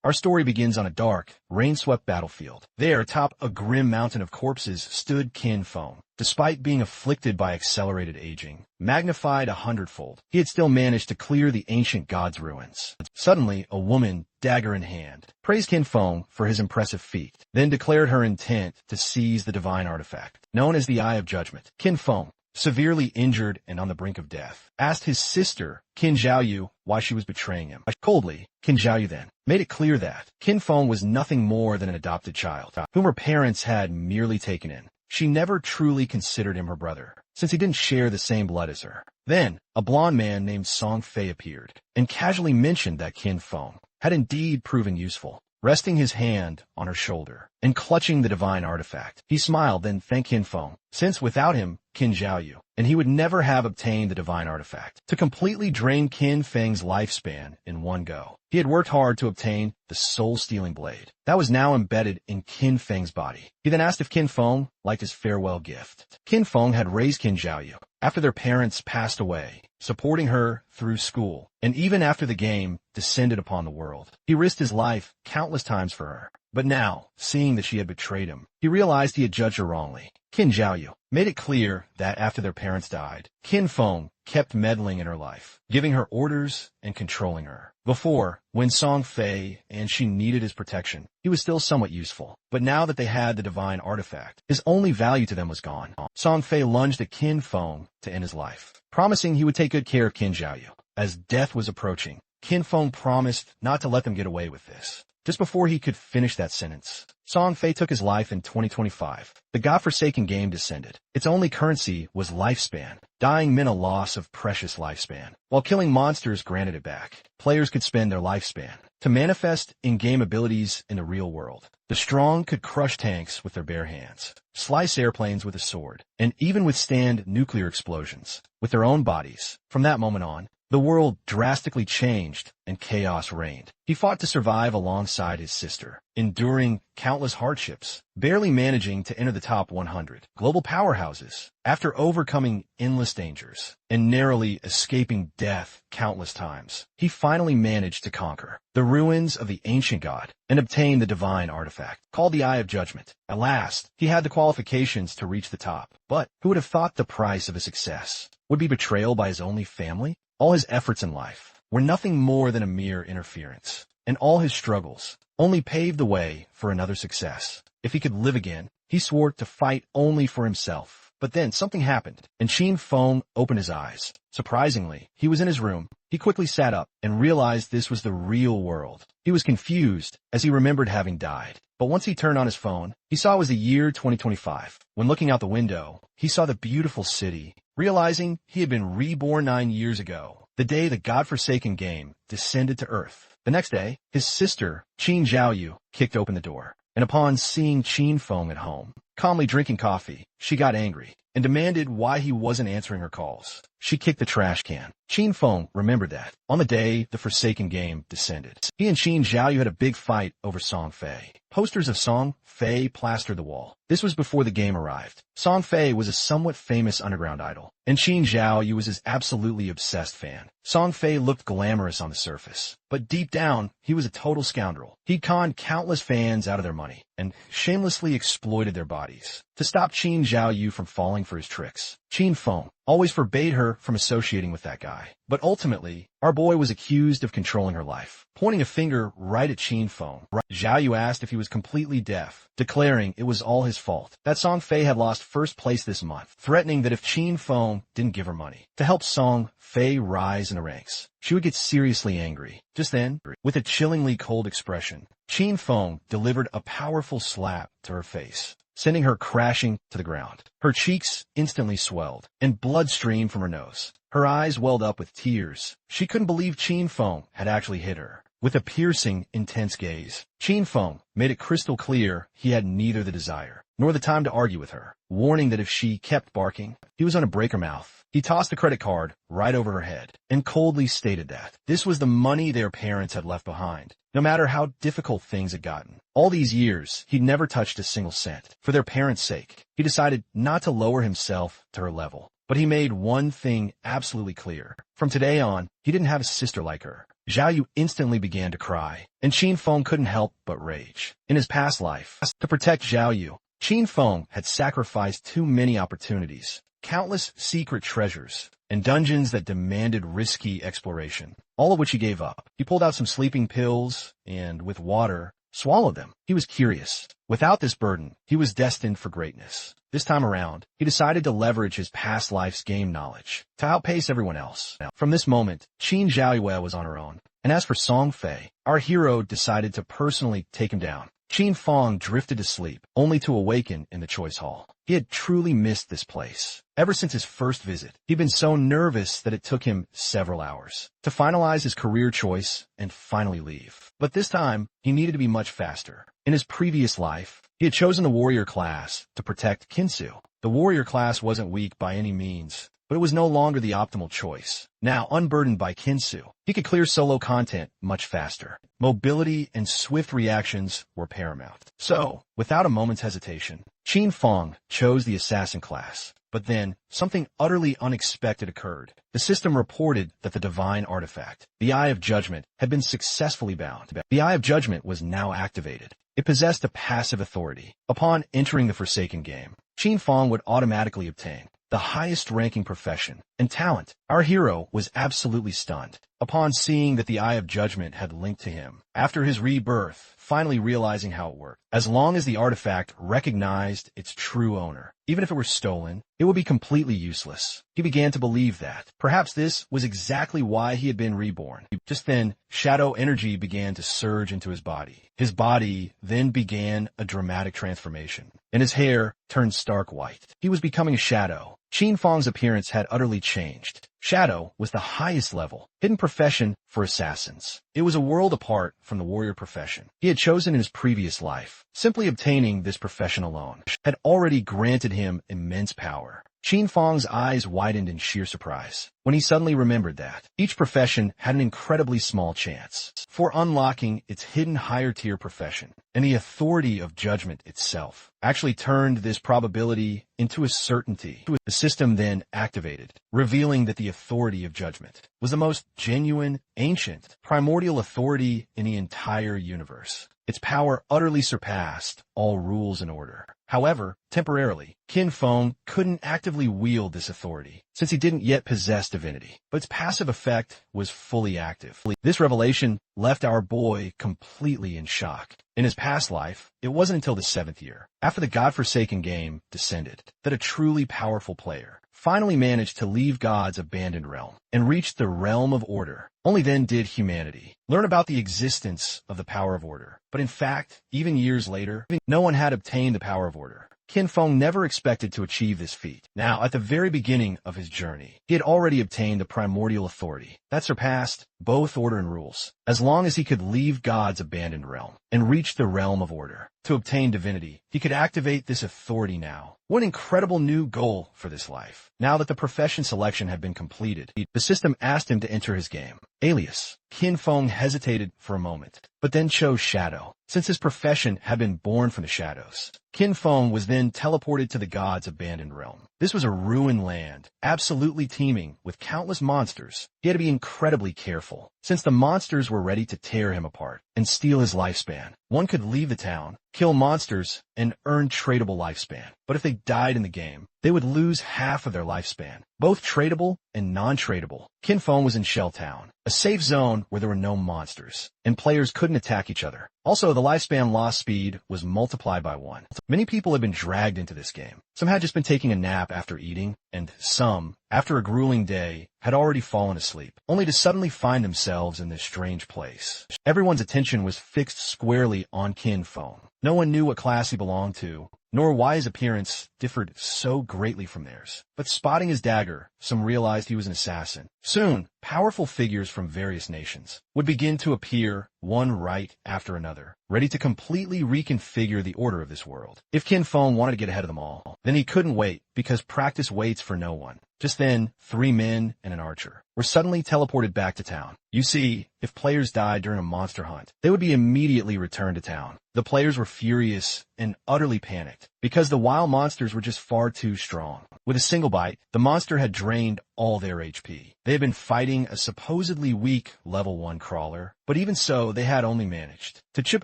Our story begins on a dark, rain-swept battlefield. There, atop a grim mountain of corpses, stood Qin Feng. Despite being afflicted by accelerated aging, magnified 100-fold, he had still managed to clear the ancient god's ruins. Suddenly, a woman, dagger in hand, praised Qin Feng for his impressive feat, then declared her intent to seize the divine artifact, known as the Eye of Judgment. Qin Feng, severely injured and on the brink of death, asked his sister, Qin Zhaoyu, why she was betraying him. Coldly, Qin Zhaoyu then made it clear that Qin Feng was nothing more than an adopted child, whom her parents had merely taken in. She never truly considered him her brother, since he didn't share the same blood as her. Then, a blond man named Song Fei appeared, and casually mentioned that Qin Feng had indeed proven useful. Resting his hand on her shoulder and clutching the divine artifact, he smiled, then thanked Qin Feng, since without him, Qin Zhaoyu, and he would never have obtained the divine artifact, to completely drain Qin Feng's lifespan in one go. He had worked hard to obtain the soul-stealing blade that was now embedded in Qin Feng's body. He then asked if Qin Feng liked his farewell gift. Qin Feng had raised Qin Zhaoyu after their parents passed away, supporting her through school, and even after the game descended upon the world. He risked his life countless times for her. But now, seeing that she had betrayed him, he realized he had judged her wrongly. Qin Zhaoyu made it clear that after their parents died, Qin Feng kept meddling in her life, giving her orders and controlling her. Before, when Song Fei and she needed his protection, he was still somewhat useful. But now that they had the divine artifact, his only value to them was gone. Song Fei lunged at Qin Feng to end his life, promising he would take good care of Qin Zhaoyu. As death was approaching, Qin Feng promised not to let them get away with this. Just before he could finish that sentence, Song Fei took his life in 2025. The godforsaken game descended. Its only currency was lifespan. Dying meant a loss of precious lifespan, while killing monsters granted it back. Players could spend their lifespan to manifest in-game abilities in the real world. The strong could crush tanks with their bare hands, slice airplanes with a sword, and even withstand nuclear explosions with their own bodies. From that moment on, the world drastically changed and chaos reigned. He fought to survive alongside his sister, enduring countless hardships, barely managing to enter the top 100 global powerhouses. After overcoming endless dangers and narrowly escaping death countless times, he finally managed to conquer the ruins of the ancient god and obtain the divine artifact, called the Eye of Judgment. At last, he had the qualifications to reach the top. But who would have thought the price of his success would be betrayal by his only family? All his efforts in life were nothing more than a mere interference, and all his struggles only paved the way for another success. If he could live again, he swore to fight only for himself. But then something happened, and Qin Feng opened his eyes. Surprisingly, he was in his room. He quickly sat up and realized this was the real world. He was confused as he remembered having died. But once he turned on his phone, he saw it was the year 2025. When looking out the window, he saw the beautiful city, realizing he had been reborn 9 years ago, the day the godforsaken game descended to Earth. The next day, his sister, Qin Zhaoyu, kicked open the door, and upon seeing Qin Feng at home, calmly drinking coffee, she got angry and demanded why he wasn't answering her calls. She kicked the trash can. Qin Feng remembered that on the day the Forsaken game descended, he and Qin Zhaoyu had a big fight over Song Fei. Posters of Song Fei plastered the wall. This was before the game arrived. Song Fei was a somewhat famous underground idol, and Qin Zhaoyu was his absolutely obsessed fan. Song Fei looked glamorous on the surface, but deep down, he was a total scoundrel. He'd conned countless fans out of their money and shamelessly exploited their bodies. To stop Qin Zhaoyu from falling for his tricks, Qin Feng always forbade her from associating with that guy. But ultimately, our boy was accused of controlling her life, pointing a finger right at Qin Feng. Zhaoyu asked if he was completely deaf, declaring it was all his fault, that Song Fei had lost first place this month, threatening that if Qin Feng didn't give her money to help Song Fei rise in the ranks, she would get seriously angry. Just then, with a chillingly cold expression, Qin Feng delivered a powerful slap to her face, sending her crashing to the ground. Her cheeks instantly swelled, and blood streamed from her nose. Her eyes welled up with tears. She couldn't believe Qin Feng had actually hit her. With a piercing, intense gaze, Qin Feng made it crystal clear he had neither the desire nor the time to argue with her, warning that if she kept barking, he was going to break her mouth. He tossed the credit card right over her head and coldly stated that this was the money their parents had left behind, no matter how difficult things had gotten. All these years, he'd never touched a single cent. For their parents' sake, he decided not to lower himself to her level. But he made one thing absolutely clear. From today on, he didn't have a sister like her. Zhao Yu instantly began to cry, and Qin Feng couldn't help but rage. In his past life, to protect Zhao Yu, Qin Feng had sacrificed too many opportunities, countless secret treasures, and dungeons that demanded risky exploration, all of which he gave up. He pulled out some sleeping pills and, with water, swallowed them. He was curious. Without this burden, he was destined for greatness. This time around, he decided to leverage his past life's game knowledge to outpace everyone else. From this moment, Qin Zhaoyue was on her own. And as for Song Fei, our hero decided to personally take him down. Qin Feng drifted to sleep, only to awaken in the choice hall. He had truly missed this place. Ever since his first visit, he'd been so nervous that it took him several hours to finalize his career choice and finally leave. But this time, he needed to be much faster. In his previous life, he had chosen the warrior class to protect Kinsu. The warrior class wasn't weak by any means, but it was no longer the optimal choice. Now, unburdened by Kinsu, he could clear solo content much faster. Mobility and swift reactions were paramount. So, without a moment's hesitation, Qin Feng chose the assassin class. But then, something utterly unexpected occurred. The system reported that the divine artifact, the Eye of Judgment, had been successfully bound. The Eye of Judgment was now activated. It possessed a passive authority. Upon entering the Forsaken game, Qin Feng would automatically obtain the highest-ranking profession and talent. Our hero was absolutely stunned upon seeing that the Eye of Judgment had linked to him. After his rebirth, finally realizing how it worked, as long as the artifact recognized its true owner, even if it were stolen, it would be completely useless. He began to believe that. Perhaps this was exactly why he had been reborn. Just then, shadow energy began to surge into his body. His body then began a dramatic transformation, and his hair turned stark white. He was becoming a shadow. Qin Feng's appearance had utterly changed. Shadow was the highest level, hidden profession for assassins. It was a world apart from the warrior profession he had chosen in his previous life. Simply obtaining this profession alone had already granted him immense power. Qin Feng's eyes widened in sheer surprise when he suddenly remembered that each profession had an incredibly small chance for unlocking its hidden higher-tier profession, and the authority of judgment itself actually turned this probability into a certainty. The system then activated, revealing that the authority of judgment was the most genuine, ancient, primordial authority in the entire universe. Its power utterly surpassed all rules and order. However, temporarily, Qin Feng couldn't actively wield this authority, since he didn't yet possess divinity, but its passive effect was fully active. This revelation left our boy completely in shock. In his past life, it wasn't until the 7th year, after the godforsaken game descended, that a truly powerful player finally managed to leave God's abandoned realm and reach the realm of order. Only then did humanity learn about the existence of the power of order. But in fact, even years later, no one had obtained the power of order. Qin Feng never expected to achieve this feat. Now, at the very beginning of his journey, he had already obtained the primordial authority that surpassed both order and rules, as long as he could leave God's abandoned realm and reach the realm of order. To obtain divinity, he could activate this authority now. What an incredible new goal for this life. Now that the profession selection had been completed, the system asked him to enter his game. Alias. Qin Feng hesitated for a moment, but then chose Shadow, since his profession had been born from the shadows. Qin Feng was then teleported to the god's abandoned realm. This was a ruined land, absolutely teeming with countless monsters. He had to be incredibly careful, since the monsters were ready to tear him apart and steal his lifespan. One could leave the town, kill monsters, and earn tradable lifespan. But if they died in the game, they would lose half of their lifespan, both tradable and non-tradable. Qin Feng was in Shell Town, a safe zone where there were no monsters, and players couldn't attack each other. Also, the lifespan loss speed was multiplied by 1. Many people had been dragged into this game. Some had just been taking a nap after eating, and some, after a grueling day, had already fallen asleep, only to suddenly find themselves in this strange place. Everyone's attention was fixed squarely on Qin Feng. No one knew what class he belonged to, nor why his appearance differed so greatly from theirs. But spotting his dagger, some realized he was an assassin. Soon, powerful figures from various nations would begin to appear, one right after another, ready to completely reconfigure the order of this world. If Qin Feng wanted to get ahead of them all, then he couldn't wait, because practice waits for no one. Just then, 3 men and an archer were suddenly teleported back to town. You see, if players died during a monster hunt, they would be immediately returned to town. The players were furious and utterly panicked because the wild monsters were just far too strong. With a single bite, the monster had drained all their HP. They had been fighting a supposedly weak level 1 crawler, but even so, they had only managed to chip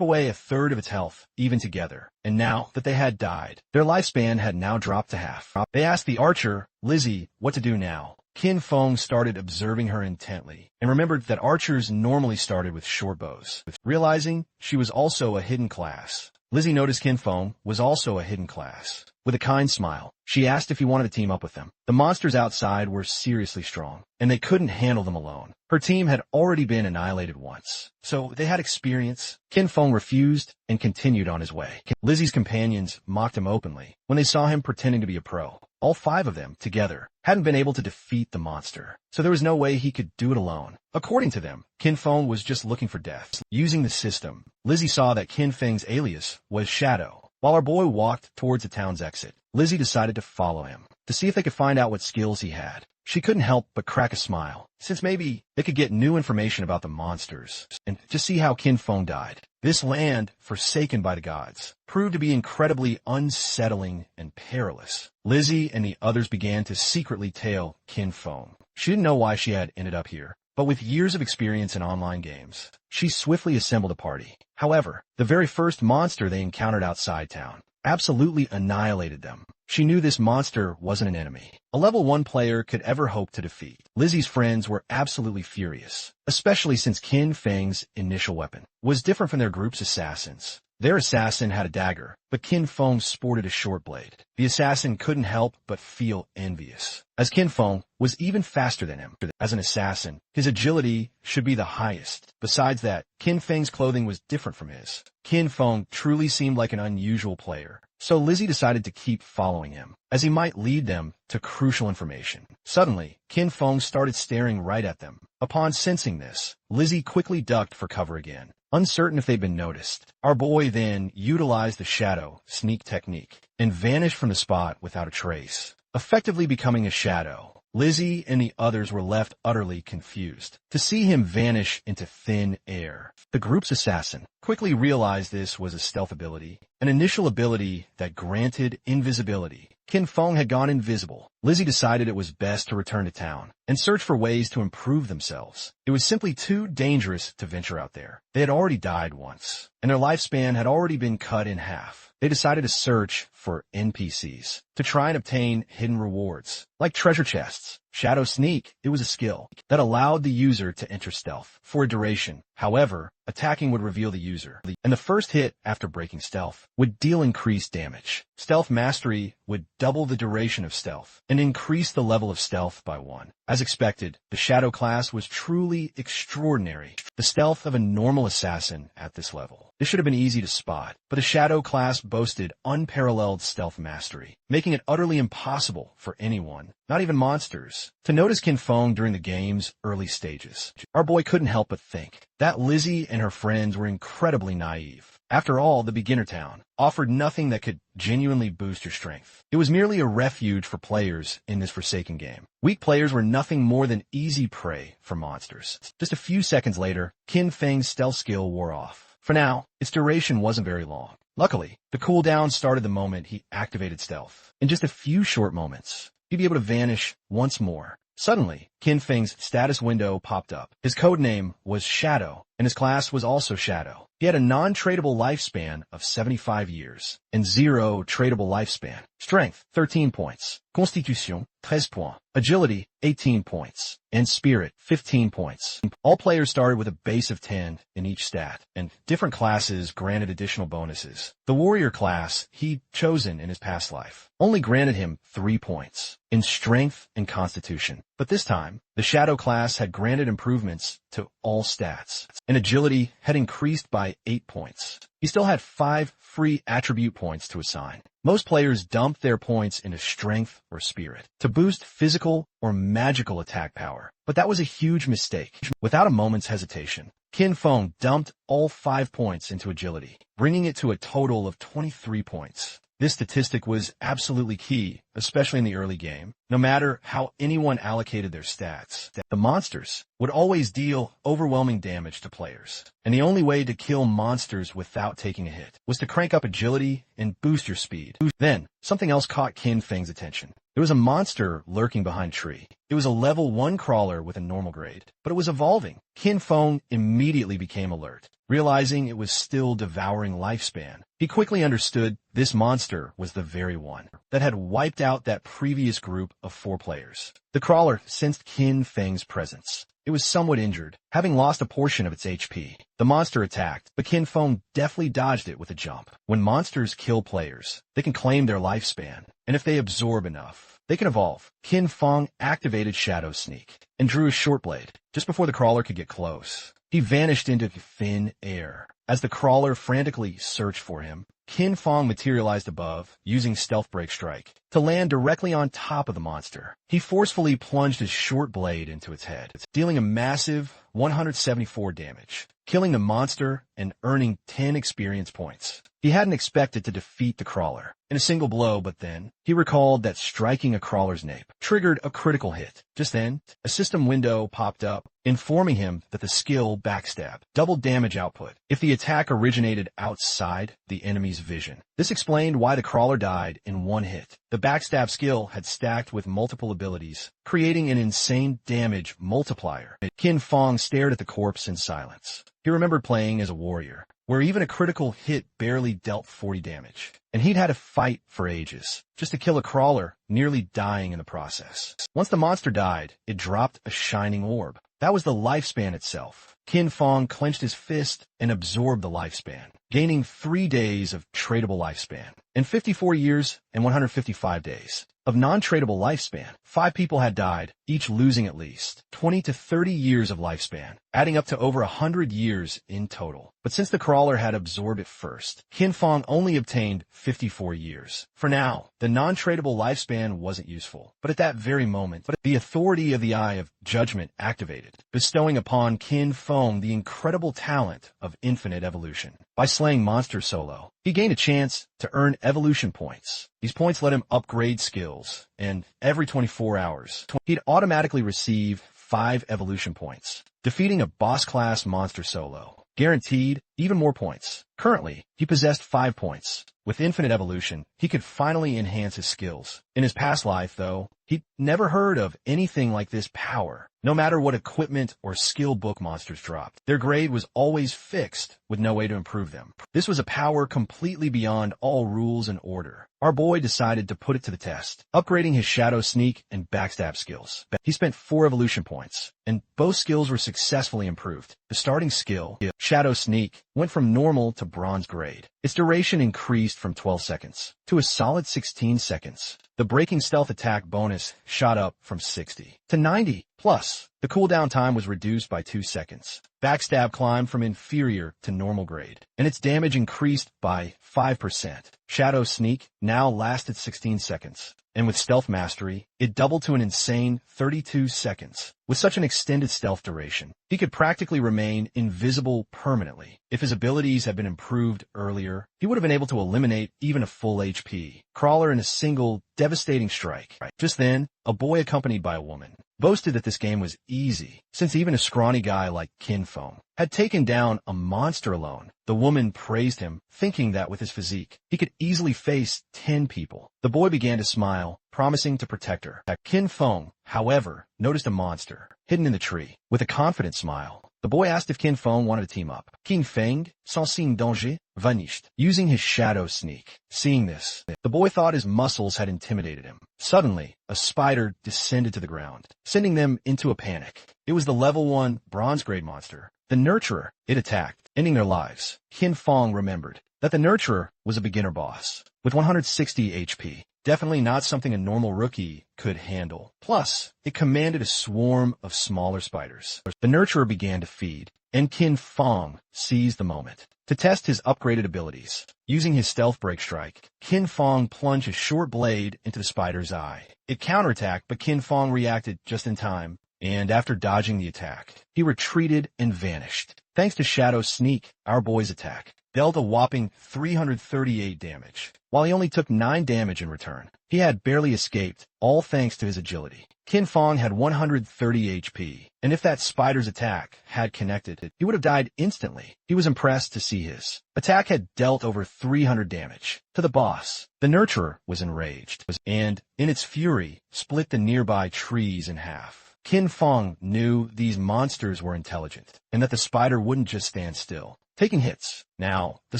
away a third of its health, even together. And now that they had died, their lifespan had now dropped to half. They asked the archer, Lizzie, what to do now. Kin Fong started observing her intently and remembered that archers normally started with short bows. Realizing she was also a hidden class, Lizzie noticed Kin Fong was also a hidden class. With a kind smile, she asked if he wanted to team up with them. The monsters outside were seriously strong, and they couldn't handle them alone. Her team had already been annihilated once, so they had experience. Kin Fong refused and continued on his way. Lizzie's companions mocked him openly when they saw him pretending to be a pro. All 5 of them, together, hadn't been able to defeat the monster, so there was no way he could do it alone. According to them, Kin Fong was just looking for death. Using the system, Lizzie saw that Kin Feng's alias was Shadow. While our boy walked towards the town's exit, Lizzie decided to follow him to see if they could find out what skills he had. She couldn't help but crack a smile, since maybe they could get new information about the monsters and just see how Kin Fong died. This land, forsaken by the gods, proved to be incredibly unsettling and perilous. Lizzie and the others began to secretly tail Kin Fong. She didn't know why she had ended up here, but with years of experience in online games, she swiftly assembled a party. However, the very first monster they encountered outside town absolutely annihilated them. She knew this monster wasn't an enemy a level 1 player could ever hope to defeat. Lizzie's friends were absolutely furious, especially since Kin Feng's initial weapon was different from their group's assassins. Their assassin had a dagger, but Kin Fong sported a short blade. The assassin couldn't help but feel envious, as Kin Fong was even faster than him. As an assassin, his agility should be the highest. Besides that, Kin Feng's clothing was different from his. Kin Fong truly seemed like an unusual player, so Lizzie decided to keep following him, as he might lead them to crucial information. Suddenly, Kin Fong started staring right at them. Upon sensing this, Lizzie quickly ducked for cover again, uncertain if they'd been noticed. Our boy then utilized the shadow sneak technique and vanished from the spot without a trace, effectively becoming a shadow. Lizzie and the others were left utterly confused to see him vanish into thin air. The group's assassin quickly realized this was a stealth ability, an initial ability that granted invisibility. Kin Fong had gone invisible. Lizzie decided it was best to return to town and search for ways to improve themselves. It was simply too dangerous to venture out there. They had already died once, and their lifespan had already been cut in half. They decided to search for NPCs to try and obtain hidden rewards, like treasure chests. Shadow Sneak, it was a skill that allowed the user to enter stealth for a duration. However, attacking would reveal the user, and the first hit after breaking stealth would deal increased damage. Stealth Mastery would double the duration of stealth and increase the level of stealth by 1. As expected, the Shadow class was truly extraordinary. The stealth of a normal assassin at this level. This should have been easy to spot, but the Shadow class boasted unparalleled stealth mastery, making it utterly impossible for anyone, not even monsters, to notice Kin Fong during the game's early stages. Our boy couldn't help but think that Lizzie and her friends were incredibly naive. After all, the beginner town offered nothing that could genuinely boost your strength. It was merely a refuge for players in this forsaken game. Weak players were nothing more than easy prey for monsters. Just a few seconds later, Kin Feng's stealth skill wore off. For now, its duration wasn't very long. Luckily, the cooldown started the moment he activated stealth. In just a few short moments, he'd be able to vanish once more. Suddenly, Kin Feng's status window popped up. His codename was Shadow, and his class was also Shadow. He had a non-tradable lifespan of 75 years and 0 tradable lifespan. Strength, 13 points. Constitution, 13 points. Agility, 18 points. And Spirit, 15 points. All players started with a base of 10 in each stat, and different classes granted additional bonuses. The Warrior class he'd chosen in his past life only granted him 3 points in Strength and Constitution. But this time, the Shadow class had granted improvements to all stats, and Agility had increased by 8 points. He still had 5 free attribute points to assign. Most players dumped their points into Strength or Spirit to boost physical or magical attack power, but that was a huge mistake. Without a moment's hesitation, Kin Fong dumped all 5 points into Agility, bringing it to a total of 23 points. This statistic was absolutely key, especially in the early game. No matter how anyone allocated their stats, the monsters would always deal overwhelming damage to players. And the only way to kill monsters without taking a hit was to crank up agility and boost your speed. Then, something else caught Qin Feng's attention. There was a monster lurking behind a tree. It was a level 1 crawler with a normal grade, but it was evolving. Qin Feng immediately became alert. Realizing it was still devouring lifespan, he quickly understood this monster was the very one that had wiped out that previous group of 4 players. The crawler sensed Qin Feng's presence. It was somewhat injured, having lost a portion of its HP. The monster attacked, but Qin Feng deftly dodged it with a jump. When monsters kill players, they can claim their lifespan, and if they absorb enough, they can evolve. Qin Feng activated Shadow Sneak and drew a short blade. Just before the crawler could get close, he vanished into thin air. As the crawler frantically searched for him, Qin Feng materialized above, using Stealth Break Strike, to land directly on top of the monster. He forcefully plunged his short blade into its head, dealing a massive 174 damage, killing the monster and earning 10 experience points. He hadn't expected to defeat the crawler in a single blow, but then he recalled that striking a crawler's nape triggered a critical hit. Just then, a system window popped up, informing him that the skill Backstab doubled damage output if the attack originated outside the enemy's vision. This explained why the crawler died in one hit. The Backstab skill had stacked with multiple abilities, creating an insane damage multiplier. Qin Feng stared at the corpse in silence. He remembered playing as a warrior, where even a critical hit barely dealt 40 damage. And he'd had to fight for ages, just to kill a crawler, nearly dying in the process. Once the monster died, it dropped a shining orb. That was the lifespan itself. Qin Feng clenched his fist and absorbed the lifespan, gaining 3 days of tradable lifespan, and 54 years and 155 days of non-tradable lifespan. 5 people had died, each losing at least 20 to 30 years of lifespan, adding up to over 100 years in total. But since the crawler had absorbed it first, Qin Feng only obtained 54 years. For now, the non-tradable lifespan wasn't useful. But at that very moment, the authority of the Eye of Judgment activated, bestowing upon Qin Feng the incredible talent of infinite evolution. By slaying monsters solo, he gained a chance to earn evolution points. These points let him upgrade skills, and every 24 hours, he'd automatically receive 5 evolution points. Defeating a boss-class monster solo guaranteed even more points. Currently, he possessed 5 points. With infinite evolution, he could finally enhance his skills. In his past life, though, he'd never heard of anything like this power. No matter what equipment or skill book monsters dropped, their grade was always fixed with no way to improve them. This was a power completely beyond all rules and order. Our boy decided to put it to the test, upgrading his Shadow Sneak and Backstab skills. He spent 4 evolution points, and both skills were successfully improved. The starting skill, Shadow Sneak, went from normal to bronze grade. Its duration increased from 12 seconds to a solid 16 seconds. The breaking stealth attack bonus shot up from 60 to 90. Plus, the cooldown time was reduced by 2 seconds. Backstab climbed from inferior to normal grade, and its damage increased by 5%. Shadow Sneak now lasted 16 seconds, and with Stealth Mastery, it doubled to an insane 32 seconds. With such an extended stealth duration, he could practically remain invisible permanently. If his abilities had been improved earlier, he would have been able to eliminate even a full HP crawler in a single devastating strike. Just then, a boy accompanied by a woman boasted that this game was easy, since even a scrawny guy like Qin Feng had taken down a monster alone. The woman praised him, thinking that with his physique, he could easily face 10 people. The boy began to smile, promising to protect her. Qin Feng, however, noticed a monster hidden in the tree. With a confident smile, the boy asked if Qin Feng wanted to team up. Qin Feng, sans signe danger, vanished, using his Shadow Sneak. Seeing this, the boy thought his muscles had intimidated him. Suddenly, a spider descended to the ground, sending them into a panic. It was the level 1 bronze grade monster, the Nurturer. It attacked, ending their lives. Qin Feng remembered that the Nurturer was a beginner boss with 160 HP. Definitely not something a normal rookie could handle. Plus, it commanded a swarm of smaller spiders. The Nurturer began to feed, and Qin Feng seized the moment to test his upgraded abilities. Using his Stealth Break Strike, Qin Feng plunged his short blade into the spider's eye. It counterattacked, but Qin Feng reacted just in time, and after dodging the attack, he retreated and vanished. Thanks to Shadow Sneak, our boy's attack dealt a whopping 338 damage, while he only took 9 damage in return. He had barely escaped, all thanks to his agility. Qin Feng had 130 HP, and if that spider's attack had connected, he would have died instantly. He was impressed to see his attack had dealt over 300 damage to the boss. The nurturer was enraged, and, in its fury, split the nearby trees in half. Qin Feng knew these monsters were intelligent, and that the spider wouldn't just stand still, taking hits. Now, the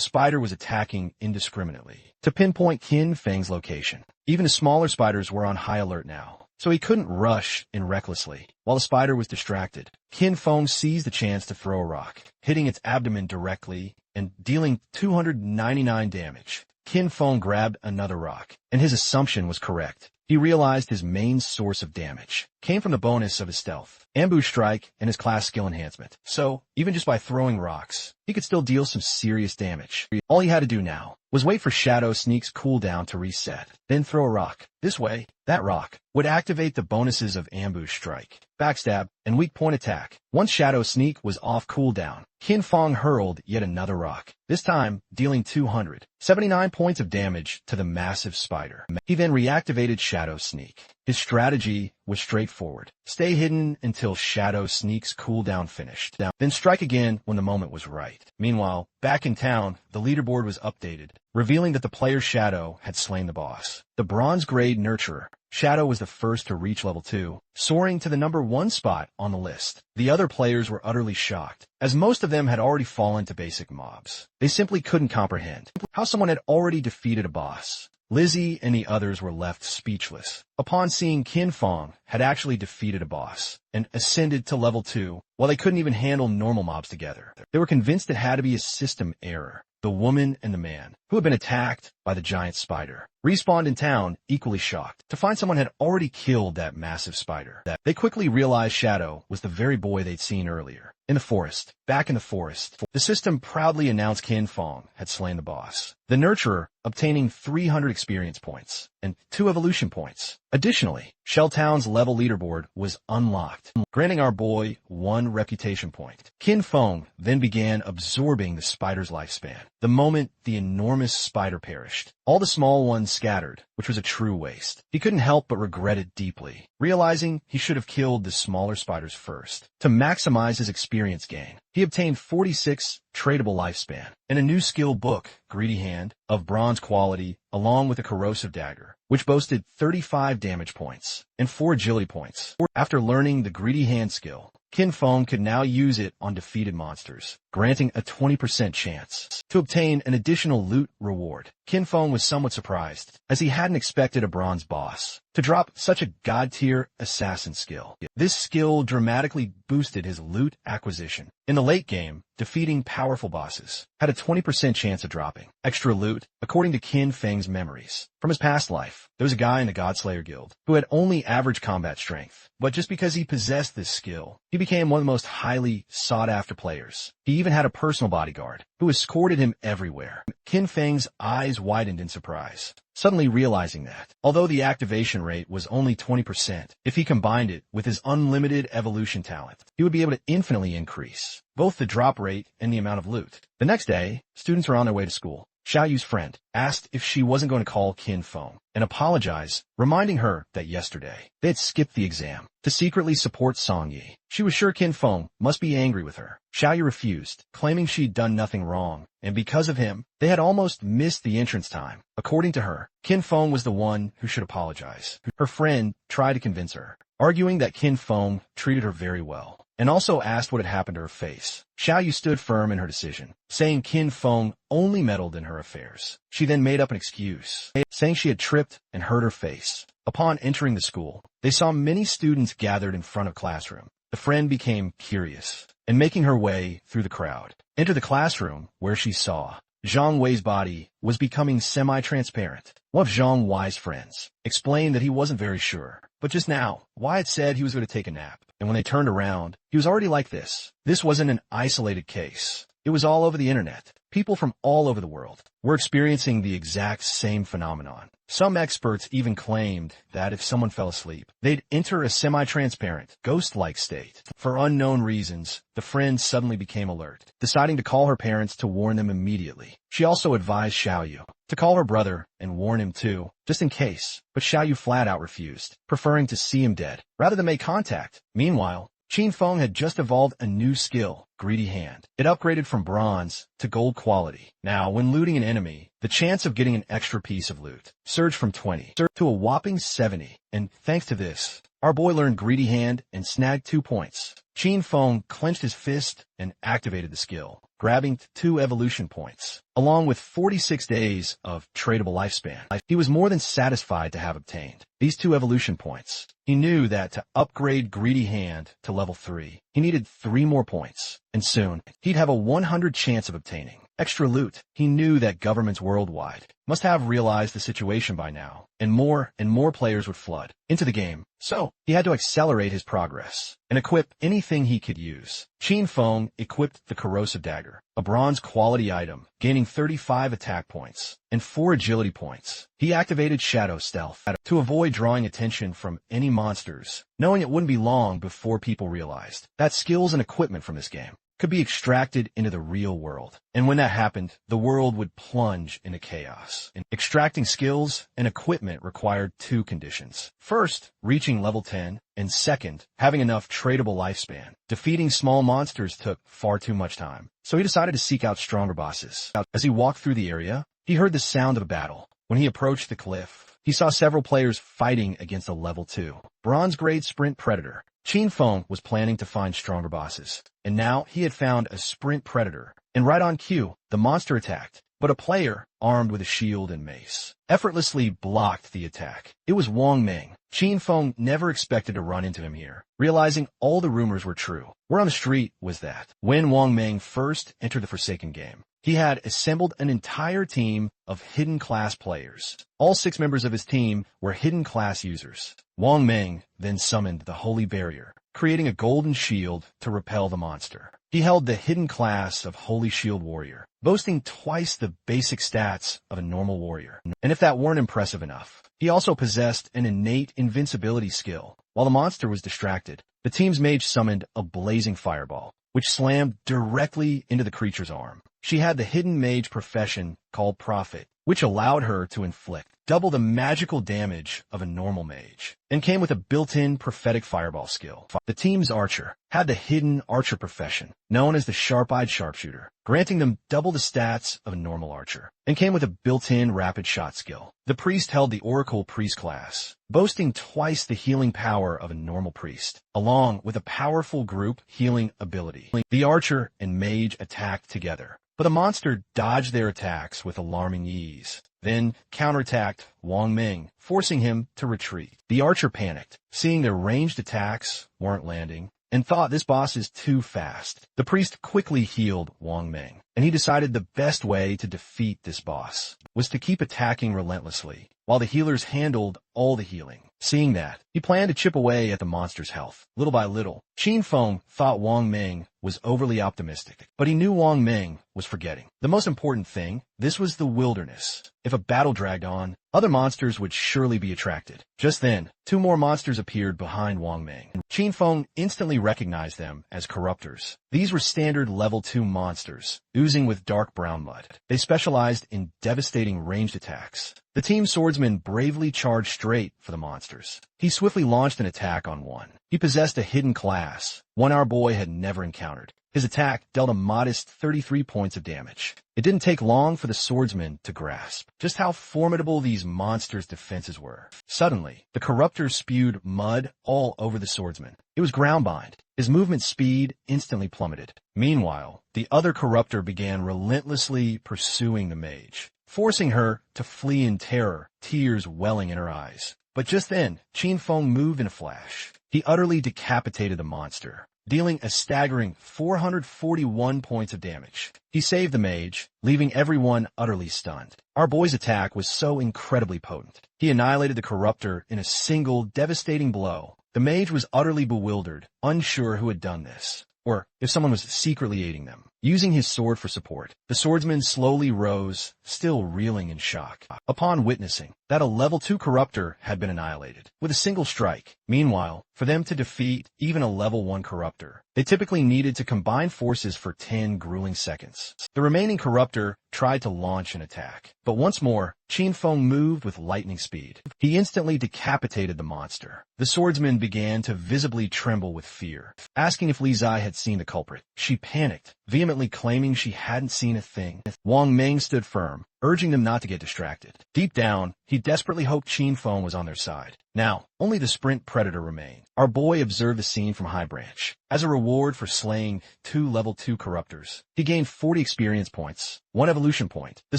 spider was attacking indiscriminately to pinpoint Qin Feng's location. Even the smaller spiders were on high alert now, so he couldn't rush in recklessly. While the spider was distracted, Qin Feng seized the chance to throw a rock, hitting its abdomen directly and dealing 299 damage. Qin Feng grabbed another rock, and his assumption was correct. He realized his main source of damage came from the bonus of his stealth, ambush strike, and his class skill enhancement. So, even just by throwing rocks, he could still deal some serious damage. All he had to do now was wait for Shadow Sneak's cooldown to reset, then throw a rock. This way, that rock would activate the bonuses of ambush strike, backstab, and weak point attack. Once Shadow Sneak was off cooldown, Qin Feng hurled yet another rock, this time dealing 279 points of damage to the massive spider. He then reactivated Shadow Sneak. His strategy was straightforward. Stay hidden until Shadow Sneak's cooldown finished, then strike again when the moment was right. Meanwhile, back in town, the leaderboard was updated, revealing that the player's Shadow had slain the boss. The bronze-grade nurturer, Shadow was the first to reach level 2, soaring to the number 1 spot on the list. The other players were utterly shocked, as most of them had already fallen to basic mobs. They simply couldn't comprehend how someone had already defeated a boss. Lizzie and the others were left speechless upon seeing Qin Feng had actually defeated a boss and ascended to level 2 while they couldn't even handle normal mobs together. They were convinced it had to be a system error. The woman and the man, who had been attacked by the giant spider, respawned in town equally shocked to find someone had already killed that massive spider. They quickly realized Shadow was the very boy they'd seen earlier. In the forest, back in the forest, the system proudly announced Qin Feng had slain the boss, the nurturer obtaining 300 experience points and 2 evolution points. Additionally, Shelltown's level leaderboard was unlocked, granting our boy 1 reputation point. Qin Feng then began absorbing the spider's lifespan. The moment the enormous spider perished, all the small ones scattered, which was a true waste. He couldn't help but regret it deeply, realizing he should have killed the smaller spiders first. To maximize his experience gain, he obtained 46 tradable lifespan and a new skill book, Greedy Hand, of bronze quality, along with a corrosive dagger, which boasted 35 damage points and 4 agility points. After learning the Greedy Hand skill, Qin Feng could now use it on defeated monsters, granting a 20% chance to obtain an additional loot reward. Qin Feng was somewhat surprised, as he hadn't expected a bronze boss to drop such a god-tier assassin skill. This skill dramatically boosted his loot acquisition. In the late game, defeating powerful bosses had a 20% chance of dropping extra loot, according to Qin Feng's memories. From his past life, there was a guy in the Godslayer Guild who had only average combat strength, but just because he possessed this skill, he became one of the most highly sought-after players. He even had a personal bodyguard who escorted him everywhere. Qin Feng's eyes widened in surprise, suddenly realizing that, although the activation rate was only 20%, if he combined it with his unlimited evolution talent, he would be able to infinitely increase both the drop rate and the amount of loot. The next day, students were on their way to school. Xiaoyu's friend asked if she wasn't going to call Qin Feng and apologize, reminding her that yesterday they had skipped the exam to secretly support Song Yi. She was sure Qin Feng must be angry with her. Xiaoyu refused, claiming she'd done nothing wrong, and because of him, they had almost missed the entrance time. According to her, Qin Feng was the one who should apologize. Her friend tried to convince her, arguing that Qin Feng treated her very well, and also asked what had happened to her face. Xiaoyu stood firm in her decision, saying Qin Feng only meddled in her affairs. She then made up an excuse, saying she had tripped and hurt her face. Upon entering the school, they saw many students gathered in front of classroom. The friend became curious, and making her way through the crowd, entered the classroom where she saw Zhang Wei's body was becoming semi-transparent. One of Zhang Wei's friends explained that he wasn't very sure, but just now, Wei had said he was going to take a nap, and when they turned around, he was already like this. This wasn't an isolated case. It was all over the internet. People from all over the world were experiencing the exact same phenomenon. Some experts even claimed that if someone fell asleep, they'd enter a semi-transparent, ghost-like state. For unknown reasons, the friend suddenly became alert, deciding to call her parents to warn them immediately. She also advised Xiaoyu to call her brother and warn him too, just in case, but Xiaoyu flat out refused, preferring to see him dead rather than make contact. Meanwhile, Qin Feng had just evolved a new skill, Greedy Hand. It upgraded from bronze to gold quality. Now, when looting an enemy, the chance of getting an extra piece of loot surged from 20 to a whopping 70, and thanks to this, our boy learned Greedy Hand and snagged 2 points. Qin Feng clenched his fist and activated the skill, grabbing 2 evolution points. Along with 46 days of tradable lifespan, he was more than satisfied to have obtained these 2 evolution points. He knew that to upgrade Greedy Hand to level 3, he needed 3 more points, and soon, he'd have a 100 chance of obtaining extra loot. He knew that governments worldwide must have realized the situation by now, and more players would flood into the game. So, he had to accelerate his progress and equip anything he could use. Qin Feng equipped the Corrosive Dagger, a bronze quality item, gaining 35 attack points and 4 agility points. He activated Shadow Stealth to avoid drawing attention from any monsters, knowing it wouldn't be long before people realized that skills and equipment from this game could be extracted into the real world. And when that happened, the world would plunge into chaos. And extracting skills and equipment required 2 conditions. First, reaching level 10, and second, having enough tradable lifespan. Defeating small monsters took far too much time, so he decided to seek out stronger bosses. As he walked through the area, he heard the sound of a battle. When he approached the cliff, he saw several players fighting against a level 2 bronze grade sprint predator. Qin Feng was planning to find stronger bosses, and now he had found a sprint predator. And right on cue, the monster attacked, but a player, armed with a shield and mace, effortlessly blocked the attack. It was Wang Meng. Qin Feng never expected to run into him here, realizing all the rumors were true. Word on the street was that when Wang Meng first entered the Forsaken game, he had assembled an entire team of hidden class players. All 6 members of his team were hidden class users. Wang Meng then summoned the Holy Barrier, creating a golden shield to repel the monster. He held the hidden class of Holy Shield Warrior, boasting twice the basic stats of a normal warrior. And if that weren't impressive enough, he also possessed an innate invincibility skill. While the monster was distracted, the team's mage summoned a blazing fireball, which slammed directly into the creature's arm. She had the hidden mage profession called Prophet, which allowed her to inflict double the magical damage of a normal mage, and came with a built-in prophetic fireball skill. The team's archer had the hidden archer profession, known as the sharp-eyed sharpshooter, granting them double the stats of a normal archer, and came with a built-in rapid shot skill. The priest held the oracle priest class, boasting twice the healing power of a normal priest, along with a powerful group healing ability. The archer and mage attacked together, but the monster dodged their attacks with alarming ease, then counterattacked Wang Meng, forcing him to retreat. The archer panicked, seeing their ranged attacks weren't landing, and thought this boss is too fast. The priest quickly healed Wang Meng, and he decided the best way to defeat this boss was to keep attacking relentlessly, while the healers handled all the healing. Seeing that, he planned to chip away at the monster's health, little by little. Qin Feng thought Wang Meng was overly optimistic, but he knew Wang Meng was forgetting the most important thing. This was the wilderness. If a battle dragged on, other monsters would surely be attracted. Just then, 2 more monsters appeared behind Wang Meng. Qin Feng instantly recognized them as corruptors. These were standard level 2 monsters, oozing with dark brown mud. They specialized in devastating ranged attacks. The team swordsman bravely charged straight for the monsters. He swiftly launched an attack on one. He possessed a hidden class, one our boy had never encountered. His attack dealt a modest 33 points of damage. It didn't take long for the swordsman to grasp just how formidable these monsters' defenses were. Suddenly, the corruptor spewed mud all over the swordsman. It was groundbind. His movement speed instantly plummeted. Meanwhile, the other corruptor began relentlessly pursuing the mage, forcing her to flee in terror, tears welling in her eyes. But just then, Qin Feng moved in a flash. He utterly decapitated the monster, dealing a staggering 441 points of damage. He saved the mage, leaving everyone utterly stunned. Our boy's attack was so incredibly potent. He annihilated the corruptor in a single devastating blow. The mage was utterly bewildered, unsure who had done this, or if someone was secretly aiding them. using his sword for support. The swordsman slowly rose, still reeling in shock, upon witnessing that a level 2 corruptor had been annihilated with a single strike. Meanwhile, for them to defeat even a level 1 corruptor, they typically needed to combine forces for 10 grueling seconds. The remaining corruptor tried to launch an attack, but once more, Qin Feng moved with lightning speed. He instantly decapitated the monster. The swordsman began to visibly tremble with fear. Asking if Li Zai had seen the culprit, she panicked, vehemently claiming she hadn't seen a thing. Wang Meng stood firm, urging them not to get distracted. Deep down, he desperately hoped Qin Feng was on their side. Now, only the sprint predator remained. Our boy observed the scene from High Branch. As a reward for slaying 2 level 2 corruptors, he gained 40 experience points, 1 evolution point, the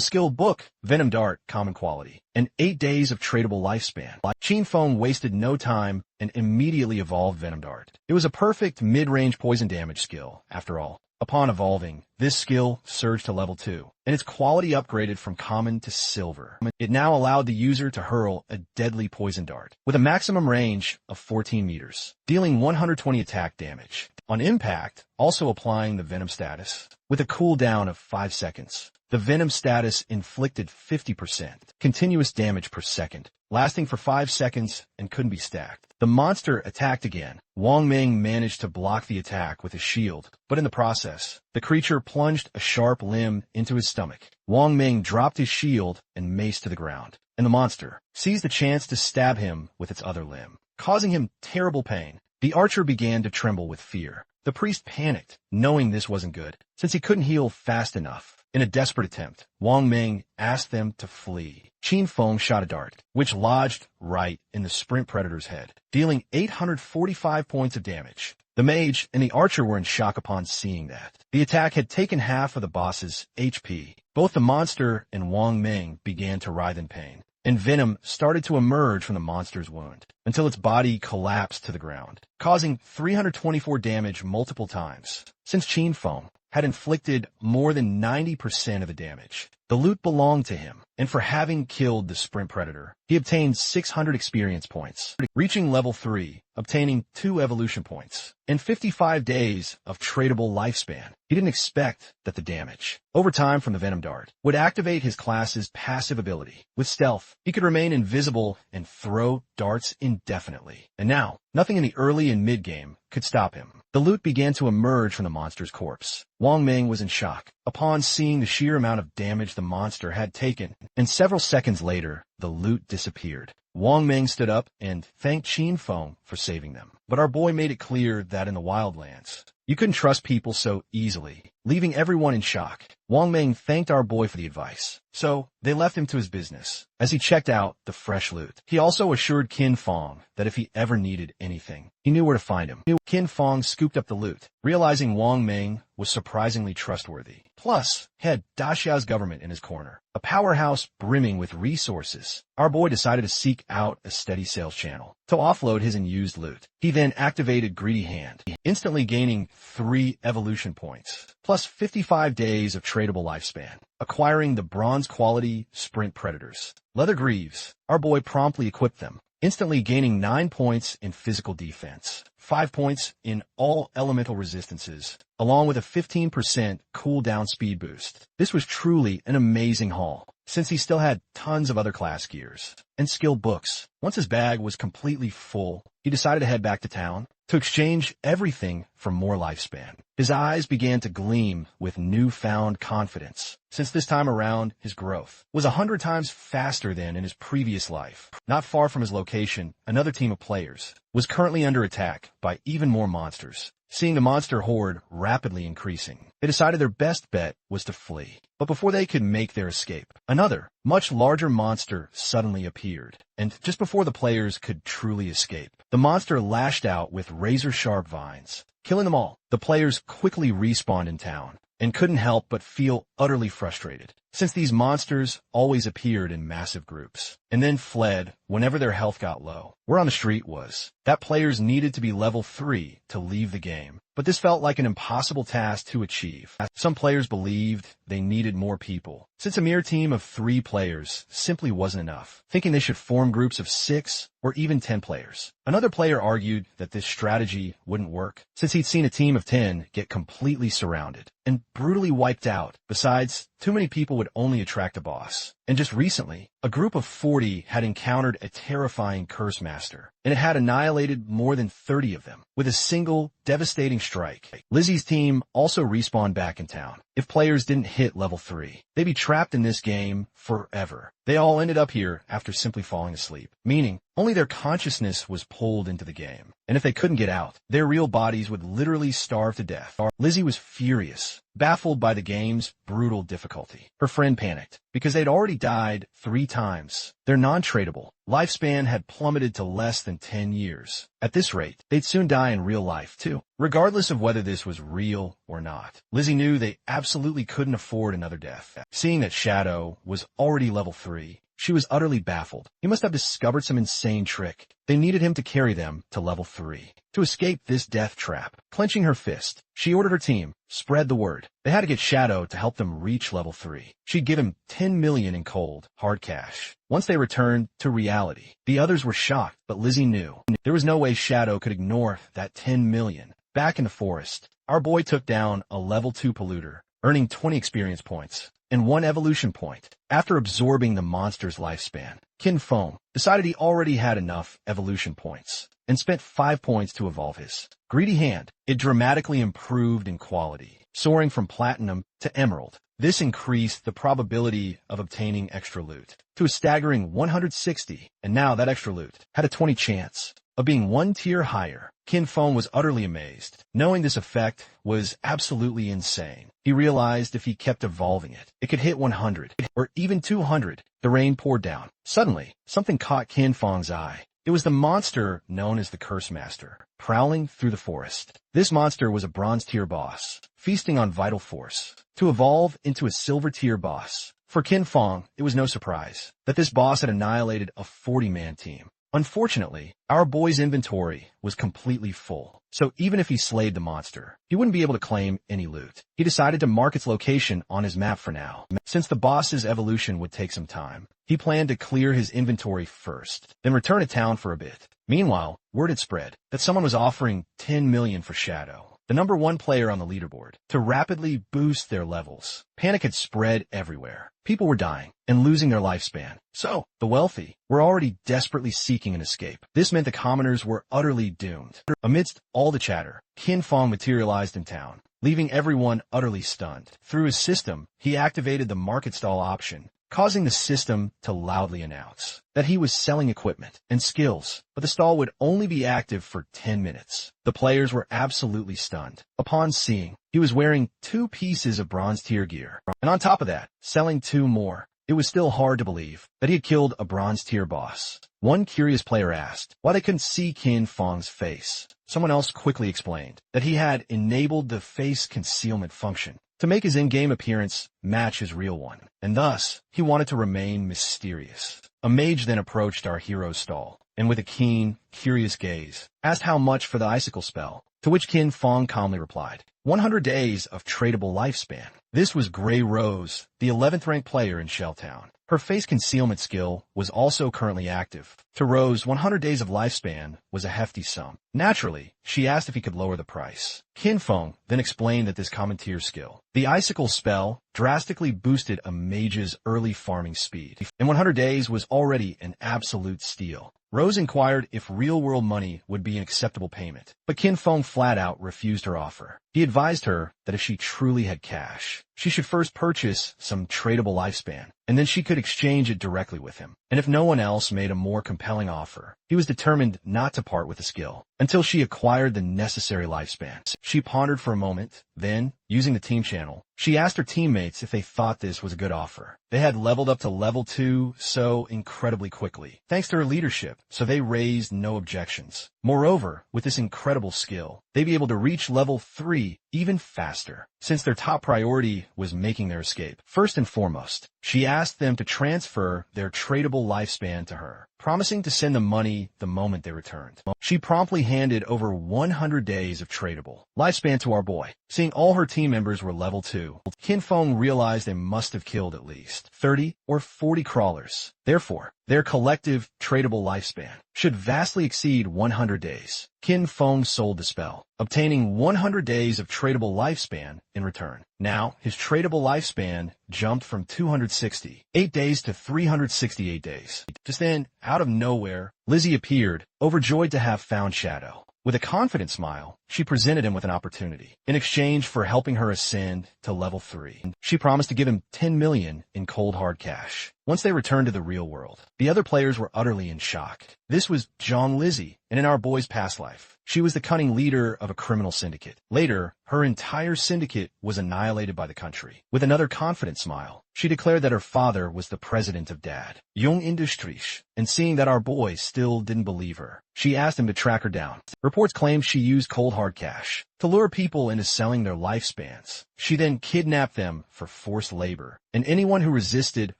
skill book, Venom Dart, common quality, and 8 days of tradable lifespan. Qin Feng wasted no time and immediately evolved Venom Dart. It was a perfect mid-range poison damage skill, after all. Upon evolving, this skill surged to level 2, and its quality upgraded from common to silver. It now allowed the user to hurl a deadly poison dart, with a maximum range of 14 meters, dealing 120 attack damage. On impact, also applying the Venom status, with a cooldown of 5 seconds. The Venom status inflicted 50% continuous damage per second, lasting for 5 seconds and couldn't be stacked. The monster attacked again. Wang Meng managed to block the attack with his shield, but in the process, the creature plunged a sharp limb into his stomach. Wang Meng dropped his shield and mace to the ground, and the monster seized the chance to stab him with its other limb, causing him terrible pain. The archer began to tremble with fear. The priest panicked, knowing this wasn't good, since he couldn't heal fast enough. In a desperate attempt, Wang Meng asked them to flee. Qin Feng shot a dart, which lodged right in the sprint predator's head, dealing 845 points of damage. The mage and the archer were in shock upon seeing that. The attack had taken half of the boss's HP. Both the monster and Wang Meng began to writhe in pain, and venom started to emerge from the monster's wound, until its body collapsed to the ground, causing 324 damage multiple times. Since Qin Feng had inflicted more than 90% of the damage, the loot belonged to him, and for having killed the sprint predator, he obtained 600 experience points, reaching level 3, obtaining 2 evolution points, and 55 days of tradable lifespan. He didn't expect that the damage, over time from the Venom Dart, would activate his class's passive ability. With stealth, he could remain invisible and throw darts indefinitely. And now, nothing in the early and mid-game could stop him. The loot began to emerge from the monster's corpse. Wang Meng was in shock upon seeing the sheer amount of damage the monster had taken, and several seconds later, the loot disappeared. Wang Meng stood up and thanked Qin Feng for saving them. But our boy made it clear that in the wildlands, you couldn't trust people so easily, leaving everyone in shock. Wang Meng thanked our boy for the advice, so they left him to his business. As he checked out the fresh loot, he also assured Qin Feng that if he ever needed anything, he knew where to find him. Qin Feng scooped up the loot, realizing Wang Meng was surprisingly trustworthy. Plus, he had Daxia's government in his corner, a powerhouse brimming with resources. Our boy decided to seek out a steady sales channel to offload his unused loot. He then activated Greedy Hand, instantly gaining 3 evolution points, plus 55 days of tradable lifespan, acquiring the bronze quality sprint predators. Leather Greaves, our boy promptly equipped them, instantly gaining 9 points in physical defense, 5 points in all elemental resistances, along with a 15% cooldown speed boost. This was truly an amazing haul, since he still had tons of other class gears and skill books. Once his bag was completely full, he decided to head back to town to exchange everything for more lifespan. His eyes began to gleam with newfound confidence, since this time around his growth was 100 times faster than in his previous life. Not far from his location, another team of players was currently under attack by even more monsters. Seeing the monster horde rapidly increasing, they decided their best bet was to flee. But before they could make their escape, another, much larger monster suddenly appeared. And just before the players could truly escape, the monster lashed out with razor-sharp vines, killing them all. The players quickly respawned in town and couldn't help but feel utterly frustrated. since these monsters always appeared in massive groups, and then fled whenever their health got low. Word on the street was that players needed to be level 3 to leave the game, but this felt like an impossible task to achieve. Some players believed they needed more people, since a mere team of 3 players simply wasn't enough, thinking they should form groups of 6 or even 10 players. Another player argued that this strategy wouldn't work, since he'd seen a team of 10 get completely surrounded and brutally wiped out. Besides, too many people would only attract a boss. And just recently, a group of 40 had encountered a terrifying curse master, and it had annihilated more than 30 of them with a single devastating strike. Lizzie's team also respawned back in town. If players didn't hit level 3, they'd be trapped in this game forever. They all ended up here after simply falling asleep, meaning only their consciousness was pulled into the game. And if they couldn't get out, their real bodies would literally starve to death. Lizzie was furious, baffled by the game's brutal difficulty. Her friend panicked because they'd already died 3 times. Their non-tradable lifespan had plummeted to less than 10 years. At this rate, they'd soon die in real life, too. Regardless of whether this was real or not, Lizzie knew they absolutely couldn't afford another death. Seeing that Shadow was already level 3, she was utterly baffled. He must have discovered some insane trick. They needed him to carry them to level 3. To escape this death trap, clenching her fist, she ordered her team, spread the word. They had to get Shadow to help them reach level 3. She'd give him 10 million in cold, hard cash. Once they returned to reality, the others were shocked, but Lizzie knew there was no way Shadow could ignore that 10 million. Back in the forest, our boy took down a level 2 polluter, earning 20 experience points and 1 evolution point. After absorbing the monster's lifespan, Kin Fong decided he already had enough evolution points and spent 5 points to evolve his greedy hand. It dramatically improved in quality, soaring from platinum to emerald. This increased the probability of obtaining extra loot to a staggering 160, and now that extra loot had a 20 chance of being 1 tier higher. Kin Fong was utterly amazed, knowing this effect was absolutely insane. He realized if he kept evolving it, it could hit 100 or even 200. The rain poured down. Suddenly, something caught Kin Fong's eye. It was the monster known as the Curse Master, prowling through the forest. This monster was a bronze tier boss, feasting on vital force to evolve into a silver tier boss. For Kin Fong, it was no surprise that this boss had annihilated a 40-man team. Unfortunately, our boy's inventory was completely full, so even if he slayed the monster, he wouldn't be able to claim any loot. He decided to mark its location on his map for now. Since the boss's evolution would take some time, he planned to clear his inventory first, then return to town for a bit. Meanwhile, word had spread that someone was offering 10 million for Shadow, the number 1 player on the leaderboard, to rapidly boost their levels. Panic had spread everywhere. People were dying and losing their lifespan. So, the wealthy were already desperately seeking an escape. This meant the commoners were utterly doomed. Amidst all the chatter, Kin Fong materialized in town, leaving everyone utterly stunned. Through his system, he activated the market stall option, causing the system to loudly announce that he was selling equipment and skills, but the stall would only be active for 10 minutes. The players were absolutely stunned upon seeing he was wearing 2 pieces of bronze tier gear, and on top of that, selling 2 more. It was still hard to believe that he had killed a bronze tier boss. One curious player asked why they couldn't see Kin Fong's face. Someone else quickly explained that he had enabled the face concealment function to make his in-game appearance match his real one, and thus, he wanted to remain mysterious. A mage then approached our hero's stall, and with a keen, curious gaze, asked how much for the icicle spell, to which Kin Fong calmly replied, 100 days of tradable lifespan. This was Grey Rose, the 11th ranked player in Shelltown. Her face concealment skill was also currently active. To Rose, 100 days of lifespan was a hefty sum. Naturally, she asked if he could lower the price. Kin Fong then explained that this common tier skill, the icicle spell, drastically boosted a mage's early farming speed, and 100 days was already an absolute steal. Rose inquired if real-world money would be an acceptable payment, but Kin Fong flat-out refused her offer. He advised her that if she truly had cash, she should first purchase some tradable lifespan, and then she could exchange it directly with him. and if no one else made a more compelling offer, he was determined not to part with the skill until she acquired the necessary lifespan. She pondered for a moment, then, using the team channel, she asked her teammates if they thought this was a good offer. They had leveled up to level 2 so incredibly quickly, thanks to her leadership, so they raised no objections. Moreover, with this incredible skill, they'd be able to reach level 3 even faster, since their top priority was making their escape. First and foremost, she asked them to transfer their tradable lifespan to her, promising to send them money the moment they returned. She promptly handed over 100 days of tradable lifespan to our boy. Seeing all her team members were level 2, Kinfeng realized they must have killed at least 30 or 40 crawlers. Therefore, their collective tradable lifespan should vastly exceed 100 days. Kinfeng sold the spell, obtaining 100 days of tradable lifespan in return. Now, his tradable lifespan jumped from 268 days to 368 days. Just then, out of nowhere, Lizzie appeared, overjoyed to have found Shadow. With a confident smile, she presented him with an opportunity. In exchange for helping her ascend to level 3, she promised to give him 10 million in cold hard cash. Once they returned to the real world, the other players were utterly in shock. This was Zhang Lizzie, and in our boy's past life, she was the cunning leader of a criminal syndicate. Later, her entire syndicate was annihilated by the country. With another confident smile, she declared that her father was the president of Dad, Young Industries, and seeing that our boy still didn't believe her, she asked him to track her down. Reports claim she used cold hard cash to lure people into selling their lifespans. She then kidnapped them for forced labor, and anyone who resisted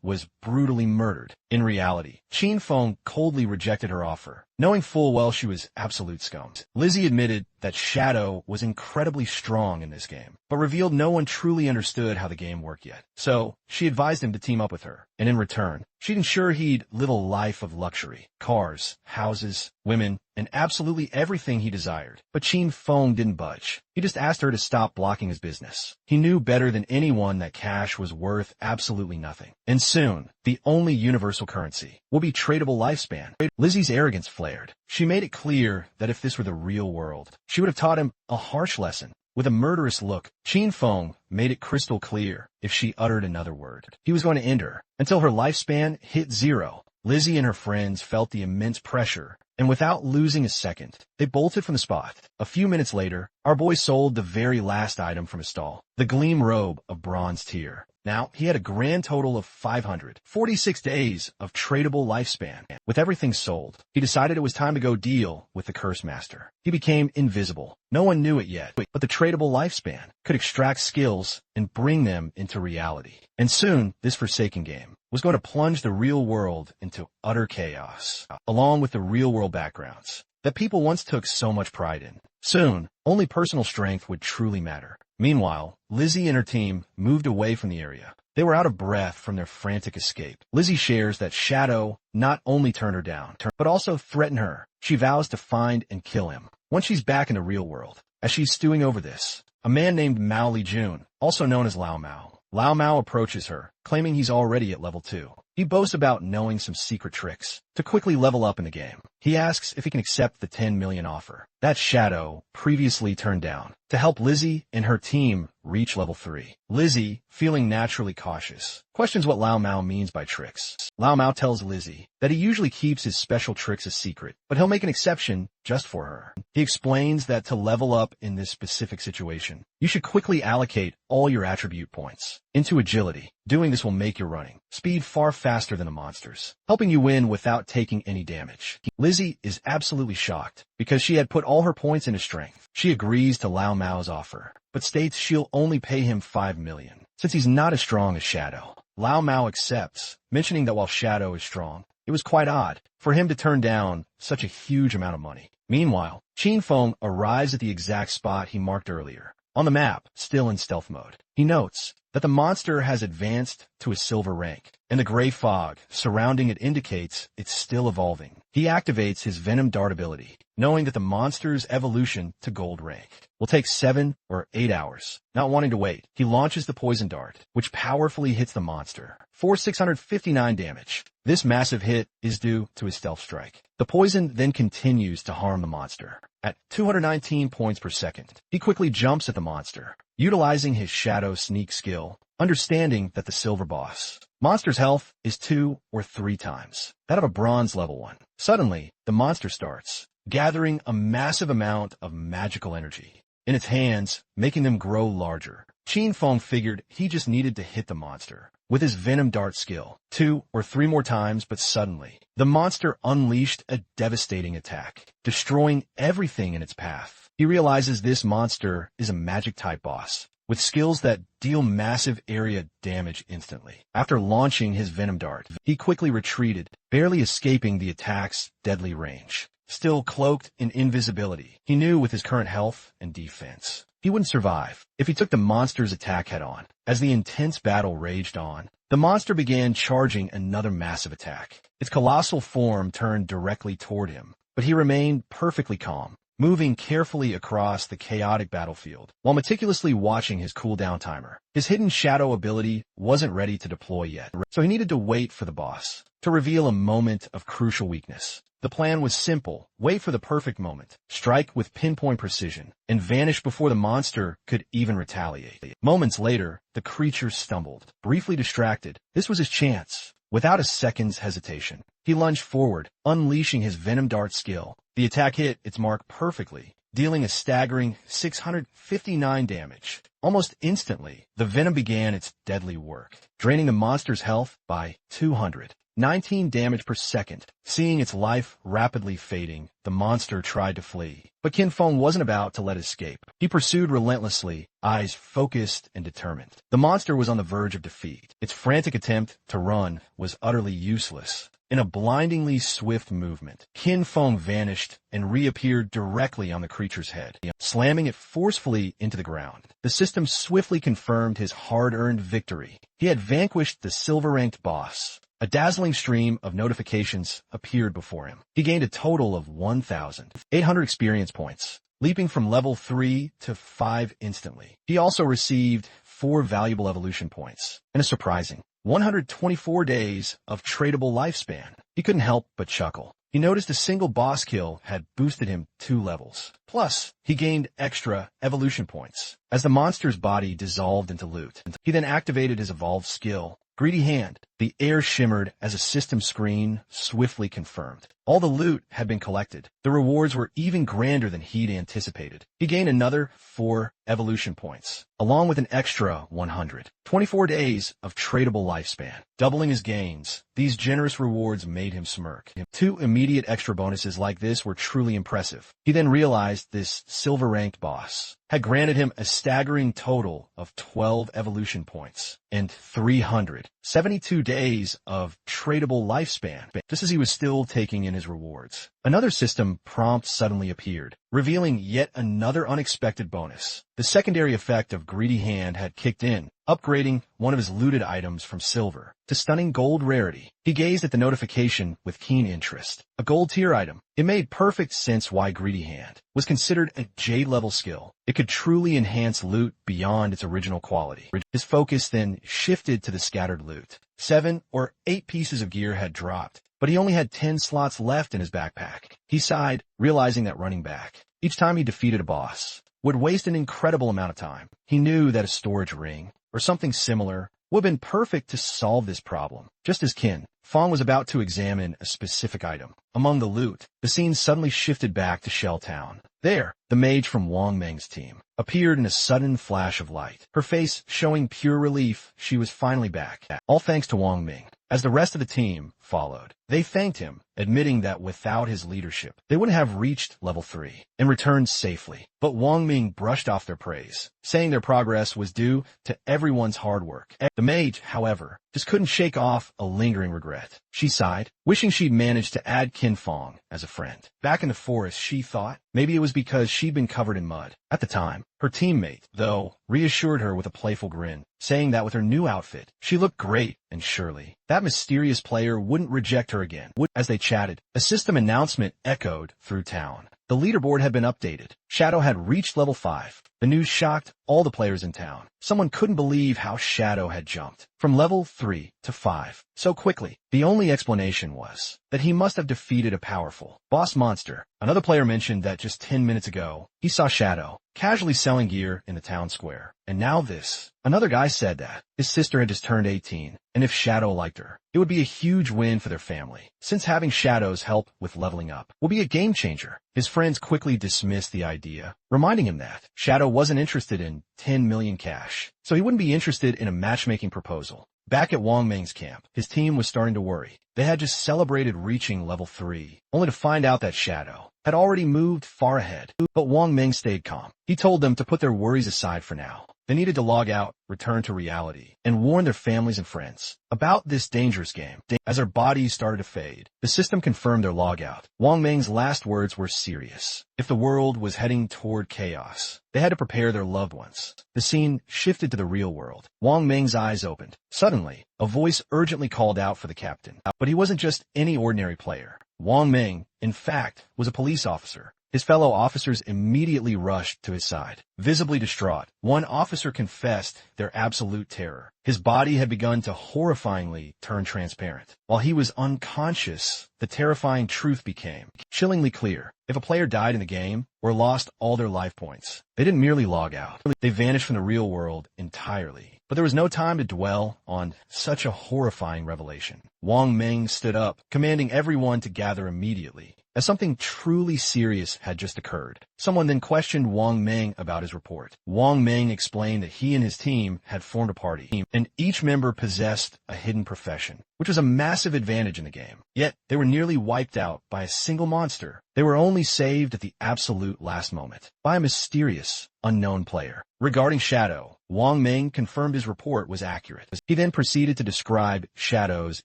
was brutally murdered. In reality, Qin Feng coldly rejected her offer, knowing full well she was absolute scum. Lizzie admitted that Shadow was incredibly strong in this game, but revealed no one truly understood how the game worked yet. So, she advised him to team up with her, and in return, she'd ensure he'd live a life of luxury, cars, houses, women, and absolutely everything he desired. But Qin Feng didn't budge. He just asked her to stop blocking his business. He knew better than anyone that cash was worth absolutely nothing. And soon, the only universal currency will be tradable lifespan. Lizzie's arrogance flared. She made it clear that if this were the real world, she would have taught him a harsh lesson. With a murderous look, Qin Feng made it crystal clear if she uttered another word, he was going to end her. Until her lifespan hit 0, Lizzie and her friends felt the immense pressure, and without losing a second, they bolted from the spot. A few minutes later, our boy sold the very last item from his stall, the Gleam Robe of Bronze Tier. Now, he had a grand total of 546 days of tradable lifespan. With everything sold, he decided it was time to go deal with the Curse Master. He became invisible. No one knew it yet, but the tradable lifespan could extract skills and bring them into reality. And soon, this Forsaken game was going to plunge the real world into utter chaos, along with the real-world backgrounds that people once took so much pride in. Soon, only personal strength would truly matter. Meanwhile, Lizzie and her team moved away from the area. They were out of breath from their frantic escape. Lizzie shares that Shadow not only turned her down, but also threatened her. She vows to find and kill him once she's back in the real world. As she's stewing over this, a man named Mao Lijun, also known as Lao Mao, approaches her, claiming he's already at level 2. He boasts about knowing some secret tricks to quickly level up in the game. He asks if he can accept the 10 million offer that Shadow previously turned down to help Lizzie and her team reach level 3. Lizzie, feeling naturally cautious, questions what Lao Mao means by tricks. Lao Mao tells Lizzie that he usually keeps his special tricks a secret, but he'll make an exception just for her. He explains that to level up in this specific situation, you should quickly allocate all your attribute points into agility. Doing this will make your running speed far faster than the monsters, helping you win without taking any damage. Lizzie is absolutely shocked because she had put all her points into strength. She agrees to Lao Mao's offer, but states she'll only pay him 5 million, since he's not as strong as Shadow. Lao Mao accepts, mentioning that while Shadow is strong, it was quite odd for him to turn down such a huge amount of money. Meanwhile, Qin Feng arrives at the exact spot he marked earlier. On the map, still in stealth mode, he notes that the monster has advanced to a silver rank, and the gray fog surrounding it indicates it's still evolving. He activates his Venom Dart ability, knowing that the monster's evolution to gold rank will take 7 or 8 hours. Not wanting to wait, he launches the Poison Dart, which powerfully hits the monster for 659 damage. This massive hit is due to his stealth strike. The poison then continues to harm the monster. At 219 points per second, he quickly jumps at the monster, utilizing his Shadow Sneak skill, understanding that the silver boss Monster's health is 2 or 3 times that of a bronze level one. Suddenly, the monster starts gathering a massive amount of magical energy in its hands, making them grow larger. Qin Feng figured he just needed to hit the monster with his Venom Dart skill 2 or 3 more times, but suddenly, the monster unleashed a devastating attack, destroying everything in its path. He realizes this monster is a magic-type boss, with skills that deal massive area damage instantly. After launching his Venom Dart, he quickly retreated, barely escaping the attack's deadly range. Still cloaked in invisibility, he knew with his current health and defense, he wouldn't survive if he took the monster's attack head-on. As the intense battle raged on, the monster began charging another massive attack. Its colossal form turned directly toward him, but he remained perfectly calm, moving carefully across the chaotic battlefield while meticulously watching his cooldown timer. His hidden shadow ability wasn't ready to deploy yet, so he needed to wait for the boss to reveal a moment of crucial weakness. The plan was simple: wait for the perfect moment, strike with pinpoint precision, and vanish before the monster could even retaliate. Moments later, the creature stumbled, briefly distracted. This was his chance. Without a second's hesitation, he lunged forward, unleashing his Venom Dart skill. The attack hit its mark perfectly, dealing a staggering 659 damage. Almost instantly, the venom began its deadly work, draining the monster's health by 219 damage per second. Seeing its life rapidly fading, the monster tried to flee. But Qin Feng wasn't about to let it escape. He pursued relentlessly, eyes focused and determined. The monster was on the verge of defeat. Its frantic attempt to run was utterly useless. In a blindingly swift movement, Qin Feng vanished and reappeared directly on the creature's head, slamming it forcefully into the ground. The system swiftly confirmed his hard-earned victory. He had vanquished the silver-ranked boss. A dazzling stream of notifications appeared before him. He gained a total of 1,800 experience points, leaping from level 3 to 5 instantly. He also received 4 valuable evolution points and a surprising 124 days of tradable lifespan. He couldn't help but chuckle. He noticed a single boss kill had boosted him 2 levels. Plus, he gained extra evolution points as the monster's body dissolved into loot. He then activated his evolved skill, Greedy Hand. The air shimmered as a system screen swiftly confirmed. All the loot had been collected. The rewards were even grander than he'd anticipated. He gained another 4 evolution points, along with an extra 100. 24 days of tradable lifespan. Doubling his gains, these generous rewards made him smirk. 2 immediate extra bonuses like this were truly impressive. He then realized this silver-ranked boss had granted him a staggering total of 12 evolution points and 372 days of tradable lifespan, just as he was still taking in his rewards. Another system prompt suddenly appeared, revealing yet another unexpected bonus. The secondary effect of Greedy Hand had kicked in, upgrading one of his looted items from silver to stunning gold rarity. He gazed at the notification with keen interest. A gold tier item. It made perfect sense why Greedy Hand was considered a Jade-level skill. It could truly enhance loot beyond its original quality. His focus then shifted to the scattered loot. 7 or 8 pieces of gear had dropped, but he only had 10 slots left in his backpack. He sighed, realizing that running back each time he defeated a boss would waste an incredible amount of time. He knew that a storage ring or something similar would have been perfect to solve this problem. Just as Qin Feng was about to examine a specific item among the loot, the scene suddenly shifted back to Shell Town. There, the mage from Wang Meng's team appeared in a sudden flash of light, her face showing pure relief she was finally back, all thanks to Wang Meng. As the rest of the team followed, they thanked him, admitting that without his leadership, they wouldn't have reached level 3 and returned safely. But Wang Ming brushed off their praise, saying their progress was due to everyone's hard work. The mage, however, just couldn't shake off a lingering regret. She sighed, wishing she'd managed to add Qin Feng as a friend. Back in the forest, she thought maybe it was because she'd been covered in mud. At the time, her teammate, though, reassured her with a playful grin, saying that with her new outfit, she looked great, and surely that mysterious player wouldn't reject her again. As they chatted, a system announcement echoed through town. The leaderboard had been updated, Shadow had reached level 5. The news shocked all the players in town. Someone couldn't believe how Shadow had jumped from level 3 to 5 so quickly. The only explanation was that he must have defeated a powerful boss monster. Another player mentioned that just 10 minutes ago, he saw Shadow casually selling gear in the town square. And now this. Another guy said that his sister had just turned 18, and if Shadow liked her, it would be a huge win for their family, since having Shadow's help with leveling up will be a game changer. His friends quickly dismissed the idea, reminding him that Shadow wasn't interested in 10 million cash, so he wouldn't be interested in a matchmaking proposal. Back at Wang Ming's camp, his team was starting to worry. They had just celebrated reaching level 3, only to find out that Shadow had already moved far ahead. But Wang Ming stayed calm. He told them to put their worries aside for now. They needed to log out, return to reality, and warn their families and friends about this dangerous game. As their bodies started to fade, the system confirmed their logout. Wang Ming's last words were serious. If the world was heading toward chaos, they had to prepare their loved ones. The scene shifted to the real world. Wang Ming's eyes opened. Suddenly, a voice urgently called out for the captain. But he wasn't just any ordinary player. Wang Ming, in fact, was a police officer. His fellow officers immediately rushed to his side. Visibly distraught, one officer confessed their absolute terror. His body had begun to horrifyingly turn transparent. While he was unconscious, the terrifying truth became chillingly clear. If a player died in the game or lost all their life points, they didn't merely log out. They vanished from the real world entirely. But there was no time to dwell on such a horrifying revelation. Wang Ming stood up, commanding everyone to gather immediately, as something truly serious had just occurred. Someone then questioned Wang Ming about his report. Wang Ming explained that he and his team had formed a party, and each member possessed a hidden profession, which was a massive advantage in the game. Yet, they were nearly wiped out by a single monster. They were only saved at the absolute last moment by a mysterious, unknown player. Regarding Shadow, Wang Ming confirmed his report was accurate. He then proceeded to describe Shadow's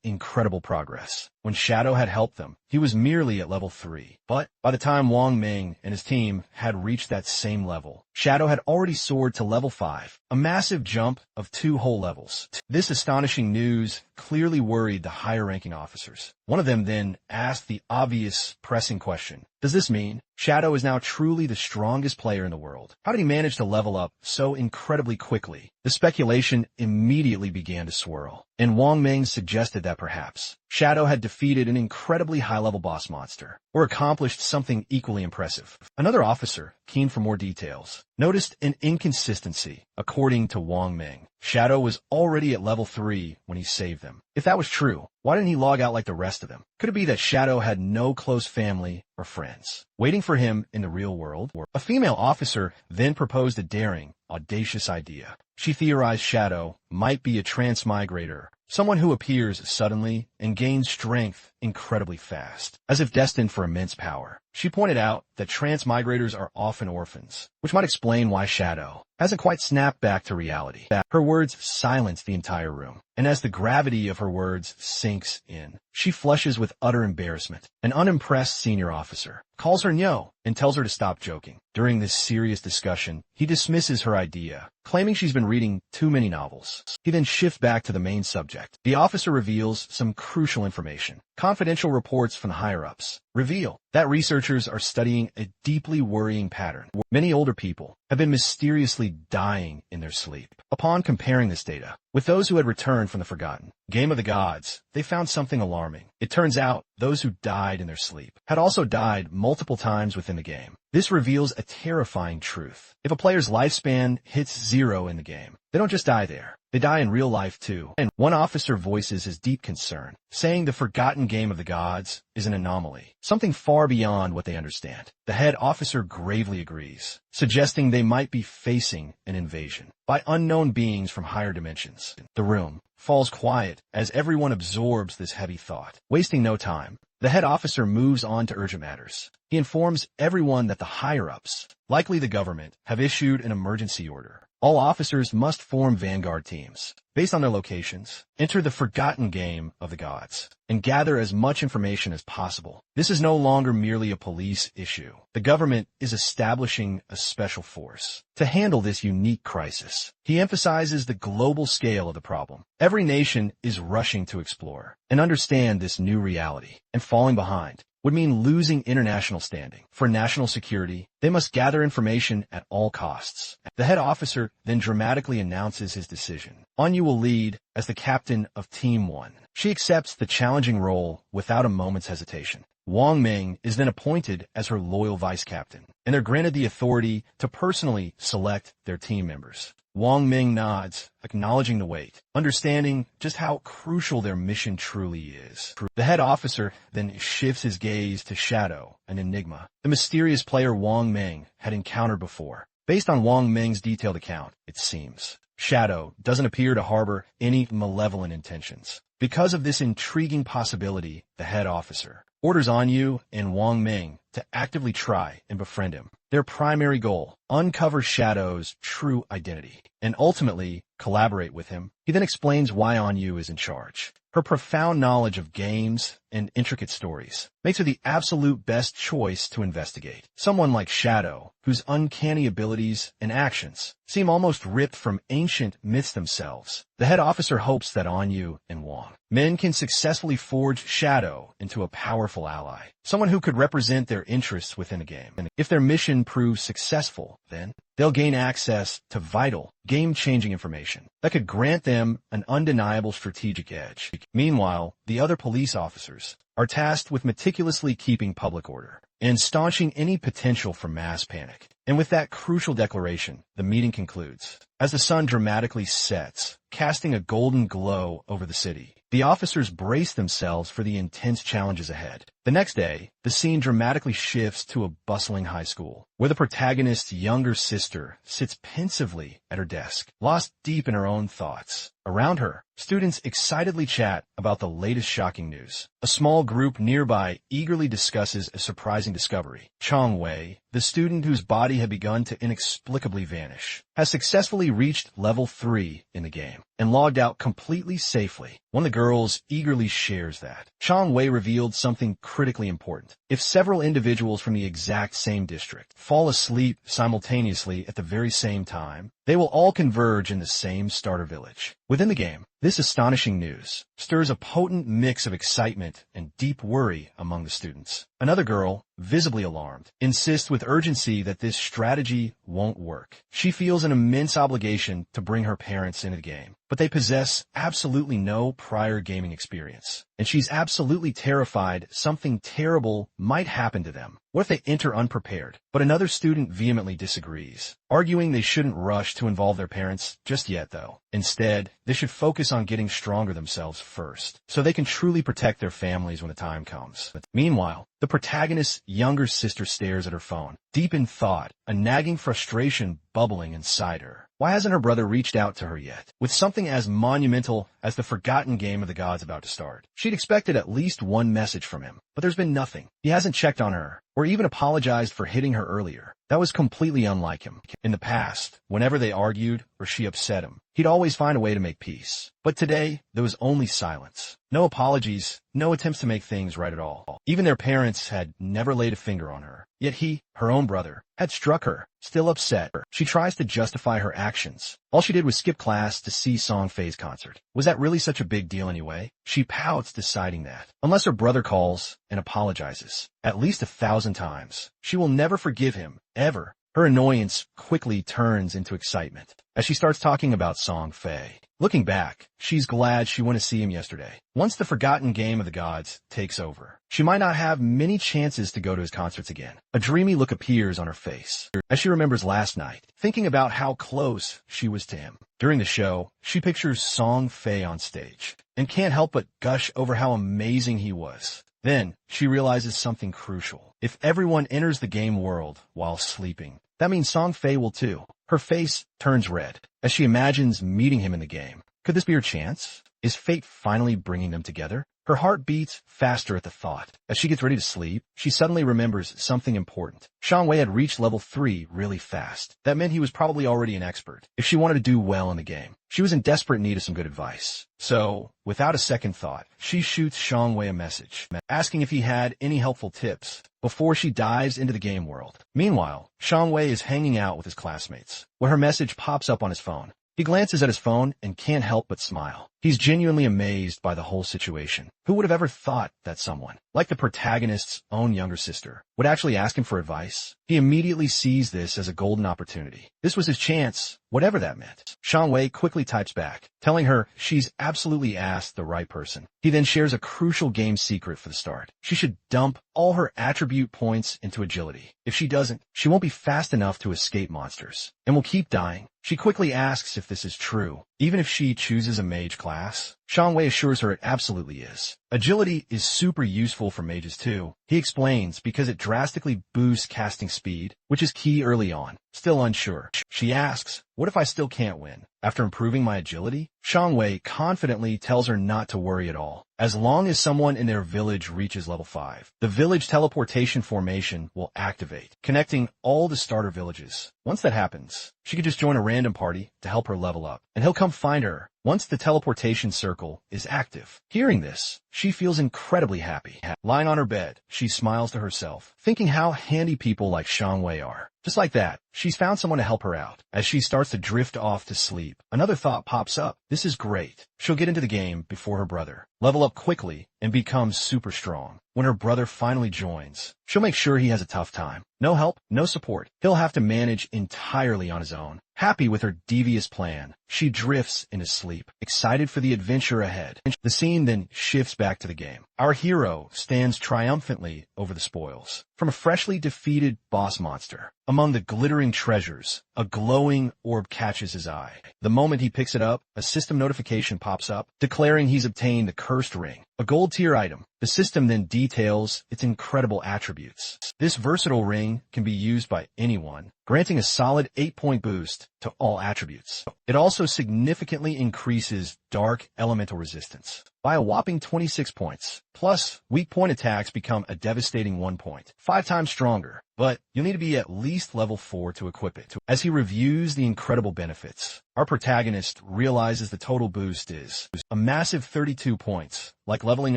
incredible progress. When Shadow had helped them, he was merely at level 3. But by the time Wang Ming and his team had reached that same level, Shadow had already soared to level 5, a massive jump of 2 whole levels. This astonishing news clearly worried the higher-ranking officers. One of them then asked the obvious, pressing question. Does this mean Shadow is now truly the strongest player in the world? How did he manage to level up so incredibly quickly? The speculation immediately began to swirl, and Wang Ming suggested that perhaps Shadow had defeated an incredibly high-level boss monster, or accomplished something equally impressive. Another officer, keen for more details, noticed an inconsistency. According to Wang Ming, Shadow was already at level 3 when he saved them. If that was true, why didn't he log out like the rest of them? Could it be that Shadow had no close family or friends waiting for him in the real world? A female officer then proposed a daring, audacious idea. She theorized Shadow might be a transmigrator, someone who appears suddenly and gains strength incredibly fast, as if destined for immense power. She pointed out that transmigrators are often orphans, which might explain why Shadow hasn't quite snapped back to reality. Her words silenced the entire room, and as the gravity of her words sinks in, she flushes with utter embarrassment. An unimpressed senior officer calls her Nyo and tells her to stop joking. During this serious discussion, he dismisses her idea, claiming she's been reading too many novels. He then shifts back to the main subject. The officer reveals some crucial information. Confidential reports from the higher-ups reveal that researchers are studying a deeply worrying pattern. Many older people have been mysteriously dying in their sleep. Upon comparing this data with those who had returned from the forgotten Game of the Gods, they found something alarming. It turns out those who died in their sleep had also died multiple times within the game. This reveals a terrifying truth. If a player's lifespan hits 0 in the game, they don't just die there. They die in real life too. And one officer voices his deep concern, saying the forgotten Game of the Gods is an anomaly, something far beyond what they understand. The head officer gravely agrees, suggesting they might be facing an invasion by unknown beings from higher dimensions. The room falls quiet as everyone absorbs this heavy thought. Wasting no time, the head officer moves on to urgent matters. He informs everyone that the higher-ups, likely the government, have issued an emergency order. All officers must form vanguard teams, based on their locations, enter the forgotten Game of the Gods, and gather as much information as possible. This is no longer merely a police issue. The government is establishing a special force to handle this unique crisis. He emphasizes the global scale of the problem. Every nation is rushing to explore and understand this new reality and falling behind. would mean losing international standing. For national security, they must gather information at all costs. The head officer then dramatically announces his decision. Anyu will lead as the captain of Team 1. She accepts the challenging role without a moment's hesitation. Wang Ming is then appointed as her loyal vice captain, and they're granted the authority to personally select their team members. Wang Ming nods, acknowledging the weight, understanding just how crucial their mission truly is. The head officer then shifts his gaze to Shadow, an enigma, the mysterious player Wang Ming had encountered before. Based on Wang Ming's detailed account, it seems Shadow doesn't appear to harbor any malevolent intentions. Because of this intriguing possibility, the head officer orders Anyu and Wang Ming to actively try and befriend him. Their primary goal, uncover Shadow's true identity, and ultimately collaborate with him. He then explains why Anyu is in charge. Her profound knowledge of games and intricate stories makes her the absolute best choice to investigate. Someone like Shadow, whose uncanny abilities and actions seem almost ripped from ancient myths themselves. The head officer hopes that Anyu and Wang Ming can successfully forge Shadow into a powerful ally, someone who could represent their interests within the game. And if their mission proves successful, then they'll gain access to vital, game-changing information that could grant them an undeniable strategic edge. Meanwhile, the other police officers are tasked with meticulously keeping public order and staunching any potential for mass panic. And with that crucial declaration, the meeting concludes. As the sun dramatically sets, casting a golden glow over the city, the officers brace themselves for the intense challenges ahead. The next day, the scene dramatically shifts to a bustling high school, where the protagonist's younger sister sits pensively at her desk, lost deep in her own thoughts. Around her, students excitedly chat about the latest shocking news. A small group nearby eagerly discusses a surprising discovery. Chong Wei, the student whose body had begun to inexplicably vanish, has successfully reached level 3 in the game and logged out completely safely. One of the girls eagerly shares that. Chong Wei revealed something critically important. If several individuals from the exact same district fall asleep simultaneously at the very same time, they will all converge in the same starter village. Within the game, this astonishing news stirs a potent mix of excitement and deep worry among the students. Another girl, visibly alarmed, insists with urgency that this strategy won't work. She feels an immense obligation to bring her parents into the game, but they possess absolutely no prior gaming experience, and she's absolutely terrified something terrible might happen to them. What if they enter unprepared? But another student vehemently disagrees, arguing they shouldn't rush to involve their parents just yet, though. Instead, they should focus on getting stronger themselves first, so they can truly protect their families when the time comes. Meanwhile, the protagonist's younger sister stares at her phone, deep in thought, a nagging frustration bubbling inside her. Why hasn't her brother reached out to her yet? With something as monumental as the forgotten game of the gods about to start, she'd expected at least one message from him, but there's been nothing. He hasn't checked on her, or even apologized for hitting her earlier. That was completely unlike him. In the past, whenever they argued or she upset him, he'd always find a way to make peace. But today, there was only silence. No apologies, no attempts to make things right at all. Even their parents had never laid a finger on her. Yet he, her own brother, had struck her. Still upset, she tries to justify her actions. All she did was skip class to see Song Fei's concert. Was that really such a big deal anyway? She pouts, deciding that, unless her brother calls and apologizes at least 1,000 times, she will never forgive him, ever. Her annoyance quickly turns into excitement as she starts talking about Song Fei. Looking back, she's glad she went to see him yesterday. Once the forgotten game of the gods takes over, she might not have many chances to go to his concerts again. A dreamy look appears on her face as she remembers last night, thinking about how close she was to him. During the show, she pictures Song Fei on stage and can't help but gush over how amazing he was. Then, she realizes something crucial. If everyone enters the game world while sleeping, that means Song Fei will too. Her face turns red as she imagines meeting him in the game. Could this be her chance? Is fate finally bringing them together? Her heart beats faster at the thought. As she gets ready to sleep, she suddenly remembers something important. Song Wei had reached level 3 really fast. That meant he was probably already an expert. If she wanted to do well in the game, she was in desperate need of some good advice. So, without a second thought, she shoots Song Wei a message, asking if he had any helpful tips before she dives into the game world. Meanwhile, Song Wei is hanging out with his classmates, where her message pops up on his phone. He glances at his phone and can't help but smile. He's genuinely amazed by the whole situation. Who would have ever thought that someone, like the protagonist's own younger sister, would actually ask him for advice? He immediately sees this as a golden opportunity. This was his chance, whatever that meant. Xiangwei quickly types back, telling her she's absolutely asked the right person. He then shares a crucial game secret for the start. She should dump all her attribute points into agility. If she doesn't, she won't be fast enough to escape monsters, and will keep dying. She quickly asks if this is true, even if she chooses a mage class. Xiangwei assures her it absolutely is. Agility is super useful for mages too, he explains, because it drastically boosts casting speed, which is key early on. Still unsure, she asks, what if I still can't win? After improving my agility? Xiangwei confidently tells her not to worry at all. As long as someone in their village reaches level 5, the village teleportation formation will activate, connecting all the starter villages. Once that happens, she could just join a random party to help her level up, and he'll come find her once the teleportation circle is active. Hearing this, she feels incredibly happy. Lying on her bed, she smiles to herself, thinking how handy people like Xiangwei are. Just like that, she's found someone to help her out. As she starts to drift off to sleep, another thought pops up. This is great. She'll get into the game before her brother, level up quickly, and become super strong. When her brother finally joins, she'll make sure he has a tough time. No help, no support. He'll have to manage entirely on his own. Happy with her devious plan, she drifts into sleep, excited for the adventure ahead. The scene then shifts back to the game. Our hero stands triumphantly over the spoils from a freshly defeated boss monster. Among the glittering treasures, a glowing orb catches his eye. The moment he picks it up, a system notification pops up, declaring he's obtained the cursed ring, a gold tier item. The system then details its incredible attributes. This versatile ring can be used by anyone, granting a solid 8-point boost to all attributes. It also significantly increases dark elemental resistance by a whopping 26 points. Plus, weak point attacks become a devastating 1 point, 5 times stronger. But you'll need to be at least level 4 to equip it. As he reviews the incredible benefits, our protagonist realizes the total boost is a massive 32 points, like leveling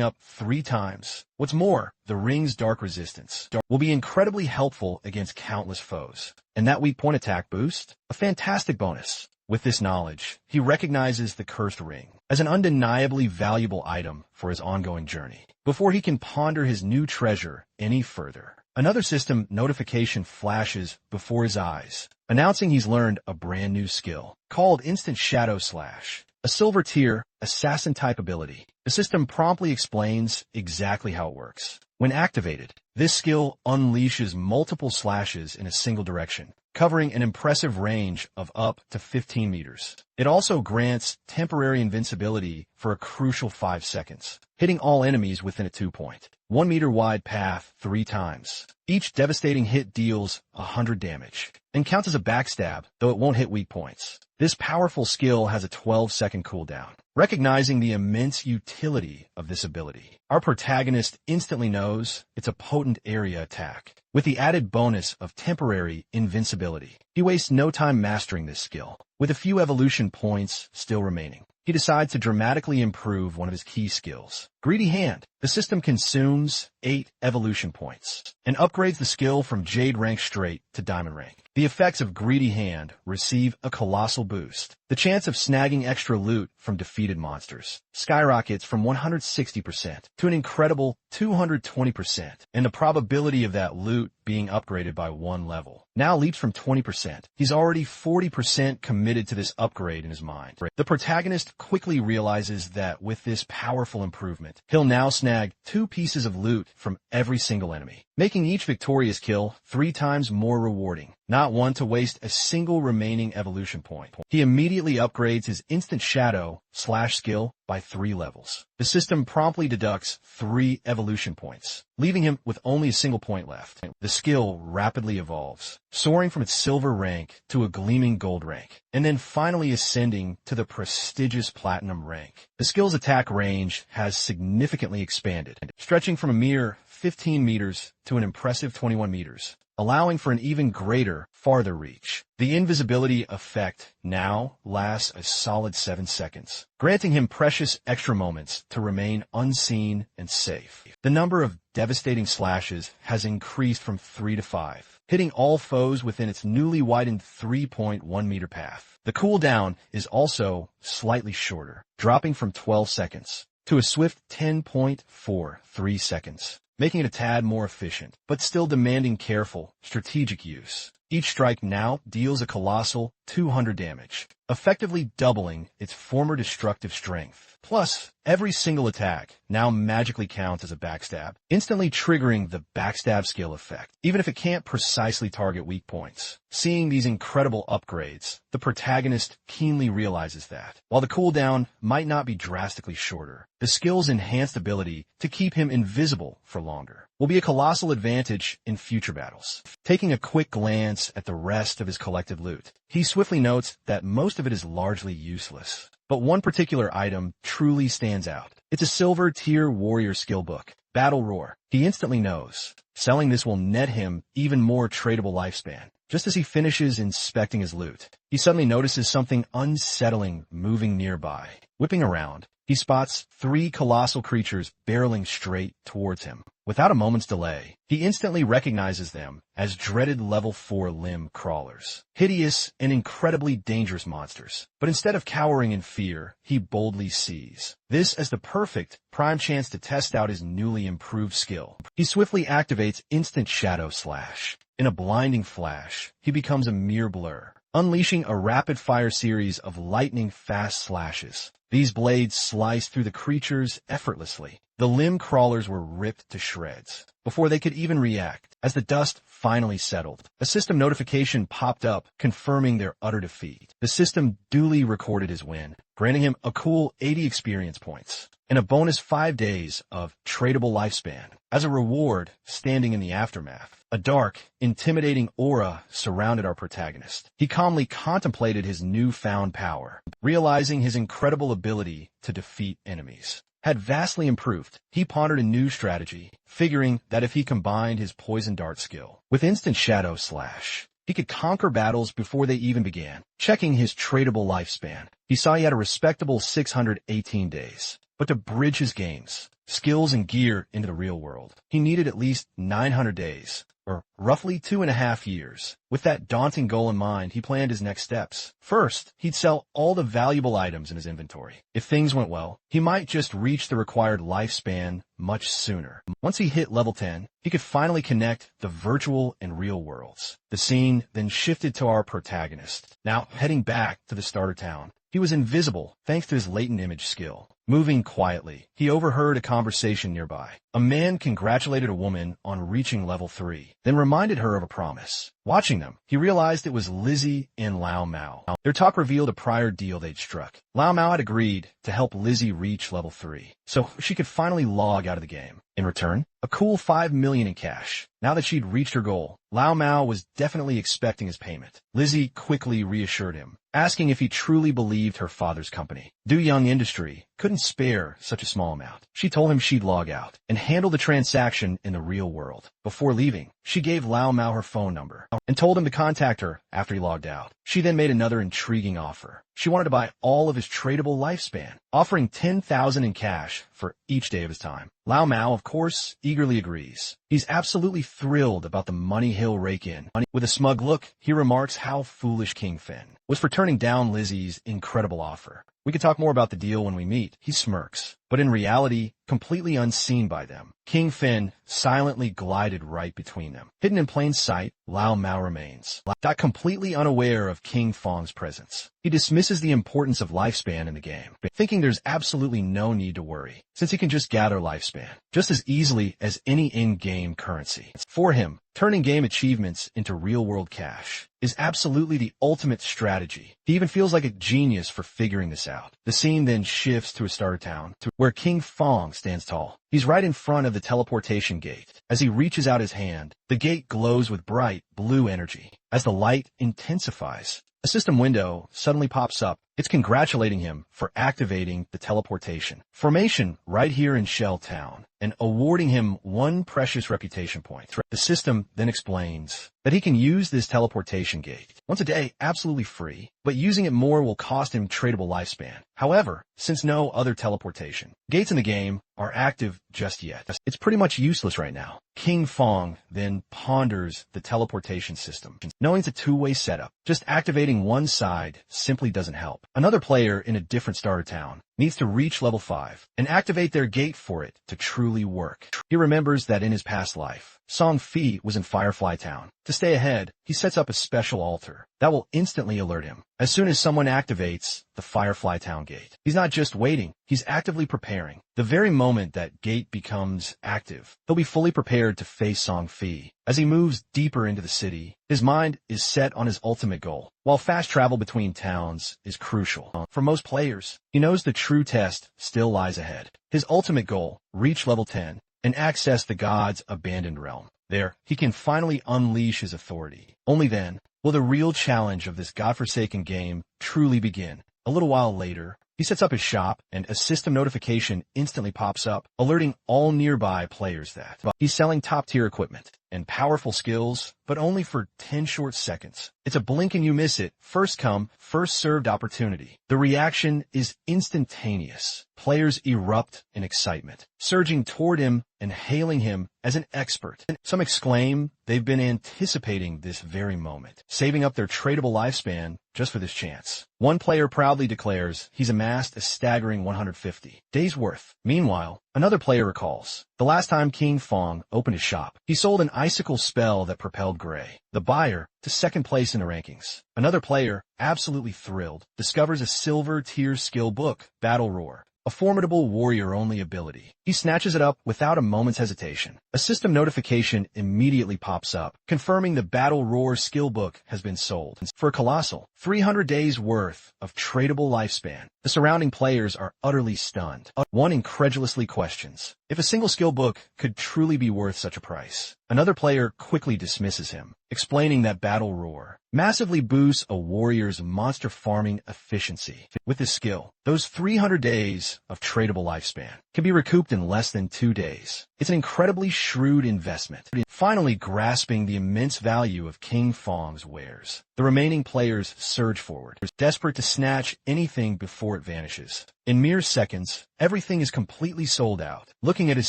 up 3 times. What's more, the ring's dark resistance will be incredibly helpful against countless foes. And that weak point attack boost? A fantastic bonus. With this knowledge, he recognizes the cursed ring as an undeniably valuable item for his ongoing journey. Before he can ponder his new treasure any further, another system notification flashes before his eyes, announcing he's learned a brand new skill called Instant Shadow Slash, a silver tier, assassin-type ability. The system promptly explains exactly how it works. When activated, this skill unleashes multiple slashes in a single direction, covering an impressive range of up to 15 meters. It also grants temporary invincibility for a crucial 5 seconds, hitting all enemies within a 2-point, 1 meter wide path 3 times. Each devastating hit deals 100 damage and counts as a backstab, though it won't hit weak points. This powerful skill has a 12-second cooldown. Recognizing the immense utility of this ability, our protagonist instantly knows it's a potent area attack, with the added bonus of temporary invincibility. He wastes no time mastering this skill. With a few evolution points still remaining, he decides to dramatically improve one of his key skills, Greedy Hand. The system consumes 8 evolution points and upgrades the skill from Jade rank straight to Diamond rank. The effects of Greedy Hand receive a colossal boost. The chance of snagging extra loot from defeated monsters skyrockets from 160% to an incredible 220%, and the probability of that loot being upgraded by 1 level now leaps from 20%. He's already 40% committed to this upgrade in his mind. The protagonist quickly realizes that with this powerful improvement, he'll now snag 2 pieces of loot from every single enemy, making each victorious kill 3 times more rewarding. Not one to waste a single remaining evolution point. He immediately upgrades his Instant Shadow Slash skill by 3 levels. The system promptly deducts 3 evolution points, leaving him with only a single point left. The skill rapidly evolves, soaring from its silver rank to a gleaming gold rank, and then finally ascending to the prestigious platinum rank. The skill's attack range has significantly expanded, stretching from a mere 15 meters to an impressive 21 meters. Allowing for an even greater, farther reach. The invisibility effect now lasts a solid 7 seconds, granting him precious extra moments to remain unseen and safe. The number of devastating slashes has increased from 3 to 5, hitting all foes within its newly widened 3.1-meter path. The cooldown is also slightly shorter, dropping from 12 seconds to a swift 10.43 seconds, making it a tad more efficient, but still demanding careful, strategic use. Each strike now deals a colossal 200 damage, effectively doubling its former destructive strength. Plus, every single attack now magically counts as a backstab, instantly triggering the backstab skill effect, even if it can't precisely target weak points. Seeing these incredible upgrades, the protagonist keenly realizes that, while the cooldown might not be drastically shorter, the skill's enhanced ability to keep him invisible for longer will be a colossal advantage in future battles. Taking a quick glance at the rest of his collective loot, he swiftly notes that most of it is largely useless. But one particular item truly stands out. It's a silver tier warrior skill book, Battle Roar. He instantly knows selling this will net him even more tradable lifespan. Just as he finishes inspecting his loot, he suddenly notices something unsettling moving nearby. Whipping around, he spots 3 colossal creatures barreling straight towards him. Without a moment's delay, he instantly recognizes them as dreaded level 4 limb crawlers. Hideous and incredibly dangerous monsters. But instead of cowering in fear, he boldly sees this as the perfect prime chance to test out his newly improved skill. He swiftly activates Instant Shadow Slash. In a blinding flash, he becomes a mere blur, unleashing a rapid-fire series of lightning-fast slashes. These blades slice through the creatures effortlessly. The limb crawlers were ripped to shreds before they could even react. As the dust finally settled, a system notification popped up confirming their utter defeat. The system duly recorded his win, granting him a cool 80 experience points and a bonus 5 days of tradable lifespan. As a reward, standing in the aftermath, a dark, intimidating aura surrounded our protagonist. He calmly contemplated his newfound power, realizing his incredible ability to defeat enemies had vastly improved. He pondered a new strategy, figuring that if he combined his poison dart skill with Instant Shadow Slash, he could conquer battles before they even began. Checking his tradable lifespan, he saw he had a respectable 618 days. But to bridge his games, skills, and gear into the real world, he needed at least 900 days, or roughly 2.5 years. With that daunting goal in mind, he planned his next steps. First, he'd sell all the valuable items in his inventory. If things went well, he might just reach the required lifespan much sooner. Once he hit level 10, he could finally connect the virtual and real worlds. The scene then shifted to our protagonist. Now, heading back to the starter town, he was invisible thanks to his latent image skill. Moving quietly, he overheard a conversation nearby. A man congratulated a woman on reaching level 3, then reminded her of a promise. Watching them, he realized it was Lizzie and Lao Mao. Their talk revealed a prior deal they'd struck. Lao Mao had agreed to help Lizzie reach level 3, so she could finally log out of the game. In return, a cool 5 million in cash. Now that she'd reached her goal, Lao Mao was definitely expecting his payment. Lizzie quickly reassured him, asking if he truly believed her father's company. Du Young Industry couldn't spare such a small amount. She told him she'd log out and handle the transaction in the real world. Before leaving, she gave Lao Mao her phone number and told him to contact her after he logged out. She then made another intriguing offer. She wanted to buy all of his tradable lifespan, offering 10,000 in cash for each day of his time. Lao Mao, of course, eagerly agrees. He's absolutely thrilled about the money he'll rake in. With a smug look, he remarks how foolish King Fin was for turning down Lizzie's incredible offer. We could talk more about the deal when we meet. He smirks. But in reality, completely unseen by them, King Fin silently glided right between them. Hidden in plain sight, Lao Mao remains, completely unaware of King Fong's presence. He dismisses the importance of lifespan in the game, thinking there's absolutely no need to worry, since he can just gather lifespan, just as easily as any in-game currency. For him, turning game achievements into real-world cash is absolutely the ultimate strategy. He even feels like a genius for figuring this out. The scene then shifts to a starter town, where King Fong stands tall. He's right in front of the teleportation gate. As he reaches out his hand, the gate glows with bright blue energy. As the light intensifies, a system window suddenly pops up, It's congratulating him for activating the teleportation formation right here in Shell Town and awarding him 1 precious reputation point. The system then explains that he can use this teleportation gate once a day absolutely free, but using it more will cost him tradable lifespan. However, since no other teleportation gates in the game are active just yet, it's pretty much useless right now. King Fong then ponders the teleportation system. Knowing it's a two-way setup, just activating one side simply doesn't help. Another player in a different starter town needs to reach level 5 and activate their gate for it to truly work. He remembers that in his past life, Song Fi was in Firefly Town. To stay ahead, he sets up a special altar that will instantly alert him as soon as someone activates the Firefly Town gate. He's not just waiting, he's actively preparing. The very moment that gate becomes active, he'll be fully prepared to face Song Fi. As he moves deeper into the city, his mind is set on his ultimate goal. While fast travel between towns is crucial for most players, he knows the true test still lies ahead. His ultimate goal, reach level 10 and access the god's abandoned realm. There, he can finally unleash his authority. Only then will the real challenge of this godforsaken game truly begin. A little while later, he sets up his shop, and a system notification instantly pops up, alerting all nearby players that he's selling top-tier equipment and powerful skills, but only for 10 short seconds. It's a blink and you miss it, first come, first served opportunity. The reaction is instantaneous. Players erupt in excitement, surging toward him and hailing him as an expert. Some exclaim they've been anticipating this very moment, saving up their tradable lifespan just for this chance. One player proudly declares he's amassed a staggering 150 days worth. Meanwhile, another player recalls the last time King Fong opened his shop, he sold an icicle spell that propelled Gray, the buyer, to second place in the rankings. Another player, absolutely thrilled, discovers a silver tier skill book, Battle Roar, a formidable warrior-only ability. He snatches it up without a moment's hesitation. A system notification immediately pops up, confirming the Battle Roar skill book has been sold for a colossal 300 days worth of tradable lifespan. The surrounding players are utterly stunned. One incredulously questions if a single skill book could truly be worth such a price. Another player quickly dismisses him, explaining that Battle Roar massively boosts a warrior's monster farming efficiency. With this skill, those 300 days of tradable lifespan can be recouped in less than 2 days. It's an incredibly shrewd investment. Finally grasping the immense value of King Fong's wares, the remaining players surge forward, desperate to snatch anything before it vanishes. In mere seconds, everything is completely sold out. Looking at his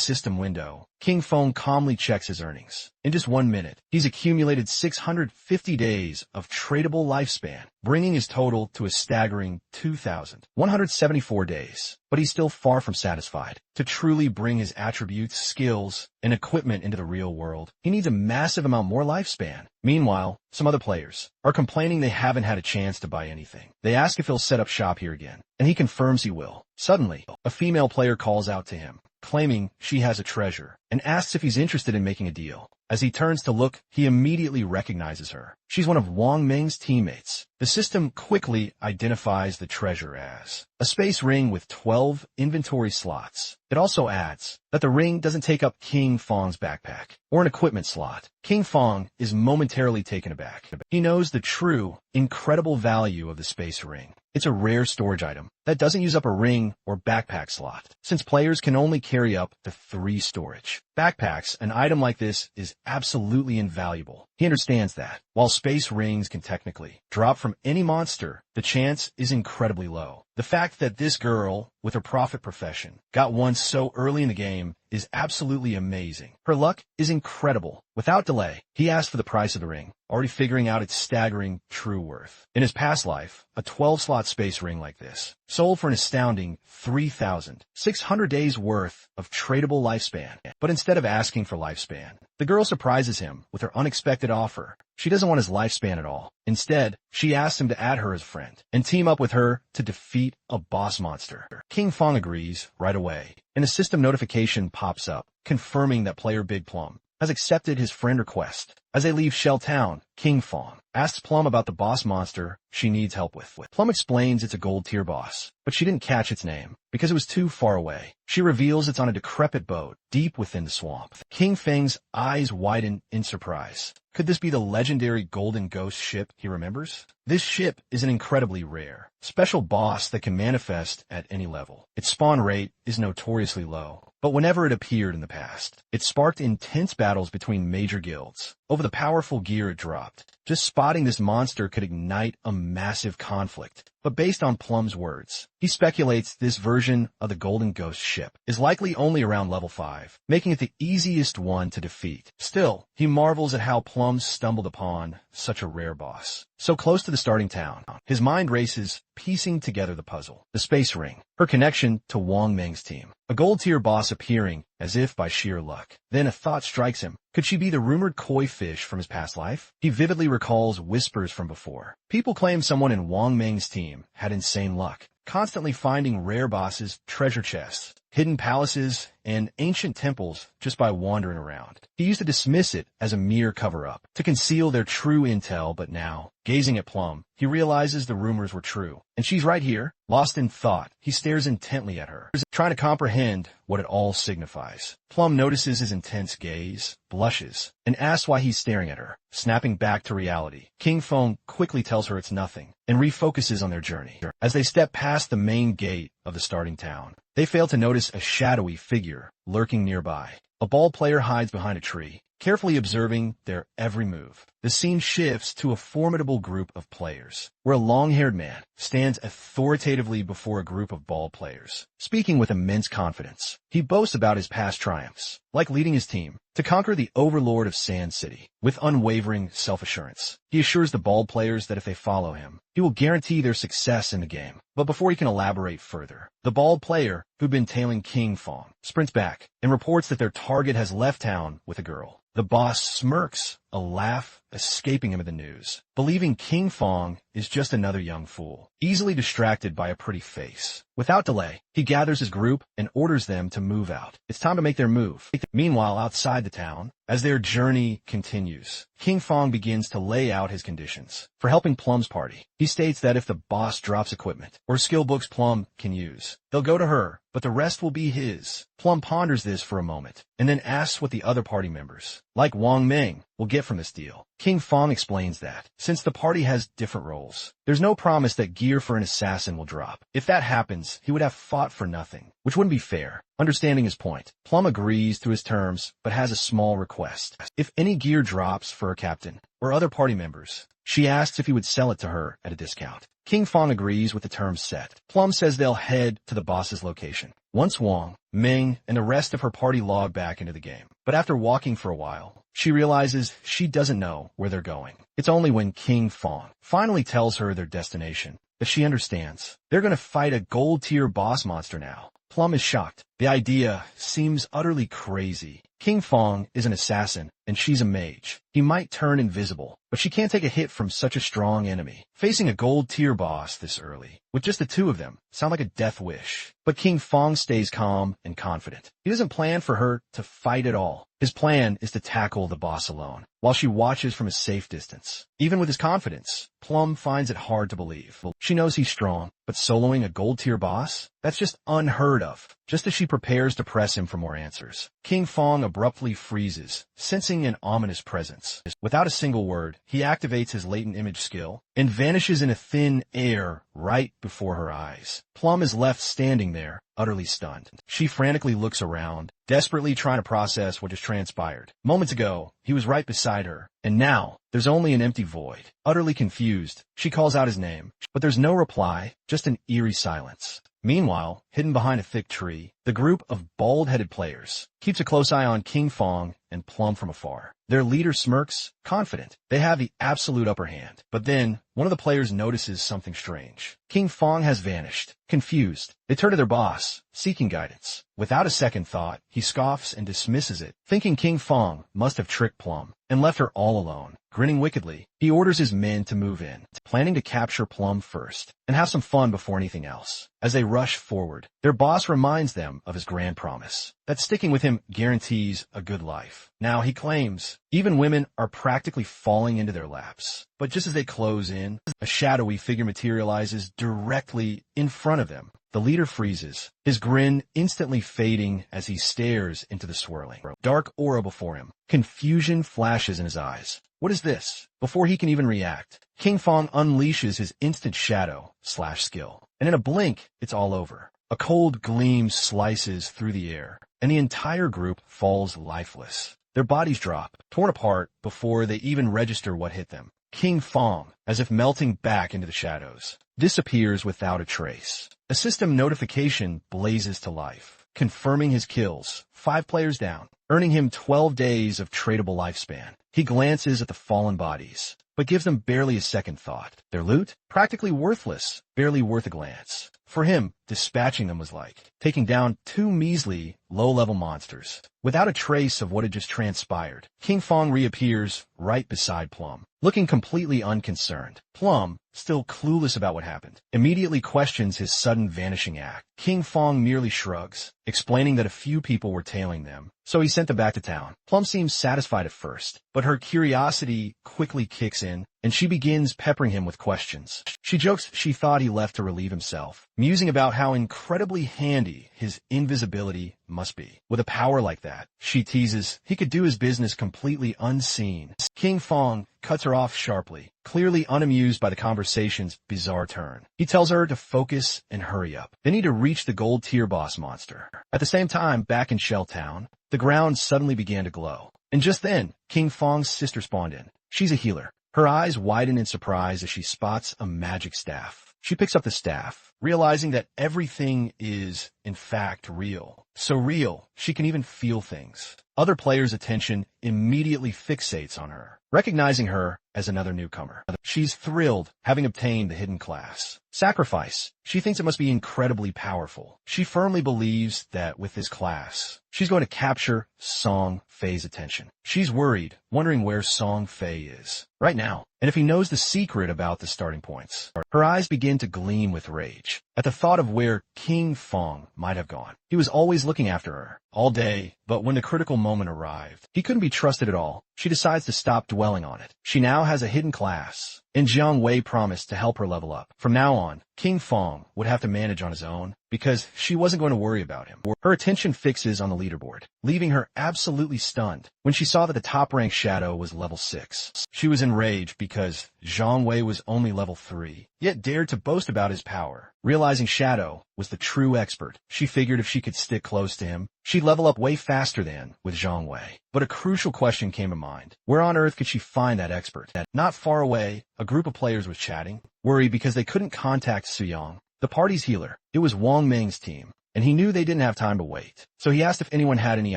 system window, King Fong calmly checks his earnings. In just 1 minute, he's accumulated 650 days of tradable lifespan, bringing his total to a staggering 2,174 days. But he's still far from satisfied. To truly bring his attributes, skills, and equipment into the real world, he needs a massive amount more lifespan. Meanwhile, some other players are complaining they haven't had a chance to buy anything. They ask if he'll set up shop here again, and he confirms he will. Suddenly, a female player calls out to him, claiming she has a treasure, and asks if he's interested in making a deal. As he turns to look, he immediately recognizes her. She's one of Wang Ming's teammates. The system quickly identifies the treasure as a space ring with 12 inventory slots. It also adds that the ring doesn't take up King Fong's backpack or an equipment slot. King Fong is momentarily taken aback. He knows the true, incredible value of the space ring. It's a rare storage item that doesn't use up a ring or backpack slot, since players can only carry up to 3 storage backpacks. An item like this is absolutely invaluable. He understands that, while space rings can technically drop from any monster, the chance is incredibly low. The fact that this girl, with her prophet profession, got one so early in the game is absolutely amazing. Her luck is incredible. Without delay, he asked for the price of the ring, already figuring out its staggering true worth. In his past life, a 12-slot space ring like this sold for an astounding 3,600 days worth of tradable lifespan. But instead of asking for lifespan, the girl surprises him with her unexpected offer. She doesn't want his lifespan at all. Instead, she asks him to add her as a friend and team up with her to defeat a boss monster. King Fong agrees right away, and a system notification pops up, confirming that player Big Plum has accepted his friend request. As they leave Shell Town, King Fong asks Plum about the boss monster she needs help with. Plum explains it's a gold-tier boss, but she didn't catch its name because it was too far away. She reveals it's on a decrepit boat deep within the swamp. King Feng's eyes widen in surprise. Could this be the legendary Golden Ghost ship he remembers? This ship is an incredibly rare, special boss that can manifest at any level. Its spawn rate is notoriously low, but whenever it appeared in the past, it sparked intense battles between major guilds over the powerful gear it dropped. Just spotting this monster could ignite a massive conflict. But based on Plum's words, he speculates this version of the Golden Ghost ship is likely only around level 5, making it the easiest one to defeat. Still, he marvels at how Plum stumbled upon such a rare boss so close to the starting town. His mind races, piecing together the puzzle. The space ring, her connection to Wang Meng's team, a gold-tier boss appearing as if by sheer luck. Then a thought strikes him. Could she be the rumored koi fish from his past life? He vividly recalls whispers from before. People claim someone in Wang Meng's team had insane luck, constantly finding rare bosses, treasure chests, hidden palaces, and ancient temples just by wandering around. He used to dismiss it as a mere cover-up, to conceal their true intel, but now, gazing at Plum, he realizes the rumors were true. And she's right here, lost in thought. He stares intently at her, trying to comprehend what it all signifies. Plum notices his intense gaze, blushes, and asks why he's staring at her. Snapping back to reality, King Fong quickly tells her it's nothing, and refocuses on their journey. As they step past the main gate of the starting town, they fail to notice a shadowy figure lurking nearby. A ball player hides behind a tree, carefully observing their every move. The scene shifts to a formidable group of players, where a long-haired man stands authoritatively before a group of ball players, speaking with immense confidence. He boasts about his past triumphs, like leading his team to conquer the overlord of Sand City. With unwavering self-assurance, he assures the ball players that if they follow him, he will guarantee their success in the game. But before he can elaborate further, the ball player, who'd been tailing King Fong, sprints back and reports that their target has left town with a girl. The boss smirks, a laugh escaping him at the news, believing King Fong is just another young fool, easily distracted by a pretty face. Without delay, he gathers his group and orders them to move out. It's time to make their move. Meanwhile, outside the town, as their journey continues, King Fong begins to lay out his conditions for helping Plum's party. He states that if the boss drops equipment or skill books Plum can use, they'll go to her, but the rest will be his. Plum ponders this for a moment, and then asks what the other party members, like Wang Meng, will get from this deal. King Fong explains that, since the party has different roles, there's no promise that gear for an assassin will drop. If that happens, he would have fought for nothing, which wouldn't be fair. Understanding his point, Plum agrees to his terms, but has a small request. If any gear drops for her captain or other party members, she asks if he would sell it to her at a discount. King Fong agrees with the terms set. Plum says they'll head to the boss's location. Once Wang, Ming, and the rest of her party log back into the game. But after walking for a while, she realizes she doesn't know where they're going. It's only when King Fong finally tells her their destination that she understands. They're going to fight a gold-tier boss monster now. Plum is shocked. The idea seems utterly crazy. King Fong is an assassin, and she's a mage. He might turn invisible, but she can't take a hit from such a strong enemy. Facing a gold-tier boss this early, with just the two of them, sound like a death wish. But King Fong stays calm and confident. He doesn't plan for her to fight at all. His plan is to tackle the boss alone, while she watches from a safe distance. Even with his confidence, Plum finds it hard to believe. She knows he's strong, but soloing a gold-tier boss? That's just unheard of. Just as she prepares to press him for more answers, King Fong abruptly freezes, sensing an ominous presence. Without a single word, he activates his latent image skill and vanishes in a thin air right before her eyes. Plum is left standing there, utterly stunned. She frantically looks around, desperately trying to process what just transpired. Moments ago, he was right beside her, and now, there's only an empty void. Utterly confused, she calls out his name, but there's no reply, just an eerie silence. Meanwhile, hidden behind a thick tree, the group of bald-headed players keeps a close eye on King Fong and Plum from afar. Their leader smirks, confident. They have the absolute upper hand. But then, one of the players notices something strange. King Fong has vanished. Confused, they turn to their boss, seeking guidance. Without a second thought, he scoffs and dismisses it, thinking King Fong must have tricked Plum and left her all alone. Grinning wickedly, he orders his men to move in, planning to capture Plum first and have some fun before anything else. As they rush forward, their boss reminds them of his grand promise, that sticking with him guarantees a good life. Now he claims even women are practically falling into their laps. But just as they close in, a shadowy figure materializes directly in front of them. The leader freezes, his grin instantly fading as he stares into the swirling dark aura before him. Confusion flashes in his eyes. What is this? Before he can even react, King Fong unleashes his instant shadow/skill. And in a blink, it's all over. A cold gleam slices through the air, and the entire group falls lifeless. Their bodies drop, torn apart before they even register what hit them. King Fong, as if melting back into the shadows, disappears without a trace. A system notification blazes to life, confirming his kills, 5 players down, earning him 12 days of tradable lifespan. He glances at the fallen bodies, but gives them barely a second thought. Their loot? Practically worthless, barely worth a glance. For him, dispatching them was like taking down 2 measly, low-level monsters. Without a trace of what had just transpired, King Fong reappears right beside Plum, looking completely unconcerned. Plum, still clueless about what happened, immediately questions his sudden vanishing act. King Fong merely shrugs, explaining that a few people were tailing them, so he sent them back to town. Plum seems satisfied at first, but her curiosity quickly kicks in, and she begins peppering him with questions. She jokes she thought he left to relieve himself, musing about how incredibly handy his invisibility must be. With a power like that, she teases, he could do his business completely unseen. King Fong cuts her off sharply, clearly unamused by the conversation's bizarre turn. He tells her to focus and hurry up. They need to reach the gold tier boss monster. At the same time, back in Shell Town, the ground suddenly began to glow. And just then, King Fong's sister spawned in. She's a healer. Her eyes widen in surprise as she spots a magic staff. She picks up the staff, realizing that everything is, in fact, real. So real, she can even feel things. Other players' attention immediately fixates on her, recognizing her as another newcomer. She's thrilled, having obtained the hidden class. Sacrifice. She thinks it must be incredibly powerful. She firmly believes that with this class, she's going to capture Song Fei's attention. She's worried, wondering where Song Fei is right now, and if he knows the secret about the starting points. Her eyes begin to gleam with rage at the thought of where King Fong might have gone. He was always looking after her, all day, but when the critical moment arrived, he couldn't be trusted at all. She decides to stop dwelling on it. She now has a hidden class, and Jiang Wei promised to help her level up. From now on, King Fong would have to manage on his own, because she wasn't going to worry about him. Her attention fixes on the leaderboard, leaving her absolutely stunned when she saw that the top-ranked Shadow was level 6. She was enraged because Jiang Wei was only level 3, yet dared to boast about his power. Realizing Shadow was the true expert, she figured if she could stick close to him, she'd level up way faster than with Jiang Wei. But a crucial question came to mind. Where on earth could she find that expert? Not far away, a group of players was chatting, worried because they couldn't contact Suyong, the party's healer. It was Wang Ming's team, and he knew they didn't have time to wait. So he asked if anyone had any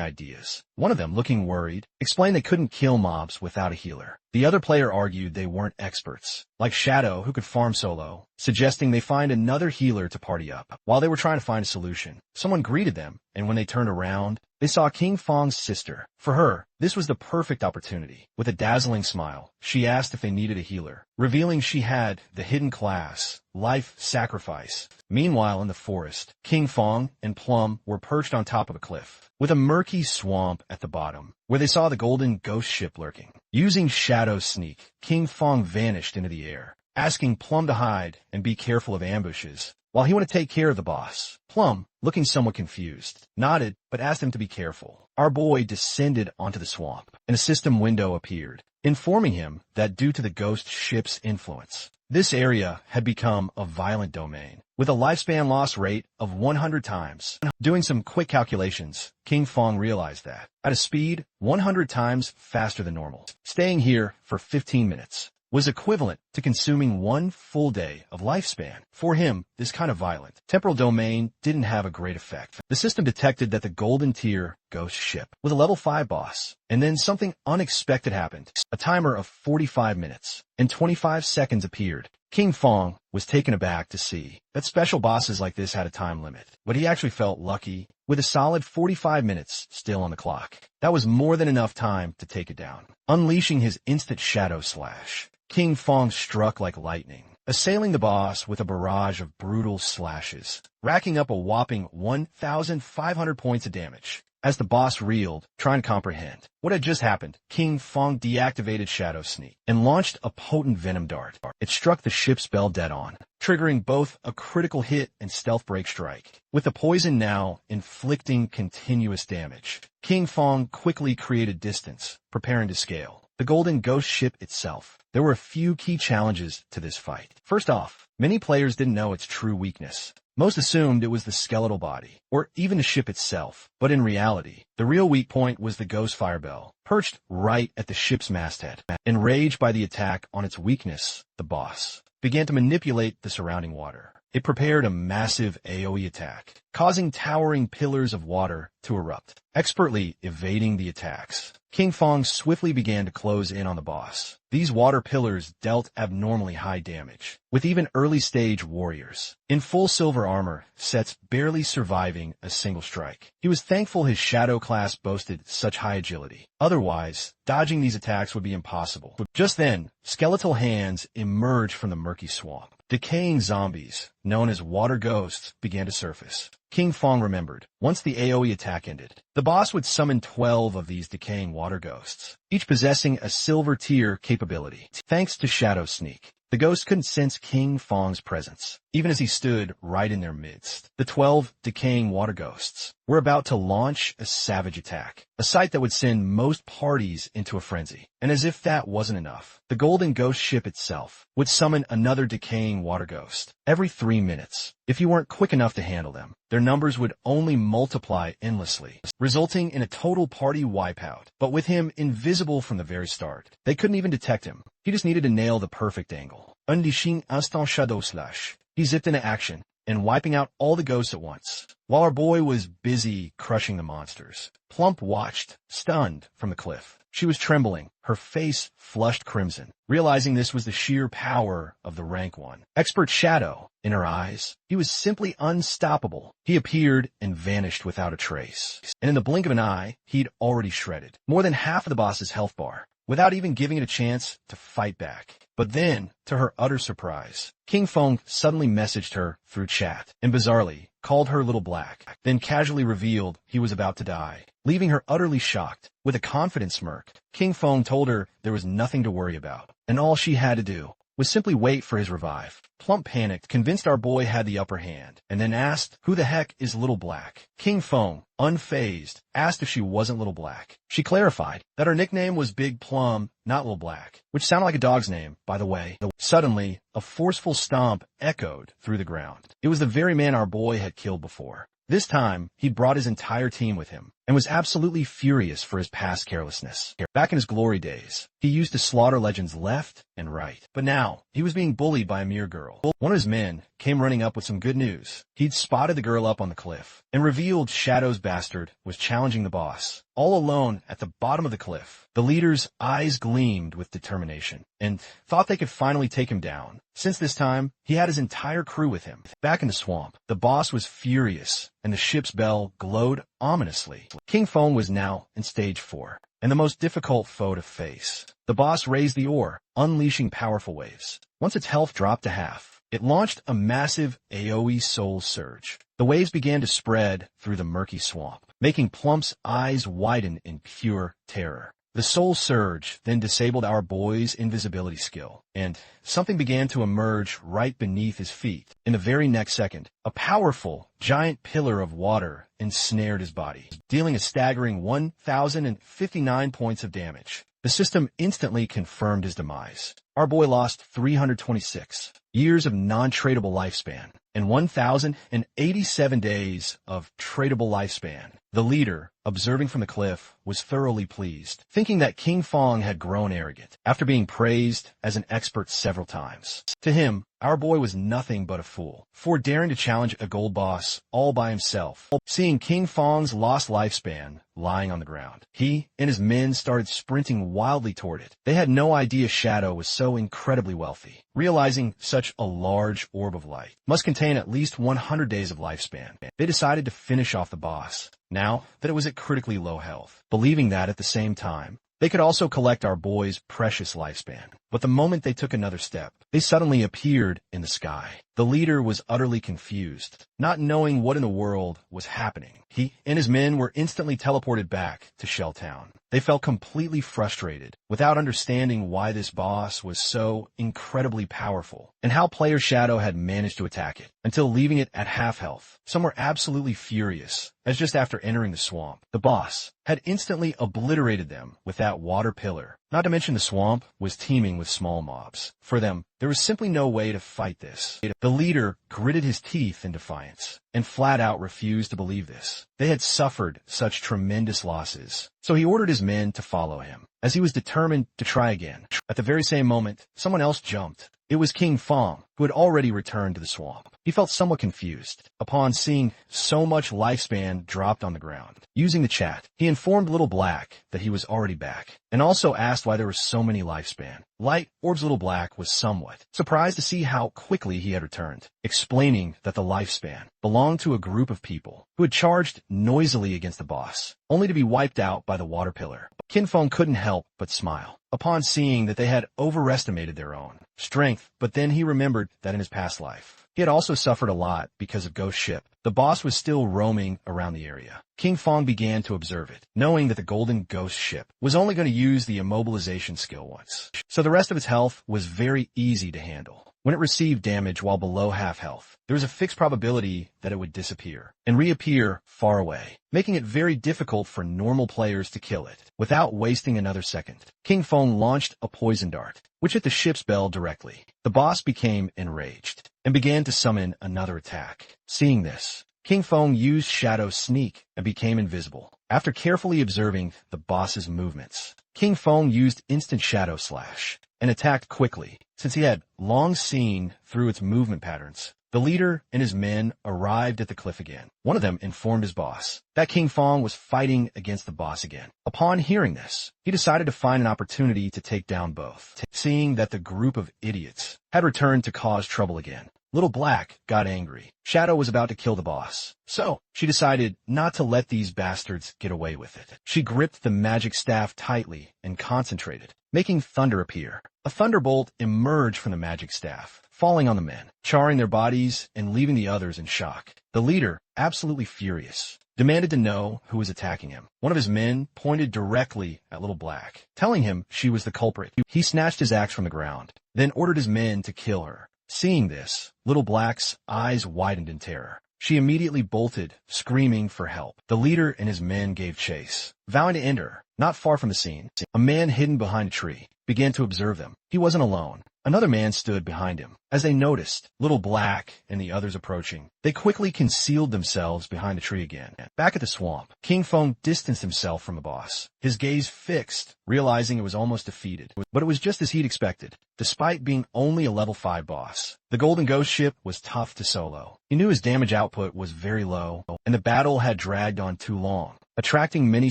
ideas. One of them, looking worried, explained they couldn't kill mobs without a healer. The other player argued they weren't experts, like Shadow, who could farm solo, suggesting they find another healer to party up. While they were trying to find a solution, someone greeted them, and when they turned around, they saw King Fong's sister. For her, this was the perfect opportunity. With a dazzling smile, she asked if they needed a healer, revealing she had the hidden class, Life Sacrifice. Meanwhile, in the forest, King Fong and Plum were perched on top of a cliff, with a murky swamp at the bottom, where they saw the golden ghost ship lurking. Using Shadow Sneak, King Fong vanished into the air, asking Plum to hide and be careful of ambushes, while he wanted to take care of the boss. Plum, looking somewhat confused, nodded but asked him to be careful. Our boy descended onto the swamp, and a system window appeared, informing him that due to the ghost ship's influence, this area had become a violent domain, with a lifespan loss rate of 100 times. Doing some quick calculations, King Fong realized that, at a speed 100 times faster than normal, staying here for 15 minutes was equivalent to consuming 1 full day of lifespan. For him, this kind of violent temporal domain didn't have a great effect. The system detected that the golden tier ghost ship was a level 5 boss, and then something unexpected happened. A timer of 45 minutes and 25 seconds appeared. King Fong was taken aback to see that special bosses like this had a time limit, but he actually felt lucky with a solid 45 minutes still on the clock. That was more than enough time to take it down. Unleashing his instant shadow slash, King Fong struck like lightning, assailing the boss with a barrage of brutal slashes, racking up a whopping 1,500 points of damage. As the boss reeled, trying to comprehend what had just happened, King Fong deactivated Shadow Sneak and launched a potent venom dart. It struck the ship's bell dead on, triggering both a critical hit and stealth break strike. With the poison now inflicting continuous damage, King Fong quickly created distance, preparing to scale the Golden Ghost ship itself. There were a few key challenges to this fight. First off, many players didn't know its true weakness. Most assumed it was the skeletal body, or even the ship itself, but in reality, the real weak point was the Ghost Firebell, perched right at the ship's masthead. Enraged by the attack on its weakness, the boss began to manipulate the surrounding water. It prepared a massive AoE attack, causing towering pillars of water to erupt. Expertly evading the attacks, King Fong swiftly began to close in on the boss. These water pillars dealt abnormally high damage, with even early-stage warriors in full silver armor sets barely surviving a single strike. He was thankful his Shadow class boasted such high agility. Otherwise, dodging these attacks would be impossible. Just then, skeletal hands emerged from the murky swamp. Decaying zombies, known as water ghosts, began to surface. King Fong remembered, once the AoE attack ended, the boss would summon 12 of these decaying water ghosts, each possessing a silver tier capability. Thanks to Shadow Sneak, the ghosts couldn't sense King Fong's presence, even as he stood right in their midst. The 12 decaying water ghosts were about to launch a savage attack, a sight that would send most parties into a frenzy. And as if that wasn't enough, the Golden Ghost ship itself would summon another decaying water ghost every 3 minutes. If you weren't quick enough to handle them, their numbers would only multiply endlessly, resulting in a total party wipeout. But with him invisible from the very start, they couldn't even detect him. He just needed to nail the perfect angle. Unleashing instant shadow slash, he zipped into action and wiping out all the ghosts at once. While our boy was busy crushing the monsters, Plump watched, stunned, from the cliff. She was trembling, her face flushed crimson, realizing this was the sheer power of the rank 1. Expert Shadow in her eyes. He was simply unstoppable. He appeared and vanished without a trace. And in the blink of an eye, he'd already shredded more than half of the boss's health bar, without even giving it a chance to fight back. But then, to her utter surprise, King Fong suddenly messaged her through chat and bizarrely called her Little Black, then casually revealed he was about to die, leaving her utterly shocked. With a confident smirk, King Fong told her there was nothing to worry about, and all she had to do was simply wait for his revive. Plump panicked, convinced our boy had the upper hand, and then asked, "Who the heck is Little Black?" King Fong, unfazed, asked if she wasn't Little Black. She clarified that her nickname was Big Plum, not Little Black, which sounded like a dog's name, by the way. Suddenly, a forceful stomp echoed through the ground. It was the very man our boy had killed before. This time, he'd brought his entire team with him, and was absolutely furious for his past carelessness. Back in his glory days, he used to slaughter legends left and right. But now, he was being bullied by a mere girl. One of his men came running up with some good news. He'd spotted the girl up on the cliff, and revealed Shadow's bastard was challenging the boss, all alone at the bottom of the cliff. The leader's eyes gleamed with determination, and thought they could finally take him down. Since this time, he had his entire crew with him. Back in the swamp, the boss was furious, and the ship's bell glowed ominously. King Fong was now in stage 4, and the most difficult foe to face. The boss raised the ore, unleashing powerful waves. Once its health dropped to half, it launched a massive AoE soul surge. The waves began to spread through the murky swamp, making Plump's eyes widen in pure terror. The soul surge then disabled our boy's invisibility skill, and something began to emerge right beneath his feet. In the very next second, a powerful, giant pillar of water ensnared his body, dealing a staggering 1,059 points of damage. The system instantly confirmed his demise. Our boy lost 326 years of non-tradable lifespan and 1,087 days of tradable lifespan. The leader, observing from the cliff, was thoroughly pleased, thinking that King Fong had grown arrogant after being praised as an expert several times. To him, our boy was nothing but a fool for daring to challenge a gold boss all by himself. Seeing King Fong's lost lifespan lying on the ground, he and his men started sprinting wildly toward it. They had no idea Shadow was so incredibly wealthy. Realizing such a large orb of light must contain at least 100 days of lifespan, they decided to finish off the boss, now that it was at critically low health, believing that at the same time, they could also collect our boy's precious lifespan. But the moment they took another step, they suddenly appeared in the sky. The leader was utterly confused, not knowing what in the world was happening. He and his men were instantly teleported back to Shell Town. They felt completely frustrated, without understanding why this boss was so incredibly powerful, and how Player Shadow had managed to attack it, until leaving it at half health. Some were absolutely furious, as just after entering the swamp, the boss had instantly obliterated them with that water pillar. Not to mention the swamp was teeming with small mobs. For them, there was simply no way to fight this. The leader gritted his teeth in defiance, and flat out refused to believe this. They had suffered such tremendous losses, so he ordered his men to follow him, as he was determined to try again. At the very same moment, someone else jumped. It was King Fong, who had already returned to the swamp. He felt somewhat confused upon seeing so much lifespan dropped on the ground. Using the chat, he informed Little Black that he was already back, and also asked why there were so many lifespan. Light Orb's Little Black was somewhat surprised to see how quickly he had returned, explaining that the lifespan belonged to a group of people who had charged noisily against the boss, only to be wiped out by the water pillar. Kin Fong couldn't help but smile upon seeing that they had overestimated their own strength, but then he remembered that in his past life, he had also suffered a lot because of Ghost Ship. The boss was still roaming around the area. King Fong began to observe it, knowing that the Golden Ghost Ship was only going to use the immobilization skill once, so the rest of its health was very easy to handle. When it received damage while below half health, there was a fixed probability that it would disappear and reappear far away, making it very difficult for normal players to kill it. Without wasting another second, King Fong launched a poison dart, which hit the ship's bell directly. The boss became enraged and began to summon another attack. Seeing this, King Fong used Shadow Sneak and became invisible. After carefully observing the boss's movements, King Fong used Instant Shadow Slash and attacked quickly, since he had long seen through its movement patterns. The leader and his men arrived at the cliff again. One of them informed his boss that King Fong was fighting against the boss again. Upon hearing this, he decided to find an opportunity to take down both. Seeing that the group of idiots had returned to cause trouble again, Little Black got angry. Shadow was about to kill the boss, so she decided not to let these bastards get away with it. She gripped the magic staff tightly and concentrated, making thunder appear. A thunderbolt emerged from the magic staff, falling on the men, charring their bodies and leaving the others in shock. The leader, absolutely furious, demanded to know who was attacking him. One of his men pointed directly at Little Black, telling him she was the culprit. He snatched his axe from the ground, then ordered his men to kill her. Seeing this, Little Black's eyes widened in terror. She immediately bolted, screaming for help. The leader and his men gave chase, vowing to end her. Not far from the scene, a man hidden behind a tree began to observe them. He wasn't alone. Another man stood behind him. As they noticed Little Black and the others approaching, they quickly concealed themselves behind a tree again. Back at the swamp, King Fong distanced himself from the boss, his gaze fixed, realizing it was almost defeated. But it was just as he'd expected. Despite being only a level 5 boss, the Golden Ghost Ship was tough to solo. He knew his damage output was very low, and the battle had dragged on too long, attracting many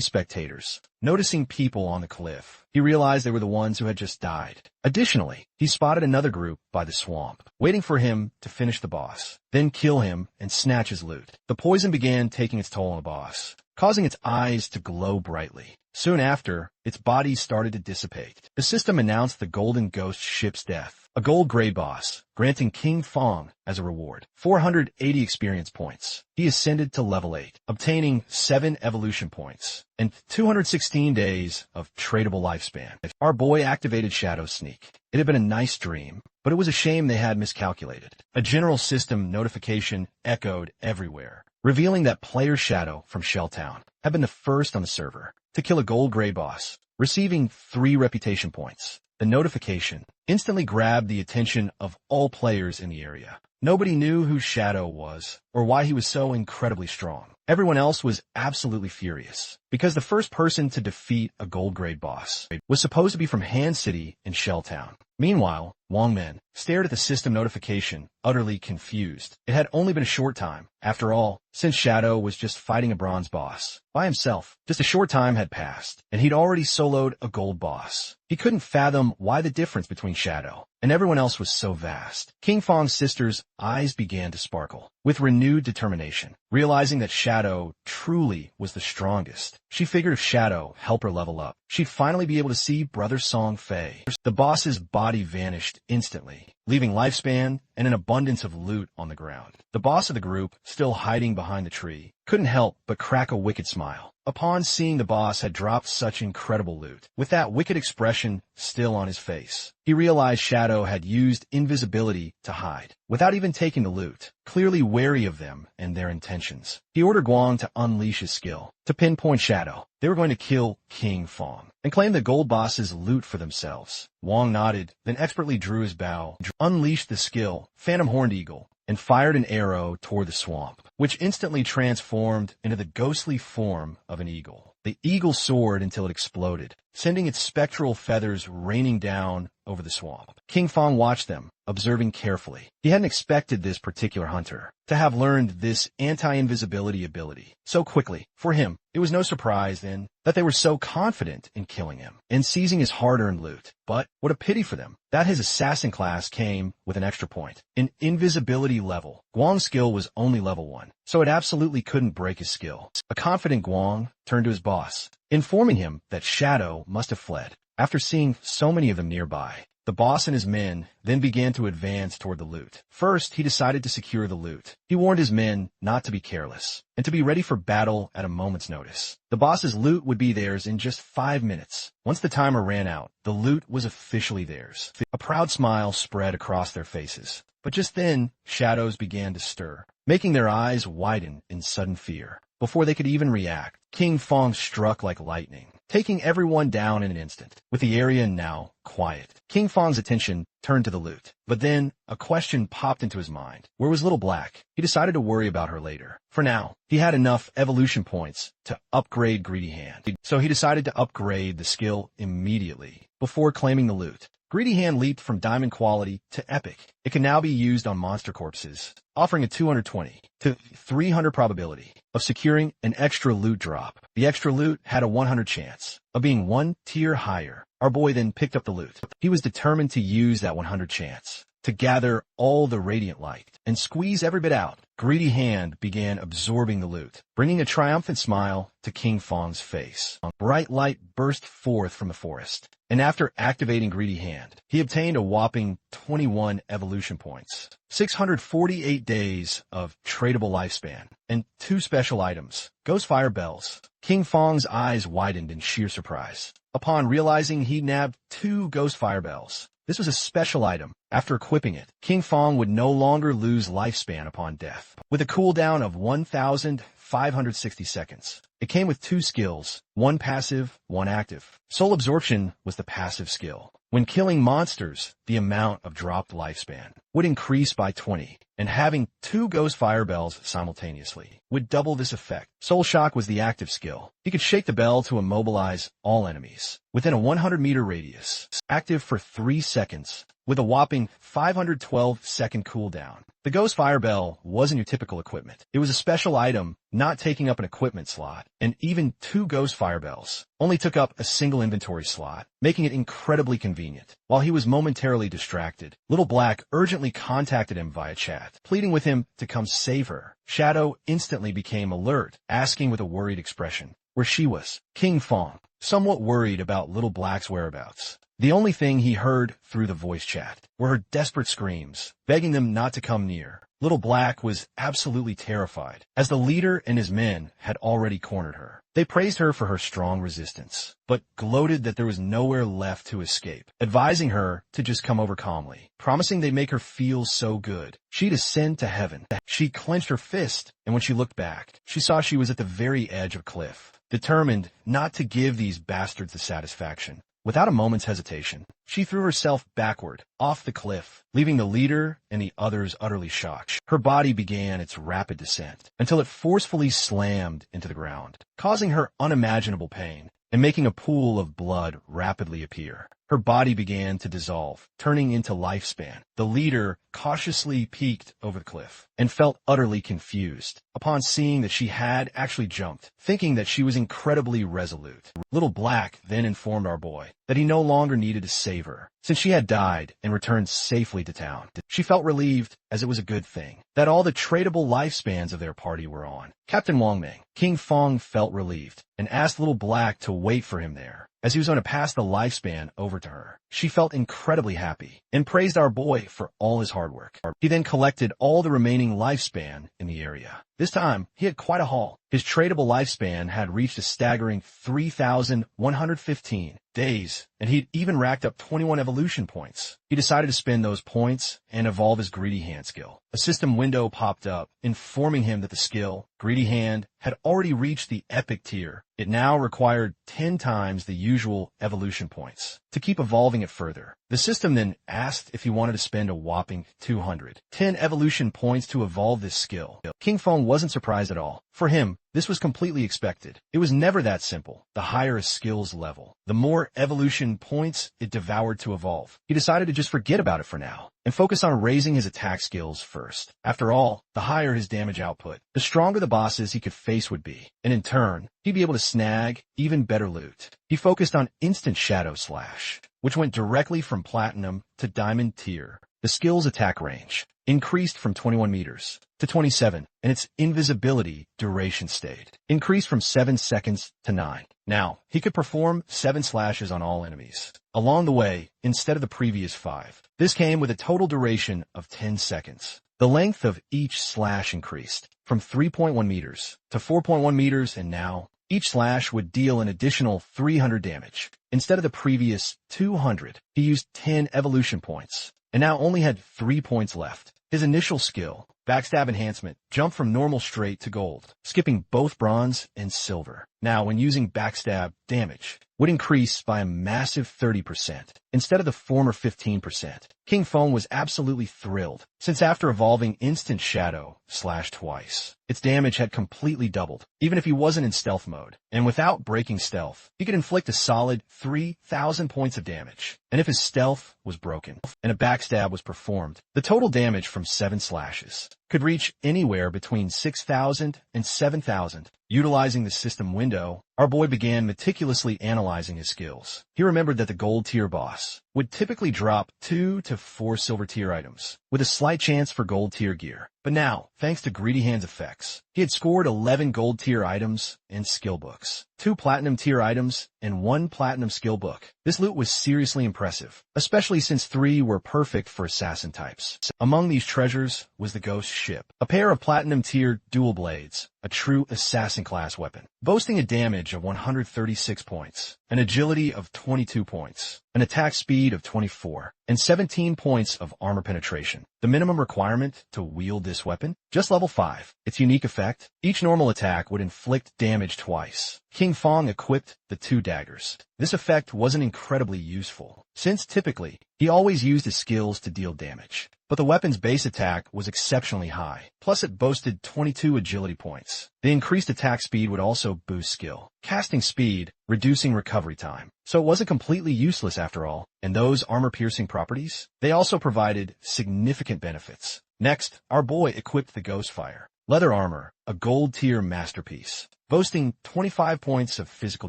spectators. Noticing people on the cliff, he realized they were the ones who had just died. Additionally, he spotted another group by the swamp, waiting for him to finish the boss, then kill him and snatch his loot. The poison began taking its toll on the boss, causing its eyes to glow brightly. Soon after, its body started to dissipate. The system announced the Golden Ghost Ship's death. A gold gray boss, granting King Fong as a reward 480 experience points. He ascended to level 8, obtaining 7 evolution points and 216 days of tradable lifespan. Our boy activated Shadow Sneak. It had been a nice dream, but it was a shame they had miscalculated. A general system notification echoed everywhere, revealing that Player Shadow from Shelltown had been the first on the server to kill a gold gray boss, receiving 3 reputation points. The notification instantly grabbed the attention of all players in the area. Nobody knew who Shadow was, or why he was so incredibly strong. Everyone else was absolutely furious, because the first person to defeat a gold-grade boss was supposed to be from Han City in Shelltown. Meanwhile, Wang Men stared at the system notification, utterly confused. It had only been a short time. After all, since Shadow was just fighting a bronze boss by himself, just a short time had passed, and he'd already soloed a gold boss. He couldn't fathom why the difference between Shadow and everyone else was so vast. King Fong's sister's eyes began to sparkle with renewed determination. Realizing that Shadow truly was the strongest, she figured if Shadow helped her level up, she'd finally be able to see Brother Song Fei. The boss's body vanished instantly, leaving lifespan and an abundance of loot on the ground. The boss of the group, still hiding behind the tree, couldn't help but crack a wicked smile upon seeing the boss had dropped such incredible loot. With that wicked expression still on his face, he realized Shadow had used invisibility to hide, without even taking the loot, clearly wary of them and their intentions. He ordered Guang to unleash his skill, to pinpoint Shadow. They were going to kill King Fong and claim the gold boss's loot for themselves. Wang nodded, then expertly drew his bow, unleashed the skill, Phantom Horned Eagle, and fired an arrow toward the swamp, which instantly transformed into the ghostly form of an eagle. The eagle soared until it exploded, sending its spectral feathers raining down over the swamp. King Fong watched them, observing carefully. He hadn't expected this particular hunter to have learned this anti-invisibility ability so quickly. For him, it was no surprise then that they were so confident in killing him and seizing his hard-earned loot. But what a pity for them that his assassin class came with an extra point. In invisibility level, Guang's skill was only level 1, so it absolutely couldn't break his skill. A confident Guang turned to his boss, informing him that Shadow must have fled. After seeing so many of them nearby, the boss and his men then began to advance toward the loot. First, he decided to secure the loot. He warned his men not to be careless and to be ready for battle at a moment's notice. The boss's loot would be theirs in just 5 minutes. Once the timer ran out, the loot was officially theirs. A proud smile spread across their faces. But just then, shadows began to stir, making their eyes widen in sudden fear. Before they could even react, King Fong struck like lightning, taking everyone down in an instant. With the area now quiet, King Fong's attention turned to the loot. But then, a question popped into his mind. Where was Little Black? He decided to worry about her later. For now, he had enough evolution points to upgrade Greedy Hand. So he decided to upgrade the skill immediately, before claiming the loot. Greedy Hand leaped from diamond quality to epic. It can now be used on monster corpses, offering a 220 to 300 probability of securing an extra loot drop. The extra loot had a 100 chance of being 1 tier higher. Our boy then picked up the loot. He was determined to use that 100 chance to gather all the radiant light and squeeze every bit out. Greedy Hand began absorbing the loot, bringing a triumphant smile to King Fong's face. Bright light burst forth from the forest, and after activating Greedy Hand, he obtained a whopping 21 evolution points, 648 days of tradable lifespan, and 2 special items, Ghost Fire Bells. King Fong's eyes widened in sheer surprise upon realizing he nabbed 2 Ghost Fire Bells. This was a special item. After equipping it, King Fong would no longer lose lifespan upon death, with a cooldown of 1,560 seconds. It came with 2 skills, 1 passive, 1 active. Soul Absorption was the passive skill. When killing monsters, the amount of dropped lifespan would increase by 20, and having 2 Ghost Fire Bells simultaneously would double this effect. Soul Shock was the active skill. He could shake the bell to immobilize all enemies within a 100-meter radius, active for 3 seconds, with a whopping 512-second cooldown. The Ghost Fire Bell wasn't your typical equipment. It was a special item, not taking up an equipment slot, and even 2 Ghost Fire Bells only took up a single inventory slot, making it incredibly convenient. While he was momentarily distracted, Little Black urgently contacted him via chat, pleading with him to come save her. Shadow instantly became alert, asking with a worried expression where she was. King Fong, somewhat worried about Little Black's whereabouts. The only thing he heard through the voice chat were her desperate screams, begging them not to come near. Little Black was absolutely terrified, as the leader and his men had already cornered her. They praised her for her strong resistance, but gloated that there was nowhere left to escape, advising her to just come over calmly, promising they'd make her feel so good she'd ascend to heaven. She clenched her fist, and when she looked back, she saw she was at the very edge of a cliff, determined not to give these bastards the satisfaction Without a moment's hesitation, she threw herself backward, off the cliff, leaving the leader and the others utterly shocked. Her body began its rapid descent until it forcefully slammed into the ground, causing her unimaginable pain and making a pool of blood rapidly appear. Her body began to dissolve, turning into lifespan. The leader cautiously peeked over the cliff and felt utterly confused upon seeing that she had actually jumped, thinking that she was incredibly resolute. Little Black then informed our boy that he no longer needed to save her, since she had died and returned safely to town. She felt relieved, as it was a good thing, that all the tradable lifespans of their party were on. Captain Wangming, King Fong felt relieved and asked Little Black to wait for him there, as he was going to pass the lifespan over to her. She felt incredibly happy and praised our boy for all his hard work. He then collected all the remaining lifespan in the area. This time, he had quite a haul. His tradable lifespan had reached a staggering 3,115 days, and he'd even racked up 21 evolution points. He decided to spend those points and evolve his Greedy Hand skill. A system window popped up, informing him that the skill, Greedy Hand, had already reached the epic tier. It now required 10 times the usual evolution points to keep evolving it further. The system then asked if he wanted to spend a whopping 210 evolution points to evolve this skill. King Fong wasn't surprised at all. For him, this was completely expected. It was never that simple. The higher a skill's level, the more evolution points it devoured to evolve. He decided to just forget about it for now and focus on raising his attack skills first. After all, the higher his damage output, the stronger the bosses he could face would be, and in turn, he'd be able to snag even better loot. He focused on Instant Shadow Slash, which went directly from Platinum to Diamond tier. The skill's attack range increased from 21 meters to 27, and its invisibility duration stayed increased from 7 seconds to 9. Now, he could perform 7 slashes on all enemies along the way instead of the previous 5. This came with a total duration of 10 seconds. The length of each slash increased from 3.1 meters to 4.1 meters, and now each slash would deal an additional 300 damage. Instead of the previous 200, he used 10 evolution points and now only had 3 points left. His initial skill, Backstab Enhancement, jumped from normal straight to gold, skipping both bronze and silver. Now, when using Backstab, damage would increase by a massive 30%, instead of the former 15%. King Fong was absolutely thrilled, since after evolving Instant Shadow Slash twice, its damage had completely doubled, even if he wasn't in stealth mode. And without breaking stealth, he could inflict a solid 3,000 points of damage. And if his stealth was broken and a backstab was performed, the total damage from 7 slashes could reach anywhere between 6,000 and 7,000. Utilizing the system window, our boy began meticulously analyzing his skills. He remembered that the gold tier boss would typically drop 2 to 4 silver tier items, with a slight chance for gold tier gear. But now, thanks to Greedy Hand's effects, he had scored 11 gold tier items and skill books, 2 platinum tier items, and 1 platinum skill book. This loot was seriously impressive, especially since 3 were perfect for assassin types. Among these treasures was the Ghost Ship, a pair of platinum tier dual blades, a true assassin class weapon, boasting a damage of 136 points, an agility of 22 points, an attack speed of 24, and 17 points of armor penetration. The minimum requirement to wield this weapon? Just level 5. Its unique effect? Each normal attack would inflict damage twice. King Fong equipped the 2 daggers. This effect wasn't incredibly useful, since typically, he always used his skills to deal damage. But the weapon's base attack was exceptionally high, plus it boasted 22 agility points. The increased attack speed would also boost skill, casting speed, reducing recovery time. So it wasn't completely useless after all. And those armor-piercing properties? They also provided significant benefits. Next, our boy equipped the Ghostfire leather armor, a gold tier masterpiece, boasting 25 points of physical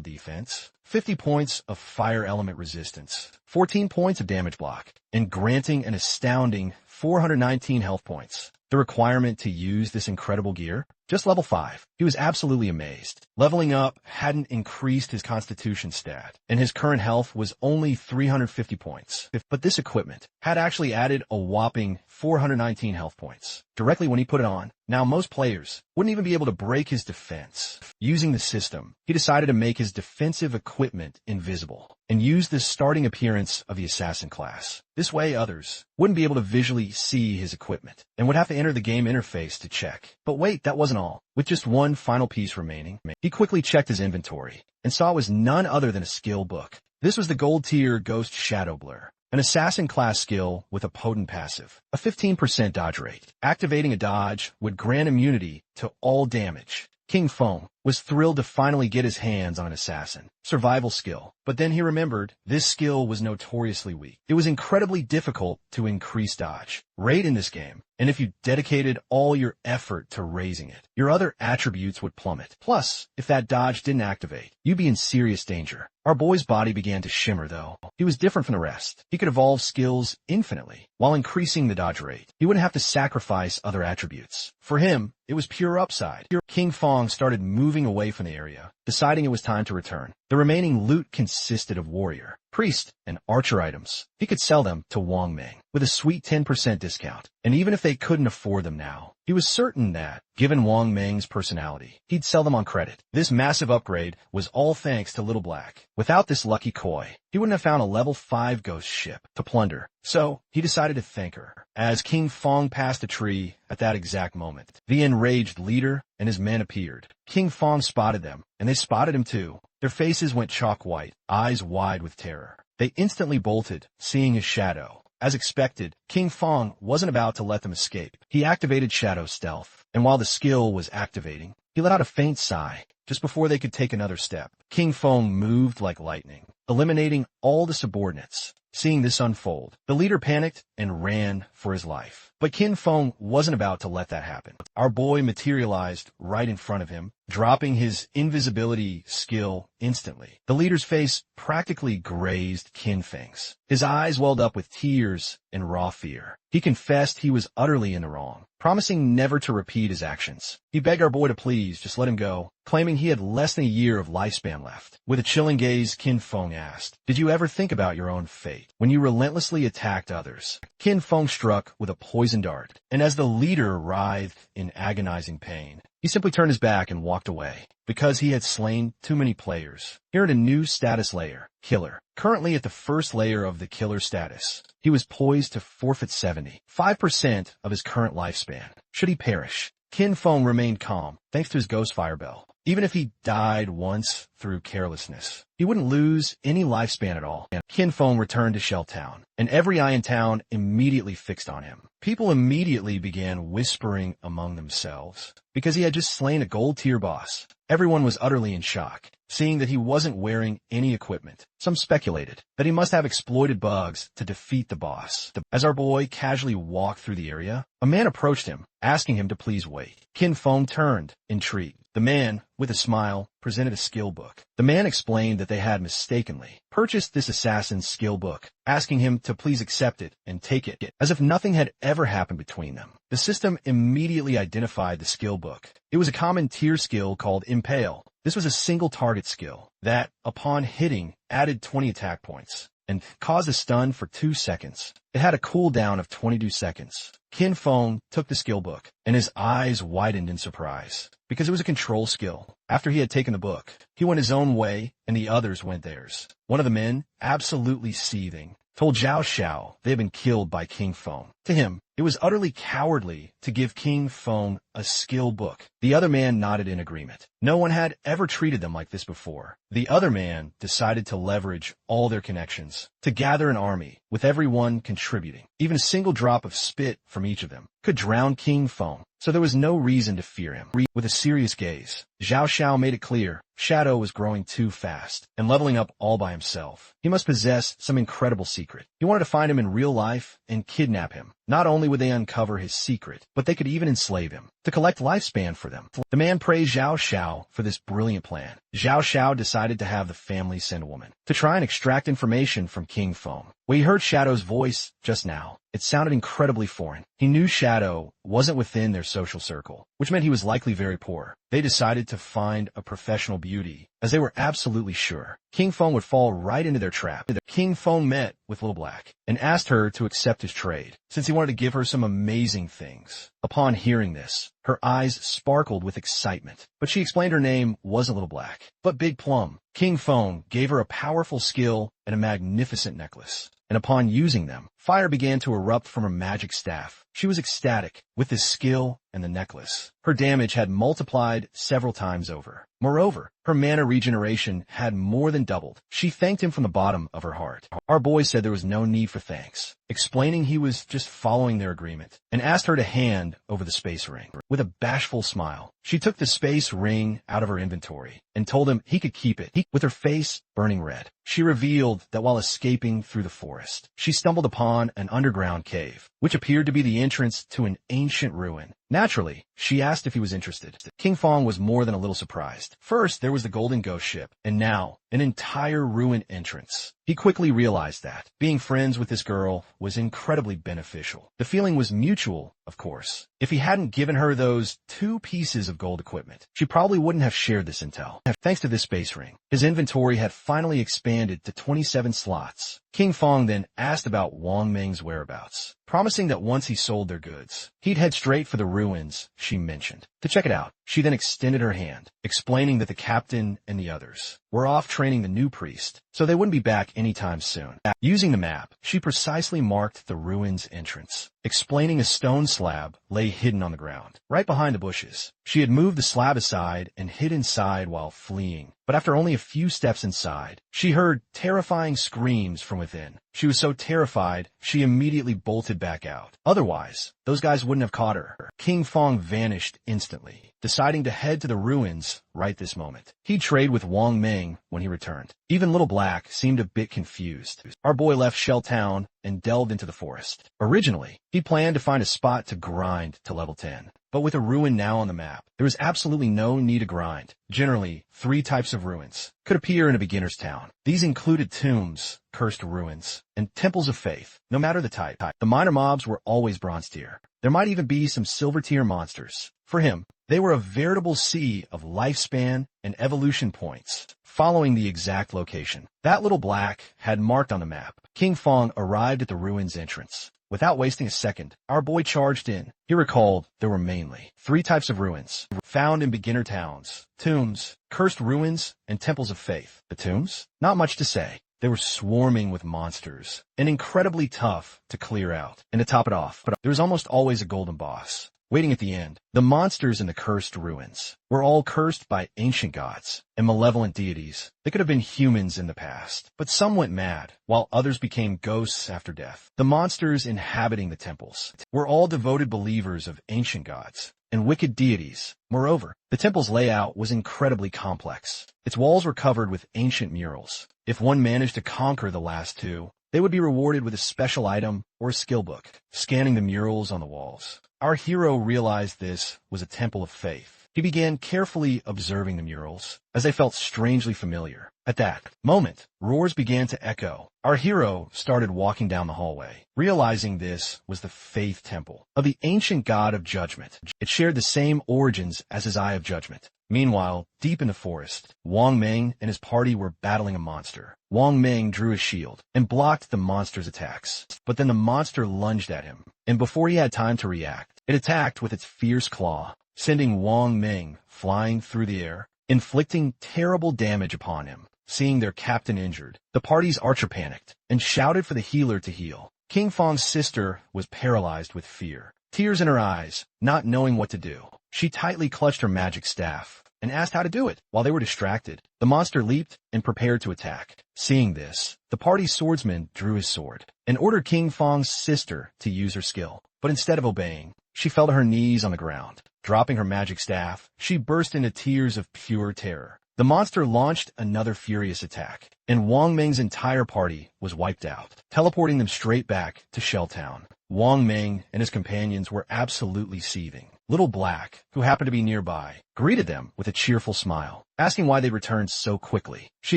defense, 50 points of fire element resistance, 14 points of damage block, and granting an astounding 419 health points. The requirement to use this incredible gear? Just level 5. He was absolutely amazed. Leveling up hadn't increased his constitution stat, and his current health was only 350 points. But this equipment had actually added a whopping 419 health points directly when he put it on. Now, most players wouldn't even be able to break his defense. Using the system, he decided to make his defensive equipment invisible and use the starting appearance of the assassin class. This way, others wouldn't be able to visually see his equipment and would have to enter the game interface to check. But wait, that wasn't all. With just one final piece remaining, he quickly checked his inventory and saw it was none other than a skill book. This was the gold tier Ghost Shadow Blur, an assassin class skill with a potent passive, a 15% dodge rate. Activating a dodge would grant immunity to all damage. King Feng was thrilled to finally get his hands on an assassin survival skill, but then he remembered this skill was notoriously weak. It was incredibly difficult to increase dodge rate in this game, and if you dedicated all your effort to raising it, your other attributes would plummet. Plus, if that dodge didn't activate, you'd be in serious danger. Our boy's body began to shimmer, though. He was different from the rest. He could evolve skills infinitely, while increasing the dodge rate. He wouldn't have to sacrifice other attributes. For him, it was pure upside. King Feng started moving away from the area, deciding it was time to return. The remaining loot consisted of warrior, priest, and archer items. He could sell them to Wang Ming with a sweet 10% discount, and even if they couldn't afford them now, he was certain that, given Wang Ming's personality, he'd sell them on credit. This massive upgrade was all thanks to Little Black. Without this lucky koi, he wouldn't have found a level 5 ghost ship to plunder, so he decided to thank her. As King Feng passed a tree at that exact moment, the enraged leader and his men appeared. King Feng spotted them, and they spotted him too. Their faces went chalk white, eyes wide with terror. They instantly bolted, seeing his shadow. As expected, King Feng wasn't about to let them escape. He activated Shadow Stealth, and while the skill was activating, he let out a faint sigh just before they could take another step. King Feng moved like lightning, eliminating all the subordinates. Seeing this unfold, the leader panicked and ran for his life. But King Feng wasn't about to let that happen. Our boy materialized right in front of him, dropping his invisibility skill instantly. The leader's face practically grazed Qin Feng's. His eyes welled up with tears and raw fear. He confessed he was utterly in the wrong, promising never to repeat his actions. He begged our boy to please just let him go, claiming he had less than a year of lifespan left. With a chilling gaze, Qin Feng asked, "Did you ever think about your own fate when you relentlessly attacked others?" Qin Feng struck with a poison dart, and as the leader writhed in agonizing pain, he simply turned his back and walked away, because he had slain too many players. He earned a new status layer, Killer. Currently at the first layer of the Killer status, he was poised to forfeit 75% of his current lifespan, should he perish. Qin Feng remained calm, thanks to his Ghost Fire Bell. Even if he died once through carelessness, he wouldn't lose any lifespan at all. Qin Feng returned to Shell Town, and every eye in town immediately fixed on him. People immediately began whispering among themselves, because he had just slain a gold tier boss. Everyone was utterly in shock, seeing that he wasn't wearing any equipment. Some speculated that he must have exploited bugs to defeat the boss. As our boy casually walked through the area, a man approached him, asking him to please wait. Qin Feng turned, intrigued. The man, with a smile, presented a skill book. The man explained that they had mistakenly purchased this assassin's skill book, asking him to please accept it and take it, as if nothing had ever happened between them. The system immediately identified the skill book. It was a common tier skill called Impale. This was a single target skill that, upon hitting, added 20 attack points and caused a stun for 2 seconds. It had a cooldown of 22 seconds. Qin Feng took the skill book, and his eyes widened in surprise, because it was a control skill. After he had taken the book, he went his own way, and the others went theirs. One of the men, absolutely seething, told Zhao Xiao they had been killed by King Feng. To him, it was utterly cowardly to give King Feng a skill book. The other man nodded in agreement. No one had ever treated them like this before. The other man decided to leverage all their connections to gather an army, with everyone contributing. Even a single drop of spit from each of them could drown King Feng, so there was no reason to fear him. With a serious gaze, Zhao Xiao made it clear Shadow was growing too fast and leveling up all by himself. He must possess some incredible secret. He wanted to find him in real life and kidnap him. Not only would they uncover his secret, but they could even enslave him to collect lifespan for them. The man praised Zhao Xiao for this brilliant plan. Zhao Xiao decided to have the family send a woman to try and extract information from King Feng. When he heard Shadow's voice just now, it sounded incredibly foreign. He knew Shadow wasn't within their social circle, which meant he was likely very poor. They decided to find a professional beauty, as they were absolutely sure King Feng would fall right into their trap. King Feng met with Little Black and asked her to accept his trade, since he wanted to give her some amazing things. Upon hearing this, her eyes sparkled with excitement, but she explained her name wasn't Little Black, but Big Plum. King Feng gave her a powerful skill and a magnificent necklace, and upon using them, fire began to erupt from her magic staff. She was ecstatic with this skill and the necklace. Her damage had multiplied several times over. Moreover, her mana regeneration had more than doubled. She thanked him from the bottom of her heart. Our boy said there was no need for thanks, explaining he was just following their agreement, and asked her to hand over the space ring. With a bashful smile, she took the space ring out of her inventory and told him he could keep it. With her face burning red, she revealed that while escaping through the forest, she stumbled upon an underground cave, which appeared to be the entrance to an ancient ruin. Naturally, she asked if he was interested. King Fong was more than a little surprised. First, there was the Golden Ghost ship, and now, an entire ruin entrance. He quickly realized that being friends with this girl was incredibly beneficial. The feeling was mutual, of course. If he hadn't given her those 2 pieces of gold equipment, she probably wouldn't have shared this intel. Thanks to this space ring, his inventory had finally expanded to 27 slots. King Fong then asked about Wang Ming's whereabouts, promising that once he sold their goods, he'd head straight for the ruins she mentioned to check it out. She then extended her hand, explaining that the captain and the others were off training the new priest, so they wouldn't be back anytime soon. Using the map, she precisely marked the ruins entrance, explaining a stone slab lay hidden on the ground, right behind the bushes. She had moved the slab aside and hid inside while fleeing, but after only a few steps inside, she heard terrifying screams from within. She was so terrified, she immediately bolted back out. Otherwise, those guys wouldn't have caught her. King Fong vanished instantly, deciding to head to the ruins right this moment. He'd trade with Wang Ming when he returned. Even Little Black seemed a bit confused. Our boy left Shell Town and delved into the forest. Originally, he planned to find a spot to grind to level 10. But with a ruin now on the map, there was absolutely no need to grind. Generally, 3 types of ruins could appear in a beginner's town. These included tombs, cursed ruins, and temples of faith. No matter the type, the minor mobs were always bronze tier. There might even be some silver tier monsters. For him, they were a veritable sea of lifespan and evolution points, following the exact location that Little Black had marked on the map. King Fong arrived at the ruins entrance. Without wasting a second, our boy charged in. He recalled there were mainly 3 types of ruins found in beginner towns: tombs, cursed ruins, and temples of faith. The tombs? Not much to say. They were swarming with monsters and incredibly tough to clear out. And to top it off, there was almost always a golden boss waiting at the end. The monsters in the cursed ruins were all cursed by ancient gods and malevolent deities. They could have been humans in the past, but some went mad, while others became ghosts after death. The monsters inhabiting the temples were all devoted believers of ancient gods and wicked deities. Moreover, the temple's layout was incredibly complex. Its walls were covered with ancient murals. If one managed to conquer the last 2, they would be rewarded with a special item or a skill book. Scanning the murals on the walls, our hero realized this was a temple of faith. He began carefully observing the murals, as they felt strangely familiar. At that moment, roars began to echo. Our hero started walking down the hallway, realizing this was the Faith Temple of the ancient god of judgment. It shared the same origins as his Eye of Judgment. Meanwhile, deep in the forest, Wang Ming and his party were battling a monster. Wang Ming drew his shield and blocked the monster's attacks, but then the monster lunged at him, and before he had time to react, it attacked with its fierce claw, sending Wang Ming flying through the air, inflicting terrible damage upon him. Seeing their captain injured, the party's archer panicked and shouted for the healer to heal. King Fong's sister was paralyzed with fear, tears in her eyes, not knowing what to do. She tightly clutched her magic staff and asked how to do it. While they were distracted, the monster leaped and prepared to attack. Seeing this, the party's swordsman drew his sword and ordered King Fong's sister to use her skill. But instead of obeying, she fell to her knees on the ground. Dropping her magic staff, she burst into tears of pure terror. The monster launched another furious attack, and Wang Ming's entire party was wiped out, teleporting them straight back to Shell Town. Wang Ming and his companions were absolutely seething. Little Black, who happened to be nearby, greeted them with a cheerful smile, asking why they returned so quickly. She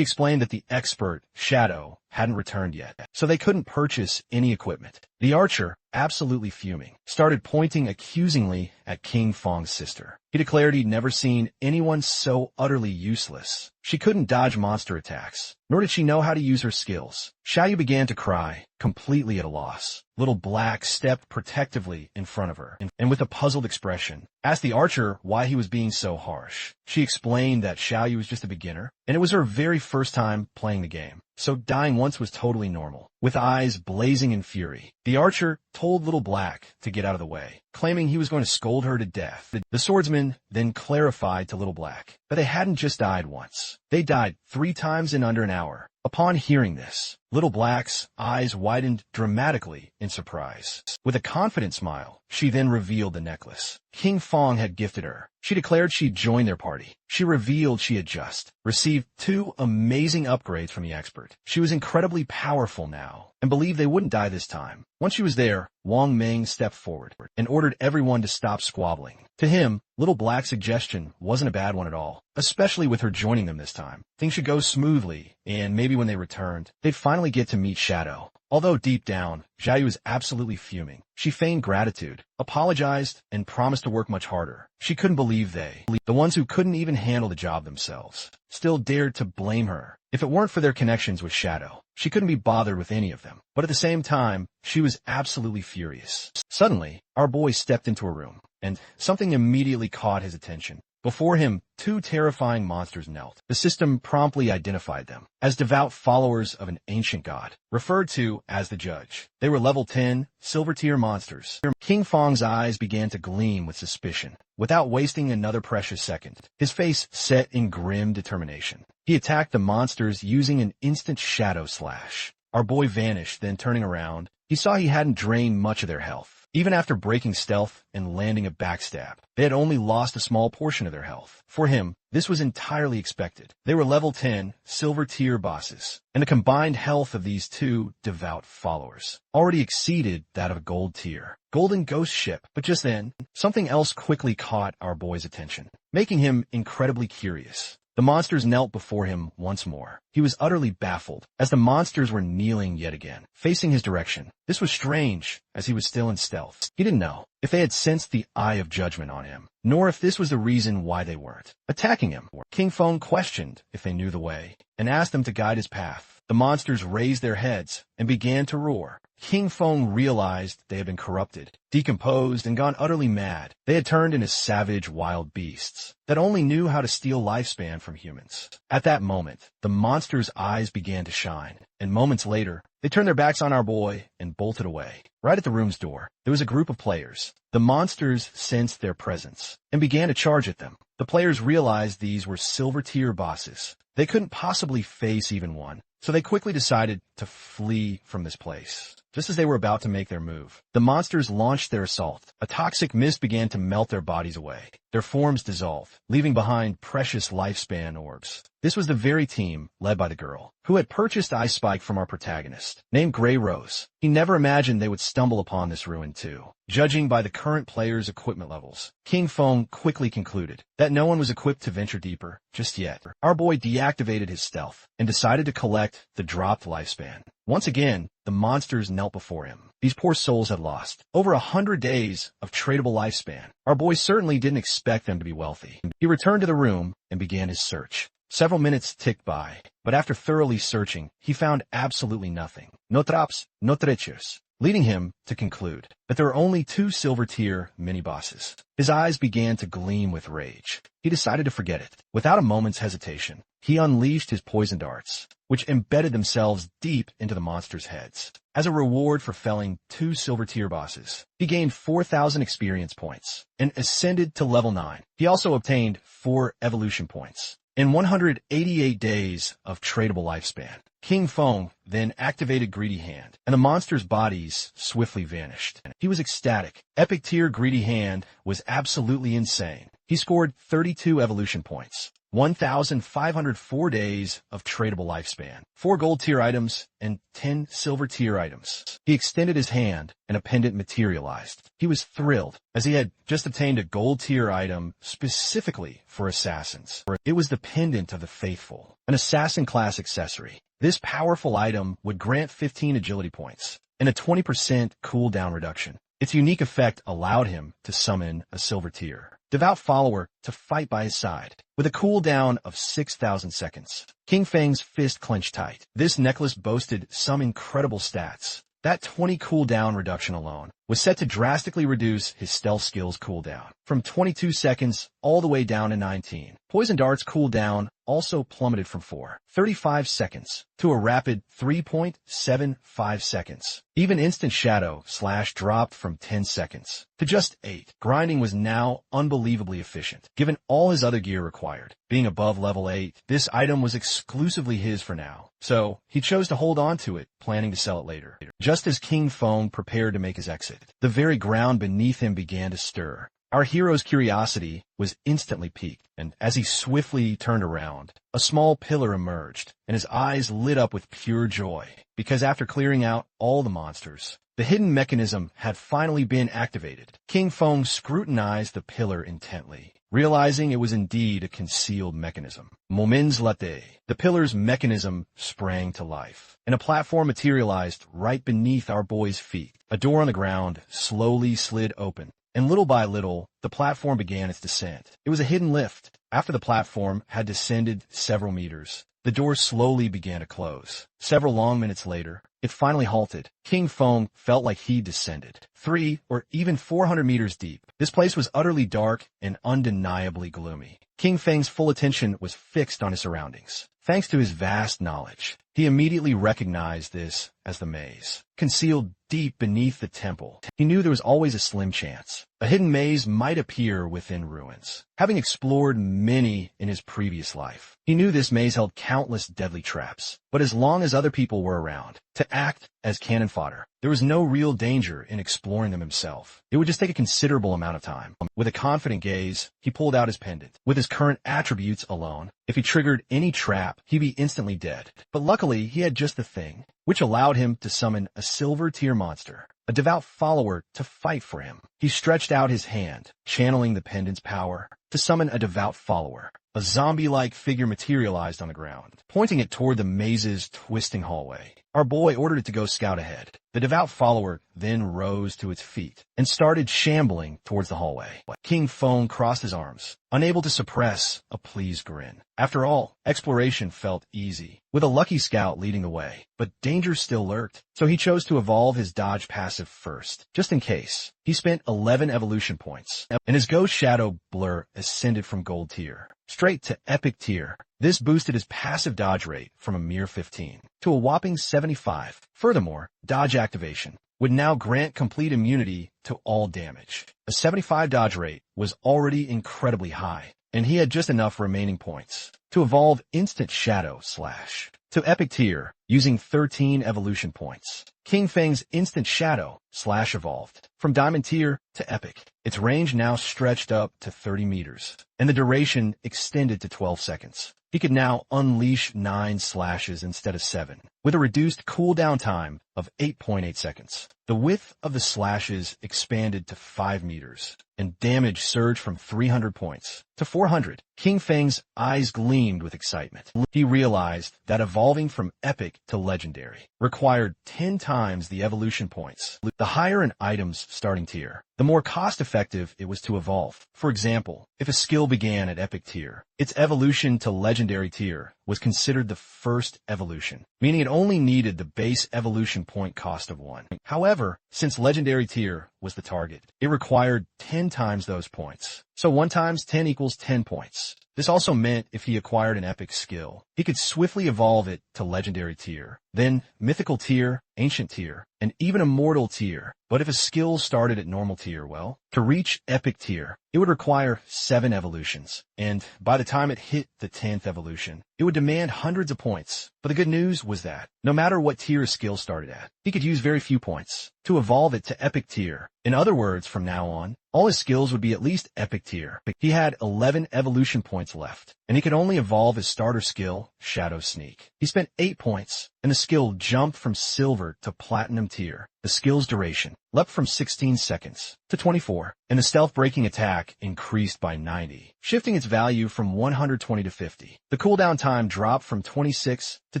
explained that the expert, Shadow, hadn't returned yet, so they couldn't purchase any equipment. The archer, absolutely fuming, started pointing accusingly at King Fong's sister. He declared he'd never seen anyone so utterly useless. She couldn't dodge monster attacks, nor did she know how to use her skills. Xiaoyu began to cry, completely at a loss. Little Black stepped protectively in front of her, and with a puzzled expression, asked the archer why he was being so harsh. She explained that Xiaoyu was just a beginner, and it was her very first time playing the game, so dying once was totally normal. With eyes blazing in fury, the archer told Little Black to get out of the way, claiming he was going to scold her to death. The swordsman then clarified to Little Black that they hadn't just died once. They died 3 times in under an hour. Upon hearing this, Little Black's eyes widened dramatically in surprise. With a confident smile, she then revealed the necklace King Fong had gifted her. She declared she'd join their party. She revealed she had just received 2 amazing upgrades from the expert. She was incredibly powerful now, and believed they wouldn't die this time. Once she was there, Wang Ming stepped forward and ordered everyone to stop squabbling. To him, Little Black's suggestion wasn't a bad one at all, especially with her joining them this time. Things should go smoothly, and maybe when they returned, they'd finally get to meet Shadow. Although deep down, Xiaoyu was absolutely fuming. She feigned gratitude, apologized, and promised to work much harder. She couldn't believe the ones who couldn't even handle the job themselves, still dared to blame her. If it weren't for their connections with Shadow, she couldn't be bothered with any of them. But at the same time, she was absolutely furious. Suddenly, our boy stepped into a room, and something immediately caught his attention. Before him, 2 terrifying monsters knelt. The system promptly identified them as devout followers of an ancient god, referred to as the Judge. They were level 10, silver-tier monsters. King Fong's eyes began to gleam with suspicion. Without wasting another precious second, his face set in grim determination. He attacked the monsters using an instant shadow slash. Our boy vanished, then turning around, he saw he hadn't drained much of their health. Even after breaking stealth and landing a backstab, they had only lost a small portion of their health. For him, this was entirely expected. They were level 10, silver-tier bosses, and the combined health of these 2 devout followers already exceeded that of a gold tier. Golden Ghost Ship. But just then, something else quickly caught our boy's attention, making him incredibly curious. The monsters knelt before him once more. He was utterly baffled, as the monsters were kneeling yet again, facing his direction. This was strange, as he was still in stealth. He didn't know if they had sensed the eye of judgment on him, nor if this was the reason why they weren't attacking him. King Fong questioned if they knew the way, and asked them to guide his path. The monsters raised their heads and began to roar. King Fong realized they had been corrupted, decomposed, and gone utterly mad. They had turned into savage wild beasts that only knew how to steal lifespan from humans. At that moment, the monsters' eyes began to shine, and moments later, they turned their backs on our boy and bolted away. Right at the room's door, there was a group of players. The monsters sensed their presence and began to charge at them. The players realized these were silver-tier bosses. They couldn't possibly face even one, so they quickly decided to flee from this place. Just as they were about to make their move, the monsters launched their assault. A toxic mist began to melt their bodies away. Their forms dissolved, leaving behind precious lifespan orbs. This was the very team, led by the girl, who had purchased Ice Spike from our protagonist, named Grey Rose. He never imagined they would stumble upon this ruin too. Judging by the current players' equipment levels, King Fong quickly concluded that no one was equipped to venture deeper just yet. Our boy deactivated his stealth and decided to collect the dropped lifespan. Once again, the monsters knelt before him. These poor souls had lost over 100 days of tradable lifespan. Our boy certainly didn't expect them to be wealthy. He returned to the room and began his search. Several minutes ticked by, but after thoroughly searching, he found absolutely nothing. No traps, no treacherous, leading him to conclude that there were only 2 silver-tier mini-bosses. His eyes began to gleam with rage. He decided to forget it. Without a moment's hesitation, he unleashed his poison darts, which embedded themselves deep into the monsters' heads. As a reward for felling 2 silver-tier bosses, he gained 4,000 experience points and ascended to level 9. He also obtained 4 evolution points and 188 days of tradable lifespan. King Fong then activated Greedy Hand, and the monsters' bodies swiftly vanished. He was ecstatic. Epic tier Greedy Hand was absolutely insane. He scored 32 evolution points, 1,504 days of tradable lifespan, 4 gold tier items, and 10 silver tier items. He extended his hand, and a pendant materialized. He was thrilled, as he had just obtained a gold tier item specifically for assassins. It was the Pendant of the Faithful, an assassin class accessory. This powerful item would grant 15 agility points and a 20% cooldown reduction. Its unique effect allowed him to summon a silver tier devout follower to fight by his side, with a cooldown of 6,000 seconds. King Feng's fist clenched tight. This necklace boasted some incredible stats. That 20 cooldown reduction alone was set to drastically reduce his stealth skills cooldown. from 22 seconds all the way down to 19. Poison Dart's cooldown also plummeted from 4.35 seconds to a rapid 3.75 seconds. Even Instant Shadow Slash dropped from 10 seconds to just 8. Grinding was now unbelievably efficient, given all his other gear required. Being above level 8, this item was exclusively his for now, so he chose to hold on to it, planning to sell it later. Just as King Feng prepared to make his exit, the very ground beneath him began to stir. Our hero's curiosity was instantly piqued, and as he swiftly turned around, a small pillar emerged, and his eyes lit up with pure joy, because after clearing out all the monsters, the hidden mechanism had finally been activated. King Feng scrutinized the pillar intently, realizing it was indeed a concealed mechanism. Moments later, the pillar's mechanism sprang to life, and a platform materialized right beneath our boy's feet. A door on the ground slowly slid open, and little by little, the platform began its descent. It was a hidden lift. After the platform had descended several meters, the door slowly began to close. Several long minutes later, it finally halted. King Feng felt like he descended 300 or even 400 meters deep. This place was utterly dark and undeniably gloomy. King Feng's full attention was fixed on his surroundings. Thanks to his vast knowledge, he immediately recognized this as the maze, concealed deep beneath the temple. He knew there was always a slim chance a hidden maze might appear within ruins. Having explored many in his previous life, he knew this maze held countless deadly traps. But as long as other people were around to act as cannon fodder, there was no real danger in exploring them himself. It would just take a considerable amount of time. With a confident gaze, he pulled out his pendant. With his current attributes alone, if he triggered any trap, he'd be instantly dead. But luckily, he had just the thing, which allowed him to summon a silver tier monster, a devout follower, to fight for him. He stretched out his hand, channeling the pendant's power, to summon a devout follower. A zombie-like figure materialized on the ground, pointing it toward the maze's twisting hallway. Our boy ordered it to go scout ahead. The devout follower then rose to its feet and started shambling towards the hallway. King Feng crossed his arms, unable to suppress a pleased grin. After all, exploration felt easy, with a lucky scout leading the way. But danger still lurked, so he chose to evolve his dodge passive first, just in case. He spent 11 evolution points, and his ghost shadow blur ascended from gold tier straight to epic tier. This boosted his passive dodge rate from a mere 15 to a whopping 75. Furthermore, dodge activation would now grant complete immunity to all damage. A 75 dodge rate was already incredibly high, and he had just enough remaining points to evolve Instant Shadow Slash to epic tier using 13 evolution points. King Feng's Instant Shadow Slash evolved from diamond tier to epic. Its range now stretched up to 30 meters, and the duration extended to 12 seconds. He could now unleash 9 slashes instead of 7, with a reduced cooldown time of 8.8 seconds. The width of the slashes expanded to 5 meters, and damage surged from 300 points to 400. King Feng's eyes gleamed with excitement. He realized that evolving from epic to legendary required 10 times the evolution points. The higher an item's starting tier, the more cost-effective it was to evolve. For example, if a skill began at epic tier, its evolution to legendary tier was considered the first evolution, meaning it only needed the base evolution point cost of 1. However, since legendary tier was the target, it required 10 times those points. So 1 times 10 equals 10 points. This also meant if he acquired an epic skill, he could swiftly evolve it to legendary tier, then mythical tier, ancient tier, and even immortal tier. But if a skill started at normal tier, well, to reach epic tier, it would require 7 evolutions, and by the time it hit the 10th evolution, it would demand hundreds of points. But the good news was that, no matter what tier a skill started at, he could use very few points to evolve it to epic tier. In other words, from now on, all his skills would be at least epic tier. He had 11 evolution points left, and he could only evolve his starter skill, Shadow Sneak. He spent 8 points, and the skill jumped from silver to platinum tier. The skill's duration leapt from 16 seconds to 24, and the stealth-breaking attack increased by 90, shifting its value from 120 to 50. The cooldown time dropped from 26 to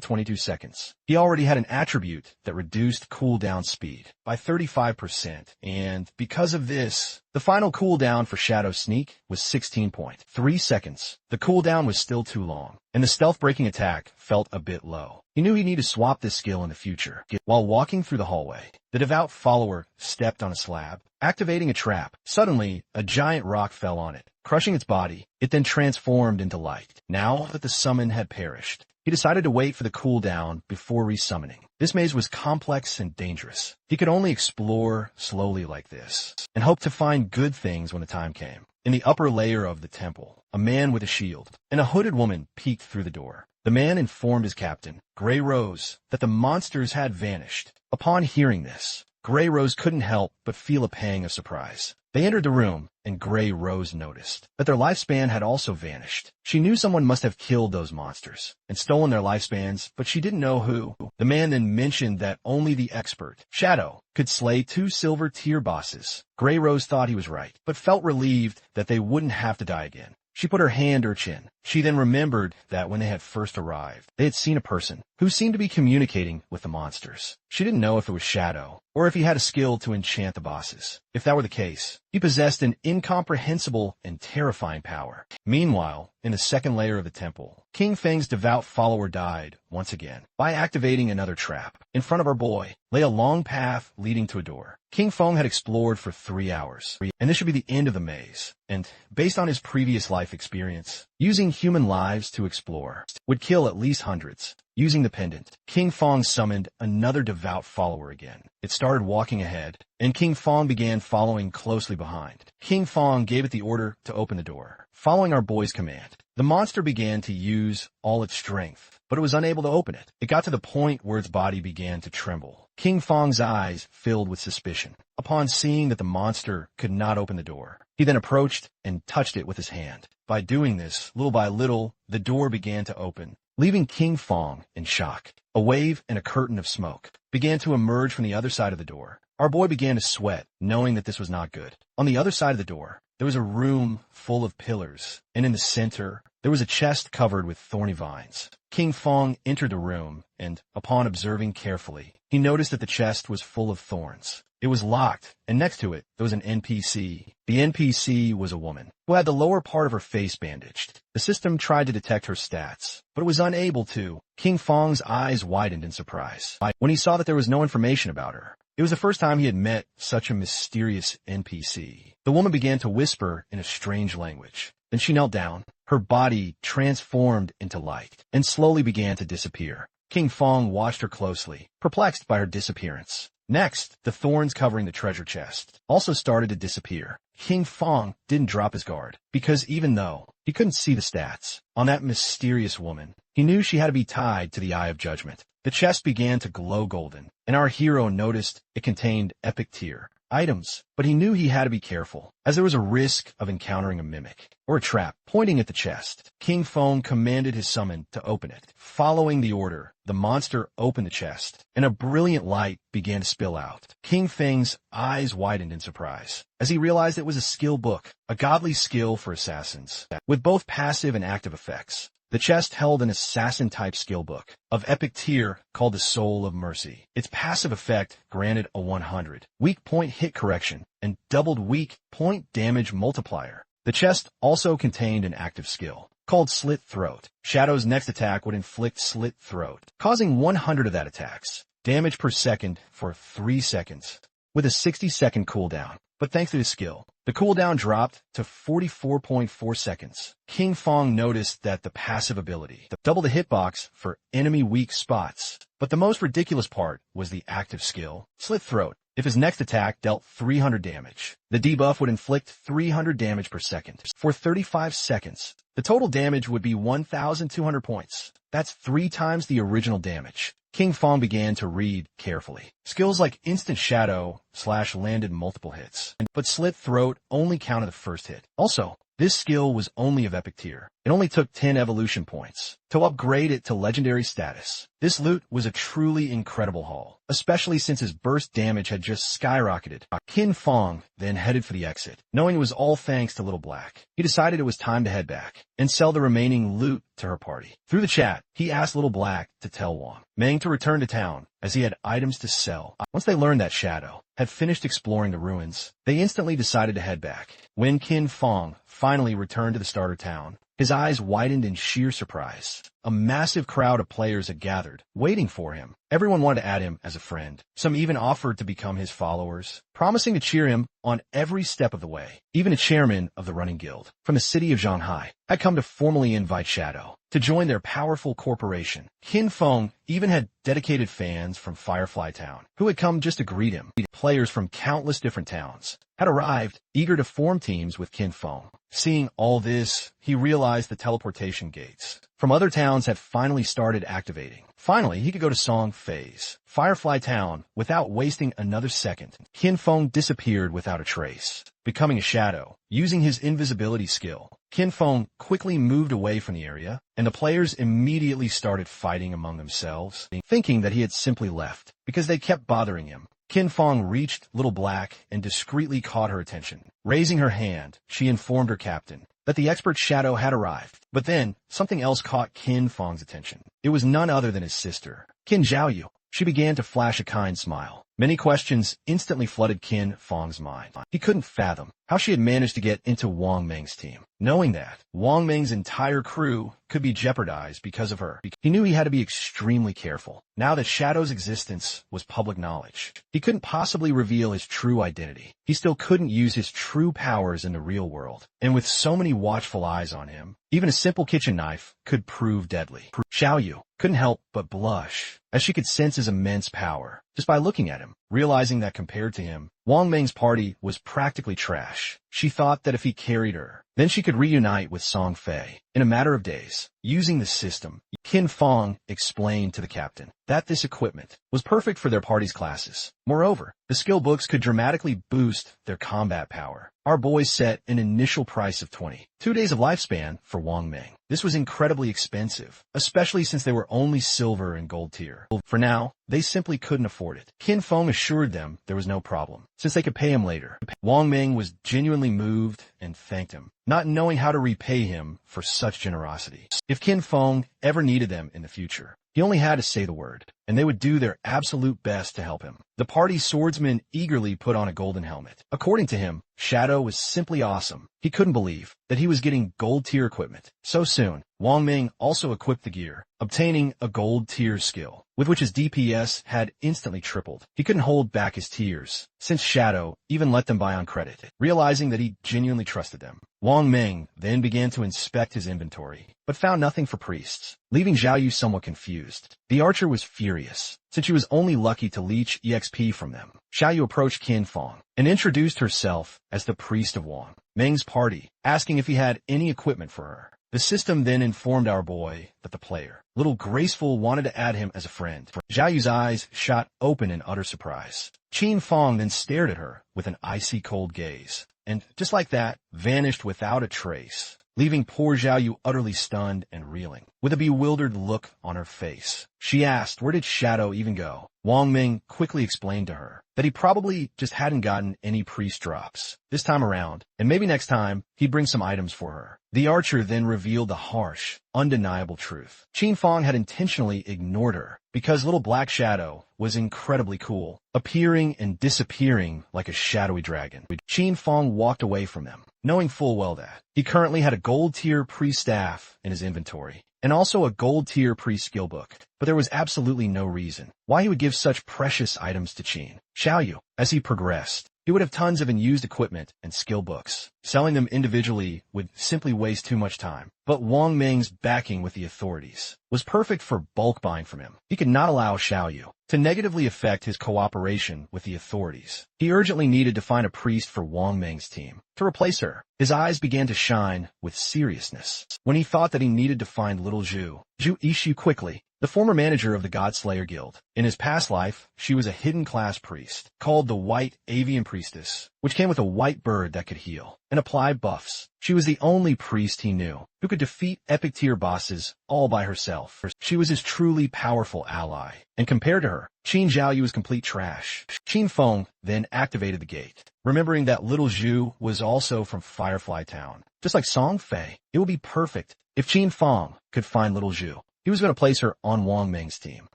22 seconds. He already had an attribute that reduced cooldown speed by 35%, and because of this, the final cooldown for Shadow Sneak was 16.3 seconds. The cooldown was still too long, and the stealth-breaking attack felt a bit low. He knew he needed to swap this skill in the future. While walking through the hallway, the devout follower stepped on a slab, activating a trap. Suddenly, a giant rock fell on it, crushing its body. It then transformed into light. Now that the summon had perished, he decided to wait for the cooldown before resummoning. This maze was complex and dangerous. He could only explore slowly like this, and hope to find good things when the time came. In the upper layer of the temple, a man with a shield and a hooded woman peeked through the door. The man informed his captain, Grey Rose, that the monsters had vanished. Upon hearing this, Grey Rose couldn't help but feel a pang of surprise. They entered the room, and Grey Rose noticed that their lifespan had also vanished. She knew someone must have killed those monsters and stolen their lifespans, but she didn't know who. The man then mentioned that only the expert, Shadow, could slay 2 silver tier bosses. Grey Rose thought he was right, but felt relieved that they wouldn't have to die again. She put her hand to her chin. She then remembered that when they had first arrived, they had seen a person who seemed to be communicating with the monsters. She didn't know if it was Shadow, or if he had a skill to enchant the bosses. If that were the case, he possessed an incomprehensible and terrifying power. Meanwhile, in the second layer of the temple, King Feng's devout follower died once again by activating another trap. In front of our boy lay a long path leading to a door. King Feng had explored for 3 hours, and this should be the end of the maze. And based on his previous life experience, using human lives to explore would kill at least hundreds. Using the pendant, King Feng summoned another devout follower again. It started walking ahead, and King Feng began following closely behind. King Feng gave it the order to open the door. Following our boy's command, the monster began to use all its strength, but it was unable to open it. It got to the point where its body began to tremble. King Feng's eyes filled with suspicion. Upon seeing that the monster could not open the door, he then approached and touched it with his hand. By doing this, little by little, the door began to open, leaving King Feng in shock. A wave and a curtain of smoke began to emerge from the other side of the door. Our boy began to sweat, knowing that this was not good. On the other side of the door, there was a room full of pillars, and in the center, there was a chest covered with thorny vines. King Feng entered the room, and, upon observing carefully, he noticed that the chest was full of thorns. It was locked, and next to it, there was an NPC. The NPC was a woman who had the lower part of her face bandaged. The system tried to detect her stats, but it was unable to. King Feng's eyes widened in surprise when he saw that there was no information about her. It was the first time he had met such a mysterious NPC. The woman began to whisper in a strange language. Then she knelt down. Her body transformed into light and slowly began to disappear. King Feng watched her closely, perplexed by her disappearance. Next, the thorns covering the treasure chest also started to disappear. King Feng didn't drop his guard, because even though he couldn't see the stats on that mysterious woman, he knew she had to be tied to the Eye of Judgment. The chest began to glow golden, and our hero noticed it contained epic tier items, but he knew he had to be careful, as there was a risk of encountering a mimic or a trap pointing at the chest. King Feng commanded his summon to open it. Following the order, the monster opened the chest, and a brilliant light began to spill out. King Feng's eyes widened in surprise, as he realized it was a skill book, a godly skill for assassins, with both passive and active effects. The chest held an assassin-type skill book of epic tier called the Soul of Mercy. Its passive effect granted a 100 weak point hit correction and doubled weak point damage multiplier. The chest also contained an active skill called Slit Throat. Shadow's next attack would inflict Slit Throat, causing 100 of that attack's damage per second for 3 seconds, with a 60-second cooldown. But thanks to his skill, the cooldown dropped to 44.4 seconds. King Feng noticed that the passive ability doubled the hitbox for enemy weak spots. But the most ridiculous part was the active skill, Slit Throat. If his next attack dealt 300 damage, the debuff would inflict 300 damage per second for 35 seconds. The total damage would be 1,200 points. That's 3 times the original damage. King Feng began to read carefully. Skills like Instant Shadow / landed multiple hits, but Slit Throat only counted the first hit. Also, this skill was only of epic tier. It only took 10 evolution points to upgrade it to legendary status. This loot was a truly incredible haul, especially since his burst damage had just skyrocketed. King Feng then headed for the exit, knowing it was all thanks to Little Black. He decided it was time to head back and sell the remaining loot to her party. Through the chat, he asked Little Black to tell Wang Meng to return to town, as he had items to sell. Once they learned that Shadow had finished exploring the ruins, they instantly decided to head back. When King Feng finally returned to the starter town, His eyes widened in sheer surprise. A massive crowd of players had gathered, waiting for him. Everyone wanted to add him as a friend. Some even offered to become his followers, promising to cheer him on every step of the way. Even a chairman of the running guild from the city of Shanghai had come to formally invite Shadow to join their powerful corporation. Qin Feng even had dedicated fans from Firefly Town who had come just to greet him. Players from countless different towns had arrived, eager to form teams with Qin Feng. Seeing all this, he realized the teleportation gates from other towns had finally started activating. Finally, he could go to Song Phase, Firefly Town, without wasting another second. Qin Feng disappeared without a trace, becoming a shadow. Using his invisibility skill, Qin Feng quickly moved away from the area, and the players immediately started fighting among themselves, thinking that he had simply left because they kept bothering him. Qin Feng reached Little Black and discreetly caught her attention. Raising her hand, she informed her captain that the expert shadow had arrived. But then, something else caught Qin Feng's attention. It was none other than his sister, Qin Zhaoyu. She began to flash a kind smile. Many questions instantly flooded Qin Feng's mind. He couldn't fathom how she had managed to get into Wang Meng's team, knowing that Wang Meng's entire crew could be jeopardized because of her. He knew he had to be extremely careful. Now that Shadow's existence was public knowledge, he couldn't possibly reveal his true identity. He still couldn't use his true powers in the real world. And with so many watchful eyes on him, even a simple kitchen knife could prove deadly. Xiaoyu couldn't help but blush as she could sense his immense power just by looking at him, realizing that compared to him, Wang Meng's party was practically trash. She thought that if he carried her, then she could reunite with Song Fei in a matter of days. Using the system, Qin Feng explained to the captain that this equipment was perfect for their party's classes. Moreover, the skill books could dramatically boost their combat power. Our boys set an initial price of 2 days of lifespan for Wang Meng. This was incredibly expensive, especially since they were only silver and gold tier. For now, they simply couldn't afford it. Qin Feng assured them there was no problem, since they could pay him later. Wang Meng was genuinely moved and thanked him, not knowing how to repay him for such generosity. If Qin Feng ever needed them in the future, he only had to say the word, and they would do their absolute best to help him. The party's swordsman eagerly put on a golden helmet. According to him, Shadow was simply awesome. He couldn't believe that he was getting gold-tier equipment so soon. Wang Meng also equipped the gear, obtaining a gold-tier skill, with which his DPS had instantly tripled. He couldn't hold back his tears, since Shadow even let them buy on credit. Realizing that he genuinely trusted them, Wang Meng then began to inspect his inventory, but found nothing for priests, leaving Zhaoyu somewhat confused. The archer was furious, since she was only lucky to leech EXP from them. Xiaoyu approached Qin Feng and introduced herself as the priest of Wang Meng's party, asking if he had any equipment for her. The system then informed our boy that the player, Little Graceful, wanted to add him as a friend. Zhaoyu's eyes shot open in utter surprise. Qin Feng then stared at her with an icy cold gaze, and just like that, vanished without a trace, leaving poor Xiaoyu utterly stunned and reeling. With a bewildered look on her face, she asked where did Shadow even go. Wang Meng quickly explained to her that he probably just hadn't gotten any priest drops this time around, and maybe next time he'd bring some items for her. The archer then revealed the harsh, undeniable truth. Qin Feng had intentionally ignored her because Little Black Shadow was incredibly cool, appearing and disappearing like a shadowy dragon. Qin Feng walked away from them, knowing full well that he currently had a gold-tier priest staff in his inventory, and also a gold-tier priest skill book. But there was absolutely no reason why he would give such precious items to Qin Xiaoyu. As he progressed, he would have tons of unused equipment and skill books. Selling them individually would simply waste too much time. But Wang Meng's backing with the authorities was perfect for bulk buying from him. He could not allow Xiaoyu to negatively affect his cooperation with the authorities. He urgently needed to find a priest for Wang Meng's team to replace her. His eyes began to shine with seriousness when he thought that he needed to find little Zhu Ishu quickly, the former manager of the Godslayer Guild. In his past life, she was a hidden class priest called the White Avian Priestess, which came with a white bird that could heal and apply buffs. She was the only priest he knew who could defeat epic tier bosses all by herself. She was his truly powerful ally, and compared to her, Qin Zhaoyu was complete trash. Qin Feng then activated the gate, remembering that little Zhu was also from Firefly Town. Just like Song Fei, it would be perfect if Qin Feng could find little Zhu. He was going to place her on Wang Meng's team.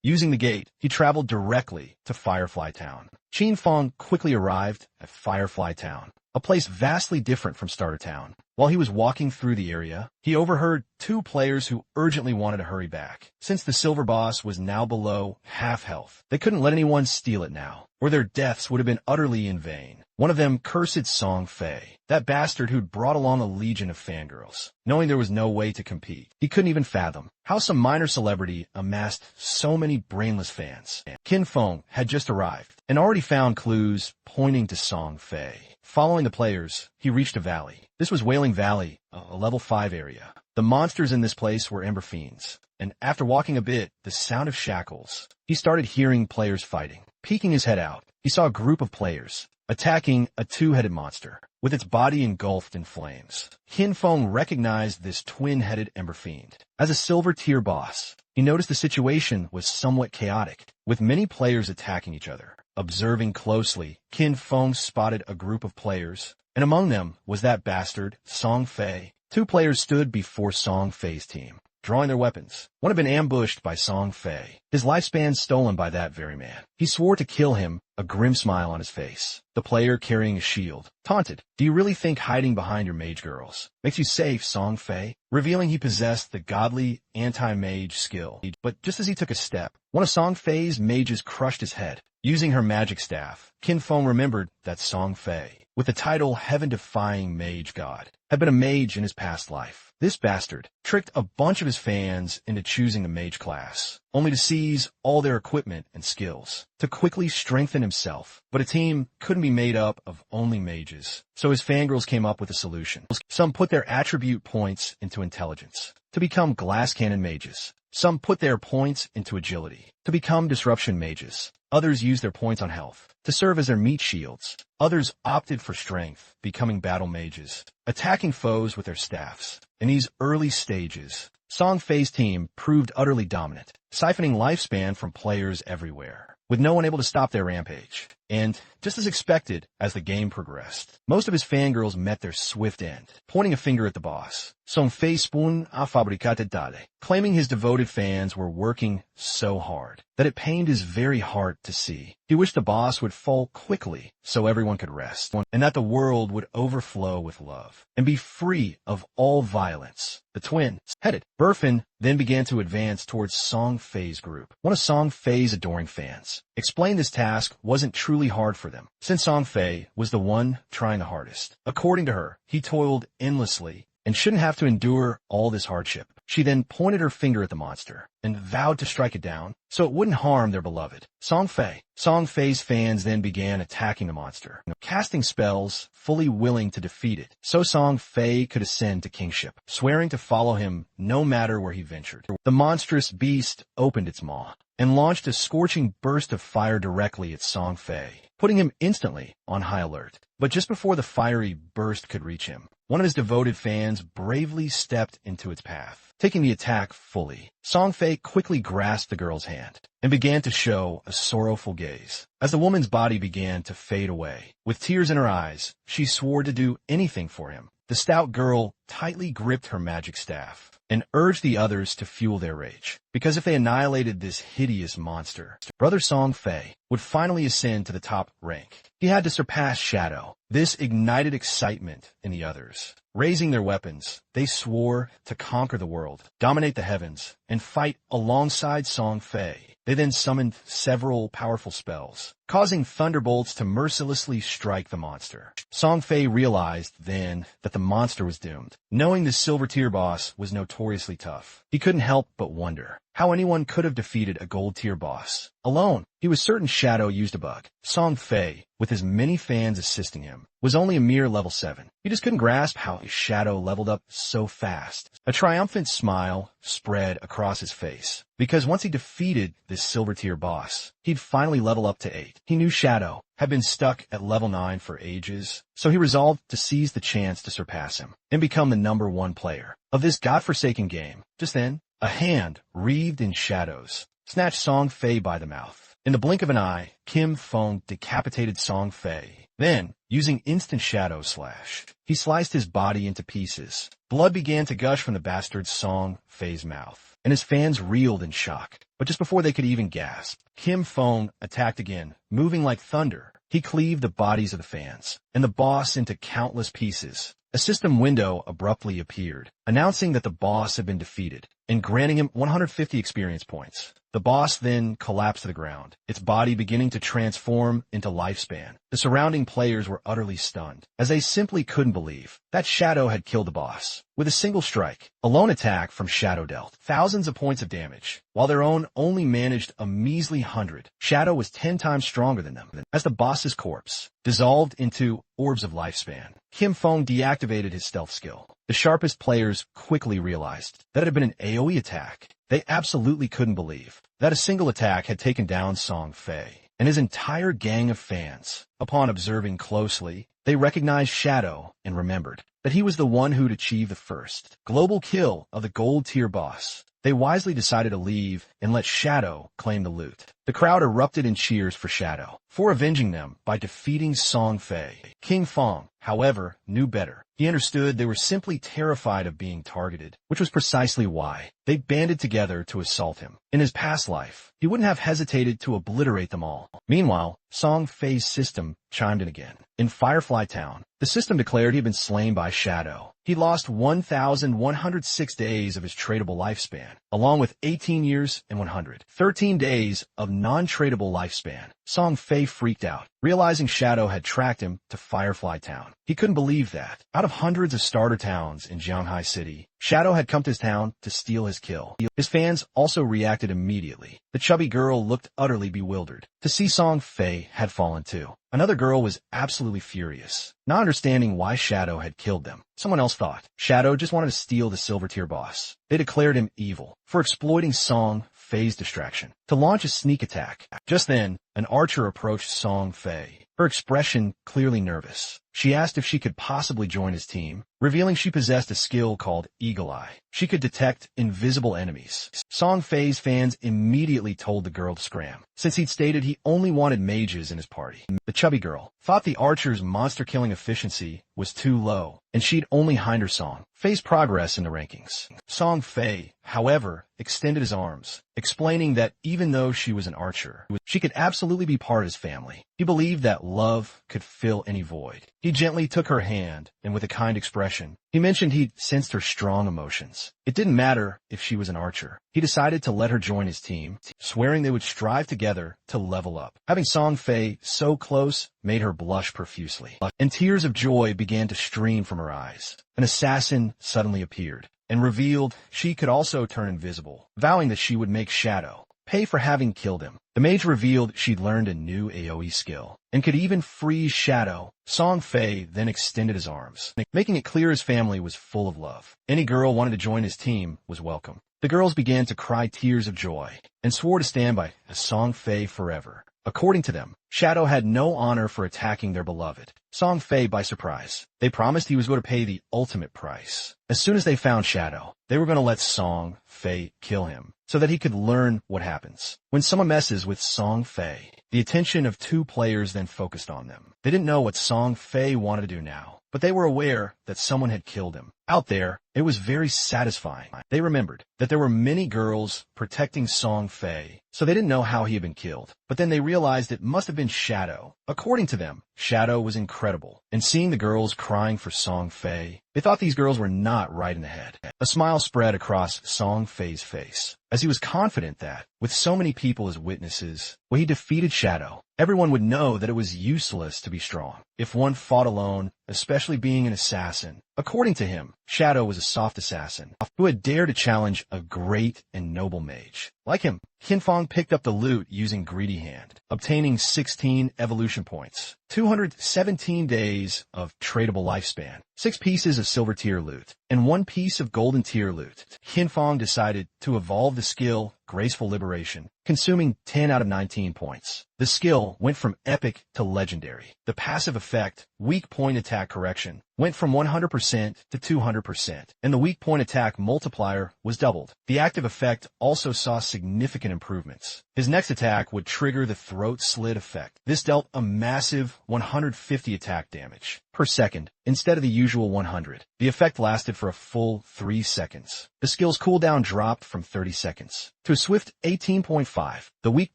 Using the gate, he traveled directly to Firefly Town. Qin Feng quickly arrived at Firefly Town, a place vastly different from Starter Town. While he was walking through the area, he overheard two players who urgently wanted to hurry back. Since the silver boss was now below half health, they couldn't let anyone steal it now, or their deaths would have been utterly in vain. One of them cursed Song Fei, that bastard who'd brought along a legion of fangirls, knowing there was no way to compete. He couldn't even fathom how some minor celebrity amassed so many brainless fans. Qin Feng had just arrived and already found clues pointing to Song Fei. Following the players, he reached a valley. This was Wailing Valley, a level 5 area. The monsters in this place were Ember Fiends, and after walking a bit, the sound of shackles, he started hearing players fighting. Peeking his head out, he saw a group of players attacking a two-headed monster, with its body engulfed in flames. Qin Feng recognized this twin-headed Ember Fiend as a silver-tier boss. He noticed the situation was somewhat chaotic, with many players attacking each other. Observing closely, Qin Feng spotted a group of players, and among them was that bastard, Song Fei. Two players stood before Song Fei's team, drawing their weapons. One had been ambushed by Song Fei, his lifespan stolen by that very man. He swore to kill him, a grim smile on his face. The player carrying a shield taunted, "Do you really think hiding behind your mage girls makes you safe, Song Fei?" Revealing he possessed the godly anti-mage skill. But just as he took a step, one of Song Fei's mages crushed his head. Using her magic staff, Qin Feng remembered that Song Fei, with the title Heaven-Defying Mage God, had been a mage in his past life. This bastard tricked a bunch of his fans into choosing a mage class, only to seize all their equipment and skills, to quickly strengthen himself. But a team couldn't be made up of only mages, so his fangirls came up with a solution. Some put their attribute points into intelligence, to become glass cannon mages. Some put their points into agility, to become disruption mages. Others used their points on health, to serve as their meat shields. Others opted for strength, becoming battle mages, attacking foes with their staffs. In these early stages, Song Fei's team proved utterly dominant, siphoning lifespan from players everywhere, with no one able to stop their rampage. And, just as expected, as the game progressed, most of his fangirls met their swift end, pointing a finger at the boss. Song Fei spoon a fabricate dale, claiming his devoted fans were working so hard that it pained his very heart to see. He wished the boss would fall quickly so everyone could rest, and that the world would overflow with love and be free of all violence. The twin-headed Burfin then began to advance towards Song Fei's group. One of Song Fei's adoring fans explained this task wasn't truly hard for them, since Song Fei was the one trying the hardest. According to her, he toiled endlessly and shouldn't have to endure all this hardship. She then pointed her finger at the monster and vowed to strike it down so it wouldn't harm their beloved Song Fei. Song Fei's fans then began attacking the monster, casting spells, fully willing to defeat it, so Song Fei could ascend to kingship, swearing to follow him no matter where he ventured. The monstrous beast opened its maw and launched a scorching burst of fire directly at Song Fei, putting him instantly on high alert. But just before the fiery burst could reach him, one of his devoted fans bravely stepped into its path, taking the attack fully. Song Fei quickly grasped the girl's hand and began to show a sorrowful gaze. As the woman's body began to fade away, with tears in her eyes, she swore to do anything for him. The stout girl tightly gripped her magic staff and urged the others to fuel their rage, because if they annihilated this hideous monster, Brother Song Fei would finally ascend to the top rank. He had to surpass Shadow. This ignited excitement in the others. Raising their weapons, they swore to conquer the world, dominate the heavens, and fight alongside Song Fei. They then summoned several powerful spells, causing thunderbolts to mercilessly strike the monster. Song Fei realized then that the monster was doomed. Knowing the silver tier boss was notoriously tough, he couldn't help but wonder how anyone could have defeated a gold tier boss alone. He was certain Shadow used a bug. Song Fei, with his many fans assisting him, was only a mere level 7. He just couldn't grasp how his Shadow leveled up so fast. A triumphant smile spread across his face, because once he defeated this silver tier boss, he'd finally level up to 8. He knew Shadow had been stuck at level 9 for ages, so he resolved to seize the chance to surpass him and become the #1 player of this godforsaken game. Just then, a hand, wreathed in shadows, snatched Song Fei by the mouth. In the blink of an eye, Qin Feng decapitated Song Fei. Then, using instant shadow slash, he sliced his body into pieces. Blood began to gush from the bastard Song Fei's mouth, and his fans reeled in shock. But just before they could even gasp, Qin Feng attacked again, moving like thunder, He cleaved the bodies of the fans and the boss into countless pieces. A system window abruptly appeared, announcing that the boss had been defeated and granting him 150 experience points. The boss then collapsed to the ground, its body beginning to transform into lifespan. The surrounding players were utterly stunned, as they simply couldn't believe that Shadow had killed the boss. With a single strike, a lone attack from Shadow dealt thousands of points of damage, while their own only managed a measly 100. Shadow was 10 times stronger than them. As the boss's corpse dissolved into orbs of lifespan, Kim Fong deactivated his stealth skill. The sharpest players quickly realized that it had been an AoE attack. They absolutely couldn't believe that a single attack had taken down Song Fei and his entire gang of fans. Upon observing closely, they recognized Shadow and remembered that he was the one who'd achieved the first global kill of the gold tier boss. They wisely decided to leave and let Shadow claim the loot. The crowd erupted in cheers for Shadow for avenging them by defeating Song Fei. King Fong, however, knew better. He understood they were simply terrified of being targeted, which was precisely why they banded together to assault him. In his past life, he wouldn't have hesitated to obliterate them all. Meanwhile, Song Fei's system chimed in again. In Firefly Town, the system declared he'd been slain by Shadow. He lost 1,106 days of his tradable lifespan, along with 18 years and 113 days of non-tradable lifespan. Song Fei freaked out, realizing Shadow had tracked him to Firefly Town. He couldn't believe that, out of hundreds of starter towns in Jianghai City, Shadow had come to his town to steal his kill. His fans also reacted immediately. The chubby girl looked utterly bewildered to see Song Fei had fallen too. Another girl was absolutely furious, not understanding why Shadow had killed them. Someone else thought Shadow just wanted to steal the silver tier boss. They declared him evil for exploiting Song Fei's distraction to launch a sneak attack. Just then, an archer approached Song Fei, her expression clearly nervous. She asked if she could possibly join his team, revealing she possessed a skill called Eagle Eye. She could detect invisible enemies. Song Fei's fans immediately told the girl to scram, since he'd stated he only wanted mages in his party. The chubby girl thought the archer's monster-killing efficiency was too low, and she'd only hinder Song Fei's progress in the rankings. Song Fei, however, extended his arms, explaining that even though she was an archer, she could absolutely be part of his family. He believed that love could fill any void. He gently took her hand, and with a kind expression, he mentioned he'd sensed her strong emotions. It didn't matter if she was an archer. He decided to let her join his team, swearing they would strive together to level up. Having Song Fei so close made her blush profusely, and tears of joy began to stream from her eyes. An assassin suddenly appeared and revealed she could also turn invisible, vowing that she would make Shadow pay for having killed him. The mage revealed she'd learned a new AoE skill and could even freeze Shadow. Song Fei then extended his arms, making it clear his family was full of love. Any girl wanted to join his team was welcome. The girls began to cry tears of joy and swore to stand by Song Fei forever. According to them, Shadow had no honor for attacking their beloved Song Fei by surprise. They promised he was going to pay the ultimate price. As soon as they found Shadow, they were going to let Song Fei kill him so that he could learn what happens when someone messes with Song Fei. The attention of two players then focused on them. They didn't know what Song Fei wanted to do now, but they were aware that someone had killed him. Out there, it was very satisfying. They remembered that there were many girls protecting Song Fei, so they didn't know how he had been killed. But then they realized it must have been Shadow. According to them, Shadow was incredible, and seeing the girls crying for Song Fei, they thought these girls were not right in the head. A smile spread across Song Fei's face, as he was confident that, with so many people as witnesses, when he defeated Shadow, everyone would know that it was useless to be strong if one fought alone, especially being an assassin. According to him, Shadow was a soft assassin who had dared to challenge a great and noble mage. Like him, Qin Fong picked up the loot using Greedy Hand, obtaining 16 evolution points, 217 days of tradable lifespan, 6 pieces of silver tier loot, and 1 piece of golden tier loot. Qin Fong decided to evolve the skill Graceful Liberation, consuming 10 out of 19 points. The skill went from epic to legendary. The passive effect, Weak Point Attack Correction, went from 100% to 200%, and the weak point attack multiplier was doubled. The active effect also saw significant improvements. His next attack would trigger the Throat Slit effect. This dealt a massive 150 attack damage per second instead of the usual 100. The effect lasted for a full 3 seconds. The skill's cooldown dropped from 30 seconds to a swift 18.5. The weak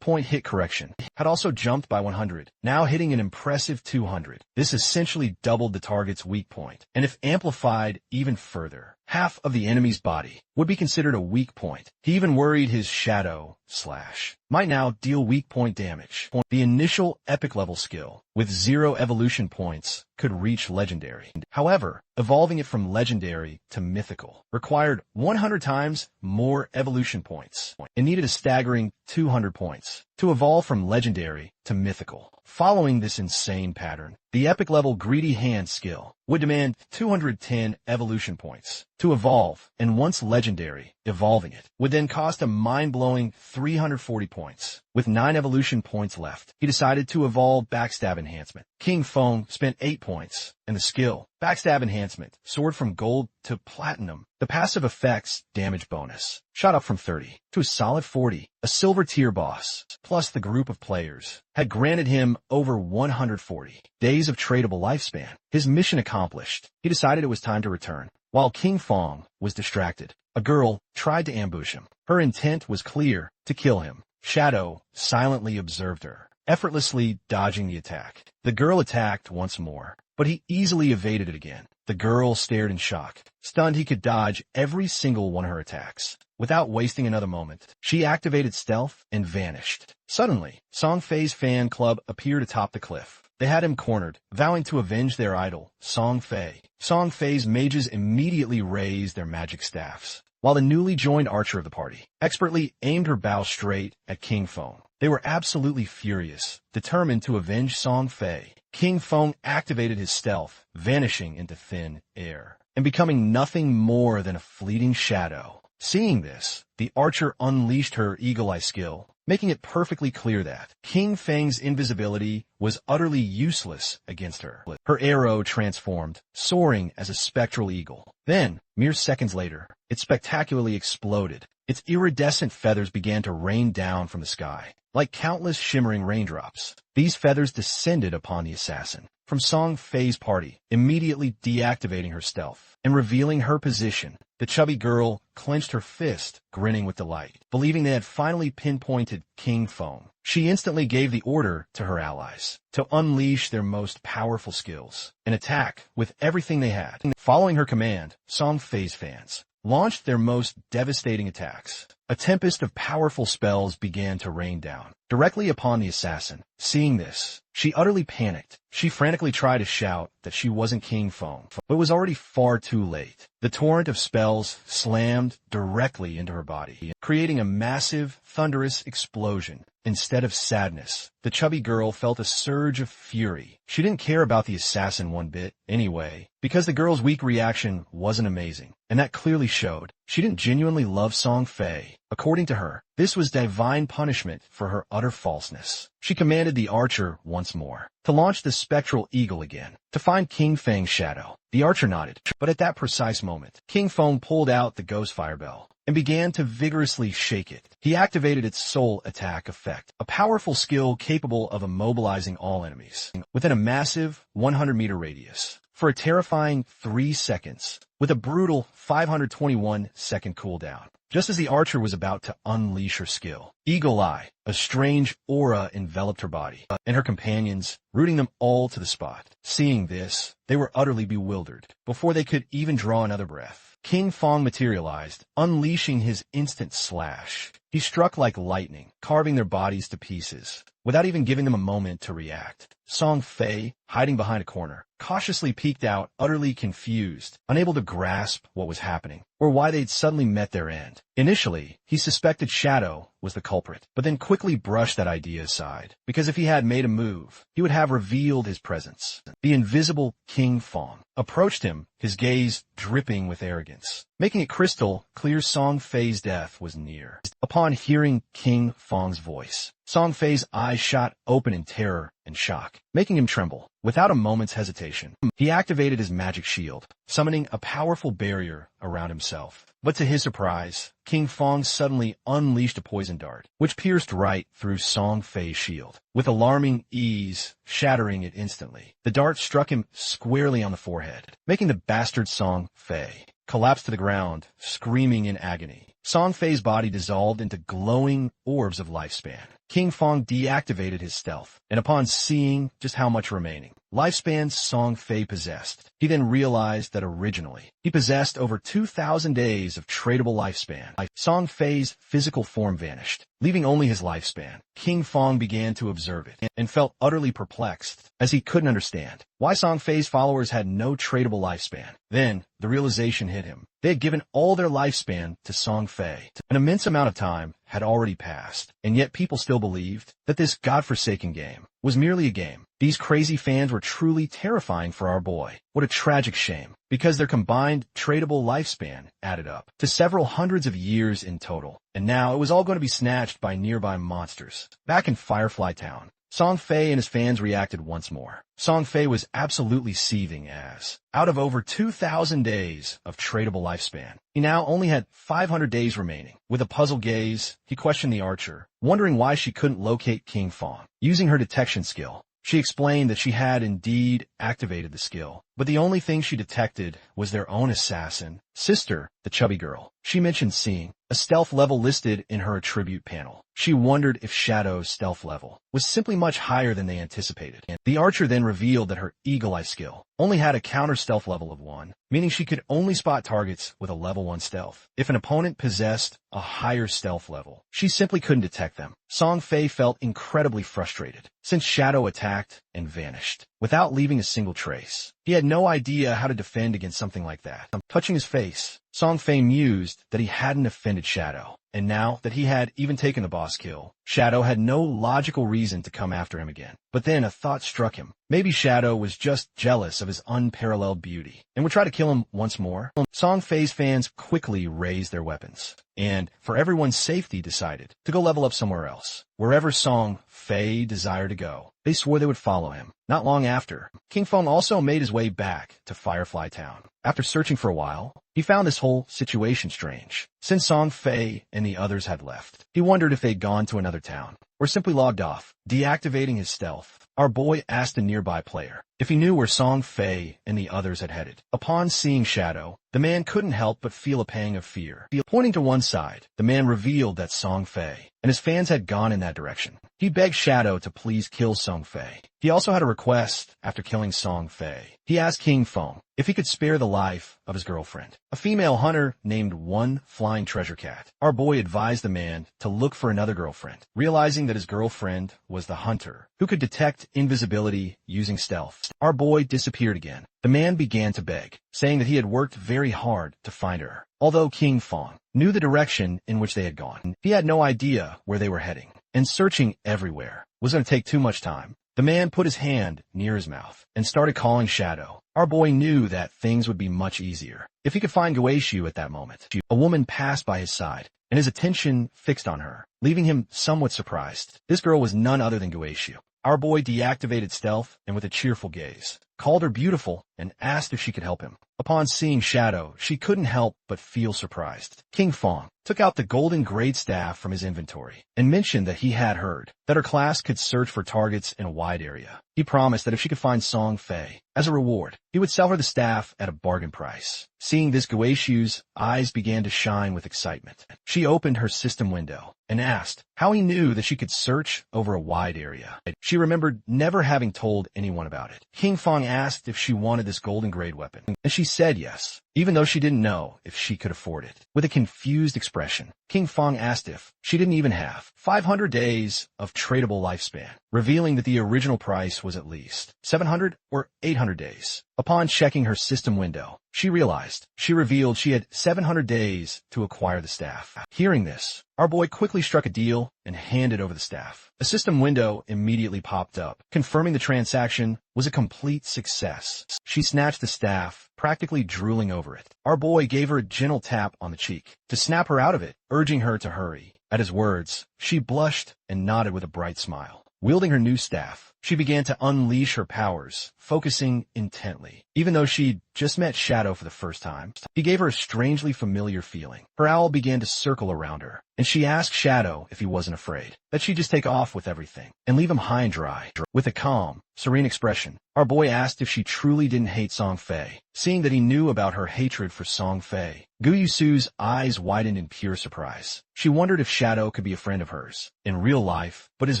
point hit correction had also jumped by 100, now hitting an impressive 200. This essentially doubled the target's weak point, and if amplified even further, half of the enemy's body would be considered a weak point. He even worried his shadow slash might now deal weak point damage. The initial epic level skill, with 0 evolution points, could reach legendary. However, evolving it from legendary to mythical required 100 times more evolution points. It needed a staggering 200 points to evolve from legendary to mythical. Following this insane pattern, the epic level greedy hand skill would demand 210 evolution points to evolve, and once legendary, evolving it would then cost a mind-blowing 340 points. With 9 evolution points left, he decided to evolve Backstab Enhancement. King Feng spent 8 points, and the skill, Backstab Enhancement, soared from gold to platinum. The passive effects damage bonus shot up from 30 to a solid 40. A silver tier boss, plus the group of players, had granted him over 140 days of tradable lifespan. His mission accomplished, he decided it was time to return. While King Feng was distracted, a girl tried to ambush him. Her intent was clear, to kill him. Shadow silently observed her, effortlessly dodging the attack. The girl attacked once more, but he easily evaded it again. The girl stared in shock. Stunned, he could dodge every single one of her attacks. Without wasting another moment, she activated stealth and vanished. Suddenly, Song Fei's fan club appeared atop the cliff. They had him cornered, vowing to avenge their idol, Song Fei. Song Fei's mages immediately raised their magic staffs, while the newly joined archer of the party expertly aimed her bow straight at King Feng. They were absolutely furious, determined to avenge Song Fei. King Feng activated his stealth, vanishing into thin air, and becoming nothing more than a fleeting shadow. Seeing this, the archer unleashed her eagle-eye skill, making it perfectly clear that King Feng's invisibility was utterly useless against her. Her arrow transformed, soaring as a spectral eagle. Then, mere seconds later, it spectacularly exploded. Its iridescent feathers began to rain down from the sky, like countless shimmering raindrops. These feathers descended upon the assassin from Song Fei's party, immediately deactivating her stealth and revealing her position. The chubby girl clenched her fist, grinning with delight, believing they had finally pinpointed King Feng. She instantly gave the order to her allies to unleash their most powerful skills and attack with everything they had. Following her command, Song Fei's fans launched their most devastating attacks. A tempest of powerful spells began to rain down directly upon the assassin. Seeing this, she utterly panicked. She frantically tried to shout that she wasn't King Feng, but it was already far too late. The torrent of spells slammed directly into her body, creating a massive, thunderous explosion. Instead of sadness, the chubby girl felt a surge of fury. She didn't care about the assassin one bit, anyway, because the girl's weak reaction wasn't amazing, and that clearly showed. She didn't genuinely love Song Fei. According to her, this was divine punishment for her utter falseness. She commanded the archer once more to launch the spectral eagle again, to find King Feng's shadow. The archer nodded, but at that precise moment, King Feng pulled out the ghost fire bell and began to vigorously shake it. He activated its soul attack effect, a powerful skill capable of immobilizing all enemies within a massive 100-meter radius for a terrifying 3 seconds, with a brutal 521-second cooldown. Just as the archer was about to unleash her skill, Eagle Eye, a strange aura enveloped her body, and her companions, rooting them all to the spot. Seeing this, they were utterly bewildered. Before they could even draw another breath, King Feng materialized, unleashing his instant slash. He struck like lightning, carving their bodies to pieces, without even giving them a moment to react. Song Fei, hiding behind a corner, cautiously peeked out, utterly confused, unable to grasp what was happening, or why they'd suddenly met their end. Initially, he suspected Shadow was the culprit, but then quickly brushed that idea aside, because if he had made a move, he would have revealed his presence. The invisible King Feng approached him, his gaze dripping with arrogance, making it crystal clear Song Fei's death was near. Upon hearing King Feng's voice, Song Fei's eyes shot open in terror and shock, making him tremble. Without a moment's hesitation, he activated his magic shield, summoning a powerful barrier around himself. But to his surprise, King Fong suddenly unleashed a poison dart, which pierced right through Song Fei's shield. With alarming ease, shattering it instantly, the dart struck him squarely on the forehead, making the bastard Song Fei collapse to the ground, screaming in agony. Song Fei's body dissolved into glowing orbs of lifespan. King Fong deactivated his stealth, and upon seeing just how much remaining lifespan Song Fei possessed, he then realized that originally he possessed over 2,000 days of tradable lifespan. Song Fei's physical form vanished, leaving only his lifespan. King Fong began to observe it and felt utterly perplexed, as he couldn't understand why Song Fei's followers had no tradable lifespan. Then the realization hit him. They had given all their lifespan to Song Fei. An immense amount of time had already passed, and yet people still believed that this godforsaken game was merely a game. These crazy fans were truly terrifying for our boy. What a tragic shame, because their combined tradable lifespan added up to several hundreds of years in total, and now it was all going to be snatched by nearby monsters. Back in Firefly Town, Song Fei and his fans reacted once more. Song Fei was absolutely seething as, out of over 2,000 days of tradable lifespan, he now only had 500 days remaining. With a puzzled gaze, he questioned the archer, wondering why she couldn't locate King Fong. Using her detection skill, she explained that she had indeed activated the skill, but the only thing she detected was their own assassin, sister, the chubby girl. She mentioned seeing a stealth level listed in her attribute panel. She wondered if Shadow's stealth level was simply much higher than they anticipated. The archer then revealed that her eagle eye skill only had a counter stealth level of 1, meaning she could only spot targets with a level 1 stealth. If an opponent possessed a higher stealth level, she simply couldn't detect them. Song Fei felt incredibly frustrated, since Shadow attacked and vanished without leaving a single trace. He had no idea how to defend against something like that. Touching his face, Song Fei mused that he hadn't offended Shadow, and now that he had even taken the boss kill, Shadow had no logical reason to come after him again. But then a thought struck him. Maybe Shadow was just jealous of his unparalleled beauty and would try to kill him once more. Song Fei's fans quickly raised their weapons, and for everyone's safety decided to go level up somewhere else. Wherever Song Fei desired to go, they swore they would follow him. Not long after, King Fong also made his way back to Firefly Town. After searching for a while, he found this whole situation strange. Since Song Fei and the others had left, he wondered if they'd gone to another town or simply logged off. Deactivating his stealth, our boy asked a nearby player if he knew where Song Fei and the others had headed. Upon seeing Shadow, the man couldn't help but feel a pang of fear. Pointing to one side, the man revealed that Song Fei and his fans had gone in that direction. He begged Shadow to please kill Song Fei. He also had a request after killing Song Fei. He asked King Fong if he could spare the life of his girlfriend, a female hunter named One Flying Treasure Cat. Our boy advised the man to look for another girlfriend, realizing that his girlfriend was the hunter, who could detect invisibility using stealth. Our boy disappeared again. The man began to beg, saying that he had worked very hard to find her. Although King Fong knew the direction in which they had gone, he had no idea where they were heading, and searching everywhere was going to take too much time. The man put his hand near his mouth and started calling Shadow. Our boy knew that things would be much easier if he could find Goeishu at that moment. A woman passed by his side, and his attention fixed on her, leaving him somewhat surprised. This girl was none other than Goeishu. Our boy deactivated stealth and with a cheerful gaze, called her beautiful and asked if she could help him. Upon seeing Shadow, she couldn't help but feel surprised. King Fong took out the golden great staff from his inventory and mentioned that he had heard that her class could search for targets in a wide area. He promised that if she could find Song Fei, as a reward, he would sell her the staff at a bargain price. Seeing this, Goeishu's eyes began to shine with excitement. She opened her system window and asked how he knew that she could search over a wide area. She remembered never having told anyone about it. King Fong asked if she wanted this golden grade weapon, and she said yes, even though she didn't know if she could afford it. With a confused expression, King Fong asked if she didn't even have 500 days of tradable lifespan, revealing that the original price was at least 700 or 800 days. Upon checking her system window, she revealed she had 700 days to acquire the staff. Hearing this, our boy quickly struck a deal and handed over the staff. A system window immediately popped up, confirming the transaction was a complete success. She snatched the staff, practically drooling over it. Our boy gave her a gentle tap on the cheek to snap her out of it, urging her to hurry. At his words, she blushed and nodded with a bright smile. Wielding her new staff, she began to unleash her powers, focusing intently. Even though she'd just met Shadow for the first time, he gave her a strangely familiar feeling. Her owl began to circle around her, and she asked Shadow if he wasn't afraid, that she'd just take off with everything and leave him high and dry. With a calm, serene expression, our boy asked if she truly didn't hate Song Fei. Seeing that he knew about her hatred for Song Fei, Gu Yusu's eyes widened in pure surprise. She wondered if Shadow could be a friend of hers in real life, but his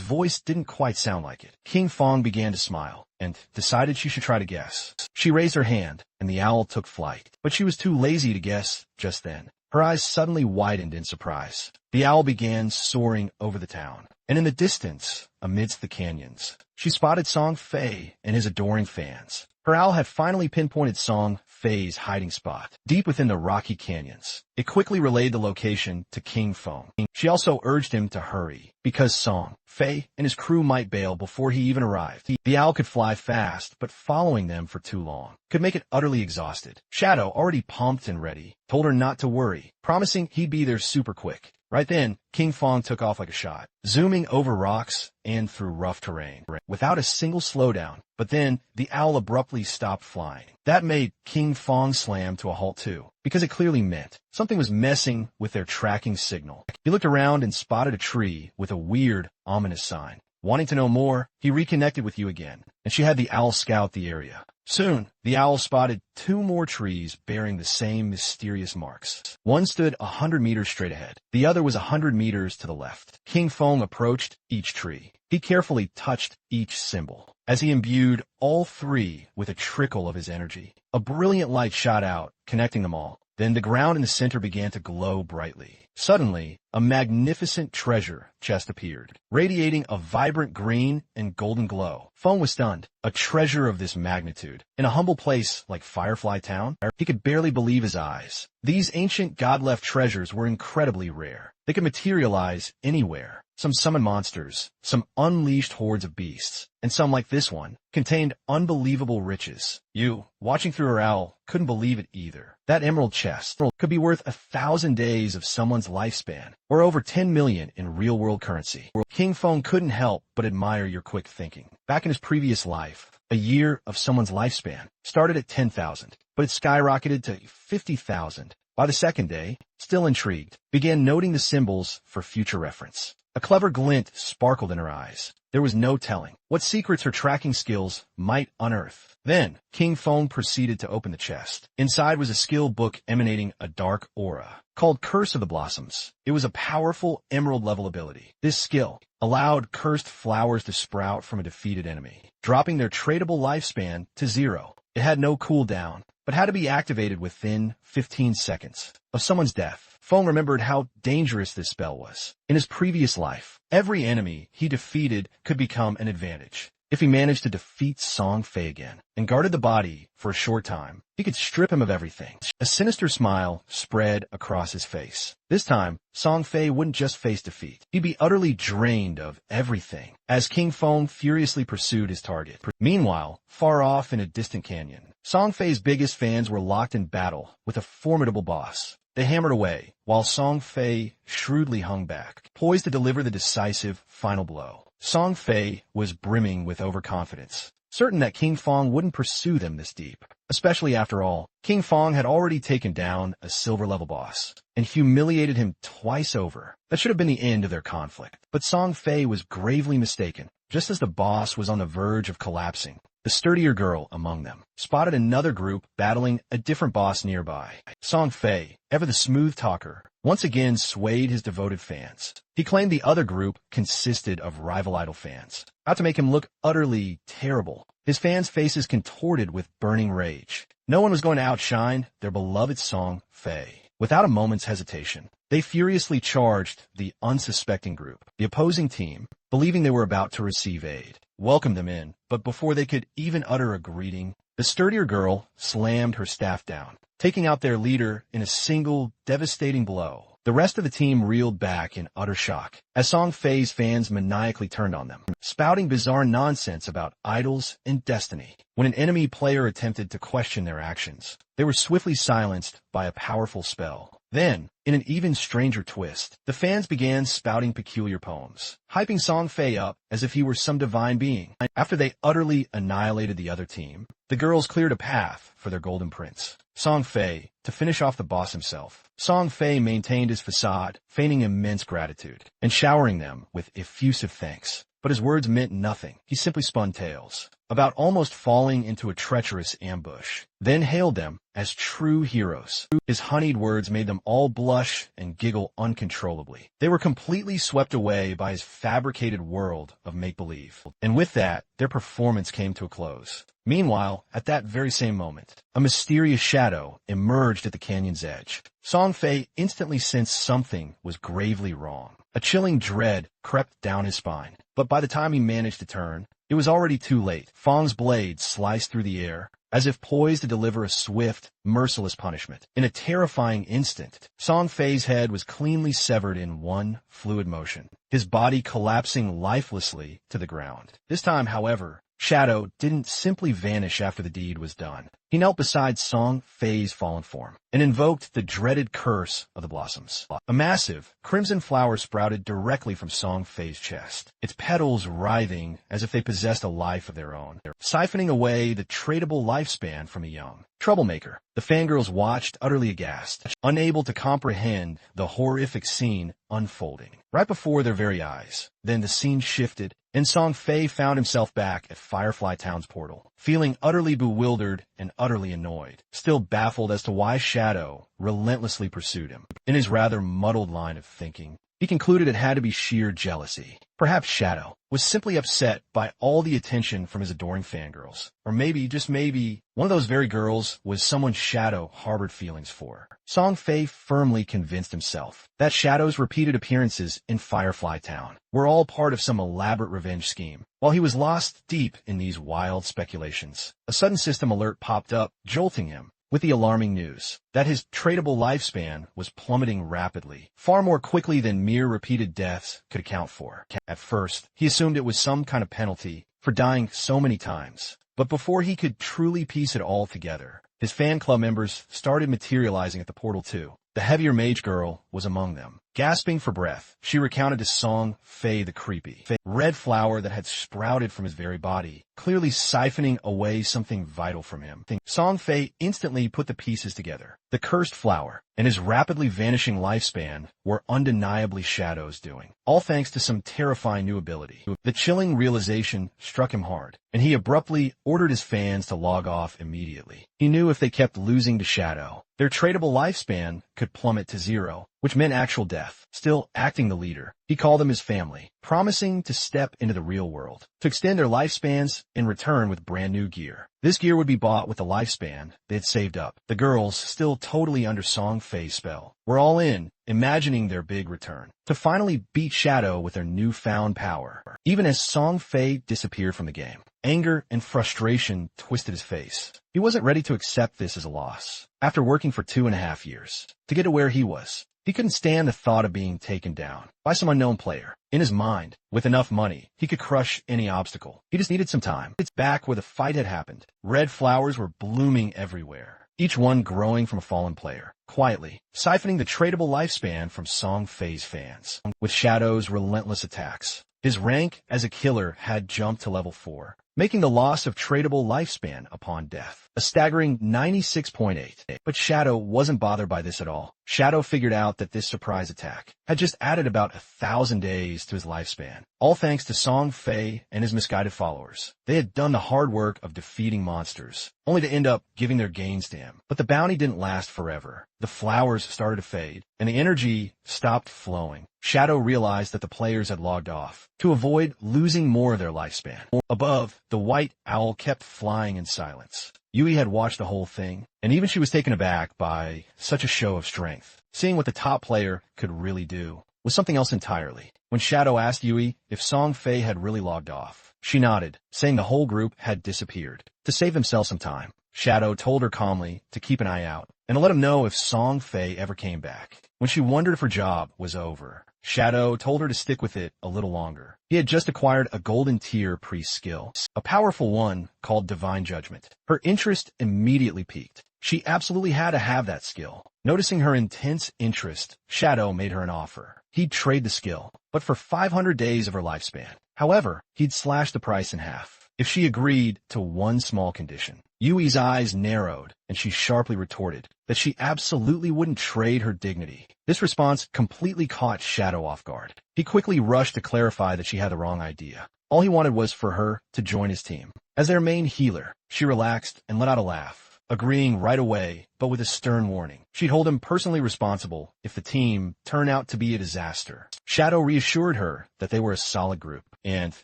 voice didn't quite sound like it. King Fong began to smile and decided she should try to guess. She raised her hand, and the owl took flight, but she was too lazy to guess just then. Her eyes suddenly widened in surprise. The owl began soaring over the town, and in the distance, amidst the canyons, she spotted Song Fei and his adoring fans. Her owl had finally pinpointed Song Fei's hiding spot, deep within the rocky canyons. It quickly relayed the location to King Fong. She also urged him to hurry, because Song Fei and his crew might bail before he even arrived. The owl could fly fast, but following them for too long could make it utterly exhausted. Shadow, already pumped and ready, told her not to worry, promising he'd be there super quick. Right then, King Fong took off like a shot, zooming over rocks and through rough terrain, without a single slowdown. But then, the owl abruptly stopped flying. That made King Fong slam to a halt too, because it clearly meant something was messing with their tracking signal. He looked around and spotted a tree with a weird, ominous sign. Wanting to know more, he reconnected with you again, and she had the owl scout the area. Soon, the owl spotted 2 more trees bearing the same mysterious marks. One stood 100 meters straight ahead. The other was 100 meters to the left. King Fong approached each tree. He carefully touched each symbol. As he imbued all 3 with a trickle of his energy, a brilliant light shot out, connecting them all. Then the ground in the center began to glow brightly. Suddenly, a magnificent treasure chest appeared, radiating a vibrant green and golden glow. Fong was stunned. A treasure of this magnitude, in a humble place like Firefly Town? He could barely believe his eyes. These ancient god-left treasures were incredibly rare. They could materialize anywhere. Some summoned monsters, some unleashed hordes of beasts, and some like this one, contained unbelievable riches. You, watching through her owl, couldn't believe it either. That emerald chest could be worth 1,000 days of someone's lifespan, or over 10 million in real-world currency. King Fong couldn't help but admire your quick thinking. Back in his previous life, a year of someone's lifespan started at 10,000, but it skyrocketed to 50,000. By the second day, still intrigued, began noting the symbols for future reference. A clever glint sparkled in her eyes. There was no telling what secrets her tracking skills might unearth. Then, King Fong proceeded to open the chest. Inside was a skill book emanating a dark aura, called Curse of the Blossoms. It was a powerful emerald-level ability. This skill allowed cursed flowers to sprout from a defeated enemy, dropping their tradable lifespan to 0. It had no cooldown, but had to be activated within 15 seconds of someone's death. Fong remembered how dangerous this spell was. In his previous life, every enemy he defeated could become an advantage. If he managed to defeat Song Fei again and guarded the body for a short time, he could strip him of everything. A sinister smile spread across his face. This time, Song Fei wouldn't just face defeat. He'd be utterly drained of everything, as King Fong furiously pursued his target. Meanwhile, far off in a distant canyon, Song Fei's biggest fans were locked in battle with a formidable boss. They hammered away, while Song Fei shrewdly hung back, poised to deliver the decisive final blow. Song Fei was brimming with overconfidence, certain that King Fong wouldn't pursue them this deep. Especially after all, King Fong had already taken down a silver-level boss and humiliated him twice over. That should have been the end of their conflict. But Song Fei was gravely mistaken. Just as the boss was on the verge of collapsing, the sturdier girl among them spotted another group battling a different boss nearby. Song Fei, ever the smooth talker, once again swayed his devoted fans. He claimed the other group consisted of rival idol fans, out to make him look utterly terrible. His fans' faces contorted with burning rage. No one was going to outshine their beloved Song Fei. Without a moment's hesitation, they furiously charged the unsuspecting group. The opposing team, believing they were about to receive aid, welcomed them in, but before they could even utter a greeting, the sturdier girl slammed her staff down, taking out their leader in a single devastating blow. The rest of the team reeled back in utter shock, as Song Fei's fans maniacally turned on them, spouting bizarre nonsense about idols and destiny. When an enemy player attempted to question their actions, they were swiftly silenced by a powerful spell. Then, in an even stranger twist, the fans began spouting peculiar poems, hyping Song Fei up as if he were some divine being. After they utterly annihilated the other team, the girls cleared a path for their golden prince, Song Fei, to finish off the boss himself. Song Fei maintained his facade, feigning immense gratitude, and showering them with effusive thanks. But his words meant nothing. He simply spun tales about almost falling into a treacherous ambush, then hailed them as true heroes. His honeyed words made them all blush and giggle uncontrollably. They were completely swept away by his fabricated world of make-believe. And with that, their performance came to a close. Meanwhile, at that very same moment, a mysterious shadow emerged at the canyon's edge. Song Fei instantly sensed something was gravely wrong. A chilling dread crept down his spine. But by the time he managed to turn, it was already too late. Fang's blade sliced through the air, as if poised to deliver a swift, merciless punishment. In a terrifying instant, Song Fei's head was cleanly severed in one fluid motion, his body collapsing lifelessly to the ground. This time, however, Shadow didn't simply vanish after the deed was done. He knelt beside Song Fei's fallen form and invoked the dreaded curse of the blossoms. A massive, crimson flower sprouted directly from Song Fei's chest, its petals writhing as if they possessed a life of their own, siphoning away the tradable lifespan from a young troublemaker. The fangirls watched, utterly aghast, unable to comprehend the horrific scene unfolding right before their very eyes. Then the scene shifted, and Song Fei found himself back at Firefly Town's portal, feeling utterly bewildered and utterly annoyed, still baffled as to why Shadow relentlessly pursued him. In his rather muddled line of thinking, he concluded it had to be sheer jealousy. Perhaps Shadow was simply upset by all the attention from his adoring fangirls. Or maybe, just maybe, one of those very girls was someone Shadow harbored feelings for. Song Fei firmly convinced himself that Shadow's repeated appearances in Firefly Town were all part of some elaborate revenge scheme. While he was lost deep in these wild speculations, a sudden system alert popped up, jolting him with the alarming news that his tradable lifespan was plummeting rapidly, far more quickly than mere repeated deaths could account for. At first, he assumed it was some kind of penalty for dying so many times. But before he could truly piece it all together, his fan club members started materializing at the portal too. The heavier mage girl was among them. Gasping for breath, she recounted to Song Fei the creepy red flower that had sprouted from his very body, clearly siphoning away something vital from him. Song Fei instantly put the pieces together. The cursed flower and his rapidly vanishing lifespan were undeniably Shadow's doing, all thanks to some terrifying new ability. The chilling realization struck him hard, and he abruptly ordered his fans to log off immediately. He knew if they kept losing to Shadow, their tradable lifespan could plummet to zero, which meant actual death. Still acting the leader, he called them his family, promising to step into the real world, to extend their lifespans in return with brand new gear. This gear would be bought with the lifespan they had saved up. The girls, still totally under Song Fei's spell, were all in, imagining their big return, to finally beat Shadow with their newfound power. Even as Song Fei disappeared from the game, anger and frustration twisted his face. He wasn't ready to accept this as a loss. After working for 2.5 years to get to where he was, he couldn't stand the thought of being taken down by some unknown player. In his mind, with enough money, he could crush any obstacle. He just needed some time. It's back where the fight had happened. Red flowers were blooming everywhere, each one growing from a fallen player, quietly siphoning the tradable lifespan from Song Fei's fans. With Shadow's relentless attacks, his rank as a killer had jumped to level 4, making the loss of tradable lifespan upon death a staggering 96.8. But Shadow wasn't bothered by this at all. Shadow figured out that this surprise attack had just added about 1,000 days to his lifespan, all thanks to Song Fei and his misguided followers. They had done the hard work of defeating monsters, only to end up giving their gains to him. But the bounty didn't last forever. The flowers started to fade, and the energy stopped flowing. Shadow realized that the players had logged off to avoid losing more of their lifespan. Above, the white owl kept flying in silence. Yui had watched the whole thing, and even she was taken aback by such a show of strength. Seeing what the top player could really do was something else entirely. When Shadow asked Yui if Song Fei had really logged off, she nodded, saying the whole group had disappeared. To save themselves some time, Shadow told her calmly to keep an eye out and to let him know if Song Fei ever came back. When she wondered if her job was over, Shadow told her to stick with it a little longer. He had just acquired a golden tier priest skill, a powerful one called Divine Judgment. Her interest immediately piqued. She absolutely had to have that skill. Noticing her intense interest, Shadow made her an offer. He'd trade the skill, but for 500 days of her lifespan. However, he'd slash the price in half if she agreed to one small condition. Yui's eyes narrowed, and she sharply retorted that she absolutely wouldn't trade her dignity. This response completely caught Shadow off guard. He quickly rushed to clarify that she had the wrong idea. All he wanted was for her to join his team. As their main healer, she relaxed and let out a laugh, agreeing right away, but with a stern warning. She'd hold him personally responsible if the team turned out to be a disaster. Shadow reassured her that they were a solid group and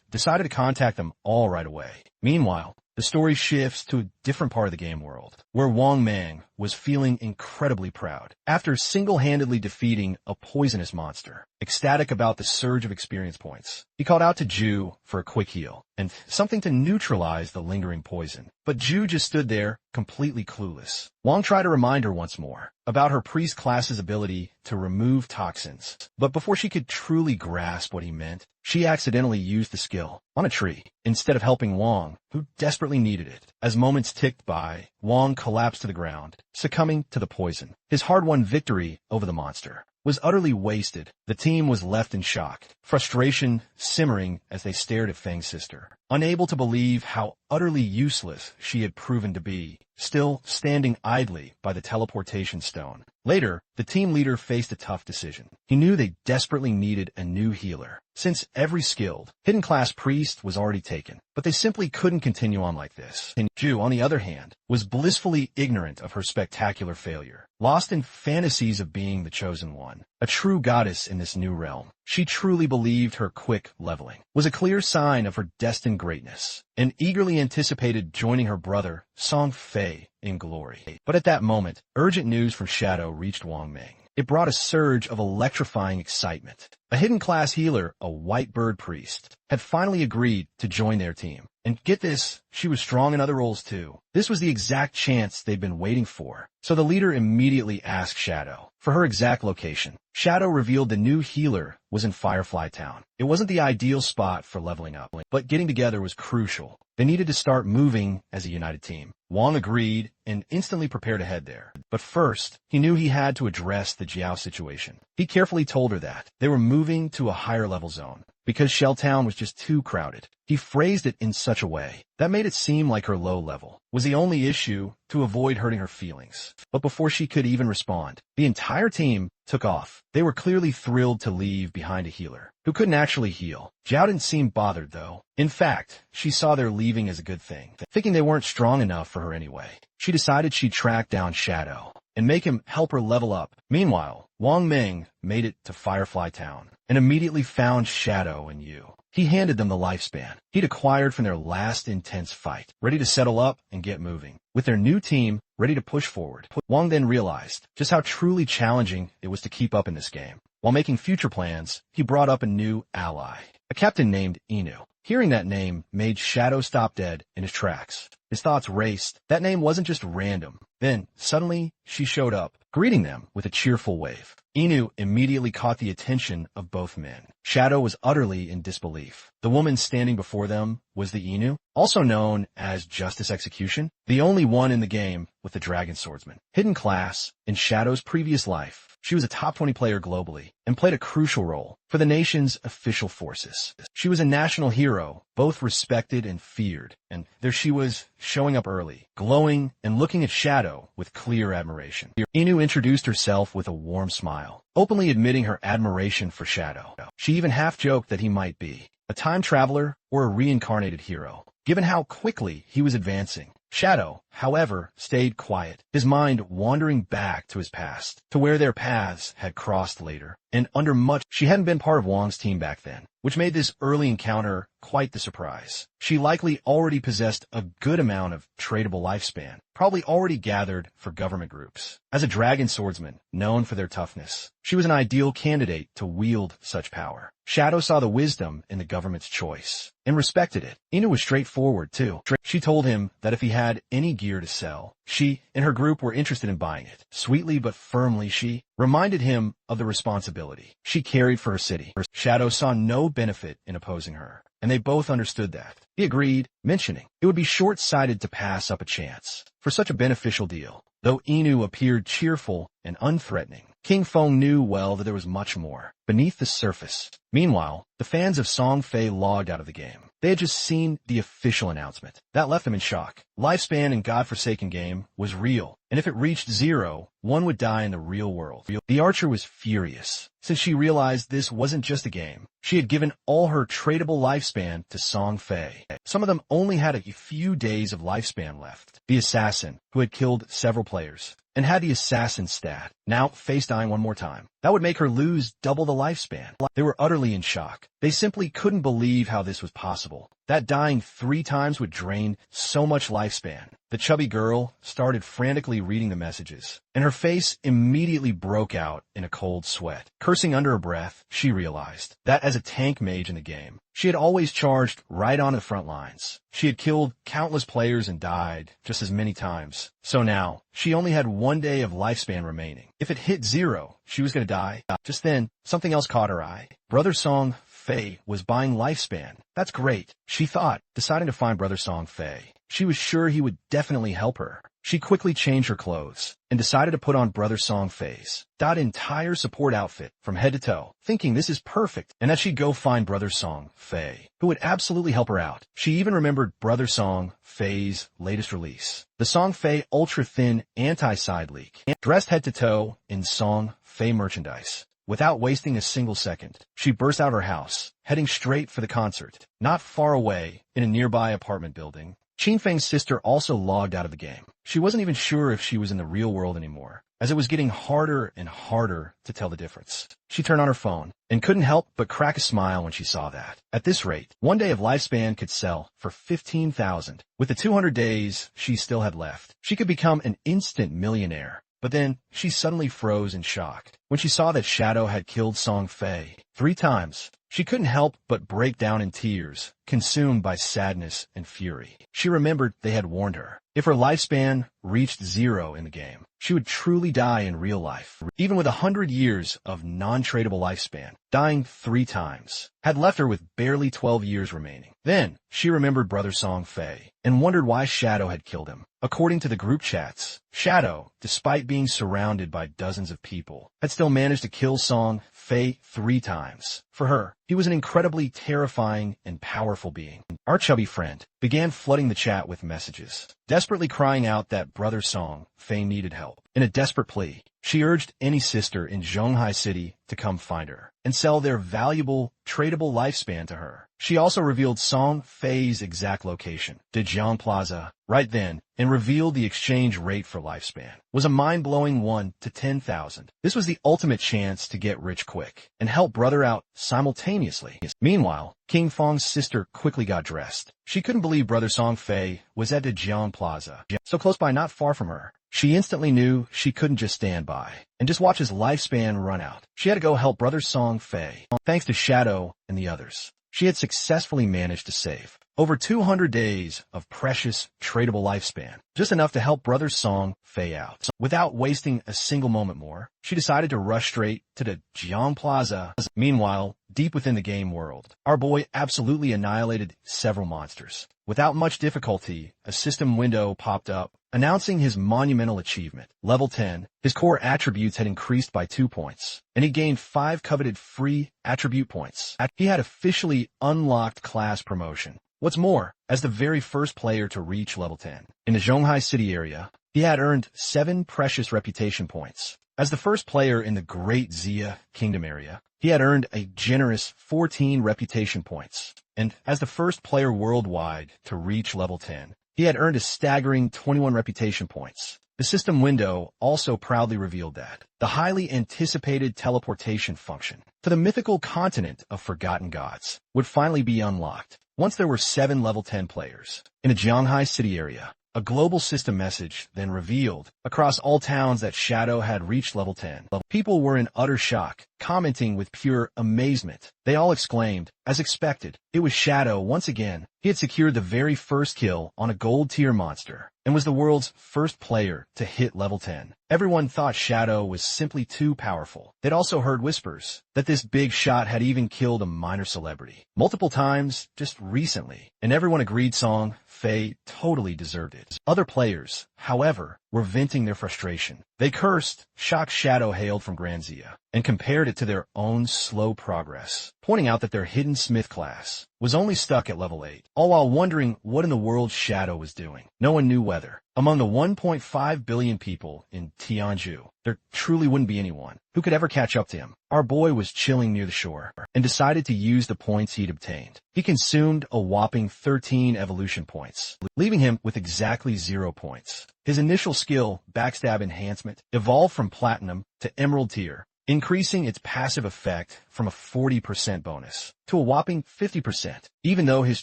decided to contact them all right away. Meanwhile, the story shifts to a different part of the game world, where Wang Mang was feeling incredibly proud. After single-handedly defeating a poisonous monster, ecstatic about the surge of experience points, he called out to Ju for a quick heal and something to neutralize the lingering poison. But Ju just stood there, completely clueless. Wang tried to remind her once more about her priest class's ability to remove toxins, but before she could truly grasp what he meant, she accidentally used the skill on a tree instead of helping Wang, who desperately needed it. As moments ticked by, Wang collapsed to the ground, succumbing to the poison. His hard-won victory over the monster was utterly wasted. The team was left in shock, frustration simmering as they stared at Fang's sister, unable to believe how utterly useless she had proven to be, still standing idly by the teleportation stone. Later, the team leader faced a tough decision. He knew they desperately needed a new healer, since every skilled, hidden class priest was already taken, but they simply couldn't continue on like this. And Ju, on the other hand, was blissfully ignorant of her spectacular failure, lost in fantasies of being the chosen one, a true goddess in this new realm. She truly believed her quick leveling was a clear sign of her destined greatness, and eagerly anticipated joining her brother, Song Fei, in glory. But at that moment, urgent news from Shadow reached Wang Mang. It brought a surge of electrifying excitement. A hidden class healer, a white bird priest, had finally agreed to join their team. And get this, she was strong in other roles too. This was the exact chance they'd been waiting for. So the leader immediately asked Shadow for her exact location. Shadow revealed the new healer was in Firefly Town. It wasn't the ideal spot for leveling up, but getting together was crucial. They needed to start moving as a united team. Wang agreed and instantly prepared to head there. But first, he knew he had to address the Jiao situation. He carefully told her that they were moving to a higher level zone because Shelltown was just too crowded. He phrased it in such a way that made it seem like her low level was the only issue to avoid hurting her feelings. But before she could even respond, the entire team took off. They were clearly thrilled to leave behind a healer who couldn't actually heal. Jiao didn't seem bothered, though. In fact, she saw their leaving as a good thing, thinking they weren't strong enough for her anyway. She decided she'd track down Shadow and make him help her level up. Meanwhile, Wang Ming made it to Firefly Town and immediately found Shadow and Yu. He handed them the lifespan he'd acquired from their last intense fight, ready to settle up and get moving. With their new team ready to push forward, Wang then realized just how truly challenging it was to keep up in this game. While making future plans, he brought up a new ally, a captain named Inu. Hearing that name made Shadow stop dead in his tracks. His thoughts raced. That name wasn't just random. Then, suddenly, she showed up, greeting them with a cheerful wave. Inu immediately caught the attention of both men. Shadow was utterly in disbelief. The woman standing before them was the Inu, also known as Justice Execution, the only one in the game with the Dragon Swordsman. Hidden class, in Shadow's previous life, she was a top 20 player globally and played a crucial role for the nation's official forces. She was a national hero, both respected and feared, and there she was, showing up early, glowing and looking at Shadow with clear admiration. Inu introduced herself with a warm smile, openly admitting her admiration for Shadow. She even half-joked that he might be a time traveler or a reincarnated hero, given how quickly he was advancing. Shadow, however, stayed quiet, his mind wandering back to his past, to where their paths had crossed later, and under much she hadn't been part of Wang's team back then, which made this early encounter quite the surprise. She likely already possessed a good amount of tradable lifespan, probably already gathered for government groups. As a dragon swordsman, known for their toughness, she was an ideal candidate to wield such power. Shadow saw the wisdom in the government's choice and respected it. Inu was straightforward, too. She told him that if he had any gear to sell, she and her group were interested in buying it. Sweetly but firmly, she reminded him of the responsibility she carried for her city. Shadow saw no benefit in opposing her, and they both understood that. He agreed, mentioning it would be short-sighted to pass up a chance for such a beneficial deal. Though Inu appeared cheerful and unthreatening, King Feng knew well that there was much more beneath the surface. Meanwhile, the fans of Song Fei logged out of the game. They had just seen the official announcement. That left them in shock. Lifespan in godforsaken game was real, and if it reached 0, one would die in the real world. The archer was furious, since she realized this wasn't just a game. She had given all her tradable lifespan to Song Fei. Some of them only had a few days of lifespan left. The assassin, who had killed several players, and had the assassin stat, now face dying one more time. That would make her lose double the lifespan. They were utterly in shock. They simply couldn't believe how this was possible. That dying 3 times would drain so much lifespan. The chubby girl started frantically reading the messages, and her face immediately broke out in a cold sweat. Cursing under her breath, she realized that as a tank mage in the game, she had always charged right on the front lines. She had killed countless players and died just as many times. So now, she only had 1 day of lifespan remaining. If it hit 0, she was going to die. Just then, something else caught her eye. Brother Song Fei was buying lifespan. That's great, she thought, deciding to find Brother Song Fei. She was sure he would definitely help her. She quickly changed her clothes and decided to put on Brother Song Fei's entire support outfit from head to toe, thinking this is perfect and that she'd go find Brother Song Fei, who would absolutely help her out. She even remembered Brother Song Fei's latest release, the Song Fei Ultra Thin Anti-Side Leak, dressed head to toe in Song Fei merchandise. Without wasting a single second, she burst out her house, heading straight for the concert. Not far away, in a nearby apartment building, Qin Feng's sister also logged out of the game. She wasn't even sure if she was in the real world anymore, as it was getting harder and harder to tell the difference. She turned on her phone and couldn't help but crack a smile when she saw that. At this rate, 1 day of lifespan could sell for 15,000. With the 200 days she still had left, she could become an instant millionaire. But then, she suddenly froze in shock when she saw that Shadow had killed Song Fei 3 times. She couldn't help but break down in tears, consumed by sadness and fury. She remembered they had warned her. If her lifespan reached 0 in the game, she would truly die in real life. Even with 100 years of non-tradable lifespan, dying 3 times had left her with barely 12 years remaining. Then, she remembered Brother Song Fei and wondered why Shadow had killed him. According to the group chats, Shadow, despite being surrounded by dozens of people, had still managed to kill Song Fei 3 times. For her, he was an incredibly terrifying and powerful being. Our chubby friend began flooding the chat with messages, desperately crying out that Brother Song Fei needed help. In a desperate plea, she urged any sister in Zhonghai City to come find her and sell their valuable, tradable lifespan to her. She also revealed Song Fei's exact location, Dejiang Plaza, right then, and revealed the exchange rate for lifespan was a mind-blowing 1 to 10,000. This was the ultimate chance to get rich quick and help brother out simultaneously. Meanwhile, King Feng's sister quickly got dressed. She couldn't believe Brother Song Fei was at Dejiang Plaza, so close by, not far from her. She instantly knew she couldn't just stand by and just watch his lifespan run out. She had to go help Brother Song Fei. Thanks to Shadow and the others, she had successfully managed to save over 200 days of precious, tradable lifespan, just enough to help Brother Song Fei out. Without wasting a single moment more, she decided to rush straight to the Jiang Plaza. Meanwhile, deep within the game world, our boy absolutely annihilated several monsters. Without much difficulty, a system window popped up, announcing his monumental achievement. Level 10, his core attributes had increased by 2 points, and he gained 5 coveted free attribute points. He had officially unlocked class promotion. What's more, as the very first player to reach level 10 in the Zhonghai City area, he had earned 7 precious reputation points. As the first player in the Great Xia Kingdom area, he had earned a generous 14 reputation points. And as the first player worldwide to reach level 10, he had earned a staggering 21 reputation points. The system window also proudly revealed that the highly anticipated teleportation function to the mythical continent of Forgotten Gods would finally be unlocked once there were 7 level 10 players. In the Zhonghai City area, a global system message then revealed across all towns that Shadow had reached level 10. People were in utter shock, commenting with pure amazement. They all exclaimed, as expected, it was Shadow once again. He had secured the very first kill on a gold tier monster and was the world's first player to hit level 10. Everyone thought Shadow was simply too powerful. They'd also heard whispers that this big shot had even killed a minor celebrity multiple times just recently, and everyone agreed Song Fei totally deserved it. Other players, however, were venting their frustration. They cursed Shock's shadow hailed from Granzia and compared it to their own slow progress, pointing out that their hidden smith class was only stuck at level 8, all while wondering what in the world Shadow was doing. No one knew whether, among the 1.5 billion people in Tianju, there truly wouldn't be anyone who could ever catch up to him. Our boy was chilling near the shore and decided to use the points he'd obtained. He consumed a whopping 13 evolution points, leaving him with exactly 0 points. His initial skill, Backstab Enhancement, evolved from Platinum to Emerald tier, increasing its passive effect from a 40% bonus to a whopping 50%, even though his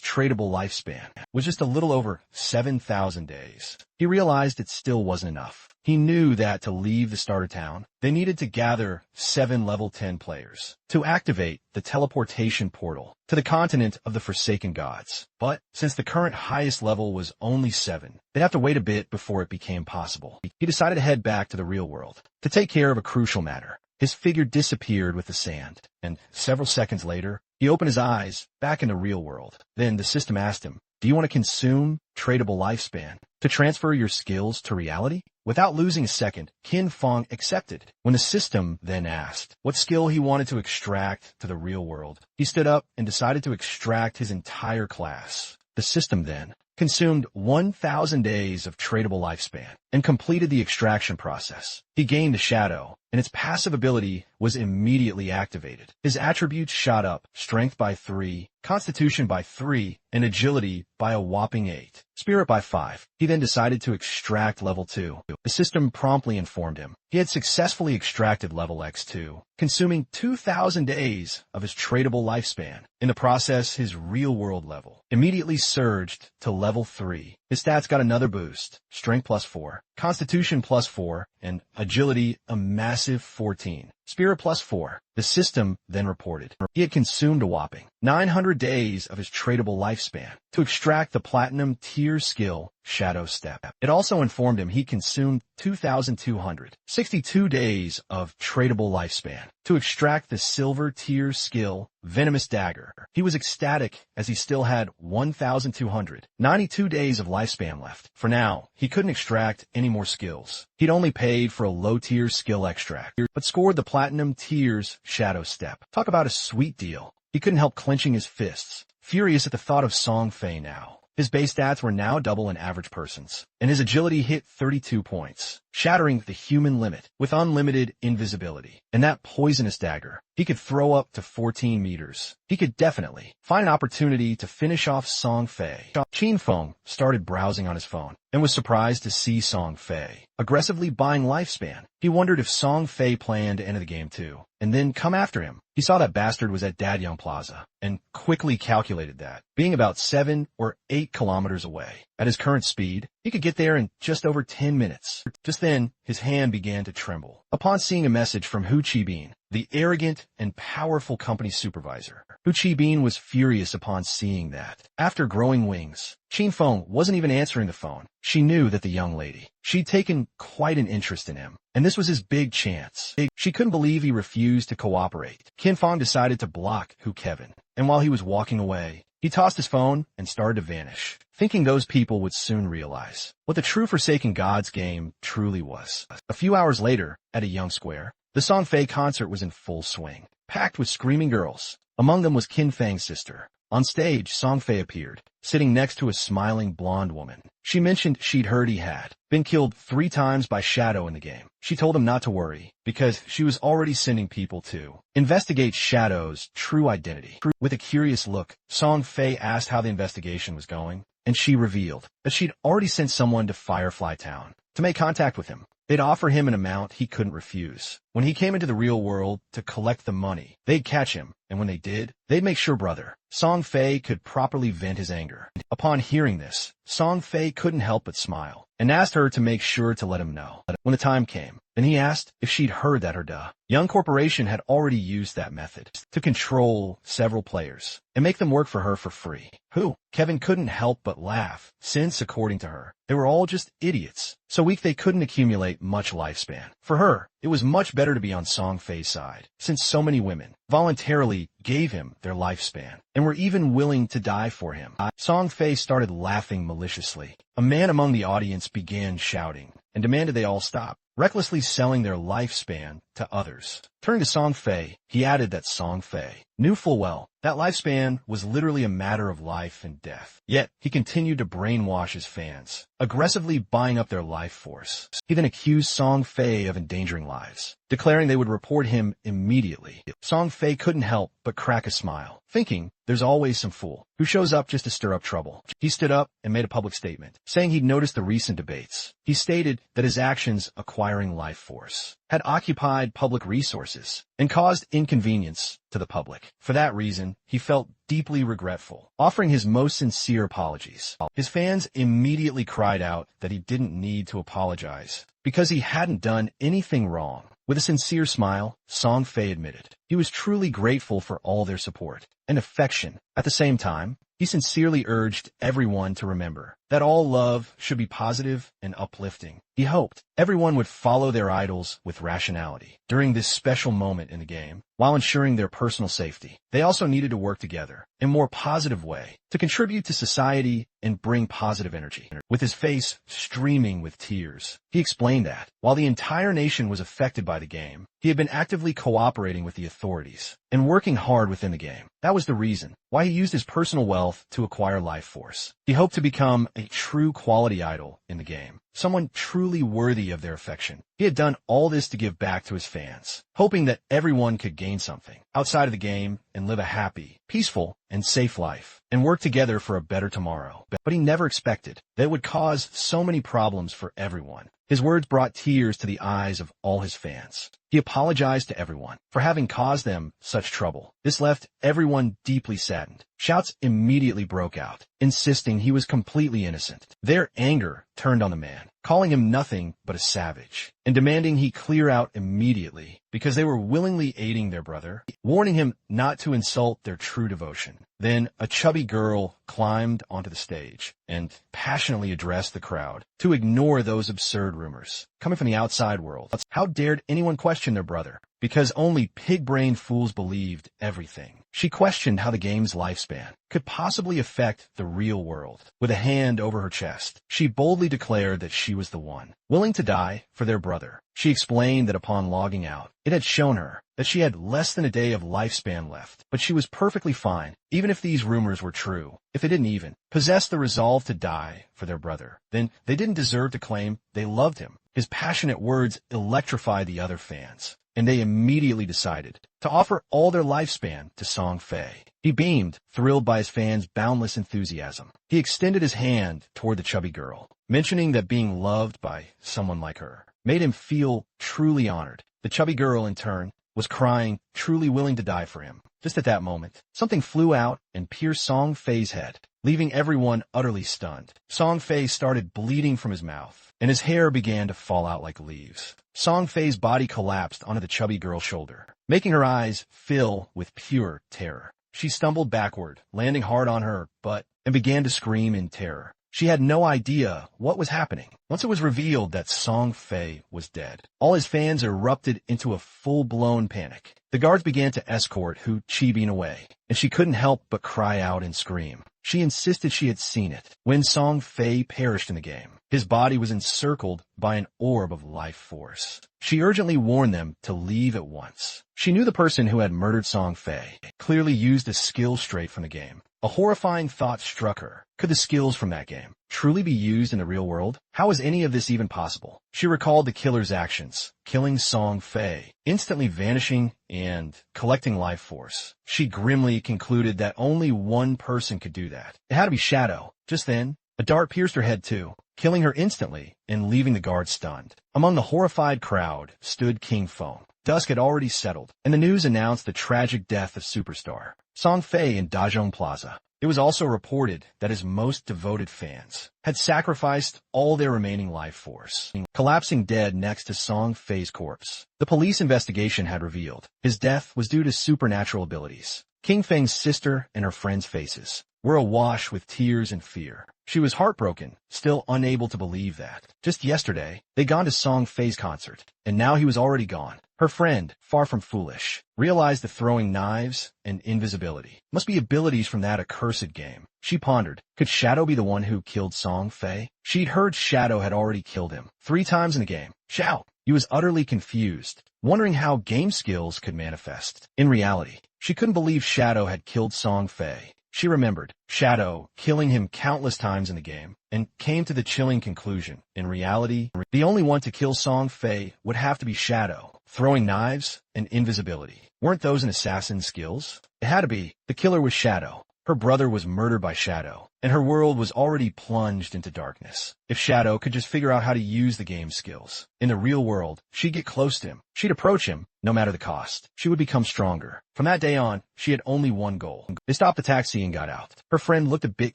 tradable lifespan was just a little over 7,000 days. He realized it still wasn't enough. He knew that to leave the starter town, they needed to gather 7 level 10 players to activate the teleportation portal to the continent of the Forsaken Gods. But since the current highest level was only 7, they'd have to wait a bit before it became possible. He decided to head back to the real world to take care of a crucial matter. His figure disappeared with the sand, and several seconds later, he opened his eyes back in the real world. Then the system asked him, "Do you want to consume tradable lifespan to transfer your skills to reality?" Without losing a second, Qin Feng accepted. When the system then asked what skill he wanted to extract to the real world, he stood up and decided to extract his entire class. The system then consumed 1,000 days of tradable lifespan and completed the extraction process. He gained the shadow, and its passive ability was immediately activated. His attributes shot up, strength by 3, constitution by 3, and agility by a whopping 8, spirit by 5. He then decided to extract level 2. The system promptly informed him he had successfully extracted level X2, consuming 2,000 days of his tradable lifespan. In the process, his real-world level immediately surged to level 3. His stats got another boost, strength plus 4, constitution plus 4, and agility a massive 14, spirit plus 4. The system then reported he had consumed a whopping 900 days of his tradable lifespan to extract the platinum tier skill Shadow Step. It also informed him he consumed 2,262 days of tradable lifespan to extract the silver tier skill Venomous Dagger. He was ecstatic as he still had 1,292 days of lifespan left. For now, he couldn't extract any more skills. He'd only paid for a low-tier skill extract, but scored the platinum tier's Shadow Step. Talk about a sweet deal. He couldn't help clenching his fists, furious at the thought of Song Fei now. His base stats were now double an average person's, and his agility hit 32 points, shattering the human limit with unlimited invisibility. And that poisonous dagger, he could throw up to 14 meters. He could definitely find an opportunity to finish off Song Fei. Qin Feng started browsing on his phone and was surprised to see Song Fei aggressively buying lifespan. He wondered if Song Fei planned to enter the game too, and then come after him. He saw that bastard was at Dadyong Plaza, and quickly calculated that, being about 7 or 8 kilometers away, at his current speed, he could get there in just over 10 minutes. Just then, his hand began to tremble upon seeing a message from Hu Qibin, the arrogant and powerful company supervisor. Hu Qibin was furious upon seeing that. After growing wings, Qin Feng wasn't even answering the phone. She knew that the young lady, she'd taken quite an interest in him, and this was his big chance. She couldn't believe he refused to cooperate. Qin Feng decided to block Hu Kevin, and while he was walking away, he tossed his phone and started to vanish, thinking those people would soon realize what the true Forsaken Gods game truly was. A few hours later, at a Young Square, the Song Fei concert was in full swing, packed with screaming girls. Among them was Qin Feng's sister. On stage, Song Fei appeared, sitting next to a smiling blonde woman. She mentioned she'd heard he had been killed 3 times by Shadow in the game. She told him not to worry, because she was already sending people to investigate Shadow's true identity. With a curious look, Song Fei asked how the investigation was going, and she revealed that she'd already sent someone to Firefly Town to make contact with him. They'd offer him an amount he couldn't refuse. When he came into the real world to collect the money, they'd catch him, and when they did, they'd make sure brother Song Fei could properly vent his anger. Upon hearing this, Song Fei couldn't help but smile, and asked her to make sure to let him know. When the time came, then he asked if she'd heard that her young corporation had already used that method to control several players and make them work for her for free. Who? Kevin couldn't help but laugh, since, according to her, they were all just idiots, so weak they couldn't accumulate much lifespan. For her, it was much better to be on Song Fei's side, since so many women voluntarily gave him their lifespan and were even willing to die for him. Song Fei started laughing maliciously. A man among the audience began shouting and demanded they all stop, recklessly selling their lifespan to others. Turning to Song Fei, he added that Song Fei knew full well that lifespan was literally a matter of life and death. Yet, he continued to brainwash his fans, aggressively buying up their life force. He then accused Song Fei of endangering lives, declaring they would report him immediately. Song Fei couldn't help but crack a smile, thinking there's always some fool who shows up just to stir up trouble. He stood up and made a public statement, saying he'd noticed the recent debates. He stated that his actions acquiring life force had occupied public resources and caused inconvenience to the public. For that reason, he felt deeply regretful, offering his most sincere apologies. His fans immediately cried out that he didn't need to apologize because he hadn't done anything wrong. With a sincere smile, Song Fei admitted he was truly grateful for all their support and affection. At the same time, he sincerely urged everyone to remember that all love should be positive and uplifting. He hoped everyone would follow their idols with rationality during this special moment in the game, while ensuring their personal safety. They also needed to work together in a more positive way to contribute to society and bring positive energy. With his face streaming with tears, he explained that while the entire nation was affected by the game, he had been actively cooperating with the authorities and working hard within the game. That was the reason why he used his personal wealth to acquire life force. He hoped to become a true quality idol in the game, someone truly worthy of their affection. He had done all this to give back to his fans, hoping that everyone could gain something outside of the game and live a happy, peaceful, and safe life, and work together for a better tomorrow. But he never expected that it would cause so many problems for everyone. His words brought tears to the eyes of all his fans. He apologized to everyone for having caused them such trouble. This left everyone deeply saddened. Shouts immediately broke out, insisting he was completely innocent. Their anger turned on the man, calling him nothing but a savage, and demanding he clear out immediately because they were willingly aiding their brother, warning him not to insult their true devotion. Then a chubby girl climbed onto the stage and passionately addressed the crowd to ignore those absurd rumors coming from the outside world. How dared anyone question their brother? Because only pig-brained fools believed everything. She questioned how the game's lifespan could possibly affect the real world. With a hand over her chest, she boldly declared that she was the one, willing to die for their brother. She explained that upon logging out, it had shown her that she had less than a day of lifespan left, but she was perfectly fine, even if these rumors were true. If they didn't even possess the resolve to die for their brother, then they didn't deserve to claim they loved him. His passionate words electrified the other fans, and they immediately decided to offer all their lifespan to Song Fei. He beamed, thrilled by his fans' boundless enthusiasm. He extended his hand toward the chubby girl, mentioning that being loved by someone like her made him feel truly honored. The chubby girl, in turn, was crying, truly willing to die for him. Just at that moment, something flew out and pierced Song Fei's head, leaving everyone utterly stunned. Song Fei started bleeding from his mouth, and his hair began to fall out like leaves. Song Fei's body collapsed onto the chubby girl's shoulder, making her eyes fill with pure terror. She stumbled backward, landing hard on her butt, and began to scream in terror. She had no idea what was happening. Once it was revealed that Song Fei was dead, all his fans erupted into a full-blown panic. The guards began to escort Hu Qibin away, and she couldn't help but cry out and scream. She insisted she had seen it when Song Fei perished in the game. His body was encircled by an orb of life force. She urgently warned them to leave at once. She knew the person who had murdered Song Fei clearly used a skill straight from the game. A horrifying thought struck her. Could the skills from that game truly be used in the real world? How is any of this even possible? She recalled the killer's actions, killing Song Fei, instantly vanishing and collecting life force. She grimly concluded that only one person could do that. It had to be Shadow. Just then, a dart pierced her head too, killing her instantly and leaving the guards stunned. Among the horrified crowd stood King Feng. Dusk had already settled, and the news announced the tragic death of superstar Song Fei in Dazhong Plaza. It was also reported that his most devoted fans had sacrificed all their remaining life force, collapsing dead next to Song Fei's corpse. The police investigation had revealed his death was due to supernatural abilities. King Feng's sister and her friends' faces were awash with tears and fear. She was heartbroken, still unable to believe that. Just yesterday, they'd gone to Song Fei's concert, and now he was already gone. Her friend, far from foolish, realized that throwing knives and invisibility must be abilities from that accursed game. She pondered, could Shadow be the one who killed Song Fei? She'd heard Shadow had already killed him 3 times in the game. Xiao! He was utterly confused, wondering how game skills could manifest. In reality, she couldn't believe Shadow had killed Song Fei. She remembered Shadow killing him countless times in the game, and came to the chilling conclusion. In reality, the only one to kill Song Fei would have to be Shadow. Throwing knives and invisibility. Weren't those an assassin's skills? It had to be. The killer was Shadow. Her brother was murdered by Shadow, and her world was already plunged into darkness. If Shadow could just figure out how to use the game's skills in the real world, she'd get close to him. She'd approach him, no matter the cost. She would become stronger. From that day on, she had only one goal. They stopped the taxi and got out. Her friend looked a bit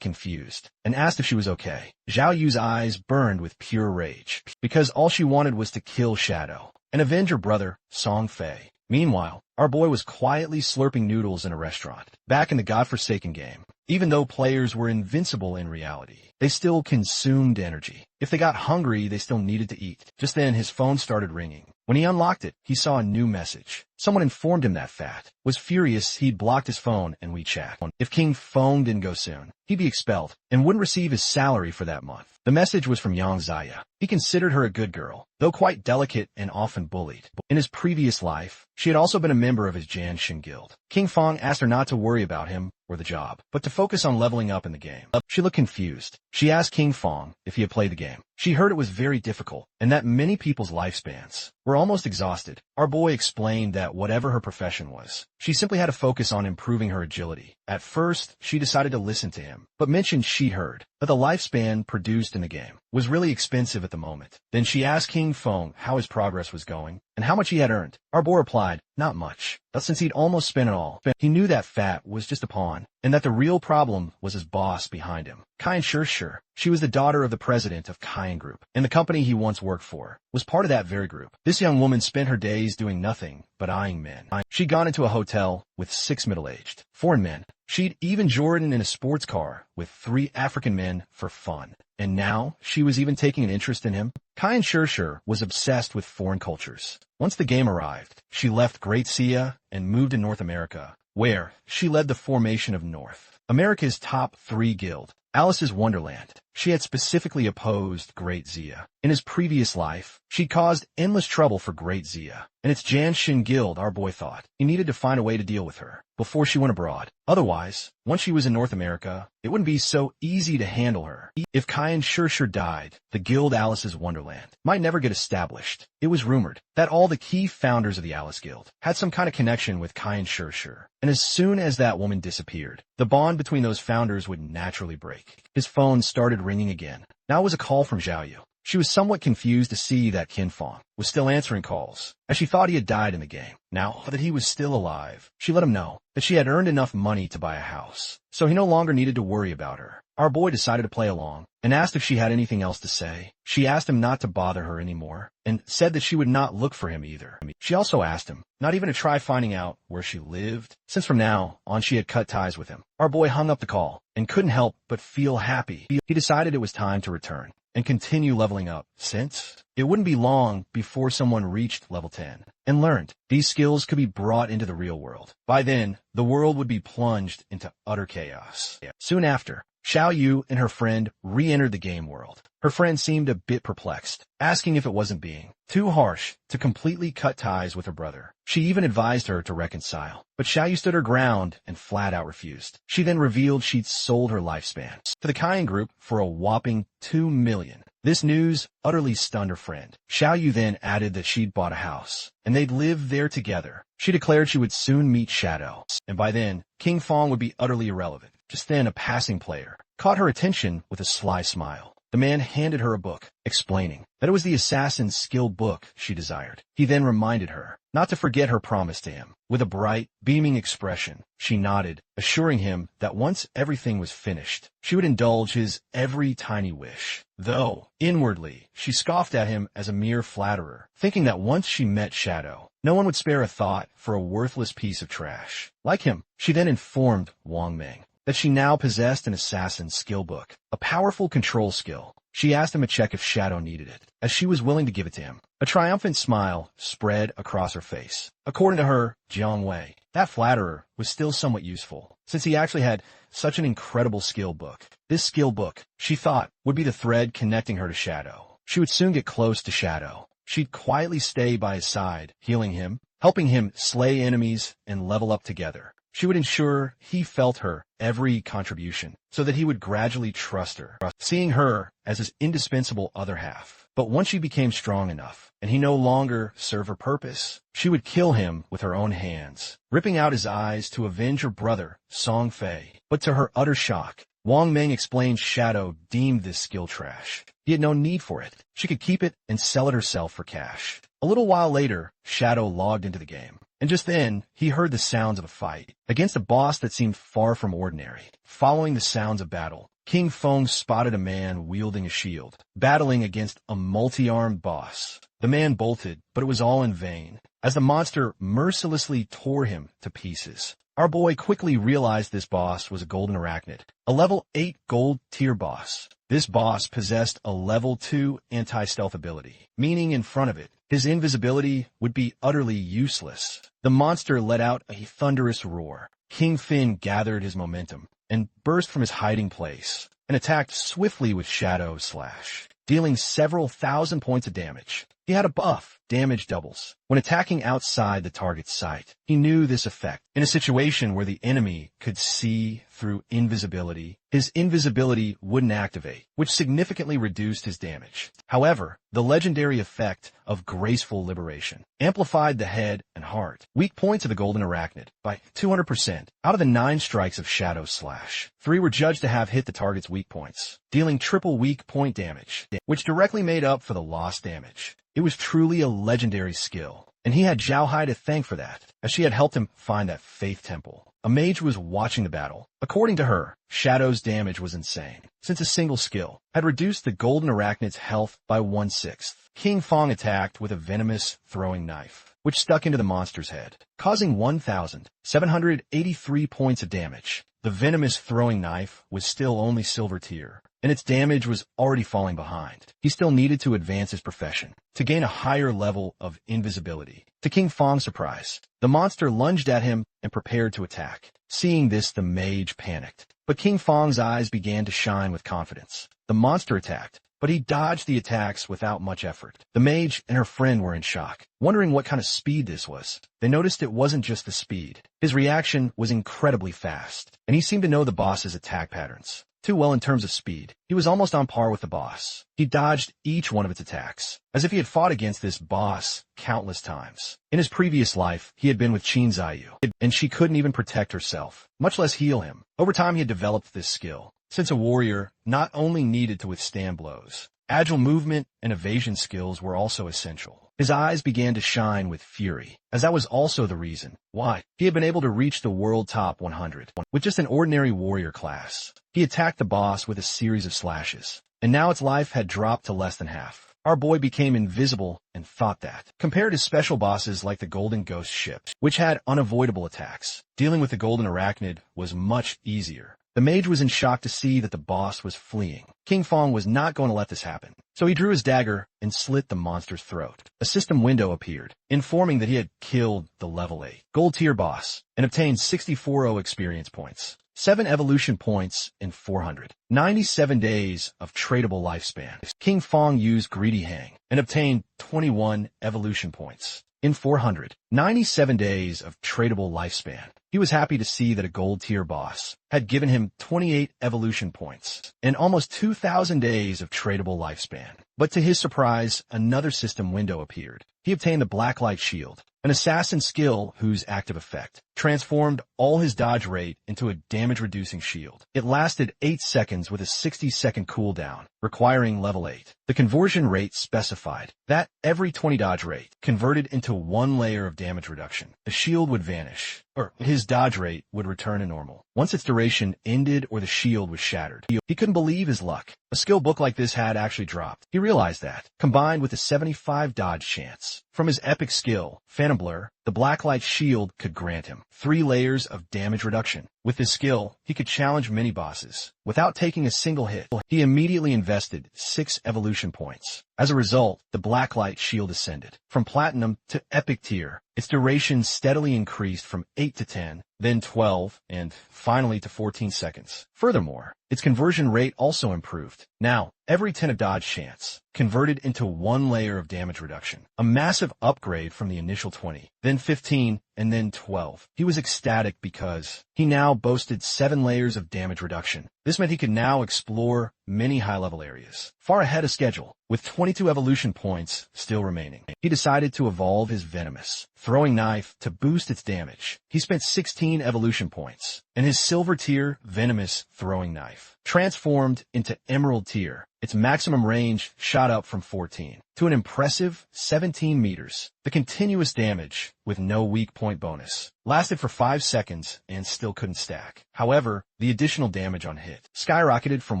confused and asked if she was okay. Zhao Yu's eyes burned with pure rage, because all she wanted was to kill Shadow and avenge her brother, Song Fei. Meanwhile, our boy was quietly slurping noodles in a restaurant, back in the godforsaken game. Even though players were invincible in reality, they still consumed energy. If they got hungry, they still needed to eat. Just then, his phone started ringing. When he unlocked it, he saw a new message. Someone informed him that Fat was furious he'd blocked his phone and WeChat. If King Feng didn't go soon, he'd be expelled and wouldn't receive his salary for that month. The message was from Yang Zaya. He considered her a good girl, though quite delicate and often bullied. In his previous life, she had also been a member of his Jianshin guild. King Feng asked her not to worry about him or the job, but to focus on leveling up in the game. She looked confused. She asked King Feng if he had played the game. She heard it was very difficult, and that many people's lifespans were almost exhausted. Our boy explained that whatever her profession was, she simply had to focus on improving her agility. At first, she decided to listen to him, but mentioned she'd heard that the lifespan produced in the game was really expensive at the moment. Then she asked King Feng how his progress was going and how much he had earned. Our boy replied, not much, but since he'd almost spent it all, he knew that Fat was just a pawn, and that the real problem was his boss behind him. Kai Sure. She was the daughter of the president of Kayan Group, and the company he once worked for was part of that very group. This young woman spent her days doing nothing but eyeing men. She'd gone into a hotel with 6 middle-aged foreign men. She'd even Jordan in a sports car with 3 African men for fun. And now, she was even taking an interest in him. Kai Sure was obsessed with foreign cultures. Once the game arrived, she left Great Sia and moved to North America, where she led the formation of North America's top 3 guild, Alice's Wonderland. She had specifically opposed Great Zia. In his previous life, she'd caused endless trouble for Great Zia, and its Jianshin guild. Our boy thought he needed to find a way to deal with her before she went abroad. Otherwise, once she was in North America, it wouldn't be so easy to handle her. If Kai Sure died, the guild Alice's Wonderland might never get established. It was rumored that all the key founders of the Alice Guild had some kind of connection with Kai Sure, and as soon as that woman disappeared, the bond between those founders would naturally break. His phone started ringing again. Now it was a call from Zhao Yu. She was somewhat confused to see that Qin Feng was still answering calls, as she thought he had died in the game. Now that he was still alive, she let him know that she had earned enough money to buy a house, so he no longer needed to worry about her. Our boy decided to play along, and asked if she had anything else to say. She asked him not to bother her anymore, and said that she would not look for him either. She also asked him not even to try finding out where she lived, since from now on she had cut ties with him. Our boy hung up the call, and couldn't help but feel happy. He decided it was time to return and continue leveling up, since it wouldn't be long before someone reached level 10 and learned these skills could be brought into the real world. By then, the world would be plunged into utter chaos. Soon after, Xiao Yu and her friend re-entered the game world. Her friend seemed a bit perplexed, asking if it wasn't being too harsh to completely cut ties with her brother. She even advised her to reconcile, but Xiao Yu stood her ground and flat out refused. She then revealed she'd sold her lifespan to the Kayan Group for a whopping 2 million. This news utterly stunned her friend. Xiao Yu then added that she'd bought a house, and they'd live there together. She declared she would soon meet Shadow, and by then, King Feng would be utterly irrelevant. Just then, a passing player caught her attention with a sly smile. The man handed her a book, explaining that it was the assassin's skill book she desired. He then reminded her not to forget her promise to him. With a bright, beaming expression, she nodded, assuring him that once everything was finished, she would indulge his every tiny wish. Though, inwardly, she scoffed at him as a mere flatterer, thinking that once she met Shadow, no one would spare a thought for a worthless piece of trash like him. She then informed Wang Meng that she now possessed an assassin's skill book, a powerful control skill. She asked him to check if Shadow needed it, as she was willing to give it to him. A triumphant smile spread across her face. According to her, Jiang Wei, that flatterer was still somewhat useful, since he actually had such an incredible skill book. This skill book, she thought, would be the thread connecting her to Shadow. She would soon get close to Shadow. She'd quietly stay by his side, healing him, helping him slay enemies, and level up together. She would ensure he felt her every contribution, so that he would gradually trust her, seeing her as his indispensable other half. But once she became strong enough, and he no longer served her purpose, she would kill him with her own hands, ripping out his eyes to avenge her brother, Song Fei. But to her utter shock, Wang Meng explained Shadow deemed this skill trash. He had no need for it. She could keep it and sell it herself for cash. A little while later, Shadow logged into the game. And just then, he heard the sounds of a fight against a boss that seemed far from ordinary. Following the sounds of battle, King Feng spotted a man wielding a shield, battling against a multi-armed boss. The man bolted, but it was all in vain, as the monster mercilessly tore him to pieces. Our boy quickly realized this boss was a golden arachnid, a level 8 gold tier boss. This boss possessed a level 2 anti-stealth ability, meaning in front of it, his invisibility would be utterly useless. The monster let out a thunderous roar. King Fin gathered his momentum and burst from his hiding place and attacked swiftly with Shadow Slash, dealing several thousand points of damage. He had a buff, damage doubles, when attacking outside the target's sight. He knew this effect. In a situation where the enemy could see through invisibility, his invisibility wouldn't activate, which significantly reduced his damage. However, the legendary effect of graceful liberation amplified the head and heart, weak points of the golden arachnid, by 200%. Out of the 9 strikes of Shadow Slash, 3 were judged to have hit the target's weak points, dealing triple weak point damage, which directly made up for the lost damage. It was truly a legendary skill, and he had Zhao Hai to thank for that, as she had helped him find that faith temple. A mage was watching the battle. According to her, Shadow's damage was insane, since a single skill had reduced the golden arachnid's health by 1/6. King Feng attacked with a venomous throwing knife, which stuck into the monster's head, causing 1,783 points of damage. The venomous throwing knife was still only silver tier, and its damage was already falling behind. He still needed to advance his profession, to gain a higher level of invisibility. To King Feng's surprise, the monster lunged at him and prepared to attack. Seeing this, the mage panicked, but King Feng's eyes began to shine with confidence. The monster attacked, but he dodged the attacks without much effort. The mage and her friend were in shock, wondering what kind of speed this was. They noticed it wasn't just the speed. His reaction was incredibly fast, and he seemed to know the boss's attack patterns too well in terms of speed. He was almost on par with the boss. He dodged each one of its attacks, as if he had fought against this boss countless times. In his previous life, he had been with Qin Ziyu, and she couldn't even protect herself, much less heal him. Over time, he had developed this skill, since a warrior not only needed to withstand blows, agile movement and evasion skills were also essential. His eyes began to shine with fury, as that was also the reason why he had been able to reach the world top 100 with just an ordinary warrior class. He attacked the boss with a series of slashes, and now its life had dropped to less than half. Our boy became invisible and thought that, compared to special bosses like the Golden Ghost ship, which had unavoidable attacks, dealing with the Golden Arachnid was much easier. The mage was in shock to see that the boss was fleeing. King Feng was not going to let this happen, so he drew his dagger and slit the monster's throat. A system window appeared, informing that he had killed the level 8 gold tier boss and obtained 64 experience points, 7 evolution points, and 497 days of tradable lifespan. King Feng used Greedy Hang and obtained 21 evolution points in 497 days of tradable lifespan. He was happy to see that a gold tier boss had given him 28 evolution points and almost 2,000 days of tradable lifespan. But to his surprise, another system window appeared. He obtained the Blacklight Shield, an assassin skill whose active effect transformed all his dodge rate into a damage-reducing shield. It lasted 8 seconds with a 60-second cooldown, requiring level 8. The conversion rate specified that every 20 dodge rate converted into 1 layer of damage reduction, the shield would vanish, or his dodge rate would return to normal once its duration ended or the shield was shattered. He couldn't believe his luck. A skill book like this had actually dropped. He realized that, combined with a 75 dodge chance from his epic skill, Phantom Blur, the Blacklight Shield could grant him 3 layers of damage reduction. With this skill, he could challenge mini-bosses without taking a single hit. He immediately invested 6 evolution points. As a result, the Blacklight Shield ascended from Platinum to Epic tier. Its duration steadily increased from 8 to 10, then 12, and finally to 14 seconds. Furthermore, its conversion rate also improved. Now, every 10 of dodge chance converted into 1 layer of damage reduction, a massive upgrade from the initial 20, then 15, and then 12. He was ecstatic because he now boasted 7 layers of damage reduction. This meant he could now explore many high-level areas, far ahead of schedule. With 22 evolution points still remaining, he decided to evolve his venomous throwing knife to boost its damage. He spent 16 evolution points, and his silver tier venomous throwing knife transformed into emerald tier. Its maximum range shot up from 14 to an impressive 17 meters. The continuous damage, with no weak point bonus, lasted for 5 seconds and still couldn't stack. However, the additional damage on hit skyrocketed from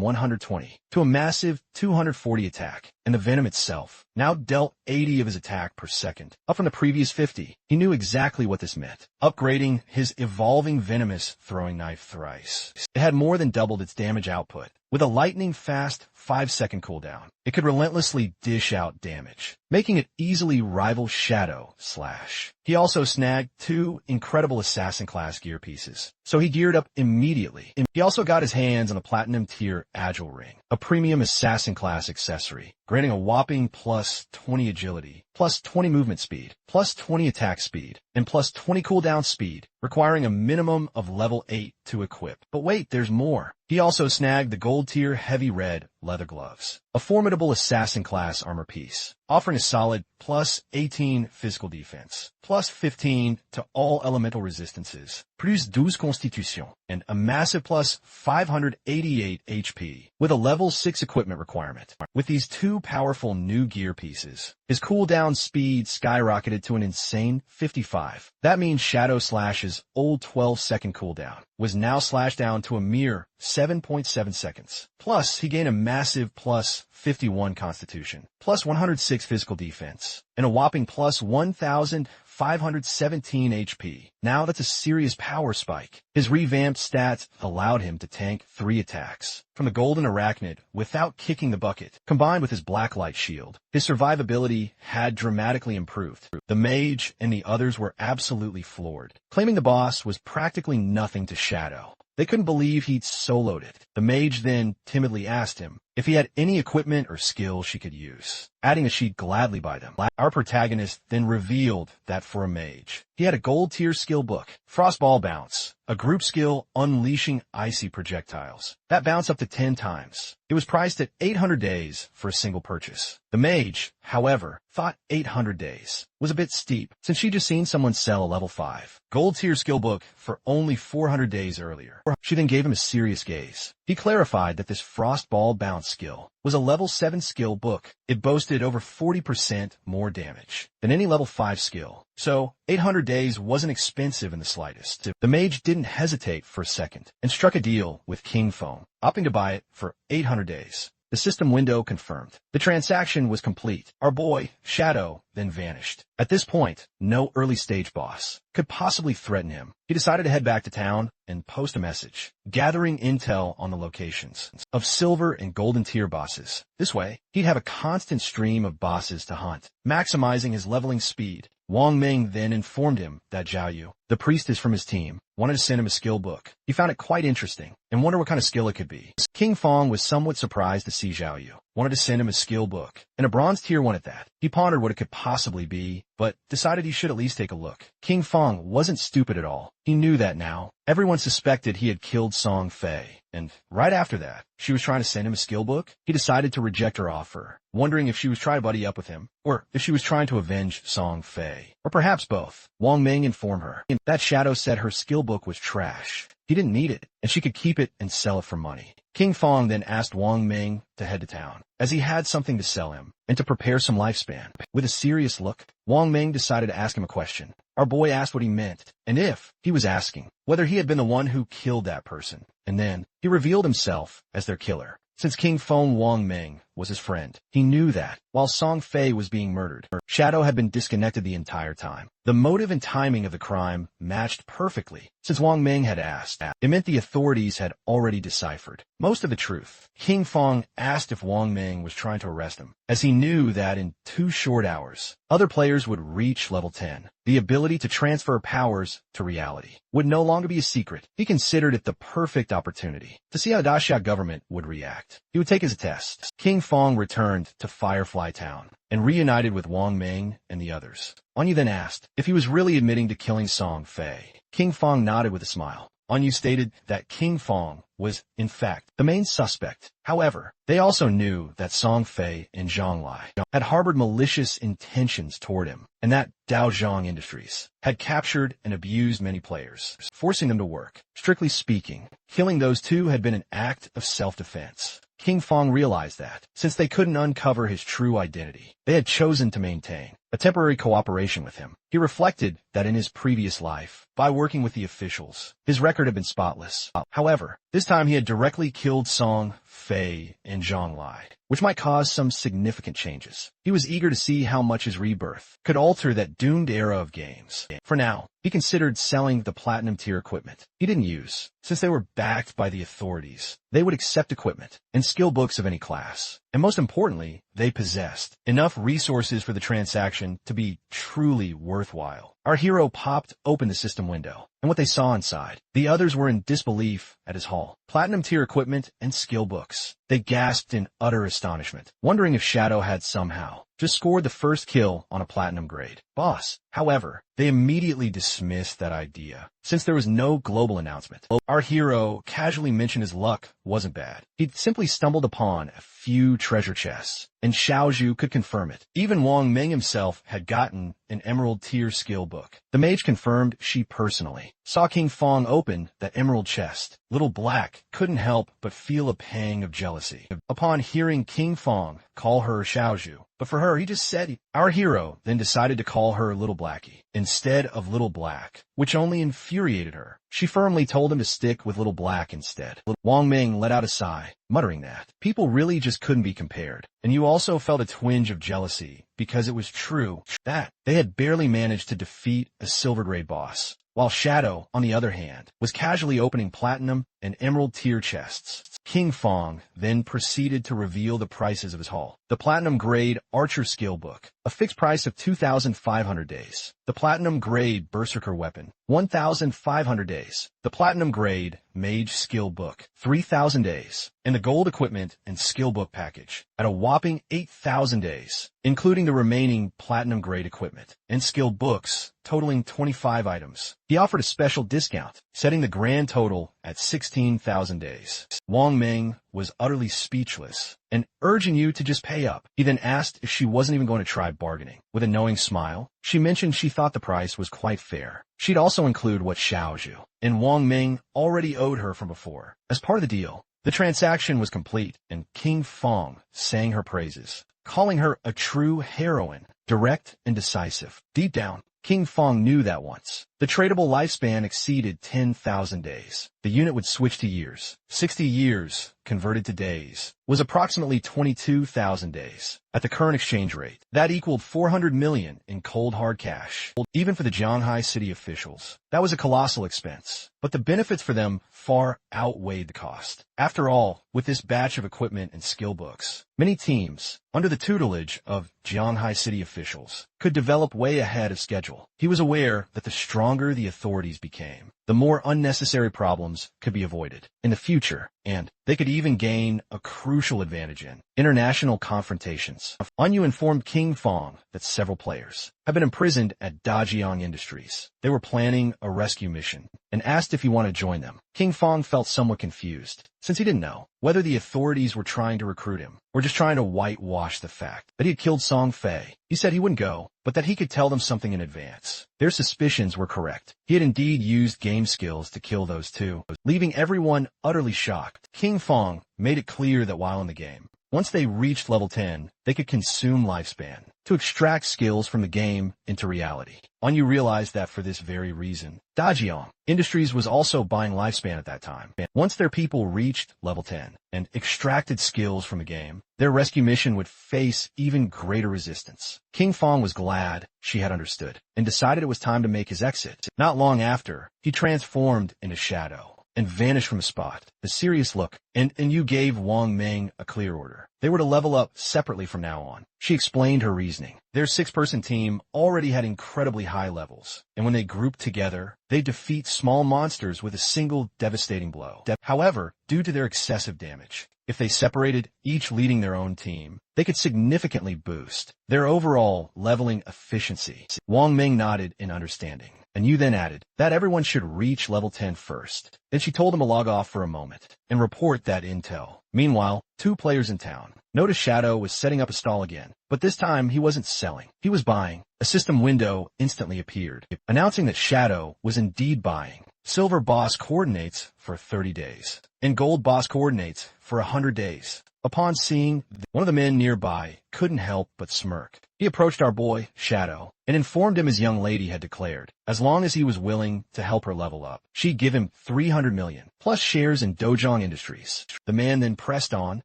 120 to a massive 240 attack, and the venom itself now dealt 80 of his attack per second, up from the previous 50. He knew exactly what this meant, upgrading his evolving venomous throwing knife thrice. It had more than doubled its damage output. With a lightning-fast 5-second cooldown, it could relentlessly dish out damage, making it easily rival Shadow Slash. He also snagged 2 incredible assassin-class gear pieces, so he geared up immediately. He also got his hands on the Platinum tier Agile Ring, a premium assassin-class accessory, granting a whopping plus 20 agility, plus 20 movement speed, plus 20 attack speed, and plus 20 cooldown speed, requiring a minimum of level 8 to equip. But wait, there's more. He also snagged the gold tier Heavy Red leather gloves, a formidable assassin-class armor piece, offering a solid plus 18 physical defense, plus 15 to all elemental resistances, plus 12 constitution, and a massive plus 588 HP, with a level 6 equipment requirement. With these 2 powerful new gear pieces, his cooldown speed skyrocketed to an insane 55. That means Shadow Slash's old 12-second cooldown was now slashed down to a mere 7.7 seconds. Plus, he gained a massive plus 51 constitution, plus 106 physical defense, and a whopping plus 1,517 HP. Now that's a serious power spike. His revamped stats allowed him to tank 3 attacks from the Golden Arachnid without kicking the bucket. Combined with his Blacklight Shield, his survivability had dramatically improved. The mage and the others were absolutely floored, claiming the boss was practically nothing to Shadow. They couldn't believe he'd soloed it. The mage then timidly asked him if he had any equipment or skill she could use, adding that she'd gladly buy them. Our protagonist then revealed that for a mage, he had a gold tier skill book, Frostball Bounce, a group skill unleashing icy projectiles that bounce up to 10 times. It was priced at 800 days for a single purchase. The mage, however, thought 800 days was a bit steep since she'd just seen someone sell a level 5 gold tier skill book for only 400 days earlier. She then gave him a serious gaze. He clarified that this Frostball Bounce skill was a level 7 skill book. It boasted over 40% more damage than any level 5 skill. So, 800 days wasn't expensive in the slightest. The mage didn't hesitate for a second and struck a deal with King Foam, opting to buy it for 800 days. The system window confirmed. The transaction was complete. Our boy, Shadow, then vanished. At this point, no early stage boss could possibly threaten him. He decided to head back to town and post a message, gathering intel on the locations of silver and golden tier bosses. This way, he'd have a constant stream of bosses to hunt, maximizing his leveling speed. Wang Ming then informed him that Zhao Yu, the priestess from his team, wanted to send him a skill book. He found it quite interesting and wondered what kind of skill it could be. King Fong was somewhat surprised to see Zhao Yu wanted to send him a skill book, and a bronze tier one at that. He pondered what it could possibly be, but decided he should at least take a look. King Fong wasn't stupid at all. He knew that now. Everyone suspected he had killed Song Fei, and right after that, she was trying to send him a skill book. He decided to reject her offer, wondering if she was trying to buddy up with him, or if she was trying to avenge Song Fei, or perhaps both. Wang Ming informed her that Shadow said her skill book was trash. He didn't need it, and she could keep it and sell it for money. King Fong then asked Wang Ming to head to town, as he had something to sell him, and to prepare some lifespan. With a serious look, Wang Ming decided to ask him a question. Our boy asked what he meant, and if he was asking whether he had been the one who killed that person. And then he revealed himself as their killer. Since King Fong Wang Ming was his friend. He knew that, while Song Fei was being murdered, Shadow had been disconnected the entire time. The motive and timing of the crime matched perfectly, since Wang Ming had asked. It meant the authorities had already deciphered most of the truth. King Fong asked if Wang Ming was trying to arrest him, as he knew that in 2 short hours, other players would reach level 10. The ability to transfer powers to reality would no longer be a secret. He considered it the perfect opportunity to see how Daxia government would react. He would take his test. King Fong returned to Firefly Town and reunited with Wang Ming and the others. Anyu then asked if he was really admitting to killing Song Fei. King Fong nodded with a smile. Anyu stated that King Fong was, in fact, the main suspect. However, they also knew that Song Fei and Zhang Lai had harbored malicious intentions toward him, and that Daozhong Industries had captured and abused many players, forcing them to work. Strictly speaking, killing those two had been an act of self-defense. King Fong realized that, since they couldn't uncover his true identity, they had chosen to maintain a temporary cooperation with him. He reflected that in his previous life, by working with the officials, his record had been spotless. However, this time he had directly killed Song Fei and Zhang Lai, which might cause some significant changes. He was eager to see how much his rebirth could alter that doomed era of games. For now, he considered selling the platinum tier equipment he didn't use, since they were backed by the authorities. They would accept equipment and skill books of any class, and most importantly, they possessed enough resources for the transaction to be truly worthwhile. Our hero popped open the system window, and what they saw inside, the others were in disbelief at his haul. Platinum tier equipment and skill books. They gasped in utter astonishment, wondering if Shadow had somehow just scored the first kill on a platinum grade boss. However, they immediately dismissed that idea, since there was no global announcement. Our hero casually mentioned his luck wasn't bad. He'd simply stumbled upon a few treasure chests, and Xiaozhu could confirm it. Even Wang Ming himself had gotten an emerald tier skill book. The mage confirmed she personally saw King Fong open that emerald chest. Little Black couldn't help but feel a pang of jealousy upon hearing King Fong call her Xiaozhu. But for her, he just said our hero then decided to call her Little Blackie instead of Little Black, which only infuriated her. She firmly told him to stick with Little Black instead. Wang Ming let out a sigh, muttering that people really just couldn't be compared. And you also felt a twinge of jealousy because it was true that they had barely managed to defeat a silver grade boss, while Shadow, on the other hand, was casually opening platinum and emerald tier chests. King Fong then proceeded to reveal the prices of his haul. The platinum grade archer skill book, a fixed price of 2,500 days. The platinum grade berserker weapon, 1,500 days. The platinum grade mage skill book, 3,000 days. And the gold equipment and skill book package at a whopping 8,000 days, including the remaining platinum grade equipment and skill books totaling 25 items. He offered a special discount, setting the grand total at 16,000 days. Wang Ming was utterly speechless and urging you to just pay up. He then asked if she wasn't even going to try bargaining. With a knowing smile, she mentioned she thought the price was quite fair. She'd also include what Xiaozhu and Wang Ming already owed her from before. As part of the deal, the transaction was complete, and King Fong sang her praises, calling her a true heroine, direct and decisive. Deep down, King Fong knew that once the tradable lifespan exceeded 10,000 days, the unit would switch to years. 60 years, converted to days, was approximately 22,000 days. At the current exchange rate, that equaled 400 million in cold hard cash. Even for the Shanghai city officials, that was a colossal expense. But the benefits for them far outweighed the cost. After all, with this batch of equipment and skill books, many teams, under the tutelage of Shanghai city officials, could develop way ahead of schedule. He was aware that the stronger the authorities became, the more unnecessary problems could be avoided in the future, and they could even gain a crucial advantage in international confrontations. Anyu informed King Fong that several players had been imprisoned at Dajiang Industries. They were planning a rescue mission and asked if he wanted to join them. King Fong felt somewhat confused, since he didn't know whether the authorities were trying to recruit him or just trying to whitewash the fact that he had killed Song Fei. He said he wouldn't go, but that he could tell them something in advance. Their suspicions were correct. He had indeed used game skills to kill those two, leaving everyone utterly shocked. King Fong made it clear that while in the game, Once they reached level 10, they could consume lifespan to extract skills from the game into reality. Onyu realized that for this very reason, Dajiang Industries was also buying lifespan at that time. Once their people reached level 10 and extracted skills from the game, their rescue mission would face even greater resistance. King Fong was glad she had understood and decided it was time to make his exit. Not long after, he transformed into Shadow and vanished from the spot. The serious look, and you gave Wang Ming a clear order. They were to level up separately from now on. She explained her reasoning. Their six-person team already had incredibly high levels, and when they grouped together, they defeat small monsters with a single devastating blow. However, due to their excessive damage, if they separated, each leading their own team, they could significantly boost their overall leveling efficiency. Wang Ming nodded in understanding, and you then added that everyone should reach level 10 first. Then she told him to log off for a moment and report that intel. Meanwhile, two players in town noticed Shadow was setting up a stall again, but this time he wasn't selling, he was buying. A system window instantly appeared, announcing that Shadow was indeed buying silver boss coordinates for 30 days and gold boss coordinates for 100 days. Upon seeing, one of the men nearby couldn't help but smirk. He approached our boy, Shadow, and informed him his young lady had declared, as long as he was willing to help her level up, she'd give him 300 million, plus shares in Dojang Industries. The man then pressed on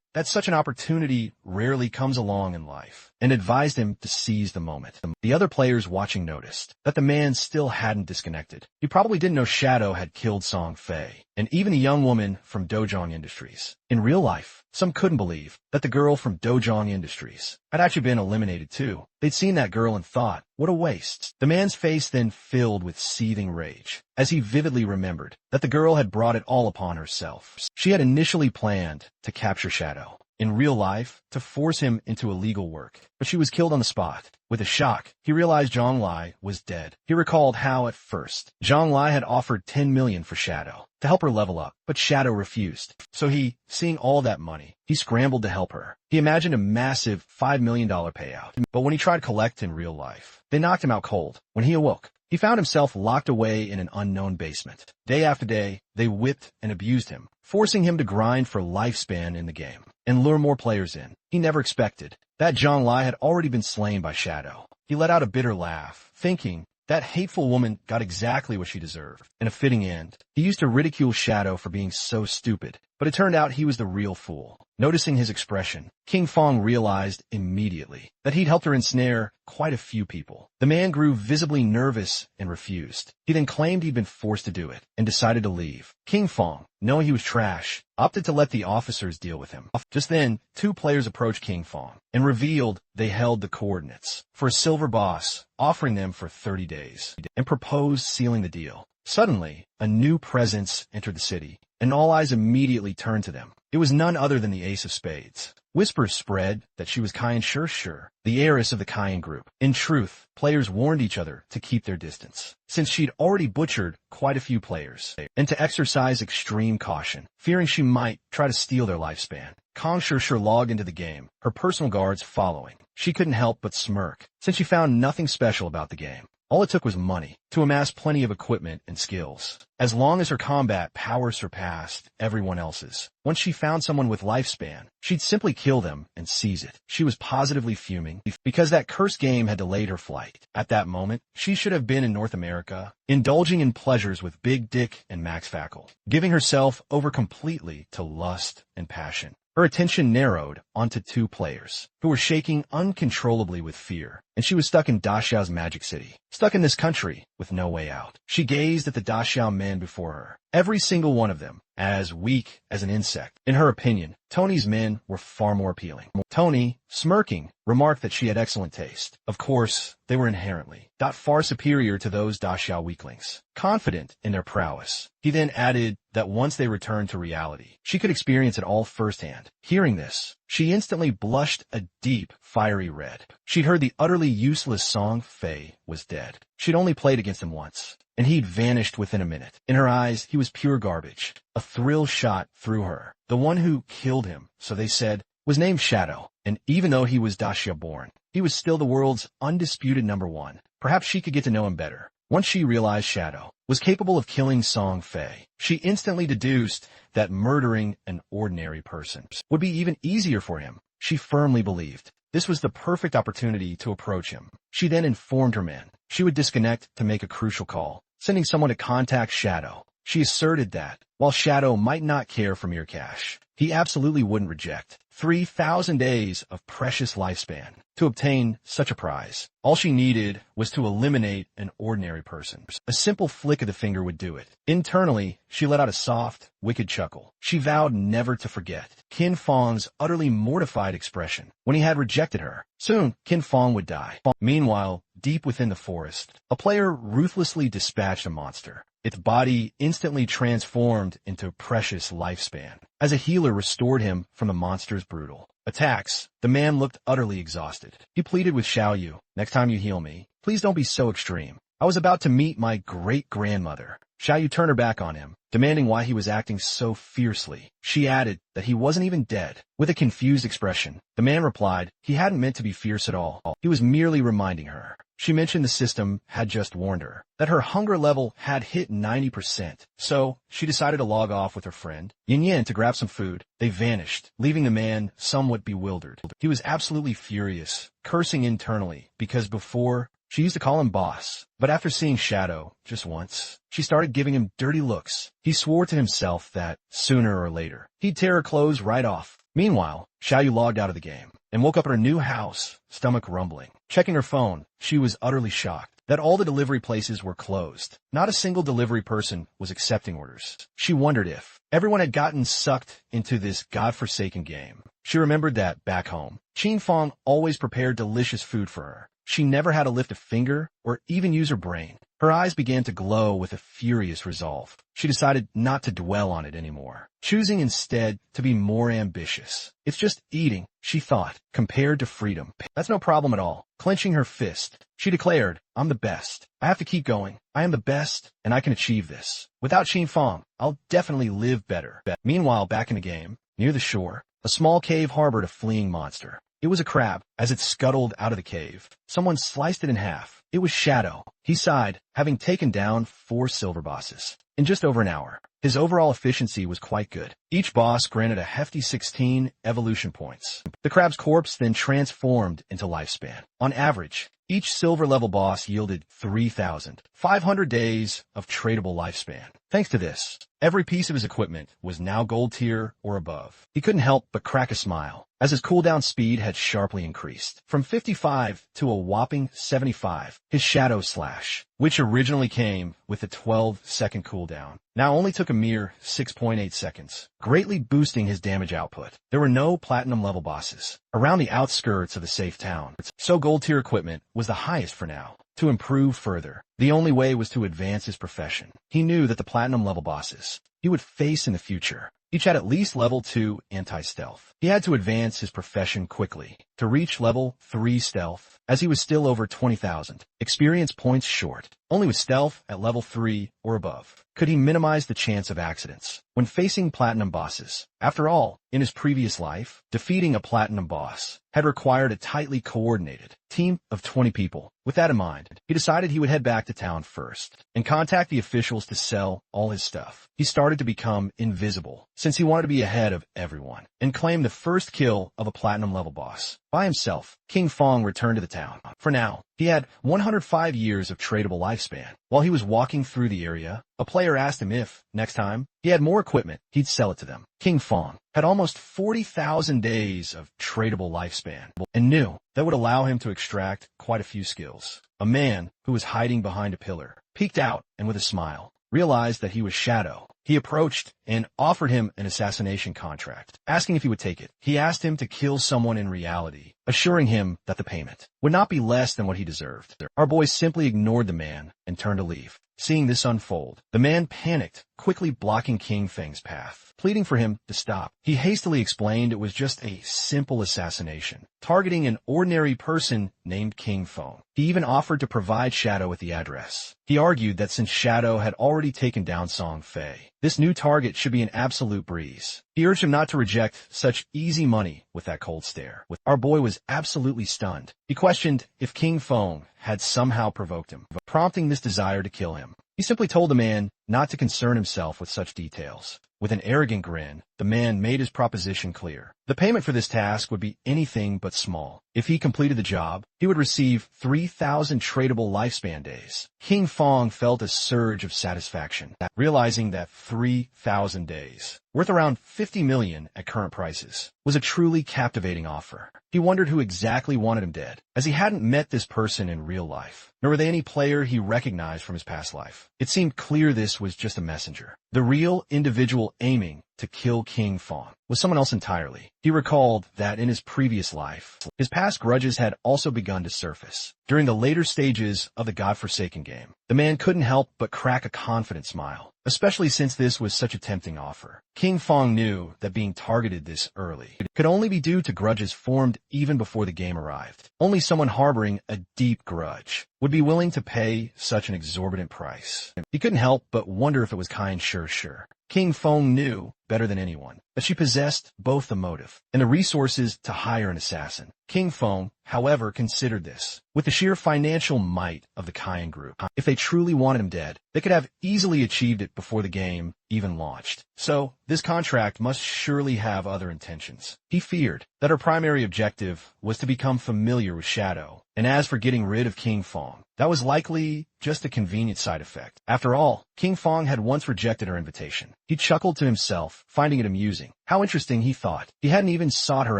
that such an opportunity rarely comes along in life, and advised him to seize the moment. The other players watching noticed that the man still hadn't disconnected. He probably didn't know Shadow had killed Song Fei, and even the young woman from Dojang Industries. In real life, some couldn't believe that the girl from Dojang Industries had actually been eliminated too. They'd seen that girl and thought, what a waste. The man's face then filled with seething rage, as he vividly remembered that the girl had brought it all upon herself. She had initially planned to capture Shadow in real life to force him into illegal work, but she was killed on the spot. With a shock, he realized Zhang Lai was dead. He recalled how, at first, Zhang Lai had offered 10 million for Shadow to help her level up, but Shadow refused. So he, seeing all that money, he scrambled to help her. He imagined a massive $5 million payout, but when he tried to collect in real life, they knocked him out cold. When he awoke, he found himself locked away in an unknown basement. Day after day, they whipped and abused him, forcing him to grind for lifespan in the game and lure more players in. He never expected that Zhang Lai had already been slain by Shadow. He let out a bitter laugh, thinking that hateful woman got exactly what she deserved. In a fitting end, he used to ridicule Shadow for being so stupid, but it turned out he was the real fool. Noticing his expression, King Fong realized immediately that he'd helped her ensnare quite a few people. The man grew visibly nervous and refused. He then claimed he'd been forced to do it and decided to leave. King Fong, knowing he was trash, opted to let the officers deal with him. Just then, two players approached King Fong and revealed they held the coordinates for a silver boss, offering them for 30 days, and proposed sealing the deal. Suddenly, a new presence entered the city, and all eyes immediately turned to them. It was none other than the Ace of Spades. Whispers spread that she was Cayenne Shur, the heiress of the Cayenne group. In truth, players warned each other to keep their distance, since she'd already butchered quite a few players, and to exercise extreme caution, fearing she might try to steal their lifespan. Kong Shur logged into the game, her personal guards following. She couldn't help but smirk, since she found nothing special about the game. All it took was money to amass plenty of equipment and skills, as long as her combat power surpassed everyone else's. Once she found someone with lifespan, she'd simply kill them and seize it. She was positively fuming because that cursed game had delayed her flight. At that moment, she should have been in North America, indulging in pleasures with Big Dick and Max Fackle, giving herself over completely to lust and passion. Her attention narrowed onto two players who were shaking uncontrollably with fear, and she was stuck in Daxiao's magic city, stuck in this country with no way out. She gazed at the Daxiao men before her, every single one of them as weak as an insect. In her opinion, Tony's men were far more appealing. Tony, smirking, remarked that she had excellent taste. Of course, they were inherently far superior to those Daxiao weaklings, confident in their prowess. He then added that once they returned to reality, she could experience it all firsthand. Hearing this, she instantly blushed a deep, fiery red. She'd heard the utterly useless Song Fei was dead. She'd only played against him once, and he'd vanished within a minute. In her eyes, he was pure garbage. A thrill shot through her. The one who killed him, so they said, was named Shadow, and even though he was Daxia born, he was still the world's undisputed number one. Perhaps she could get to know him better. Once she realized Shadow was capable of killing Song Fei, she instantly deduced that murdering an ordinary person would be even easier for him. she firmly believed this was the perfect opportunity to approach him. She then informed her man she would disconnect to make a crucial call, sending someone to contact Shadow. She asserted that, while Shadow might not care for mere cash, he absolutely wouldn't reject 3,000 days of precious lifespan to obtain such a prize. All she needed was to eliminate an ordinary person. A simple flick of the finger would do it. Internally, she let out a soft, wicked chuckle. She vowed never to forget Qin Fong's utterly mortified expression when he had rejected her. Soon, Qin Fong would die. Meanwhile, deep within the forest, a player ruthlessly dispatched a monster. Its body instantly transformed into precious lifespan. As a healer restored him from the monster's brutal attacks, the man looked utterly exhausted. He pleaded with Xiaoyu, "Next time you heal me, please don't be so extreme. I was about to meet my great-grandmother." Xiaoyu turned her back on him, demanding why he was acting so fiercely. She added that he wasn't even dead. With a confused expression, the man replied he hadn't meant to be fierce at all. He was merely reminding her. She mentioned the system had just warned her that her hunger level had hit 90%. So, she decided to log off with her friend, Yin Yin, to grab some food. They vanished, leaving the man somewhat bewildered. He was absolutely furious, cursing internally, because before, she used to call him boss. But after seeing Shadow just once, she started giving him dirty looks. He swore to himself that, sooner or later, he'd tear her clothes right off. Meanwhile, Xiaoyu logged out of the game and woke up at her new house, stomach rumbling. Checking her phone, she was utterly shocked that all the delivery places were closed. Not a single delivery person was accepting orders. She wondered if everyone had gotten sucked into this godforsaken game. She remembered that, back home, Qin Fong always prepared delicious food for her. She never had to lift a finger or even use her brain. Her eyes began to glow with a furious resolve. She decided not to dwell on it anymore, choosing instead to be more ambitious. It's just eating, she thought, compared to freedom. That's no problem at all. Clenching her fist, she declared, "I'm the best. I have to keep going. I am the best, and I can achieve this. Without Qin Fong, I'll definitely live better." Meanwhile, back in the game, near the shore, a small cave harbored a fleeing monster. It was a crab. As it scuttled out of the cave, someone sliced it in half. It was Shadow. He sighed, having taken down 4 silver bosses in just over an hour. His overall efficiency was quite good. Each boss granted a hefty 16 evolution points. The crab's corpse then transformed into lifespan. On average, each silver-level boss yielded 3,500 days of tradable lifespan. Thanks to this, every piece of his equipment was now gold tier or above. He couldn't help but crack a smile, as his cooldown speed had sharply increased. From 55 to a whopping 75, his Shadow Slash, which originally came with a 12-second cooldown, now only took a mere 6.8 seconds, greatly boosting his damage output. There were no platinum-level bosses around the outskirts of the safe town, so gold-tier equipment was the highest for now. To improve further, the only way was to advance his profession. He knew that the platinum-level bosses he would face in the future each had at least level 2 anti-stealth. He had to advance his profession quickly to reach level 3 stealth, as he was still over 20,000 experience points short. Only with stealth at level 3 or above could he minimize the chance of accidents when facing platinum bosses. After all, in his previous life, defeating a platinum boss had required a tightly coordinated team of 20 people. With that in mind, he decided he would head back to town first and contact the officials to sell all his stuff. He started to become invisible, since he wanted to be ahead of everyone, and claim the first kill of a platinum-level boss. By himself, King Fong returned to the town. For now, he had 105 years of tradable lifespan. While he was walking through the area, a player asked him if, next time, he had more equipment, he'd sell it to them. King Fong had almost 40,000 days of tradable lifespan, and knew that would allow him to extract quite a few skills. A man who was hiding behind a pillar peeked out and, with a smile, realized that he was Shadow. He approached and offered him an assassination contract, asking if he would take it. He asked him to kill someone in reality, assuring him that the payment would not be less than what he deserved. Our boy simply ignored the man and turned to leave. Seeing this unfold, the man panicked, quickly blocking King Feng's path, pleading for him to stop. He hastily explained it was just a simple assassination, targeting an ordinary person named King Feng. He even offered to provide Shadow with the address. He argued that since Shadow had already taken down Song Fei, this new target should be an absolute breeze. He urged him not to reject such easy money with that cold stare. Our boy was absolutely stunned. He questioned if King Feng had somehow provoked him, prompting this desire to kill him. He simply told the man not to concern himself with such details. With an arrogant grin, the man made his proposition clear. The payment for this task would be anything but small. If he completed the job, he would receive 3,000 tradable lifespan days. King Fong felt a surge of satisfaction, realizing that 3,000 days, worth around 50 million at current prices, was a truly captivating offer. He wondered who exactly wanted him dead, as he hadn't met this person in real life, nor were they any player he recognized from his past life. It seemed clear this was just a messenger. The real individual aiming to kill King Fong was someone else entirely. He recalled that in his previous life, his past grudges had also begun to surface. During the later stages of the godforsaken game, the man couldn't help but crack a confident smile, especially since this was such a tempting offer. King Fong knew that being targeted this early could only be due to grudges formed even before the game arrived. Only someone harboring a deep grudge would be willing to pay such an exorbitant price. He couldn't help but wonder if it was Kai Sure. King Fong knew better than anyone that she possessed both the motive and the resources to hire an assassin. King Fong, however, considered this. With the sheer financial might of the Kayan group, if they truly wanted him dead, they could have easily achieved it before the game even launched. So, this contract must surely have other intentions. He feared that her primary objective was to become familiar with Shadow, and as for getting rid of King Fong, that was likely just a convenient side effect. After all, King Fong had once rejected her invitation. He chuckled to himself, finding it amusing. How interesting, he thought. He hadn't even sought her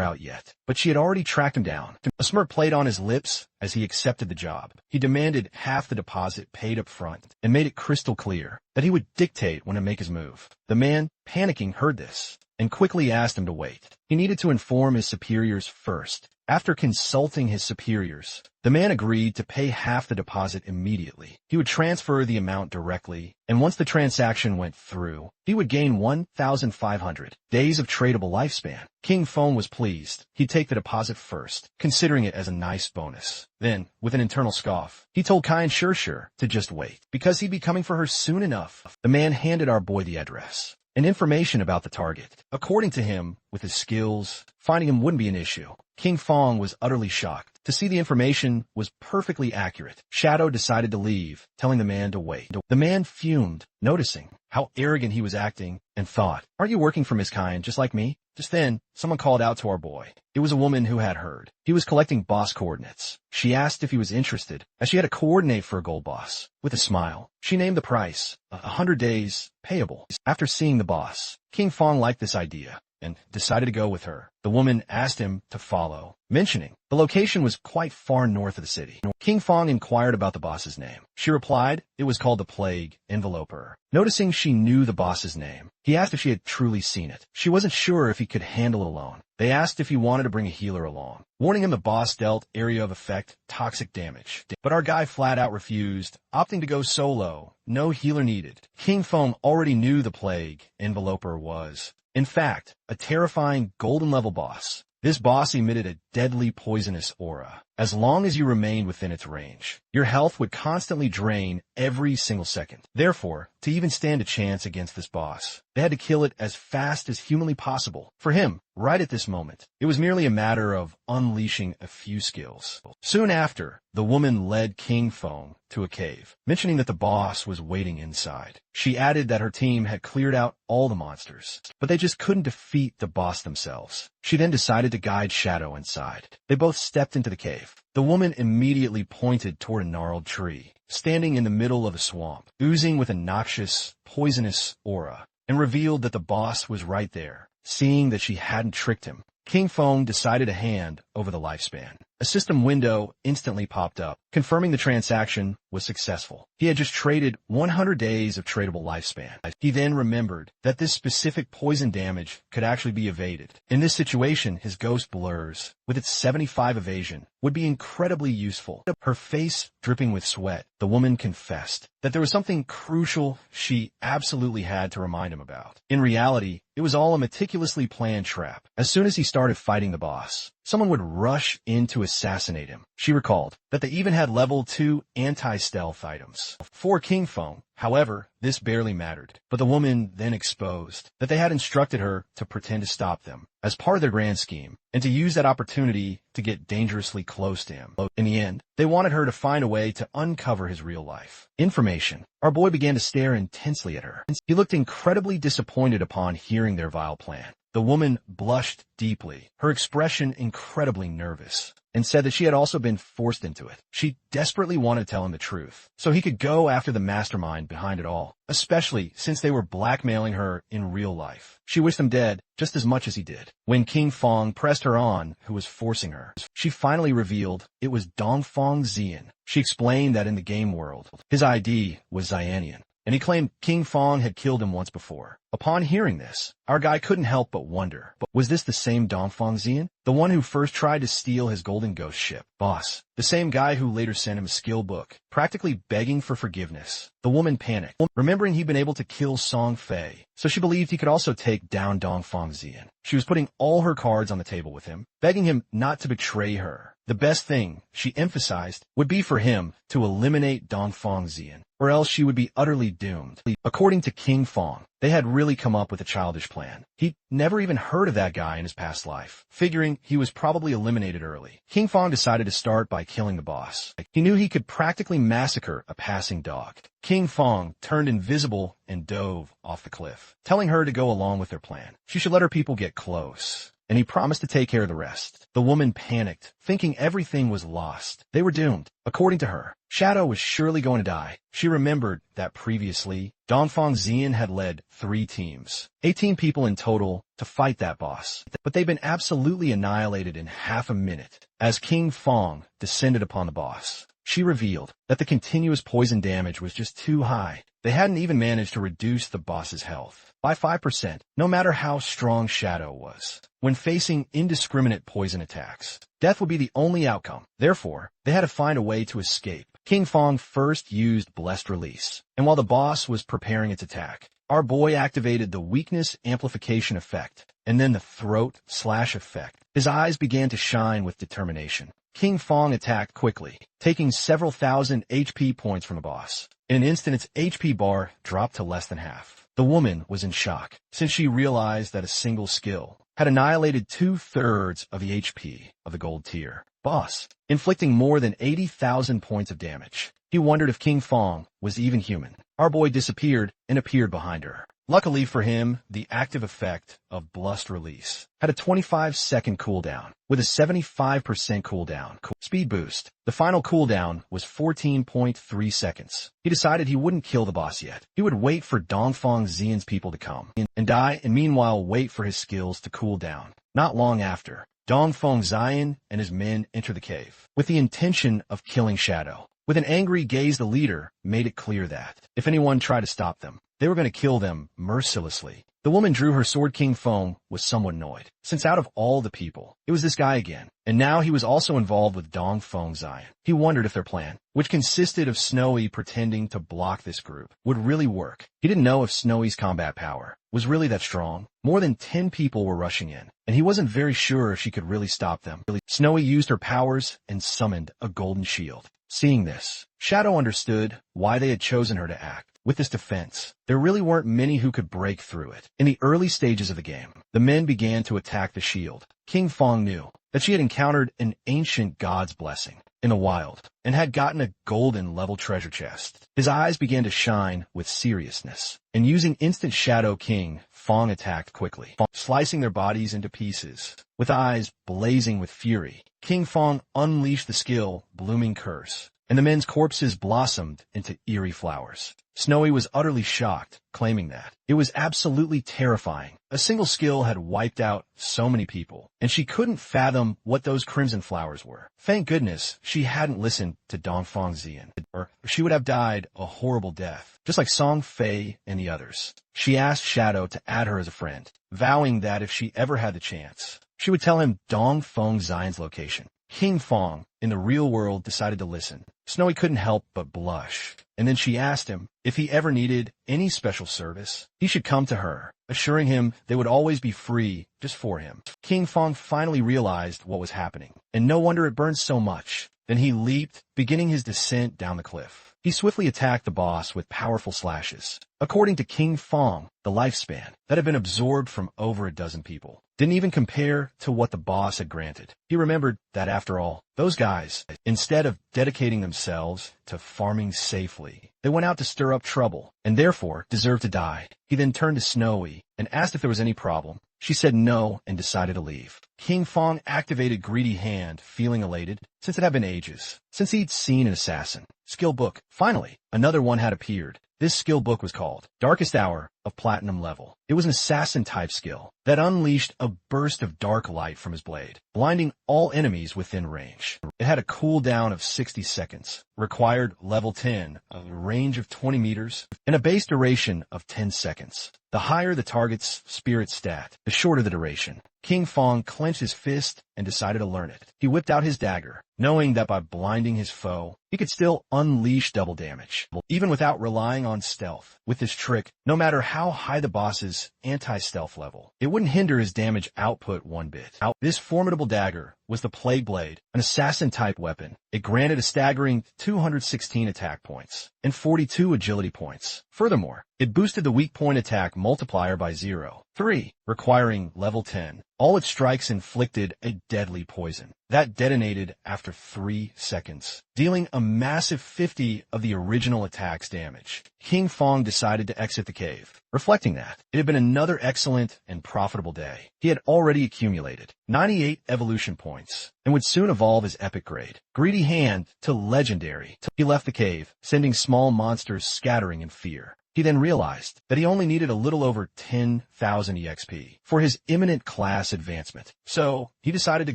out yet, but she had already tracked him down. A smirk played on his lips as he accepted the job. He demanded half the deposit paid up front and made it crystal clear that he would dictate when to make his move. The man, panicking, heard this and quickly asked him to wait. He needed to inform his superiors first. After consulting his superiors, the man agreed to pay half the deposit immediately. He would transfer the amount directly, and once the transaction went through, he would gain 1,500 days of tradable lifespan. King Fong was pleased. He'd take the deposit first, considering it as a nice bonus. Then, with an internal scoff, he told Kai Sure to just wait, because he'd be coming for her soon enough. The man handed our boy the address and information about the target. According to him, with his skills, finding him wouldn't be an issue. King Fong was utterly shocked to see the information was perfectly accurate. Shadow decided to leave, telling the man to wait. The man fumed, noticing how arrogant he was acting, and thought, "Aren't you working for Miss Kyan just like me?" Just then, someone called out to our boy. It was a woman who had heard. He was collecting boss coordinates. She asked if he was interested, as she had to coordinate for a gold boss. With a smile, she named the price, 100 days, payable. After seeing the boss, King Fong liked this idea and decided to go with her. The woman asked him to follow, mentioning the location was quite far north of the city. King Fong inquired about the boss's name. She replied it was called the Plague Enveloper. Noticing she knew the boss's name, he asked if she had truly seen it. She wasn't sure if he could handle it alone. They asked if he wanted to bring a healer along, warning him the boss dealt area of effect toxic damage. But our guy flat out refused, opting to go solo. No healer needed. King Fong already knew the Plague Enveloper was, in fact, a terrifying golden level boss. This boss emitted a deadly poisonous aura. As long as you remained within its range, your health would constantly drain every single second. Therefore, to even stand a chance against this boss, they had to kill it as fast as humanly possible. For him, right at this moment, it was merely a matter of unleashing a few skills. Soon after, the woman led King Fong to a cave, mentioning that the boss was waiting inside. She added that her team had cleared out all the monsters, but they just couldn't defeat the boss themselves. She then decided to guide Shadow inside. They both stepped into the cave. The woman immediately pointed toward a gnarled tree, standing in the middle of a swamp, oozing with a noxious, poisonous aura, and revealed that the boss was right there. Seeing that she hadn't tricked him, King Fong decided to hand over the lifespan. A system window instantly popped up, confirming the transaction was successful. He had just traded 100 days of tradable lifespan. He then remembered that this specific poison damage could actually be evaded. In this situation, his ghost blurs, with its 75 evasion, would be incredibly useful. Her face dripping with sweat, the woman confessed that there was something crucial she absolutely had to remind him about. In reality, it was all a meticulously planned trap. As soon as he started fighting the boss, someone would rush in to assassinate him. She recalled that they even had level 2 anti-stealth items. For King Feng, however, this barely mattered, but the woman then exposed that they had instructed her to pretend to stop them as part of their grand scheme and to use that opportunity to get dangerously close to him. In the end, they wanted her to find a way to uncover his real life information. Our boy began to stare intensely at her. He looked incredibly disappointed upon hearing their vile plan. The woman blushed deeply, her expression incredibly nervous, and said that she had also been forced into it. She desperately wanted to tell him the truth, so he could go after the mastermind behind it all, especially since they were blackmailing her in real life. She wished them dead just as much as he did. When King Feng pressed her on, who was forcing her, she finally revealed it was Dongfang Xian. She explained that in the game world, his ID was Xianian, and he claimed King Feng had killed him once before. Upon hearing this, our guy couldn't help but wonder, was this the same Dongfang Xian? The one who first tried to steal his golden ghost ship? Boss. The same guy who later sent him a skill book, practically begging for forgiveness. The woman panicked, remembering he'd been able to kill Song Fei, so she believed he could also take down Dongfang Xian. She was putting all her cards on the table with him, begging him not to betray her. The best thing, she emphasized, would be for him to eliminate Dongfang Xian, or else she would be utterly doomed. According to King Feng, they had really come up with a childish plan. He'd never even heard of that guy in his past life, figuring he was probably eliminated early. King Feng decided to start by killing the boss. He knew he could practically massacre a passing dog. King Feng turned invisible and dove off the cliff, telling her to go along with their plan. She should let her people get close, and he promised to take care of the rest. The woman panicked, thinking everything was lost. They were doomed. According to her, Shadow was surely going to die. She remembered that previously, Dongfang Xian had led 3 teams, 18 people in total, to fight that boss. But they'd been absolutely annihilated in half a minute. As King Feng descended upon the boss, she revealed that the continuous poison damage was just too high. They hadn't even managed to reduce the boss's health by 5%, no matter how strong Shadow was. When facing indiscriminate poison attacks, death would be the only outcome. Therefore, they had to find a way to escape. King Feng first used Blessed Release, and while the boss was preparing its attack, our boy activated the Weakness Amplification effect, and then the Throat Slash effect. His eyes began to shine with determination. King Feng attacked quickly, taking several thousand HP points from the boss. In an instant, its HP bar dropped to less than half. The woman was in shock, since she realized that a single skill had annihilated 2/3 of the HP of the gold tier boss, inflicting more than 80,000 points of damage. He wondered if King Feng was even human. Our boy disappeared and appeared behind her. Luckily for him, the active effect of Blessed Release had a 25-second cooldown, with a 75% cooldown speed boost. The final cooldown was 14.3 seconds. He decided he wouldn't kill the boss yet. He would wait for Dongfang Xian's people to come and die, and meanwhile wait for his skills to cool down. Not long after, Dongfang Xian and his men entered the cave, with the intention of killing Shadow. With an angry gaze, the leader made it clear that, if anyone tried to stop them, they were going to kill them mercilessly. The woman drew her sword. King Feng was somewhat annoyed, since out of all the people, it was this guy again, and now he was also involved with Dongfang Xian. He wondered if their plan, which consisted of Snowy pretending to block this group, would really work. He didn't know if Snowy's combat power was really that strong. More than 10 people were rushing in, and he wasn't very sure if she could really stop them. Snowy used her powers and summoned a golden shield. Seeing this, Shadow understood why they had chosen her to act. With this defense, there really weren't many who could break through it. In the early stages of the game, the men began to attack the shield. King Feng knew that she had encountered an ancient god's blessing in the wild and had gotten a golden level treasure chest. His eyes began to shine with seriousness, and using instant shadow, King Feng attacked quickly, slicing their bodies into pieces. With eyes blazing with fury, King Feng unleashed the skill Blooming Curse, and the men's corpses blossomed into eerie flowers. Snowy was utterly shocked, claiming that it was absolutely terrifying. A single skill had wiped out so many people, and she couldn't fathom what those crimson flowers were. Thank goodness she hadn't listened to Dongfang Xian, or she would have died a horrible death, just like Song Fei and the others. She asked Shadow to add her as a friend, vowing that if she ever had the chance, she would tell him Dongfang Xian's location. King Feng, in the real world, decided to listen. Snowy couldn't help but blush, and then she asked him if he ever needed any special service, he should come to her, assuring him they would always be free just for him. King Fong finally realized what was happening, and no wonder it burned so much. Then he leaped, beginning his descent down the cliff. He swiftly attacked the boss with powerful slashes. According to King Fong, the lifespan that had been absorbed from over a dozen people didn't even compare to what the boss had granted. He remembered that after all, those guys, instead of dedicating themselves to farming safely, they went out to stir up trouble and therefore deserved to die. He then turned to Snowy and asked if there was any problem. She said no and decided to leave. King Fong activated Greedy Hand, feeling elated, since it had been ages since he'd seen an assassin. Skill book. Finally, another one had appeared. This skill book was called Darkest Hour of Platinum Level. It was an assassin-type skill that unleashed a burst of dark light from his blade, blinding all enemies within range. It had a cooldown of 60 seconds, required level 10, a range of 20 meters, and a base duration of 10 seconds. The higher the target's spirit stat, the shorter the duration. King Fong clenched his fist and decided to learn it. He whipped out his dagger, knowing that by blinding his foe, he could still unleash double damage, even without relying on stealth. With this trick, no matter how high the boss's anti-stealth level, it wouldn't hinder his damage output one bit. This formidable dagger was the Plague Blade, an assassin-type weapon. It granted a staggering 216 attack points and 42 agility points. Furthermore, it boosted the weak point attack multiplier by 0.3, requiring level 10. All its strikes inflicted a deadly poison that detonated after 3 seconds, dealing a massive 50 of the original attack's damage. King Fong decided to exit the cave, reflecting that it had been another excellent and profitable day. He had already accumulated 98 evolution points and would soon evolve his epic grade, Greedy Hand, to legendary. He left the cave, sending small monsters scattering in fear. He then realized that he only needed a little over 10,000 EXP for his imminent class advancement. So, he decided to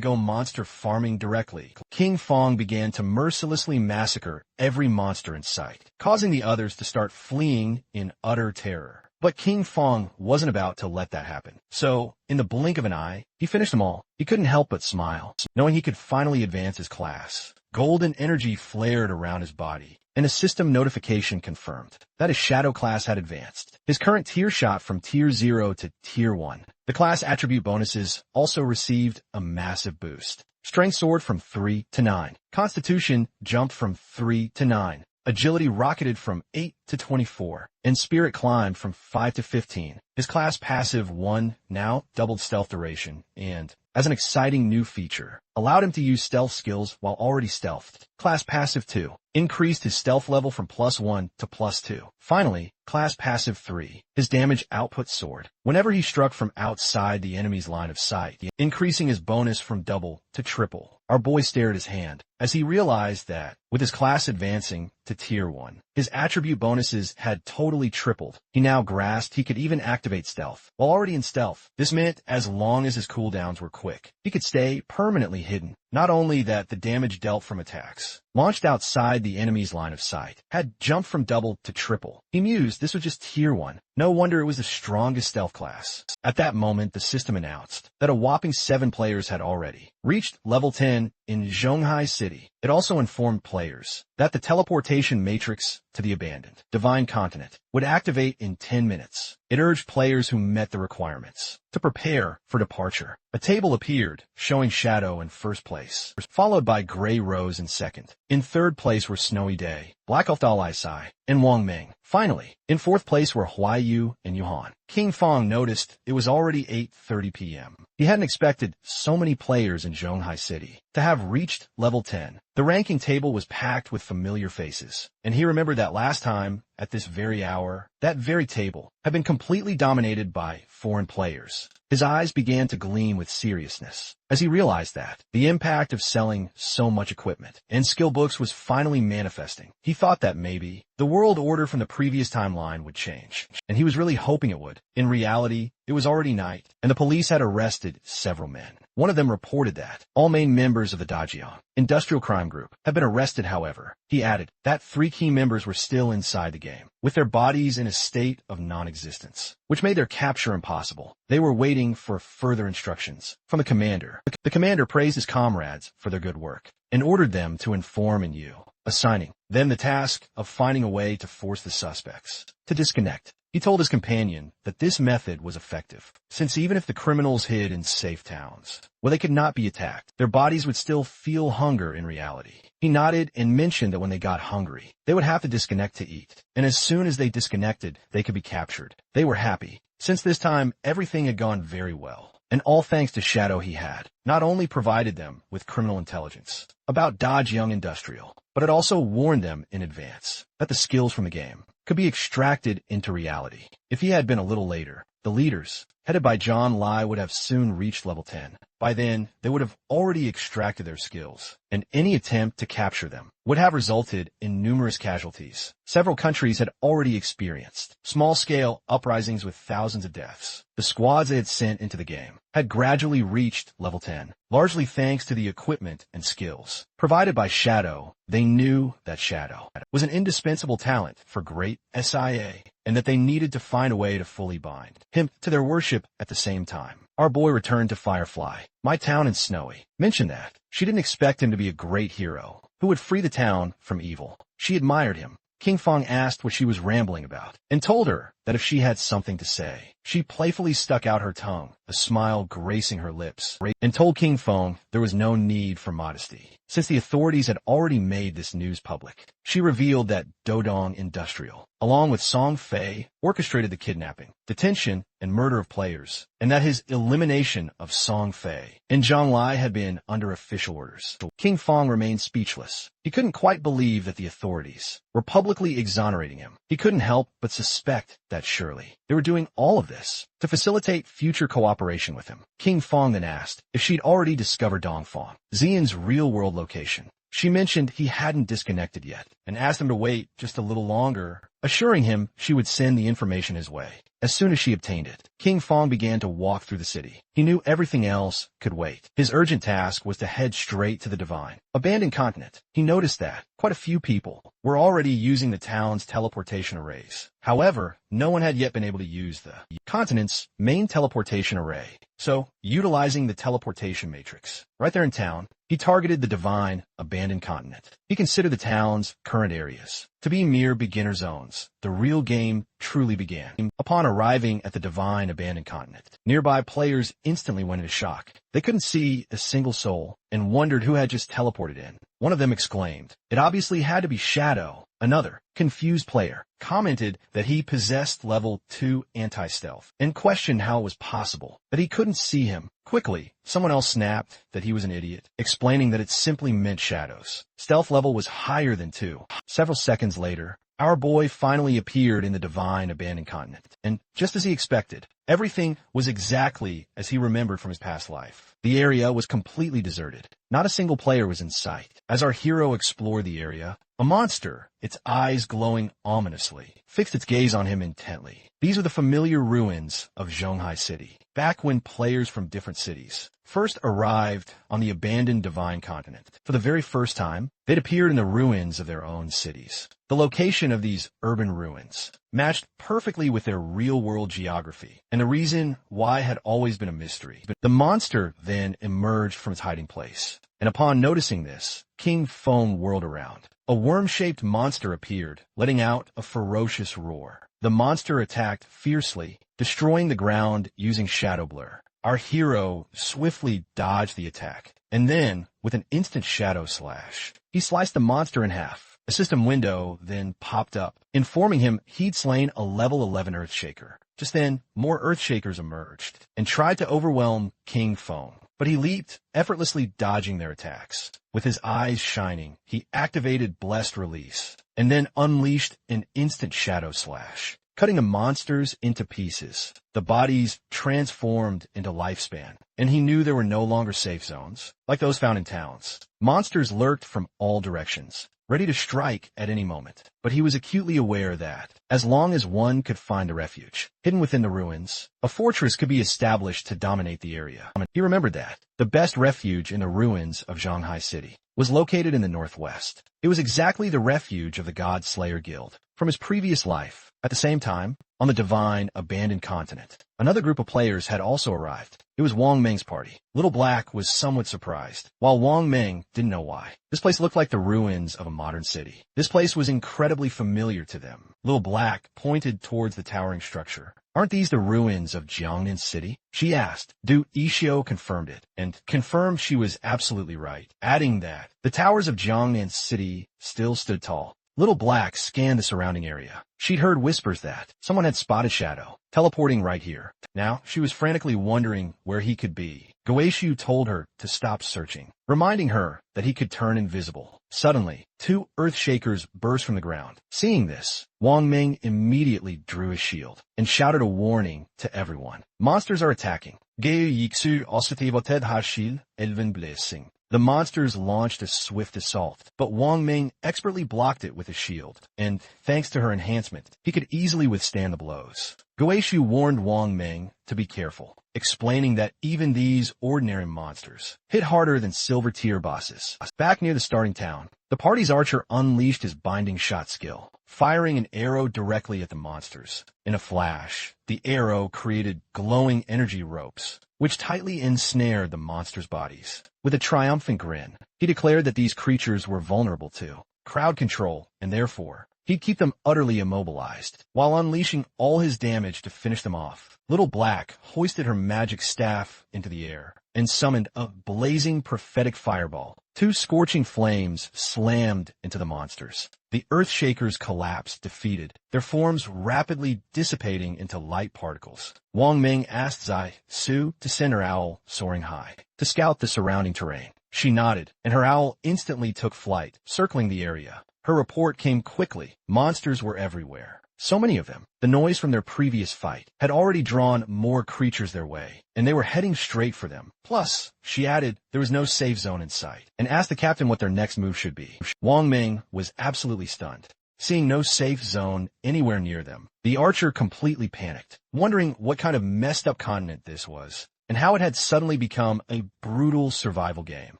go monster farming directly. King Fong began to mercilessly massacre every monster in sight, causing the others to start fleeing in utter terror. But King Fong wasn't about to let that happen. So, in the blink of an eye, he finished them all. He couldn't help but smile, knowing he could finally advance his class. Golden energy flared around his body, and a system notification confirmed that his shadow class had advanced. His current tier shot from tier 0 to tier 1. The class attribute bonuses also received a massive boost. Strength soared from 3 to 9. Constitution jumped from 3 to 9. Agility rocketed from 8 to 24, and Spirit climbed from 5 to 15. His class passive 1 now doubled stealth duration, and, as an exciting new feature, allowed him to use stealth skills while already stealthed. Class passive 2 increased his stealth level from +1 to +2. Finally, class passive 3, his damage output soared whenever he struck from outside the enemy's line of sight, increasing his bonus from double to triple. Our boy stared at his hand as he realized that, with his class advancing to tier 1, his attribute bonuses had totally tripled. He now grasped he could even activate stealth. While already in stealth, this meant as long as his cooldowns were quick, he could stay permanently hidden. Not only that, the damage dealt from attacks launched outside the enemy's line of sight had jumped from double to triple. He mused this was just tier 1. No wonder it was the strongest stealth class. At that moment, the system announced that a whopping 7 players had already reached level 10 in Zhonghai City. It also informed players that the teleportation matrix to the abandoned Divine Continent would activate in 10 minutes. It urged players who met the requirements to prepare for departure. A table appeared, showing Shadow in first place, followed by Gray Rose in second. In third place were Snowy Day, Black Elf Dalai Sai, and Wang Ming. Finally, in fourth place were Huai Yu and Yuhan. King Fong noticed it was already 8:30 p.m. He hadn't expected so many players in Zhonghai City to have reached level 10. The ranking table was packed with familiar faces, and he remembered that last time, at this very hour, that very table had been completely dominated by foreign players. His eyes began to gleam with seriousness as he realized that the impact of selling so much equipment and skill books was finally manifesting. He thought that maybe the world order from the previous timeline would change, and he was really hoping it would. In reality, it was already night, and the police had arrested several men. One of them reported that all main members of the Dajiang Industrial Crime Group had been arrested. However, he added that 3 key members were still inside the game, with their bodies in a state of non-existence, which made their capture impossible. They were waiting for further instructions from the commander. The commander praised his comrades for their good work and ordered them to inform Yu assigning them the task of finding a way to force the suspects to disconnect. He told his companion that this method was effective, since even if the criminals hid in safe towns, where they could not be attacked, their bodies would still feel hunger in reality. He nodded and mentioned that when they got hungry, they would have to disconnect to eat, and as soon as they disconnected, they could be captured. They were happy. Since this time, everything had gone very well, and all thanks to Shadow he had not only provided them with criminal intelligence about Dodge Young Industrial, but it also warned them in advance that the skills from the game could be extracted into reality. If he had been a little later, the leaders, headed by John Lai, would have soon reached level 10. By then, they would have already extracted their skills, and any attempt to capture them would have resulted in numerous casualties. Several countries had already experienced small-scale uprisings with thousands of deaths. The squads they had sent into the game had gradually reached level 10, largely thanks to the equipment and skills provided by Shadow. They knew that Shadow was an indispensable talent for great SIA, and that they needed to find a way to fully bind him to their worship at the same time. Our boy returned to Firefly, my town in Snowy, mentioned that she didn't expect him to be a great hero who would free the town from evil. She admired him. King Fong asked what she was rambling about, and told her that if she had something to say. She playfully stuck out her tongue, a smile gracing her lips, and told King Fong there was no need for modesty, since the authorities had already made this news public. She revealed that Dodong Industrial, along with Song Fei, orchestrated the kidnapping, detention, and murder of players, and that his elimination of Song Fei and Zhang Lai had been under official orders. King Fong remained speechless. He couldn't quite believe that the authorities were publicly exonerating him. He couldn't help but suspect that surely they were doing all of this to facilitate future cooperation with him. King Fong then asked if she'd already discovered Dongfang, Xian's real-world location. She mentioned he hadn't disconnected yet, and asked him to wait just a little longer, assuring him she would send the information his way as soon as she obtained it. King Fong began to walk through the city. He knew everything else could wait. His urgent task was to head straight to the divine abandoned continent. He noticed that quite a few people were already using the town's teleportation arrays. However, no one had yet been able to use the continent's main teleportation array. So, utilizing the teleportation matrix right there in town, he targeted the divine abandoned continent. He considered the town's current areas to be mere beginner zones. The real game truly began upon arriving at the divine abandoned continent. Nearby players instantly went into shock. They couldn't see a single soul and wondered who had just teleported in. One of them exclaimed, "It obviously had to be Shadow." Another, confused player, commented that he possessed level 2 anti-stealth and questioned how it was possible that he couldn't see him. Quickly, someone else snapped that he was an idiot, explaining that it simply meant Shadow's stealth level was higher than 2. Several seconds later, our boy finally appeared in the divine abandoned continent, and just as he expected, everything was exactly as he remembered from his past life. The area was completely deserted. Not a single player was in sight. As our hero explored the area, a monster, its eyes glowing ominously, fixed its gaze on him intently. These were the familiar ruins of Zhonghai City, back when players from different cities first arrived on the abandoned divine continent. For the very first time, they'd appeared in the ruins of their own cities. The location of these urban ruins matched perfectly with their real-world geography, and the reason why had always been a mystery. But the monster then emerged from its hiding place, and upon noticing this, King Fong whirled around. A worm-shaped monster appeared, letting out a ferocious roar. The monster attacked fiercely, destroying the ground using shadow blur. Our hero swiftly dodged the attack, and then, with an instant shadow slash, he sliced the monster in half. A system window then popped up, informing him he'd slain a level 11 Earthshaker. Just then, more Earthshakers emerged and tried to overwhelm King Fong, but he leaped, effortlessly dodging their attacks. With his eyes shining, he activated Blessed Release, and then unleashed an instant shadow slash, cutting the monsters into pieces. The bodies transformed into lifespan, and he knew there were no longer safe zones, like those found in towns. Monsters lurked from all directions, ready to strike at any moment. But he was acutely aware that, as long as one could find a refuge, hidden within the ruins, a fortress could be established to dominate the area. He remembered that the best refuge in the ruins of Zhonghai City was located in the northwest. It was exactly the refuge of the God Slayer Guild from his previous life. At the same time, on the divine, abandoned continent. Another group of players had also arrived. It was Wang Meng's party. Little Black was somewhat surprised, while Wang Meng didn't know why. This place looked like the ruins of a modern city. This place was incredibly familiar to them. Little Black pointed towards the towering structure. Aren't these the ruins of Jiangnan City? She asked. Du Ishio confirmed it, and confirmed she was absolutely right, adding that the towers of Jiangnan City still stood tall. Little Black scanned the surrounding area. She'd heard whispers that someone had spotted Shadow, teleporting right here. Now, she was frantically wondering where he could be. Goeishu told her to stop searching, reminding her that he could turn invisible. Suddenly, two earthshakers burst from the ground. Seeing this, Wang Meng immediately drew his shield and shouted a warning to everyone. Monsters are attacking. Geiyiksu osativoted hashil elven blessing. The monsters launched a swift assault, but Wang Meng expertly blocked it with his shield, and thanks to her enhancement, he could easily withstand the blows. Goeishu warned Wang Meng to be careful, explaining that even these ordinary monsters hit harder than silver tier bosses. Back near the starting town, the party's archer unleashed his binding shot skill, firing an arrow directly at the monsters. In a flash, the arrow created glowing energy ropes, which tightly ensnared the monsters' bodies. With a triumphant grin, he declared that these creatures were vulnerable to crowd control, and therefore, he'd keep them utterly immobilized, while unleashing all his damage to finish them off. Little Black hoisted her magic staff into the air and summoned a blazing prophetic fireball. Two scorching flames slammed into the monsters. The Earthshakers collapsed, defeated, their forms rapidly dissipating into light particles. Wang Meng asked Zai Su to send her owl soaring high to scout the surrounding terrain. She nodded, and her owl instantly took flight, circling the area. Her report came quickly. Monsters were everywhere. So many of them. The noise from their previous fight had already drawn more creatures their way, and they were heading straight for them. Plus, she added, there was no safe zone in sight, and asked the captain what their next move should be. Wang Meng was absolutely stunned. Seeing no safe zone anywhere near them, the archer completely panicked, wondering what kind of messed up continent this was, and how it had suddenly become a brutal survival game.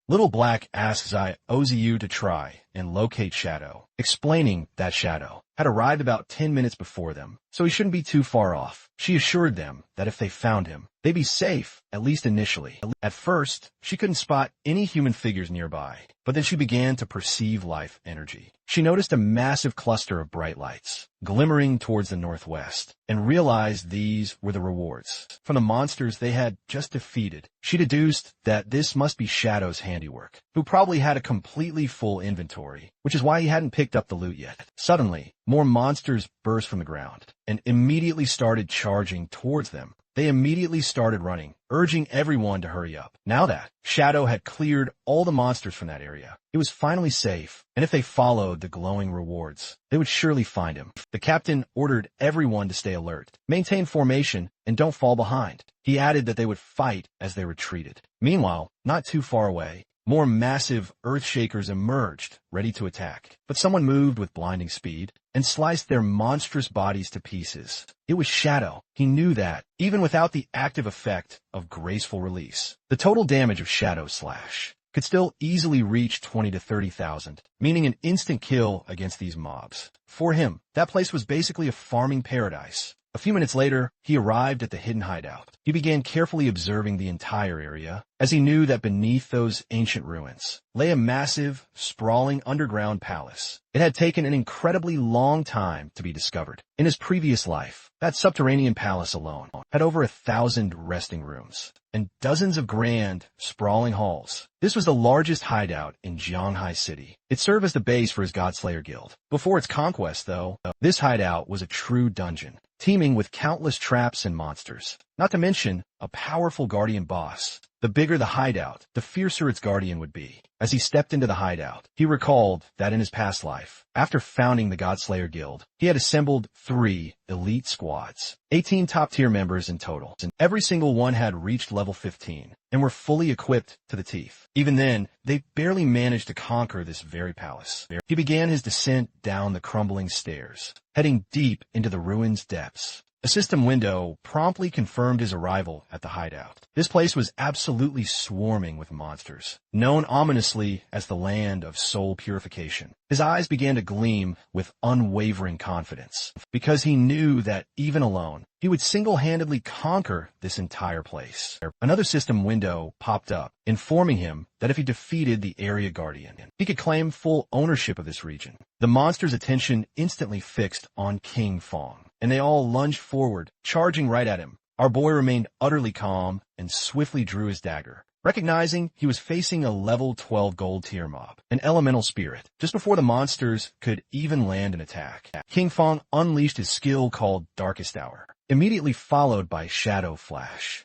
Little Black asked Zai Ozu to try and locate Shadow, explaining that Shadow had arrived about 10 minutes before them, so he shouldn't be too far off. She assured them that if they found him, they'd be safe, at least initially. At first, she couldn't spot any human figures nearby, but then she began to perceive life energy. She noticed a massive cluster of bright lights, glimmering towards the northwest, and realized these were the rewards from the monsters they had just defeated. She deduced that this must be Shadow's handiwork, who probably had a completely full inventory, which is why he hadn't picked up the loot yet. Suddenly, more monsters burst from the ground and immediately started charging towards them. They immediately started running, urging everyone to hurry up. Now that Shadow had cleared all the monsters from that area, it was finally safe, and if they followed the glowing rewards, they would surely find him. The captain ordered everyone to stay alert, maintain formation, and don't fall behind. He added that they would fight as they retreated. Meanwhile, not too far away, more massive Earthshakers emerged, ready to attack. But someone moved with blinding speed and sliced their monstrous bodies to pieces. It was Shadow. He knew that, even without the active effect of graceful release, the total damage of Shadow's slash could still easily reach 20 to 30,000, meaning an instant kill against these mobs. For him, that place was basically a farming paradise. A few minutes later, he arrived at the hidden hideout. He began carefully observing the entire area, as he knew that beneath those ancient ruins lay a massive, sprawling underground palace. It had taken an incredibly long time to be discovered. In his previous life, that subterranean palace alone had over 1,000 resting rooms and dozens of grand, sprawling halls. This was the largest hideout in Jianghai City. It served as the base for his Godslayer guild. Before its conquest, though, this hideout was a true dungeon, teeming with countless traps and monsters, not to mention a powerful guardian boss. The bigger the hideout, the fiercer its guardian would be. As he stepped into the hideout, he recalled that in his past life, after founding the Godslayer Guild, he had assembled 3 elite squads, 18 top-tier members in total, and every single one had reached level 15 and were fully equipped to the teeth. Even then, they barely managed to conquer this very palace. He began his descent down the crumbling stairs, heading deep into the ruins' depths. A system window promptly confirmed his arrival at the hideout. This place was absolutely swarming with monsters, known ominously as the land of soul purification. His eyes began to gleam with unwavering confidence, because he knew that, even alone, he would single-handedly conquer this entire place. Another system window popped up, informing him that if he defeated the area guardian, he could claim full ownership of this region. The monster's attention instantly fixed on King Fong, and they all lunged forward, charging right at him. Our boy remained utterly calm and swiftly drew his dagger, recognizing he was facing a level 12 gold tier mob, an elemental spirit. Just before the monsters could even land an attack, King Fong unleashed his skill called Darkest Hour, immediately followed by Shadow Flash.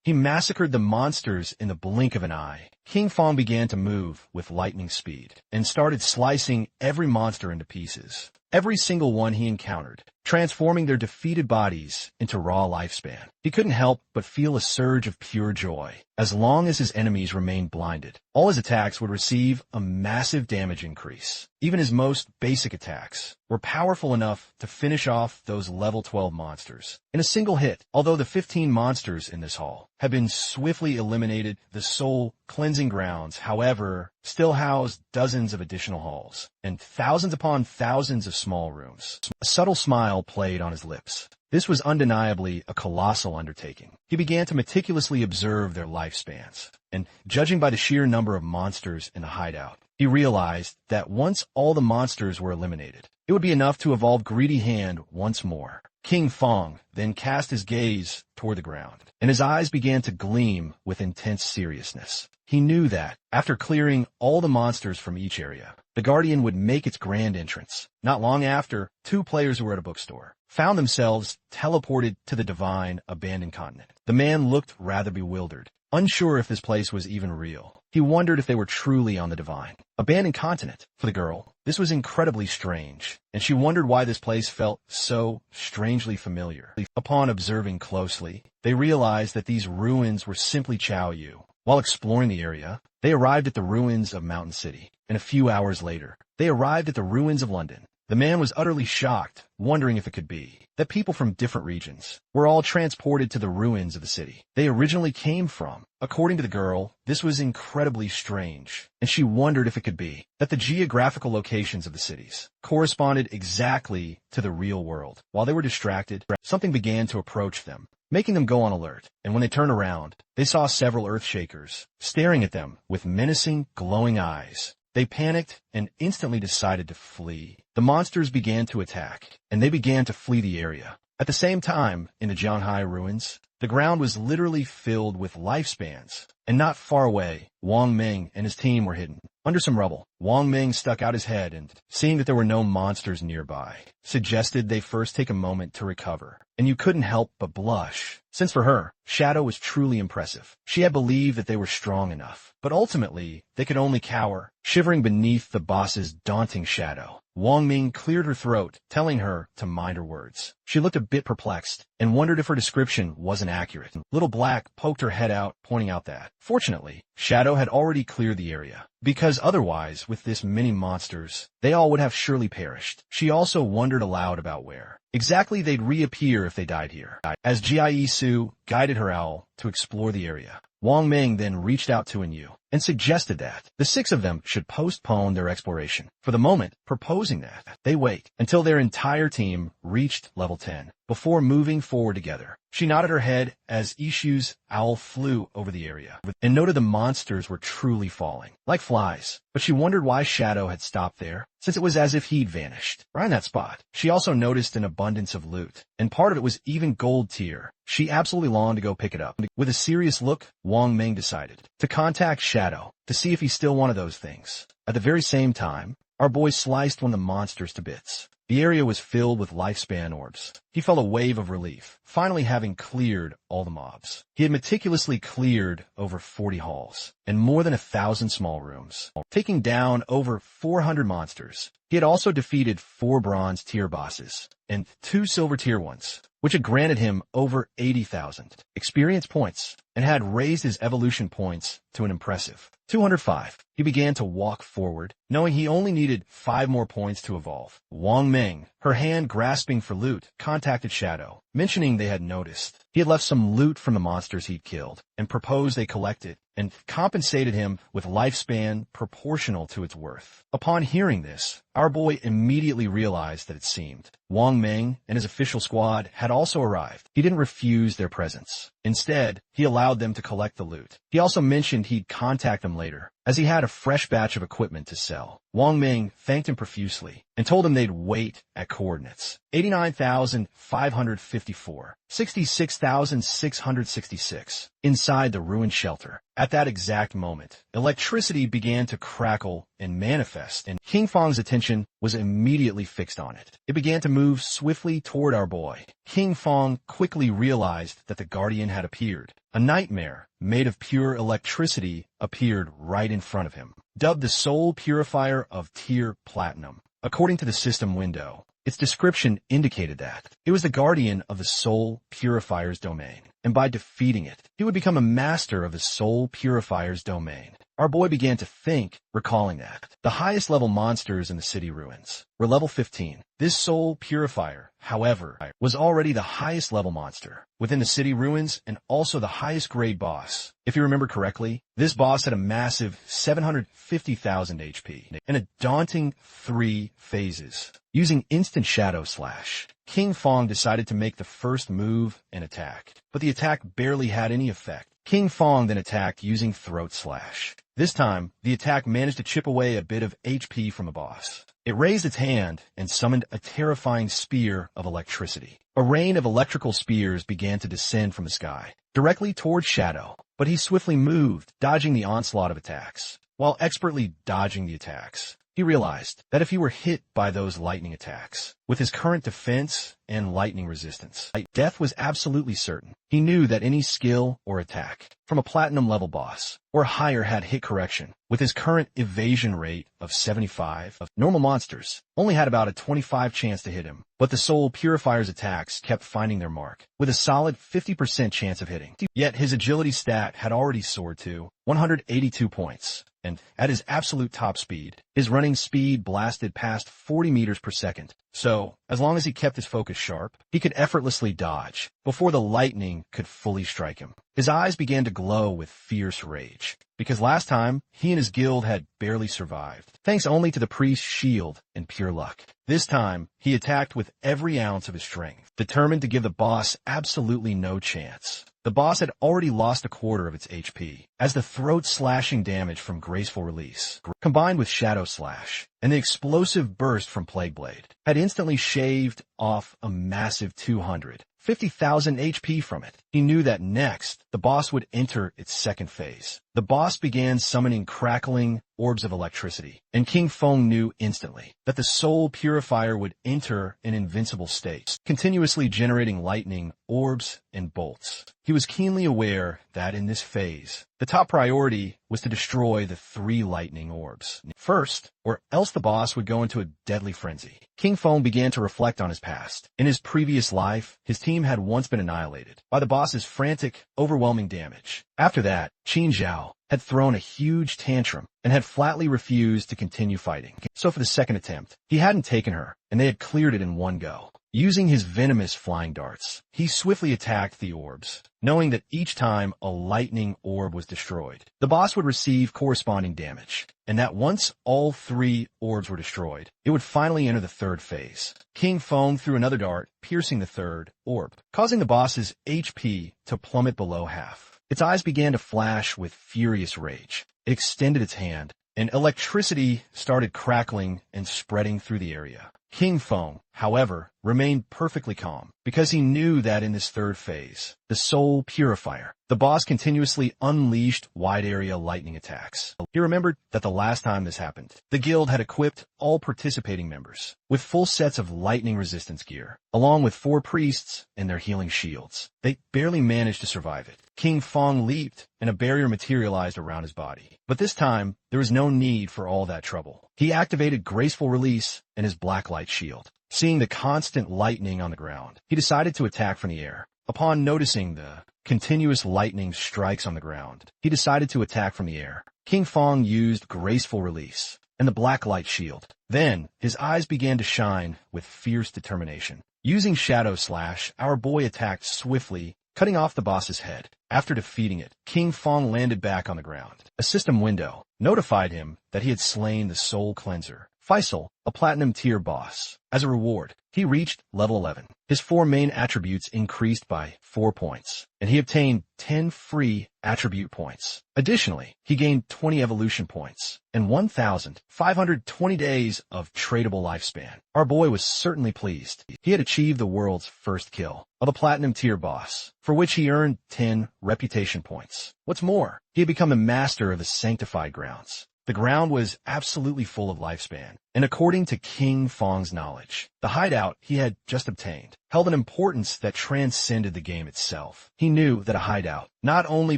He massacred the monsters in the blink of an eye. King Fong began to move with lightning speed and started slicing every monster into pieces, every single one he encountered, transforming their defeated bodies into raw lifespan. He couldn't help but feel a surge of pure joy. As long as his enemies remained blinded, all his attacks would receive a massive damage increase. Even his most basic attacks were powerful enough to finish off those level 12 monsters in a single hit. Although the 15 monsters in this hall had been swiftly eliminated, the soul cleansing grounds, however, still housed dozens of additional halls and thousands upon thousands of small rooms. A subtle smile played on his lips. This was undeniably a colossal undertaking. He began to meticulously observe their lifespans, and judging by the sheer number of monsters in the hideout, he realized that once all the monsters were eliminated, it would be enough to evolve Greedy Hand once more. King Fong then cast his gaze toward the ground, and his eyes began to gleam with intense seriousness. He knew that, after clearing all the monsters from each area, the Guardian would make its grand entrance. Not long after, two players who were at a bookstore found themselves teleported to the divine abandoned continent. The man looked rather bewildered, unsure if this place was even real. He wondered if they were truly on the divine abandoned continent. For the girl, this was incredibly strange, and she wondered why this place felt so strangely familiar. Upon observing closely, they realized that these ruins were simply Chaoyu. While exploring the area, they arrived at the ruins of Mountain City, and a few hours later, they arrived at the ruins of London. The man was utterly shocked, wondering if it could be that people from different regions were all transported to the ruins of the city they originally came from. According to the girl, this was incredibly strange, and she wondered if it could be that the geographical locations of the cities corresponded exactly to the real world. While they were distracted, something began to approach them, making them go on alert, and when they turned around, they saw several Earthshakers staring at them with menacing, glowing eyes. They panicked and instantly decided to flee. The monsters began to attack, and they began to flee the area. At the same time, in the Jianghai ruins, the ground was literally filled with lifespans, and not far away, Wang Ming and his team were hidden under some rubble. Wang Ming stuck out his head and, seeing that there were no monsters nearby, suggested they first take a moment to recover. And you couldn't help but blush, since for her, Shadow was truly impressive. She had believed that they were strong enough, but ultimately, they could only cower, shivering beneath the boss's daunting shadow. Wang Ming cleared her throat, telling her to mind her words. She looked a bit perplexed and wondered if her description wasn't accurate. Little Black poked her head out, pointing out that, fortunately, Shadow had already cleared the area, because otherwise, with this many monsters, they all would have surely perished. She also wondered aloud about where exactly they'd reappear if they died here. As Jie Su guided her owl to explore the area, Wang Ming then reached out to Enyu and suggested that the six of them should postpone their exploration for the moment, proposing that they wait until their entire team reached level 10 before moving forward together. She nodded her head as Ishu's owl flew over the area and noted the monsters were truly falling, like flies. But she wondered why Shadow had stopped there, since it was as if he'd vanished. Right in that spot, she also noticed an abundance of loot, and part of it was even gold tier. She absolutely longed to go pick it up. With a serious look, Wang Ming decided to contact Shadow to see if he still wanted those things. At the very same time, our boy sliced one of the monsters to bits. The area was filled with lifespan orbs. He felt a wave of relief, finally having cleared all the mobs. He had meticulously cleared over 40 halls and more than 1,000 small rooms, taking down over 400 monsters. He had also defeated 4 bronze tier bosses and 2 silver tier ones, which had granted him over 80,000 experience points and had raised his evolution points to an impressive 205. He began to walk forward, knowing he only needed 5 more points to evolve. Wang Meng, her hand grasping for loot, contacted Shadow, mentioning they had noticed he had left some loot from the monsters he'd killed, and proposed they collect it, and compensated him with lifespan proportional to its worth. Upon hearing this, our boy immediately realized that it seemed Wang Meng and his official squad had also arrived. He didn't refuse their presence. Instead, he allowed them to collect the loot. He also mentioned he'd contact them later, as he had a fresh batch of equipment to sell. Wang Meng thanked him profusely and told him they'd wait at coordinates 89,554, 66,666 inside the ruined shelter. At that exact moment, electricity began to crackle and manifest, and King Fong's attention was immediately fixed on it. It began to move swiftly toward our boy. King Fong quickly realized that the Guardian had appeared. A nightmare made of pure electricity appeared right in front of him. Dubbed the Soul Purifier of Tier Platinum. According to the system window, its description indicated that it was the guardian of the Soul Purifier's domain, and by defeating it, he would become a master of the Soul Purifier's domain. Our boy began to think, recalling that the highest level monsters in the city ruins were level 15. This Soul Purifier, however, was already the highest level monster within the city ruins and also the highest grade boss. If you remember correctly, this boss had a massive 750,000 HP and a daunting 3 phases. Using instant shadow slash, King Fong decided to make the first move and attack, but the attack barely had any effect. King Fong then attacked using throat slash. This time, the attack managed to chip away a bit of HP from the boss. It raised its hand and summoned a terrifying spear of electricity. A rain of electrical spears began to descend from the sky, directly toward Shadow, but he swiftly moved, dodging the onslaught of attacks. While expertly dodging the attacks, he realized that if he were hit by those lightning attacks, with his current defense and lightning resistance, death was absolutely certain. He knew that any skill or attack from a platinum level boss or higher had hit correction. With his current evasion rate of 75, normal monsters only had about a 25 chance to hit him, but the Soul Purifier's attacks kept finding their mark, with a solid 50% chance of hitting. Yet his agility stat had already soared to 182 points, and at his absolute top speed, his running speed blasted past 40 meters per second. So, as long as he kept his focus sharp, he could effortlessly dodge before the lightning could fully strike him. His eyes began to glow with fierce rage, because last time, he and his guild had barely survived, thanks only to the priest's shield and pure luck. This time, he attacked with every ounce of his strength, determined to give the boss absolutely no chance. The boss had already lost a quarter of its HP, as the throat-slashing damage from Graceful Release, combined with Shadow Slash, and the explosive burst from Plague Blade, had instantly shaved off a massive 250,000 HP from it. He knew that next, the boss would enter its second phase. The boss began summoning crackling orbs of electricity, and King Fong knew instantly that the Soul Purifier would enter an invincible state, continuously generating lightning, orbs, and bolts. He was keenly aware that in this phase, the top priority was to destroy the 3 lightning orbs first, or else the boss would go into a deadly frenzy. King Fong began to reflect on his past. In his previous life, his team had once been annihilated by the boss's frantic, overwhelming damage. After that, Qin Zhao had thrown a huge tantrum and had flatly refused to continue fighting. So for the second attempt, he hadn't taken her, and they had cleared it in one go. Using his venomous flying darts, he swiftly attacked the orbs, knowing that each time a lightning orb was destroyed, the boss would receive corresponding damage, and that once all 3 orbs were destroyed, it would finally enter the third phase. King Fong threw another dart, piercing the third orb, causing the boss's HP to plummet below half. Its eyes began to flash with furious rage. It extended its hand, and electricity started crackling and spreading through the area. King Fong, however, remained perfectly calm, because he knew that in this third phase, the Soul Purifier, the boss continuously unleashed wide-area lightning attacks. He remembered that the last time this happened, the guild had equipped all participating members with full sets of lightning resistance gear, along with 4 priests and their healing shields. They barely managed to survive it. King Fong leaped, and a barrier materialized around his body. But this time, there was no need for all that trouble. He activated Graceful Release and his Blacklight Shield. Seeing the constant lightning on the ground, he decided to attack from the air. Upon noticing the continuous lightning strikes on the ground. He decided to attack from the air. King Fong used graceful release and the black light shield. Then, his eyes began to shine with fierce determination. Using Shadow Slash, our boy attacked swiftly, cutting off the boss's head. After defeating it, King Fong landed back on the ground. A system window notified him that he had slain the Soul Cleanser, Faisal, a platinum tier boss. As a reward, he reached level 11. His 4 main attributes increased by 4 points, and he obtained 10 free attribute points. Additionally, he gained 20 evolution points and 1,520 days of tradable lifespan. Our boy was certainly pleased. He had achieved the world's first kill of a platinum tier boss, for which he earned 10 reputation points. What's more, he had become the master of the sanctified grounds. The ground was absolutely full of lifespan, and according to King Fong's knowledge, the hideout he had just obtained held an importance that transcended the game itself. He knew that a hideout not only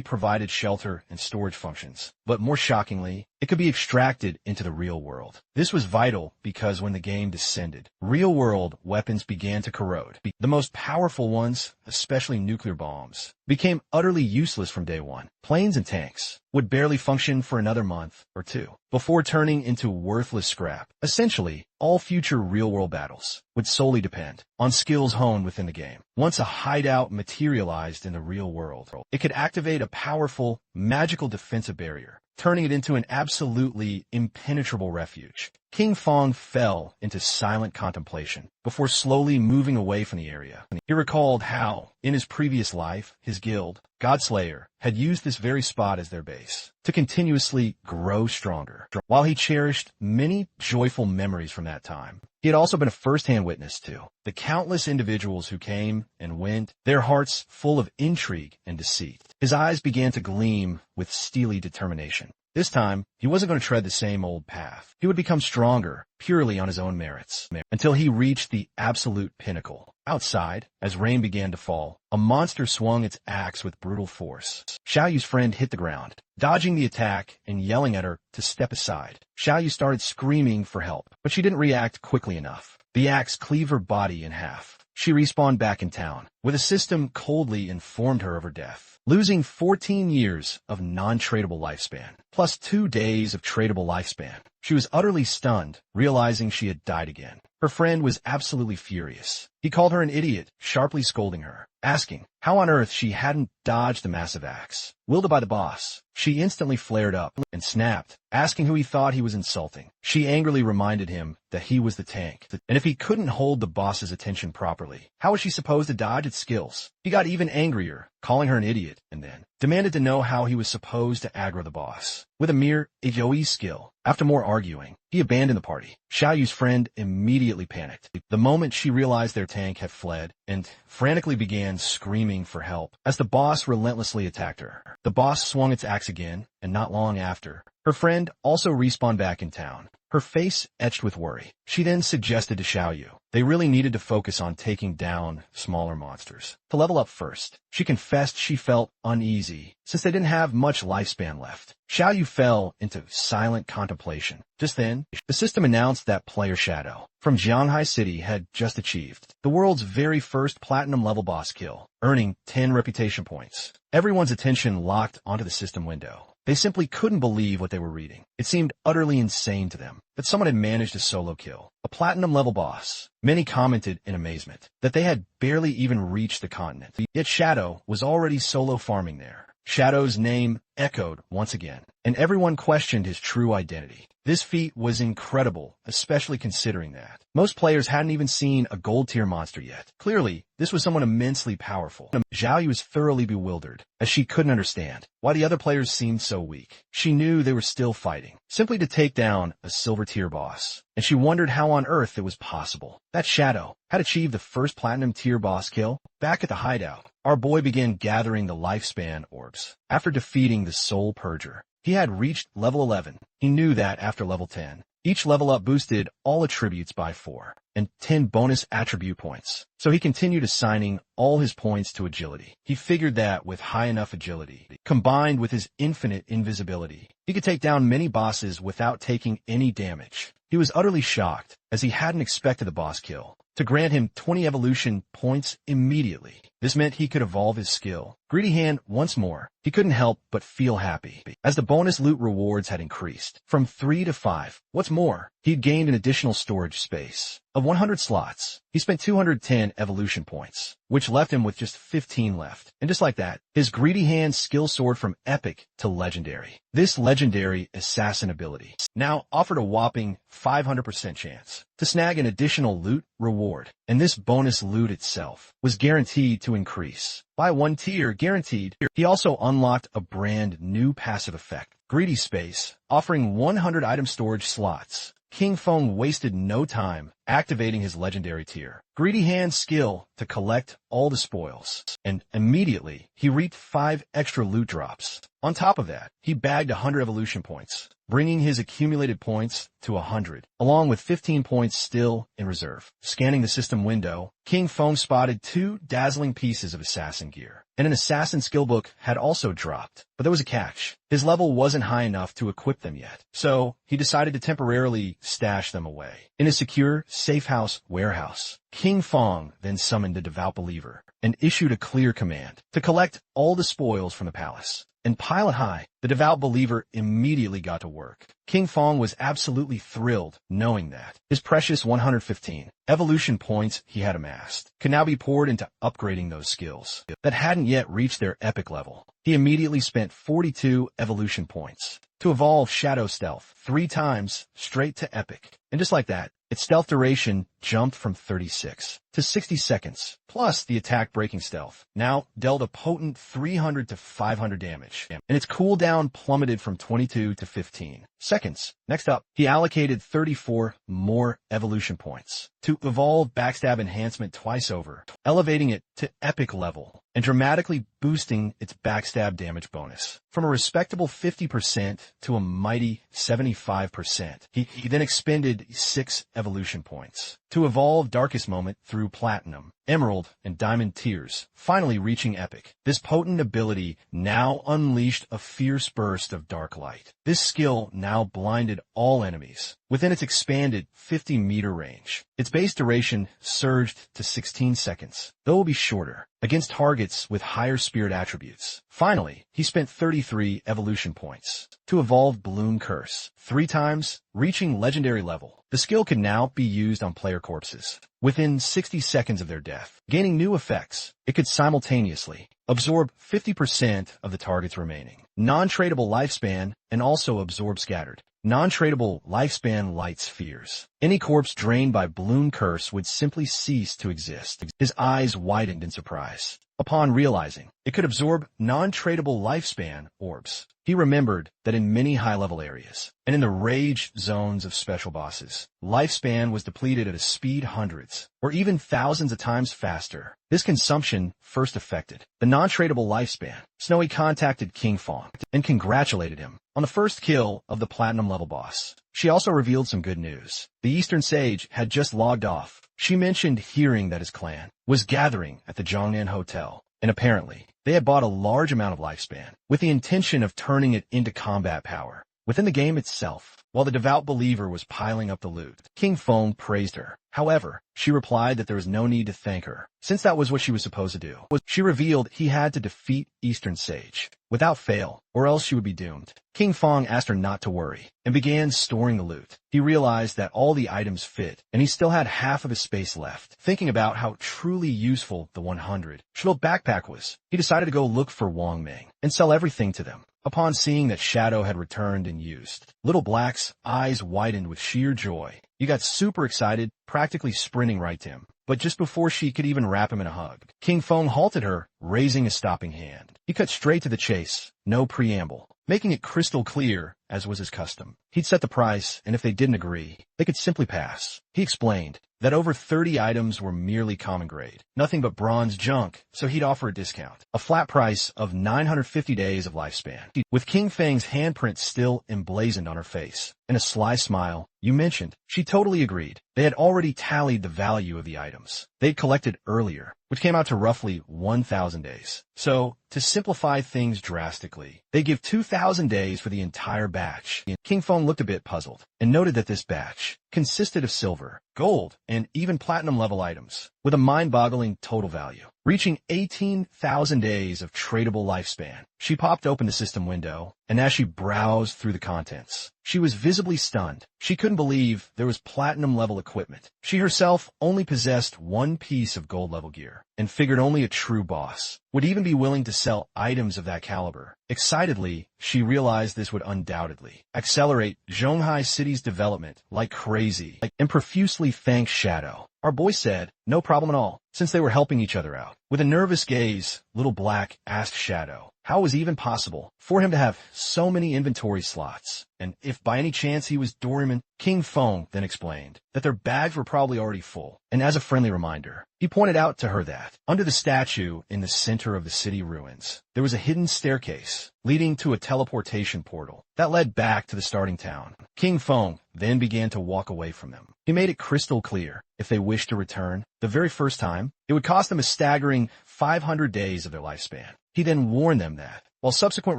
provided shelter and storage functions, but more shockingly, it could be extracted into the real world. This was vital because when the game descended, real-world weapons began to corrode. The most powerful ones, especially nuclear bombs, became utterly useless from day one. Planes and tanks would barely function for another month or two before turning into worthless scrap. Essentially, all future real-world battles would solely depend on skills honed within the game. Once a hideout materialized in the real world, it could activate a powerful, magical defensive barrier, turning it into an absolutely impenetrable refuge. King Fong fell into silent contemplation before slowly moving away from the area. He recalled how, in his previous life, his guild, Godslayer, had used this very spot as their base to continuously grow stronger. While he cherished many joyful memories from that time, he had also been a first-hand witness to the countless individuals who came and went, their hearts full of intrigue and deceit. His eyes began to gleam with steely determination. This time, he wasn't going to tread the same old path. He would become stronger purely on his own merits, until he reached the absolute pinnacle. Outside, as rain began to fall, a monster swung its axe with brutal force. Xiaoyu's friend hit the ground, dodging the attack and yelling at her to step aside. Xiaoyu started screaming for help, but she didn't react quickly enough. The axe cleaved her body in half. She respawned back in town, where the system coldly informed her of her death, losing 14 years of non-tradable lifespan, plus 2 days of tradable lifespan. She was utterly stunned, realizing she had died again. Her friend was absolutely furious. He called her an idiot, sharply scolding her, asking how on earth she hadn't dodged the massive axe. Wielded by the boss, she instantly flared up and snapped, asking who he thought he was insulting. She angrily reminded him that he was the tank, and if he couldn't hold the boss's attention properly, how was she supposed to dodge its skills? He got even angrier, calling her an idiot, and then demanded to know how he was supposed to aggro the boss with a mere AoE skill. After more arguing, he abandoned the party. Xiaoyu's friend immediately panicked the moment she realized their tank had fled and frantically began screaming for help as the boss relentlessly attacked her. The boss swung its axe again, and not long after, her friend also respawned back in town, her face etched with worry. She then suggested to Xiaoyu they really needed to focus on taking down smaller monsters to level up first. She confessed she felt uneasy since they didn't have much lifespan left. Xiaoyu fell into silent contemplation. Just then, the system announced that player Shadow from Jianghai City had just achieved the world's very first platinum level boss kill, earning 10 reputation points. Everyone's attention locked onto the system window. They simply couldn't believe what they were reading. It seemed utterly insane to them that someone had managed a solo kill, a platinum level boss. Many commented in amazement that they had barely even reached the continent. Yet Shadow was already solo farming there. Shadow's name echoed once again, and everyone questioned his true identity. This feat was incredible, especially considering that most players hadn't even seen a gold-tier monster yet. Clearly, this was someone immensely powerful. Xiaoyu was thoroughly bewildered, as she couldn't understand why the other players seemed so weak. She knew they were still fighting, simply to take down a silver-tier boss, and she wondered how on earth it was possible that Shadow had achieved the first platinum-tier boss kill. Back at the hideout, our boy began gathering the lifespan orbs. After defeating the Soul Purger, he had reached level 11. He knew that after level 10, each level up boosted all attributes by 4 and 10 bonus attribute points. So he continued assigning all his points to agility. He figured that with high enough agility, combined with his infinite invisibility, he could take down many bosses without taking any damage. He was utterly shocked, as he hadn't expected the boss kill to grant him 20 evolution points immediately. This meant he could evolve his skill Greedy Hand once more. He couldn't help but feel happy, as the bonus loot rewards had increased from 3 to 5. What's more, he'd gained an additional storage space of 100 slots. He spent 210 evolution points, which left him with just 15 left. And just like that, his Greedy Hand skill soared from epic to legendary. This legendary assassin ability now offered a whopping 500% chance to snag an additional loot reward, and this bonus loot itself was guaranteed to increase by 1 tier, guaranteed. He also unlocked a brand new passive effect, Greedy Space, offering 100 item storage slots. King Feng wasted no time activating his legendary tier, Greedy Hand's skill to collect all the spoils, and immediately he reaped 5 extra loot drops. On top of that, he bagged 100 evolution points, bringing his accumulated points to 100, along with 15 points still in reserve. Scanning the system window, King Feng spotted 2 dazzling pieces of assassin gear, and an assassin skill book had also dropped. But there was a catch. His level wasn't high enough to equip them yet, so he decided to temporarily stash them away in a secure, safe house warehouse. King Feng then summoned the devout believer and issued a clear command to collect all the spoils from the palace and pile it high. The devout believer immediately got to work. King Feng was absolutely thrilled knowing that his precious 115 evolution points he had amassed could now be poured into upgrading those skills that hadn't yet reached their epic level. He immediately spent 42 evolution points to evolve Shadow Stealth 3 times straight to epic. And just like that, its stealth duration jumped from 36 to 60 seconds, plus the attack breaking stealth now dealt a potent 300 to 500 damage, and its cooldown plummeted from 22 to 15 seconds. Next up, he allocated 34 more evolution points to evolve Backstab Enhancement twice over, elevating it to epic level and dramatically boosting its backstab damage bonus from a respectable 50% to a mighty 75%. He then expended 6 evolution points to evolve Darkest Moment through Platinum, Emerald, and Diamond tiers, finally reaching epic. This potent ability now unleashed a fierce burst of dark light. This skill now blinded all enemies within its expanded 50-meter range. Its base duration surged to 16 seconds, though it will be shorter, against targets with higher spirit attributes. Finally, he spent 33 evolution points to evolve Balloon Curse 3 times, reaching legendary level. The skill could now be used on player corpses within 60 seconds of their death, gaining new effects. It could simultaneously absorb 50% of the target's remaining non-tradable lifespan and also absorb scattered non-tradable lifespan light spheres. Any corpse drained by Balloon Curse would simply cease to exist. His eyes widened in surprise upon realizing it could absorb non-tradable lifespan orbs. He remembered that in many high-level areas, and in the rage zones of special bosses, lifespan was depleted at a speed hundreds, or even thousands of times faster. This consumption first affected the non-tradable lifespan. Snowy contacted King Feng and congratulated him on the first kill of the Platinum level boss. She also revealed some good news. The Eastern Sage had just logged off. She mentioned hearing that his clan was gathering at the Zhongnan Hotel, and apparently they had bought a large amount of lifespan with the intention of turning it into combat power within the game itself. While the devout believer was piling up the loot, King Feng praised her. However, she replied that there was no need to thank her, since that was what she was supposed to do. She revealed he had to defeat Eastern Sage without fail, or else she would be doomed. King Feng asked her not to worry and began storing the loot. He realized that all the items fit, and he still had half of his space left. Thinking about how truly useful the 100 Shuttle backpack was, he decided to go look for Wang Ming and sell everything to them. Upon seeing that Shadow had returned and used, Little Black's eyes widened with sheer joy. He got super excited, practically sprinting right to him. But just before she could even wrap him in a hug, King Feng halted her, raising a stopping hand. He cut straight to the chase, no preamble, making it crystal clear, as was his custom. He'd set the price, and if they didn't agree, they could simply pass. He explained that over 30 items were merely common grade, nothing but bronze junk, so he'd offer a discount, a flat price of 950 days of lifespan. With King Feng's handprint still emblazoned on her face, and a sly smile, "You mentioned." She totally agreed. They had already tallied the value of the items they'd collected earlier, which came out to roughly 1,000 days. So, to simplify things drastically, they give 2,000 days for the entire batch. King Feng looked a bit puzzled, and noted that this batch consisted of silver, gold, and even platinum-level items, with a mind-boggling total value, reaching 18,000 days of tradable lifespan. She popped open the system window, and as she browsed through the contents, she was visibly stunned. She couldn't believe there was platinum-level equipment. She herself only possessed one piece of gold-level gear, and figured only a true boss would even be willing to sell items of that caliber. Excitedly, she realized this would undoubtedly accelerate Zhonghai City's development like crazy, and profusely thanked Shadow. Our boy said, "No problem at all," since they were helping each other out. With a nervous gaze, Little Black asked Shadow how it was even possible for him to have so many inventory slots, and if by any chance he was doorman. King Feng then explained that their bags were probably already full, and as a friendly reminder, he pointed out to her that, under the statue in the center of the city ruins, there was a hidden staircase leading to a teleportation portal that led back to the starting town. King Feng then began to walk away from them. He made it crystal clear, if they wished to return, the very first time, it would cost them a staggering 500 days of their lifespan. He then warned them that, while subsequent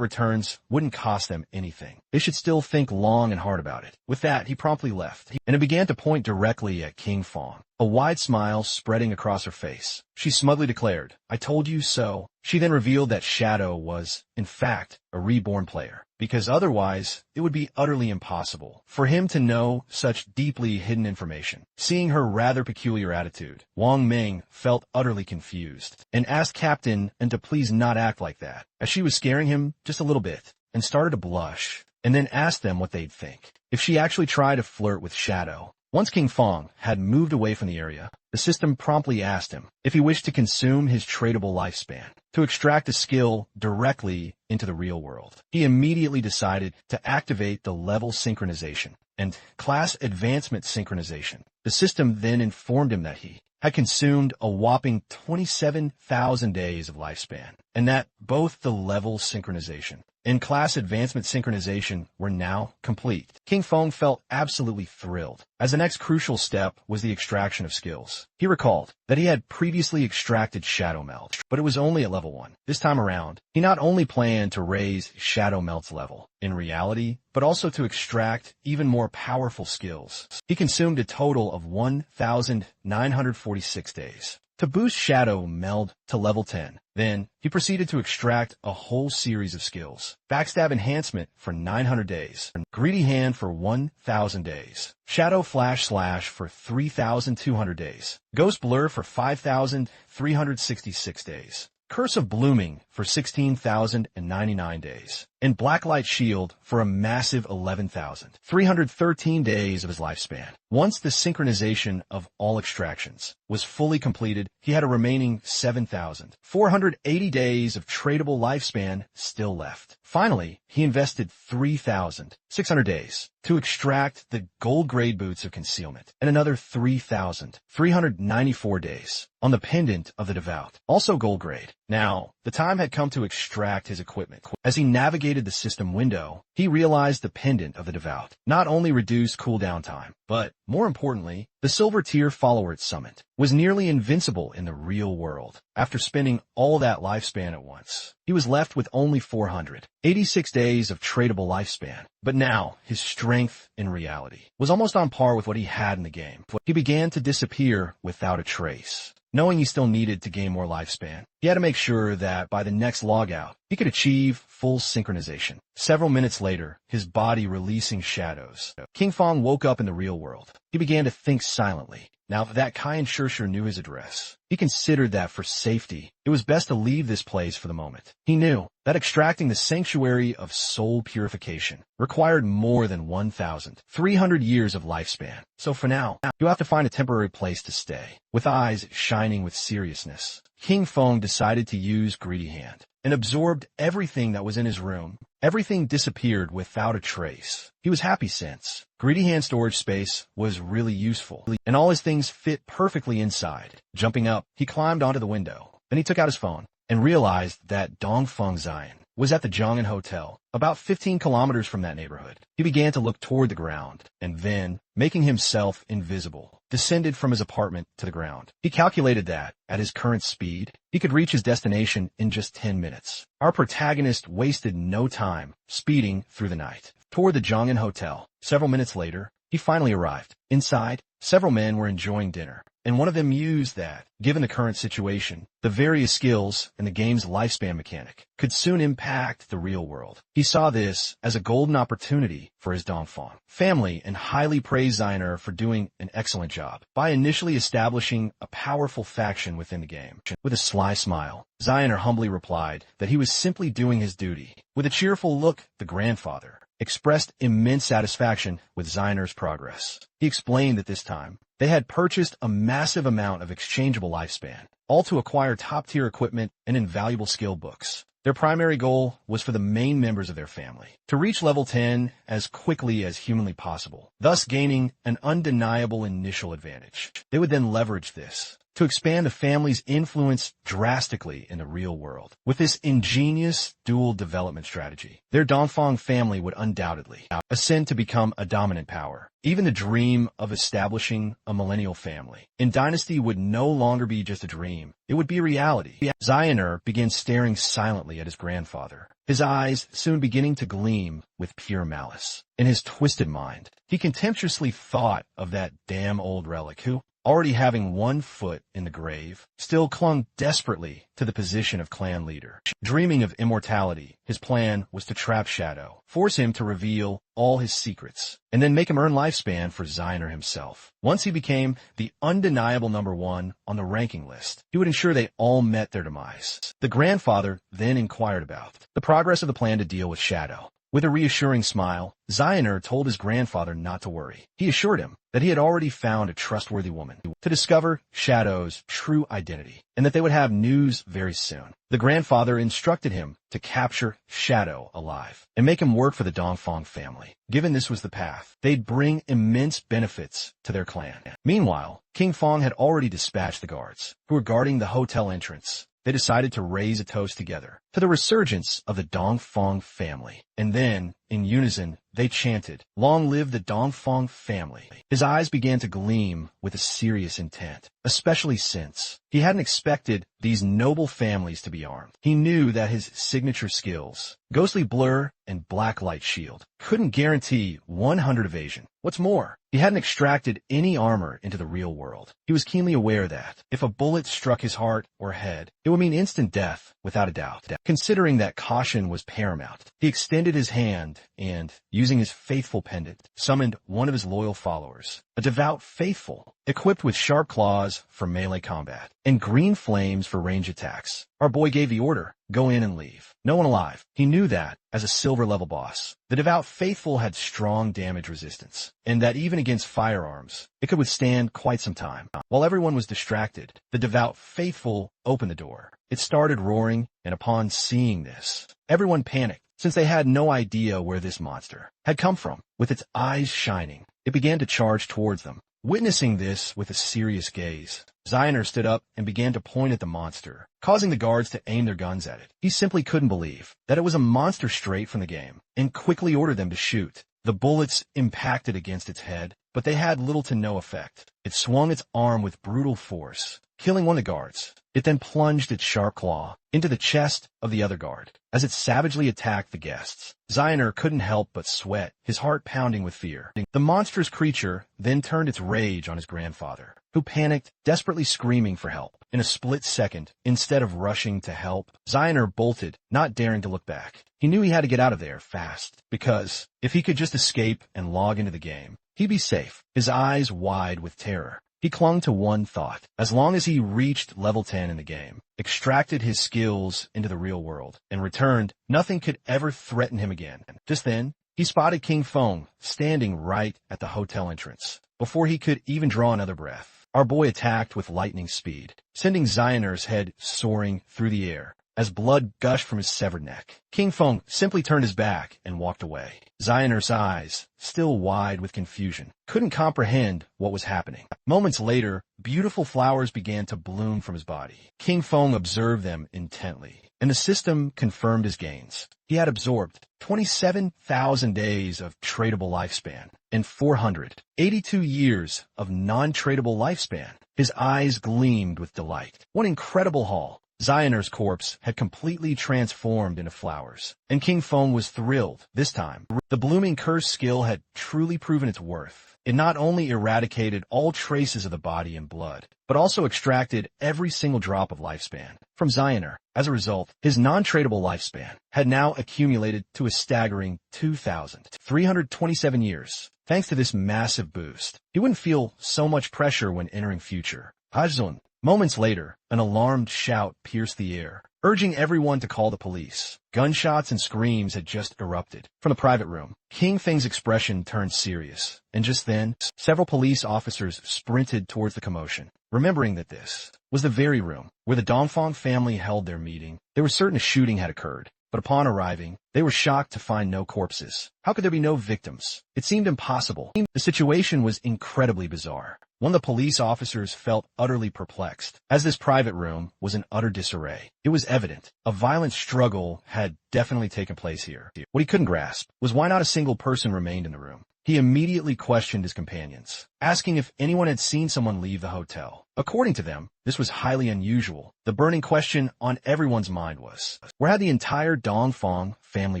returns wouldn't cost them anything, they should still think long and hard about it. With that, he promptly left, and it began to point directly at King Feng, a wide smile spreading across her face. She smugly declared, "I told you so." She then revealed that Shadow was, in fact, a reborn player, because otherwise it would be utterly impossible for him to know such deeply hidden information. Seeing her rather peculiar attitude, Wang Ming felt utterly confused, and asked Captain and to please not act like that, as she was scaring him just a little bit, and started to blush, and then asked them what they'd think if she actually tried to flirt with Shadow. Once King Feng had moved away from the area, the system promptly asked him if he wished to consume his tradable lifespan to extract a skill directly into the real world. He immediately decided to activate the level synchronization and class advancement synchronization. The system then informed him that he had consumed a whopping 27,000 days of lifespan, and that both the level synchronization and class advancement synchronization were now complete. King Feng felt absolutely thrilled, as the next crucial step was the extraction of skills. He recalled that he had previously extracted Shadow Melt, but it was only at level 1. This time around, he not only planned to raise Shadow Melt's level in reality, but also to extract even more powerful skills. He consumed a total of 1,946 days to boost Shadow Meld to level 10. Then, he proceeded to extract a whole series of skills. Backstab Enhancement for 900 days, Greedy Hand for 1,000 days, Shadow Flash Slash for 3,200 days, Ghost Blur for 5,366 days, Curse of Blooming for 16,099 days, and Blacklight Shield for a massive 11,313 days of his lifespan. Once the synchronization of all extractions was fully completed, he had a remaining 7,480 days of tradable lifespan still left. Finally, he invested 3,600 days to extract the gold grade boots of concealment, and another 3,394 days on the pendant of the devout, also gold grade. Now, the time had come to extract his equipment. As he navigated the system window, he realized the pendant of the devout not only reduced cooldown time, but, more importantly, the silver tier follower it summoned was nearly invincible in the real world. After spending all that lifespan at once, he was left with only 486 days of tradable lifespan. But now, his strength in reality was almost on par with what he had in the game. He began to disappear without a trace. Knowing he still needed to gain more lifespan, he had to make sure that by the next logout, he could achieve full synchronization. Several minutes later, his body releasing shadows, King Feng woke up in the real world. He began to think silently. Now that Kai and Shursher knew his address, he considered that for safety, it was best to leave this place for the moment. He knew that extracting the sanctuary of soul purification required more than 1,300 years of lifespan. So for now, you have to find a temporary place to stay. With eyes shining with seriousness, King Feng decided to use Greedy Hand and absorbed everything that was in his room. Everything disappeared without a trace. He was happy since Greedy Hand storage space was really useful, and all his things fit perfectly inside. Jumping up, he climbed onto the window. Then he took out his phone and realized that Dongfeng Zion was at the Zhongan Hotel, about 15 kilometers from that neighborhood. He began to look toward the ground, and then, making himself invisible, descended from his apartment to the ground. He calculated that, at his current speed, he could reach his destination in just 10 minutes. Our protagonist wasted no time, speeding through the night toward the Zhongan Hotel. Several minutes later, He finally arrived. Inside, several men were enjoying dinner, and one of them mused that, given the current situation, the various skills in the game's lifespan mechanic could soon impact the real world. He saw this as a golden opportunity for his Dongfang family and highly praised Ziner for doing an excellent job by initially establishing a powerful faction within the game. With a sly smile, Ziner humbly replied that he was simply doing his duty. With a cheerful look, the grandfather expressed immense satisfaction with Ziner's progress. He explained that this time, they had purchased a massive amount of exchangeable lifespan, all to acquire top-tier equipment and invaluable skill books. Their primary goal was for the main members of their family to reach level 10 as quickly as humanly possible, thus gaining an undeniable initial advantage. They would then leverage this to expand the family's influence drastically in the real world. With this ingenious dual development strategy, their Dongfang family would undoubtedly ascend to become a dominant power. Even the dream of establishing a millennial family in Dynasty would no longer be just a dream. It would be reality. Ziner began staring silently at his grandfather, his eyes soon beginning to gleam with pure malice. In his twisted mind, he contemptuously thought of that damn old relic who, already having one foot in the grave, still clung desperately to the position of clan leader. Dreaming of immortality, his plan was to trap Shadow, force him to reveal all his secrets, and then make him earn lifespan for Ziner himself. Once he became the undeniable #1 on the ranking list, he would ensure they all met their demise. The grandfather then inquired about the progress of the plan to deal with Shadow. With a reassuring smile, Ziner told his grandfather not to worry. He assured him that he had already found a trustworthy woman to discover Shadow's true identity, and that they would have news very soon. The grandfather instructed him to capture Shadow alive and make him work for the Dongfang family. Given this was the path, they'd bring immense benefits to their clan. Meanwhile, King Fong had already dispatched the guards, who were guarding the hotel entrance. They decided to raise a toast together to the resurgence of the Dongfang family. And then, in unison, they chanted, "Long live the Dongfang family." His eyes began to gleam with a serious intent, especially since he hadn't expected these noble families to be armed. He knew that his signature skills, Ghostly Blur and Black Light Shield, couldn't guarantee 100 evasion. What's more, he hadn't extracted any armor into the real world. He was keenly aware that, if a bullet struck his heart or head, it would mean instant death, without a doubt. Considering that caution was paramount, he extended his hand and, using his faithful pendant, summoned one of his loyal followers, a devout faithful, equipped with sharp claws for melee combat and green flames for range attacks. Our boy gave the order, "Go in and leave. No one alive." He knew that, as a silver level boss, the devout faithful had strong damage resistance, and that even against firearms, it could withstand quite some time. While everyone was distracted, the devout faithful opened the door. It started roaring, and upon seeing this, everyone panicked, since they had no idea where this monster had come from. With its eyes shining, it began to charge towards them. Witnessing this with a serious gaze, Ziner stood up and began to point at the monster, causing the guards to aim their guns at it. He simply couldn't believe that it was a monster straight from the game, and quickly ordered them to shoot. The bullets impacted against its head, but they had little to no effect. It swung its arm with brutal force, killing one of the guards. It then plunged its sharp claw into the chest of the other guard. As it savagely attacked the guests, Ziner couldn't help but sweat, his heart pounding with fear. The monstrous creature then turned its rage on his grandfather, who panicked, desperately screaming for help. In a split second, instead of rushing to help, Ziner bolted, not daring to look back. He knew he had to get out of there fast, because if he could just escape and log into the game, he'd be safe. His eyes wide with terror, he clung to one thought. As long as he reached level 10 in the game, extracted his skills into the real world, and returned, nothing could ever threaten him again. Just then, he spotted King Fong standing right at the hotel entrance. Before he could even draw another breath, our boy attacked with lightning speed, sending Ziner's head soaring through the air as blood gushed from his severed neck. King Fong simply turned his back and walked away. Ziner's eyes, still wide with confusion, couldn't comprehend what was happening. Moments later, beautiful flowers began to bloom from his body. King Fong observed them intently, and the system confirmed his gains. He had absorbed 27,000 days of tradable lifespan and 482 years of non-tradable lifespan. His eyes gleamed with delight. What incredible haul! Xioner's corpse had completely transformed into flowers, and King Feng was thrilled. This time, the blooming curse skill had truly proven its worth. It not only eradicated all traces of the body and blood, but also extracted every single drop of lifespan from Xioner. As a result, his non-tradable lifespan had now accumulated to a staggering 2,327 years. Thanks to this massive boost, he wouldn't feel so much pressure when entering future. Hajzun. Moments later, an alarmed shout pierced the air, urging everyone to call the police. Gunshots and screams had just erupted. From the private room, King Feng's expression turned serious, and just then, several police officers sprinted towards the commotion. Remembering that this was the very room where the Dongfang family held their meeting, they were certain a shooting had occurred. But upon arriving, they were shocked to find no corpses. How could there be no victims? It seemed impossible. The situation was incredibly bizarre. One of the police officers felt utterly perplexed, as this private room was in utter disarray. It was evident a violent struggle had definitely taken place here. What he couldn't grasp was why not a single person remained in the room. He immediately questioned his companions, asking if anyone had seen someone leave the hotel. According to them, this was highly unusual. The burning question on everyone's mind was, where had the entire Dongfang family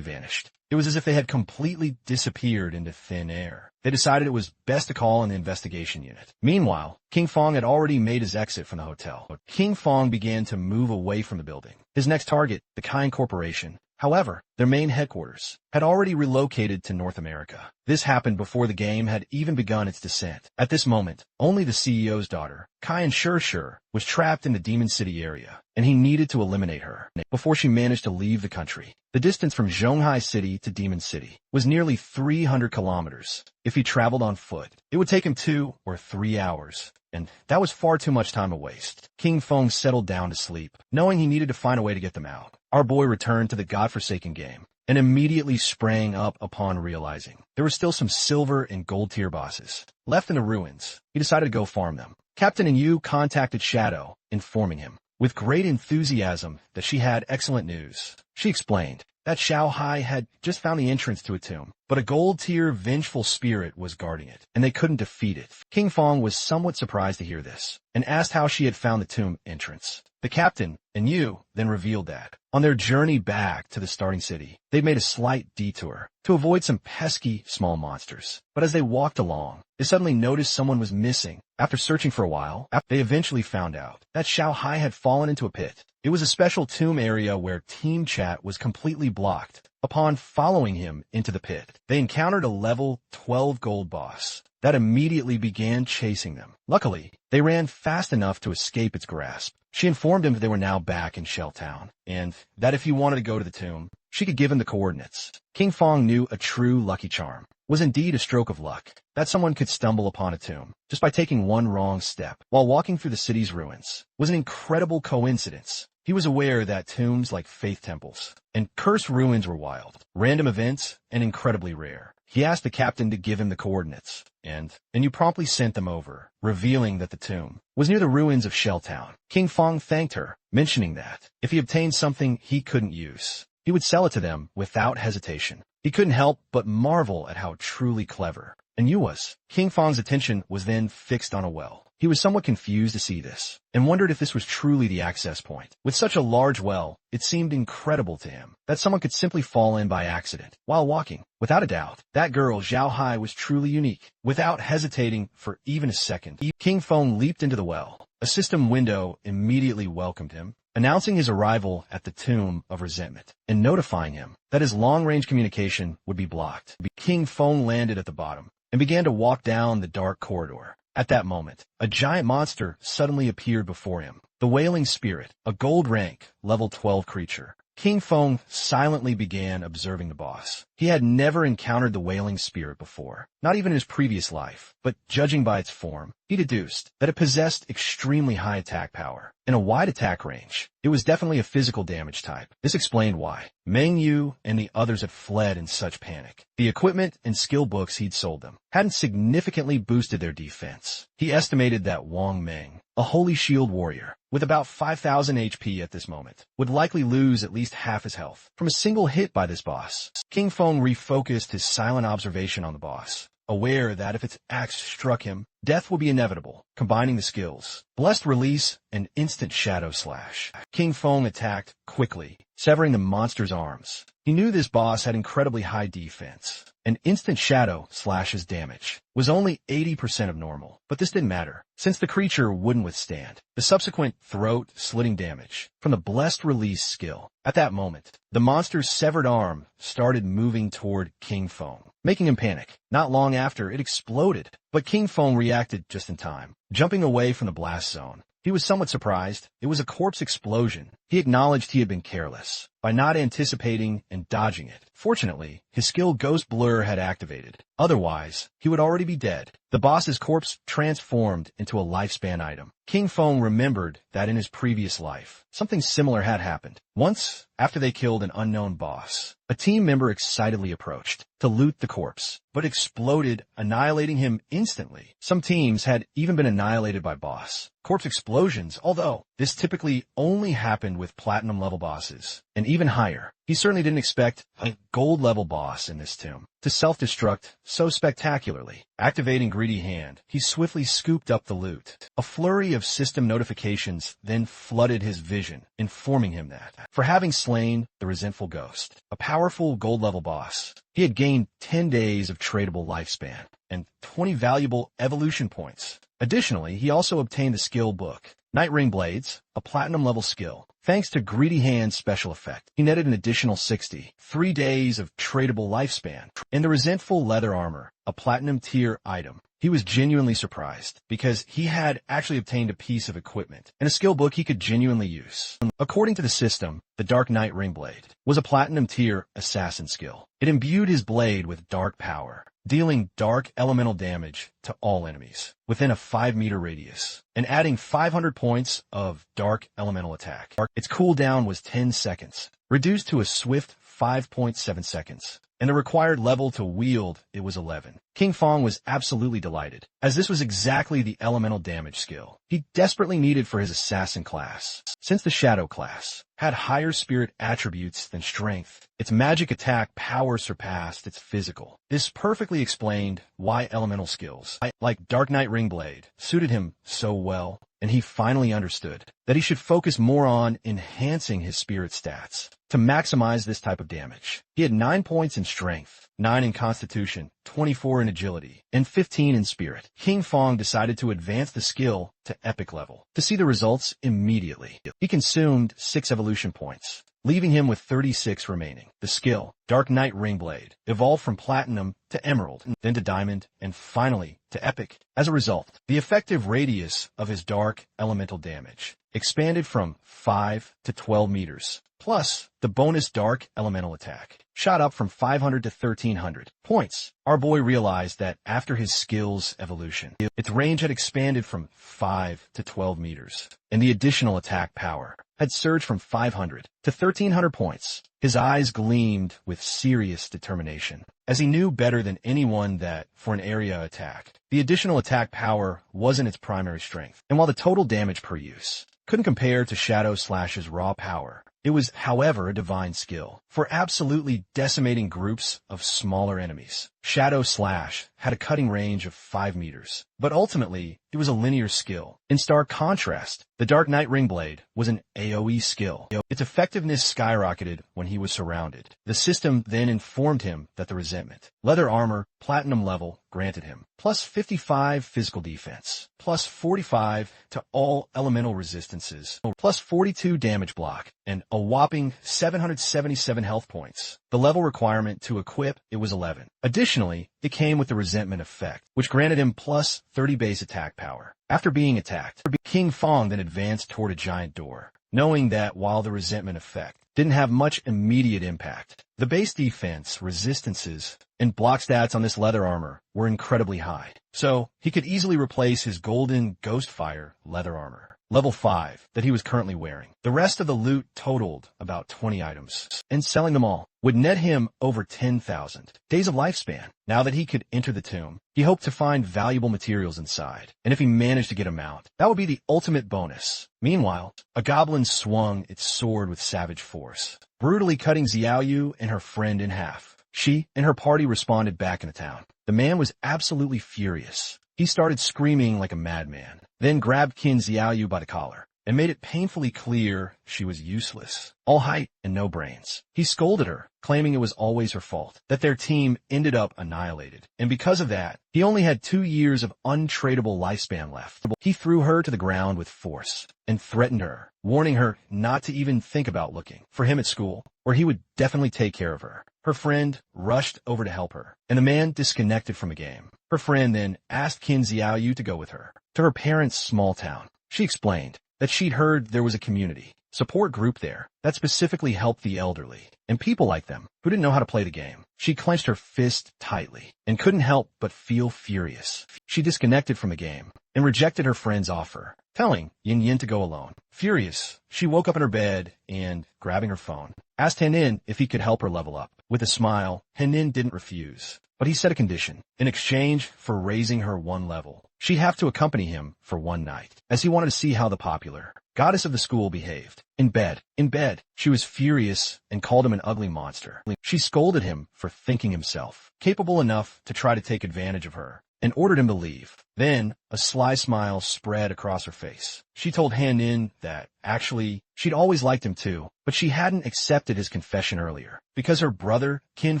vanished? It was as if they had completely disappeared into thin air. They decided it was best to call in the investigation unit. Meanwhile, King Feng had already made his exit from the hotel. King Feng began to move away from the building. His next target, the Kind Corporation. However, their main headquarters had already relocated to North America. This happened before the game had even begun its descent. At this moment, only the CEO's daughter, Kai Shur, was trapped in the Demon City area, and he needed to eliminate her before she managed to leave the country. The distance from Zhonghai City to Demon City was nearly 300 kilometers. If he traveled on foot, it would take him 2 or 3 hours, and that was far too much time to waste. King Feng settled down to sleep, knowing he needed to find a way to get them out. Our boy returned to the godforsaken game and immediately sprang up upon realizing there were still some silver and gold tier bosses left in the ruins. He decided to go farm them. Captain and Yu contacted Shadow, informing him with great enthusiasm that she had excellent news. She explained that Xiao Hai had just found the entrance to a tomb, but a gold-tier vengeful spirit was guarding it, and they couldn't defeat it. King Feng was somewhat surprised to hear this, and asked how she had found the tomb entrance. The captain and Yu then revealed that, on their journey back to the starting city, they made a slight detour to avoid some pesky small monsters. But as they walked along, they suddenly noticed someone was missing. After searching for a while, they eventually found out that Xiao Hai had fallen into a pit. It was a special tomb area where team chat was completely blocked. Upon following him into the pit, they encountered a level 12 gold boss that immediately began chasing them. Luckily, they ran fast enough to escape its grasp. She informed him that they were now back in Shell Town, and that if he wanted to go to the tomb, she could give him the coordinates. King Feng knew a true lucky charm was indeed a stroke of luck, that someone could stumble upon a tomb just by taking one wrong step while walking through the city's ruins was an incredible coincidence. He was aware that tombs like faith temples and cursed ruins were wild, random events, and incredibly rare. He asked the captain to give him the coordinates, and you promptly sent them over, revealing that the tomb was near the ruins of Shell Town. King Feng thanked her, mentioning that if he obtained something he couldn't use, he would sell it to them without hesitation. He couldn't help but marvel at how truly clever and Yu was. King Feng's attention was then fixed on a well. He was somewhat confused to see this, and wondered if this was truly the access point. With such a large well, it seemed incredible to him that someone could simply fall in by accident while walking. Without a doubt, that girl Xiao Hai was truly unique. Without hesitating for even a second, King Feng leaped into the well. A system window immediately welcomed him, announcing his arrival at the Tomb of Resentment, and notifying him that his long-range communication would be blocked. King Feng landed at the bottom, and began to walk down the dark corridor. At that moment, a giant monster suddenly appeared before him. The Wailing Spirit, a gold rank, level 12 creature. King Feng silently began observing the boss. He had never encountered the Wailing Spirit before, not even in his previous life, but judging by its form, he deduced that it possessed extremely high attack power and a wide attack range. It was definitely a physical damage type. This explained why Meng Yu and the others had fled in such panic. The equipment and skill books he'd sold them hadn't significantly boosted their defense. He estimated that Wang Meng, a holy shield warrior with about 5,000 HP at this moment, would likely lose at least half his health from a single hit by this boss. King Feng refocused his silent observation on the boss, aware that if its axe struck him, death would be inevitable. Combining the skills, Blessed Release and Instant Shadow Slash, King Fong attacked quickly, severing the monster's arms. He knew this boss had incredibly high defense, and Instant Shadow Slash's damage was only 80% of normal, but this didn't matter, since the creature wouldn't withstand the subsequent throat-slitting damage from the Blessed Release skill. At that moment, the monster's severed arm started moving toward King Fong, making him panic. Not long after, it exploded, but King Fong reacted just in time, jumping away from the blast zone. He was somewhat surprised. It was a corpse explosion. He acknowledged he had been careless by not anticipating and dodging it. Fortunately, his skill Ghost Blur had activated. Otherwise, he would already be dead. The boss's corpse transformed into a lifespan item. King Fong remembered that in his previous life, something similar had happened. Once, after they killed an unknown boss, a team member excitedly approached to loot the corpse, but exploded, annihilating him instantly. Some teams had even been annihilated by boss corpse explosions, although this typically only happened with platinum-level bosses, and even higher. He certainly didn't expect a gold-level boss in this tomb to self-destruct so spectacularly. Activating Greedy Hand, he swiftly scooped up the loot. A flurry of system notifications then flooded his vision, informing him that, for having slain the resentful ghost, a powerful gold-level boss, he had gained 10 days of tradable lifespan and 20 valuable evolution points. Additionally, he also obtained the skill book, Night Ring Blades, a platinum-level skill. Thanks to Greedy Hand's special effect, he netted an additional 3 days of tradable lifespan. And the Resentful Leather Armor, a platinum-tier item. He was genuinely surprised, because he had actually obtained a piece of equipment and a skill book he could genuinely use. According to the system, the Dark Knight Ring Blade was a platinum-tier assassin skill. It imbued his blade with dark power, dealing dark elemental damage to all enemies within a 5-meter radius, and adding 500 points of dark elemental attack. Its cooldown was 10 seconds, reduced to a swift 5.7 seconds, and the required level to wield it was 11. King Fong was absolutely delighted, as this was exactly the elemental damage skill he desperately needed for his assassin class. Since the Shadow class had higher spirit attributes than strength, its magic attack power surpassed its physical. This perfectly explained why elemental skills, like Dark Knight Ring Blade, suited him so well, and he finally understood that he should focus more on enhancing his spirit stats to maximize this type of damage. He had 9 points in strength, 9 in constitution, 24 in agility, and 15 in spirit. King Fong decided to advance the skill to epic level to see the results immediately. He consumed 6 evolution points, leaving him with 36 remaining. The skill, Dark Knight Ring Blade, evolved from platinum to emerald, then to diamond, and finally to epic. As a result, the effective radius of his dark elemental damage expanded from 5 to 12 meters. Plus, the bonus dark elemental attack shot up from 500 to 1300 points. Our boy realized that after his skill's evolution, its range had expanded from 5 to 12 meters, and the additional attack power had surged from 500 to 1300 points. His eyes gleamed with serious determination, as he knew better than anyone that, for an area attack, the additional attack power wasn't its primary strength. And while the total damage per use couldn't compare to Shadow Slash's raw power, it was, however, a divine skill for absolutely decimating groups of smaller enemies. Shadow Slash had a cutting range of 5 meters, but ultimately, it was a linear skill. In stark contrast, the Dark Knight Ring Blade was an AoE skill. Its effectiveness skyrocketed when he was surrounded. The system then informed him that the Resentment Leather Armor Platinum level granted him plus 55 physical defense, plus 45 to all elemental resistances, plus 42 damage block, and a whopping 777 health points. The level requirement to equip it was 11. Additionally, it came with the Resentment effect, which granted him plus 30 base attack power. After being attacked, King Fong then advanced toward a giant door, knowing that while the Resentment effect didn't have much immediate impact, the base defense, resistances, and block stats on this leather armor were incredibly high, so he could easily replace his golden Ghostfire leather armor, level 5, that he was currently wearing. The rest of the loot totaled about 20 items, and selling them all would net him over 10,000 days of lifespan. Now that he could enter the tomb, he hoped to find valuable materials inside, and if he managed to get them out, that would be the ultimate bonus. Meanwhile, a goblin swung its sword with savage force, brutally cutting Xiaoyu and her friend in half. She and her party responded back in the town. The man was absolutely furious. He started screaming like a madman, then grabbed Qin Xiaoyu by the collar and made it painfully clear she was useless, all height and no brains. He scolded her, claiming it was always her fault that their team ended up annihilated, and because of that, he only had 2 years of untradeable lifespan left. He threw her to the ground with force and threatened her, warning her not to even think about looking for him at school, or he would definitely take care of her. Her friend rushed over to help her, and the man disconnected from the game. Her friend then asked Qin Xiaoyu to go with her to her parents' small town. She explained that she'd heard there was a community support group there that specifically helped the elderly and people like them who didn't know how to play the game. She clenched her fist tightly and couldn't help but feel furious. She disconnected from the game and rejected her friend's offer, telling Yin Yin to go alone. Furious, she woke up in her bed and, grabbing her phone, asked Henin if he could help her level up. With a smile, Henin didn't refuse, but he set a condition. In exchange for raising her 1 level, she'd have to accompany him for 1 night, as he wanted to see how the popular goddess of the school behaved. In bed, she was furious and called him an ugly monster. She scolded him for thinking himself capable enough to try to take advantage of her and ordered him to leave. Then, a sly smile spread across her face. She told Han-in that, actually, she'd always liked him too, but she hadn't accepted his confession earlier, because her brother, Qin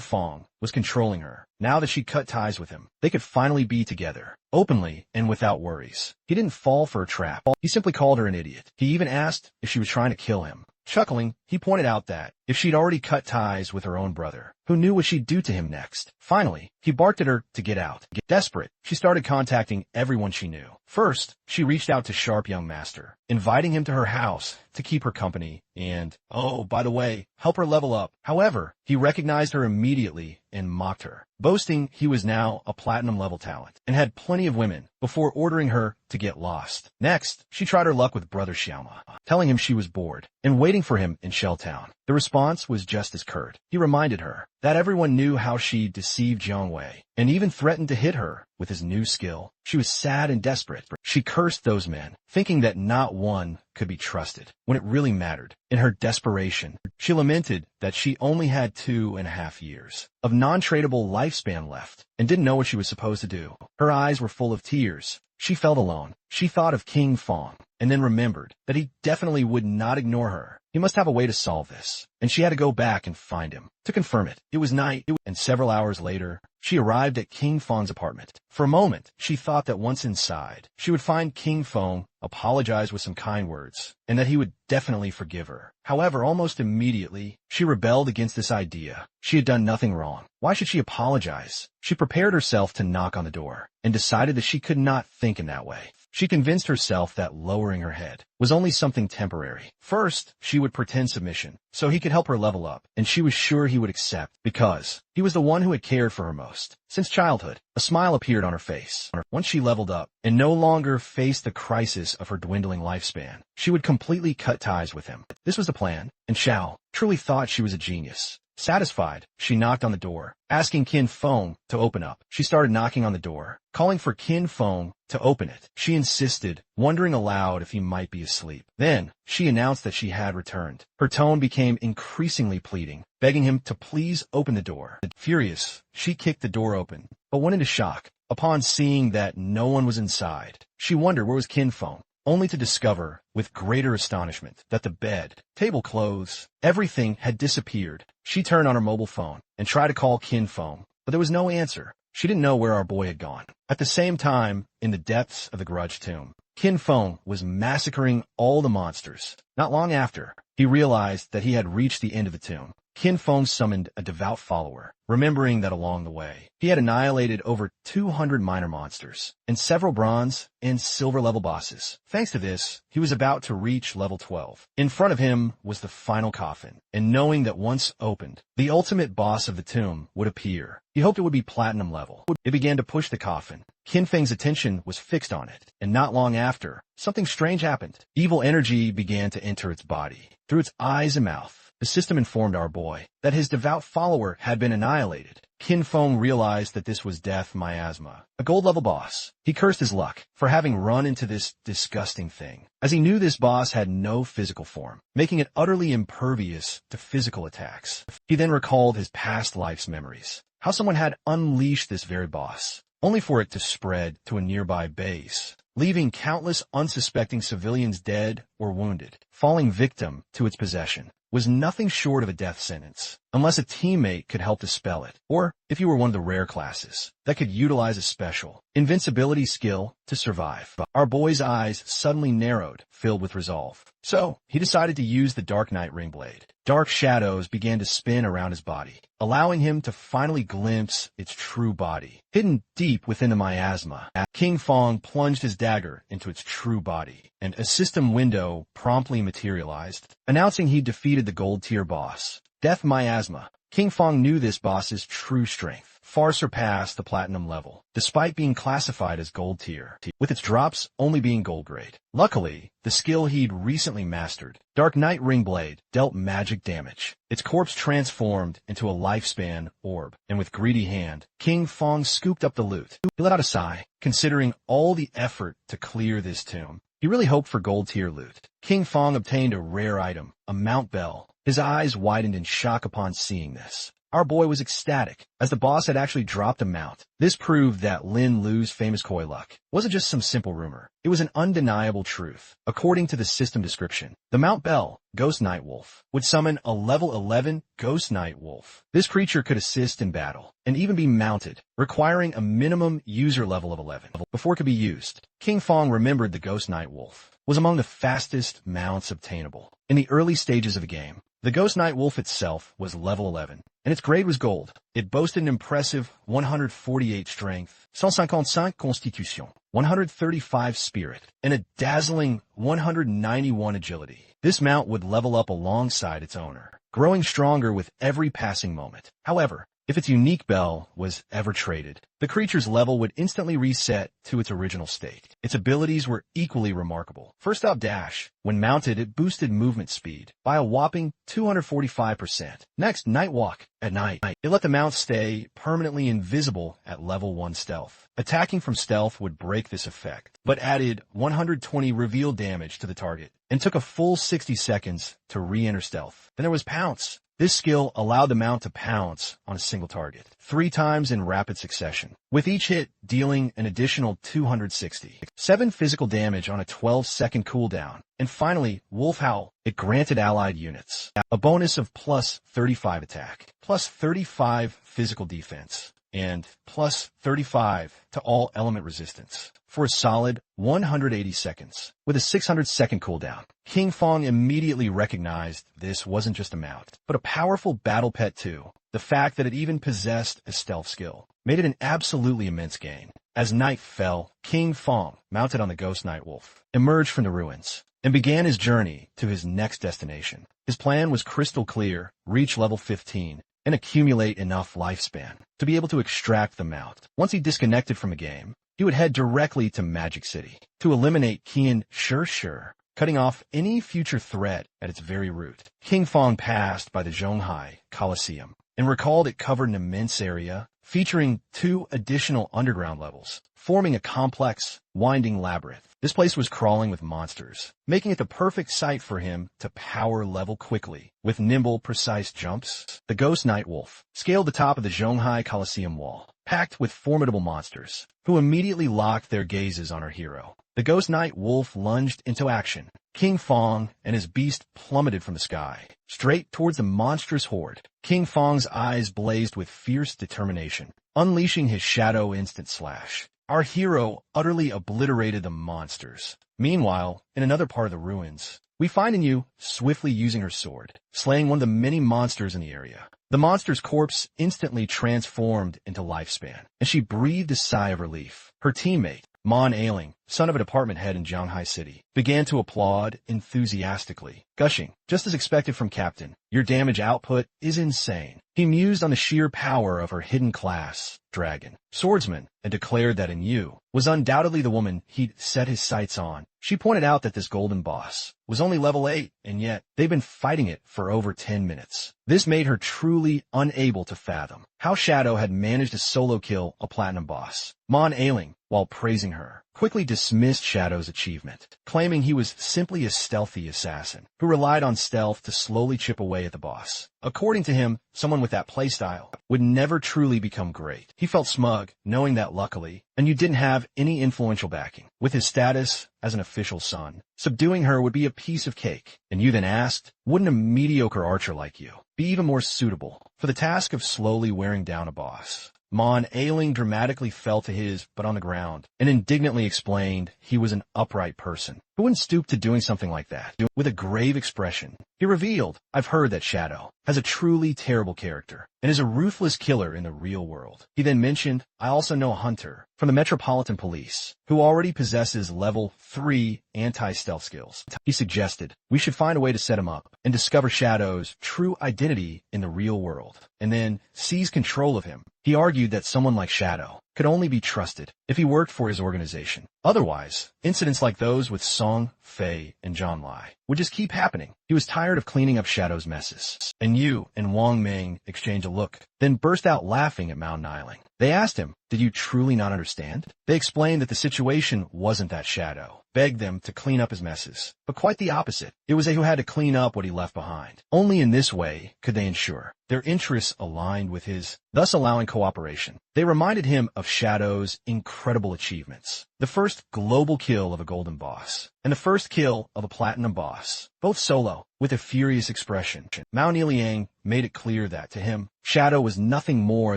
Fong, was controlling her. Now that she cut ties with him, they could finally be together, openly and without worries. He didn't fall for a trap. He simply called her an idiot. He even asked if she was trying to kill him. Chuckling, he pointed out that if she'd already cut ties with her own brother, who knew what she'd do to him next? Finally, he barked at her to get out. Desperate, she started contacting everyone she knew. First, she reached out to Sharp Young Master, inviting him to her house to keep her company and, oh, by the way, help her level up. However, he recognized her immediately and mocked her, boasting he was now a platinum-level talent and had plenty of women, before ordering her to get lost. Next, she tried her luck with Brother Xiaoma, telling him she was bored and waiting for him in Shelltown. The response was just as curt. He reminded her that everyone knew how she deceived Jiang Wei and even threatened to hit her with his new skill. She was sad and desperate. She cursed those men, thinking that not one could be trusted when it really mattered. In her desperation, she lamented that she only had 2.5 years of non-tradable lifespan left and didn't know what she was supposed to do. Her eyes were full of tears. She felt alone. She thought of King Fong and then remembered that he definitely would not ignore her. He must have a way to solve this, and she had to go back and find him to confirm it. It was night, and several hours later, she arrived at King Fong's apartment. For a moment, she thought that once inside, she would find King Fong, apologize with some kind words, and that he would definitely forgive her. However, almost immediately, she rebelled against this idea. She had done nothing wrong. Why should she apologize? She prepared herself to knock on the door, and decided that she could not think in that way. She convinced herself that lowering her head was only something temporary. First, she would pretend submission, so he could help her level up, and she was sure he would accept, because he was the one who had cared for her most. Since childhood, a smile appeared on her face. Once she leveled up, and no longer faced the crisis of her dwindling lifespan, she would completely cut ties with him. This was the plan, and Xiao truly thought she was a genius. Satisfied, she knocked on the door, asking Qin Fong to open up. She started knocking on the door, calling for Qin Fong to open it. She insisted, wondering aloud if he might be asleep. Then, she announced that she had returned. Her tone became increasingly pleading, begging him to please open the door. Furious, she kicked the door open, but went into shock upon seeing that no one was inside. She wondered where was Qin Fong, only to discover, with greater astonishment, that the bed, tablecloths, everything had disappeared. She turned on her mobile phone and tried to call Qin Fong, but there was no answer. She didn't know where our boy had gone. At the same time, in the depths of the Grudge Tomb, Qin Fong was massacring all the monsters. Not long after, he realized that he had reached the end of the tomb. Qin Fong summoned a devout follower, remembering that along the way, he had annihilated over 200 minor monsters and several bronze and silver level bosses. Thanks to this, he was about to reach level 12. In front of him was the final coffin, and knowing that once opened, the ultimate boss of the tomb would appear, he hoped it would be platinum level. It began to push the coffin. Qin Feng's attention was fixed on it, and not long after, something strange happened. Evil energy began to enter its body, through its eyes and mouth. The system informed our boy that his devout follower had been annihilated. Qin Fong realized that this was Death Miasma, a gold-level boss. He cursed his luck for having run into this disgusting thing, as he knew this boss had no physical form, making it utterly impervious to physical attacks. He then recalled his past life's memories, how someone had unleashed this very boss, only for it to spread to a nearby base, leaving countless unsuspecting civilians dead or wounded. Falling victim to its possession was nothing short of a death sentence, unless a teammate could help dispel it, or if you were one of the rare classes that could utilize a special invincibility skill to survive. Our boy's eyes suddenly narrowed, filled with resolve. So, he decided to use the Dark Knight ring blade. Dark shadows began to spin around his body, allowing him to finally glimpse its true body. Hidden deep within the miasma, King Fong plunged his dagger into its true body, and a system window promptly materialized, announcing he defeated the gold-tier boss. Death Miasma. King Fong knew this boss's true strength far surpassed the platinum level, despite being classified as gold tier, with its drops only being gold grade. Luckily, the skill he'd recently mastered, Dark Knight Ring Blade, dealt magic damage. Its corpse transformed into a lifespan orb, and with greedy hand, King Fong scooped up the loot. He let out a sigh, considering all the effort to clear this tomb. He really hoped for gold tier loot. King Fong obtained a rare item, a mount bell. His eyes widened in shock upon seeing this. Our boy was ecstatic, as the boss had actually dropped a mount. This proved that Lin Lu's famous koi luck wasn't just some simple rumor. It was an undeniable truth. According to the system description, the Mount Bell, Ghost Night Wolf, would summon a level 11 Ghost Night Wolf. This creature could assist in battle, and even be mounted, requiring a minimum user level of 11 before it could be used. King Fong remembered the Ghost Night Wolf was among the fastest mounts obtainable. In the early stages of the game, the Ghost Night Wolf itself was level 11, and its grade was gold. It boasted an impressive 148 strength, 155 constitution, 135 spirit, and a dazzling 191 agility. This mount would level up alongside its owner, growing stronger with every passing moment. However, if its unique bell was ever traded, the creature's level would instantly reset to its original state. Its abilities were equally remarkable. First up, Dash. When mounted, it boosted movement speed by a whopping 245%. Next, Night Walk. At night, it let the mount stay permanently invisible at level 1 stealth. Attacking from stealth would break this effect, but added 120 reveal damage to the target, and took a full 60 seconds to re-enter stealth. Then there was Pounce. This skill allowed the mount to pounce on a single target 3 times in rapid succession, with each hit dealing an additional 260. 7 physical damage on a 12-second cooldown. And finally, Wolf Howl. It granted allied units a bonus of plus 35 attack, plus 35 physical defense, and plus 35 to all element resistance for a solid 180 seconds, with a 600-second cooldown. King Fong immediately recognized this wasn't just a mount, but a powerful battle pet too. The fact that it even possessed a stealth skill made it an absolutely immense gain. As night fell, King Fong, mounted on the Ghost Night Wolf, emerged from the ruins and began his journey to his next destination. His plan was crystal clear: reach level 15 and accumulate enough lifespan to be able to extract the mount. Once he disconnected from the game, he would head directly to Magic City to eliminate Qian Shur, cutting off any future threat at its very root. King Fong passed by the Zhonghai Coliseum and recalled it covered an immense area featuring 2 additional underground levels, forming a complex, winding labyrinth. This place was crawling with monsters, making it the perfect site for him to power level quickly with nimble, precise jumps. The Ghost Night Wolf scaled the top of the Zhonghai Coliseum wall, packed with formidable monsters, who immediately locked their gazes on our hero. The Ghost Night Wolf lunged into action. King Fong and his beast plummeted from the sky, straight towards the monstrous horde. King Fong's eyes blazed with fierce determination, unleashing his Shadow Instant Slash. Our hero utterly obliterated the monsters. Meanwhile, in another part of the ruins, we find Anu swiftly using her sword, slaying one of the many monsters in the area. The monster's corpse instantly transformed into lifespan, and she breathed a sigh of relief. Her teammate, Mon Ailing, son of a department head in Zhonghai City, began to applaud enthusiastically, gushing, just as expected from Captain, "Your damage output is insane." He mused on the sheer power of her hidden class, Dragon, Swordsman, and declared that Anu was undoubtedly the woman he'd set his sights on. She pointed out that this golden boss was only level 8, and yet they've been fighting it for over 10 minutes. This made her truly unable to fathom how Shadow had managed to solo kill a platinum boss. Mon Ailing, while praising her, quickly dismissed Shadow's achievement, claiming he was simply a stealthy assassin who relied on stealth to slowly chip away at the boss. According to him, someone with that playstyle would never truly become great. He felt smug, knowing that luckily, and you didn't have any influential backing. With his status as an official son, subduing her would be a piece of cake. And you then asked, wouldn't a mediocre archer like you be even more suitable for the task of slowly wearing down a boss? Mon ailing dramatically fell to his butt on the ground and indignantly explained he was an upright person who wouldn't stoop to doing something like that. With a grave expression, he revealed, I've heard that Shadow has a truly terrible character and is a ruthless killer in the real world. He then mentioned, I also know a hunter from the Metropolitan Police who already possesses level 3 anti-stealth skills. He suggested we should find a way to set him up and discover Shadow's true identity in the real world and then seize control of him. He argued that someone like Shadow could only be trusted if he worked for his organization. Otherwise, incidents like those with Song, Fei, and John Lai would just keep happening. He was tired of cleaning up Shadow's messes. And Yu and Wang Ming exchanged a look, then burst out laughing at Mao Niling. They asked him, did you truly not understand? They explained that the situation wasn't that Shadow begged them to clean up his messes, but quite the opposite. It was they who had to clean up what he left behind. Only in this way could they ensure their interests aligned with his, thus allowing cooperation. They reminded him of Shadow's incredible achievements. The first global kill of a golden boss, and the first kill of a platinum boss, both solo, with a furious expression. Mao Niliang made it clear that, to him, Shadow was nothing more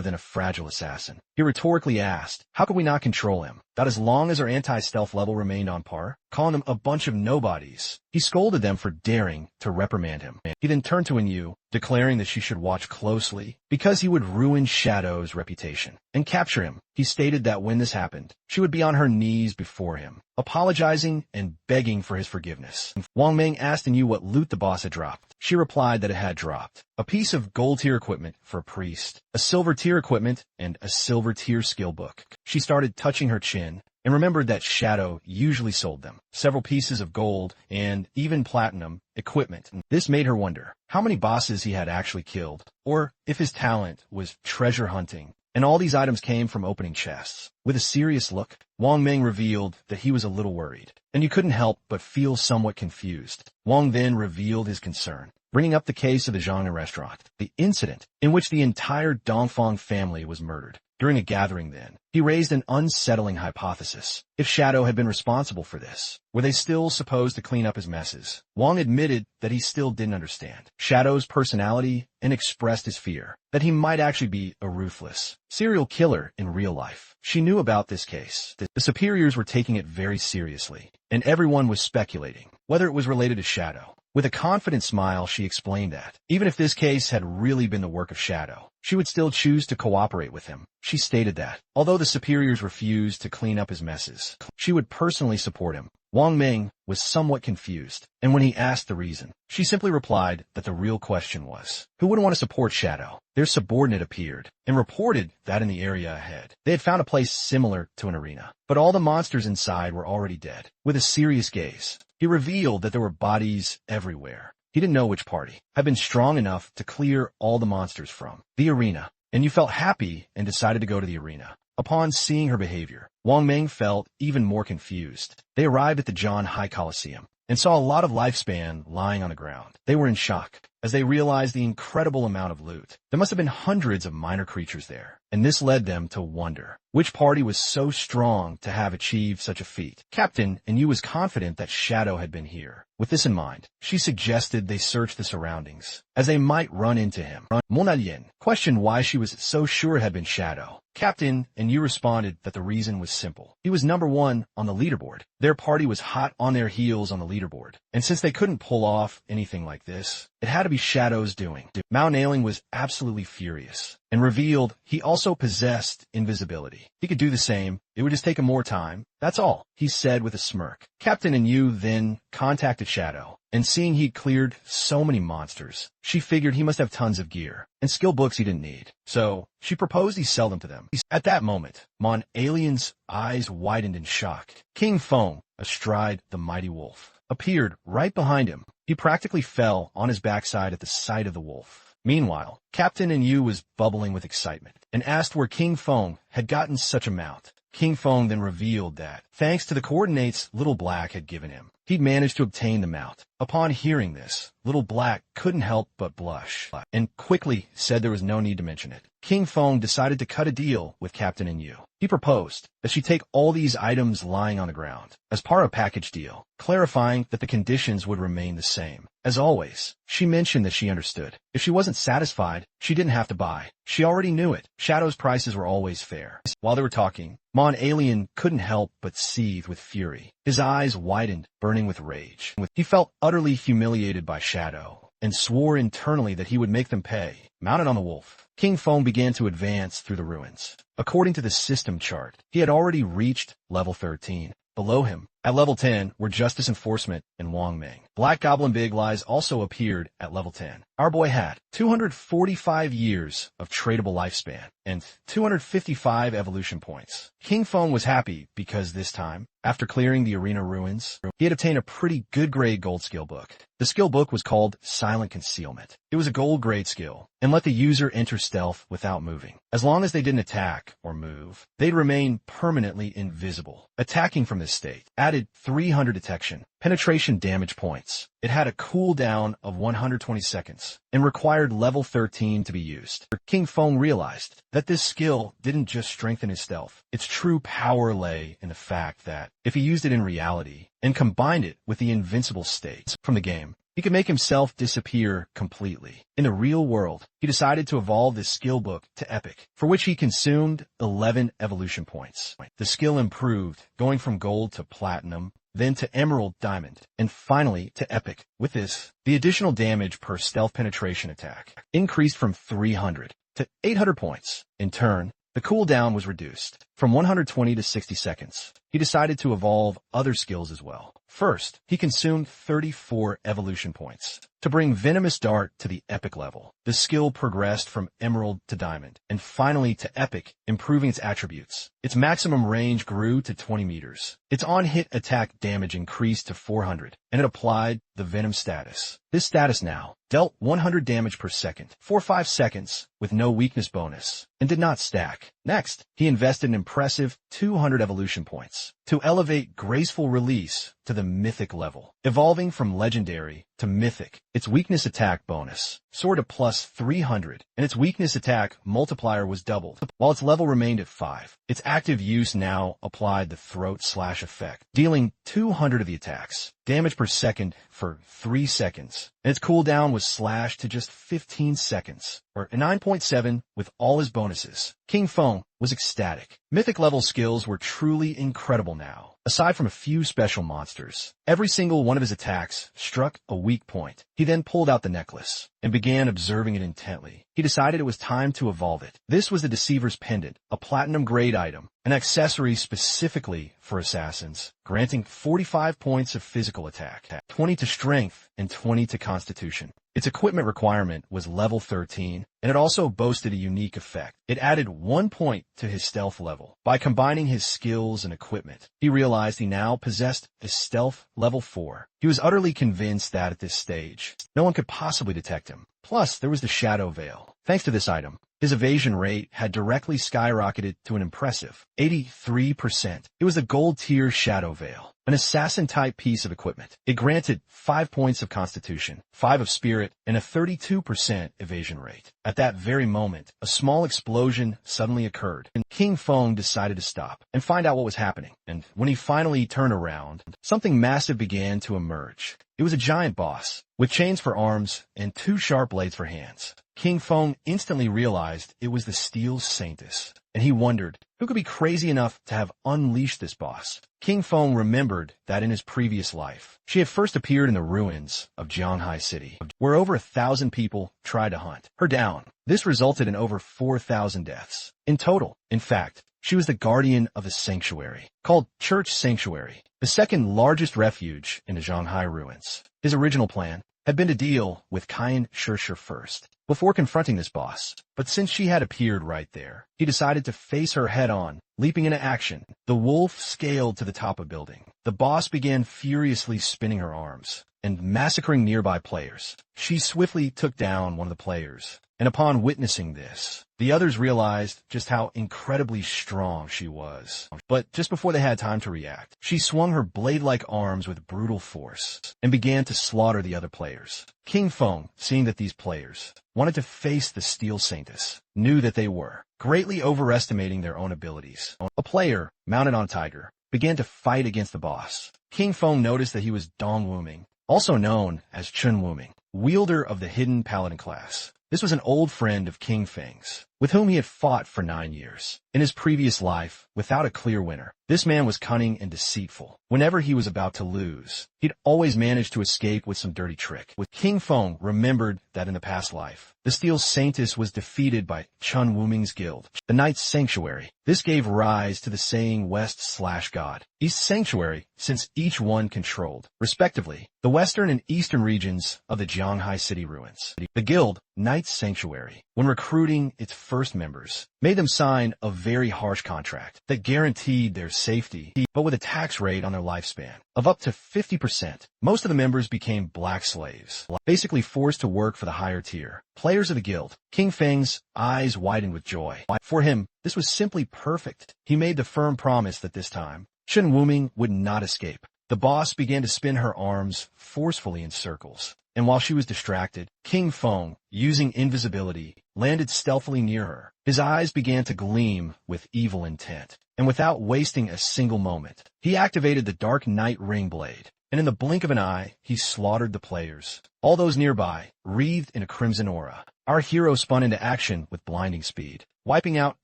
than a fragile assassin. He rhetorically asked, how could we not control him? That as long as our anti-stealth level remained on par, calling them a bunch of nobodies. He scolded them for daring to reprimand him. He then turned to Enyu, declaring that she should watch closely because he would ruin Shadow's reputation and capture him. He stated that when this happened, she would be on her knees before him, apologizing and begging for his forgiveness. Wang Ming asked Enyu what loot the boss had dropped. She replied that it had dropped a piece of gold tier equipment for a priest, a silver tier equipment, and a silver tier skill book. She started touching her chin and remembered that Shadow usually sold them several pieces of gold and even platinum equipment. This made her wonder how many bosses he had actually killed, or if his talent was treasure hunting, and all these items came from opening chests. With a serious look, Wang Ming revealed that he was a little worried, and you couldn't help but feel somewhat confused. Wang then revealed his concern, bringing up the case of the Zhang restaurant, the incident in which the entire Dongfang family was murdered. During a gathering then, he raised an unsettling hypothesis. If Shadow had been responsible for this, were they still supposed to clean up his messes? Wang admitted that he still didn't understand Shadow's personality and expressed his fear that he might actually be a ruthless serial killer in real life. She knew about this case. The superiors were taking it very seriously, and everyone was speculating whether it was related to Shadow. With a confident smile, she explained that, even if this case had really been the work of Shadow, she would still choose to cooperate with him. She stated that, although the superiors refused to clean up his messes, she would personally support him. Wang Ming was somewhat confused, and when he asked the reason, she simply replied that the real question was, who wouldn't want to support Shadow? Their subordinate appeared, and reported that in the area ahead, they had found a place similar to an arena, but all the monsters inside were already dead. With a serious gaze, he revealed that there were bodies everywhere. He didn't know which party had been strong enough to clear all the monsters from the arena, and you felt happy and decided to go to the arena. Upon seeing her behavior, Wang Ming felt even more confused. They arrived at the John High Coliseum and saw a lot of lifespan lying on the ground. They were in shock as they realized the incredible amount of loot. There must have been hundreds of minor creatures there, and this led them to wonder which party was so strong to have achieved such a feat. Captain Enyu was confident that Shadow had been here. With this in mind, she suggested they search the surroundings, as they might run into him. Mona Lien questioned why she was so sure it had been Shadow. Captain Enyu responded that the reason was simple. He was number 1 on the leaderboard. Their party was hot on their heels on the leaderboard, and since they couldn't pull off anything like this, it had to be Shadow's doing. Mao Nailing was absolutely furious and revealed he also possessed invisibility. He could do the same. It would just take him more time. That's all, he said with a smirk. Captain Enyu then contacted Shadow, and seeing he'd cleared so many monsters, she figured he must have tons of gear and skill books he didn't need. So she proposed he sell them to them. At that moment, Mon Alien's eyes widened in shock. King Feng, astride the mighty wolf, appeared right behind him. He practically fell on his backside at the sight of the wolf. Meanwhile, Captain Enyu was bubbling with excitement and asked where King Feng had gotten such a mount. King Feng then revealed that, thanks to the coordinates Little Black had given him, he'd managed to obtain the mount. Upon hearing this, Little Black couldn't help but blush, and quickly said there was no need to mention it. King Feng decided to cut a deal with Captain Enyu. He proposed that she take all these items lying on the ground as part of a package deal, clarifying that the conditions would remain the same. As always, she mentioned that she understood. If she wasn't satisfied, she didn't have to buy. She already knew it. Shadow's prices were always fair. While they were talking, Mon Alien couldn't help but seethe with fury. His eyes widened, burning with rage. He felt utterly humiliated by Shadow, and swore internally that he would make them pay. Mounted on the wolf, King Feng began to advance through the ruins. According to the system chart, he had already reached level 13. Below him, at level 10, were Justice Enforcement and Wang Ming. Black Goblin Big Lies also appeared at level 10. Our boy had 245 years of tradable lifespan and 255 evolution points. King Feng was happy because this time, after clearing the arena ruins, he had obtained a pretty good grade gold skill book. The skill book was called Silent Concealment. It was a gold grade skill and let the user enter stealth without moving. As long as they didn't attack or move, they'd remain permanently invisible. Attacking from this state added 300 detection, penetration damage points. It had a cooldown of 120 seconds and required level 13 to be used. King Feng realized that this skill didn't just strengthen his stealth. Its true power lay in the fact that if he used it in reality and combined it with the invincible states from the game, he could make himself disappear completely. In the real world, he decided to evolve this skill book to Epic, for which he consumed 11 evolution points. The skill improved, going from gold to platinum, then to emerald, diamond, and finally to epic. With this, the additional damage per stealth penetration attack increased from 300 to 800 points. In turn, the cooldown was reduced from 120 to 60 seconds. He decided to evolve other skills as well. First, he consumed 34 evolution points to bring Venomous Dart to the epic level. The skill progressed from emerald to diamond, and finally to epic, improving its attributes. Its maximum range grew to 20 meters. Its on-hit attack damage increased to 400, and it applied the Venom status. This status now dealt 100 damage per second for 5 seconds with no weakness bonus, and did not stack. Next, he invested an impressive 200 evolution points to elevate Graceful Release to the mythic level, evolving from legendary to mythic. Its weakness attack bonus soared to plus 300, and its weakness attack multiplier was doubled, while its level remained at 5. Its active use now applied the Throat Slash effect, dealing 200 of the attacks, damage per second for 3 seconds, and its cooldown was slashed to just 15 seconds, or 9.7 with all his bonuses. King Feng was ecstatic. Mythic level skills were truly incredible now. Aside from a few special monsters, every single one of his attacks struck a weak point. He then pulled out the necklace and began observing it intently. He decided it was time to evolve it. This was the Deceiver's Pendant, a platinum grade item, an accessory specifically for assassins, granting 45 points of physical attack, 20 to strength, and 20 to constitution. Its equipment requirement was level 13, and it also boasted a unique effect. It added 1 point to his stealth level. By combining his skills and equipment, he realized he now possessed the stealth level 4. He was utterly convinced that at this stage, no one could possibly detect him. Plus, there was the Shadow Veil. Thanks to this item, his evasion rate had directly skyrocketed to an impressive 83%. It was the gold tier Shadow Veil, an assassin-type piece of equipment. It granted 5 points of constitution, 5 of spirit, and a 32% evasion rate. At that very moment, a small explosion suddenly occurred, and King Feng decided to stop and find out what was happening. And when he finally turned around, something massive began to emerge. It was a giant boss, with chains for arms and 2 sharp blades for hands. King Feng instantly realized it was the Steel Saintess, and he wondered who could be crazy enough to have unleashed this boss. King Feng remembered that in his previous life, she had first appeared in the ruins of Jianghai City, where over 1,000 people tried to hunt her down. This resulted in over 4,000 deaths in total. In fact, she was the guardian of a sanctuary called Church Sanctuary, the second largest refuge in the Zhanghai ruins. His original plan had been to deal with Kayan Shirsher first, before confronting this boss. But since she had appeared right there, he decided to face her head-on leaping into action. The wolf scaled to the top of building. The boss began furiously spinning her arms and massacring nearby players. She swiftly took down one of the players, and upon witnessing this, the others realized just how incredibly strong she was. But just before they had time to react, she swung her blade-like arms with brutal force and began to slaughter the other players. King Feng, seeing that these players wanted to face the Steel Saintess, knew that they were greatly overestimating their own abilities. A player, mounted on a tiger, began to fight against the boss. King Feng noticed that he was Dong Wuming, also known as Chun Wuming, wielder of the hidden paladin class. This was an old friend of King Feng's, with whom he had fought for 9 years. In his previous life, without a clear winner, this man was cunning and deceitful. Whenever he was about to lose, he'd always manage to escape with some dirty trick. King Feng remembered that in the past life, the Steel Saintess was defeated by Chun Wuming's guild, the Knight's Sanctuary. This gave rise to the saying West/God, East Sanctuary, since each one controlled, respectively, the western and eastern regions of the Jianghai city ruins. The guild, Knight's Sanctuary, when recruiting its first members, made them sign a very harsh contract that guaranteed their safety, but with a tax rate on their lifespan of up to 50%. Most of the members became black slaves, basically forced to work for the higher tier players of the guild. King Feng's eyes widened with joy. For him, this was simply perfect. He made the firm promise that this time, Chun Wuming would not escape. The boss began to spin her arms forcefully in circles, and while she was distracted, King Feng, using invisibility, landed stealthily near her. His eyes began to gleam with evil intent, and without wasting a single moment, he activated the Dark Knight Ring Blade, and in the blink of an eye, he slaughtered the players. All those nearby, wreathed in a crimson aura. Our hero spun into action with blinding speed, wiping out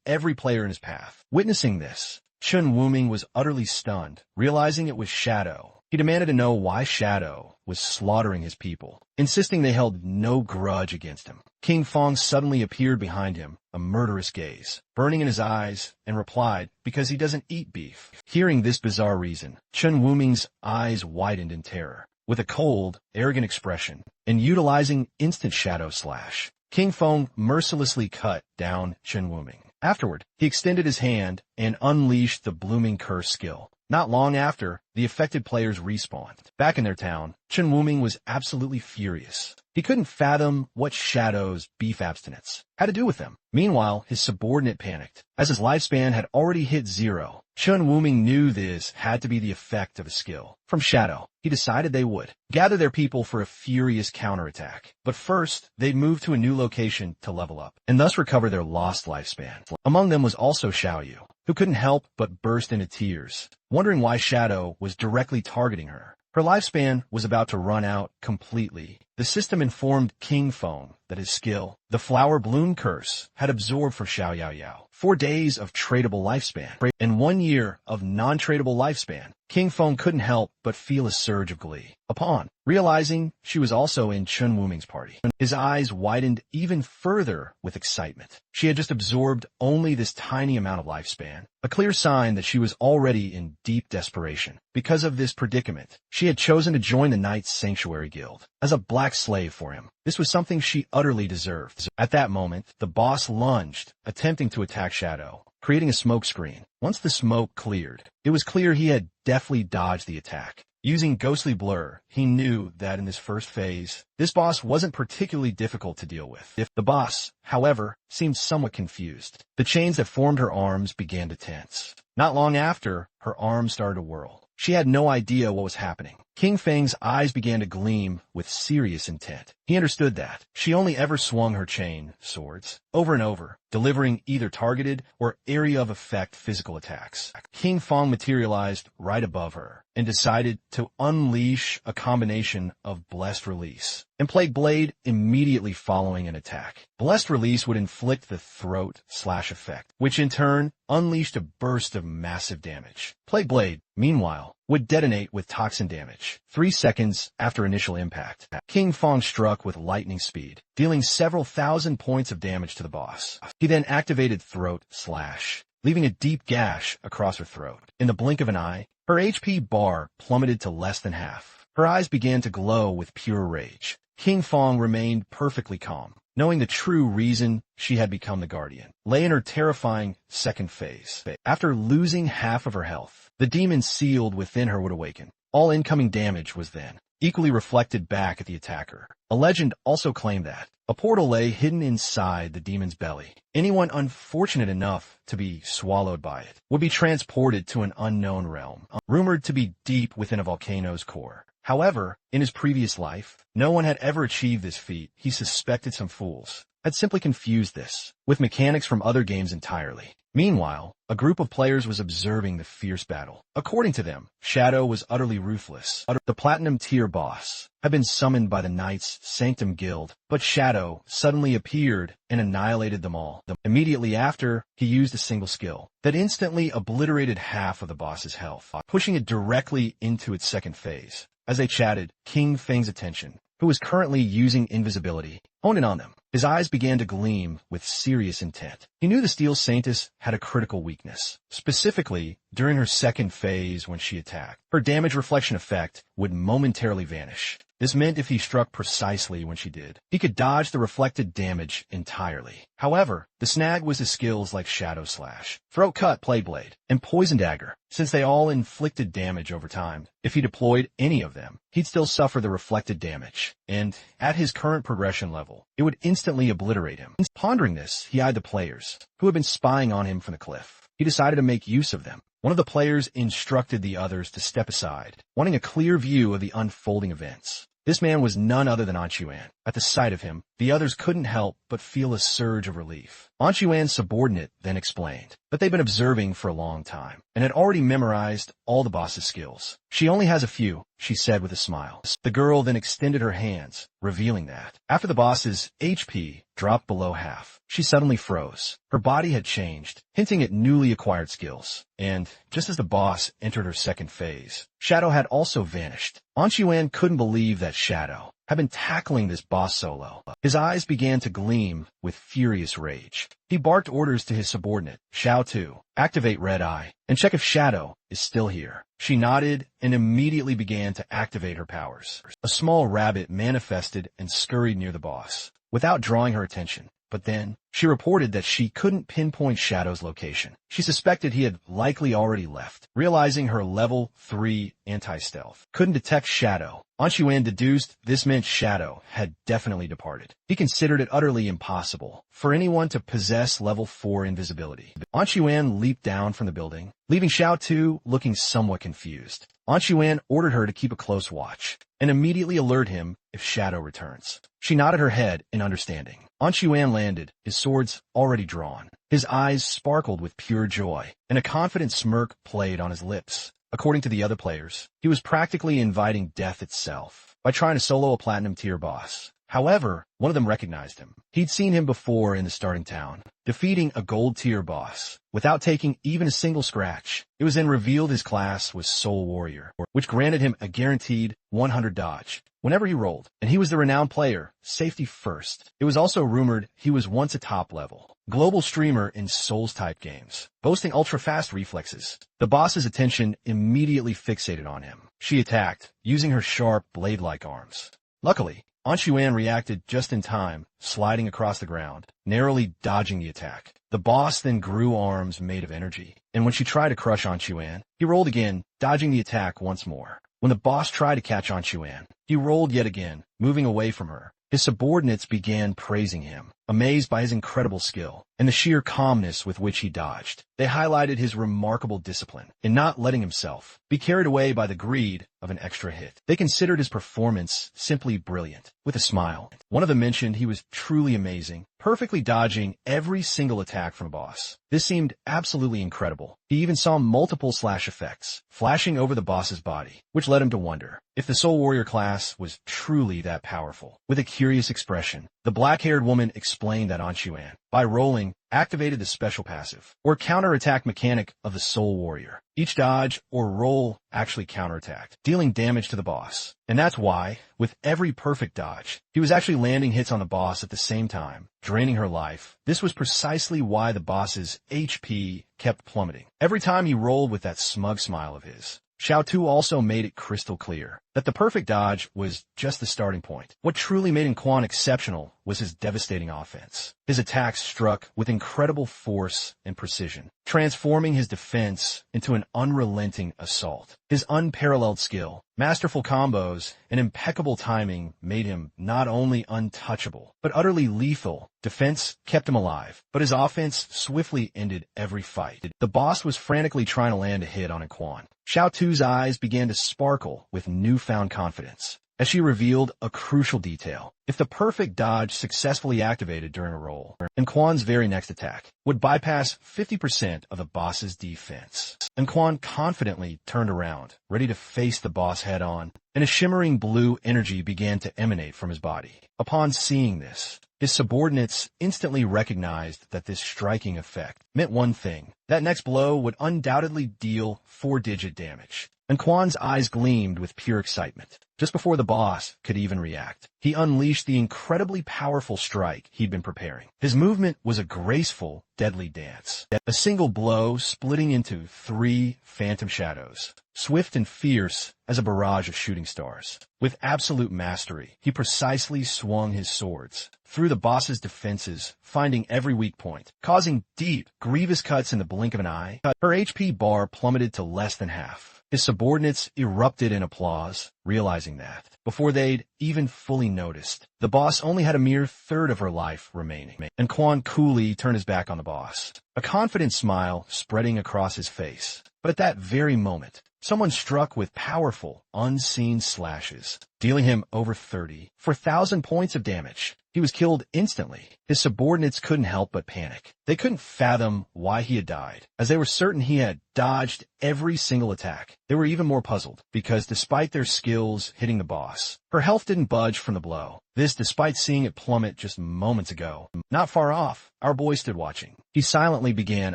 every player in his path. Witnessing this, Chun Wuming was utterly stunned, realizing it was Shadow. He demanded to know why Shadow was slaughtering his people, insisting they held no grudge against him. King Feng suddenly appeared behind him, a murderous gaze, burning in his eyes, and replied, "Because he doesn't eat beef." Hearing this bizarre reason, Chun Wuming's eyes widened in terror. With a cold, arrogant expression, and utilizing instant shadow slash, King Feng mercilessly cut down Chun Wuming. Afterward, he extended his hand and unleashed the Blooming Curse skill. Not long after, the affected players respawned. Back in their town, Chun Wuming was absolutely furious. He couldn't fathom what Shadow's beef abstinence had to do with them. Meanwhile, his subordinate panicked, as his lifespan had already hit 0. Chun Wuming knew this had to be the effect of a skill from Shadow. He decided they would gather their people for a furious counterattack. But first, they'd move to a new location to level up, and thus recover their lost lifespan. Among them was also Xiaoyu, who couldn't help but burst into tears, wondering why Shadow was directly targeting her. Her lifespan was about to run out completely. The system informed King Feng that his skill, the Flower Bloom Curse, had absorbed for Xiaoyu 4 days of tradable lifespan and 1 year of non-tradable lifespan. King Feng couldn't help but feel a surge of glee. Upon realizing she was also in Chun Wuming's party, his eyes widened even further with excitement. She had just absorbed only this tiny amount of lifespan, a clear sign that she was already in deep desperation. Because of this predicament, she had chosen to join the Knight's Sanctuary Guild as a black slave for him. This was something she utterly deserved. At that moment, the boss lunged, attempting to attack Shadow, creating a smoke screen. Once the smoke cleared, it was clear he had deftly dodged the attack. Using ghostly blur, he knew that in this first phase, this boss wasn't particularly difficult to deal with. The boss, however, seemed somewhat confused. The chains that formed her arms began to tense. Not long after, her arms started to whirl. She had no idea what was happening. King Feng's eyes began to gleam with serious intent. He understood that she only ever swung her chain swords over and over, delivering either targeted or area of effect physical attacks. King Feng materialized right above her and decided to unleash a combination of Blessed Release and Plague Blade immediately following an attack. Blessed Release would inflict the throat slash effect, which in turn unleashed a burst of massive damage. Plague Blade, meanwhile, would detonate with toxin damage 3 seconds after initial impact. King Feng struck with lightning speed, dealing several thousand points of damage to the boss. He then activated Throat Slash, leaving a deep gash across her throat. In the blink of an eye, her HP bar plummeted to less than half. Her eyes began to glow with pure rage. King Feng remained perfectly calm, knowing the true reason she had become the Guardian, lay in her terrifying second phase. After losing half of her health, the demon sealed within her would awaken. All incoming damage was then equally reflected back at the attacker. A legend also claimed that a portal lay hidden inside the demon's belly. Anyone unfortunate enough to be swallowed by it would be transported to an unknown realm, rumored to be deep within a volcano's core. However, in his previous life, no one had ever achieved this feat. He suspected some fools had simply confused this with mechanics from other games entirely. Meanwhile, a group of players was observing the fierce battle. According to them, Shadow was utterly ruthless. The Platinum tier boss had been summoned by the Knights Sanctum Guild, but Shadow suddenly appeared and annihilated them all. Immediately after, he used a single skill that instantly obliterated half of the boss's health, pushing it directly into its second phase. As they chatted, King Feng's attention, who was currently using invisibility, honed in on them. His eyes began to gleam with serious intent. He knew the Steel Saintess had a critical weakness, specifically during her second phase when she attacked. Her damage reflection effect would momentarily vanish. This meant if he struck precisely when she did, he could dodge the reflected damage entirely. However, the snag was his skills like Shadow Slash, Throat Cut, Play Blade, and Poison Dagger, since they all inflicted damage over time. If he deployed any of them, he'd still suffer the reflected damage, and at his current progression level, it would instantly obliterate him. Pondering this, he eyed the players, who had been spying on him from the cliff. He decided to make use of them. One of the players instructed the others to step aside, wanting a clear view of the unfolding events. This man was none other than Anchuan. At the sight of him, the others couldn't help but feel a surge of relief. Anchuan's subordinate then explained that they'd been observing for a long time and had already memorized all the boss's skills. She only has a few, she said with a smile. The girl then extended her hands, revealing that after the boss's HP dropped below half, she suddenly froze. Her body had changed, hinting at newly acquired skills. And just as the boss entered her second phase, Shadow had also vanished. Anchuan couldn't believe that Shadow had been tackling this boss solo. His eyes began to gleam with furious rage. He barked orders to his subordinate, Xiao Tu, activate Red Eye, and check if Shadow is still here. She nodded and immediately began to activate her powers. A small rabbit manifested and scurried near the boss, without drawing her attention. But then, she reported that she couldn't pinpoint Shadow's location. She suspected he had likely already left. Realizing her level 3 anti-stealth couldn't detect Shadow, Anchuan deduced this meant Shadow had definitely departed. He considered it utterly impossible for anyone to possess level 4 invisibility. Anchuan leaped down from the building, leaving Xiao Tu looking somewhat confused. Anchuan ordered her to keep a close watch and immediately alert him if Shadow returns. She nodded her head in understanding. Anchuan landed, his swords already drawn. His eyes sparkled with pure joy, and a confident smirk played on his lips. According to the other players, he was practically inviting death itself by trying to solo a platinum tier boss. However, one of them recognized him. He'd seen him before in the starting town, defeating a gold tier boss without taking even a single scratch. It was then revealed his class was Soul Warrior, which granted him a guaranteed 100 dodge whenever he rolled, and he was the renowned player, safety first. It was also rumored he was once a top-level global streamer in Souls-type games, boasting ultra-fast reflexes. The boss's attention immediately fixated on him. She attacked, using her sharp, blade-like arms. Luckily, Anchuan reacted just in time, sliding across the ground, narrowly dodging the attack. The boss then grew arms made of energy, and when she tried to crush Anchuan, he rolled again, dodging the attack once more. When the boss tried to catch Anchuan, he rolled yet again, moving away from her. His subordinates began praising him, amazed by his incredible skill and the sheer calmness with which he dodged. They highlighted his remarkable discipline in not letting himself be carried away by the greed of an extra hit. They considered his performance simply brilliant. With a smile, one of them mentioned he was truly amazing, perfectly dodging every single attack from a boss. This seemed absolutely incredible. He even saw multiple slash effects flashing over the boss's body, which led him to wonder if the Soul Warrior class was truly that powerful. With a curious expression, the black-haired woman explained that Anchuan, by rolling, activated the special passive, or counterattack mechanic of the Soul Warrior. Each dodge or roll actually counterattacked, dealing damage to the boss. And that's why, with every perfect dodge, he was actually landing hits on the boss at the same time, draining her life. This was precisely why the boss's HP kept plummeting every time he rolled with that smug smile of his. Xiao Tu also made it crystal clear that that the perfect dodge was just the starting point. What truly made Quan exceptional was his devastating offense. His attacks struck with incredible force and precision, transforming his defense into an unrelenting assault. His unparalleled skill, masterful combos, and impeccable timing made him not only untouchable, but utterly lethal. Defense kept him alive, but his offense swiftly ended every fight. The boss was frantically trying to land a hit on Quan. Xiao Tu's eyes began to sparkle with newfound confidence as she revealed a crucial detail. If the perfect dodge successfully activated during a roll, Quan's very next attack would bypass 50% of the boss's defense. Quan confidently turned around, ready to face the boss head-on, and a shimmering blue energy began to emanate from his body. Upon seeing this, his subordinates instantly recognized that this striking effect meant one thing: that next blow would undoubtedly deal 4-digit damage. Quan's eyes gleamed with pure excitement. Just before the boss could even react, he unleashed the incredibly powerful strike he'd been preparing. His movement was a graceful, deadly dance, a single blow splitting into 3 phantom shadows, swift and fierce as a barrage of shooting stars. With absolute mastery, he precisely swung his swords through the boss's defenses, finding every weak point, causing deep, grievous cuts in the blink of an eye. Her HP bar plummeted to less than half. His subordinates erupted in applause, realizing that, before they'd even fully noticed, the boss only had a mere third of her life remaining. Quan coolly turned his back on the boss, a confident smile spreading across his face. But at that very moment, someone struck with powerful, unseen slashes, dealing him over 34,000 points of damage. He was killed instantly. His subordinates couldn't help but panic. They couldn't fathom why he had died, as they were certain he had dodged every single attack. They were even more puzzled, because despite their skills hitting the boss, her health didn't budge from the blow. This despite seeing it plummet just moments ago. Not far off, our boy stood watching. He silently began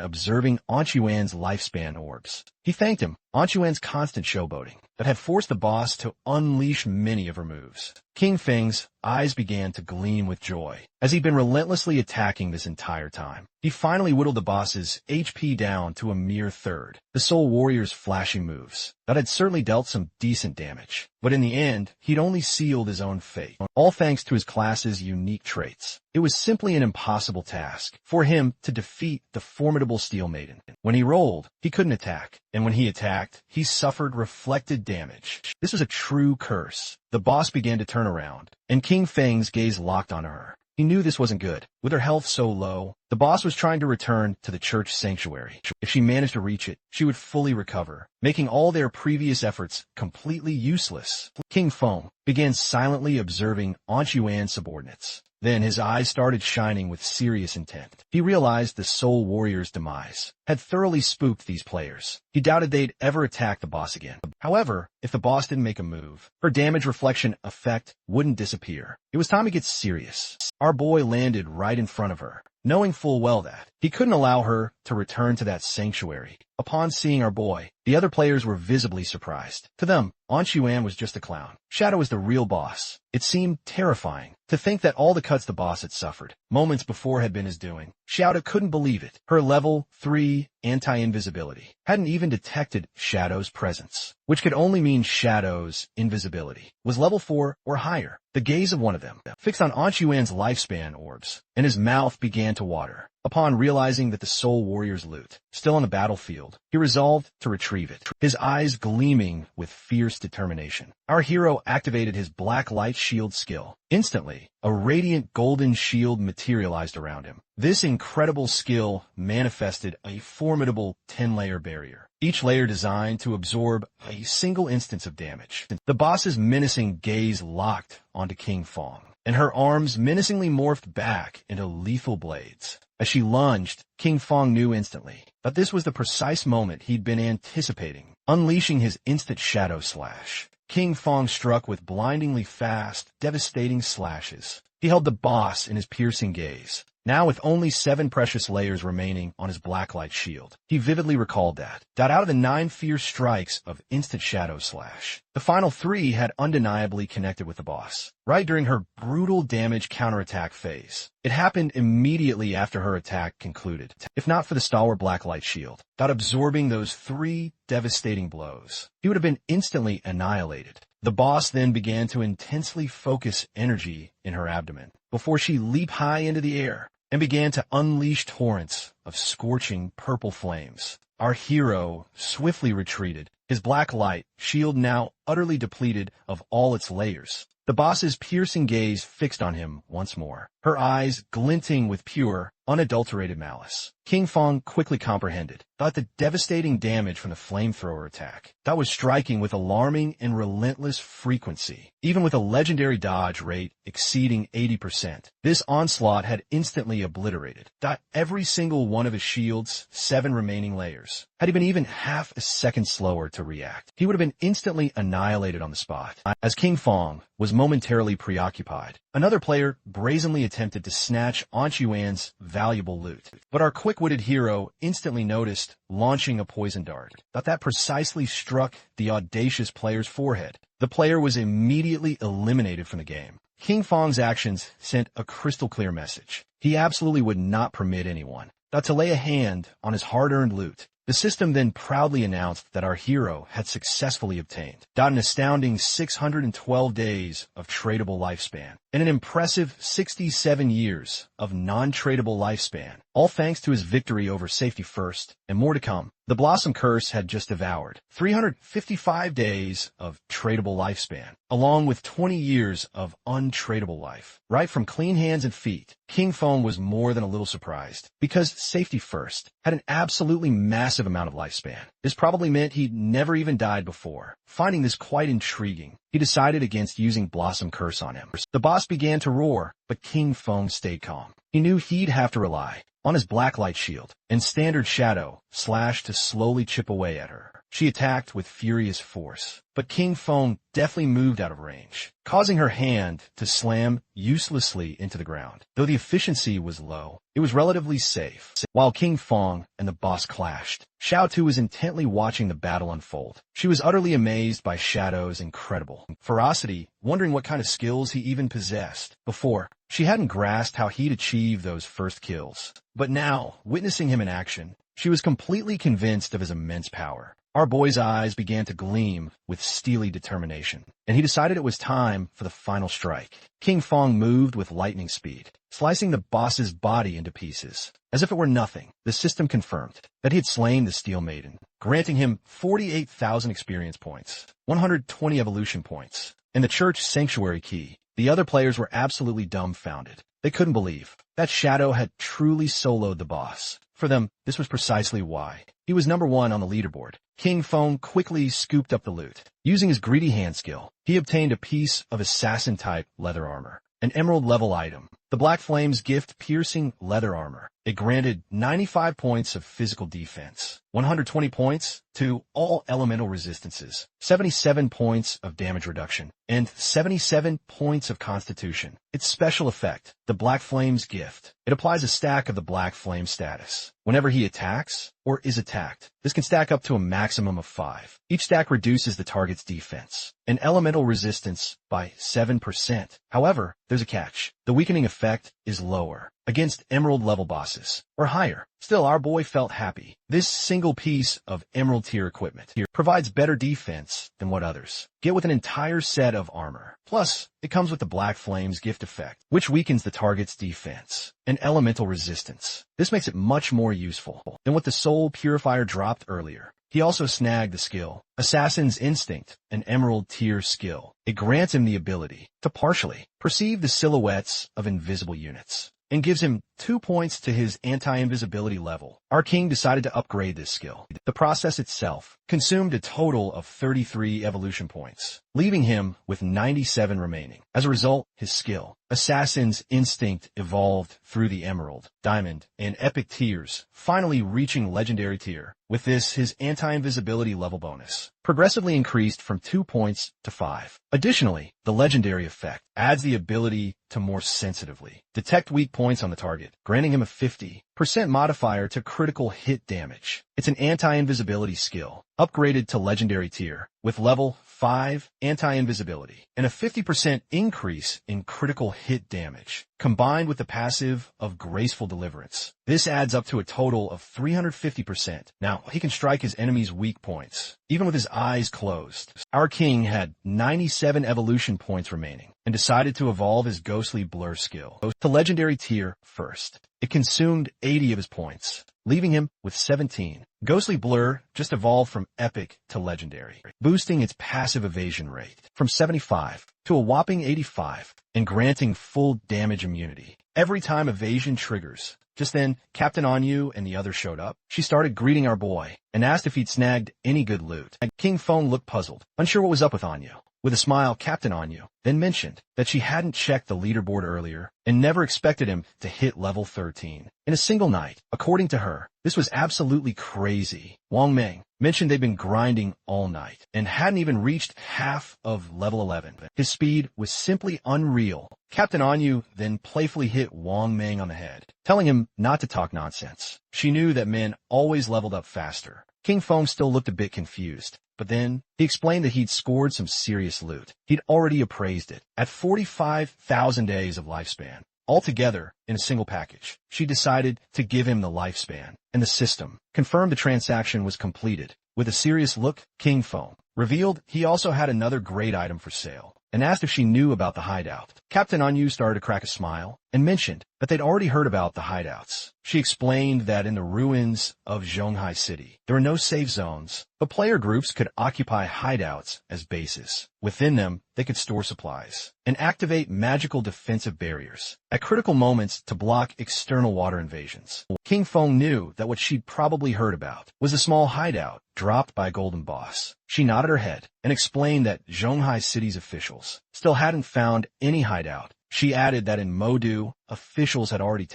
observing Anchuan's lifespan orbs. He thanked him, Anchuan's constant showboating, that had forced the boss to unleash many of her moves. King Feng's eyes began to gleam with joy, as he'd been relentlessly attacking this entire time. He finally whittled the boss's HP down to a mere third. The Soul Warrior's flashing moves that had certainly dealt some decent damage, but in the end, he'd only sealed his own fate, all thanks to his class's unique traits. It was simply an impossible task for him to defeat the formidable Steel Maiden. When he rolled, he couldn't attack, and when he attacked, he suffered reflected damage. This was a true curse. The boss began to turn around, and King Feng's gaze locked on her. He knew this wasn't good. With her health so low, the boss was trying to return to the church sanctuary. If she managed to reach it, she would fully recover, making all their previous efforts completely useless. King Feng began silently observing Anchuan's subordinates. Then his eyes started shining with serious intent. He realized the Soul Warrior's demise had thoroughly spooked these players. He doubted they'd ever attack the boss again. However, if the boss didn't make a move, her damage reflection effect wouldn't disappear. It was time to get serious. Our boy landed right in front of her, knowing full well that he couldn't allow her to return to that sanctuary. Upon seeing our boy, the other players were visibly surprised. To them, Anchuan was just a clown. Shadow was the real boss. It seemed terrifying to think that all the cuts the boss had suffered moments before had been his doing. Shadow couldn't believe it. Her level 3 anti-invisibility hadn't even detected Shadow's presence, which could only mean Shadow's invisibility was level 4 or higher. The gaze of one of them fixed on Anchuan's lifespan orbs, and his mouth began to water. Upon realizing that the Soul Warrior's loot, still on the battlefield, he resolved to retrieve it, his eyes gleaming with fierce determination. Our hero activated his black light shield skill. Instantly, a radiant golden shield materialized around him. This incredible skill manifested a formidable 10-layer barrier, each layer designed to absorb a single instance of damage. The boss's menacing gaze locked onto King Feng, and her arms menacingly morphed back into lethal blades. As she lunged, King Feng knew instantly that this was the precise moment he'd been anticipating, unleashing his instant shadow slash. King Feng struck with blindingly fast, devastating slashes. He held the boss in his piercing gaze. Now with only 7 precious layers remaining on his blacklight shield, he vividly recalled that out of the 9 fierce strikes of instant shadow slash, the final 3 had undeniably connected with the boss, right during her brutal damage counterattack phase. It happened immediately after her attack concluded. If not for the stalwart blacklight shield, absorbing those 3 devastating blows, he would have been instantly annihilated. The boss then began to intensely focus energy in her abdomen before she leaped high into the air and began to unleash torrents of scorching purple flames. Our hero swiftly retreated, his black light shield now utterly depleted of all its layers. The boss's piercing gaze fixed on him once more, her eyes glinting with pure, unadulterated malice. King Fong quickly comprehended that the devastating damage from the flamethrower attack that was striking with alarming and relentless frequency, even with a legendary dodge rate exceeding 80%. This onslaught had instantly obliterated every single one of his shield's 7 remaining layers. Had he been even half a second slower to react, he would have been instantly annihilated on the spot. As King Fong was momentarily preoccupied, another player brazenly attempted to snatch Anchuan's valuable loot. But our quick-witted hero instantly noticed launching a poison dart that precisely struck the audacious player's forehead. The player was immediately eliminated from the game. King Fong's actions sent a crystal-clear message. He absolutely would not permit anyone to lay a hand on his hard-earned loot. The system then proudly announced that our hero had successfully obtained an astounding 612 days of tradable lifespan and an impressive 67 years of non-tradable lifespan, all thanks to his victory over safety first, and more to come. The Blossom Curse had just devoured 355 days of tradable lifespan, along with 20 years of untradable life. Right from clean hands and feet, King Fong was more than a little surprised, because safety first had an absolutely massive amount of lifespan. This probably meant he'd never even died before. Finding this quite intriguing, he decided against using Blossom Curse on him. The boss began to roar, but King Fong stayed calm. He knew he'd have to rely on his blacklight shield and standard shadow slash to slowly chip away at her. She attacked with furious force, but King Fong deftly moved out of range, causing her hand to slam uselessly into the ground. Though the efficiency was low, it was relatively safe. While King Fong and the boss clashed, Xiao Tu was intently watching the battle unfold. She was utterly amazed by Shadow's incredible ferocity, wondering what kind of skills he even possessed. Before, she hadn't grasped how he'd achieve those first kills. But now, witnessing him in action, she was completely convinced of his immense power. Our boy's eyes began to gleam with steely determination, and he decided it was time for the final strike. King Fong moved with lightning speed, slicing the boss's body into pieces. As if it were nothing, the system confirmed that he had slain the Steel Maiden, granting him 48,000 experience points, 120 evolution points, and the Church Sanctuary Key. The other players were absolutely dumbfounded. They couldn't believe that Shadow had truly soloed the boss. For them, this was precisely why he was number 1 on the leaderboard. King Fong quickly scooped up the loot. Using his greedy hand skill, he obtained a piece of assassin-type leather armor, an emerald-level item. The Black Flame's gift piercing leather armor. It granted 95 points of physical defense, 120 points to all elemental resistances, 77 points of damage reduction, and 77 points of constitution. Its special effect, the Black Flame's gift. It applies a stack of the Black Flame status whenever he attacks or is attacked. This can stack up to a maximum of 5. Each stack reduces the target's defense and elemental resistance by 7%. However, there's a catch. The weakening effect is lower against emerald-level bosses, or higher. Still, our boy felt happy. This single piece of emerald-tier equipment here provides better defense than what others get with an entire set of armor. Plus, it comes with the Black Flame's gift effect, which weakens the target's defense and elemental resistance. This makes it much more useful than what the Soul Purifier dropped earlier. He also snagged the skill, Assassin's Instinct, an emerald-tier skill. It grants him the ability to partially perceive the silhouettes of invisible units, and gives him 2 points to his anti-invisibility level. Our king decided to upgrade this skill. The process itself consumed a total of 33 evolution points, leaving him with 97 remaining. As a result, his skill, Assassin's Instinct, evolved through the Emerald, Diamond, and Epic tiers, finally reaching Legendary tier. With this, his anti-invisibility level bonus progressively increased from 2 points to 5. Additionally, the Legendary effect adds the ability to more sensitively detect weak points on the target, granting him a 50% modifier to critical hit damage. It's an anti-invisibility skill, upgraded to Legendary tier, with level 5. Anti-invisibility, and a 50% increase in critical hit damage, combined with the passive of graceful deliverance. This adds up to a total of 350%. Now, he can strike his enemies' weak points, even with his eyes closed. Our king had 97 evolution points remaining, and decided to evolve his ghostly blur skill to legendary tier first. It consumed 80 of his points, leaving him with 17. Ghostly Blur just evolved from epic to legendary, boosting its passive evasion rate from 75 to a whopping 85, and granting full damage immunity every time evasion triggers. Just then, Captain Anyu and the others showed up. She started greeting our boy and asked if he'd snagged any good loot. King Phone looked puzzled, unsure what was up with Anyu. With a smile, Captain Anyu then mentioned that she hadn't checked the leaderboard earlier and never expected him to hit level 13 in a single night. According to her, this was absolutely crazy. Wang Meng mentioned they'd been grinding all night and hadn't even reached half of level 11. His speed was simply unreal. Captain Anyu then playfully hit Wang Meng on the head, telling him not to talk nonsense. She knew that men always leveled up faster. King Feng still looked a bit confused, but then he explained that he'd scored some serious loot. He'd already appraised it at 45,000 days of lifespan. Altogether, in a single package, she decided to give him the lifespan, and the system confirmed the transaction was completed. With a serious look, King Feng revealed he also had another great item for sale, and asked if she knew about the hideout. Captain Anyu started to crack a smile, and mentioned that they'd already heard about the hideouts. She explained that in the ruins of Zhonghai City, there were no safe zones, but player groups could occupy hideouts as bases. Within them, they could store supplies and activate magical defensive barriers at critical moments to block external water invasions. King Feng knew that what she'd probably heard about was a small hideout dropped by a golden boss. She nodded her head and explained that Zhonghai City's officials still hadn't found any hideout. She added that in Modu, officials had already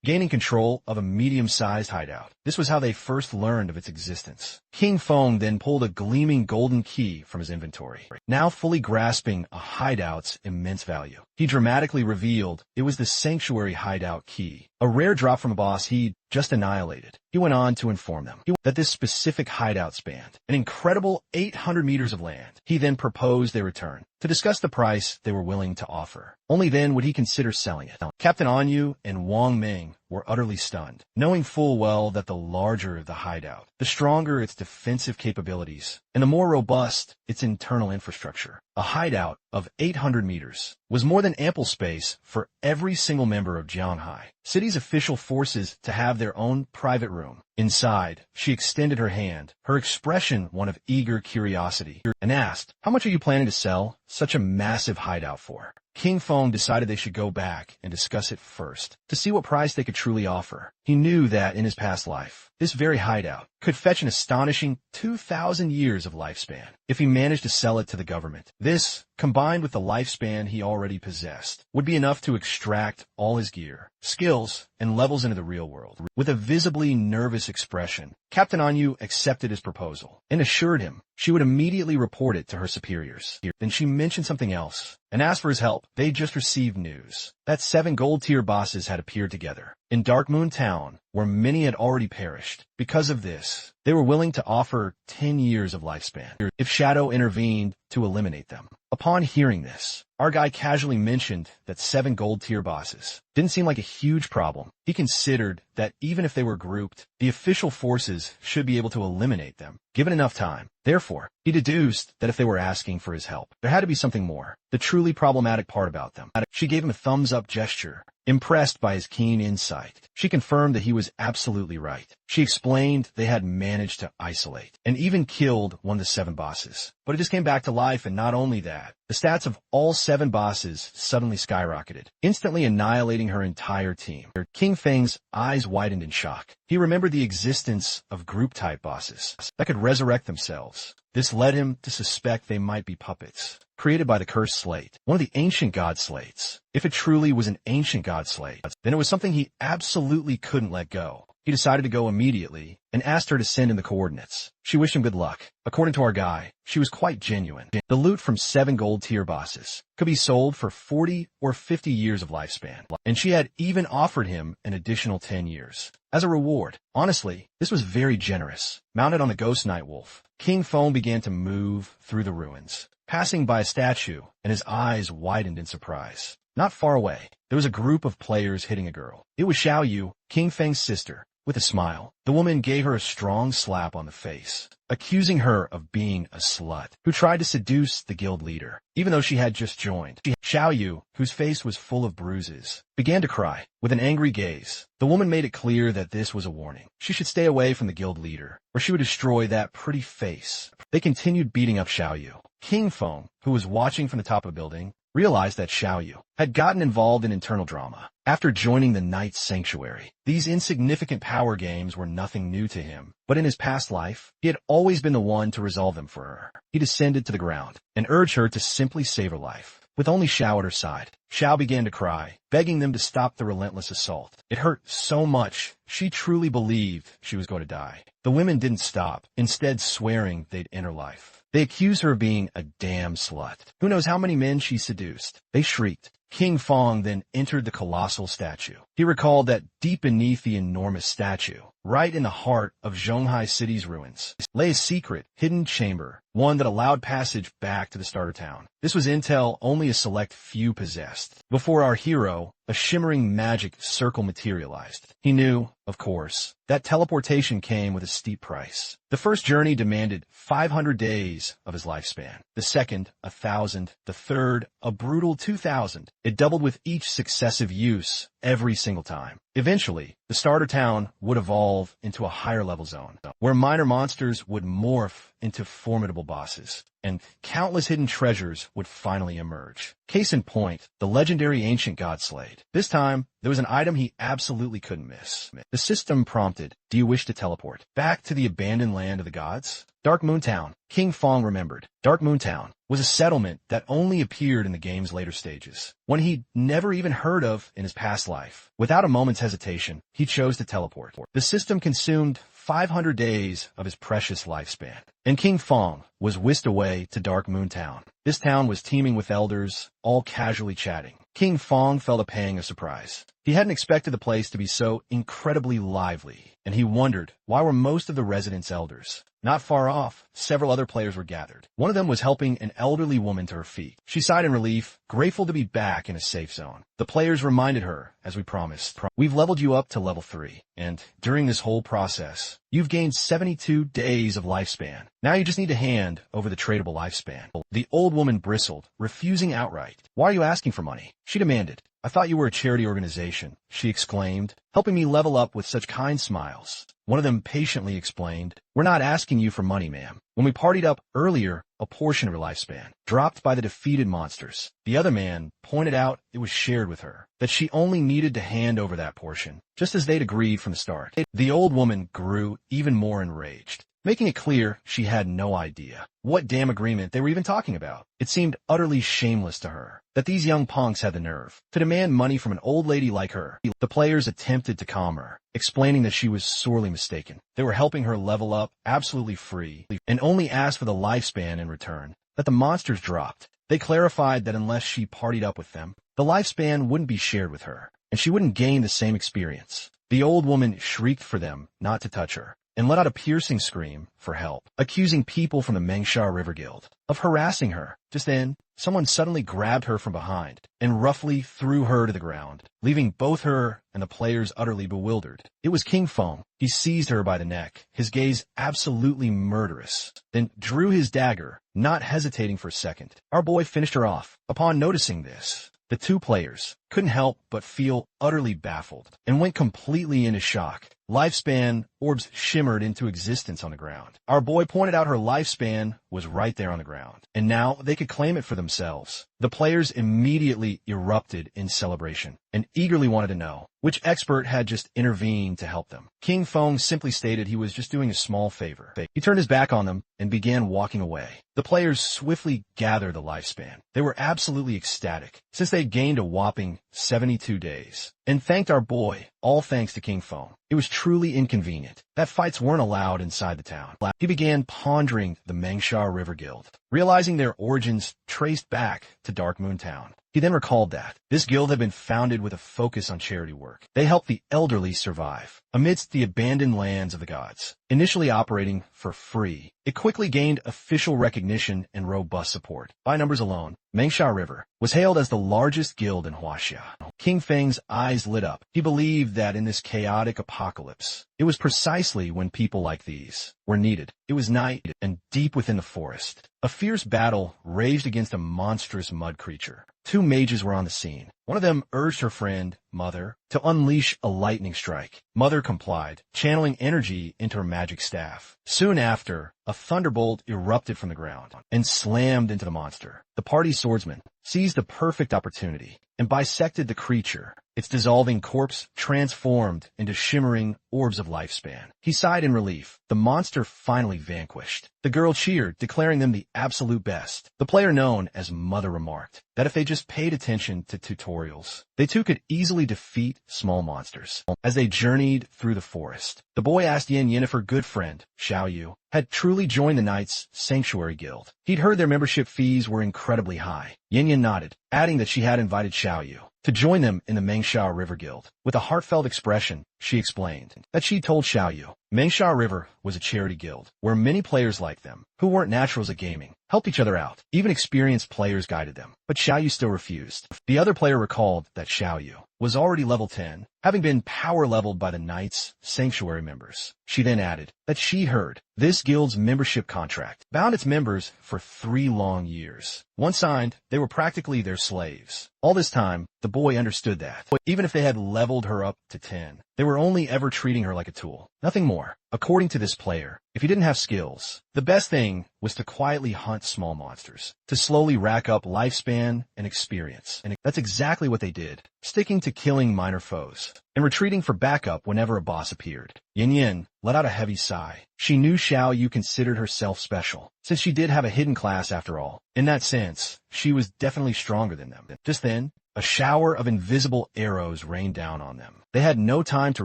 gaining control of a medium-sized hideout. This was how they first learned of its existence. King Feng then pulled a gleaming golden key from his inventory, now fully grasping a hideout's immense value. He dramatically revealed it was the Sanctuary Hideout Key, a rare drop from a boss he'd just annihilated. He went on to inform them that this specific hideout spanned an incredible 800 meters of land. He then proposed they return to discuss the price they were willing to offer. Only then would he consider selling it. Captain Anyu and Wang Ming were utterly stunned, knowing full well that the larger the hideout, the stronger its defensive capabilities, and the more robust its internal infrastructure. A hideout of 800 meters was more than ample space for every single member of Zhonghai City's official forces to have their own private room. Inside, she extended her hand, her expression one of eager curiosity, and asked, "How much are you planning to sell such a massive hideout for?" King Feng decided they should go back and discuss it first, to see what price they could truly offer. He knew that in his past life, this very hideout could fetch an astonishing 2,000 years of lifespan if he managed to sell it to the government. This, combined with the lifespan he already possessed, would be enough to extract all his gear, skills, and levels into the real world. With a visibly nervous expression, Captain Anyu accepted his proposal and assured him she would immediately report it to her superiors. Then she mentioned something else and asked for his help. They just received news that 7 gold-tier bosses had appeared together in Dark Moon Town, where many had already perished. Because of this, they were willing to offer 10 years of lifespan if Shadow intervened to eliminate them. Upon hearing this, our guy casually mentioned that 7 gold-tier bosses didn't seem like a huge problem. He considered that even if they were grouped, the official forces should be able to eliminate them, given enough time. Therefore, he deduced that if they were asking for his help, there had to be something more, the truly problematic part about them. She gave him a thumbs-up gesture, impressed by his keen insight. She confirmed that he was absolutely right. She explained they had managed to isolate and even killed one of the 7 bosses. But it just came back to life, and not only that, the stats of all 7 bosses suddenly skyrocketed, instantly annihilating her entire team. King Feng's eyes widened in shock. He remembered the existence of group-type bosses that could resurrect themselves. This led him to suspect they might be puppets, created by the cursed slate, one of the ancient god slates. If it truly was an ancient god slate, then it was something he absolutely couldn't let go. he decided to go immediately and asked her to send him the coordinates. She wished him good luck. According to our guy, she was quite genuine. The loot from 7 gold tier bosses could be sold for 40 or 50 years of lifespan, and she had even offered him an additional 10 years. As a reward, honestly, this was very generous. Mounted on the ghost Nightwolf, King Fong began to move through the ruins, passing by a statue, and his eyes widened in surprise. Not far away, there was a group of players hitting a girl. It was Xiao Yu, King Feng's sister. With a smile, the woman gave her a strong slap on the face, accusing her of being a slut who tried to seduce the guild leader, even though she had just joined. Xiao Yu, whose face was full of bruises, began to cry. With an angry gaze, the woman made it clear that this was a warning. She should stay away from the guild leader, or she would destroy that pretty face. They continued beating up Xiao Yu. King Feng, who was watching from the top of the building, realized that Xiao Yu had gotten involved in internal drama. After joining the Knight's Sanctuary, these insignificant power games were nothing new to him, but in his past life, he had always been the one to resolve them for her. He descended to the ground and urged her to simply save her life. With only Xiao at her side, Xiao began to cry, begging them to stop the relentless assault. It hurt so much, she truly believed she was going to die. The women didn't stop, instead swearing they'd end her life. They accused her of being a damn slut. Who knows how many men she seduced? They shrieked. King Fong then entered the colossal statue. He recalled that deep beneath the enormous statue, right in the heart of Zhonghai City's ruins, lay a secret, hidden chamber, one that allowed passage back to the starter town. This was intel only a select few possessed. Before our hero, a shimmering magic circle materialized. He knew, of course, that teleportation came with a steep price. The first journey demanded 500 days of his lifespan. The second, 1,000. The third, a brutal 2,000. It doubled with each successive use every single time. Eventually, the starter town would evolve into a higher level zone, where minor monsters would morph into formidable bosses, and countless hidden treasures would finally emerge. Case in point, the legendary ancient god Slade. This time, there was an item he absolutely couldn't miss. The system prompted, "Do you wish to teleport back to the abandoned land of the gods?" Dark Moon Town. King Fong remembered. Dark Moon Town was a settlement that only appeared in the game's later stages, one he'd never even heard of in his past life. Without a moment's hesitation, he chose to teleport. The system consumed 500 days of his precious lifespan, and King Fong was whisked away to Dark Moon Town. This town was teeming with elders, all casually chatting. King Fong felt a pang of surprise. He hadn't expected the place to be so incredibly lively, and he wondered, why were most of the residents elders? Not far off, several other players were gathered. One of them was helping an elderly woman to her feet. She sighed in relief, grateful to be back in a safe zone. The players reminded her, as we promised, "We've leveled you up to level 3, and during this whole process, you've gained 72 days of lifespan. Now you just need to hand over the tradable lifespan." The old woman bristled, refusing outright. "Why are you asking for money?" she demanded. "I thought you were a charity organization," she exclaimed, helping me level up with such kind smiles. One of them patiently explained, "We're not asking you for money, ma'am. When we partied up earlier, a portion of her lifespan dropped by the defeated monsters. The other man pointed out it was shared with her, that she only needed to hand over that portion, just as they'd agreed from the start." The old woman grew even more enraged, making it clear she had no idea what damn agreement they were even talking about. It seemed utterly shameless to her that these young punks had the nerve to demand money from an old lady like her. The players attempted to calm her, explaining that she was sorely mistaken. They were helping her level up absolutely free and only asked for the lifespan in return that the monsters dropped. They clarified that unless she partied up with them, the lifespan wouldn't be shared with her, and she wouldn't gain the same experience. The old woman shrieked for them not to touch her, and let out a piercing scream for help, accusing people from the Mengsha River Guild of harassing her. Just then, someone suddenly grabbed her from behind and roughly threw her to the ground, leaving both her and the players utterly bewildered. It was King Feng. He seized her by the neck, his gaze absolutely murderous, then drew his dagger, not hesitating for a second. Our boy finished her off. Upon noticing this, the two players couldn't help but feel utterly baffled and went completely into shock. Lifespan orbs shimmered into existence on the ground. Our boy pointed out her lifespan was right there on the ground, and now they could claim it for themselves. The players immediately erupted in celebration and eagerly wanted to know which expert had just intervened to help them. King Feng simply stated he was just doing a small favor. He turned his back on them and began walking away. The players swiftly gathered the lifespan. They were absolutely ecstatic, since they gained a whopping 72 days, and thanked our boy, all thanks to King Feng. It was truly inconvenient that fights weren't allowed inside the town. He began pondering the Mengsha River Guild, realizing their origins traced back to Dark Moon Town. He then recalled that this guild had been founded with a focus on charity work. They helped the elderly survive amidst the abandoned lands of the gods. Initially operating for free, it quickly gained official recognition and robust support. By numbers alone, Mengsha River was hailed as the largest guild in Huaxia. King Feng's eyes lit up. He believed that in this chaotic apocalypse, it was precisely when people like these were needed. It was night and deep within the forest. A fierce battle raged against a monstrous mud creature. Two mages were on the scene. One of them urged her friend, Mother, to unleash a lightning strike. Mother complied, channeling energy into her magic staff. Soon after, a thunderbolt erupted from the ground and slammed into the monster. The party swordsman seized the perfect opportunity and bisected the creature. Its dissolving corpse transformed into shimmering orbs of lifespan. He sighed in relief. The monster finally vanquished. The girl cheered, declaring them the absolute best. The player known as Mother remarked that if they just paid attention to tutorials, they too could easily defeat small monsters. As they journeyed through the forest, the boy asked Yin Yin if her good friend, Xiao Yu, had truly joined the Knights Sanctuary Guild. He'd heard their membership fees were incredibly high. Yin Yin nodded, adding that she had invited Xiao Yu to join them in the Mengsha River Guild. With a heartfelt expression, she explained that she told Xiao Yu Mengsha River was a charity guild where many players like them, who weren't naturals at gaming, helped each other out. Even experienced players guided them, but Xiao Yu still refused. The other player recalled that Xiao Yu was already level 10, having been power leveled by the Knights Sanctuary members. She then added that she heard this guild's membership contract bound its members for 3 long years. Once signed, they were practically their slaves. All this time, the boy understood that, even if they had leveled her up to 10, they were only ever treating her like a tool, nothing more. According to this player, if he didn't have skills, the best thing was to quietly hunt small monsters, to slowly rack up lifespan and experience. And that's exactly what they did, sticking to killing minor foes and retreating for backup whenever a boss appeared. Yin Yin let out a heavy sigh. She knew Xiao Yu considered herself special, since she did have a hidden class after all. In that sense, she was definitely stronger than them. Just then, a shower of invisible arrows rained down on them. They had no time to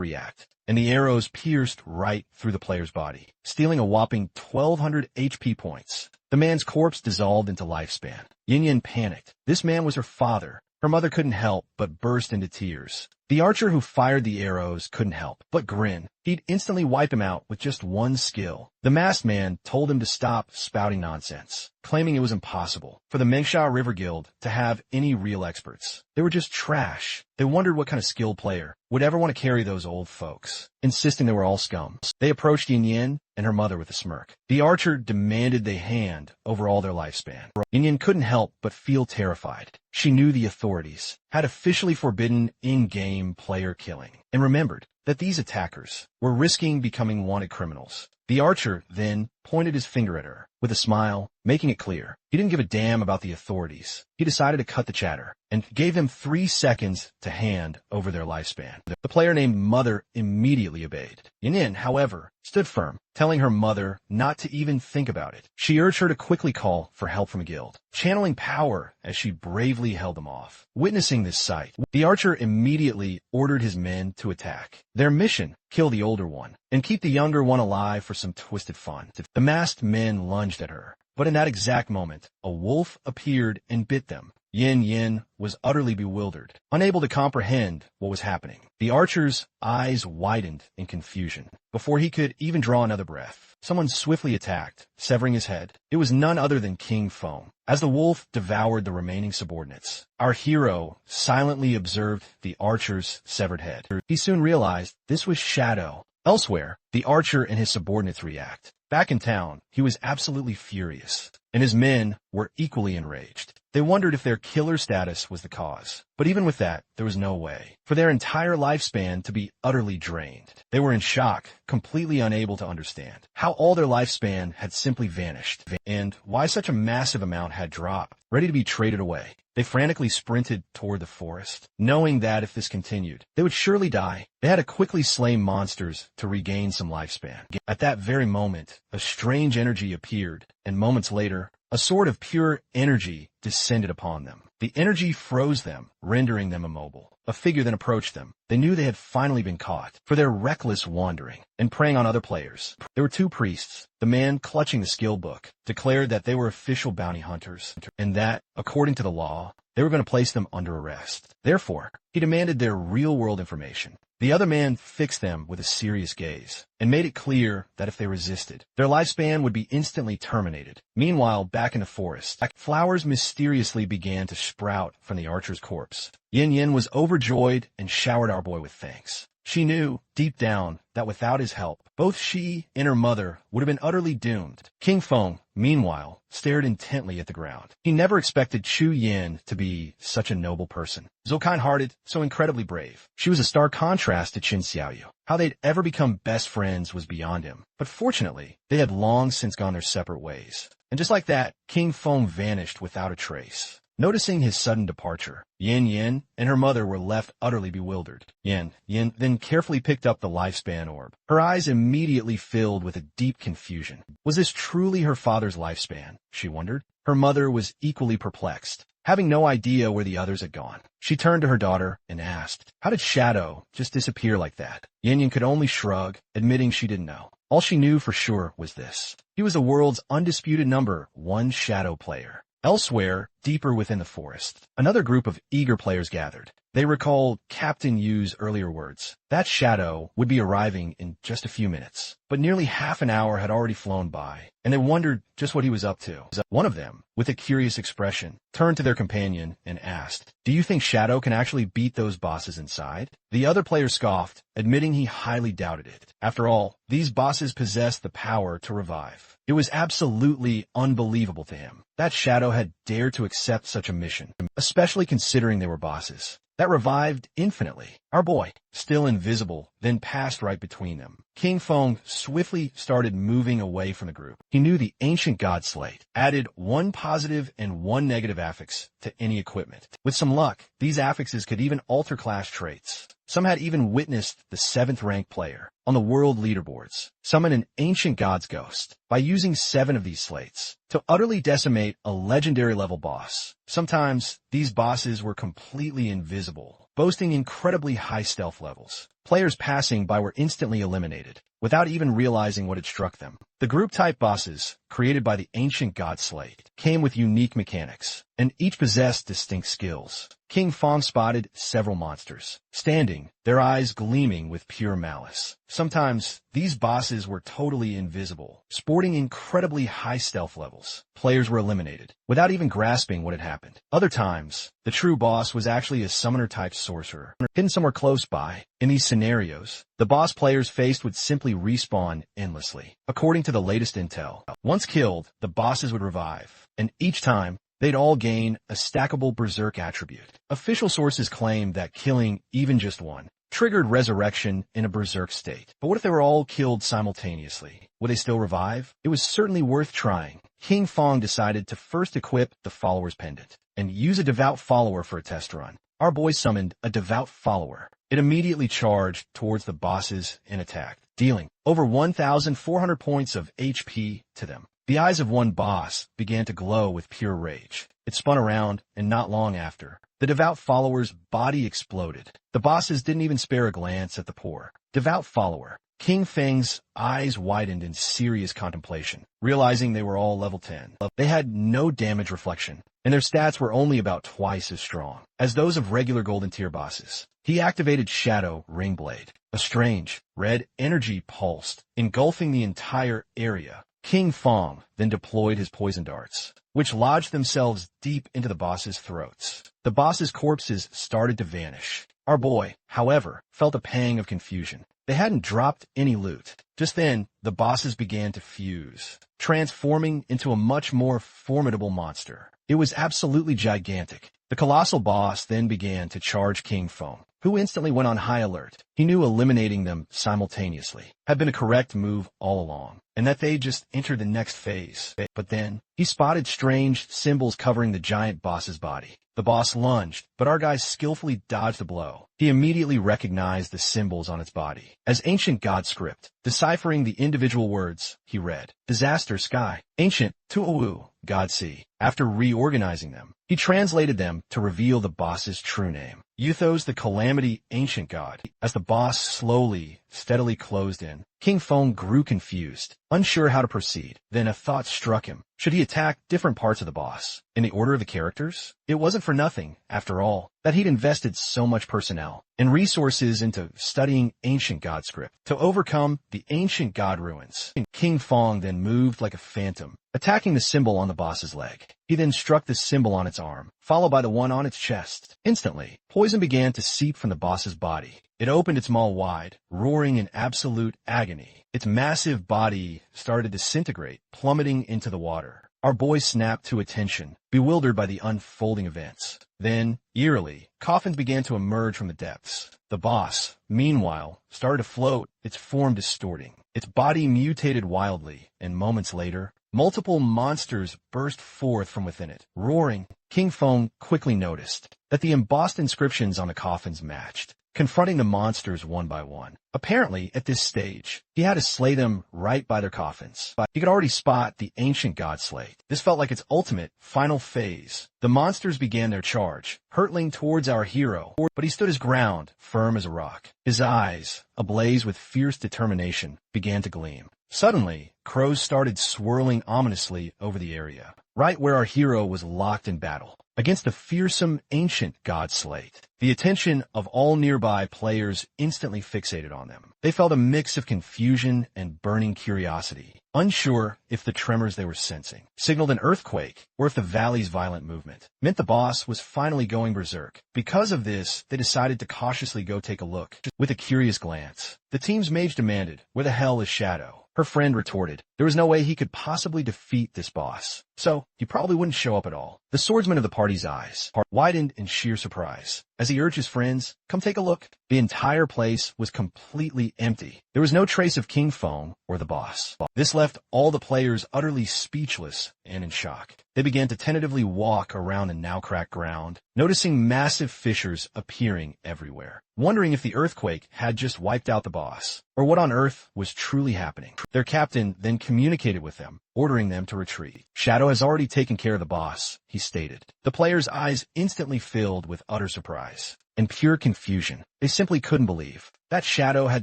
react, and the arrows pierced right through the player's body, stealing a whopping 1,200 HP points. The man's corpse dissolved into lifespan. Yin Yin panicked. This man was her father. Her mother couldn't help but burst into tears. The archer who fired the arrows couldn't help but grin. He'd instantly wipe him out with just one skill. The masked man told him to stop spouting nonsense, claiming it was impossible for the Mengsha River Guild to have any real experts. They were just trash. They wondered what kind of skilled player would ever want to carry those old folks, insisting they were all scum. They approached Yin Yin and her mother with a smirk. The archer demanded they hand over all their lifespan. Yin Yin couldn't help but feel terrified. She knew the authorities had officially forbidden in-game player killing, and remembered that these attackers were risking becoming wanted criminals. The archer then pointed his finger at her with a smile, making it clear he didn't give a damn about the authorities. He decided to cut the chatter and gave them 3 seconds to hand over their lifespan. The player named Mother immediately obeyed. Yin Yin, however, stood firm, telling her mother not to even think about it. She urged her to quickly call for help from a guild, channeling power as she bravely held them off. Witnessing this sight, the archer immediately ordered his men to attack. Their mission: kill the older one and keep the younger one alive for some twisted fun. The masked men lunged at her, but in that exact moment, a wolf appeared and bit them. Yin Yin was utterly bewildered, unable to comprehend what was happening. The archer's eyes widened in confusion. Before he could even draw another breath, someone swiftly attacked, severing his head. It was none other than King Feng. As the wolf devoured the remaining subordinates, our hero silently observed the archer's severed head. He soon realized this was Shadow. Elsewhere, the archer and his subordinates react. Back in town, he was absolutely furious, and his men were equally enraged. They wondered if their killer status was the cause. But even with that, there was no way for their entire lifespan to be utterly drained. They were in shock, completely unable to understand how all their lifespan had simply vanished, and why such a massive amount had dropped, ready to be traded away. They frantically sprinted toward the forest, knowing that if this continued, they would surely die. They had to quickly slay monsters to regain some lifespan. At that very moment, a strange energy appeared, and moments later, a sword of pure energy descended upon them. The energy froze them, rendering them immobile. A figure then approached them. They knew they had finally been caught for their reckless wandering and preying on other players. There were two priests. The man clutching the skill book declared that they were official bounty hunters and that, according to the law, they were going to place them under arrest. Therefore, he demanded their real-world information. The other man fixed them with a serious gaze and made it clear that if they resisted, their lifespan would be instantly terminated. Meanwhile, back in the forest, flowers mysteriously began to sprout from the archer's corpse. Yin Yin was overjoyed and showered our boy with thanks. She knew, deep down, that without his help, both she and her mother would have been utterly doomed. King Feng, meanwhile, stared intently at the ground. He never expected Chu Yin to be such a noble person. So kind-hearted, so incredibly brave. She was a stark contrast to Qin Xiaoyu. How they'd ever become best friends was beyond him. But fortunately, they had long since gone their separate ways. And just like that, King Feng vanished without a trace. Noticing his sudden departure, Yin Yin and her mother were left utterly bewildered. Yin then carefully picked up the lifespan orb. Her eyes immediately filled with a deep confusion. Was this truly her father's lifespan? She wondered. Her mother was equally perplexed, having no idea where the others had gone. She turned to her daughter and asked, "How did Shadow just disappear like that?" Yin Yin could only shrug, admitting she didn't know. All she knew for sure was this. He was the world's undisputed #1 Shadow player. Elsewhere, deeper within the forest, another group of eager players gathered. They recalled Captain Yu's earlier words. That Shadow would be arriving in just a few minutes. But nearly half an hour had already flown by, and they wondered just what he was up to. One of them, with a curious expression, turned to their companion and asked, "Do you think Shadow can actually beat those bosses inside?" The other player scoffed, admitting he highly doubted it. After all, these bosses possessed the power to revive. It was absolutely unbelievable to him that Shadow had dared to accept such a mission, especially considering they were bosses that revived infinitely. Our boy, still invisible, then passed right between them. King Feng swiftly started moving away from the group. He knew the ancient god slate added 1 positive and 1 negative affix to any equipment. With some luck, these affixes could even alter class traits. Some had even witnessed the 7th ranked player on the world leaderboards summon an ancient god's ghost by using 7 of these slates to utterly decimate a legendary level boss. Sometimes these bosses were completely invisible, boasting incredibly high stealth levels. Players passing by were instantly eliminated, without even realizing what had struck them. The group-type bosses, created by the ancient god slate, came with unique mechanics, and each possessed distinct skills. King Feng spotted several monsters, standing, their eyes gleaming with pure malice. Sometimes, these bosses were totally invisible, sporting incredibly high stealth levels. Players were eliminated, without even grasping what had happened. Other times, the true boss was actually a summoner-type sorcerer, hidden somewhere close by. In these scenarios, the boss players faced would simply respawn endlessly. According to the latest intel, once killed, the bosses would revive, and each time, they'd all gain a stackable berserk attribute. Official sources claim that killing even just one triggered resurrection in a berserk state. But what if they were all killed simultaneously? Would they still revive? It was certainly worth trying. King Feng decided to first equip the follower's pendant and use a devout follower for a test run. Our boy summoned a devout follower. It immediately charged towards the bosses and attacked, dealing over 1,400 points of HP to them. The eyes of one boss began to glow with pure rage. It spun around, and not long after, the devout follower's body exploded. The bosses didn't even spare a glance at the poor devout follower. King Feng's eyes widened in serious contemplation, realizing they were all level 10. They had no damage reflection, and their stats were only about twice as strong as those of regular golden tier bosses. He activated Shadow Ringblade. A strange, red energy pulsed, engulfing the entire area. King Feng then deployed his poison darts, which lodged themselves deep into the bosses' throats. The bosses' corpses started to vanish. Our boy, however, felt a pang of confusion. They hadn't dropped any loot. Just then, the bosses began to fuse, transforming into a much more formidable monster. It was absolutely gigantic. The colossal boss then began to charge King Fong, who instantly went on high alert. He knew eliminating them simultaneously had been a correct move all along, and that they just entered the next phase. But then, he spotted strange symbols covering the giant boss's body. The boss lunged, but our guy skillfully dodged the blow. He immediately recognized the symbols on its body as ancient god script. Deciphering the individual words, he read, Disaster Sky, Ancient, Tuowu, God Sea. After reorganizing them, he translated them to reveal the boss's true name, Euthos the Calamity Ancient God. As the boss slowly, steadily closed in, King Fong grew confused, unsure how to proceed. Then a thought struck him. Should he attack different parts of the boss, in the order of the characters? It wasn't for nothing, after all, that he'd invested so much personnel and resources into studying ancient god script to overcome the ancient god ruins. King Fong then moved like a phantom, attacking the symbol on the boss's leg. He then struck the symbol on its arm, followed by the one on its chest. Instantly, poison began to seep from the boss's body. It opened its maw wide, roaring in absolute agony. Its massive body started to disintegrate, plummeting into the water. Our boy snapped to attention, bewildered by the unfolding events. Then, eerily, coffins began to emerge from the depths. The boss, meanwhile, started to float, its form distorting. Its body mutated wildly, and moments later, multiple monsters burst forth from within it. Roaring, King Fong quickly noticed that the embossed inscriptions on the coffins matched, confronting the monsters one by one. Apparently, at this stage, he had to slay them right by their coffins. He could already spot the ancient god slate. This felt like its ultimate, final phase. The monsters began their charge, hurtling towards our hero, but he stood his ground, firm as a rock. His eyes, ablaze with fierce determination, began to gleam. Suddenly, crows started swirling ominously over the area, right where our hero was locked in battle against the fearsome ancient god slate. The attention of all nearby players instantly fixated on them. They felt a mix of confusion and burning curiosity, unsure if the tremors they were sensing signaled an earthquake or if the valley's violent movement meant the boss was finally going berserk. Because of this, they decided to cautiously go take a look. With a curious glance, the team's mage demanded, "Where the hell is Shadow?" Her friend retorted, there was no way he could possibly defeat this boss, so he probably wouldn't show up at all. The swordsman of the party's eyes widened in sheer surprise as he urged his friends, come take a look. The entire place was completely empty. There was no trace of King Fong or the boss. This left all the players utterly speechless and in shock. They began to tentatively walk around the now cracked ground, noticing massive fissures appearing everywhere, wondering if the earthquake had just wiped out the boss, or what on earth was truly happening. Their captain then communicated with them, ordering them to retreat. Shadow has already taken care of the boss, he stated. The players' eyes instantly filled with utter surprise and pure confusion. They simply couldn't believe that Shadow had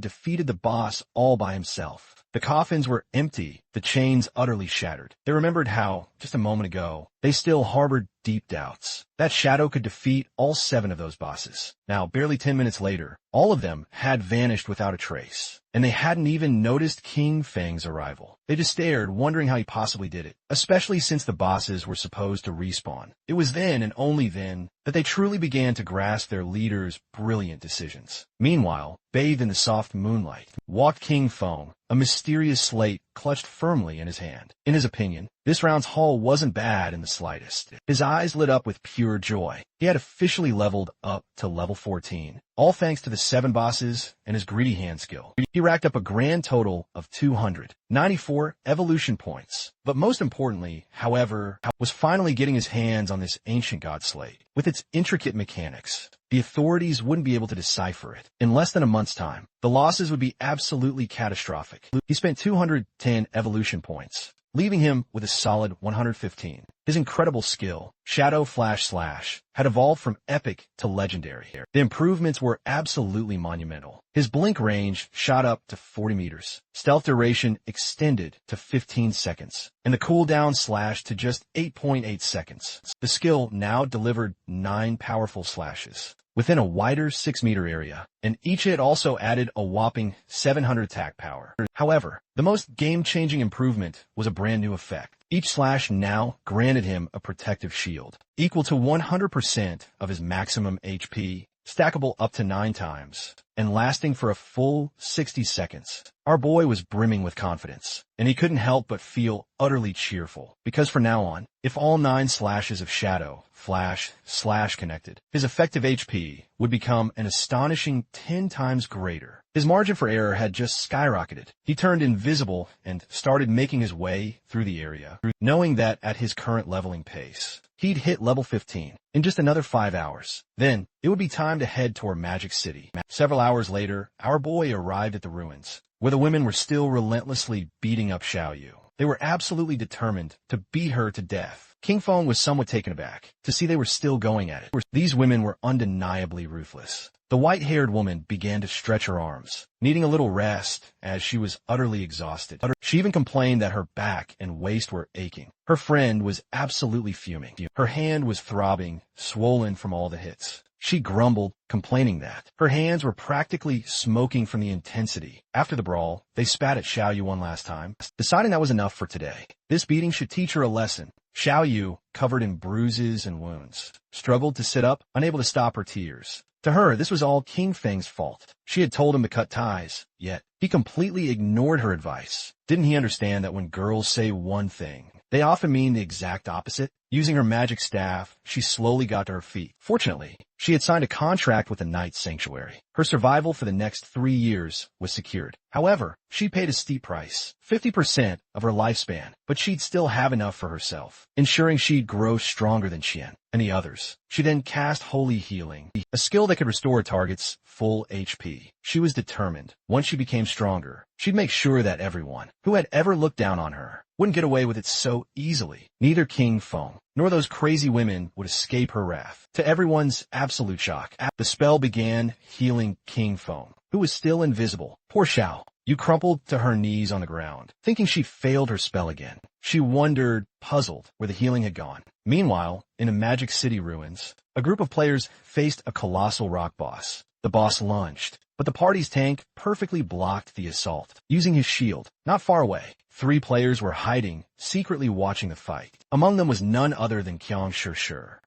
defeated the boss all by himself. The coffins were empty, the chains utterly shattered. They remembered how, just a moment ago, they still harbored deep doubts that Shadow could defeat all 7 of those bosses. Now, barely 10 minutes later, all of them had vanished without a trace, and they hadn't even noticed King Feng's arrival. They just stared, wondering how he possibly did it, especially since the bosses were supposed to respawn. It was then and only then that they truly began to grasp their leader's brilliant decisions. Meanwhile, bathed in the soft moonlight, walked King Fong, a mysterious slate clutched firmly in his hand. In his opinion, this round's haul wasn't bad in the slightest. His eyes lit up with pure joy. He had officially leveled up to level 14, all thanks to the 7 bosses and his greedy hand skill. He racked up a grand total of 294 evolution points. But most importantly, however, was finally getting his hands on this ancient god slate. With its intricate mechanics, the authorities wouldn't be able to decipher it. In less than a month's time, the losses would be absolutely catastrophic. He spent 210 evolution points, leaving him with a solid 115. His incredible skill, Shadow Flash Slash, had evolved from epic to legendary. The improvements were absolutely monumental. His blink range shot up to 40 meters. Stealth duration extended to 15 seconds, and the cooldown slashed to just 8.8 seconds. The skill now delivered 9 powerful slashes within a wider 6-meter area, and each hit also added a whopping 700 attack power. However, the most game-changing improvement was a brand new effect. Each slash now granted him a protective shield, equal to 100% of his maximum HP stackable up to 9 times, and lasting for a full 60 seconds. Our boy was brimming with confidence, and he couldn't help but feel utterly cheerful, because from now on, if all 9 slashes of shadow, flash, slash connected, his effective HP would become an astonishing 10 times greater. His margin for error had just skyrocketed. He turned invisible and started making his way through the area, knowing that at his current leveling pace, he'd hit level 15 in just another 5 hours. Then, it would be time to head toward Magic City. Several hours later, our boy arrived at the ruins, where the women were still relentlessly beating up Xiaoyu. They were absolutely determined to beat her to death. King Feng was somewhat taken aback to see they were still going at it. These women were undeniably ruthless. The white-haired woman began to stretch her arms, needing a little rest as she was utterly exhausted. She even complained that her back and waist were aching. Her friend was absolutely fuming. Her hand was throbbing, swollen from all the hits. She grumbled, complaining that her hands were practically smoking from the intensity. After the brawl, they spat at Xiaoyu one last time, deciding that was enough for today. This beating should teach her a lesson. Xiaoyu, covered in bruises and wounds, struggled to sit up, unable to stop her tears. To her, this was all King Feng's fault. She had told him to cut ties, yet he completely ignored her advice. Didn't he understand that when girls say one thing, they often mean the exact opposite? Using her magic staff, she slowly got to her feet. Fortunately, she had signed a contract with the Night Sanctuary. Her survival for the next 3 years was secured. However, she paid a steep price, 50% of her lifespan, but she'd still have enough for herself, ensuring she'd grow stronger than Qian and the others. She then cast Holy Healing, a skill that could restore a target's full HP. She was determined, once she became stronger, she'd make sure that everyone who had ever looked down on her wouldn't get away with it so easily. Neither King Feng nor those crazy women would escape her wrath. To everyone's absolute shock, the spell began healing King Feng, who was still invisible. Poor Xiao Yu crumpled to her knees on the ground, thinking she failed her spell again. She wondered, puzzled, where the healing had gone. Meanwhile, in the Magic City ruins, a group of players faced a colossal rock boss. The boss lunged, but the party's tank perfectly blocked the assault, using his shield. Not far away, 3 players were hiding, secretly watching the fight. Among them was none other than Qiang Shi.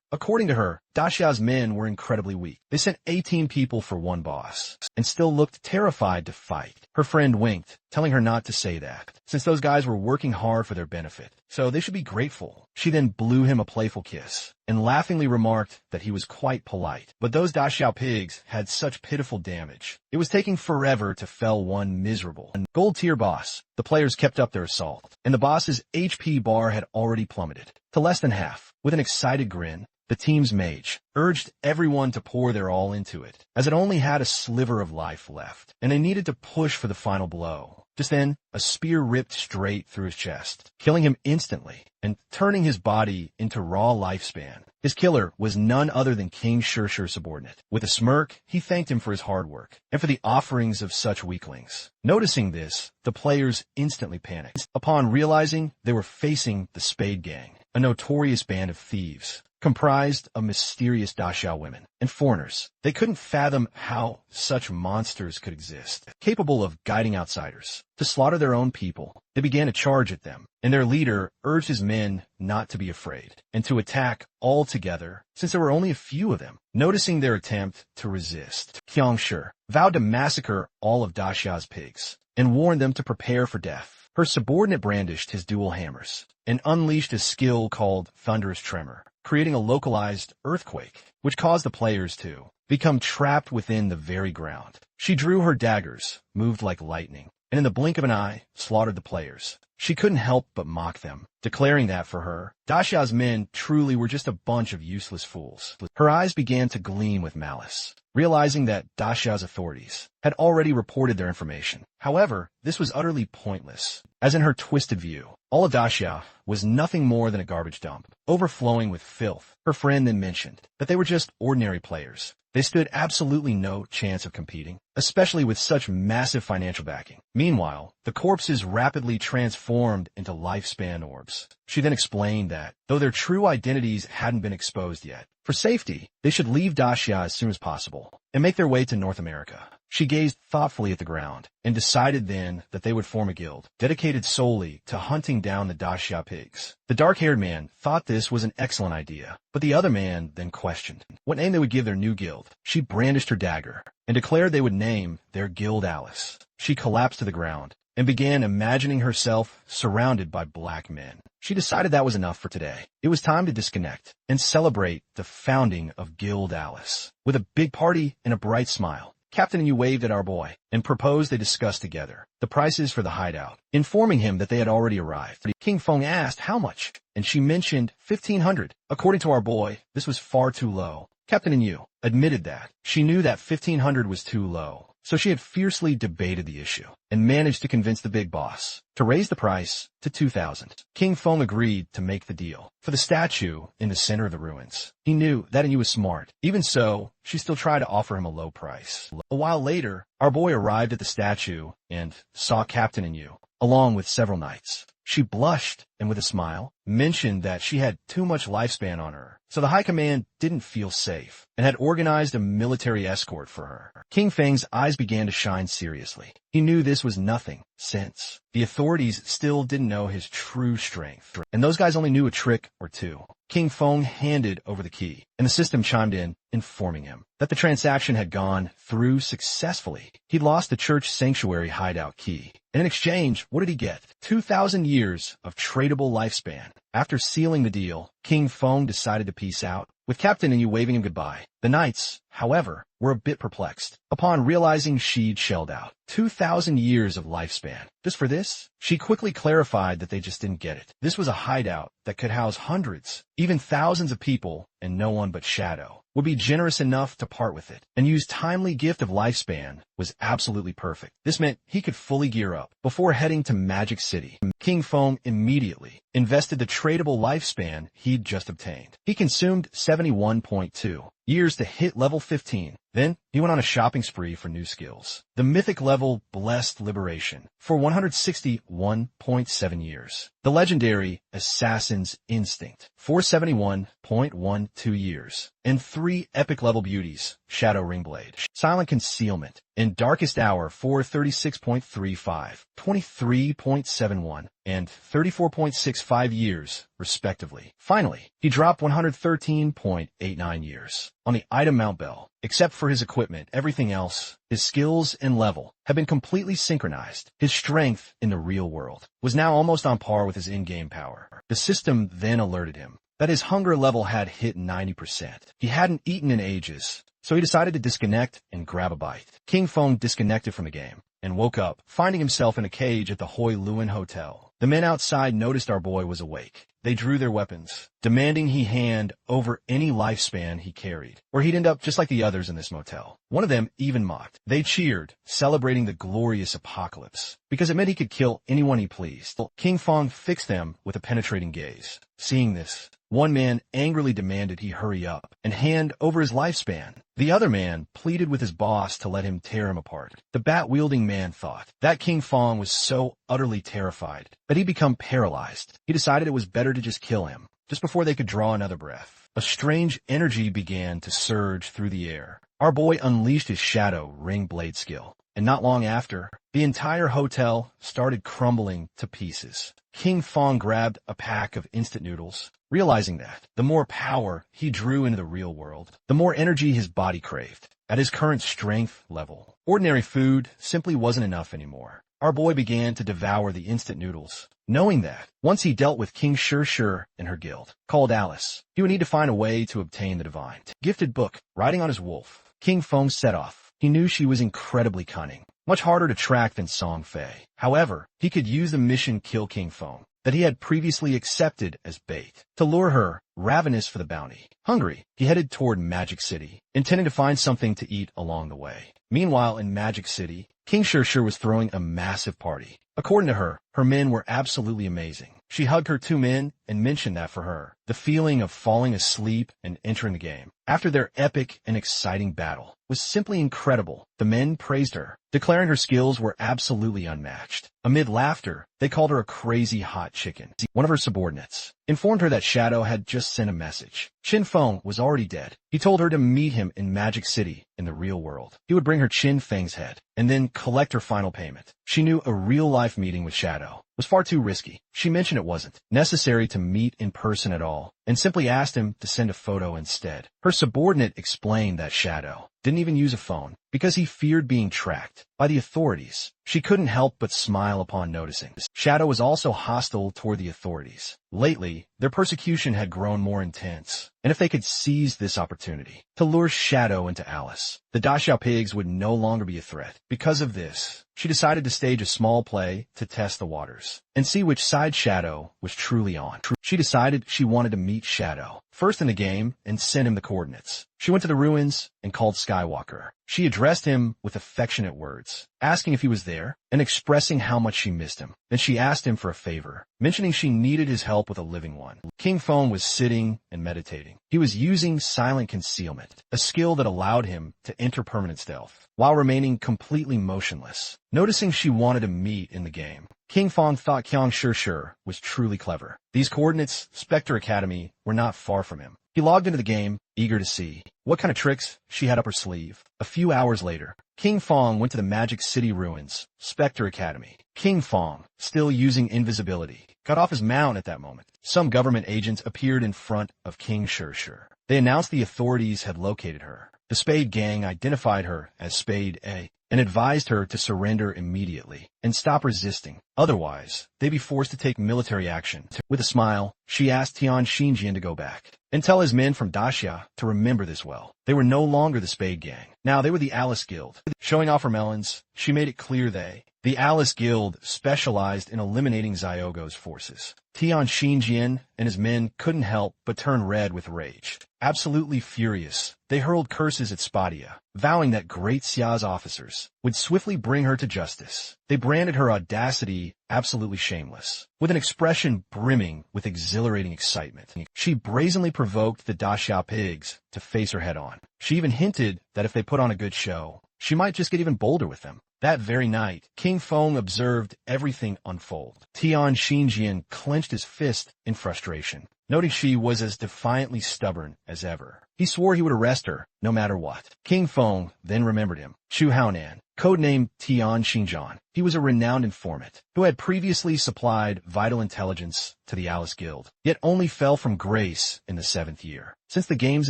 According to her, Daxia's men were incredibly weak. They sent 18 people for one boss, and still looked terrified to fight. Her friend winked, telling her not to say that, since those guys were working hard for their benefit, so they should be grateful. She then blew him a playful kiss, and laughingly remarked that he was quite polite. But those Daxiao pigs had such pitiful damage. It was taking forever to fell one miserable gold tier boss. The players kept up their assault, and the boss's HP bar had already plummeted to less than half. With an excited grin, the team's mage urged everyone to pour their all into it, as it only had a sliver of life left, and they needed to push for the final blow. Just then, a spear ripped straight through his chest, killing him instantly and turning his body into raw lifespan. His killer was none other than King Shi's subordinate. With a smirk, he thanked him for his hard work and for the offerings of such weaklings. Noticing this, the players instantly panicked upon realizing they were facing the Spade Gang, a notorious band of thieves comprised of mysterious Daxiao women and foreigners. They couldn't fathom how such monsters could exist, capable of guiding outsiders to slaughter their own people. They began to charge at them, and their leader urged his men not to be afraid and to attack all together, since there were only a few of them. Noticing their attempt to resist, Qiang Shi vowed to massacre all of Daxia's pigs and warned them to prepare for death. Her subordinate brandished his dual hammers and unleashed a skill called Thunderous Tremor, creating a localized earthquake, which caused the players to become trapped within the very ground. She drew her daggers, moved like lightning, and in the blink of an eye, slaughtered the players. She couldn't help but mock them, declaring that for her, Daxia's men truly were just a bunch of useless fools. Her eyes began to gleam with malice, realizing that Daxia's authorities had already reported their information. However, this was utterly pointless, as in her twisted view, all of Daxia was nothing more than a garbage dump, overflowing with filth. Her friend then mentioned that they were just ordinary players. They stood absolutely no chance of competing, especially with such massive financial backing. Meanwhile, the corpses rapidly transformed into lifespan orbs. She then explained that, though their true identities hadn't been exposed yet, for safety, they should leave Daxia as soon as possible and make their way to North America. She gazed thoughtfully at the ground and decided then that they would form a guild dedicated solely to hunting down the Daxia pigs. The dark-haired man thought this was an excellent idea, but the other man then questioned what name they would give their new guild. She brandished her dagger and declared they would name their guild Alice. She collapsed to the ground and began imagining herself surrounded by black men. She decided that was enough for today. It was time to disconnect and celebrate the founding of Guild Alice. With a big party and a bright smile, Captain and you waved at our boy and proposed they discuss together the prices for the hideout, informing him that they had already arrived. King Feng asked how much, and she mentioned 1,500. According to our boy, this was far too low. Captain and you admitted that. She knew that 1,500 was too low, so she had fiercely debated the issue and managed to convince the big boss to raise the price to 2,000. King Feng agreed to make the deal for the statue in the center of the ruins. He knew that and he was smart. Even so, she still tried to offer him a low price. A while later, our boy arrived at the statue and saw Captain and you, along with several knights. She blushed and with a smile mentioned that she had too much lifespan on her, so the high command didn't feel safe and had organized a military escort for her. King Feng's eyes began to shine seriously. He knew this was nothing, since the authorities still didn't know his true strength, and those guys only knew a trick or two. King Feng handed over the key, and the system chimed in, informing him that the transaction had gone through successfully. He'd lost the church sanctuary hideout key, and in exchange, what did he get? 2,000 years of tradable lifespan. After sealing the deal, King Feng decided to peace out, with Captain and you waving him goodbye. The knights, however, were a bit perplexed upon realizing she'd shelled out 2,000 years of lifespan. Just for this? She quickly clarified that they just didn't get it. This was a hideout that could house hundreds, even thousands of people, and no one but Shadow would be generous enough to part with it, and use timely gift of lifespan was absolutely perfect. This meant he could fully gear up before heading to Magic City. King Feng immediately invested the tradable lifespan he'd just obtained. He consumed 71.2 years to hit level 15. Then, he went on a shopping spree for new skills. The mythic level Blessed Liberation for 161.7 years. The legendary Assassin's Instinct for 71.12 years. And 3 epic level beauties, Shadow Ringblade, Silent Concealment, and Darkest Hour for 36.35, 23.71, and 34.65 years, respectively. Finally, he dropped 113.89 years on the item Mount Bell. Except for his equipment, everything else, his skills and level, had been completely synchronized. His strength in the real world was now almost on par with his in-game power. The system then alerted him that his hunger level had hit 90%. He hadn't eaten in ages, so he decided to disconnect and grab a bite. King Feng disconnected from the game and woke up, finding himself in a cage at the Hoi Luan Hotel. The men outside noticed our boy was awake. They drew their weapons, demanding he hand over any lifespan he carried, or he'd end up just like the others in this motel. One of them even mocked. They cheered, celebrating the glorious apocalypse, because it meant he could kill anyone he pleased. King Feng fixed them with a penetrating gaze. Seeing this, one man angrily demanded he hurry up and hand over his lifespan. The other man pleaded with his boss to let him tear him apart. The bat-wielding man thought that King Feng was so utterly terrified that he'd become paralyzed. He decided it was better to just kill him, just before they could draw another breath. A strange energy began to surge through the air. Our boy unleashed his Shadow Ring Blade skill, and not long after, the entire hotel started crumbling to pieces. King Feng grabbed a pack of instant noodles, realizing that the more power he drew into the real world, the more energy his body craved. At his current strength level, ordinary food simply wasn't enough anymore. Our boy began to devour the instant noodles, knowing that once he dealt with King Shur and her guild, called Alice, he would need to find a way to obtain the divine gifted book. Riding on his wolf, King Feng set off. He knew she was incredibly cunning, much harder to track than Song Fei. However, he could use the mission Kill King Feng that he had previously accepted as bait to lure her, ravenous for the bounty. Hungry, he headed toward Magic City, intending to find something to eat along the way. Meanwhile, in Magic City, King Shur was throwing a massive party. According to her, her men were absolutely amazing. She hugged her 2 men and mentioned that for her, the feeling of falling asleep and entering the game after their epic and exciting battle was simply incredible. The men praised her, declaring her skills were absolutely unmatched. Amid laughter, they called her a crazy hot chicken. One of her subordinates informed her that Shadow had just sent a message. Chin Feng was already dead. He told her to meet him in Magic City in the real world. He would bring her Chin Feng's head and then collect her final payment. She knew a real-life meeting with Shadow was far too risky. She mentioned it wasn't necessary to meet in person at all and simply asked him to send a photo instead. Her subordinate explained that Shadow didn't even use a phone because he feared being tracked by the authorities. She couldn't help but smile upon noticing. Shadow was also hostile toward the authorities. Lately, their persecution had grown more intense, and if they could seize this opportunity to lure Shadow into Alice, the Dachau pigs would no longer be a threat. Because of this, she decided to stage a small play to test the waters and see which side Shadow was truly on. She decided she wanted to meet Shadow first in the game and send him the coordinates. She went to the ruins and called Skywalker. She addressed him with affectionate words, asking if he was there and expressing how much she missed him. Then she asked him for a favor, mentioning she needed his help with a living one. King Feng was sitting and meditating. He was using silent concealment, a skill that allowed him to enter permanent stealth while remaining completely motionless. Noticing she wanted to meet in the game, King Feng thought Qiang Shishir was truly clever. These coordinates, Spectre Academy, were not far from him. He logged into the game, eager to see what kind of tricks she had up her sleeve. A few hours later, King Feng went to the Magic City ruins, Spectre Academy. King Feng, still using invisibility, got off his mount at that moment. Some government agents appeared in front of King Shishir. They announced the authorities had located her. The Spade Gang identified her as Spade A and advised her to surrender immediately and stop resisting. Otherwise, they'd be forced to take military action. With a smile, she asked Tian Xinjian to go back and tell his men from Daxia to remember this well. They were no longer the Spade Gang. Now they were the Alice Guild. Showing off her melons, she made it clear the Alice Guild specialized in eliminating Zyogo's forces. Tian Xinjian and his men couldn't help but turn red with rage. Absolutely furious, they hurled curses at Spadia, vowing that Great Xia's officers would swiftly bring her to justice. They branded her audacity absolutely shameless, with an expression brimming with exhilarating excitement. She brazenly provoked the Daxia pigs to face her head-on. She even hinted that if they put on a good show, she might just get even bolder with them. That very night, King Feng observed everything unfold. Tian Xinjian clenched his fist in frustration, noting she was as defiantly stubborn as ever. He swore he would arrest her, no matter what. King Feng then remembered him. Chu Haonan, codenamed Tian Xinjian. He was a renowned informant who had previously supplied vital intelligence to the Alice Guild, yet only fell from grace in the 7th year. Since the game's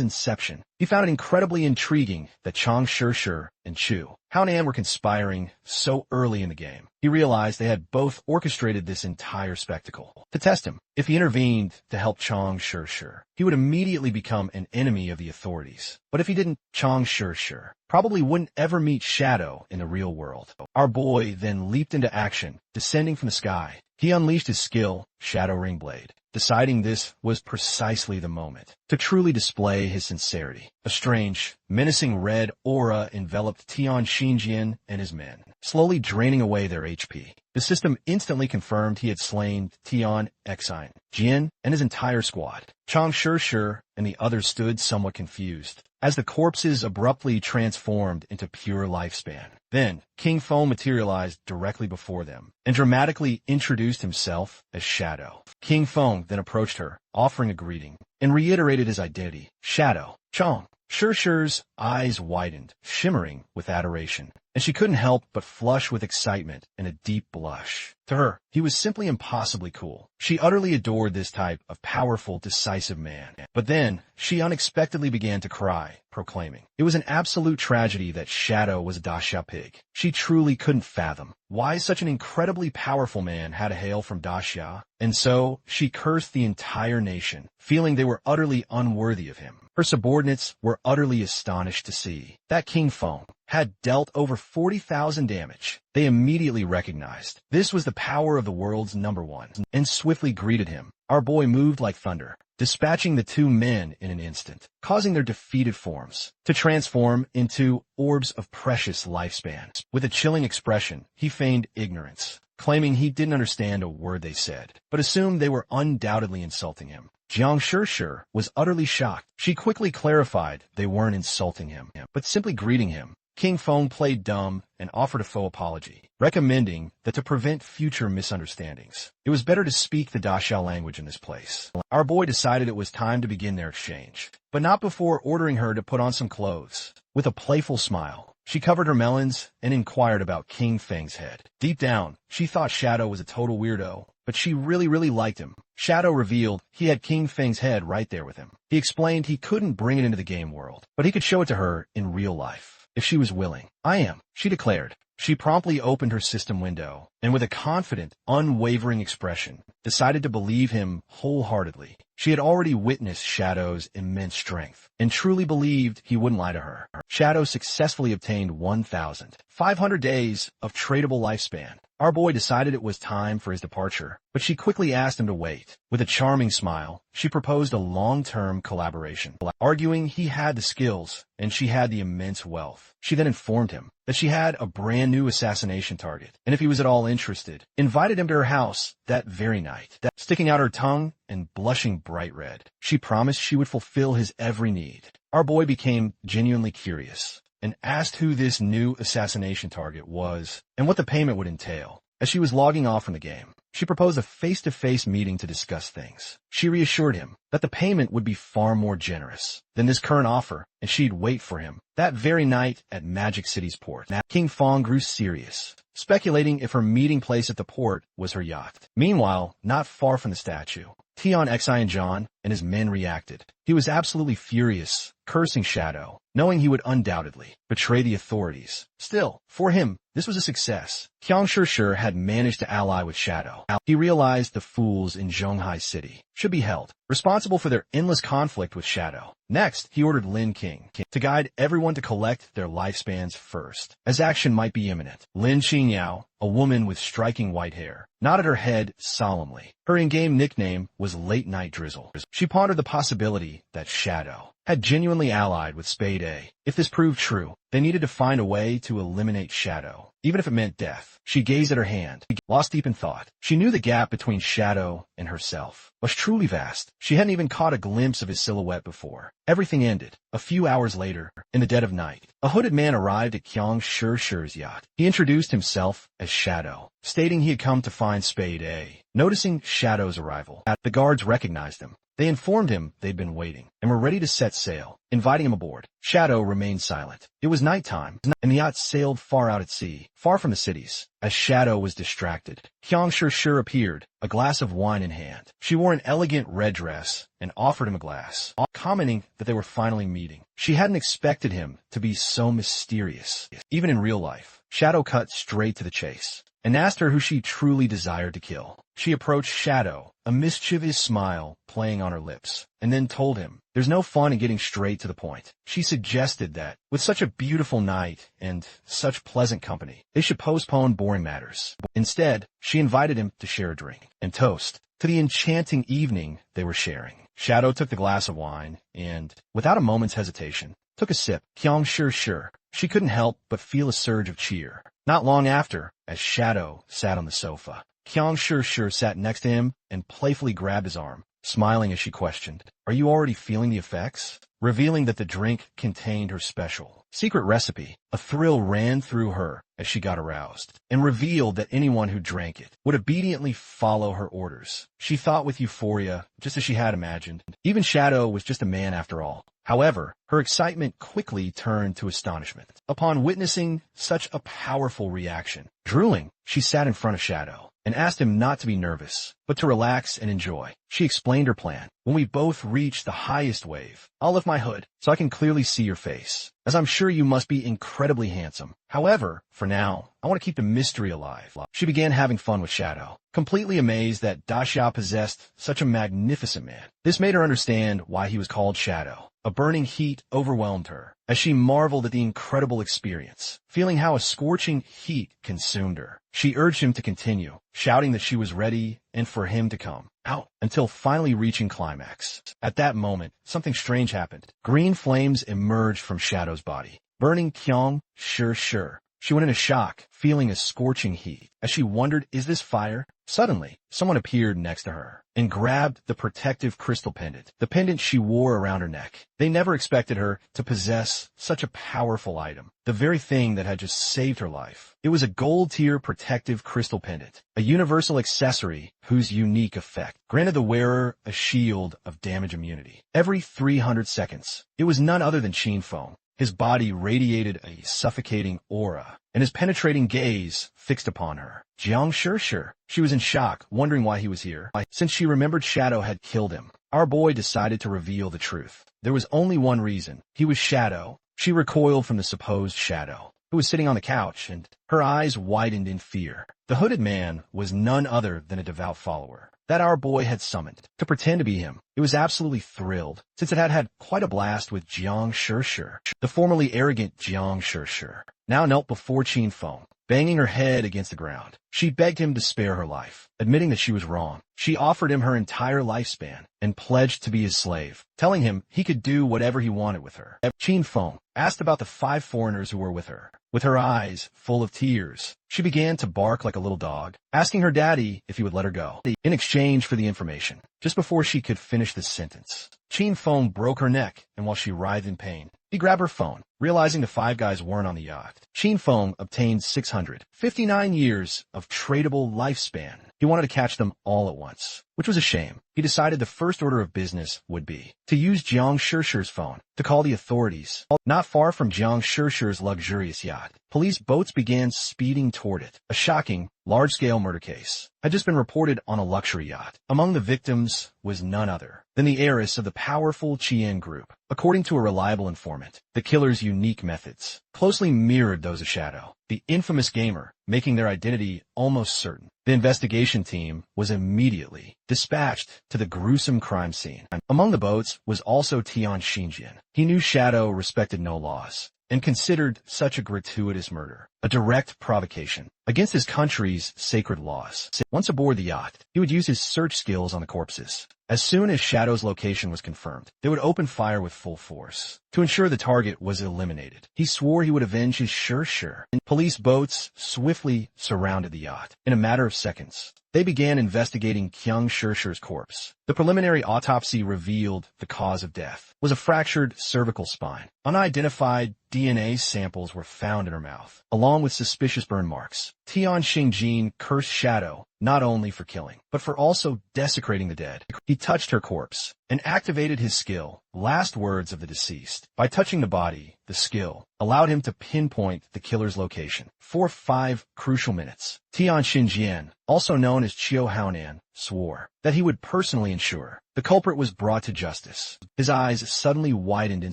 inception, he found it incredibly intriguing that Chang Shishir and Chu Haonan were conspiring so early in the game. He realized they had both orchestrated this entire spectacle to test him. If he intervened to help Chang Shishir, he would immediately become an enemy of the authorities. But if he didn't, Chang Shishir probably wouldn't ever meet Shadow in the real world. Our boy then leaped into action, descending from the sky. He unleashed his skill, Shadow Ring Blade, deciding this was precisely the moment to truly display his sincerity. A strange, menacing red aura enveloped Tian Xinjian and his men, slowly draining away their HP. The system instantly confirmed he had slain Tian Xine, Jin, and his entire squad. Chang Shishir and the others stood somewhat confused as the corpses abruptly transformed into pure lifespan. Then, King Feng materialized directly before them and dramatically introduced himself as Shadow. King Feng then approached her, offering a greeting, and reiterated his identity, Shadow. Chang Shishir's eyes widened, shimmering with adoration, and she couldn't help but flush with excitement and a deep blush. To her, he was simply impossibly cool. She utterly adored this type of powerful, decisive man. But then, she unexpectedly began to cry, proclaiming it was an absolute tragedy that Shadow was a Daxia pig. She truly couldn't fathom why such an incredibly powerful man had to hail from Daxia, and so she cursed the entire nation, feeling they were utterly unworthy of him. Her subordinates were utterly astonished to see that King Feng had dealt over 40,000 damage. They immediately recognized this was the power of the world's #1 and swiftly greeted him. Our boy moved like thunder, dispatching the two men in an instant, causing their defeated forms to transform into orbs of precious lifespan. With a chilling expression, he feigned ignorance, claiming he didn't understand a word they said, but assumed they were undoubtedly insulting him. Jiang Shishir was utterly shocked. She quickly clarified they weren't insulting him, but simply greeting him. King Feng played dumb and offered a faux apology, recommending that to prevent future misunderstandings, it was better to speak the Daxiao language in this place. Our boy decided it was time to begin their exchange, but not before ordering her to put on some clothes. With a playful smile, she covered her melons and inquired about King Feng's head. Deep down, she thought Shadow was a total weirdo, but she really liked him. Shadow revealed he had King Feng's head right there with him. He explained he couldn't bring it into the game world, but he could show it to her in real life if she was willing. "I am," she declared. She promptly opened her system window, and with a confident, unwavering expression, decided to believe him wholeheartedly. She had already witnessed Shadow's immense strength, and truly believed he wouldn't lie to her. Shadow successfully obtained 1,500 days of tradable lifespan. Our boy decided it was time for his departure, but she quickly asked him to wait. With a charming smile, she proposed a long-term collaboration, arguing he had the skills and she had the immense wealth. She then informed him that she had a brand new assassination target, and if he was at all interested, invited him to her house that very night. Sticking out her tongue and blushing bright red, she promised she would fulfill his every need. Our boy became genuinely curious and asked who this new assassination target was and what the payment would entail. As she was logging off from the game, she proposed a face-to-face meeting to discuss things. She reassured him that the payment would be far more generous than this current offer, and she'd wait for him that very night at Magic City's port. Now, King Feng grew serious, speculating if her meeting place at the port was her yacht. Meanwhile, not far from the statue, Tian Xi and John and his men reacted. He was absolutely furious, cursing Shadow, knowing he would undoubtedly betray the authorities. Still, for him, this was a success. Jiang Shishir had managed to ally with Shadow. He realized the fools in Zhonghai City should be held responsible for their endless conflict with Shadow. Next, he ordered Lin King to guide everyone to collect their lifespans first, as action might be imminent. Lin Qinyao, a woman with striking white hair, nodded her head solemnly. Her in-game nickname was Late Night Drizzle. She pondered the possibility that Shadow had genuinely allied with Spade A. If this proved true, they needed to find a way to eliminate Shadow, even if it meant death. She gazed at her hand, lost deep in thought. She knew the gap between Shadow and herself was truly vast. She hadn't even caught a glimpse of his silhouette before. Everything ended. A few hours later, in the dead of night, a hooded man arrived at Jiang Shishir's yacht. He introduced himself as Shadow, stating he had come to find Spade A. Noticing Shadow's arrival, the guards recognized him. They informed him they'd been waiting and were ready to set sail, inviting him aboard. Shadow remained silent. It was nighttime, and the yacht sailed far out at sea, far from the cities. As Shadow was distracted, Jiang Shishir appeared, a glass of wine in hand. She wore an elegant red dress and offered him a glass, commenting that they were finally meeting. She hadn't expected him to be so mysterious. Even in real life, Shadow cut straight to the chase and asked her who she truly desired to kill. She approached Shadow, a mischievous smile playing on her lips, and then told him there's no fun in getting straight to the point. She suggested that, with such a beautiful night and such pleasant company, they should postpone boring matters. Instead, she invited him to share a drink and toast to the enchanting evening they were sharing. Shadow took the glass of wine and, without a moment's hesitation, took a sip. Jiang Shishir. She couldn't help but feel a surge of cheer. Not long after, as Shadow sat on the sofa, Jiang Shishir sat next to him and playfully grabbed his arm, smiling as she questioned, "Are you already feeling the effects?" Revealing that the drink contained her special secret recipe, a thrill ran through her as she got aroused, and revealed that anyone who drank it would obediently follow her orders. She thought with euphoria, just as she had imagined. Even Shadow was just a man after all. However, her excitement quickly turned to astonishment upon witnessing such a powerful reaction. Drooling, she sat in front of Shadow and asked him not to be nervous, but to relax and enjoy. She explained her plan. "When we both reach the highest wave, I'll lift my hood so I can clearly see your face, as I'm sure you must be incredibly handsome. However, for now, I want to keep the mystery alive." She began having fun with Shadow, completely amazed that Daxia possessed such a magnificent man. This made her understand why he was called Shadow. A burning heat overwhelmed her as she marveled at the incredible experience, feeling how a scorching heat consumed her. She urged him to continue, shouting that she was ready and for him to come out, until finally reaching climax. At that moment, something strange happened. Green flames emerged from Shadow's body, burning Jiang Shishir She went into shock, feeling a scorching heat. As she wondered, is this fire? Suddenly, someone appeared next to her and grabbed the protective crystal pendant, the pendant she wore around her neck. They never expected her to possess such a powerful item, the very thing that had just saved her life. It was a gold-tier protective crystal pendant, a universal accessory whose unique effect granted the wearer a shield of damage immunity. Every 300 seconds, it was none other than Qin Feng. His body radiated a suffocating aura, and his penetrating gaze fixed upon her. Jiang Shirshir. She was in shock, wondering why he was here. Since she remembered Shadow had killed him, our boy decided to reveal the truth. There was only one reason. He was Shadow. She recoiled from the supposed Shadow, who was sitting on the couch, and her eyes widened in fear. The hooded man was none other than a devout follower that our boy had summoned to pretend to be him. It was absolutely thrilled, since it had had quite a blast with Jiang Shirshir. The formerly arrogant Jiang Shirshir now knelt before Qin Feng, banging her head against the ground. She begged him to spare her life, admitting that she was wrong. She offered him her entire lifespan and pledged to be his slave, telling him he could do whatever he wanted with her. Qin Feng asked about the 5 foreigners who were with her. With her eyes full of tears, she began to bark like a little dog, asking her daddy if he would let her go, in exchange for the information. Just before she could finish the sentence, Qin Feng broke her neck, and while she writhed in pain, he grabbed her phone. Realizing the 5 guys weren't on the yacht, Qin Feng obtained 659 years of tradable lifespan. He wanted to catch them all at once, which was a shame. He decided the first order of business would be to use Jiang Shirshir's phone to call the authorities. Not far from Jiang Shirshir's luxurious yacht, police boats began speeding toward it. A shocking, large-scale murder case had just been reported on a luxury yacht. Among the victims was none other than the heiress of the powerful Chien group. According to a reliable informant, the killer's unique methods closely mirrored those of Shadow, the infamous gamer, making their identity almost certain. The investigation team was immediately dispatched to the gruesome crime scene. Among the boats was also Tian Xinjian. He knew Shadow respected no laws and considered such a gratuitous murder a direct provocation against his country's sacred laws. Once aboard the yacht, he would use his search skills on the corpses. As soon as Shadow's location was confirmed, they would open fire with full force to ensure the target was eliminated. He swore he would avenge his Shirshir. Police boats swiftly surrounded the yacht. In a matter of seconds, they began investigating Jiang Shirshir's corpse. The preliminary autopsy revealed the cause of death was a fractured cervical spine. Unidentified DNA samples were found in her mouth, along with suspicious burn marks. Tian Xingjin cursed Shadow not only for killing, but for also desecrating the dead. He touched her corpse and activated his skill, last words of the deceased. By touching the body, the skill allowed him to pinpoint the killer's location. For 5 crucial minutes, Tian Xinjian, also known as Qiu Haonan, swore that he would personally ensure the culprit was brought to justice. His eyes suddenly widened in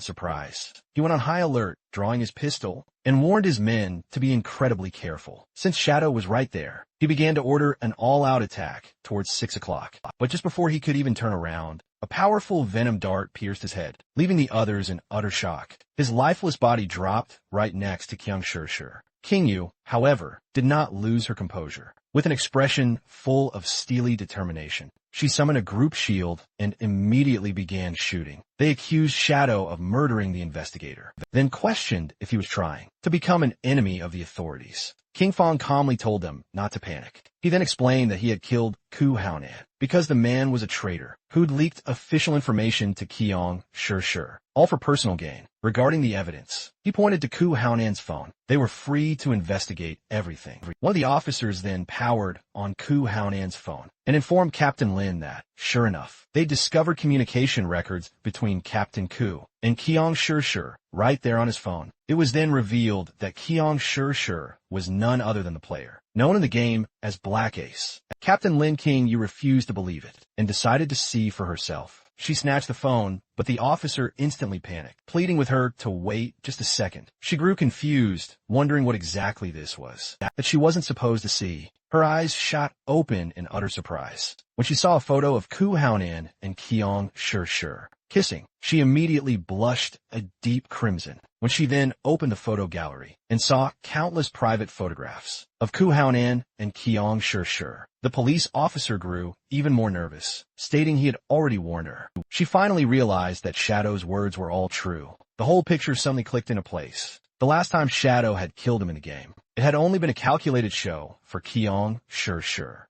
surprise. He went on high alert, drawing his pistol, and warned his men to be incredibly careful. Since Shadow was right there, he began to order an all-out attack towards 6 o'clock. But just before he could even turn around, a powerful venom dart pierced his head, leaving the others in utter shock. His lifeless body dropped right next to Jiang Shirshir. King Yu, however, did not lose her composure. With an expression full of steely determination, she summoned a group shield and immediately began shooting. They accused Shadow of murdering the investigator, then questioned if he was trying to become an enemy of the authorities. King Fong calmly told them not to panic. He then explained that he had killed Ku Haonan because the man was a traitor who'd leaked official information to Jiang Shirshir, all for personal gain. Regarding the evidence, he pointed to Ku Haonan's phone. They were free to investigate everything. One of the officers then powered on Ku Haonan's phone and informed Captain Lin that, sure enough, they discovered communication records between Captain Ku and Jiang Shirshir right there on his phone. It was then revealed that Jiang Shirshir was none other than the player, known in the game as Black Ace. Captain Lin King Yu refused to believe it and decided to see for herself. She snatched the phone, but the officer instantly panicked, pleading with her to wait just a second. She grew confused, wondering what exactly this was that she wasn't supposed to see. Her eyes shot open in utter surprise when she saw a photo of Ku Haonan and Jiang Shirshir kissing. She immediately blushed a deep crimson when she then opened the photo gallery and saw countless private photographs of Ku Haonan and Jiang Shirshir. The police officer grew even more nervous, stating he had already warned her. She finally realized that Shadow's words were all true. The whole picture suddenly clicked into place. the last time Shadow had killed him in the game. It had only been a calculated show for Kyung Sure.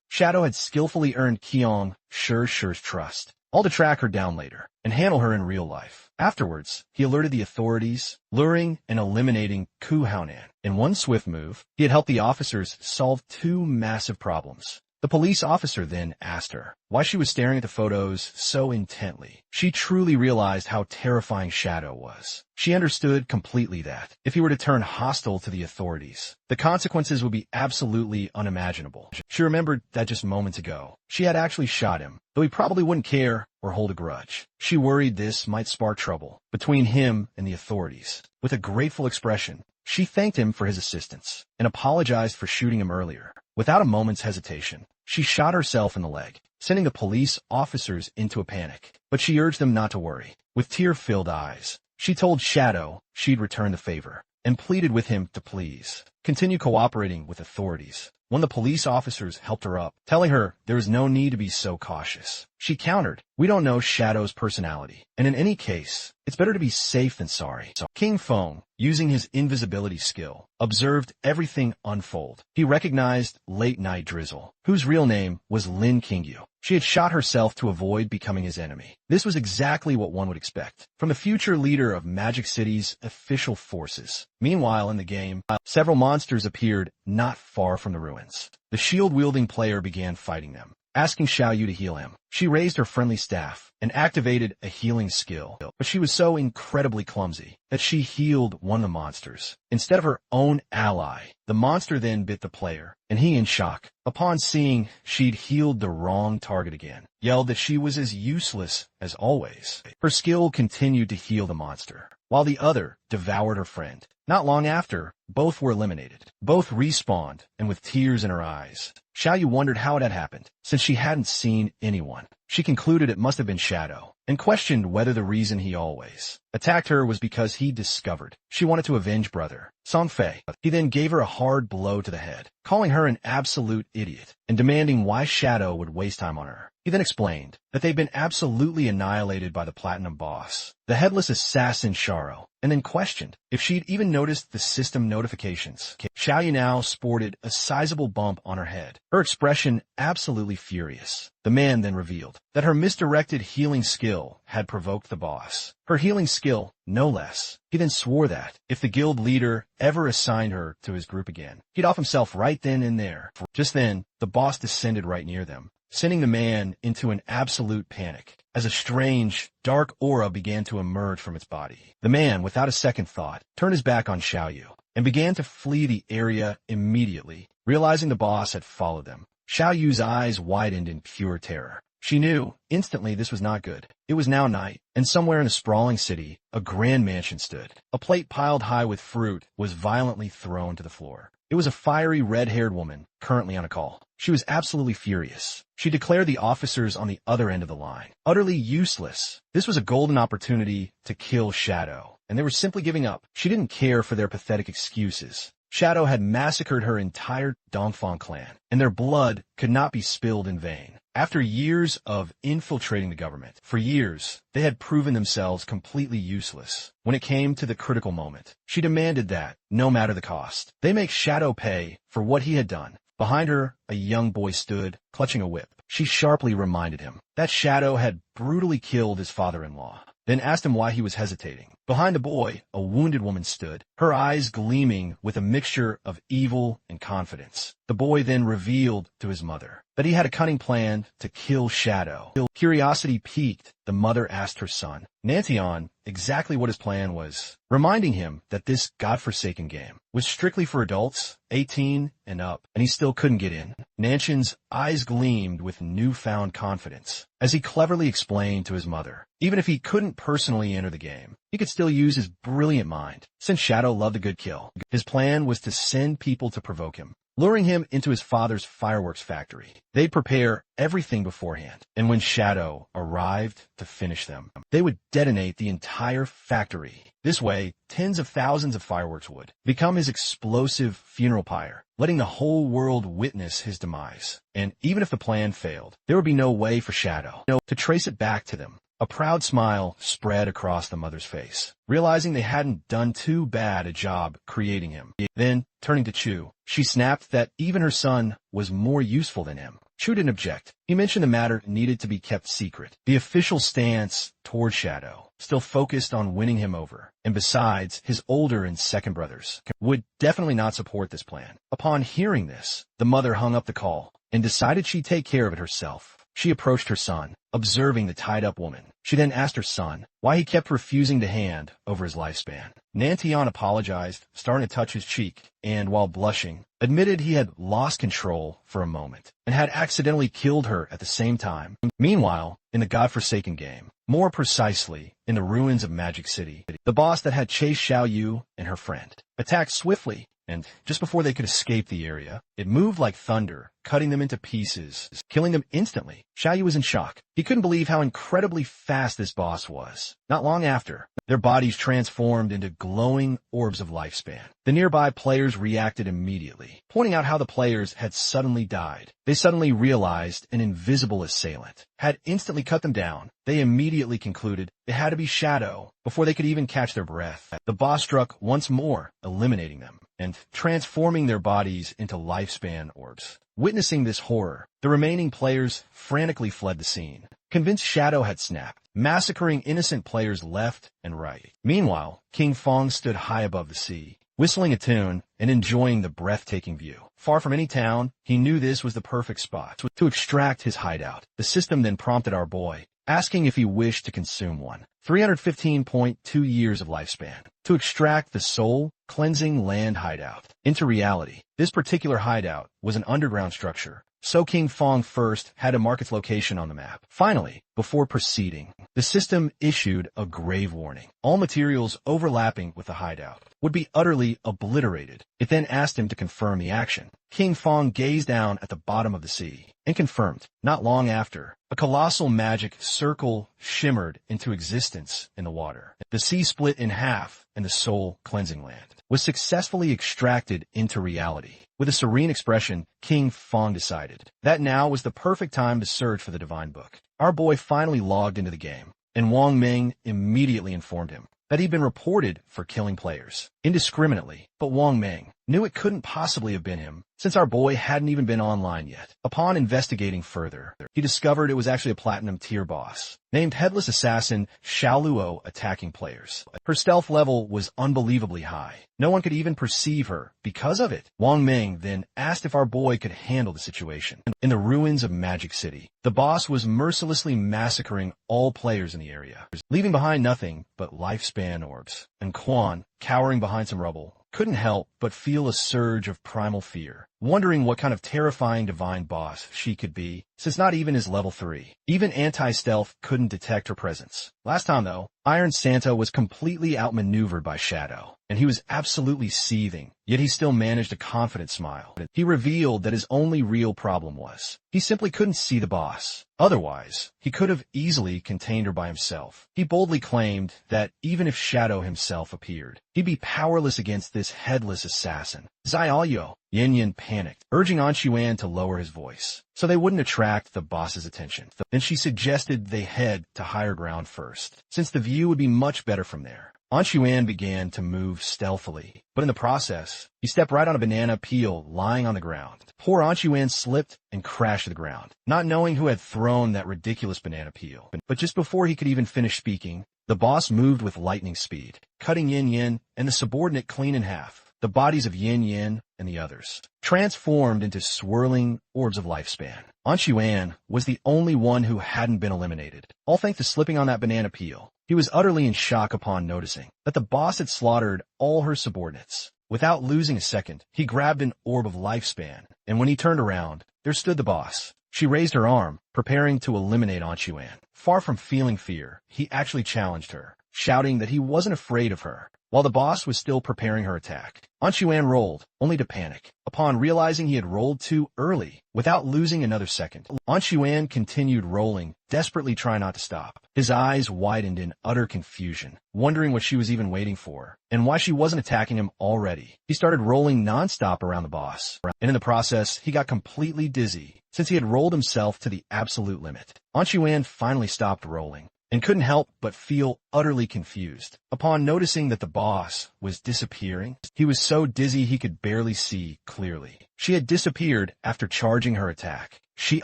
Shadow had skillfully earned Kyung Sure's trust, all to track her down later and handle her in real life. Afterwards, he alerted the authorities, luring and eliminating Koo Haonan. In one swift move, he had helped the officers solve two massive problems. The police officer then asked her why she was staring at the photos so intently. She truly realized how terrifying Shadow was. She understood completely that, if he were to turn hostile to the authorities, the consequences would be absolutely unimaginable. She remembered that just moments ago, she had actually shot him, though he probably wouldn't care or hold a grudge. She worried this might spark trouble between him and the authorities. With a grateful expression, she thanked him for his assistance and apologized for shooting him earlier. Without a moment's hesitation, she shot herself in the leg, sending the police officers into a panic. But she urged them not to worry. With tear-filled eyes, she told Shadow she'd return the favor and pleaded with him to please continue cooperating with authorities. When the police officers helped her up, telling her there was no need to be so cautious, she countered, "We don't know Shadow's personality, and in any case, it's better to be safe than sorry." So King Feng, using his invisibility skill, observed everything unfold. He recognized Late Night Drizzle, whose real name was Lin Kingyu. She had shot herself to avoid becoming his enemy. This was exactly what one would expect from the future leader of Magic City's official forces. Meanwhile, in the game, several monsters appeared not far from the ruins. The shield-wielding player began fighting them, asking Xiaoyu to heal him. She raised her friendly staff and activated a healing skill, but she was so incredibly clumsy that she healed one of the monsters instead of her own ally. The monster then bit the player, and he, in shock, upon seeing she'd healed the wrong target again, yelled that she was as useless as always. Her skill continued to heal the monster, while the other devoured her friend. Not long after, both were eliminated. Both respawned, and with tears in her eyes, Xiaoyu wondered how it had happened, since she hadn't seen anyone. She concluded it must have been Shadow, and questioned whether the reason he always attacked her was because he discovered she wanted to avenge brother Songfei. He then gave her a hard blow to the head, calling her an absolute idiot, and demanding why Shadow would waste time on her. He then explained that they'd been absolutely annihilated by the Platinum Boss, the headless assassin Sharo, and then questioned if she'd even noticed the system notifications. Xiaoyu now sported a sizable bump on her head, her expression absolutely furious. The man then revealed that her misdirected healing skill had provoked the boss. Her healing skill, no less. He then swore that, if the guild leader ever assigned her to his group again, he'd off himself right then and there. Just then, the boss descended right near them, sending the man into an absolute panic as a strange, dark aura began to emerge from its body. The man, without a second thought, turned his back on Xiaoyu and began to flee the area immediately. Realizing the boss had followed them, Xiaoyu's eyes widened in pure terror. She knew instantly this was not good. It was now night, and somewhere in a sprawling city, a grand mansion stood. A plate piled high with fruit was violently thrown to the floor. It was a fiery red-haired woman, currently on a call. She was absolutely furious. She declared the officers on the other end of the line utterly useless. This was a golden opportunity to kill Shadow, and they were simply giving up. She didn't care for their pathetic excuses. Shadow had massacred her entire Dongfang clan, and their blood could not be spilled in vain. After years of infiltrating the government, for years, they had proven themselves completely useless. When it came to the critical moment, she demanded that, no matter the cost, they make Shadow pay for what he had done. Behind her, a young boy stood, clutching a whip. She sharply reminded him that Shadow had brutally killed his father-in-law, then asked him why he was hesitating. Behind the boy, a wounded woman stood, her eyes gleaming with a mixture of evil and confidence. The boy then revealed to his mother that he had a cunning plan to kill Shadow. Curiosity piqued, the mother asked her son, Nantion, exactly what his plan was, reminding him that this godforsaken game was strictly for adults, 18 and up, and he still couldn't get in. Nantion's eyes gleamed with newfound confidence as he cleverly explained to his mother, even if he couldn't personally enter the game, he could still use his brilliant mind. Since Shadow loved a good kill, his plan was to send people to provoke him, luring him into his father's fireworks factory. They'd prepare everything beforehand, and when Shadow arrived to finish them, they would detonate the entire factory. This way, tens of thousands of fireworks would become his explosive funeral pyre, letting the whole world witness his demise. And even if the plan failed, there would be no way for Shadow to trace it back to them. A proud smile spread across the mother's face, realizing they hadn't done too bad a job creating him. Then, turning to Chu, she snapped that even her son was more useful than him. Chu didn't object. He mentioned the matter needed to be kept secret. The official stance toward Shadow still focused on winning him over, and besides, his older and second brothers would definitely not support this plan. Upon hearing this, the mother hung up the call and decided she'd take care of it herself. She approached her son, observing the tied-up woman. She then asked her son why he kept refusing to hand over his lifespan. Nantian apologized, starting to touch his cheek, and while blushing, admitted he had lost control for a moment and had accidentally killed her at the same time. Meanwhile, in the godforsaken game, more precisely in the ruins of Magic City, the boss that had chased Xiao Yu and her friend attacked swiftly, and just before they could escape the area, it moved like thunder, cutting them into pieces, killing them instantly. Xiao Yu was in shock. He couldn't believe how incredibly fast this boss was. Not long after, their bodies transformed into glowing orbs of lifespan. The nearby players reacted immediately, pointing out how the players had suddenly died. They suddenly realized an invisible assailant had instantly cut them down. They immediately concluded it had to be Shadow before they could even catch their breath. The boss struck once more, eliminating them and transforming their bodies into lifespan orbs. Witnessing this horror, the remaining players frantically fled the scene, convinced Shadow had snapped, massacring innocent players left and right. Meanwhile, King Fong stood high above the sea, whistling a tune and enjoying the breathtaking view. Far from any town, he knew this was the perfect spot to extract his hideout. The system then prompted our boy, asking if he wished to consume one. 315.2 years of lifespan to extract the soul-cleansing land hideout into reality. This particular hideout was an underground structure, so King Fong first had to mark its location on the map. Finally, before proceeding, the system issued a grave warning. All materials overlapping with the hideout would be utterly obliterated. It then asked him to confirm the action. King Fong gazed down at the bottom of the sea and confirmed. Not long after, a colossal magic circle shimmered into existence in the water. The sea split in half, and the soul-cleansing land was successfully extracted into reality. With a serene expression, King Fong decided that now was the perfect time to search for the divine book. Our boy finally logged into the game, and Wang Ming immediately informed him that he'd been reported for killing players indiscriminately, but Wang Ming knew it couldn't possibly have been him, since our boy hadn't even been online yet. Upon investigating further, he discovered it was actually a platinum tier boss, named Headless Assassin Xiao Luo, attacking players. Her stealth level was unbelievably high. No one could even perceive her because of it. Wang Ming then asked if our boy could handle the situation. In the ruins of Magic City, the boss was mercilessly massacring all players in the area, leaving behind nothing but lifespan orbs. And Quan, cowering behind some rubble, couldn't help but feel a surge of primal fear, wondering what kind of terrifying divine boss she could be, since not even his level 3. Even anti-stealth couldn't detect her presence. Last time though, Iron Santa was completely outmaneuvered by Shadow, and he was absolutely seething, yet he still managed a confident smile. He revealed that his only real problem was he simply couldn't see the boss. Otherwise, he could have easily contained her by himself. He boldly claimed that even if Shadow himself appeared, he'd be powerless against this headless assassin. Yahello, Yin Yin panicked, urging An Xuan to lower his voice, so they wouldn't attract the boss's attention. Then she suggested they head to higher ground first, since the view would be much better from there. An Xuan began to move stealthily, but in the process, he stepped right on a banana peel lying on the ground. Poor An Xuan slipped and crashed to the ground, not knowing who had thrown that ridiculous banana peel. But just before he could even finish speaking, the boss moved with lightning speed, cutting Yin Yin and the subordinate clean in half. The bodies of Yin Yin and the others transformed into swirling orbs of lifespan. An Xuan was the only one who hadn't been eliminated, all thanks to slipping on that banana peel. He was utterly in shock upon noticing that the boss had slaughtered all her subordinates. Without losing a second, he grabbed an orb of lifespan, and when he turned around, there stood the boss. She raised her arm, preparing to eliminate An Xuan. Far from feeling fear, he actually challenged her, shouting that he wasn't afraid of her, while the boss was still preparing her attack. An Xuan rolled, only to panic, upon realizing he had rolled too early. Without losing another second, An Xuan continued rolling, desperately trying not to stop. His eyes widened in utter confusion, wondering what she was even waiting for, and why she wasn't attacking him already. He started rolling non-stop around the boss, and in the process, he got completely dizzy, since he had rolled himself to the absolute limit. An Xuan finally stopped rolling, and couldn't help but feel utterly confused. Upon noticing that the boss was disappearing, he was so dizzy he could barely see clearly. She had disappeared after charging her attack. She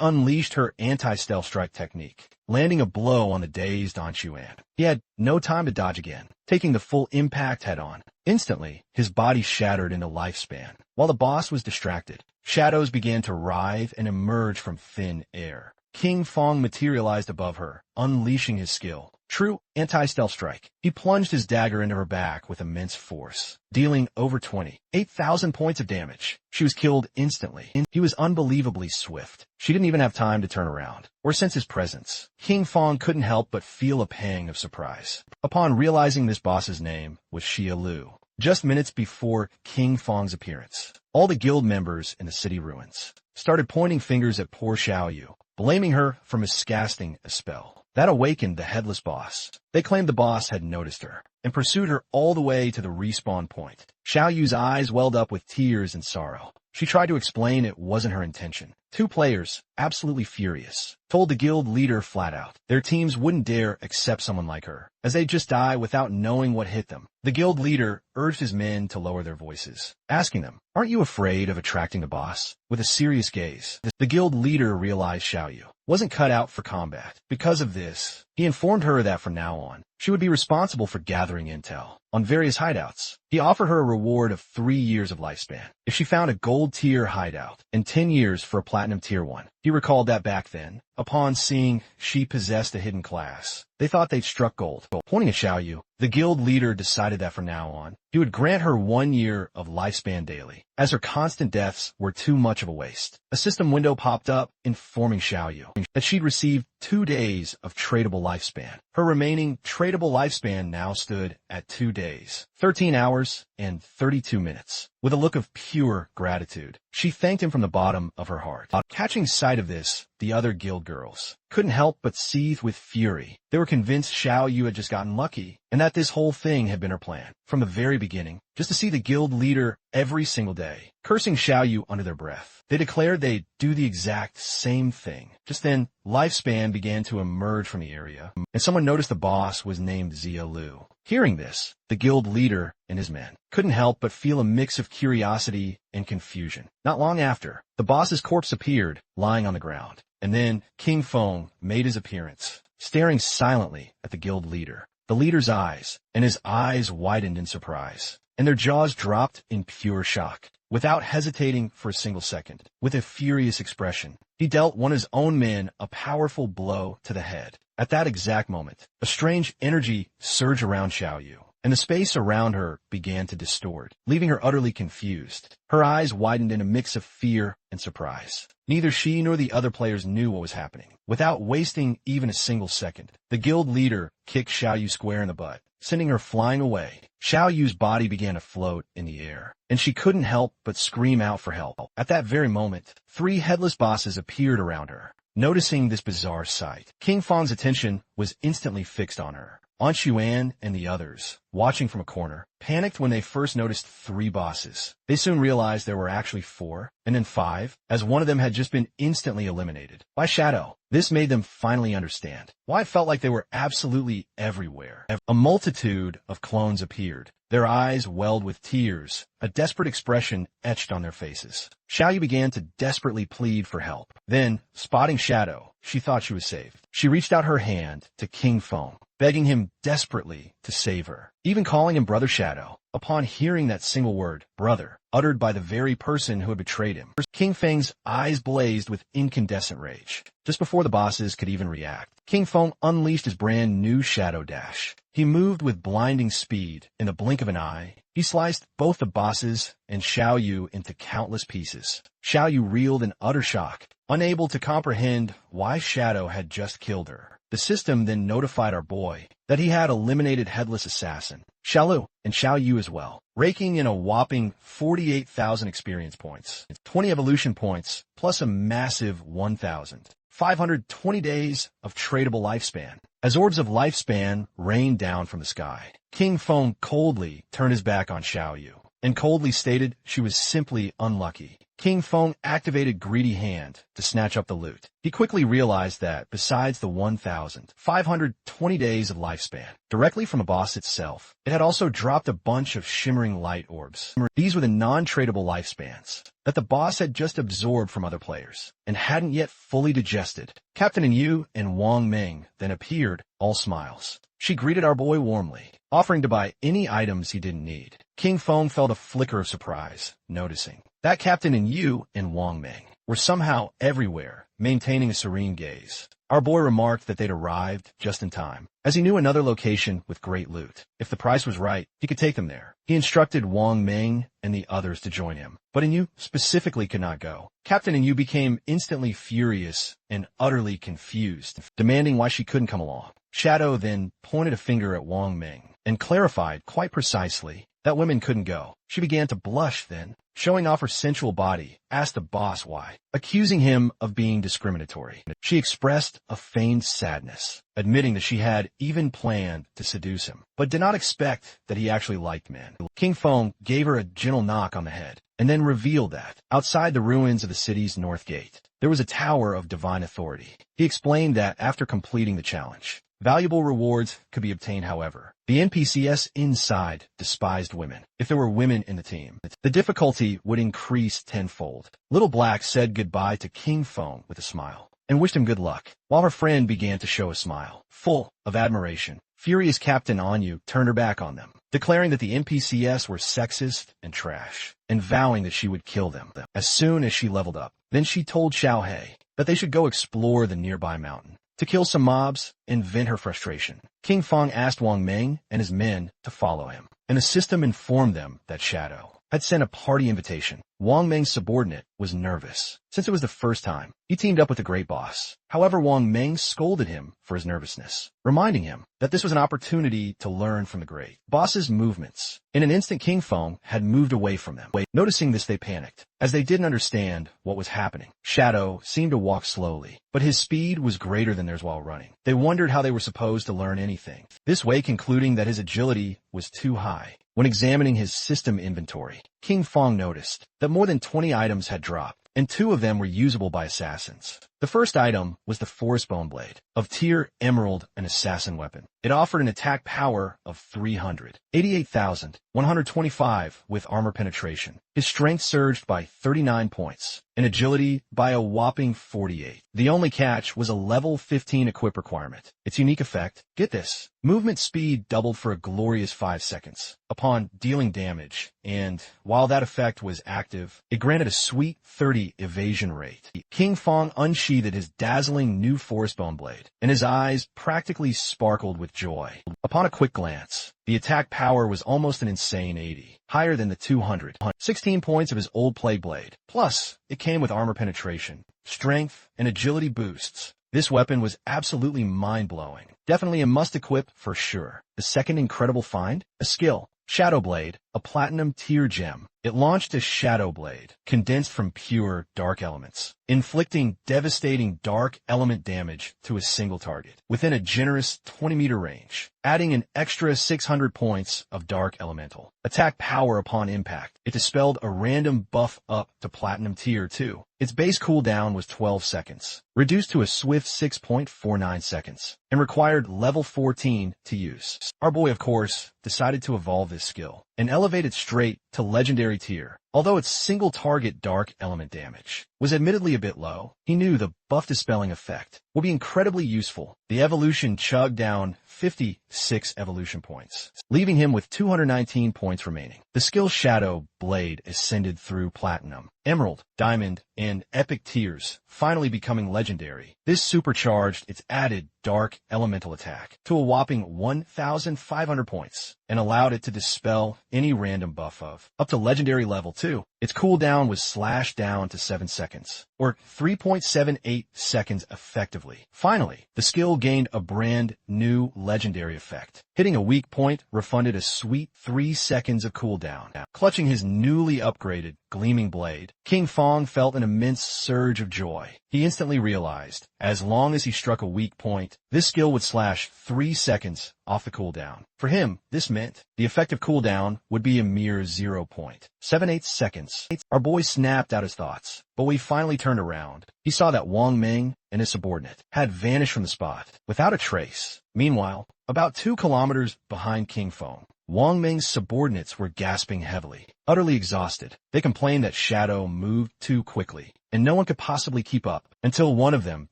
unleashed her anti-stealth strike technique, landing a blow on the dazed Anshuan. He had no time to dodge again, taking the full impact head-on. Instantly, his body shattered into lifespan. While the boss was distracted, shadows began to writhe and emerge from thin air. King Fong materialized above her, unleashing his skill. True anti-stealth strike. He plunged his dagger into her back with immense force, dealing over 28,000 points of damage. She was killed instantly. He was unbelievably swift. She didn't even have time to turn around or sense his presence. King Fong couldn't help but feel a pang of surprise upon realizing this boss's name was Yahello. Just minutes before King Fong's appearance, all the guild members in the city ruins started pointing fingers at poor Xiaoyu, blaming her for miscasting a spell. That awakened the headless boss. They claimed the boss had noticed her and pursued her all the way to the respawn point. Xiaoyu's eyes welled up with tears and sorrow. She tried to explain it wasn't her intention. Two players, absolutely furious, told the guild leader flat out their teams wouldn't dare accept someone like her, as they'd just die without knowing what hit them. The guild leader urged his men to lower their voices, asking them, "Aren't you afraid of attracting the boss?" With a serious gaze, the guild leader realized Xiaoyu wasn't cut out for combat. Because of this, he informed her that from now on, she would be responsible for gathering intel on various hideouts. He offered her a reward of 3 years of lifespan if she found a gold tier hideout and 10 years for a platinum tier one. He recalled that back then, upon seeing she possessed a hidden class, they thought they'd struck gold. Pointing at Xiaoyu, the guild leader decided that from now on, he would grant her 1 year of lifespan daily, as her constant deaths were too much of a waste. A system window popped up informing Xiaoyu that she'd received 2 days of tradable lifespan. Her remaining tradable lifespan now stood at 2 days, 13 hours, and 32 minutes. With a look of pure gratitude, she thanked him from the bottom of her heart. Catching sight of this, the other guild girls couldn't help but seethe with fury. They were convinced Xiaoyu had just gotten lucky, and that this whole thing had been her plan from the very beginning, just to see the guild leader every single day, cursing Xiaoyu under their breath. They declared they'd do the exact same thing. Just then, lifespan began to emerge from the area, and someone noticed the boss was named Yahello. Hearing this, the guild leader and his men couldn't help but feel a mix of curiosity and confusion. Not long after, the boss's corpse appeared, lying on the ground, and then King Fong made his appearance, staring silently at the guild leader. The leader's eyes, and his eyes widened in surprise, and their jaws dropped in pure shock. Without hesitating for a single second, with a furious expression, he dealt one of his own men a powerful blow to the head. At that exact moment, a strange energy surged around Xiaoyu, and the space around her began to distort, leaving her utterly confused. Her eyes widened in a mix of fear and surprise. Neither she nor the other players knew what was happening. Without wasting even a single second, the guild leader kicked Xiaoyu square in the butt, sending her flying away. Xiaoyu's body began to float in the air, and she couldn't help but scream out for help. At that very moment, 3 headless bosses appeared around her. Noticing this bizarre sight, King Fong's attention was instantly fixed on her. Anshuan and the others, watching from a corner, panicked when they first noticed 3 bosses. They soon realized there were actually 4, and then 5, as one of them had just been instantly eliminated by Shadow. This made them finally understand why it felt like they were absolutely everywhere. A multitude of clones appeared, their eyes welled with tears, a desperate expression etched on their faces. Xiaoyu began to desperately plead for help. Then, spotting Shadow, she thought she was saved. She reached out her hand to King Fong, begging him desperately to save her, even calling him Brother Shadow. Upon hearing that single word, brother, uttered by the very person who had betrayed him, King Feng's eyes blazed with incandescent rage. Just before the bosses could even react, King Feng unleashed his brand new Shadow Dash. He moved with blinding speed. In the blink of an eye, he sliced both the bosses and Xiaoyu into countless pieces. Xiaoyu reeled in utter shock, unable to comprehend why Shadow had just killed her. The system then notified our boy that he had eliminated Headless Assassin, Xiaolu, and Xiaoyu as well, raking in a whopping 48,000 experience points, 20 evolution points, plus a massive 1,520 days of tradable lifespan. As orbs of lifespan rained down from the sky, King Feng coldly turned his back on Xiaoyu and coldly stated she was simply unlucky. King Feng activated Greedy Hand to snatch up the loot. He quickly realized that, besides the 1,520 days of lifespan, directly from the boss itself, it had also dropped a bunch of shimmering light orbs. These were the non-tradable lifespans that the boss had just absorbed from other players, and hadn't yet fully digested. Captain Yu and Wang Ming then appeared, all smiles. She greeted our boy warmly, offering to buy any items he didn't need. King Feng felt a flicker of surprise, noticing that Captain Yu and Wang Ming were somehow everywhere, maintaining a serene gaze. Our boy remarked that they'd arrived just in time, as he knew another location with great loot. If the price was right, he could take them there. He instructed Wang Ming and the others to join him, but Yu specifically could not go. Captain Yu became instantly furious and utterly confused, demanding why she couldn't come along. Shadow then pointed a finger at Wang Ming and clarified quite precisely that women couldn't go. She began to blush then, showing off her sensual body, asked the boss why, accusing him of being discriminatory. She expressed a feigned sadness, admitting that she had even planned to seduce him, but did not expect that he actually liked men. King Feng gave her a gentle knock on the head, and then revealed that, outside the ruins of the city's north gate, there was a tower of divine authority. He explained that after completing the challenge, valuable rewards could be obtained. However, the NPCs inside despised women. If there were women in the team, the difficulty would increase tenfold. Little Black said goodbye to King Feng with a smile, and wished him good luck, while her friend began to show a smile, full of admiration. Furious Captain Anu turned her back on them, declaring that the NPCs were sexist and trash, and vowing that she would kill them as soon as she leveled up. Then she told Xiaohei that they should go explore the nearby mountain to kill some mobs and vent her frustration. King Feng asked Wang Ming and his men to follow him, and the system informed them that Shadow had sent a party invitation. Wang Ming's subordinate was nervous, since it was the first time he teamed up with the great boss. However, Wang Ming scolded him for his nervousness, reminding him that this was an opportunity to learn from the great boss's movements. In an instant, King Feng had moved away from them. Noticing this, they panicked, as they didn't understand what was happening. Shadow seemed to walk slowly, but his speed was greater than theirs while running. They wondered how they were supposed to learn anything this way, concluding that his agility was too high. When examining his system inventory, King Feng noticed that more than 20 items had dropped, and 2 of them were usable by assassins. The first item was the Forest Bone Blade, of tier Emerald, an assassin weapon. It offered an attack power of 388,125 with armor penetration. His strength surged by 39 points, and agility by a whopping 48. The only catch was a level 15 equip requirement. Its unique effect, get this, movement speed doubled for a glorious 5 seconds upon dealing damage, and while that effect was active, it granted a sweet 30 evasion rate. King Feng unsheathed his dazzling new Forest Bone Blade, and his eyes practically sparkled with joy. Upon a quick glance, the attack power was almost an insane 80, higher than the 216 points of his old Plague Blade. Plus, it came with armor penetration, strength, and agility boosts. This weapon was absolutely mind-blowing. Definitely a must-equip for sure. The second incredible find? A skill. Shadow Blade, a platinum tier gem. It launched as Shadow Blade, condensed from pure dark elements, inflicting devastating dark element damage to a single target within a generous 20-meter range, adding an extra 600 points of dark elemental attack power upon impact. It dispelled a random buff up to platinum tier 2. Its base cooldown was 12 seconds, reduced to a swift 6.49 seconds, and required level 14 to use. Our boy, of course, decided to evolve this skill and elevate it straight to legendary tier. Although its single target dark element damage was admittedly a bit low, he knew the buff dispelling effect would be incredibly useful. The evolution chugged down 56 evolution points, leaving him with 219 points remaining. The skill Shadow Blade ascended through Platinum, Emerald, Diamond, and Epic tiers, finally becoming legendary. This supercharged its added dark elemental attack to a whopping 1,500 points and allowed it to dispel any random buff of up to legendary level 2. Its cooldown was slashed down to 7 seconds, or 3.78 seconds effectively. Finally, the skill gained a brand new legendary effect. Hitting a weak point refunded a sweet 3 seconds of cooldown. Clutching his newly upgraded gleaming blade, King Feng felt an immense surge of joy. He instantly realized, as long as he struck a weak point, this skill would slash 3 seconds off the cooldown. For him, this meant the effective cooldown would be a mere 0.78 seconds rounds. Our boy snapped out his thoughts, but when he finally turned around, he saw that Wang Ming and his subordinate had vanished from the spot without a trace. Meanwhile, about 2 kilometers behind King Feng, Wang Ming's subordinates were gasping heavily, utterly exhausted. They complained that Shadow moved too quickly, and no one could possibly keep up, until one of them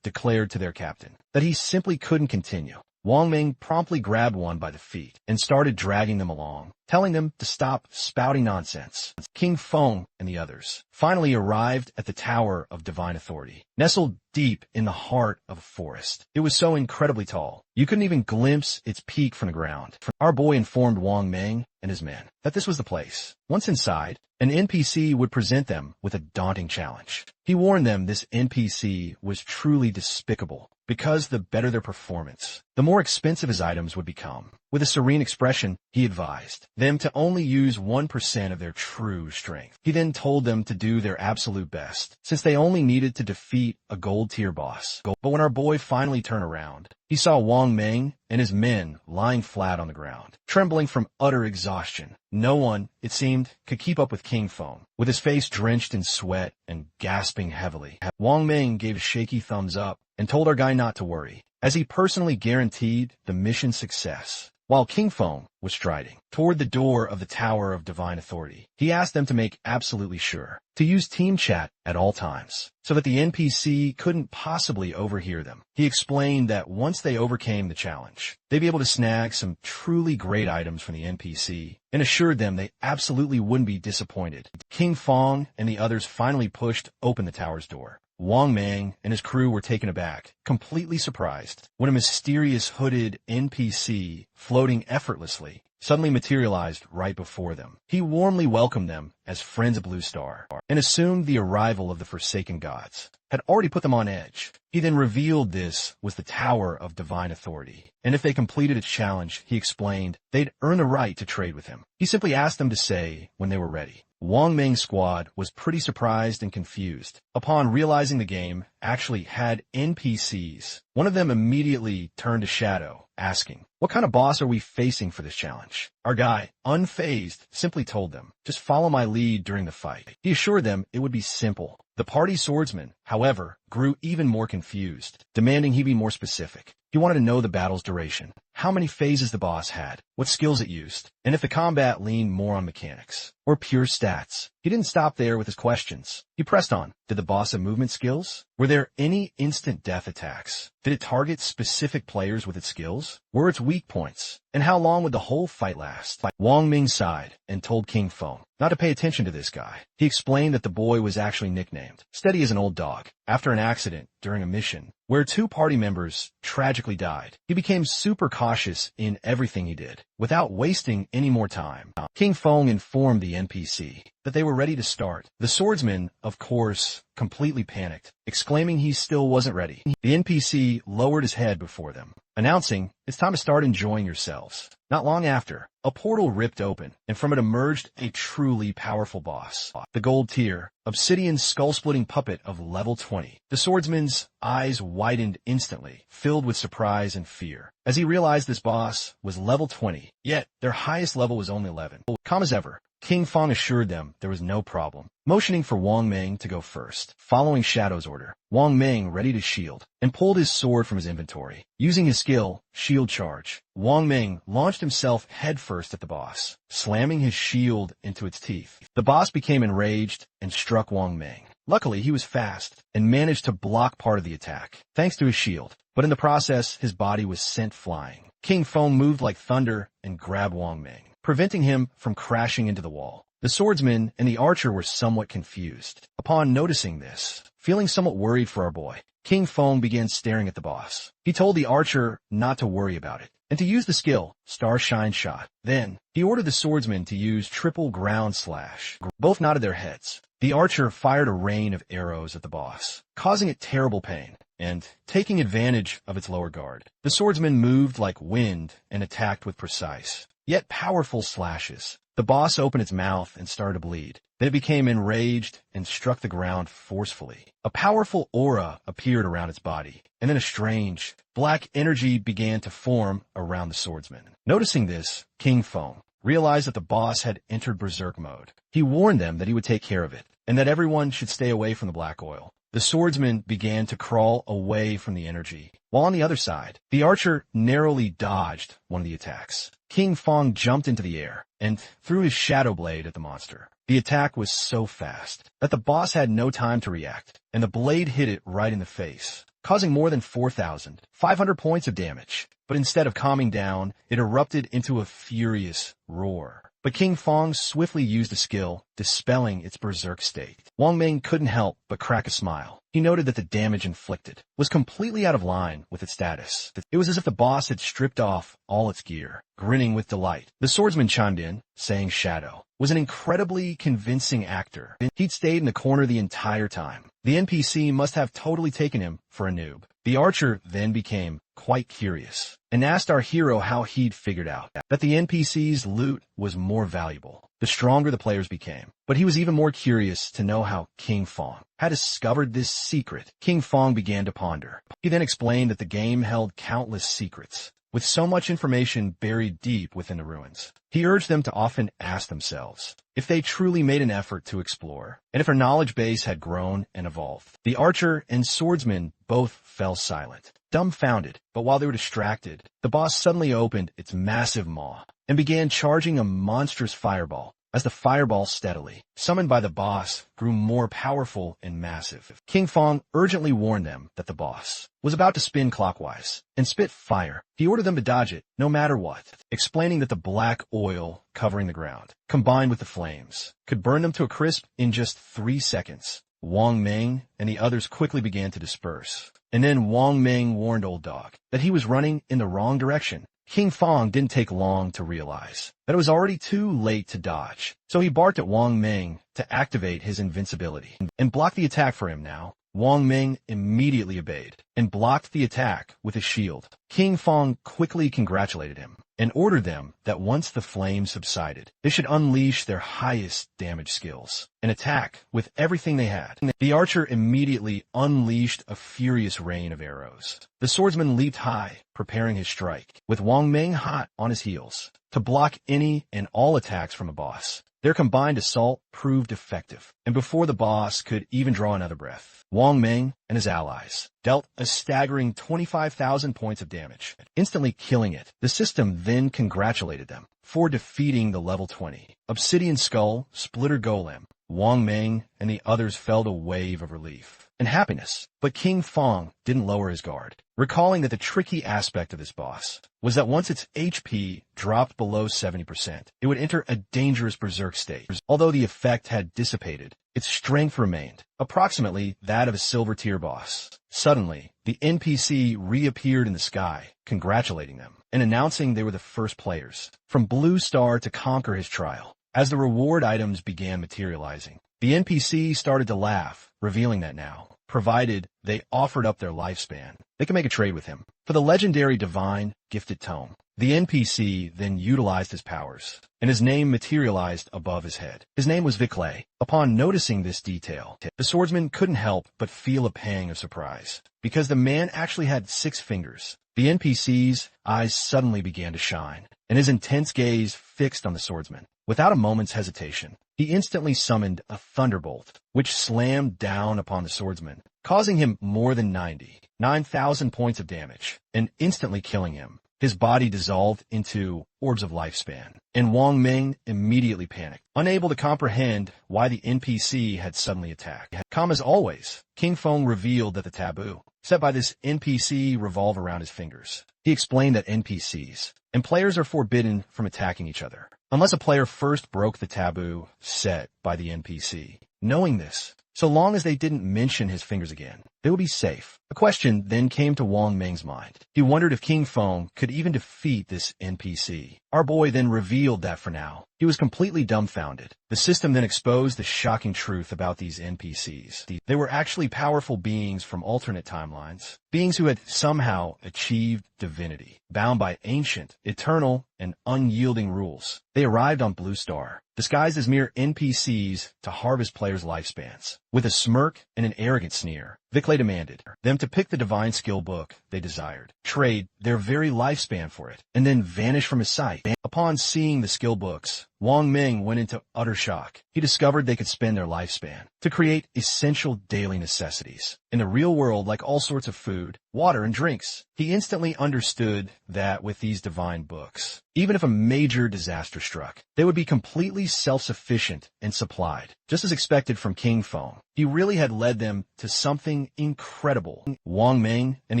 declared to their captain that he simply couldn't continue. Wang Ming promptly grabbed one by the feet and started dragging them along, telling them to stop spouting nonsense. King Feng and the others finally arrived at the Tower of Divine Authority, nestled deep in the heart of a forest. It was so incredibly tall, you couldn't even glimpse its peak from the ground. Our boy informed Wang Ming and his men that this was the place. Once inside, an NPC would present them with a daunting challenge. He warned them this NPC was truly despicable, because the better their performance, the more expensive his items would become. With a serene expression, he advised them to only use 1% of their true strength. He then told them to do their absolute best, since they only needed to defeat a gold-tier boss. But when our boy finally turned around, he saw Wang Ming and his men lying flat on the ground, trembling from utter exhaustion. No one, it seemed, could keep up with King Feng. With his face drenched in sweat and gasping heavily, Wang Ming gave a shaky thumbs up and told our guy not to worry, as he personally guaranteed the mission's success. While King Feng was striding toward the door of the Tower of Divine Authority, he asked them to make absolutely sure to use team chat at all times, so that the NPC couldn't possibly overhear them. He explained that once they overcame the challenge, they'd be able to snag some truly great items from the NPC, and assured them they absolutely wouldn't be disappointed. King Feng and the others finally pushed open the tower's door. Wang Ming and his crew were taken aback, completely surprised, when a mysterious hooded NPC floating effortlessly suddenly materialized right before them. He warmly welcomed them as friends of Blue Star, and assumed the arrival of the Forsaken Gods had already put them on edge. He then revealed this was the Tower of Divine Authority, and if they completed its challenge, he explained, they'd earn the right to trade with him. He simply asked them to say when they were ready. Wang Ming's squad was pretty surprised and confused upon realizing the game actually had NPCs. One of them immediately turned to Shadow, asking, "What kind of boss are we facing for this challenge?" Our guy, unfazed, simply told them, "Just follow my lead during the fight." He assured them it would be simple. The party swordsman, however, grew even more confused, demanding he be more specific. He wanted to know the battle's duration, how many phases the boss had, what skills it used, and if the combat leaned more on mechanics or pure stats. He didn't stop there with his questions. He pressed on. Did the boss have movement skills? Were there any instant death attacks? Did it target specific players with its skills? Were its weak points? And how long would the whole fight last? Wang Ming sighed and told King Feng not to pay attention to this guy. He explained that the boy was actually nicknamed Steady as an Old Dog after an accident during a mission where 2 party members tragically died. He became super cautious in everything he did, without wasting any more time. King Feng informed the NPC that they were ready to start. The swordsman, of course, completely panicked, exclaiming he still wasn't ready. The NPC lowered his head before them, announcing, "It's time to start enjoying yourselves." Not long after, a portal ripped open, and from it emerged a truly powerful boss, the gold-tier, obsidian skull-splitting puppet of level 20. The swordsman's eyes widened instantly, filled with surprise and fear, as he realized this boss was level 20, yet their highest level was only 11. Calm as ever, King Feng assured them there was no problem, motioning for Wang Ming to go first. Following Shadow's order, Wang Ming readied his shield and pulled his sword from his inventory. Using his skill, Shield Charge, Wang Ming launched himself headfirst at the boss, slamming his shield into its teeth. The boss became enraged and struck Wang Ming. Luckily, he was fast and managed to block part of the attack, thanks to his shield, but in the process, his body was sent flying. King Feng moved like thunder and grabbed Wang Ming, preventing him from crashing into the wall. The swordsman and the archer were somewhat confused. Upon noticing this, feeling somewhat worried for our boy, King Feng began staring at the boss. He told the archer not to worry about it, and to use the skill, Starshine Shot. Then, he ordered the swordsman to use triple ground slash. Both nodded their heads. The archer fired a rain of arrows at the boss, causing it terrible pain, and, taking advantage of its lower guard, the swordsman moved like wind and attacked with precise, yet powerful slashes. The boss opened its mouth and started to bleed. Then it became enraged and struck the ground forcefully. A powerful aura appeared around its body, and then a strange, black energy began to form around the swordsman. Noticing this, King Feng realized that the boss had entered berserk mode. He warned them that he would take care of it, and that everyone should stay away from the black oil. The swordsman began to crawl away from the energy, while on the other side, the archer narrowly dodged one of the attacks. King Fong jumped into the air and threw his shadow blade at the monster. The attack was so fast that the boss had no time to react, and the blade hit it right in the face, causing more than 4,500 points of damage. But instead of calming down, it erupted into a furious roar. But King Fong swiftly used a skill, dispelling its berserk state. Wang Ming couldn't help but crack a smile. He noted that the damage inflicted was completely out of line with its status. It was as if the boss had stripped off all its gear. Grinning with delight, the swordsman chimed in, saying Shadow was an incredibly convincing actor. He'd stayed in the corner the entire time. The NPC must have totally taken him for a noob. The archer then became quite curious and asked our hero how he'd figured out that the NPC's loot was more valuable the stronger the players became. But he was even more curious to know how King Fong had discovered this secret. King Fong began to ponder. He then explained that the game held countless secrets, with so much information buried deep within the ruins. He urged them to often ask themselves if they truly made an effort to explore, and if her knowledge base had grown and evolved. The archer and swordsman both fell silent, dumbfounded. But while they were distracted, the boss suddenly opened its massive maw and began charging a monstrous fireball. As the fireball steadily, summoned by the boss, grew more powerful and massive, King Fong urgently warned them that the boss was about to spin clockwise and spit fire. He ordered them to dodge it, no matter what, explaining that the black oil covering the ground, combined with the flames, could burn them to a crisp in just 3 seconds. Wang Ming and the others quickly began to disperse. And then Wang Ming warned Old Dog that he was running in the wrong direction. King Fong didn't take long to realize that it was already too late to dodge, so he barked at Wang Ming to activate his invincibility and block the attack for him now. Wang Ming immediately obeyed and blocked the attack with his shield. King Fong quickly congratulated him and ordered them that once the flames subsided, they should unleash their highest damage skills and attack with everything they had. The archer immediately unleashed a furious rain of arrows. The swordsman leaped high, preparing his strike, with Wang Ming hot on his heels to block any and all attacks from the boss. Their combined assault proved effective, and before the boss could even draw another breath, Wang Ming and his allies dealt a staggering 25,000 points of damage, instantly killing it. The system then congratulated them for defeating the level 20 Obsidian Skull Splitter Golem. Wang Ming and the others felt a wave of relief and happiness, but King Fong didn't lower his guard, recalling that the tricky aspect of this boss was that once its HP dropped below 70%, it would enter a dangerous berserk state. Although the effect had dissipated, its strength remained, approximately that of a silver tier boss. Suddenly, the NPC reappeared in the sky, congratulating them and announcing they were the first players from Blue Star to conquer his trial. As the reward items began materializing, the NPC started to laugh, revealing that now, provided they offered up their lifespan, they could make a trade with him for the legendary divine gifted tome. The NPC then utilized his powers, and his name materialized above his head. His name was Viclay. Upon noticing this detail, the swordsman couldn't help but feel a pang of surprise, because the man actually had 6 fingers. The NPC's eyes suddenly began to shine, and his intense gaze fixed on the swordsman. Without a moment's hesitation, he instantly summoned a thunderbolt, which slammed down upon the swordsman, causing him more than 99,000 points of damage, and instantly killing him. His body dissolved into orbs of lifespan, and Wang Ming immediately panicked, unable to comprehend why the NPC had suddenly attacked. Calm as always, King Fong revealed that the taboo set by this NPC revolve around his fingers. He explained that NPCs and players are forbidden from attacking each other, unless a player first broke the taboo set by the NPC. Knowing this, so long as they didn't mention his fingers again, they would be safe. A question then came to Wang Ming's mind. He wondered if King Fong could even defeat this NPC. Our boy then revealed that for now, he was completely dumbfounded. The system then exposed the shocking truth about these NPCs. They were actually powerful beings from alternate timelines, beings who had somehow achieved divinity, bound by ancient, eternal, and unyielding rules. They arrived on Blue Star, disguised as mere NPCs to harvest players' lifespans. With a smirk and an arrogant sneer, Viclay demanded them to pick the divine skill book they desired, trade their very lifespan for it, and then vanish from his sight. Upon seeing the skill books, Wang Ming went into utter shock. He discovered they could spend their lifespan to create essential daily necessities in the real world, like all sorts of food, water, and drinks. He instantly understood that with these divine books, even if a major disaster struck, they would be completely self-sufficient and supplied. Just as expected from King Feng, he really had led them to something incredible. Wang Ming and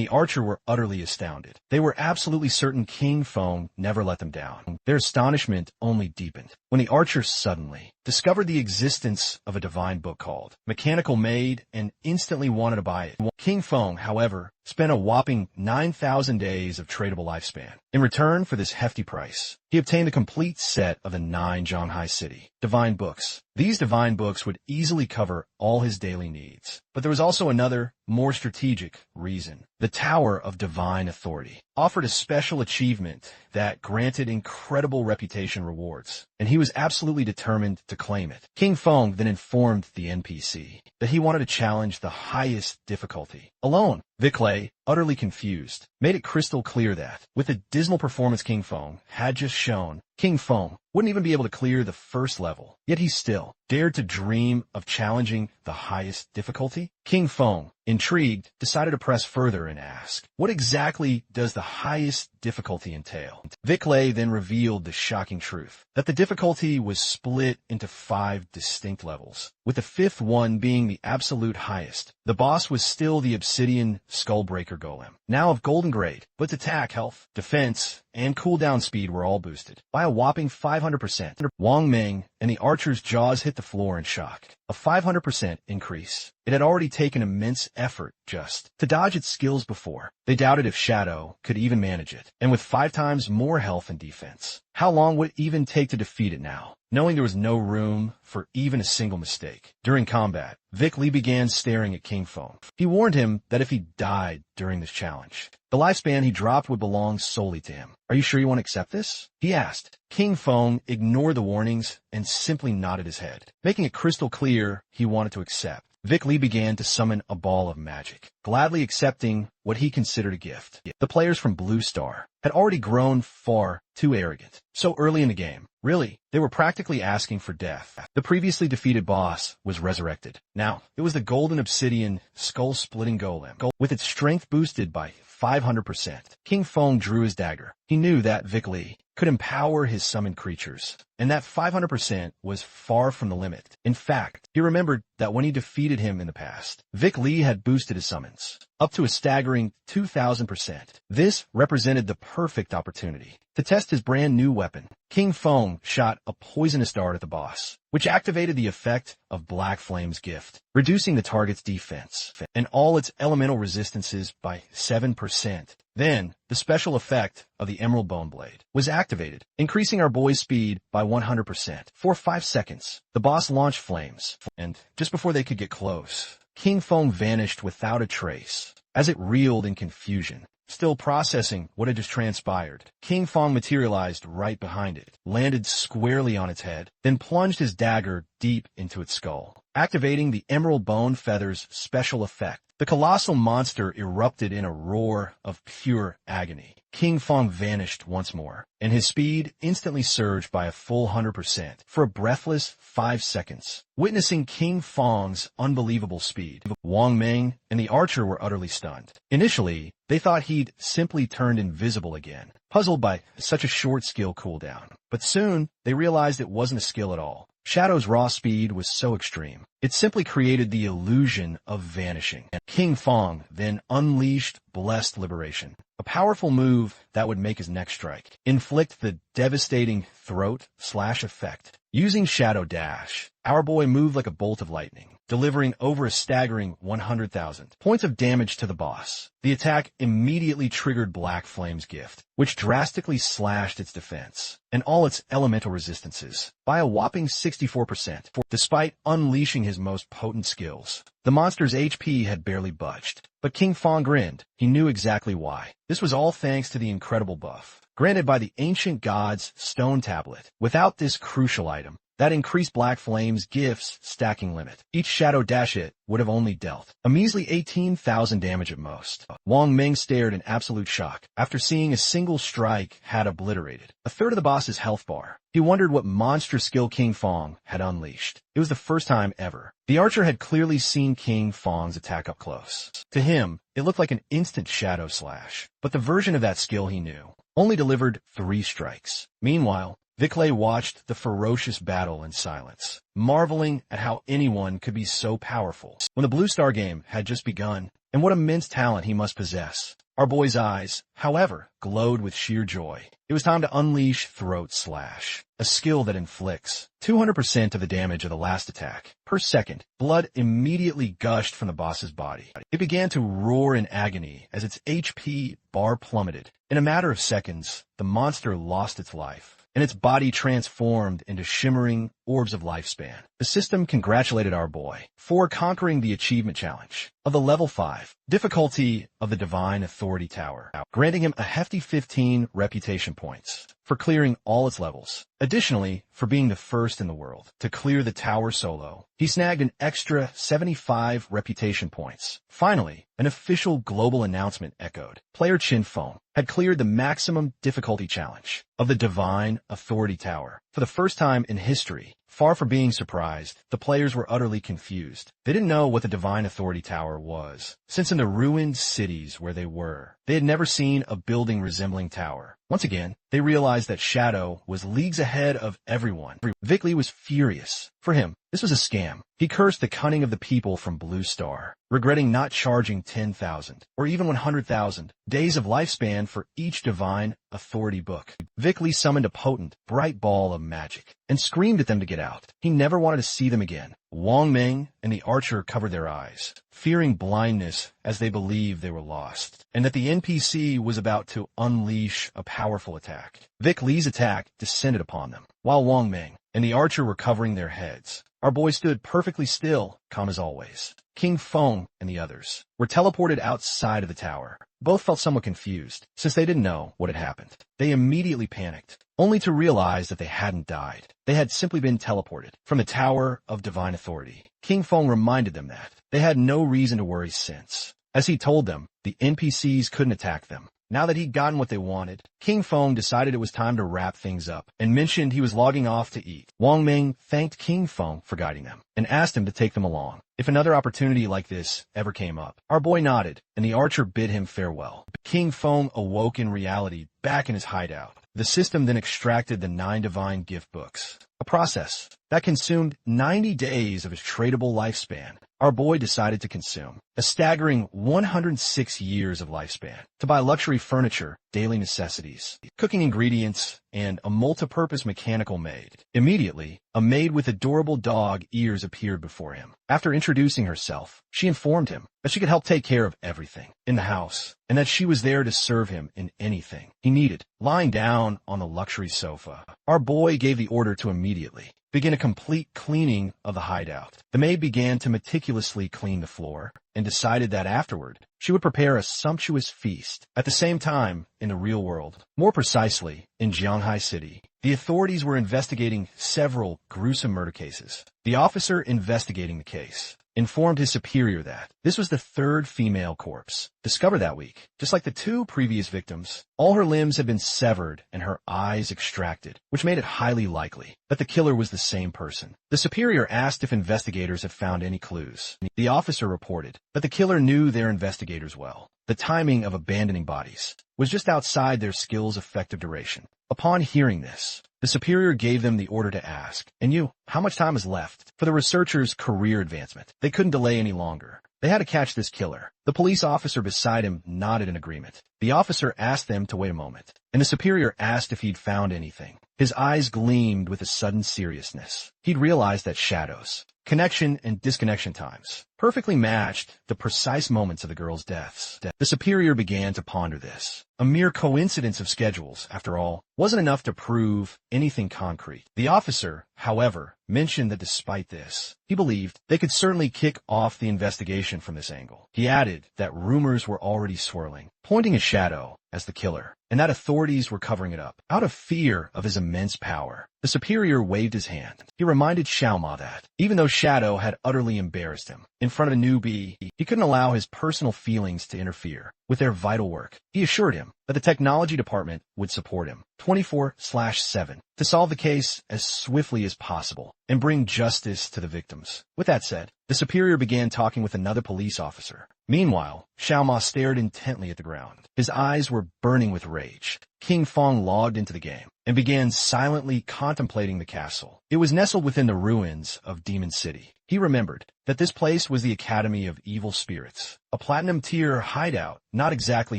the archer were utterly astounded. They were absolutely certain King Feng never let them down. Their astonishment only deepened when the archer suddenly discovered the existence of a divine book called Mechanical Maid and instantly wanted to buy it. King Feng, however, spent a whopping 9,000 days of tradable lifespan. In return for this hefty price, he obtained a complete set of the 9 Zhanghai City divine books. These divine books would easily cover all his daily needs. But there was also another, more strategic reason. The Tower of Divine Authority offered a special achievement that granted incredible reputation rewards, and he was absolutely determined to claim it. King Feng then informed the NPC that he wanted to challenge the highest difficulty alone. Viclay, utterly confused, made it crystal clear that, with the dismal performance King Feng had just shown, King Feng wouldn't even be able to clear the first level, yet he still dared to dream of challenging the highest difficulty. King Feng, intrigued, decided to press further and ask, what exactly does the highest difficulty entail? Viclay then revealed the shocking truth, that the difficulty was split into 5 distinct levels, with the 5th one being the absolute highest. The boss was still the obsidian Skullbreaker Golem, now of golden grade, but its attack, health, defense, and cooldown speed were all boosted by a whopping 500%. Wang Ming and the archer's jaws hit the floor in shock. A 500% increase. It had already taken immense effort just to dodge its skills before. They doubted if Shadow could even manage it, and with 5 times more health and defense, how long would it even take to defeat it now? Knowing there was no room for even a single mistake. During combat, Vic Li began staring at King Feng. He warned him that if he died during this challenge, the lifespan he dropped would belong solely to him. Are you sure you want to accept this? He asked. King Feng ignored the warnings and simply nodded his head, making it crystal clear he wanted to accept. Vic Li began to summon a ball of magic, gladly accepting what he considered a gift. The players from Blue Star had already grown far too arrogant. So early in the game, really, they were practically asking for death. The previously defeated boss was resurrected. Now, it was the golden obsidian skull-splitting golem, with its strength boosted by 500%. King Feng drew his dagger. He knew that Vic Li could empower his summoned creatures, and that 500% was far from the limit. In fact, he remembered that when he defeated him in the past, Vic Li had boosted his summons up to a staggering 2,000%. This represented the perfect opportunity to test his brand new weapon. King Feng shot a poisonous dart at the boss, which activated the effect of Black Flame's gift, reducing the target's defense and all its elemental resistances by 7%. Then, the special effect of the Emerald Bone Blade was activated, increasing our boy's speed by 100%. For 5 seconds, the boss launched flames, and just before they could get close, King Feng vanished without a trace. As it reeled in confusion, still processing what had just transpired, King Feng materialized right behind it, landed squarely on its head, then plunged his dagger deep into its skull, activating the Emerald Bone Feather's special effect. The colossal monster erupted in a roar of pure agony. King Feng vanished once more, and his speed instantly surged by a full 100% for a breathless 5 seconds. Witnessing King Feng's unbelievable speed, Wang Ming and the archer were utterly stunned. Initially, they thought he'd simply turned invisible again, puzzled by such a short skill cooldown. But soon, they realized it wasn't a skill at all. Shadow's raw speed was so extreme, it simply created the illusion of vanishing. King Feng then unleashed Blessed Liberation, a powerful move that would make his next strike inflict the devastating throat slash effect. Using Shadow Dash, our boy moved like a bolt of lightning, delivering over a staggering 100,000 points of damage to the boss. The attack immediately triggered Black Flame's gift, which drastically slashed its defense and all its elemental resistances by a whopping 64%. Despite unleashing his most potent skills, the monster's HP had barely budged. But King Feng grinned. He knew exactly why. This was all thanks to the incredible buff granted by the ancient god's stone tablet. Without this crucial item, That increased Black Flame's gifts stacking limit. Each shadow dash hit would have only dealt a measly 18,000 damage at most. Wang Ming stared in absolute shock after seeing a single strike had obliterated a third of the boss's health bar. He wondered what monstrous skill King Fong had unleashed. It was the first time ever. The archer had clearly seen King Fong's attack up close. To him, it looked like an instant shadow slash, but the version of that skill he knew only delivered 3 strikes. Meanwhile, Viclay watched the ferocious battle in silence, marveling at how anyone could be so powerful when the Blue Star game had just begun, and what immense talent he must possess. Our boy's eyes, however, glowed with sheer joy. It was time to unleash Throat Slash, a skill that inflicts 200% of the damage of the last attack per second. Blood immediately gushed from the boss's body. It began to roar in agony as its HP bar plummeted. In a matter of seconds, the monster lost its life, and its body transformed into shimmering orbs of lifespan. The system congratulated our boy for conquering the achievement challenge of the level 5 difficulty of the Divine Authority Tower, granting him a hefty 15 reputation points for clearing all its levels. Additionally, for being the first in the world to clear the tower solo, he snagged an extra 75 reputation points. Finally, an official global announcement echoed. Player Chin Fong had cleared the maximum difficulty challenge of the Divine Authority Tower for the first time in history. Far from being surprised, the players were utterly confused. They didn't know what the Divine Authority Tower was, since in the ruined cities where they were, they had never seen a building resembling tower. Once again, they realized that Shadow was leagues ahead of everyone. Vickley was furious. For him, this was a scam. He cursed the cunning of the people from Blue Star, regretting not charging 10,000 or even 100,000 days of lifespan for each Divine Authority book. Vickley summoned a potent, bright ball of magic and screamed at them to get out. He never wanted to see them again. Wang Ming and the archer covered their eyes, fearing blindness as they believed they were lost, and that the NPC was about to unleash a powerful attack. Vic Li's attack descended upon them, while Wang Ming and the archer were covering their heads. Our boy stood perfectly still, calm as always. King Fong and the others were teleported outside of the tower. Both felt somewhat confused, since they didn't know what had happened. They immediately panicked, only to realize that they hadn't died. They had simply been teleported from the Tower of Divine Authority. King Fong reminded them that they had no reason to worry since, as he told them, the NPCs couldn't attack them. Now that he'd gotten what they wanted, King Fong decided it was time to wrap things up and mentioned he was logging off to eat. Wang Ming thanked King Fong for guiding them and asked him to take them along if another opportunity like this ever came up. Our boy nodded, and the archer bid him farewell. King Fong awoke in reality back in his hideout. The system then extracted the 9 divine gift books, a process that consumed 90 days of his tradable lifespan. Our boy decided to consume a staggering 106 years of lifespan to buy luxury furniture, daily necessities, cooking ingredients, and a multi-purpose mechanical maid. Immediately, a maid with adorable dog ears appeared before him. After introducing herself, she informed him that she could help take care of everything in the house, and that she was there to serve him in anything he needed. Lying down on the luxury sofa, our boy gave the order to immediately begin a complete cleaning of the hideout. The maid began to meticulously clean the floor and decided that afterward, she would prepare a sumptuous feast. At the same time, in the real world, more precisely, in Jianghai City, the authorities were investigating several gruesome murder cases. The officer investigating the case informed his superior that this was the 3rd female corpse discovered that week. Just like the 2 previous victims, all her limbs had been severed and her eyes extracted, which made it highly likely that the killer was the same person. The superior asked if investigators had found any clues. The officer reported that the killer knew their investigators well. The timing of abandoning bodies was just outside their skill's effective duration. Upon hearing this, the superior gave them the order to ask, "And you, how much time is left for the researcher's career advancement?" They couldn't delay any longer. They had to catch this killer. The police officer beside him nodded in agreement. The officer asked them to wait a moment, and the superior asked if he'd found anything. His eyes gleamed with a sudden seriousness. He'd realized that shadows, connection and disconnection times perfectly matched the precise moments of the girls' deaths. The superior began to ponder this. A mere coincidence of schedules, after all, wasn't enough to prove anything concrete. The officer, however, mentioned that despite this, he believed they could certainly kick off the investigation from this angle. He added that rumors were already swirling, pointing a shadow as the killer. and that authorities were covering it up. Out of fear of his immense power, the superior waved his hand. He reminded Xiaoma that, even though Shadow had utterly embarrassed him in front of a newbie, he couldn't allow his personal feelings to interfere with their vital work. He assured him that the technology department would support him 24/7 to solve the case as swiftly as possible and bring justice to the victims. With that said, the superior began talking with another police officer. Meanwhile, Xiaoma stared intently at the ground. His eyes were burning with rage. King Fong logged into the game and began silently contemplating the castle. It was nestled within the ruins of Demon City. He remembered that this place was the Academy of Evil Spirits, a platinum-tier hideout, not exactly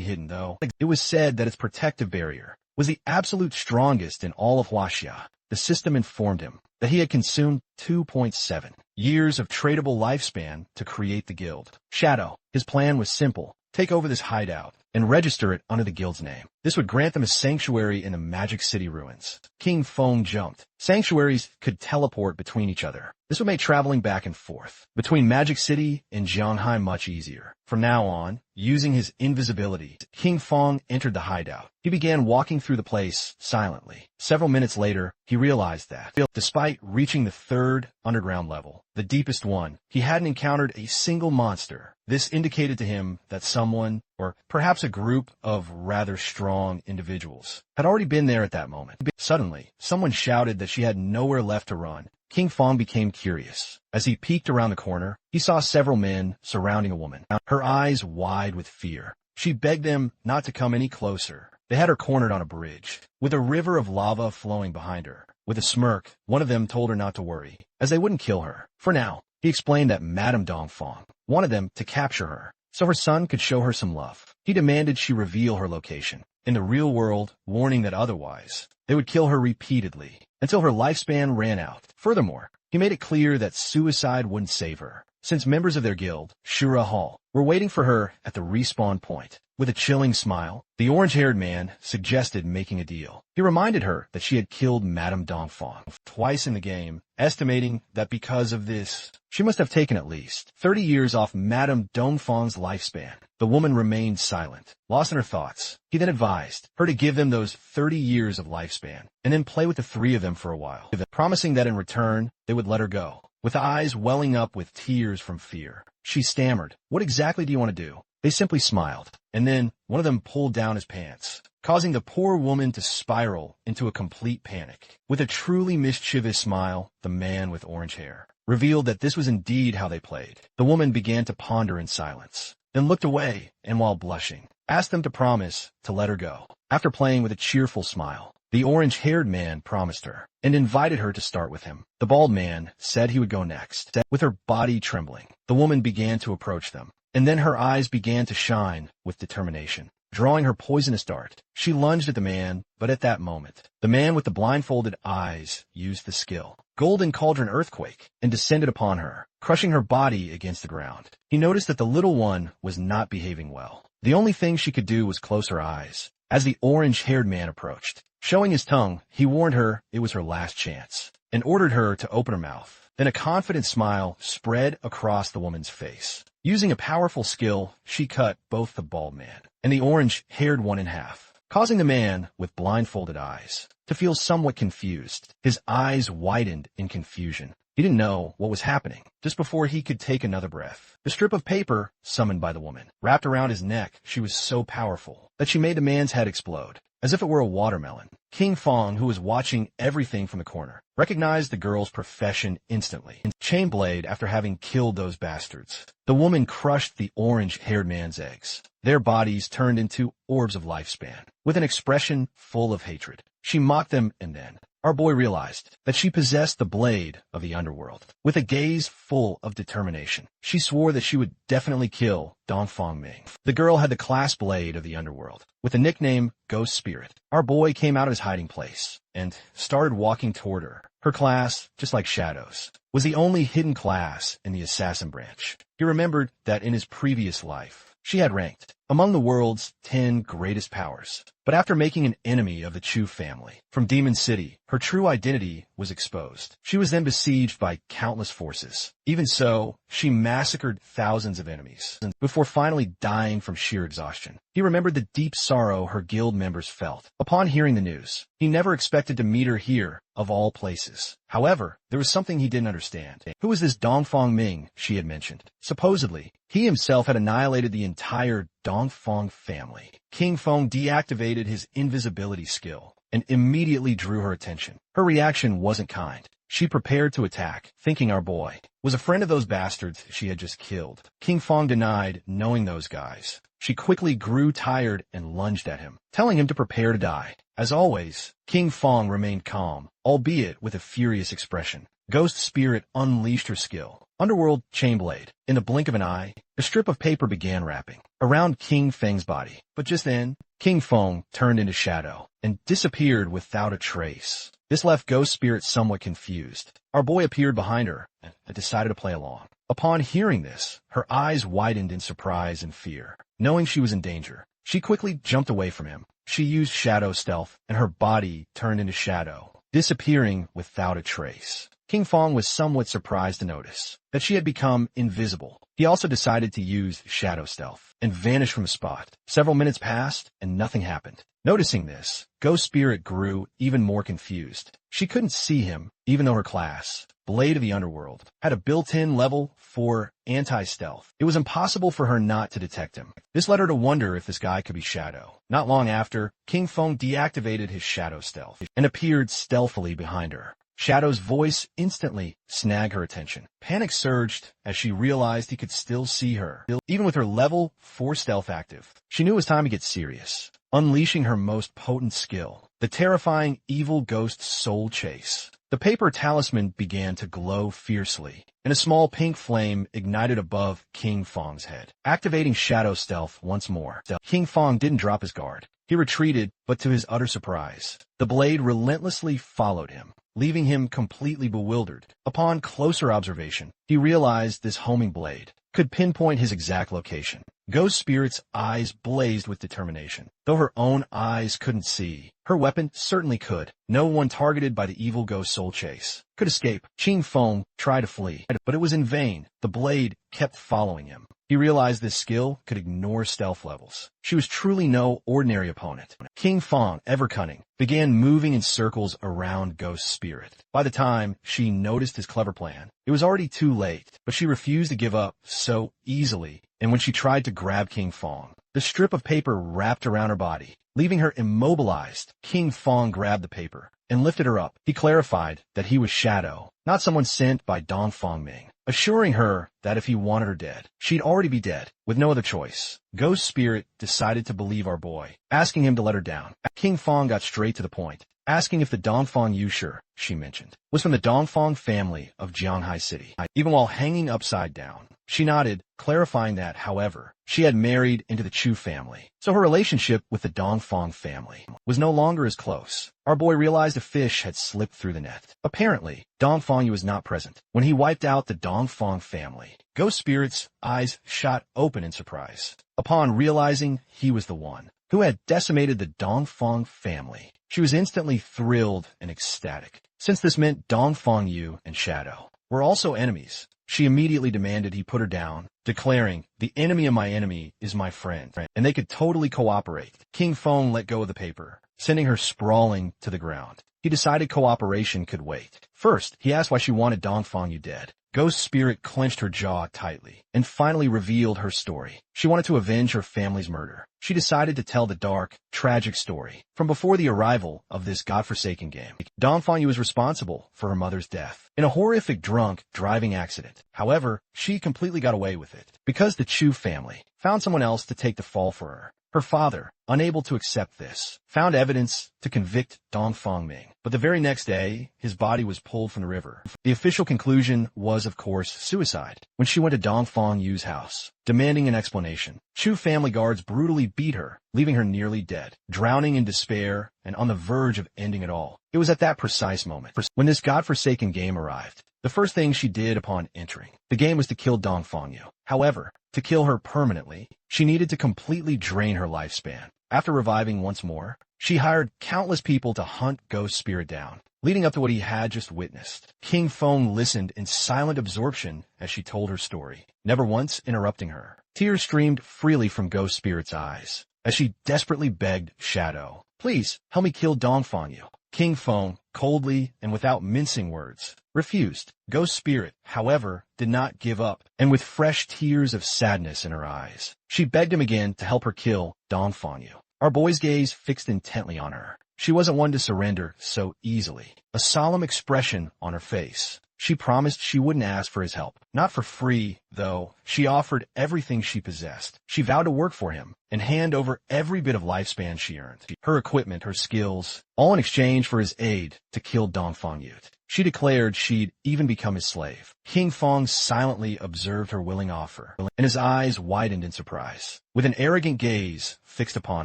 hidden though. It was said that its protective barrier was the absolute strongest in all of Huaxia. The system informed him that he had consumed 2.7 years of tradable lifespan to create the guild. Shadow, his plan was simple: take over this hideout and register it under the guild's name. This would grant them a sanctuary in the Magic City ruins. King Fong jumped. Sanctuaries could teleport between each other. This would make traveling back and forth between Magic City and Jianghai much easier. From now on, using his invisibility, King Fong entered the hideout. He began walking through the place silently. Several minutes later, he realized that, despite reaching the 3rd underground level, the deepest one, he hadn't encountered a single monster. This indicated to him that someone, or perhaps a group of rather strong individuals, had already been there at that moment. Suddenly, someone shouted that she had nowhere left to run. King Fong became curious. As he peeked around the corner, he saw several men surrounding a woman, her eyes wide with fear. She begged them not to come any closer. They had her cornered on a bridge, with a river of lava flowing behind her. With a smirk, one of them told her not to worry, as they wouldn't kill her. For now, he explained that Madame Dongfang wanted them to capture her, so her son could show her some love. He demanded she reveal her location in the real world, warning that otherwise, they would kill her repeatedly until her lifespan ran out. Furthermore, he made it clear that suicide wouldn't save her, since members of their guild, Shura Hall, were waiting for her at the respawn point. With a chilling smile, the orange-haired man suggested making a deal. He reminded her that she had killed Madame Dongfang twice in the game, estimating that because of this, she must have taken at least 30 years off Madame Dongfang's lifespan. The woman remained silent, lost in her thoughts. He then advised her to give them those 30 years of lifespan, and then play with the 3 of them for a while, promising that in return, they would let her go. With eyes welling up with tears from fear, she stammered, "What exactly do you want to do?" They simply smiled, and then one of them pulled down his pants, causing the poor woman to spiral into a complete panic. With a truly mischievous smile, the man with orange hair revealed that this was indeed how they played. The woman began to ponder in silence, then looked away, and while blushing, asked them to promise to let her go. After playing with a cheerful smile, the orange-haired man promised her and invited her to start with him. The bald man said he would go next. With her body trembling, the woman began to approach them, and then her eyes began to shine with determination. Drawing her poisonous dart, she lunged at the man, but at that moment, the man with the blindfolded eyes used the skill Golden Cauldron Earthquake and descended upon her, crushing her body against the ground. He noticed that the little one was not behaving well. The only thing she could do was close her eyes. As the orange-haired man approached, showing his tongue, he warned her it was her last chance and ordered her to open her mouth. Then a confident smile spread across the woman's face. Using a powerful skill, she cut both the bald man and the orange-haired one in half, causing the man with blindfolded eyes to feel somewhat confused. His eyes widened in confusion. He didn't know what was happening. Just before he could take another breath, the strip of paper, summoned by the woman, wrapped around his neck. She was so powerful that she made the man's head explode, as if it were a watermelon. King Fong, who was watching everything from the corner, recognized the girl's profession instantly. Chainblade after having killed those bastards. The woman crushed the orange-haired man's eggs. Their bodies turned into orbs of lifespan. With an expression full of hatred, she mocked them, and then our boy realized that she possessed the blade of the underworld. With a gaze full of determination, she swore that she would definitely kill Dongfang Ming. The girl had the class blade of the underworld, with the nickname Ghost Spirit. Our boy came out of his hiding place and started walking toward her. Her class, just like Shadow's, was the only hidden class in the assassin branch. He remembered that in his previous life, she had ranked among the world's 10 greatest powers. But after making an enemy of the Chu family from Demon City, her true identity was exposed. She was then besieged by countless forces. Even so, she massacred thousands of enemies before finally dying from sheer exhaustion. He remembered the deep sorrow her guild members felt upon hearing the news. He never expected to meet her here, of all places. However, there was something he didn't understand. Who was this Dongfang Ming she had mentioned? Supposedly, he himself had annihilated the entire Dongfang family. King Feng deactivated his invisibility skill and immediately drew her attention. Her reaction wasn't kind. She prepared to attack, thinking our boy was a friend of those bastards she had just killed. King Feng denied knowing those guys. She quickly grew tired and lunged at him, telling him to prepare to die. As always, King Feng remained calm, albeit with a furious expression. Ghost Spirit unleashed her skill. Underworld Chainblade. In the blink of an eye, a strip of paper began wrapping around King Feng's body. But just then, King Feng turned into shadow and disappeared without a trace. This left Ghost Spirit somewhat confused. Our boy appeared behind her and decided to play along. Upon hearing this, her eyes widened in surprise and fear. Knowing she was in danger, she quickly jumped away from him. She used shadow stealth, and her body turned into shadow, disappearing without a trace. King Feng was somewhat surprised to notice that she had become invisible. He also decided to use shadow stealth and vanish from the spot. Several minutes passed, and nothing happened. Noticing this, Ghost Spirit grew even more confused. She couldn't see him, even though her class, Blade of the Underworld, had a built-in level 4 anti-stealth. It was impossible for her not to detect him. This led her to wonder if this guy could be Shadow. Not long after, King Feng deactivated his shadow stealth and appeared stealthily behind her. Shadow's voice instantly snagged her attention. Panic surged as she realized he could still see her, even with her level 4 stealth active. She knew it was time to get serious, unleashing her most potent skill, the terrifying evil ghost soul chase. The paper talisman began to glow fiercely, and a small pink flame ignited above King Feng's head, activating shadow stealth once more. King Feng didn't drop his guard. He retreated, but to his utter surprise, the blade relentlessly followed him, leaving him completely bewildered. Upon closer observation, he realized this homing blade could pinpoint his exact location. Ghost Spirit's eyes blazed with determination. Though her own eyes couldn't see, her weapon certainly could. No one targeted by the evil ghost soul chase could escape. King Feng tried to flee, but it was in vain. The blade kept following him. He realized this skill could ignore stealth levels. She was truly no ordinary opponent. King Feng, ever cunning, began moving in circles around Ghost Spirit. By the time she noticed his clever plan, it was already too late, but she refused to give up so easily, and when she tried to grab King Feng, the strip of paper wrapped around her body, leaving her immobilized. King Feng grabbed the paper and lifted her up. He clarified that he was Shadow, not someone sent by Dongfang Ming, assuring her that if he wanted her dead, she'd already be dead. With no other choice, Ghost Spirit decided to believe our boy, asking him to let her down. King Feng got straight to the point, asking if the Dongfang Yushur she mentioned was from the Dongfang family of Jianghai City. Even while hanging upside down, she nodded, clarifying that, however, she had married into the Chu family, so her relationship with the Dongfang family was no longer as close. Our boy realized a fish had slipped through the net. Apparently, Dongfang Yu was not present when he wiped out the Dongfang family. Ghost Spirit's eyes shot open in surprise upon realizing he was the one who had decimated the Dongfang family. She was instantly thrilled and ecstatic, since this meant Dongfang Yu and Shadow were also enemies. She immediately demanded he put her down, declaring, "The enemy of my enemy is my friend," and they could totally cooperate. King Feng let go of the paper, sending her sprawling to the ground. He decided cooperation could wait. First, he asked why she wanted Dongfang Yu dead. Ghost Spirit clenched her jaw tightly and finally revealed her story. She wanted to avenge her family's murder. She decided to tell the dark, tragic story from before the arrival of this godforsaken game. Dongfang Yu was responsible for her mother's death in a horrific drunk driving accident. However, she completely got away with it because the Chu family found someone else to take the fall for her. Her father, unable to accept this, found evidence to convict Dongfang Ming. But the very next day, his body was pulled from the river. The official conclusion was, of course, suicide. When she went to Dongfang Yu's house, demanding an explanation, Chu family guards brutally beat her, leaving her nearly dead, drowning in despair and on the verge of ending it all. It was at that precise moment, when this godforsaken game arrived, the first thing she did upon entering the game was to kill Dongfang Yu. However, To kill her permanently, she needed to completely drain her lifespan. After reviving once more, she hired countless people to hunt Ghost Spirit down. Leading up to what he had just witnessed, King Feng listened in silent absorption as she told her story, never once interrupting her. Tears streamed freely from Ghost Spirit's eyes as she desperately begged Shadow, "Please, help me kill Dongfanyu." King Feng, coldly and without mincing words, refused. Ghost Spirit, however, did not give up, and with fresh tears of sadness in her eyes, she begged him again to help her kill Dongfanyu. Our boy's gaze fixed intently on her. She wasn't one to surrender so easily. A solemn expression on her face. She promised she wouldn't ask for his help. Not for free, though. She offered everything she possessed. She vowed to work for him and hand over every bit of lifespan she earned. Her equipment, her skills, all in exchange for his aid to kill Dongfanyu. She declared she'd even become his slave. King Feng silently observed her willing offer, and his eyes widened in surprise. With an arrogant gaze fixed upon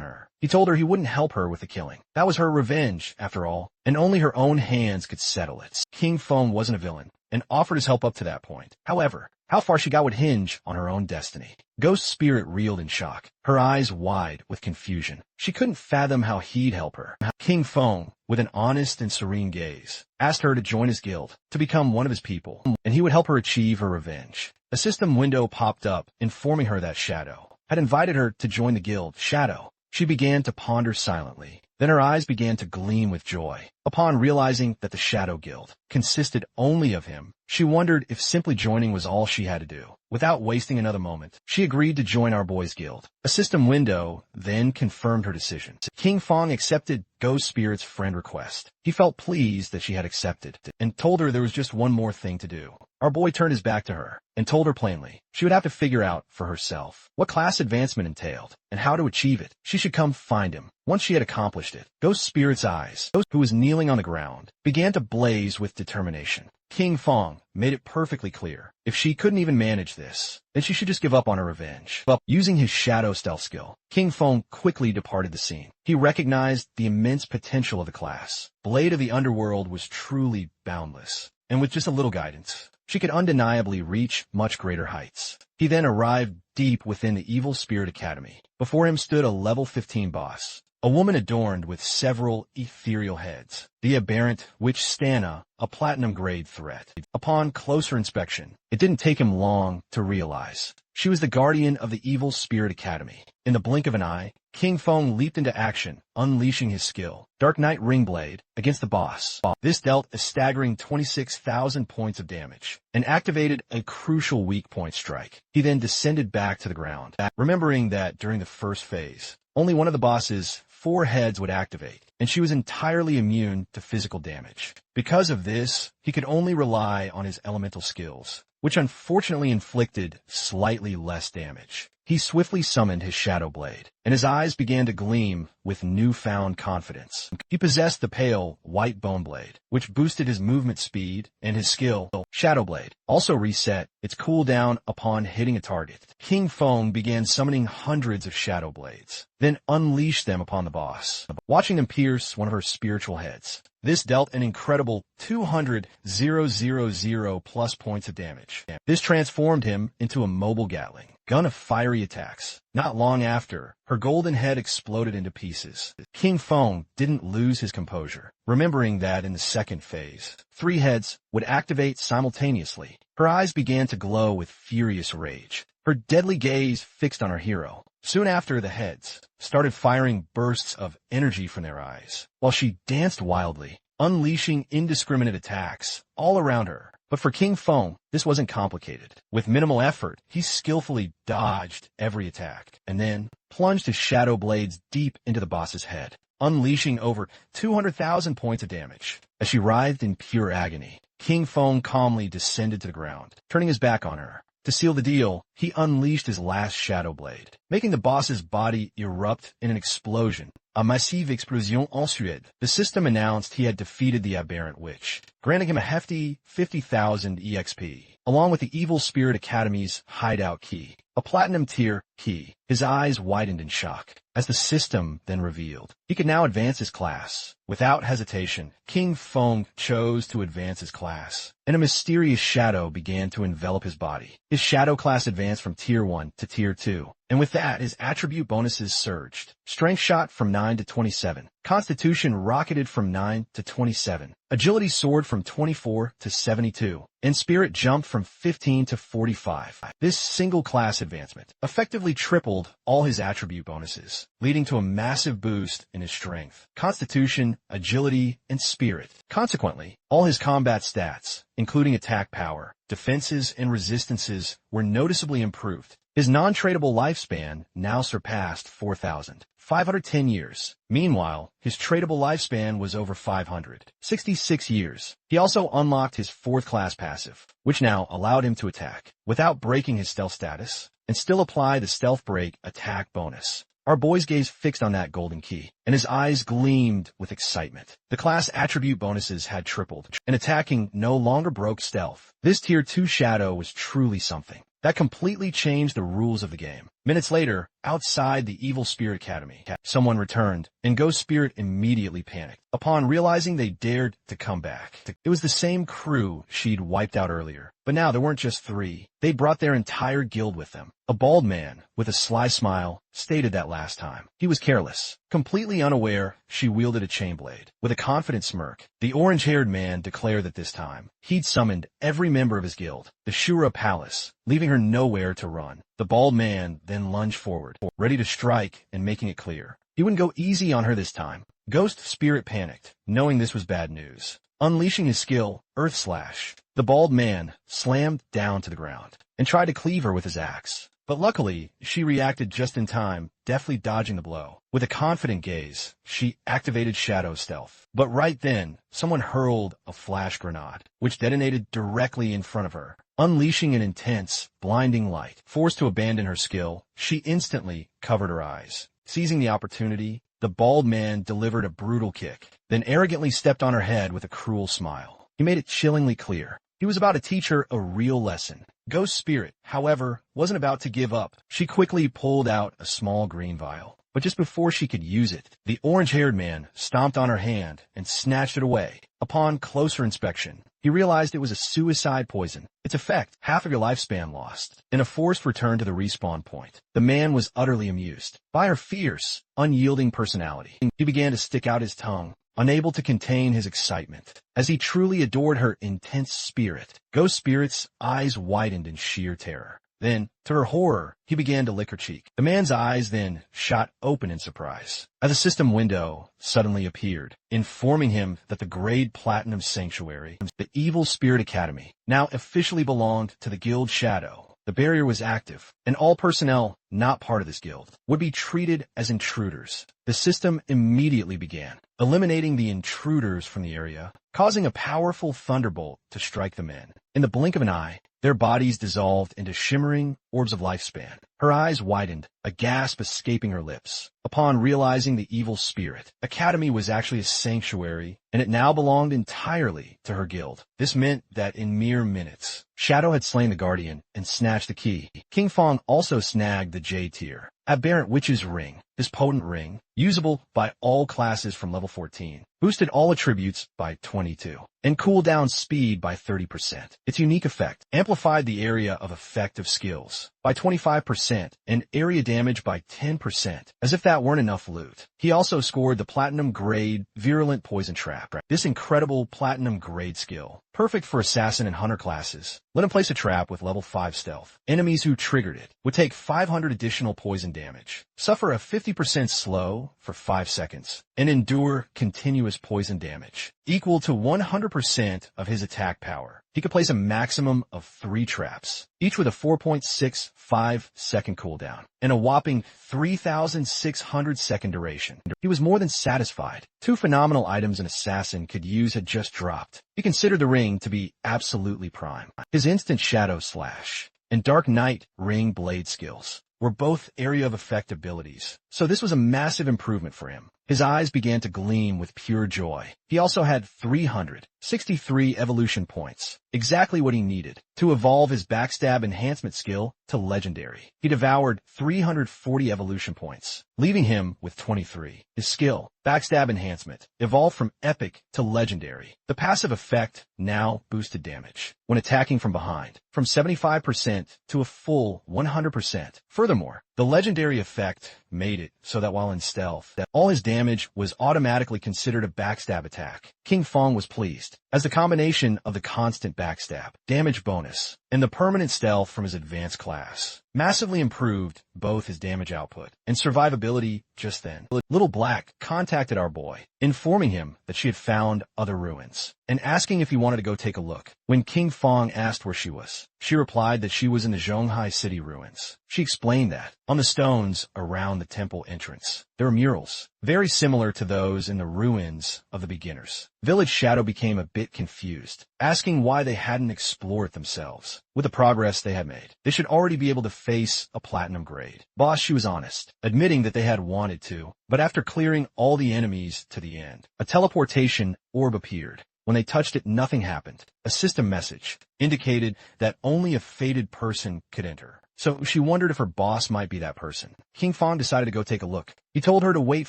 her, he told her he wouldn't help her with the killing. That was her revenge, after all, and only her own hands could settle it. King Feng wasn't a villain, and offered his help up to that point. However, how far she got would hinge on her own destiny. Ghost Spirit reeled in shock, her eyes wide with confusion. She couldn't fathom how he'd help her. King Feng, with an honest and serene gaze, asked her to join his guild, to become one of his people, and he would help her achieve her revenge. A system window popped up, informing her that Shadow had invited her to join the guild. Shadow. She began to ponder silently. Then her eyes began to gleam with joy. Upon realizing that the Shadow Guild consisted only of him, she wondered if simply joining was all she had to do. Without wasting another moment, she agreed to join our boy's guild. A system window then confirmed her decision. King Feng accepted Ghost Spirit's friend request. He felt pleased that she had accepted, and told her there was just one more thing to do. Our boy turned his back to her, and told her plainly she would have to figure out for herself what class advancement entailed, and how to achieve it. She should come find him. Once she had accomplished it, Ghost Spirit's eyes, who was kneeling on the ground, began to blaze with determination. King Feng made it perfectly clear, if she couldn't even manage this, then she should just give up on her revenge. But using his shadow stealth skill, King Feng quickly departed the scene. He recognized the immense potential of the class. Blade of the Underworld was truly boundless, and with just a little guidance, she could undeniably reach much greater heights. He then arrived deep within the Evil Spirit Academy. Before him stood a level 15 boss, a woman adorned with several ethereal heads, the aberrant Witch Stana, a platinum-grade threat. Upon closer inspection, it didn't take him long to realize she was the guardian of the Evil Spirit Academy. In the blink of an eye, King Feng leaped into action, unleashing his skill, Dark Knight Ringblade, against the boss. This dealt a staggering 26,000 points of damage, and activated a crucial weak point strike. He then descended back to the ground, remembering that during the first phase, only one of the boss's 4 heads would activate, and she was entirely immune to physical damage. Because of this, he could only rely on his elemental skills, which unfortunately inflicted slightly less damage. He swiftly summoned his Shadow Blade, and his eyes began to gleam with newfound confidence. He possessed the pale, white Bone Blade, which boosted his movement speed, and his skill, Shadow Blade, also reset its cooldown upon hitting a target. King Feng began summoning hundreds of Shadow Blades, then unleashed them upon the boss, watching them pierce one of her spiritual heads. This dealt an incredible 200,000 plus points of damage. This transformed him into a mobile Gatling gun of fiery attacks. Not long after, her golden head exploded into pieces. King Feng didn't lose his composure, remembering that in the second phase, 3 heads would activate simultaneously. Her eyes began to glow with furious rage, her deadly gaze fixed on her hero. Soon after, the heads started firing bursts of energy from their eyes, while she danced wildly, unleashing indiscriminate attacks all around her. But for King Feng, this wasn't complicated. With minimal effort, he skillfully dodged every attack, and then plunged his shadow blades deep into the boss's head, unleashing over 200,000 points of damage. As she writhed in pure agony, King Feng calmly descended to the ground, turning his back on her. To seal the deal, he unleashed his last Shadow Blade, making the boss's body erupt in an explosion. A massive explosion ensued. The system announced he had defeated the aberrant witch, granting him a hefty 50,000 EXP, along with the Evil Spirit Academy's hideout key. a platinum tier key. His eyes widened in shock as the system then revealed he could now advance his class. Without hesitation, King Feng chose to advance his class, and a mysterious shadow began to envelop his body. His shadow class advanced from Tier 1 to Tier 2, and with that, his attribute bonuses surged. Strength shot from 9 to 27. Constitution rocketed from 9 to 27. Agility soared from 24 to 72. And Spirit jumped from 15 to 45. This single class advancement effectively tripled all his attribute bonuses, leading to a massive boost in his strength, constitution, agility, and spirit. Consequently, all his combat stats, including attack power, defenses, and resistances, were noticeably improved. His non-tradable lifespan now surpassed 4,510 years. Meanwhile, his tradable lifespan was over 566 years. He also unlocked his 4th class passive, which now allowed him to attack without breaking his stealth status and still apply the stealth break attack bonus. Our boy's gaze fixed on that golden key, and his eyes gleamed with excitement. The class attribute bonuses had tripled, and attacking no longer broke stealth. This Tier 2 shadow was truly something that completely changed the rules of the game. Minutes later, outside the Evil Spirit Academy, someone returned, and Ghost Spirit immediately panicked upon realizing they dared to come back. It was the same crew she'd wiped out earlier, but now there weren't just 3. They brought their entire guild with them. A bald man, with a sly smile, stated that last time. He was careless. Completely unaware, she wielded a chain blade. With a confident smirk, the orange-haired man declared that this time, he'd summoned every member of his guild, the Shura Palace, leaving her nowhere to run. The bald man then lunged forward, ready to strike and making it clear he wouldn't go easy on her this time. Ghost Spirit panicked, knowing this was bad news. Unleashing his skill, Earth Slash, the bald man slammed down to the ground and tried to cleave her with his axe. But luckily, she reacted just in time, deftly dodging the blow. With a confident gaze, she activated Shadow Stealth. But right then, someone hurled a flash grenade, which detonated directly in front of her, unleashing an intense, blinding light. Forced to abandon her skill, she instantly covered her eyes. Seizing the opportunity, the bald man delivered a brutal kick, then arrogantly stepped on her head with a cruel smile. He made it chillingly clear he was about to teach her a real lesson. Ghost Spirit, however, wasn't about to give up. She quickly pulled out a small green vial. But just before she could use it, the orange-haired man stomped on her hand and snatched it away. Upon closer inspection, he realized it was a suicide poison. Its effect, half of your lifespan lost. In a forced return to the respawn point, the man was utterly amused by her fierce, unyielding personality. He began to stick out his tongue, unable to contain his excitement, as he truly adored her intense spirit. Ghost Spirit's eyes widened in sheer terror. Then, to her horror, he began to lick her cheek. The man's eyes then shot open in surprise, as a system window suddenly appeared, informing him that the Grade Platinum Sanctuary, the Evil Spirit Academy, now officially belonged to the Guild Shadow. The barrier was active, and all personnel not part of this guild would be treated as intruders. The system immediately began, eliminating the intruders from the area, causing a powerful thunderbolt to strike the men. In the blink of an eye, their bodies dissolved into shimmering orbs of lifespan. Her eyes widened, a gasp escaping her lips, upon realizing the Evil Spirit Academy was actually a sanctuary, and it now belonged entirely to her guild. This meant that in mere minutes, Shadow had slain the Guardian and snatched the key. King Feng also snagged the J tier Aberrant Witch's Ring. This potent ring, usable by all classes from level 14, boosted all attributes by 22, and cooldown speed by 30%. Its unique effect amplified the area of effective skills by 25% and area damage by 10%. As if that weren't enough loot, he also scored the Platinum Grade Virulent Poison Trap. This incredible Platinum Grade skill, perfect for Assassin and Hunter classes, let him place a trap with level 5 stealth. Enemies who triggered it would take 500 additional poison damage, suffer a 50% slow for 5 seconds, and endure continuous poison damage, equal to 100% of his attack power. He could place a maximum of 3 traps, each with a 4.65 second cooldown, and a whopping 3,600 second duration. He was more than satisfied. 2 phenomenal items an assassin could use had just dropped. He considered the ring to be absolutely prime. His instant Shadow Slash and Dark Knight Ring Blade skills were both area of effect abilities, so this was a massive improvement for him. His eyes began to gleam with pure joy. He also had 363 evolution points, exactly what he needed to evolve his backstab enhancement skill to legendary. He devoured 340 evolution points, leaving him with 23. His skill, backstab enhancement, evolved from epic to legendary. The passive effect now boosted damage when attacking from behind, from 75% to a full 100%. Furthermore, the legendary effect made it so that while in stealth, all his damage was automatically considered a backstab attack. King Fong was pleased, as the combination of the constant backstab, damage bonus, and the permanent stealth from his advanced class massively improved both his damage output and survivability just then. Little Black contacted our boy, informing him that she had found other ruins, and asking if he wanted to go take a look. When King Fong asked where she was, she replied that she was in the Zhonghai City ruins. She explained that, on the stones around the temple entrance, there are murals, very similar to those in the ruins of the beginners. Village Shadow became a bit confused, asking why they hadn't explored themselves. With the progress they had made, they should already be able to face a platinum grade boss. She was honest, admitting that they had wanted to, but after clearing all the enemies to the end, a teleportation orb appeared. When they touched it, nothing happened. A system message indicated that only a fated person could enter. So she wondered if her boss might be that person. King Fong decided to go take a look. He told her to wait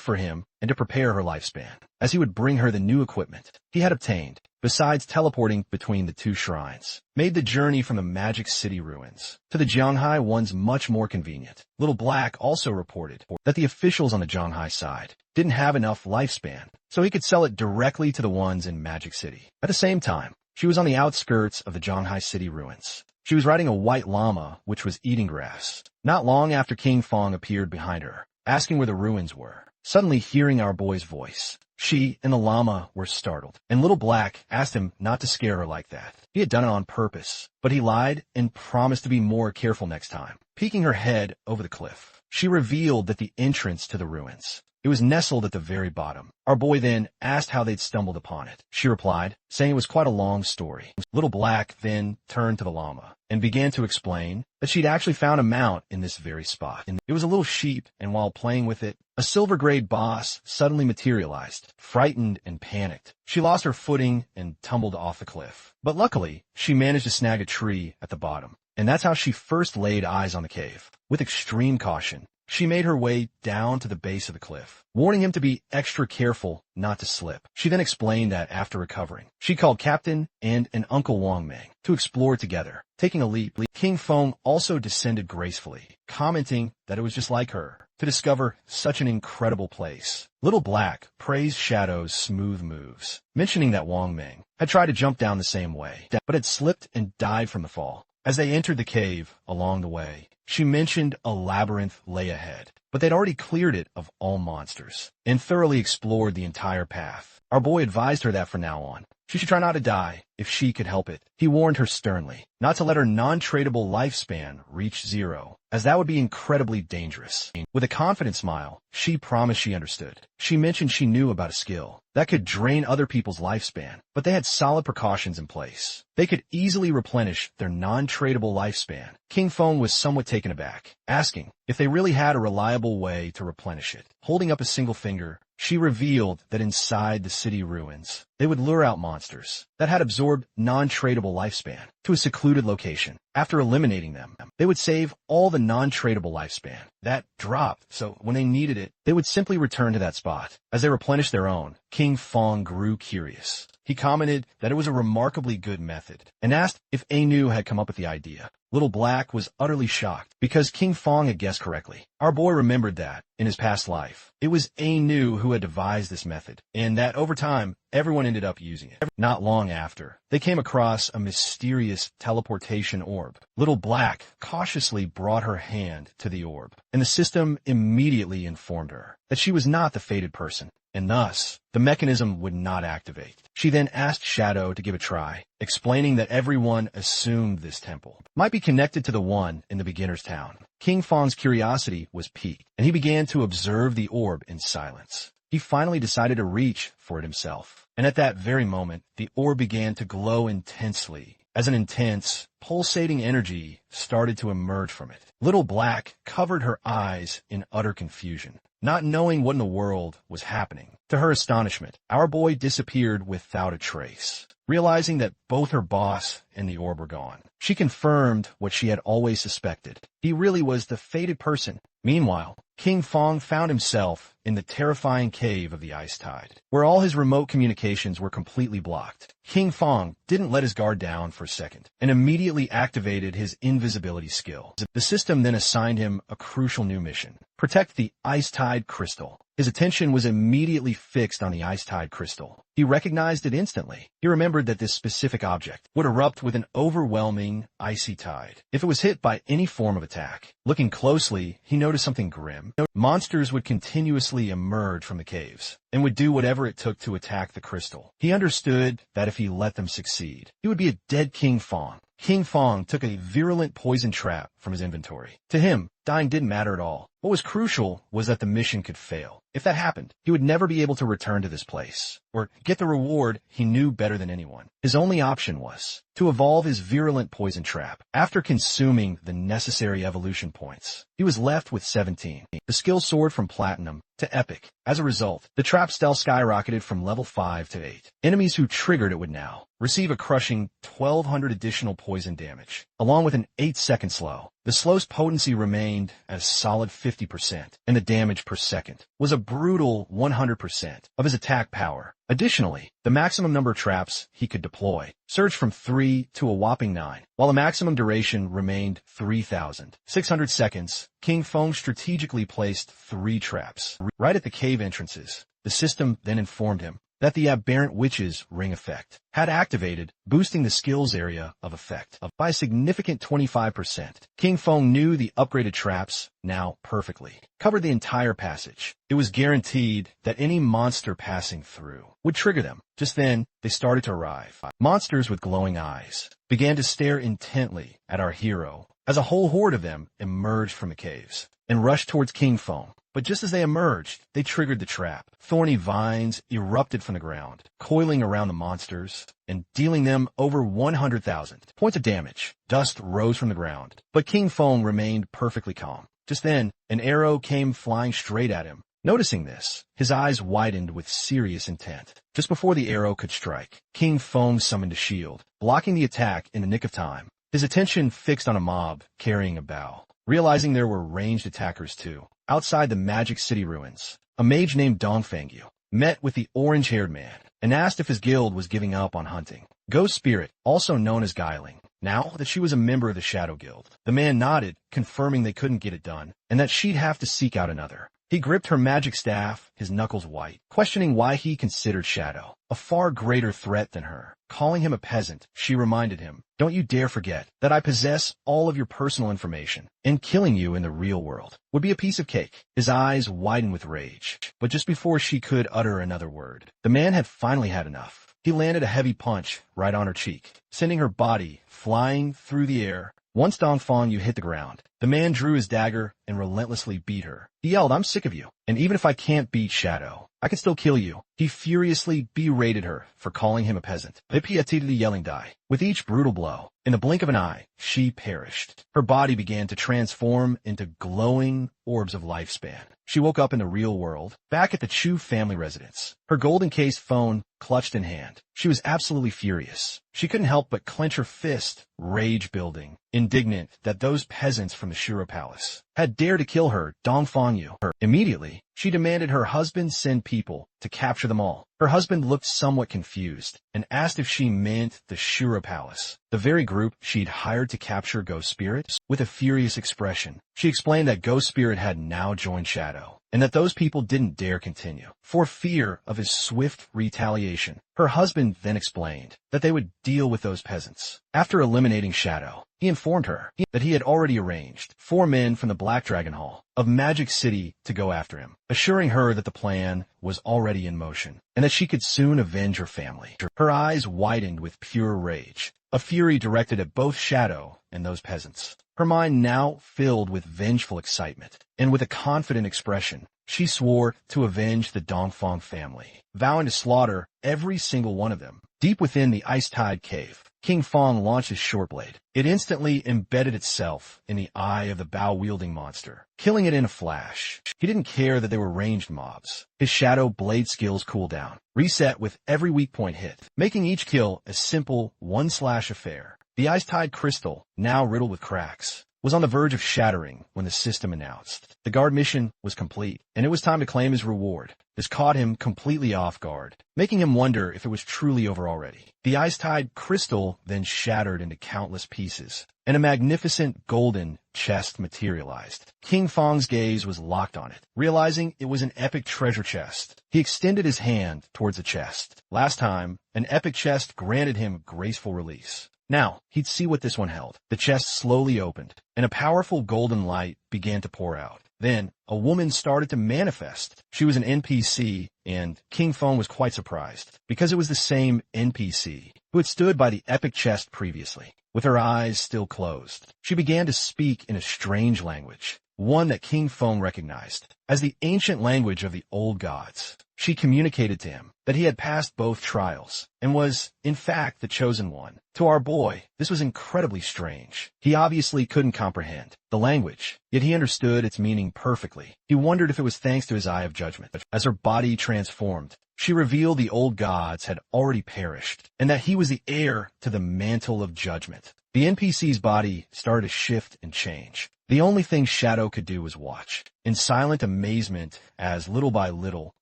for him and to prepare her lifespan, as he would bring her the new equipment he had obtained, besides teleporting between the two shrines. Made the journey from the Magic City ruins to the Zhonghai ones much more convenient. Little Black also reported that the officials on the Zhonghai side didn't have enough lifespan, so he could sell it directly to the ones in Magic City. At the same time, she was on the outskirts of the Zhonghai City ruins. She was riding a white llama, which was eating grass. Not long after King Fong appeared behind her, asking where the ruins were. Suddenly hearing our boy's voice, she and the llama were startled, and Little Black asked him not to scare her like that. He had done it on purpose, but he lied and promised to be more careful next time. Peeking her head over the cliff, she revealed that the entrance to the ruins, it was nestled at the very bottom. Our boy then asked how they'd stumbled upon it. She replied, saying it was quite a long story. Little Black then turned to the llama and began to explain that she'd actually found a mount in this very spot. It was a little sheep, and while playing with it, a silver grade boss suddenly materialized. Frightened and panicked, she lost her footing and tumbled off the cliff. But luckily, she managed to snag a tree at the bottom, and that's how she first laid eyes on the cave. With extreme caution, she made her way down to the base of the cliff, warning him to be extra careful not to slip. She then explained that after recovering, she called Captain and an Uncle Wong Meng to explore together. Taking a leap, King Fong also descended gracefully, commenting that it was just like her to discover such an incredible place. Little Black praised Shadow's smooth moves, mentioning that Wong Meng had tried to jump down the same way, but had slipped and died from the fall. As they entered the cave along the way, she mentioned a labyrinth lay ahead, but they'd already cleared it of all monsters and thoroughly explored the entire path. Our boy advised her that from now on, she should try not to die if she could help it. He warned her sternly not to let her non-tradable lifespan reach 0, as that would be incredibly dangerous. With a confident smile, she promised she understood. She mentioned she knew about a skill that could drain other people's lifespan, but they had solid precautions in place. They could easily replenish their non-tradable lifespan. King Fong was somewhat taken aback, asking if they really had a reliable way to replenish it. Holding up a single finger, she revealed that inside the city ruins, they would lure out monsters that had absorbed non-tradable lifespan to a secluded location. After eliminating them, they would save all the non-tradable lifespan that dropped, so when they needed it, they would simply return to that spot. As they replenished their own, King Fong grew curious. He commented that it was a remarkably good method and asked if Anu had come up with the idea. Little Black was utterly shocked because King Fong had guessed correctly. Our boy remembered that, in his past life, it was Anu who had devised this method, and that over time, everyone ended up using it. Not long after, they came across a mysterious teleportation orb. Little Black cautiously brought her hand to the orb, and the system immediately informed her that she was not the fated person, and thus, the mechanism would not activate. She then asked Shadow to give a try, explaining that everyone assumed this temple might be connected to the one in the beginner's town. King Fong's curiosity was piqued, and he began to observe the orb in silence. He finally decided to reach for it himself, and at that very moment, the orb began to glow intensely, as an intense, pulsating energy started to emerge from it. Little Black covered her eyes in utter confusion, not knowing what in the world was happening. To her astonishment, our boy disappeared without a trace. Realizing that both her boss and the orb were gone, she confirmed what she had always suspected. He really was the fated person. Meanwhile, King Fong found himself in the terrifying cave of the Ice Tide, where all his remote communications were completely blocked. King Fong didn't let his guard down for a second and immediately activated his invisibility skill. The system then assigned him a crucial new mission: protect the Ice Tide crystal. His attention was immediately fixed on the Ice Tide crystal. He recognized it instantly. He remembered that this specific object would erupt with an overwhelming icy tide if it was hit by any form of attack. Looking closely, he noticed something grim. Monsters would continuously emerge from the caves and would do whatever it took to attack the crystal. He understood that if he let them succeed, he would be a dead King Fong. King Fong took a virulent poison trap from his inventory. To him, dying didn't matter at all. What was crucial was that the mission could fail. If that happened, he would never be able to return to this place, or get the reward he knew better than anyone. His only option was to evolve his virulent poison trap. After consuming the necessary evolution points, he was left with 17. The skill soared from Platinum to Epic. As a result, the trap stealth skyrocketed from level 5 to 8. Enemies who triggered it would now receive a crushing 1,200 additional poison damage, along with an 8-second slow. The slow's potency remained at a solid 50%, and the damage per second was a brutal 100% of his attack power. Additionally, the maximum number of traps he could deploy surged from 3 to a whopping 9, while the maximum duration remained 3,600 seconds. King Fong strategically placed 3 traps right at the cave entrances. The system then informed him that the Aberrant Witch's Ring effect had activated, boosting the skills area of effect by a significant 25%. King Fong knew the upgraded traps now perfectly covered the entire passage. It was guaranteed that any monster passing through would trigger them. Just then, they started to arrive. Monsters with glowing eyes began to stare intently at our hero as a whole horde of them emerged from the caves and rushed towards King Fong. But just as they emerged, they triggered the trap. Thorny vines erupted from the ground, coiling around the monsters and dealing them over 100,000 points of damage. Dust rose from the ground, but King Fong remained perfectly calm. Just then, an arrow came flying straight at him. Noticing this, his eyes widened with serious intent. Just before the arrow could strike, King Fong summoned a shield, blocking the attack in the nick of time. His attention fixed on a mob carrying a bow. Realizing there were ranged attackers too, outside the Magic City ruins, a mage named Dongfangyu met with the orange-haired man and asked if his guild was giving up on hunting Ghost Spirit, also known as Guiling, now that she was a member of the Shadow Guild. The man nodded, confirming they couldn't get it done and that she'd have to seek out another. He gripped her magic staff, his knuckles white, questioning why he considered Shadow a far greater threat than her. Calling him a peasant, she reminded him, "Don't you dare forget that I possess all of your personal information, and killing you in the real world would be a piece of cake." His eyes widened with rage, but just before she could utter another word, the man had finally had enough. He landed a heavy punch right on her cheek, sending her body flying through the air. Once Dongfangyu hit the ground, the man drew his dagger and relentlessly beat her. He yelled, "I'm sick of you, and even if I can't beat Shadow, I can still kill you." He furiously berated her for calling him a peasant. The yelling die. With each brutal blow, in the blink of an eye, she perished. Her body began to transform into glowing orbs of lifespan. She woke up in the real world, back at the Chu family residence, her golden-cased phone clutched in hand. She was absolutely furious. She couldn't help but clench her fist, rage building, indignant that those peasants from the Shura Palace had dared to kill her, Dongfangyu. Immediately, she demanded her husband send people to capture them all. Her husband looked somewhat confused and asked if she meant the Shura Palace, the very group she'd hired to capture Ghost Spirit. With a furious expression, she explained that Ghost Spirit had now joined Shadow, and that those people didn't dare continue, for fear of his swift retaliation. Her husband then explained that they would deal with those peasants. After eliminating Shadow, he informed her that he had already arranged 4 men from the Black Dragon Hall of Magic City to go after him, assuring her that the plan was already in motion and that she could soon avenge her family. Her eyes widened with pure rage, a fury directed at both Shadow and those peasants. Her mind now filled with vengeful excitement, and with a confident expression, she swore to avenge the Dongfang family, vowing to slaughter every single one of them. Deep within the Ice Tide cave, King Fong launched his short blade. It instantly embedded itself in the eye of the bow-wielding monster, killing it in a flash. He didn't care that they were ranged mobs. His shadow blade skills cooled down, reset with every weak point hit, making each kill a simple one-slash affair. The ice-tide crystal, now riddled with cracks, was on the verge of shattering when the system announced the guard mission was complete, and it was time to claim his reward. This caught him completely off guard, making him wonder if it was truly over already. The ice-tide crystal then shattered into countless pieces, and a magnificent golden chest materialized. King Fong's gaze was locked on it, realizing it was an epic treasure chest. He extended his hand towards the chest. Last time, an epic chest granted him graceful release. Now, he'd see what this one held. The chest slowly opened, and a powerful golden light began to pour out. Then, a woman started to manifest. She was an NPC, and King Fong was quite surprised, because it was the same NPC who had stood by the epic chest previously. With her eyes still closed, she began to speak in a strange language, one that King Fong recognized as the ancient language of the old gods. She communicated to him that he had passed both trials and was, in fact, the chosen one. To our boy, this was incredibly strange. He obviously couldn't comprehend the language, yet he understood its meaning perfectly. He wondered if it was thanks to his eye of judgment. As her body transformed, she revealed the old gods had already perished, and that he was the heir to the mantle of judgment. The NPC's body started to shift and change. The only thing Shadow could do was watch, in silent amazement as, little by little,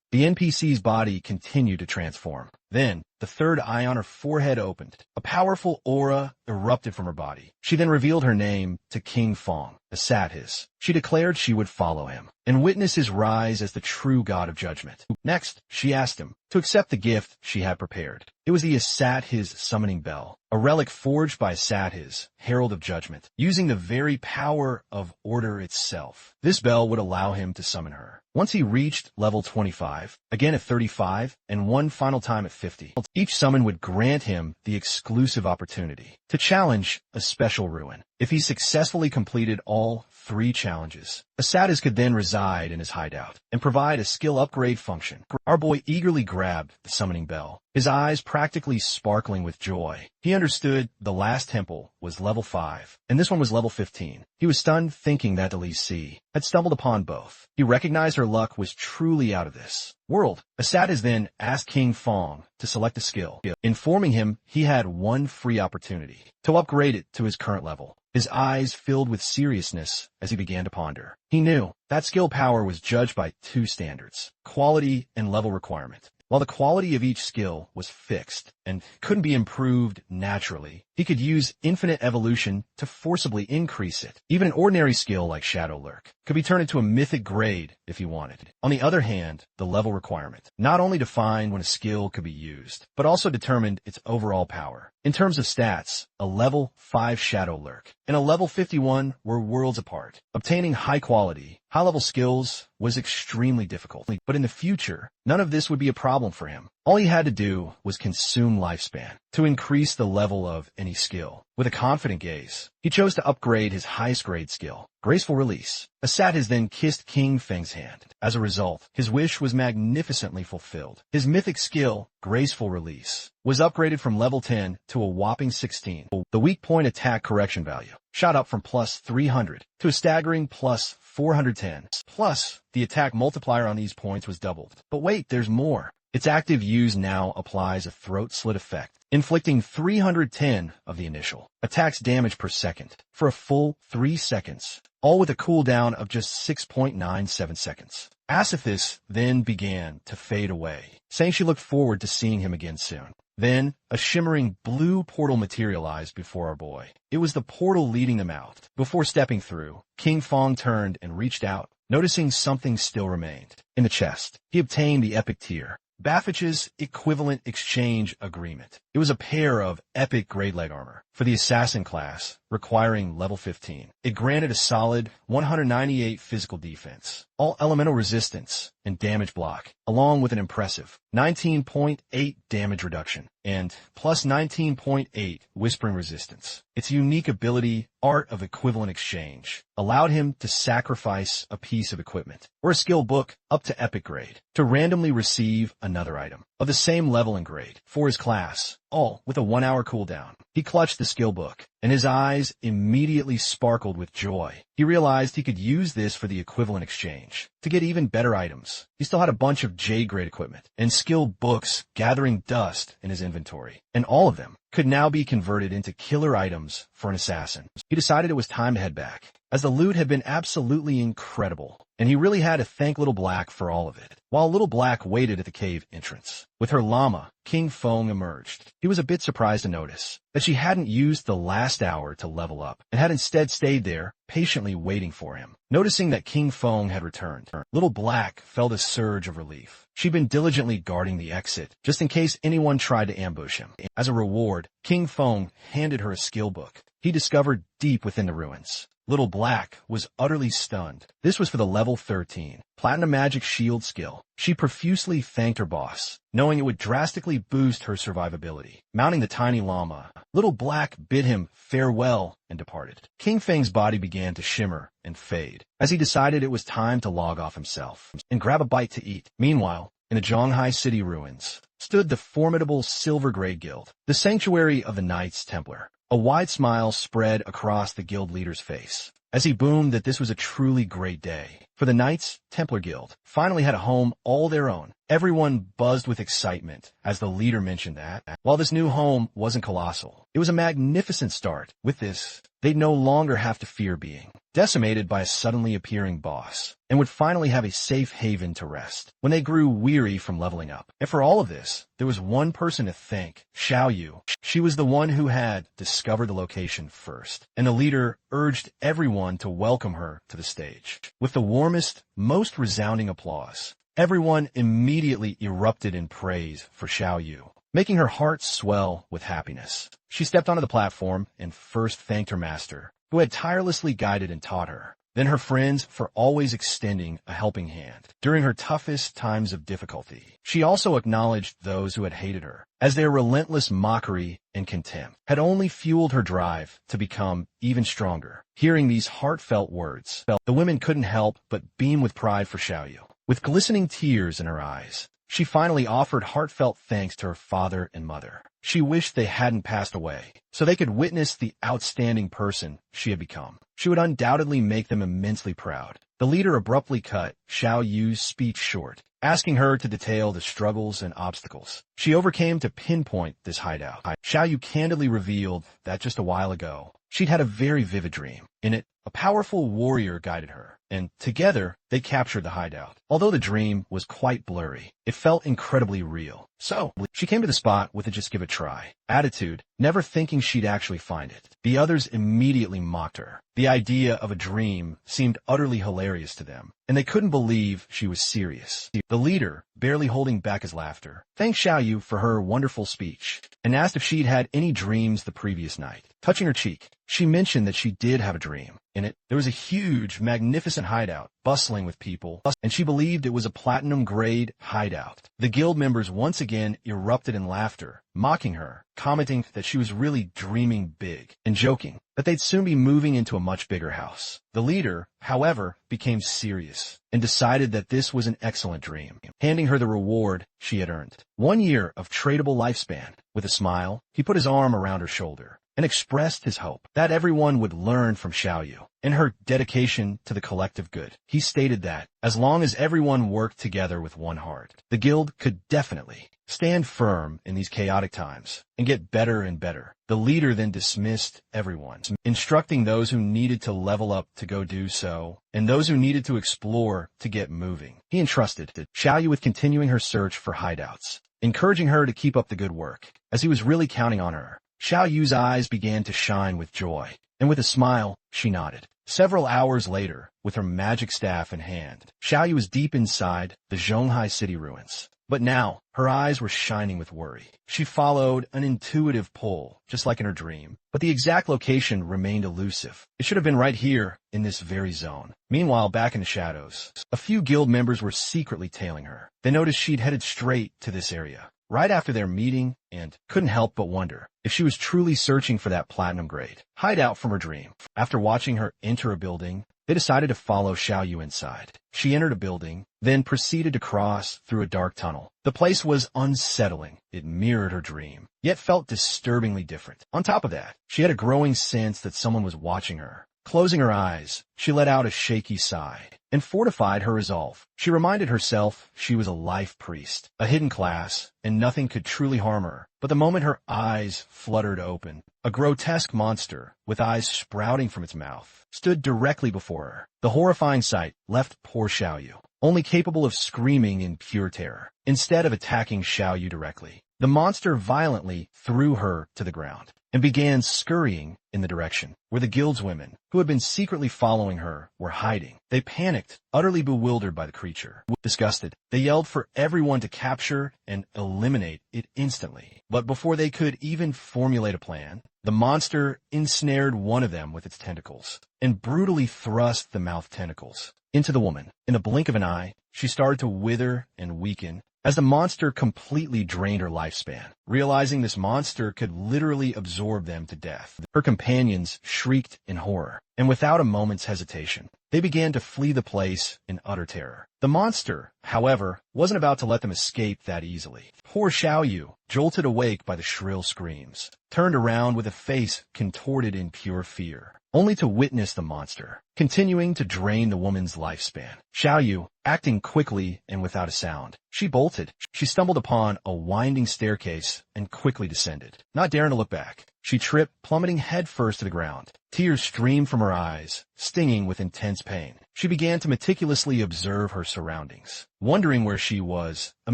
the NPC's body continued to transform. Then, the third eye on her forehead opened. A powerful aura erupted from her body. She then revealed her name to King Fong, Asura. She declared she would follow him and witness his rise as the true god of judgment. Next, she asked him to accept the gift she had prepared. It was the Asura's summoning bell, a relic forged by Asura's herald of judgment, using the very power of order itself. This bell would allow him to summon her. Once he reached level 25, again at 35, and one final time at 50, each summon would grant him the exclusive opportunity to challenge a special ruin. If he successfully completed all 3 challenges, Asura could then reside in his hideout and provide a skill upgrade function. Our boy eagerly grabbed the summoning bell, his eyes practically sparkling with joy. He understood the last temple was level 5, and this one was level 15. He was stunned thinking that Elise C had stumbled upon both. He recognized her luck was truly out of this world. Asura then asked King Fong to select a skill, informing him he had one free opportunity to upgrade it to his current level. His eyes filled with seriousness as he began to ponder. He knew that skill power was judged by 2 standards, quality and level requirement. While the quality of each skill was fixed and couldn't be improved naturally, he could use infinite evolution to forcibly increase it. Even an ordinary skill like Shadow Lurk could be turned into a mythic grade if he wanted. On the other hand, the level requirement not only defined when a skill could be used, but also determined its overall power. In terms of stats, a level 5 Shadow Lurk and a level 51 were worlds apart. Obtaining high-quality, high-level skills was extremely difficult, but in the future, none of this would be a problem for him. All he had to do was consume lifespan to increase the level of any skill. With a confident gaze, he chose to upgrade his highest grade skill, Graceful Release. Asura then kissed King Feng's hand. As a result, his wish was magnificently fulfilled. His mythic skill, Graceful Release, was upgraded from level 10 to a whopping 16. The weak point attack correction value shot up from plus 300 to a staggering plus 410. Plus, the attack multiplier on these points was doubled. But wait, there's more. Its active use now applies a throat slit effect, inflicting 310 of the initial attack's damage per second for a full 3 seconds, all with a cooldown of just 6.97 seconds. Asura then began to fade away, saying she looked forward to seeing him again soon. Then, a shimmering blue portal materialized before our boy. It was the portal leading them out. Before stepping through, King Fong turned and reached out, noticing something still remained. In the chest, he obtained the epic tier, Baffich's equivalent exchange agreement. It was a pair of epic grade leg armor for the assassin class, requiring level 15. It granted a solid 198 physical defense, all elemental resistance and damage block, along with an impressive 19.8 damage reduction and plus 19.8 whispering resistance. Its unique ability, Art of Equivalent Exchange, allowed him to sacrifice a piece of equipment or a skill book up to epic grade to randomly receive another item of the same level and grade. For his class, all with a 1-hour cooldown. He clutched the skill book, and his eyes immediately sparkled with joy. He realized he could use this for the equivalent exchange to get even better items. He still had a bunch of J-grade equipment and skill books gathering dust in his inventory, and all of them could now be converted into killer items for an assassin. He decided it was time to head back, as the loot had been absolutely incredible, and he really had to thank Little Black for all of it. While Little Black waited at the cave entrance, with her llama, King Feng emerged. He was a bit surprised to notice that she hadn't used the last hour to level up, and had instead stayed there, patiently waiting for him. Noticing that King Feng had returned, Little Black felt a surge of relief. She'd been diligently guarding the exit, just in case anyone tried to ambush him. As a reward, King Feng handed her a skill book he discovered deep within the ruins. Little Black was utterly stunned. This was for the level 13 Platinum Magic Shield skill. She profusely thanked her boss, knowing it would drastically boost her survivability. Mounting the tiny llama, Little Black bid him farewell and departed. King Feng's body began to shimmer and fade, as he decided it was time to log off himself and grab a bite to eat. Meanwhile, in the Zhonghai City ruins, stood the formidable Silver Grade Guild, the sanctuary of the Knights Templar. A wide smile spread across the guild leader's face as he boomed that this was a truly great day. For the Knights Templar Guild finally had a home all their own. Everyone buzzed with excitement as the leader mentioned that, while this new home wasn't colossal, it was a magnificent start. With this, they'd no longer have to fear being decimated by a suddenly appearing boss, and would finally have a safe haven to rest when they grew weary from leveling up. And for all of this, there was one person to thank, Xiao Yu. She was the one who had discovered the location first, and the leader urged everyone to welcome her to the stage. With the warmest, most resounding applause, everyone immediately erupted in praise for Xiao Yu, making her heart swell with happiness. She stepped onto the platform and first thanked her master, who had tirelessly guided and taught her, then her friends for always extending a helping hand during her toughest times of difficulty. She also acknowledged those who had hated her, as their relentless mockery and contempt had only fueled her drive to become even stronger. Hearing these heartfelt words, the women couldn't help but beam with pride for Xiao Yu. With glistening tears in her eyes, she finally offered heartfelt thanks to her father and mother. She wished they hadn't passed away, so they could witness the outstanding person she had become. She would undoubtedly make them immensely proud. The leader abruptly cut Xiao Yu's speech short, asking her to detail the struggles and obstacles she overcame to pinpoint this hideout. Xiao Yu candidly revealed that just a while ago, she'd had a very vivid dream. In it, a powerful warrior guided her, and together they captured the hideout. Although the dream was quite blurry, it felt incredibly real. So, she came to the spot with a just give it a try attitude, never thinking she'd actually find it. The others immediately mocked her. The idea of a dream seemed utterly hilarious to them, and they couldn't believe she was serious. The leader, barely holding back his laughter, thanked Xiao Yu for her wonderful speech, and asked if she'd had any dreams the previous night. Touching her cheek, she mentioned that she did have a dream. In it, there was a huge, magnificent hideout, bustling with people, and she believed it was a platinum-grade hideout. The guild members once again erupted in laughter, mocking her, commenting that she was really dreaming big, and joking that they'd soon be moving into a much bigger house. The leader, however, became serious, and decided that this was an excellent dream, handing her the reward she had earned. 1 year of tradable lifespan. With a smile, he put his arm around her shoulder, and expressed his hope that everyone would learn from Xiao Yu and her dedication to the collective good. He stated that, as long as everyone worked together with one heart, the guild could definitely stand firm in these chaotic times and get better and better. The leader then dismissed everyone, instructing those who needed to level up to go do so, and those who needed to explore to get moving. He entrusted Xiao Yu with continuing her search for hideouts, encouraging her to keep up the good work, as he was really counting on her. Xiao Yu's eyes began to shine with joy, and with a smile, she nodded. Several hours later, with her magic staff in hand, Xiao Yu was deep inside the Zhonghai City ruins. But now, her eyes were shining with worry. She followed an intuitive pull, just like in her dream, but the exact location remained elusive. It should have been right here, in this very zone. Meanwhile, back in the shadows, a few guild members were secretly tailing her. They noticed she'd headed straight to this area right after their meeting, and couldn't help but wonder if she was truly searching for that platinum grade hideout from her dream. After watching her enter a building, They decided to follow Xiaoyu inside. She entered a building, then proceeded to cross through a dark tunnel. The place was unsettling. It mirrored her dream, yet felt disturbingly different. On top of that, she had a growing sense that someone was watching her. Closing her eyes, she let out a shaky sigh and fortified her resolve. She reminded herself she was a life priest, a hidden class, and nothing could truly harm her. But the moment her eyes fluttered open, a grotesque monster, with eyes sprouting from its mouth, stood directly before her. The horrifying sight left poor Xiaoyu only capable of screaming in pure terror. Instead of attacking Xiaoyu directly, the monster violently threw her to the ground and began scurrying in the direction where the guild's women, who had been secretly following her, were hiding. They panicked, utterly bewildered by the creature. Disgusted, they yelled for everyone to capture and eliminate it instantly. But before they could even formulate a plan, the monster ensnared one of them with its tentacles and brutally thrust the mouth tentacles into the woman. In a blink of an eye, she started to wither and weaken as the monster completely drained her lifespan. Realizing this monster could literally absorb them to death, her companions shrieked in horror, and without a moment's hesitation, they began to flee the place in utter terror. The monster, however, wasn't about to let them escape that easily. Poor Xiaoyu, jolted awake by the shrill screams, turned around with a face contorted in pure fear, only to witness the monster continuing to drain the woman's lifespan. Xiaoyu, acting quickly and without a sound, she bolted. She stumbled upon a winding staircase and quickly descended, not daring to look back. She tripped, plummeting headfirst to the ground. Tears streamed from her eyes, stinging with intense pain. She began to meticulously observe her surroundings. Wondering where she was, a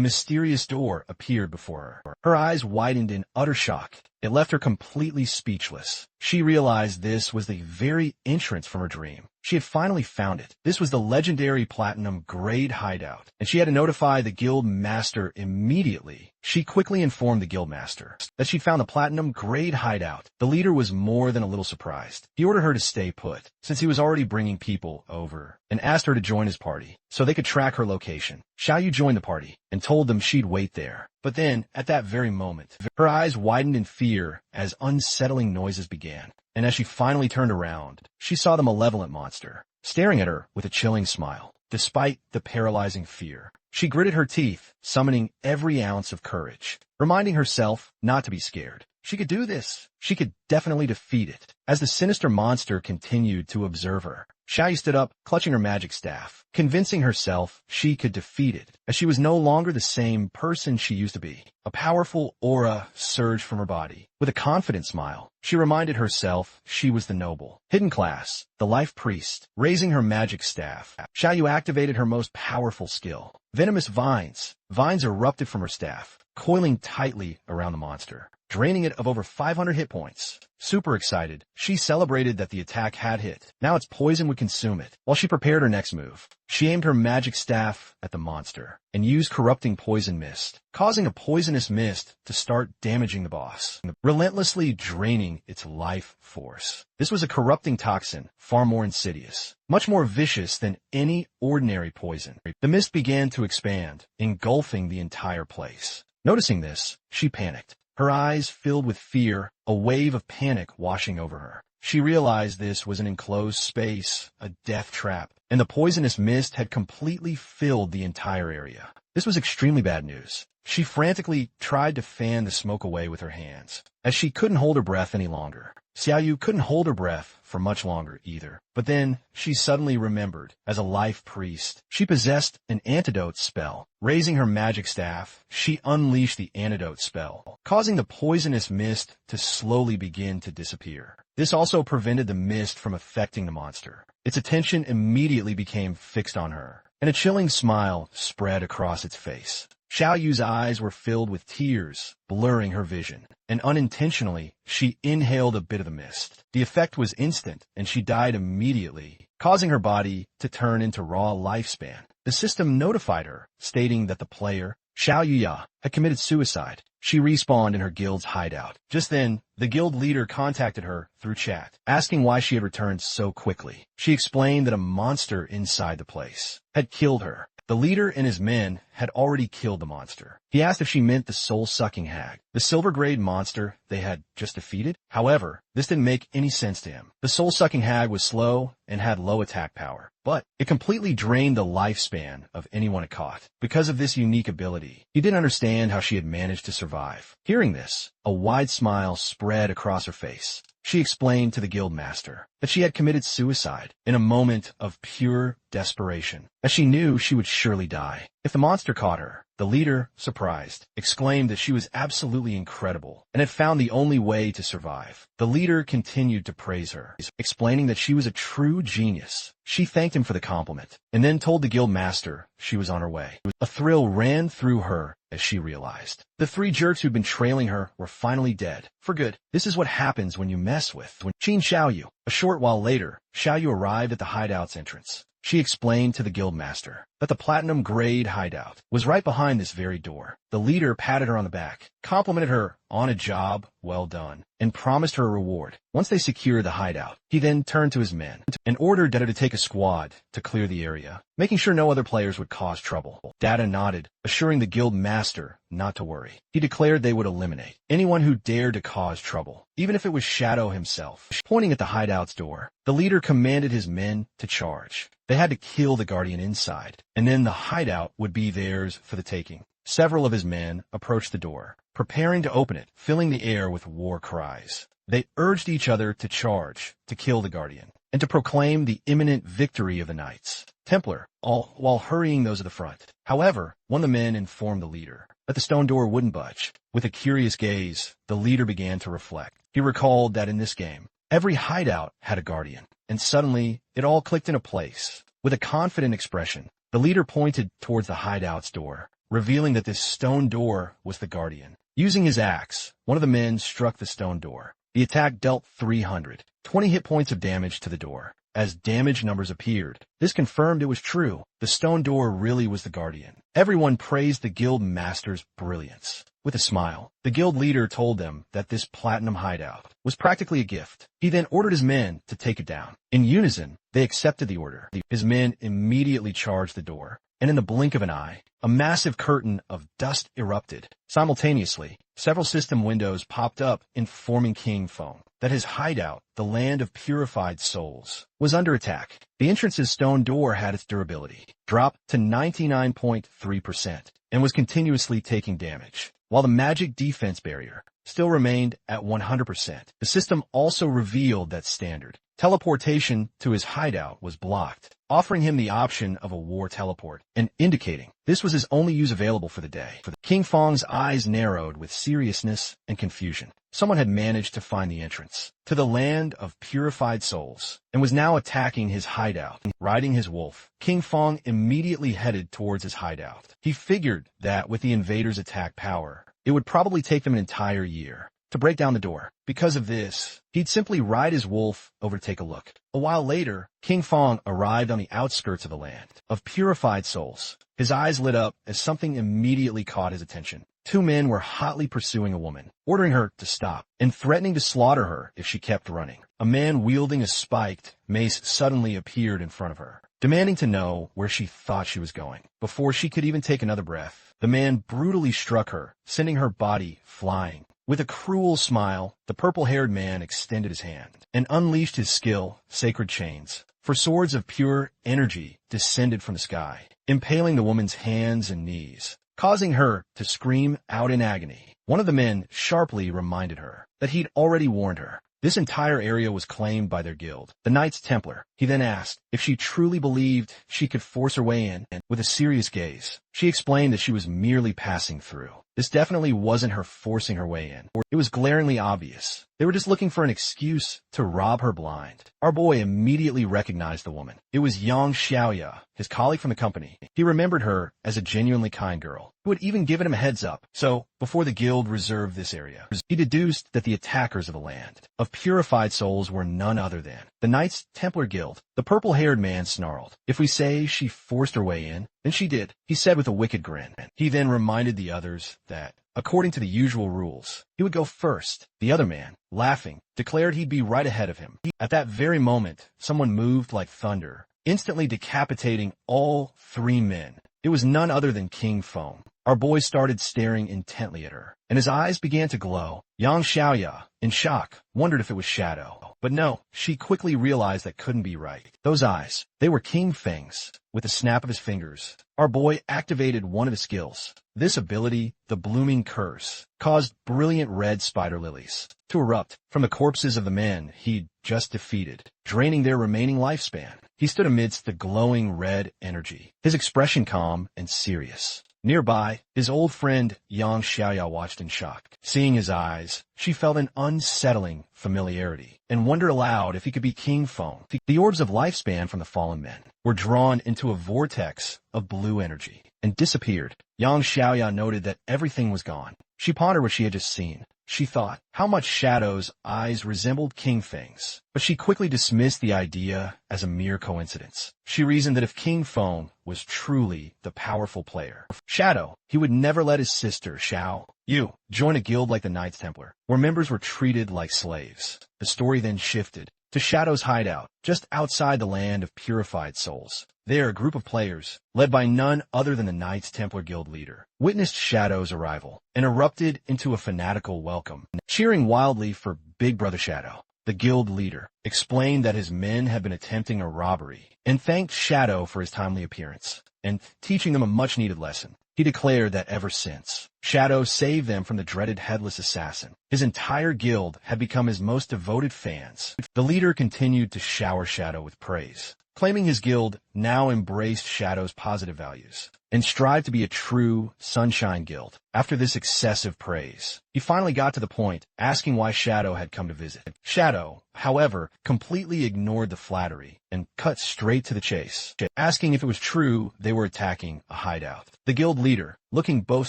mysterious door appeared before her. Her eyes widened in utter shock. It left her completely speechless. She realized this was the very entrance from her dream. She had finally found it. This was the legendary Platinum Grade hideout, and she had to notify the guild master immediately. She quickly informed the guild master that she'd found the Platinum Grade hideout. The leader was more than a little surprised. He ordered her to stay put, since he was already bringing people over, and asked her to join his party, so they could track her location. Xiaoyu joined the party, and told them she'd wait there. But then, at that very moment, her eyes widened in fear as unsettling noises began. And as she finally turned around, she saw the malevolent monster, staring at her with a chilling smile. Despite the paralyzing fear, she gritted her teeth, summoning every ounce of courage, reminding herself not to be scared. She could do this. She could definitely defeat it. As the sinister monster continued to observe her, Xiaoyu stood up, clutching her magic staff, convincing herself she could defeat it, as she was no longer the same person she used to be. A powerful aura surged from her body. With a confident smile, she reminded herself she was the noble, hidden class, the life priest. Raising her magic staff, Xiaoyu activated her most powerful skill. Venomous vines. Vines erupted from her staff, coiling tightly around the monster, draining it of over 500 hit points. Super excited, she celebrated that the attack had hit. Now its poison would consume it. While she prepared her next move, she aimed her magic staff at the monster and used corrupting poison mist, causing a poisonous mist to start damaging the boss, relentlessly draining its life force. This was a corrupting toxin, far more insidious, much more vicious than any ordinary poison. The mist began to expand, engulfing the entire place. Noticing this, she panicked. Her eyes filled with fear, a wave of panic washing over her. She realized this was an enclosed space, a death trap, and the poisonous mist had completely filled the entire area. This was extremely bad news. She frantically tried to fan the smoke away with her hands, as she couldn't hold her breath any longer. Xiaoyu couldn't hold her breath for much longer either. But then she suddenly remembered, as a life priest, she possessed an antidote spell. Raising her magic staff, she unleashed the antidote spell, causing the poisonous mist to slowly begin to disappear. This also prevented the mist from affecting the monster. Its attention immediately became fixed on her, and a chilling smile spread across its face. Xiaoyu's eyes were filled with tears, blurring her vision, and unintentionally, she inhaled a bit of the mist. The effect was instant, and she died immediately, causing her body to turn into raw lifespan. The system notified her, stating that the player, Xiaoyu, had committed suicide. She respawned in her guild's hideout. Just then, the guild leader contacted her through chat, asking why she had returned so quickly. She explained that a monster inside the place had killed her. The leader and his men had already killed the monster. He asked if she meant the soul-sucking hag, the silver-grade monster they had just defeated. However, this didn't make any sense to him. The soul-sucking hag was slow and had low attack power, but it completely drained the lifespan of anyone it caught. Because of this unique ability, he didn't understand how she had managed to survive. Hearing this, a wide smile spread across her face. She explained to the guild master that she had committed suicide in a moment of pure desperation, as she knew she would surely die if the monster caught her. The leader, surprised, exclaimed that she was absolutely incredible and had found the only way to survive. The leader continued to praise her, explaining that she was a true genius. She thanked him for the compliment and then told the guild master she was on her way. A thrill ran through her as she realized the 3 jerks who'd been trailing her were finally dead for good. This is what happens when you mess with Qin Xiaoyu. A short while later, Xiaoyu arrived at the hideout's entrance. She explained to the guild master that the platinum-grade hideout was right behind this very door. The leader patted her on the back, complimented her on a job well done, and promised her a reward once they secured the hideout. He then turned to his men and ordered Data to take a squad to clear the area, making sure no other players would cause trouble. Data nodded, assuring the guild master not to worry. He declared they would eliminate anyone who dared to cause trouble, even if it was Shadow himself. Pointing at the hideout's door, the leader commanded his men to charge. They had to kill the guardian inside, and then the hideout would be theirs for the taking. Several of his men approached the door, preparing to open it, filling the air with war cries. They urged each other to charge, to kill the guardian, and to proclaim the imminent victory of the Knights Templar, all while hurrying those at the front. However, one of the men informed the leader that the stone door wouldn't budge. With a curious gaze, the leader began to reflect. He recalled that in this game, every hideout had a guardian, and suddenly it all clicked into place. With a confident expression, the leader pointed towards the hideout's door, revealing that this stone door was the guardian. Using his axe, one of the men struck the stone door. The attack dealt 320 hit points of damage to the door. As damage numbers appeared, this confirmed it was true. The stone door really was the guardian. Everyone praised the guild master's brilliance. With a smile, the guild leader told them that this platinum hideout was practically a gift. He then ordered his men to take it down. In unison, they accepted the order. His men immediately charged the door, and in the blink of an eye, a massive curtain of dust erupted. Simultaneously, several system windows popped up, informing King Feng that his hideout, the land of purified souls, was under attack. The entrance's stone door had its durability dropped to 99.3% and was continuously taking damage, while the magic defense barrier still remained at 100%. The system also revealed that standard teleportation to his hideout was blocked, offering him the option of a war teleport and indicating this was his only use available for the day. King Feng's eyes narrowed with seriousness and confusion. Someone had managed to find the entrance to the land of purified souls and was now attacking his hideout. Riding his wolf, King Feng immediately headed towards his hideout. He figured that with the invaders' attack power, it would probably take them an entire year to break down the door. Because of this, he'd simply ride his wolf over to take a look. A while later, King Feng arrived on the outskirts of the land of purified souls. His eyes lit up as something immediately caught his attention. 2 men were hotly pursuing a woman, ordering her to stop and threatening to slaughter her if she kept running. A man wielding a spiked mace suddenly appeared in front of her, demanding to know where she thought she was going. Before she could even take another breath, the man brutally struck her, sending her body flying. With a cruel smile, the purple-haired man extended his hand and unleashed his skill, Sacred Chains. For swords of pure energy descended from the sky, impaling the woman's hands and knees, causing her to scream out in agony. One of the men sharply reminded her that he'd already warned her. This entire area was claimed by their guild, the Knights Templar. He then asked if she truly believed she could force her way in, and with a serious gaze, she explained that she was merely passing through. This definitely wasn't her forcing her way in. It was glaringly obvious. They were just looking for an excuse to rob her blind. Our boy immediately recognized the woman. It was Yang Xiaoya, his colleague from the company. He remembered her as a genuinely kind girl, who had even given him a heads up. So, before the guild reserved this area, he deduced that the attackers of the land of purified souls were none other than the Knights Templar Guild. The purple-haired man snarled. If we say she forced her way in, then she did, he said with a wicked grin. He then reminded the others that, according to the usual rules, he would go first. The other man, laughing, declared he'd be right ahead of him. At that very moment, someone moved like thunder, instantly decapitating all 3 men. It was none other than King Feng. Our boy started staring intently at her, and his eyes began to glow. Yang Xiaoya, in shock, wondered if it was Shadow. But no, she quickly realized that couldn't be right. Those eyes, they were King Feng's. With a snap of his fingers, our boy activated one of his skills. This ability, the Blooming Curse, caused brilliant red spider lilies to erupt from the corpses of the men he'd just defeated, draining their remaining lifespan. He stood amidst the glowing red energy, his expression calm and serious. Nearby, his old friend Yang Xiaoya watched in shock. Seeing his eyes, she felt an unsettling familiarity and wondered aloud if he could be King Feng. The orbs of lifespan from the fallen men were drawn into a vortex of blue energy and disappeared. Yang Xiaoya noted that everything was gone. She pondered what she had just seen. She thought how much Shadow's eyes resembled King Feng's, but she quickly dismissed the idea as a mere coincidence. She reasoned that if King Feng was truly the powerful player, Shadow, he would never let his sister, Xiao Yu, join a guild like the Knights Templar, where members were treated like slaves. The story then shifted to Shadow's hideout, just outside the land of purified souls. There, a group of players, led by none other than the Knights Templar Guild leader, witnessed Shadow's arrival and erupted into a fanatical welcome, cheering wildly for Big Brother Shadow. The guild leader explained that his men had been attempting a robbery and thanked Shadow for his timely appearance and teaching them a much-needed lesson. He declared that ever since Shadow saved them from the dreaded headless assassin, his entire guild had become his most devoted fans. The leader continued to shower Shadow with praise, claiming his guild now embraced Shadow's positive values and strived to be a true Sunshine Guild. After this excessive praise, he finally got to the point, asking why Shadow had come to visit. Shadow, however, completely ignored the flattery and cut straight to the chase, asking if it was true they were attacking a hideout. The guild leader, looking both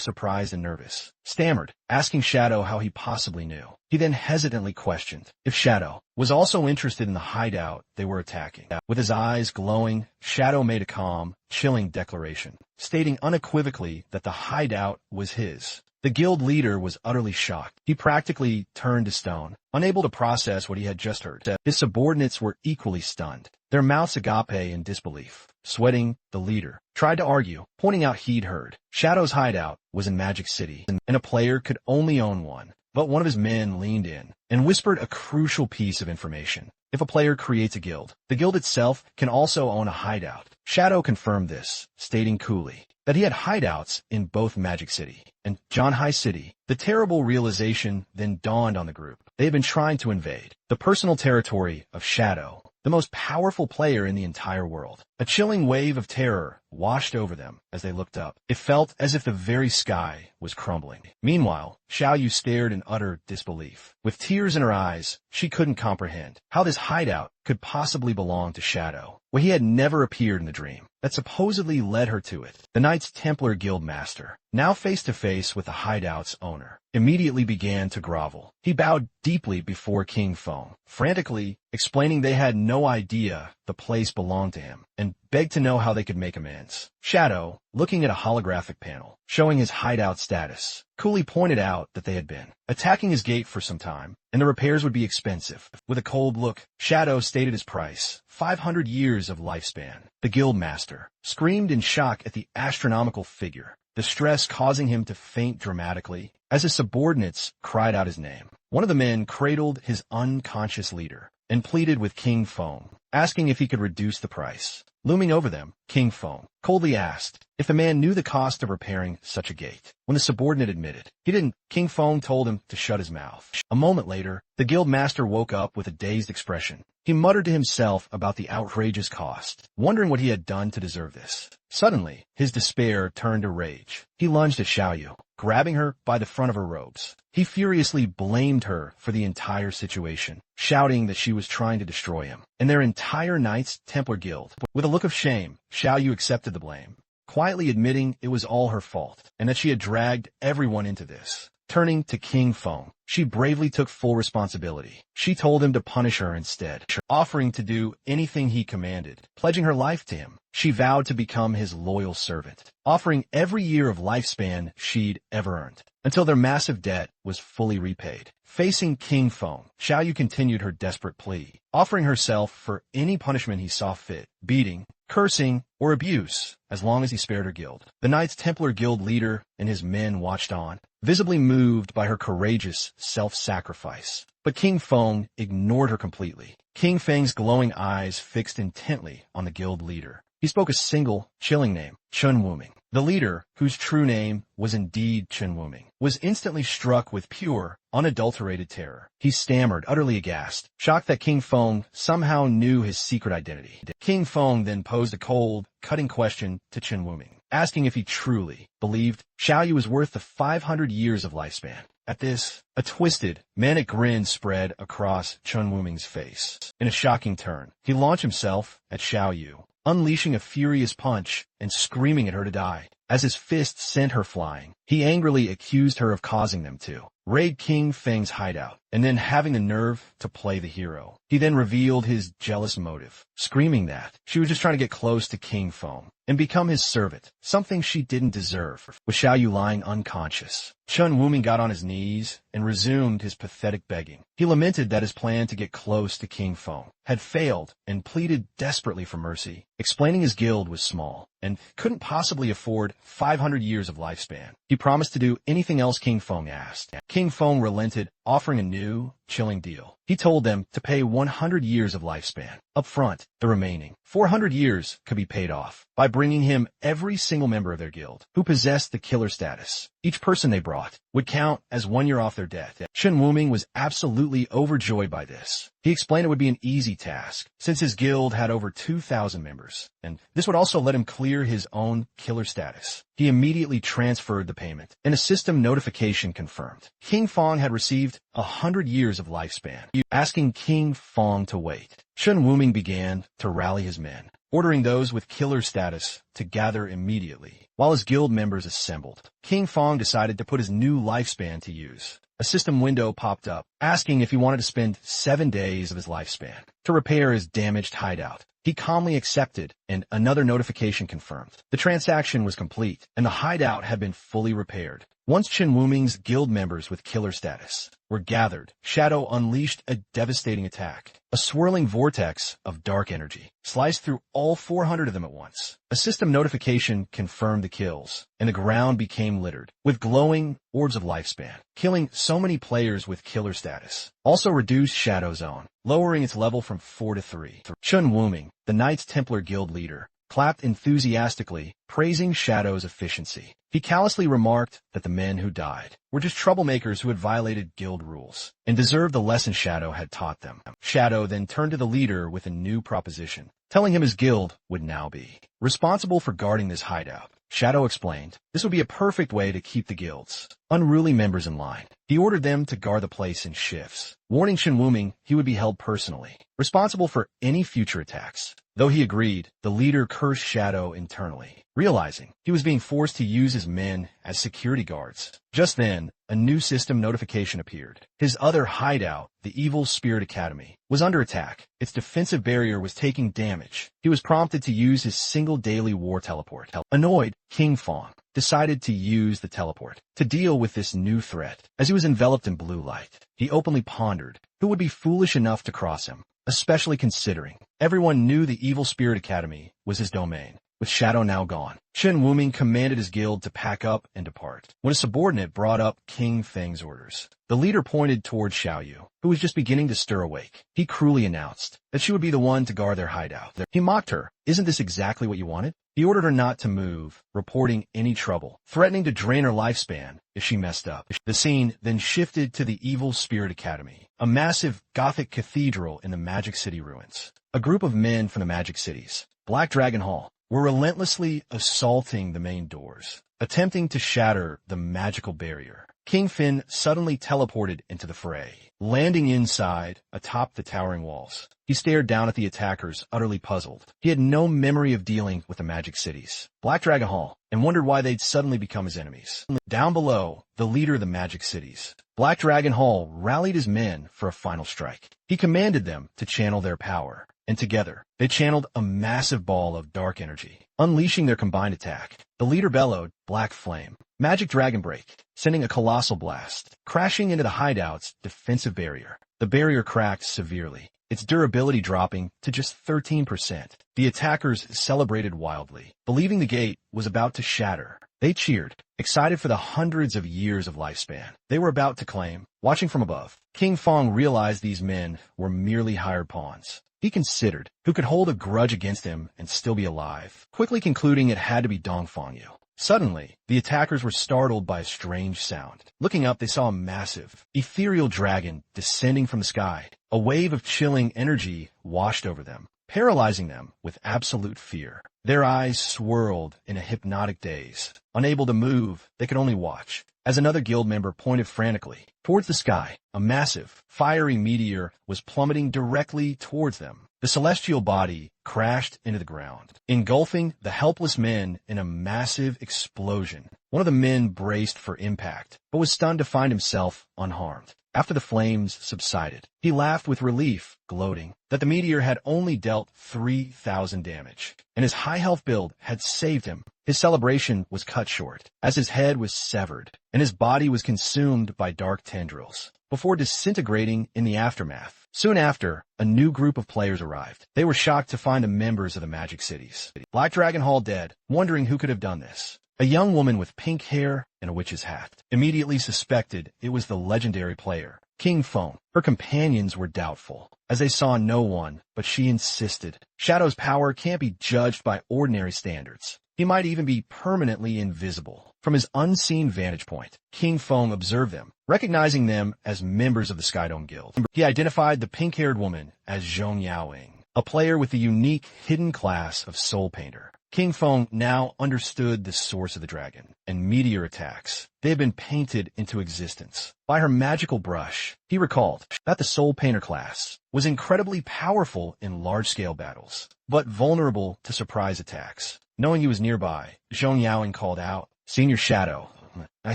surprised and nervous, stammered, asking Shadow how he possibly knew. He then hesitantly questioned if Shadow was also interested in the hideout they were attacking. With his eyes glowing, Shadow made a calm, chilling declaration, stating unequivocally that the hideout was his. The guild leader was utterly shocked. He practically turned to stone, unable to process what he had just heard. His subordinates were equally stunned, their mouths agape in disbelief. Sweating, the leader tried to argue, pointing out he'd heard Shadow's hideout was in Magic City, and a player could only own one. But one of his men leaned in and whispered a crucial piece of information. If a player creates a guild, the guild itself can also own a hideout. Shadow confirmed this, stating coolly that he had hideouts in both Magic City and Zhanhai City. The terrible realization then dawned on the group. They had been trying to invade the personal territory of Shadow, the most powerful player in the entire world. A chilling wave of terror washed over them as they looked up. It felt as if the very sky was crumbling. Meanwhile, Xiao Yu stared in utter disbelief. With tears in her eyes, she couldn't comprehend how this hideout could possibly belong to Shadow, where he had never appeared in the dream that supposedly led her to it. The Knights Templar Guild Master, now face to face with the hideout's owner, immediately began to grovel. He bowed deeply before King Feng, frantically explaining they had no idea the place belonged to him, and begged to know how they could make amends. Shadow, looking at a holographic panel showing his hideout status, coolly pointed out that they had been attacking his gate for some time, and the repairs would be expensive. With a cold look, Shadow stated his price, 500 years of lifespan. The guild master screamed in shock at the astronomical figure, the stress causing him to faint dramatically as his subordinates cried out his name. One of the men cradled his unconscious leader and pleaded with King Feng, asking if he could reduce the price. Looming over them, King Feng coldly asked if the man knew the cost of repairing such a gate. When the subordinate admitted he didn't, King Feng told him to shut his mouth. A moment later, the guild master woke up with a dazed expression. He muttered to himself about the outrageous cost, wondering what he had done to deserve this. Suddenly, his despair turned to rage. He lunged at Xiao Yu, grabbing her by the front of her robes. He furiously blamed her for the entire situation, shouting that she was trying to destroy him and their entire Knights Templar Guild. With a look of shame, Xiao Yu accepted the blame, quietly admitting it was all her fault and that she had dragged everyone into this. Turning to King Feng, she bravely took full responsibility. She told him to punish her instead, offering to do anything he commanded, pledging her life to him. She vowed to become his loyal servant, offering every year of lifespan she'd ever earned, until their massive debt was fully repaid. Facing King Feng, Xiao Yu continued her desperate plea, offering herself for any punishment he saw fit: beating, cursing, or abuse, as long as he spared her guild. The Knights Templar Guild leader and his men watched on, visibly moved by her courageous self-sacrifice. But King Feng ignored her completely. King Feng's glowing eyes fixed intently on the guild leader. He spoke a single, chilling name, Chen Wuming. The leader, whose true name was indeed Chen Wuming, was instantly struck with pure, unadulterated terror. He stammered, utterly aghast, shocked that King Feng somehow knew his secret identity. King Feng then posed a cold, cutting question to Chen Wuming, asking if he truly believed Xiaoyu was worth the 500 years of lifespan. At this, a twisted, manic grin spread across Chen Wuming's face. In a shocking turn, he launched himself at Xiaoyu, unleashing a furious punch and screaming at her to die. As his fists sent her flying, he angrily accused her of causing them to raid King Feng's hideout, and then having the nerve to play the hero. He then revealed his jealous motive, screaming that she was just trying to get close to King Feng and become his servant, something she didn't deserve. With Xiaoyu lying unconscious, Chen Wuming got on his knees and resumed his pathetic begging. He lamented that his plan to get close to King Feng had failed and pleaded desperately for mercy, explaining his guild was small and couldn't possibly afford 500 years of lifespan. He promised to do anything else King Feng asked. King Feng relented, offering a new, chilling deal. He told them to pay 100 years of lifespan. Up front, the remaining 400 years could be paid off by bringing him every single member of their guild who possessed the killer status. Each person they brought would count as 1 year off their death. Chen Wuming was absolutely overjoyed by this. He explained it would be an easy task, since his guild had over 2,000 members, and this would also let him clear his own killer status. He immediately transferred the payment, and a system notification confirmed King Feng had received 100 years of lifespan, asking King Feng to wait. Chen Wuming began to rally his men, ordering those with killer status to gather immediately. While his guild members assembled, King Feng decided to put his new lifespan to use. A system window popped up, asking if he wanted to spend 7 days of his lifespan to repair his damaged hideout. He calmly accepted, and another notification confirmed the transaction was complete, and the hideout had been fully repaired. Once Chen Wuming's guild members with killer status were gathered, Shadow unleashed a devastating attack. A swirling vortex of dark energy sliced through all 400 of them at once. A system notification confirmed the kills, and the ground became littered with glowing orbs of lifespan. Killing so many players with killer status also reduced Shadow's own, lowering its level from 4 to 3. Chen Wuming, the Knights Templar Guild leader, clapped enthusiastically, praising Shadow's efficiency. He callously remarked that the men who died were just troublemakers who had violated guild rules and deserved the lesson Shadow had taught them. Shadow then turned to the leader with a new proposition, telling him his guild would now be responsible for guarding this hideout. Shadow explained this would be a perfect way to keep the guild's unruly members in line. He ordered them to guard the place in shifts, warning Chen Wuming he would be held personally responsible for any future attacks. Though he agreed, the leader cursed Shadow internally, realizing he was being forced to use his men as security guards. Just then, a new system notification appeared. His other hideout, the Evil Spirit Academy, was under attack. Its defensive barrier was taking damage. He was prompted to use his single daily war teleport. Annoyed, King Feng decided to use the teleport to deal with this new threat. As he was enveloped in blue light, he openly pondered who would be foolish enough to cross him, especially considering everyone knew the Evil Spirit Academy was his domain. With Shadow now gone, Chen Wuming commanded his guild to pack up and depart. When a subordinate brought up King Feng's orders, the leader pointed toward Xiaoyu, who was just beginning to stir awake. He cruelly announced that she would be the one to guard their hideout. He mocked her. "Isn't this exactly what you wanted?" He ordered her not to move, reporting any trouble, threatening to drain her lifespan if she messed up. The scene then shifted to the Evil Spirit Academy, a massive Gothic cathedral in the Magic City ruins. A group of men from the Magic Cities, Black Dragon Hall, were relentlessly assaulting the main doors, attempting to shatter the magical barrier. King Fin suddenly teleported into the fray, landing inside, atop the towering walls. He stared down at the attackers, utterly puzzled. He had no memory of dealing with the Magic Cities, Black Dragon Hall, and wondered why they'd suddenly become his enemies. Down below, the leader of the Magic Cities, Black Dragon Hall, rallied his men for a final strike. He commanded them to channel their power, and together, they channeled a massive ball of dark energy, unleashing their combined attack. The leader bellowed, "Black Flame, Magic Dragon Break," sending a colossal blast, crashing into the hideout's defensive barrier. The barrier cracked severely, its durability dropping to just 13%. The attackers celebrated wildly, believing the gate was about to shatter. They cheered, excited for the hundreds of years of lifespan they were about to claim. Watching from above, King Fong realized these men were merely hired pawns. He considered who could hold a grudge against him and still be alive, quickly concluding it had to be Dongfangyu. Suddenly, the attackers were startled by a strange sound. Looking up, they saw a massive, ethereal dragon descending from the sky. A wave of chilling energy washed over them, paralyzing them with absolute fear. Their eyes swirled in a hypnotic daze. Unable to move, they could only watch. As another guild member pointed frantically towards the sky, a massive, fiery meteor was plummeting directly towards them. The celestial body crashed into the ground, engulfing the helpless men in a massive explosion. One of the men braced for impact, but was stunned to find himself unharmed. After the flames subsided, he laughed with relief, gloating that the meteor had only dealt 3,000 damage, and his high health build had saved him. His celebration was cut short, as his head was severed, and his body was consumed by dark tendrils, before disintegrating in the aftermath. Soon after, a new group of players arrived. They were shocked to find the members of the Magic Cities. Black Dragon Hall dead, wondering who could have done this. A young woman with pink hair and a witch's hat immediately suspected it was the legendary player, King Fong. Her companions were doubtful, as they saw no one, but she insisted. Shadow's power can't be judged by ordinary standards. He might even be permanently invisible. From his unseen vantage point, King Fong observed them, recognizing them as members of the Skydome Guild. He identified the pink-haired woman as Zhong Yaoying, a player with the unique hidden class of Soul Painter. King Fong now understood the source of the dragon and meteor attacks. They had been painted into existence by her magical brush. He recalled that the Soul Painter class was incredibly powerful in large-scale battles, but vulnerable to surprise attacks. Knowing he was nearby, Zhong Yaoying called out, "Senior Shadow, can I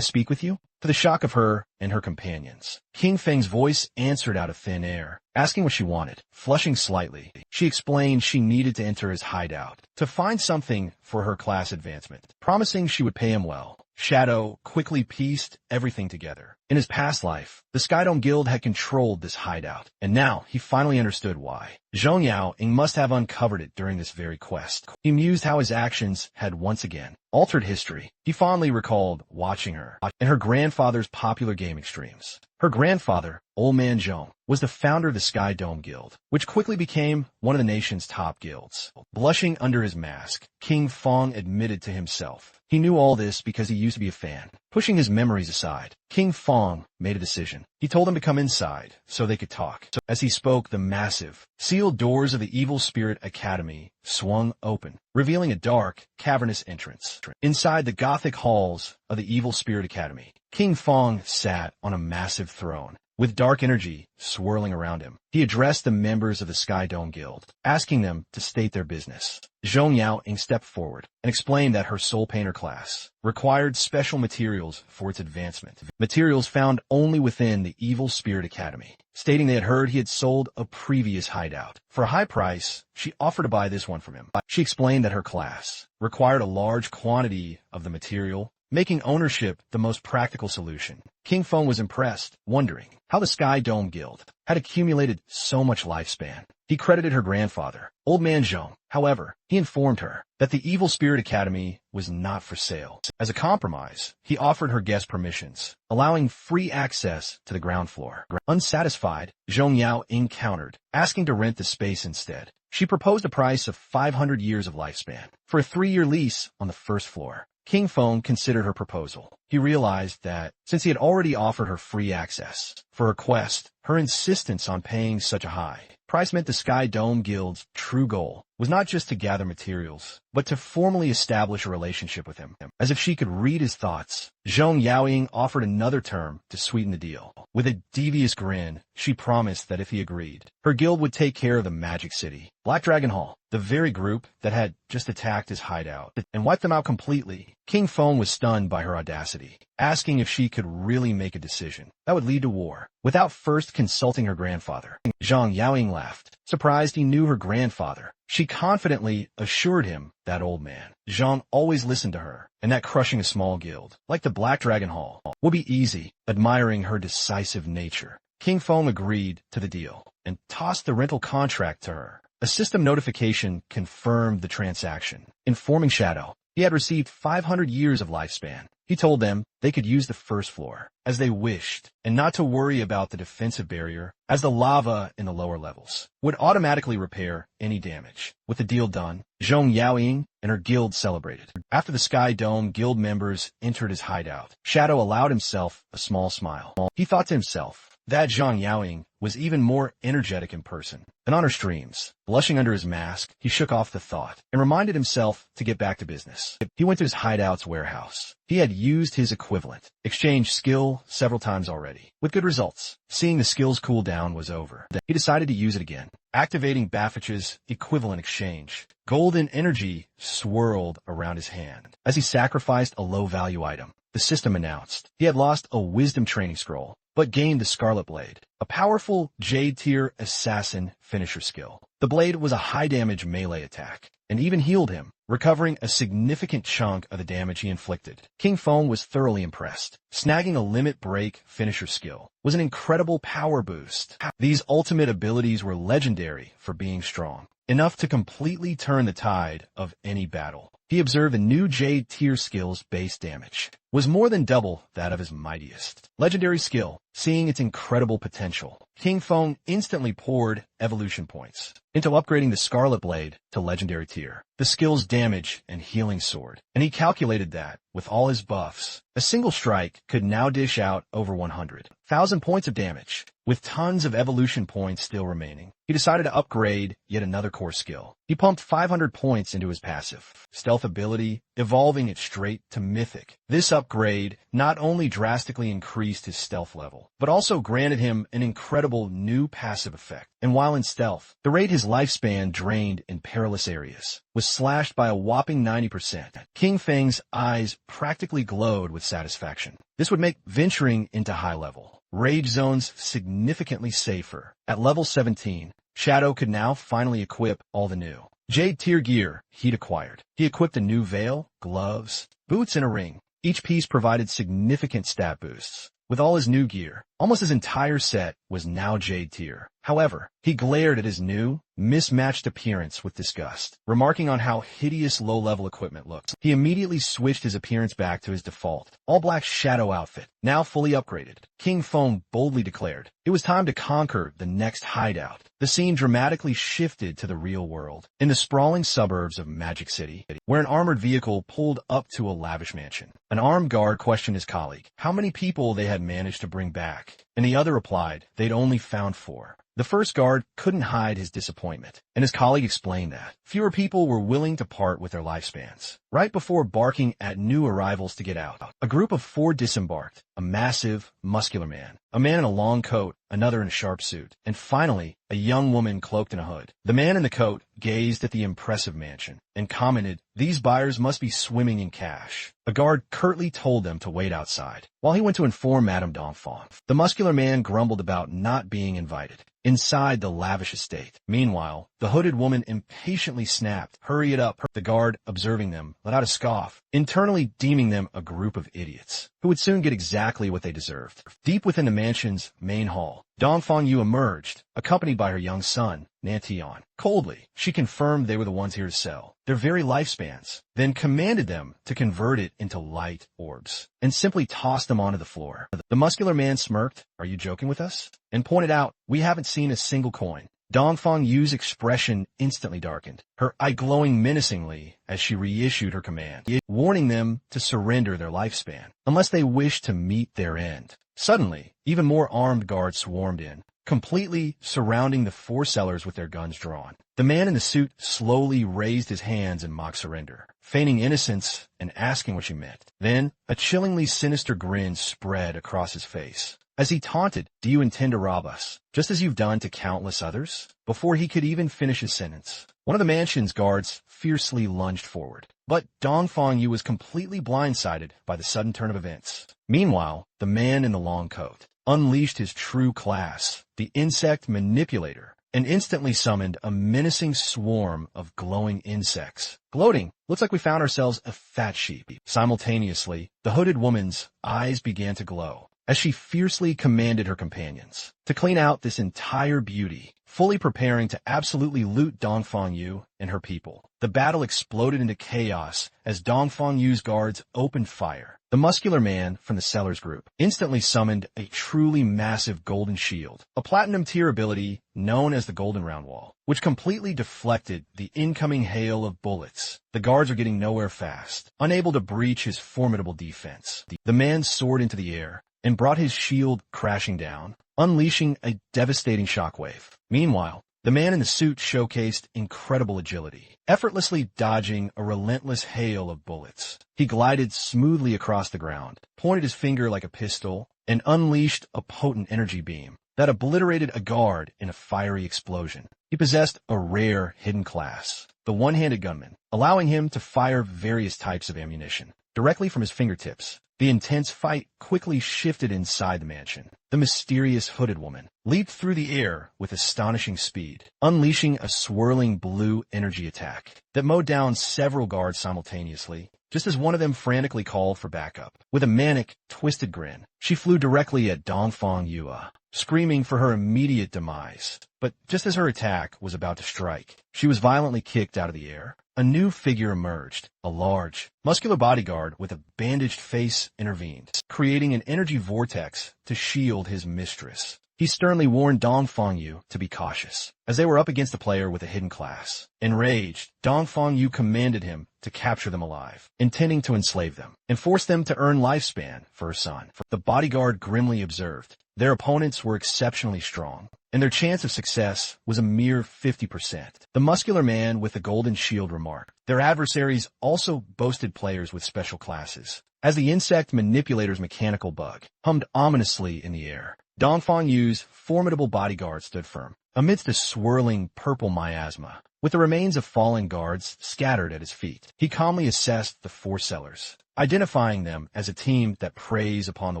speak with you?" To the shock of her and her companions, King Feng's voice answered out of thin air, asking what she wanted. Flushing slightly, she explained she needed to enter his hideout to find something for her class advancement, promising she would pay him well. Shadow quickly pieced everything together. In his past life, the Skydome Guild had controlled this hideout, and now he finally understood why. Zhong Yaoying must have uncovered it during this very quest. He mused how his actions had once again altered history. He fondly recalled watching her in her grandfather's popular gaming streams. Her grandfather, Old Man Zhong, was the founder of the Sky Dome Guild, which quickly became one of the nation's top guilds. Blushing under his mask, King Fong admitted to himself he knew all this because he used to be a fan. Pushing his memories aside, King Fong made a decision. He told them to come inside so they could talk. As he spoke, the massive, sealed doors of the Evil Spirit Academy swung open, revealing a dark, cavernous entrance. Inside the Gothic halls of the Evil Spirit Academy, King Fong sat on a massive throne, with dark energy swirling around him. He addressed the members of the Sky Dome Guild, asking them to state their business. Zhong Yaoying stepped forward and explained that her Soul Painter class required special materials for its advancement, materials found only within the Evil Spirit Academy. Stating they had heard he had sold a previous hideout. For a high price, she offered to buy this one from him. She explained that her class required a large quantity of the material, making ownership the most practical solution. King Feng was impressed, wondering how the Sky Dome Guild had accumulated so much lifespan. He credited her grandfather, Old Man Zhong. However, he informed her that the Evil Spirit Academy was not for sale. As a compromise, he offered her guest permissions, allowing free access to the ground floor. Unsatisfied, Zhong Yaoying countered, asking to rent the space instead. She proposed a price of 500 years of lifespan for a 3-year lease on the first floor. King Feng considered her proposal. He realized that, since he had already offered her free access for her quest, her insistence on paying such a high price meant the Sky Dome Guild's true goal was not just to gather materials, but to formally establish a relationship with him. As if she could read his thoughts, Zhong Yaoying offered another term to sweeten the deal. With a devious grin, she promised that if he agreed, her guild would take care of the Magic City. Black Dragon Hall, the very group that had just attacked his hideout and wiped them out completely. King Feng was stunned by her audacity, asking if she could really make a decision that would lead to war without first consulting her grandfather. Zhong Yaoying laughed, surprised he knew her grandfather. She confidently assured him that Old Man Zhong always listened to her, and that crushing a small guild, like the Black Dragon Hall, would be easy. Admiring her decisive nature, King Feng agreed to the deal and tossed the rental contract to her. A system notification confirmed the transaction, informing Shadow he had received 500 years of lifespan. He told them they could use the first floor as they wished and not to worry about the defensive barrier, as the lava in the lower levels would automatically repair any damage. With the deal done, Zhong Yaoying and her guild celebrated. After the Sky Dome guild members entered his hideout, Shadow allowed himself a small smile. He thought to himself that Zhong Yaoying was even more energetic in person than on her streams. Blushing under his mask, he shook off the thought and reminded himself to get back to business. He went to his hideout's warehouse. He had used his equivalent, exchanged skill several times already, with good results. Seeing the skill's cooldown was over, he decided to use it again. Activating Baffich's equivalent exchange, golden energy swirled around his hand. As he sacrificed a low-value item, the system announced he had lost a wisdom training scroll, but gained the Scarlet Blade, a powerful Jade-tier assassin finisher skill. The blade was a high-damage melee attack, and even healed him, recovering a significant chunk of the damage he inflicted. King Feng was thoroughly impressed. Snagging a limit break finisher skill was an incredible power boost. These ultimate abilities were legendary for being strong, enough to completely turn the tide of any battle. He observed the new Jade tier skill's base damage was more than double that of his mightiest legendary skill. Seeing its incredible potential, King Feng instantly poured evolution points into upgrading the Scarlet Blade to legendary tier, the skill's damage and healing sword, and he calculated that, with all his buffs, a single strike could now dish out over 100,000 points of damage. With tons of evolution points still remaining, he decided to upgrade yet another core skill. He pumped 500 points into his passive stealth ability, evolving it straight to mythic. This upgrade not only drastically increased his stealth level, but also granted him an incredible new passive effect. And while in stealth, the rate his lifespan drained in perilous areas was slashed by a whopping 90%. King Feng's eyes practically glowed with satisfaction. This would make venturing into high-level rage zones significantly safer. At level 17, Shadow could now finally equip all the new Jade tier gear he'd acquired. He equipped a new veil, gloves, boots, and a ring. Each piece provided significant stat boosts. With all his new gear, almost his entire set was now Jade tier. However, he glared at his new, mismatched appearance with disgust, remarking on how hideous low-level equipment looked. He immediately switched his appearance back to his default, all-black Shadow outfit, now fully upgraded. King Feng boldly declared it was time to conquer the next hideout. The scene dramatically shifted to the real world, in the sprawling suburbs of Magic City, where an armored vehicle pulled up to a lavish mansion. An armed guard questioned his colleague how many people they had managed to bring back, and the other replied they'd only found 4. The first guard couldn't hide his disappointment, and his colleague explained that fewer people were willing to part with their lifespans. Right before barking at new arrivals to get out, a group of 4 disembarked, a massive, muscular man, a man in a long coat, another in a sharp suit, and finally, a young woman cloaked in a hood. The man in the coat gazed at the impressive mansion and commented, "These buyers must be swimming in cash." A guard curtly told them to wait outside, while he went to inform Madame D'Enfant. The muscular man grumbled about not being invited inside the lavish estate. Meanwhile, the hooded woman impatiently snapped, "Hurry it up." The guard, observing them, let out a scoff, internally deeming them a group of idiots who would soon get exactly what they deserved. Deep within the mansion's main hall, Dongfang Yu emerged, accompanied by her young son, Nantian. Coldly, she confirmed they were the ones here to sell their very lifespans, then commanded them to convert it into light orbs, and simply tossed them onto the floor. The muscular man smirked, "Are you joking with us?" and pointed out, "We haven't seen a single coin." Dongfang Yu's expression instantly darkened, her eye glowing menacingly as she reissued her command, warning them to surrender their lifespan, unless they wished to meet their end. Suddenly, even more armed guards swarmed in, completely surrounding the 4 sellers with their guns drawn. The man in the suit slowly raised his hands in mock surrender, feigning innocence and asking what she meant. Then, a chillingly sinister grin spread across his face as he taunted, "Do you intend to rob us, just as you've done to countless others?" Before he could even finish his sentence, one of the mansion's guards fiercely lunged forward. But Dongfang Yu was completely blindsided by the sudden turn of events. Meanwhile, the man in the long coat unleashed his true class, the insect manipulator, and instantly summoned a menacing swarm of glowing insects. Gloating, "Looks like we found ourselves a fat sheep." Simultaneously, the hooded woman's eyes began to glow, as she fiercely commanded her companions to clean out this entire beauty, fully preparing to absolutely loot Dongfang Yu and her people. The battle exploded into chaos as Dongfang Yu's guards opened fire. The muscular man from the Sellers group instantly summoned a truly massive golden shield, a platinum tier ability known as the Golden Round Wall, which completely deflected the incoming hail of bullets. The guards are getting nowhere fast, unable to breach his formidable defense. The man soared into the air and brought his shield crashing down, unleashing a devastating shockwave. Meanwhile, the man in the suit showcased incredible agility, effortlessly dodging a relentless hail of bullets. He glided smoothly across the ground, pointed his finger like a pistol, and unleashed a potent energy beam that obliterated a guard in a fiery explosion. He possessed a rare hidden class, the one-handed gunman, allowing him to fire various types of ammunition directly from his fingertips. The intense fight quickly shifted inside the mansion. The mysterious hooded woman leaped through the air with astonishing speed, unleashing a swirling blue energy attack that mowed down several guards simultaneously, just as one of them frantically called for backup. With a manic, twisted grin, she flew directly at Dongfang Yu, screaming for her immediate demise. But just as her attack was about to strike, she was violently kicked out of the air. A new figure emerged. A large, muscular bodyguard with a bandaged face intervened, creating an energy vortex to shield his mistress. He sternly warned Dongfang Yu to be cautious, as they were up against a player with a hidden class. Enraged, Dongfang Yu commanded him to capture them alive, intending to enslave them and force them to earn lifespan for her son. The bodyguard grimly observed their opponents were exceptionally strong, and their chance of success was a mere 50%. The muscular man with the golden shield remarked, their adversaries also boasted players with special classes. As the insect manipulator's mechanical bug hummed ominously in the air, Dongfang Yu's formidable bodyguard stood firm amidst a swirling purple miasma. With the remains of fallen guards scattered at his feet, he calmly assessed the four sellers, identifying them as a team that preys upon the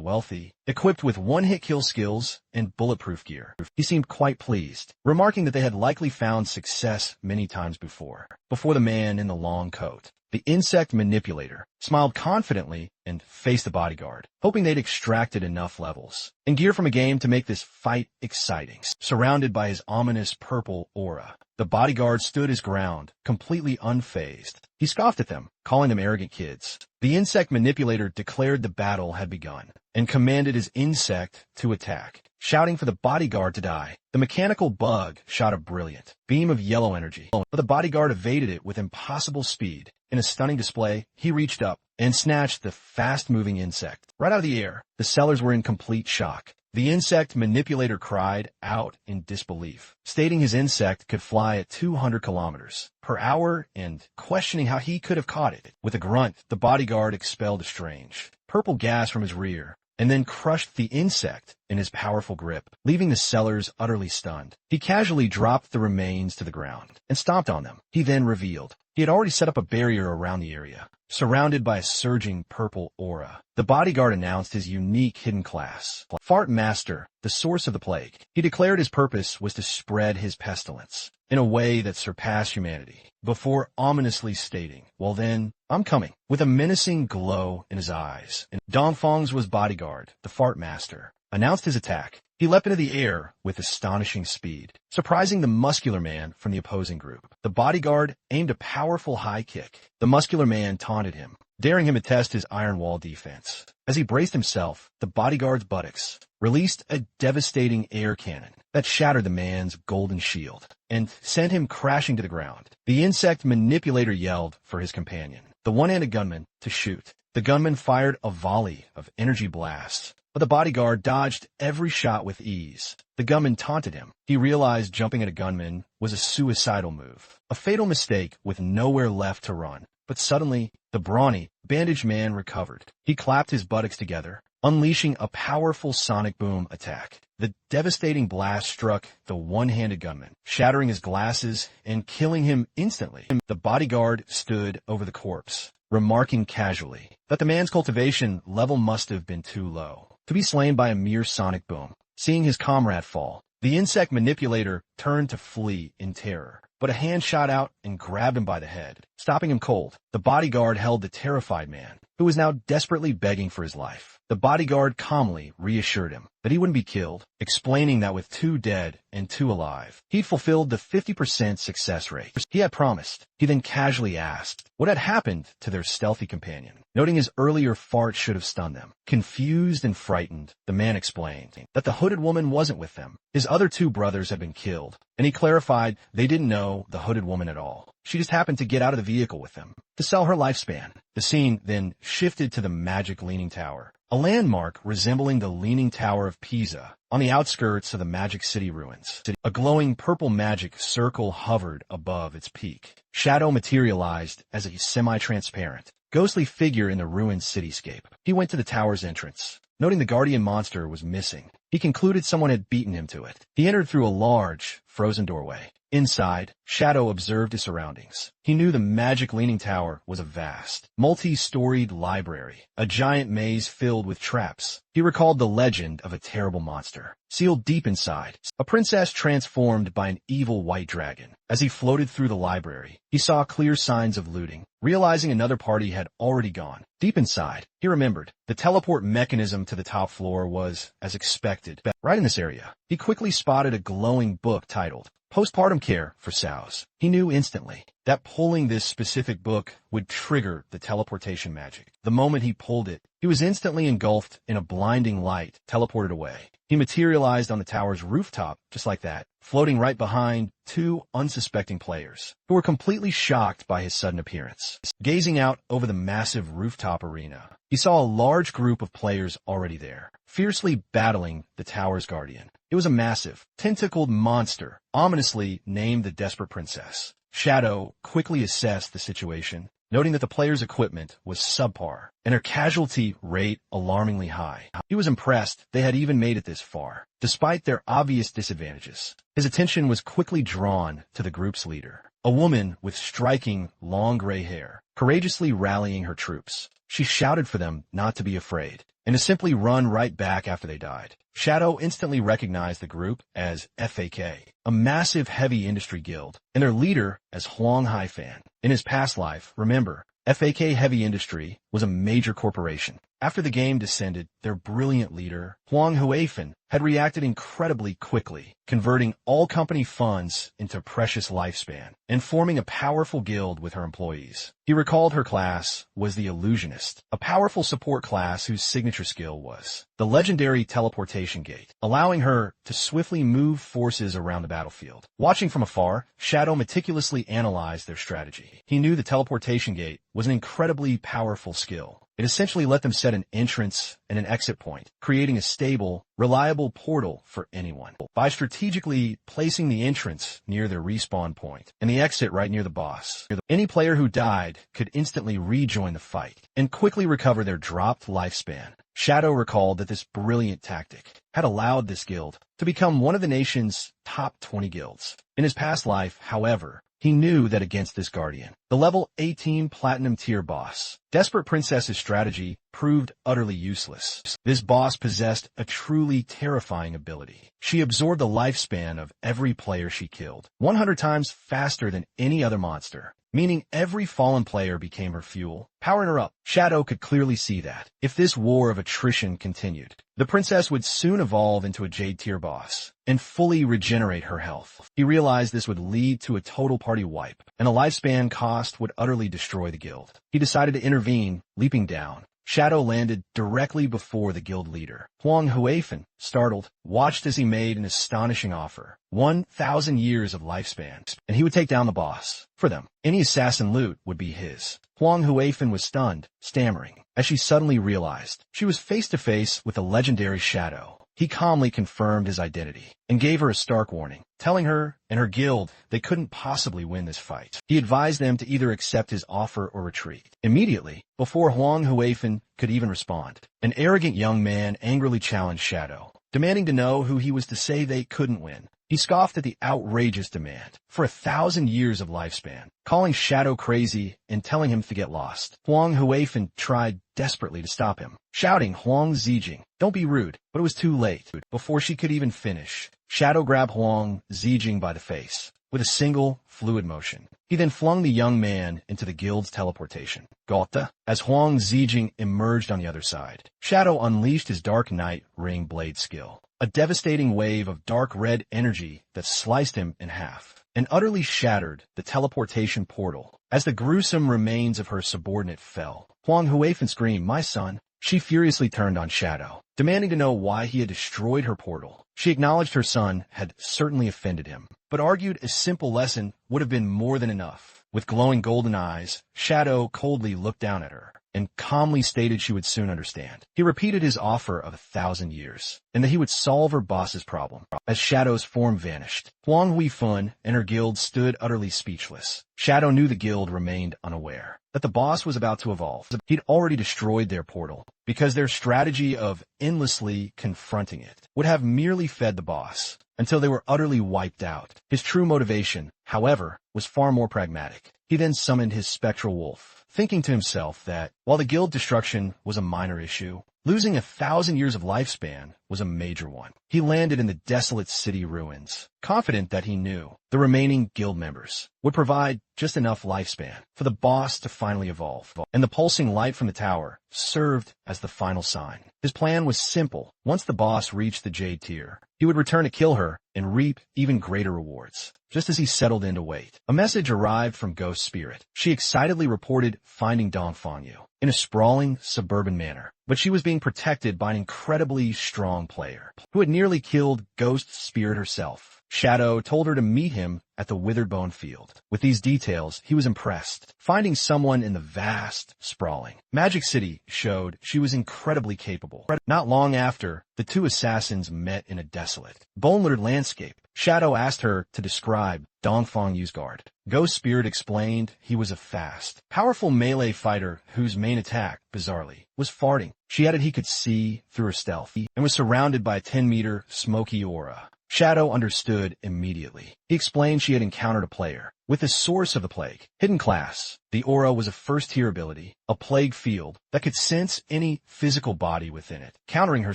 wealthy, equipped with one-hit kill skills and bulletproof gear. He seemed quite pleased, remarking that they had likely found success many times before the man in the long coat. The insect manipulator smiled confidently and faced the bodyguard, hoping they'd extracted enough levels and gear from a game to make this fight exciting. Surrounded by his ominous purple aura, the bodyguard stood his ground, completely unfazed. He scoffed at them, calling them arrogant kids. The insect manipulator declared the battle had begun and commanded his insect to attack, shouting for the bodyguard to die. The mechanical bug shot a brilliant beam of yellow energy, but the bodyguard evaded it with impossible speed. In a stunning display, he reached up and snatched the fast-moving insect right out of the air. The sellers were in complete shock. The insect manipulator cried out in disbelief, stating his insect could fly at 200 kilometers per hour and questioning how he could have caught it. With a grunt, the bodyguard expelled a strange purple gas from his rear and then crushed the insect in his powerful grip, leaving the sellers utterly stunned. He casually dropped the remains to the ground and stomped on them. He then revealed he had already set up a barrier around the area, surrounded by a surging purple aura. The bodyguard announced his unique hidden class, Fart Master, the source of the plague. He declared his purpose was to spread his pestilence in a way that surpassed humanity, before ominously stating, well then, I'm coming, with a menacing glow in his eyes. And Dongfang's bodyguard, the Fart Master, announced his attack. He leapt into the air with astonishing speed, surprising the muscular man from the opposing group. The bodyguard aimed a powerful high kick. The muscular man taunted him, daring him to test his iron wall defense. As he braced himself, the bodyguard's buttocks released a devastating air cannon that shattered the man's golden shield and sent him crashing to the ground. The insect manipulator yelled for his companion, the one-handed gunman, to shoot. The gunman fired a volley of energy blasts, but the bodyguard dodged every shot with ease. The gunman taunted him. He realized jumping at a gunman was a suicidal move, a fatal mistake with nowhere left to run. But suddenly, the brawny, bandaged man recovered. He clapped his buttocks together, unleashing a powerful sonic boom attack. The devastating blast struck the one-handed gunman, shattering his glasses and killing him instantly. The bodyguard stood over the corpse, remarking casually that the man's cultivation level must have been too low to be slain by a mere sonic boom. Seeing his comrade fall, the insect manipulator turned to flee in terror, but a hand shot out and grabbed him by the head. stopping him cold. The bodyguard held the terrified man, who was now desperately begging for his life. The bodyguard calmly reassured him that he wouldn't be killed, explaining that with 2 dead and 2 alive, he'd fulfilled the 50% success rate he had promised. He then casually asked what had happened to their stealthy companion, noting his earlier fart should have stunned them. Confused and frightened, the man explained that the hooded woman wasn't with them. His other 2 brothers had been killed, and he clarified they didn't know the hooded woman at all. She just happened to get out of the vehicle with them to sell her lifespan. The scene then shifted to the magic Leaning Tower, a landmark resembling the Leaning Tower of Pisa on the outskirts of the Magic City ruins. A glowing purple magic circle hovered above its peak. Shadow materialized as a semi-transparent, ghostly figure in the ruined cityscape. He went to the tower's entrance. Noting the guardian monster was missing, he concluded someone had beaten him to it. He entered through a large, frozen doorway. Inside, Shadow observed his surroundings. He knew the magic Leaning Tower was a vast, multi-storied library, a giant maze filled with traps. He recalled the legend of a terrible monster, sealed deep inside, a princess transformed by an evil white dragon. As he floated through the library, he saw clear signs of looting. Realizing another party had already gone. Deep inside, he remembered the teleport mechanism to the top floor was, as expected, right in this area. He quickly spotted a glowing book titled Postpartum Care for Sows. He knew instantly that pulling this specific book would trigger the teleportation magic. The moment he pulled it, he was instantly engulfed in a blinding light, teleported away. He materialized on the tower's rooftop, just like that, floating right behind 2 unsuspecting players, who were completely shocked by his sudden appearance. Gazing out over the massive rooftop arena, he saw a large group of players already there, fiercely battling the tower's guardian. It was a massive, tentacled monster, ominously named the Desperate Princess. Shadow quickly assessed the situation, noting that the player's equipment was subpar and her casualty rate alarmingly high. He was impressed they had even made it this far, despite their obvious disadvantages. His attention was quickly drawn to the group's leader, a woman with striking, long gray hair, courageously rallying her troops. She shouted for them not to be afraid, and to simply run right back after they died. Shadow instantly recognized the group as FAK, a massive heavy industry guild, and their leader as Huang Haifan. In his past life, remember, FAK Heavy Industry was a major corporation. After the game descended, their brilliant leader, Huang Huifan, had reacted incredibly quickly, converting all company funds into precious lifespan and forming a powerful guild with her employees. He recalled her class was the Illusionist, a powerful support class whose signature skill was the legendary teleportation gate, allowing her to swiftly move forces around the battlefield. Watching from afar, Shadow meticulously analyzed their strategy. He knew the teleportation gate was an incredibly powerful skill. It essentially let them set an entrance and an exit point, creating a stable, reliable portal for anyone. By strategically placing the entrance near their respawn point and the exit right near the boss, any player who died could instantly rejoin the fight and quickly recover their dropped lifespan. Shadow recalled that this brilliant tactic had allowed this guild to become one of the nation's top 20 guilds. In his past life, however, he knew that against this guardian, the level 18 platinum tier boss, Desperate Princess's strategy proved utterly useless. This boss possessed a truly terrifying ability. She absorbed the lifespan of every player she killed, 100 times faster than any other monster, meaning every fallen player became her fuel, powering her up. Shadow could clearly see that, if this war of attrition continued, the princess would soon evolve into a Jade tier boss and fully regenerate her health. He realized this would lead to a total party wipe, and the lifespan cost would utterly destroy the guild. He decided to intervene, leaping down. Shadow landed directly before the guild leader. Huang Huifan, startled, watched as he made an astonishing offer. 1,000 years of lifespan, and he would take down the boss. For them, any assassin loot would be his. Huang Huifan was stunned, stammering, as she suddenly realized she was face to face with a legendary Shadow. He calmly confirmed his identity and gave her a stark warning, telling her and her guild they couldn't possibly win this fight. He advised them to either accept his offer or retreat. Immediately, before Huang Huifan could even respond, an arrogant young man angrily challenged Shadow, demanding to know who he was to say they couldn't win. He scoffed at the outrageous demand for 1,000 years of lifespan, calling Shadow crazy and telling him to get lost. Huang Huifan tried desperately to stop him, shouting, "Huang Zijing, don't be rude," but it was too late. Before she could even finish, Shadow grabbed Huang Zijing by the face. with a single, fluid motion. He then flung the young man into the guild's teleportation. Gotha. As Huang Zijing emerged on the other side, Shadow unleashed his Dark Knight Ring Blade skill. A devastating wave of dark red energy that sliced him in half and utterly shattered the teleportation portal. As the gruesome remains of her subordinate fell, Huang Huifan screamed, "My son!" She furiously turned on Shadow, demanding to know why he had destroyed her portal. She acknowledged her son had certainly offended him, but argued a simple lesson would have been more than enough. With glowing golden eyes, Shadow coldly looked down at her and calmly stated she would soon understand. He repeated his offer of 1,000 years, and that he would solve her boss's problem. As Shadow's form vanished, Huang Huifun and her guild stood utterly speechless. Shadow knew the guild remained unaware that the boss was about to evolve. He'd already destroyed their portal, because their strategy of endlessly confronting it would have merely fed the boss until they were utterly wiped out. His true motivation, however, was far more pragmatic. He then summoned his spectral wolf, thinking to himself that, while the guild destruction was a minor issue, losing 1,000 years of lifespan was a major one. He landed in the desolate city ruins, confident that he knew the remaining guild members would provide just enough lifespan for the boss to finally evolve, and the pulsing light from the tower served as the final sign. His plan was simple. Once the boss reached the Jade tier, he would return to kill her and reap even greater rewards. Just as he settled in to wait, a message arrived from Ghost Spirit. She excitedly reported finding Dongfangyu in a sprawling, suburban manner, but she was being protected by an incredibly strong player who had nearly killed Ghost Spirit herself. Shadow told her to meet him at the Withered Bone Field. With these details, he was impressed. Finding someone in the vast, sprawling Magic City showed she was incredibly capable. Not long after, the two assassins met in a desolate, bone-littered landscape. Shadow asked her to describe Dongfangyu's guard. Ghost Spirit explained he was a fast, powerful melee fighter whose main attack, bizarrely, was farting. She added he could see through her stealth and was surrounded by a 10-meter smoky aura. Shadow understood immediately. He explained she had encountered a player with the source of the plague. Hidden class. The aura was a first-tier ability, a plague field that could sense any physical body within it, countering her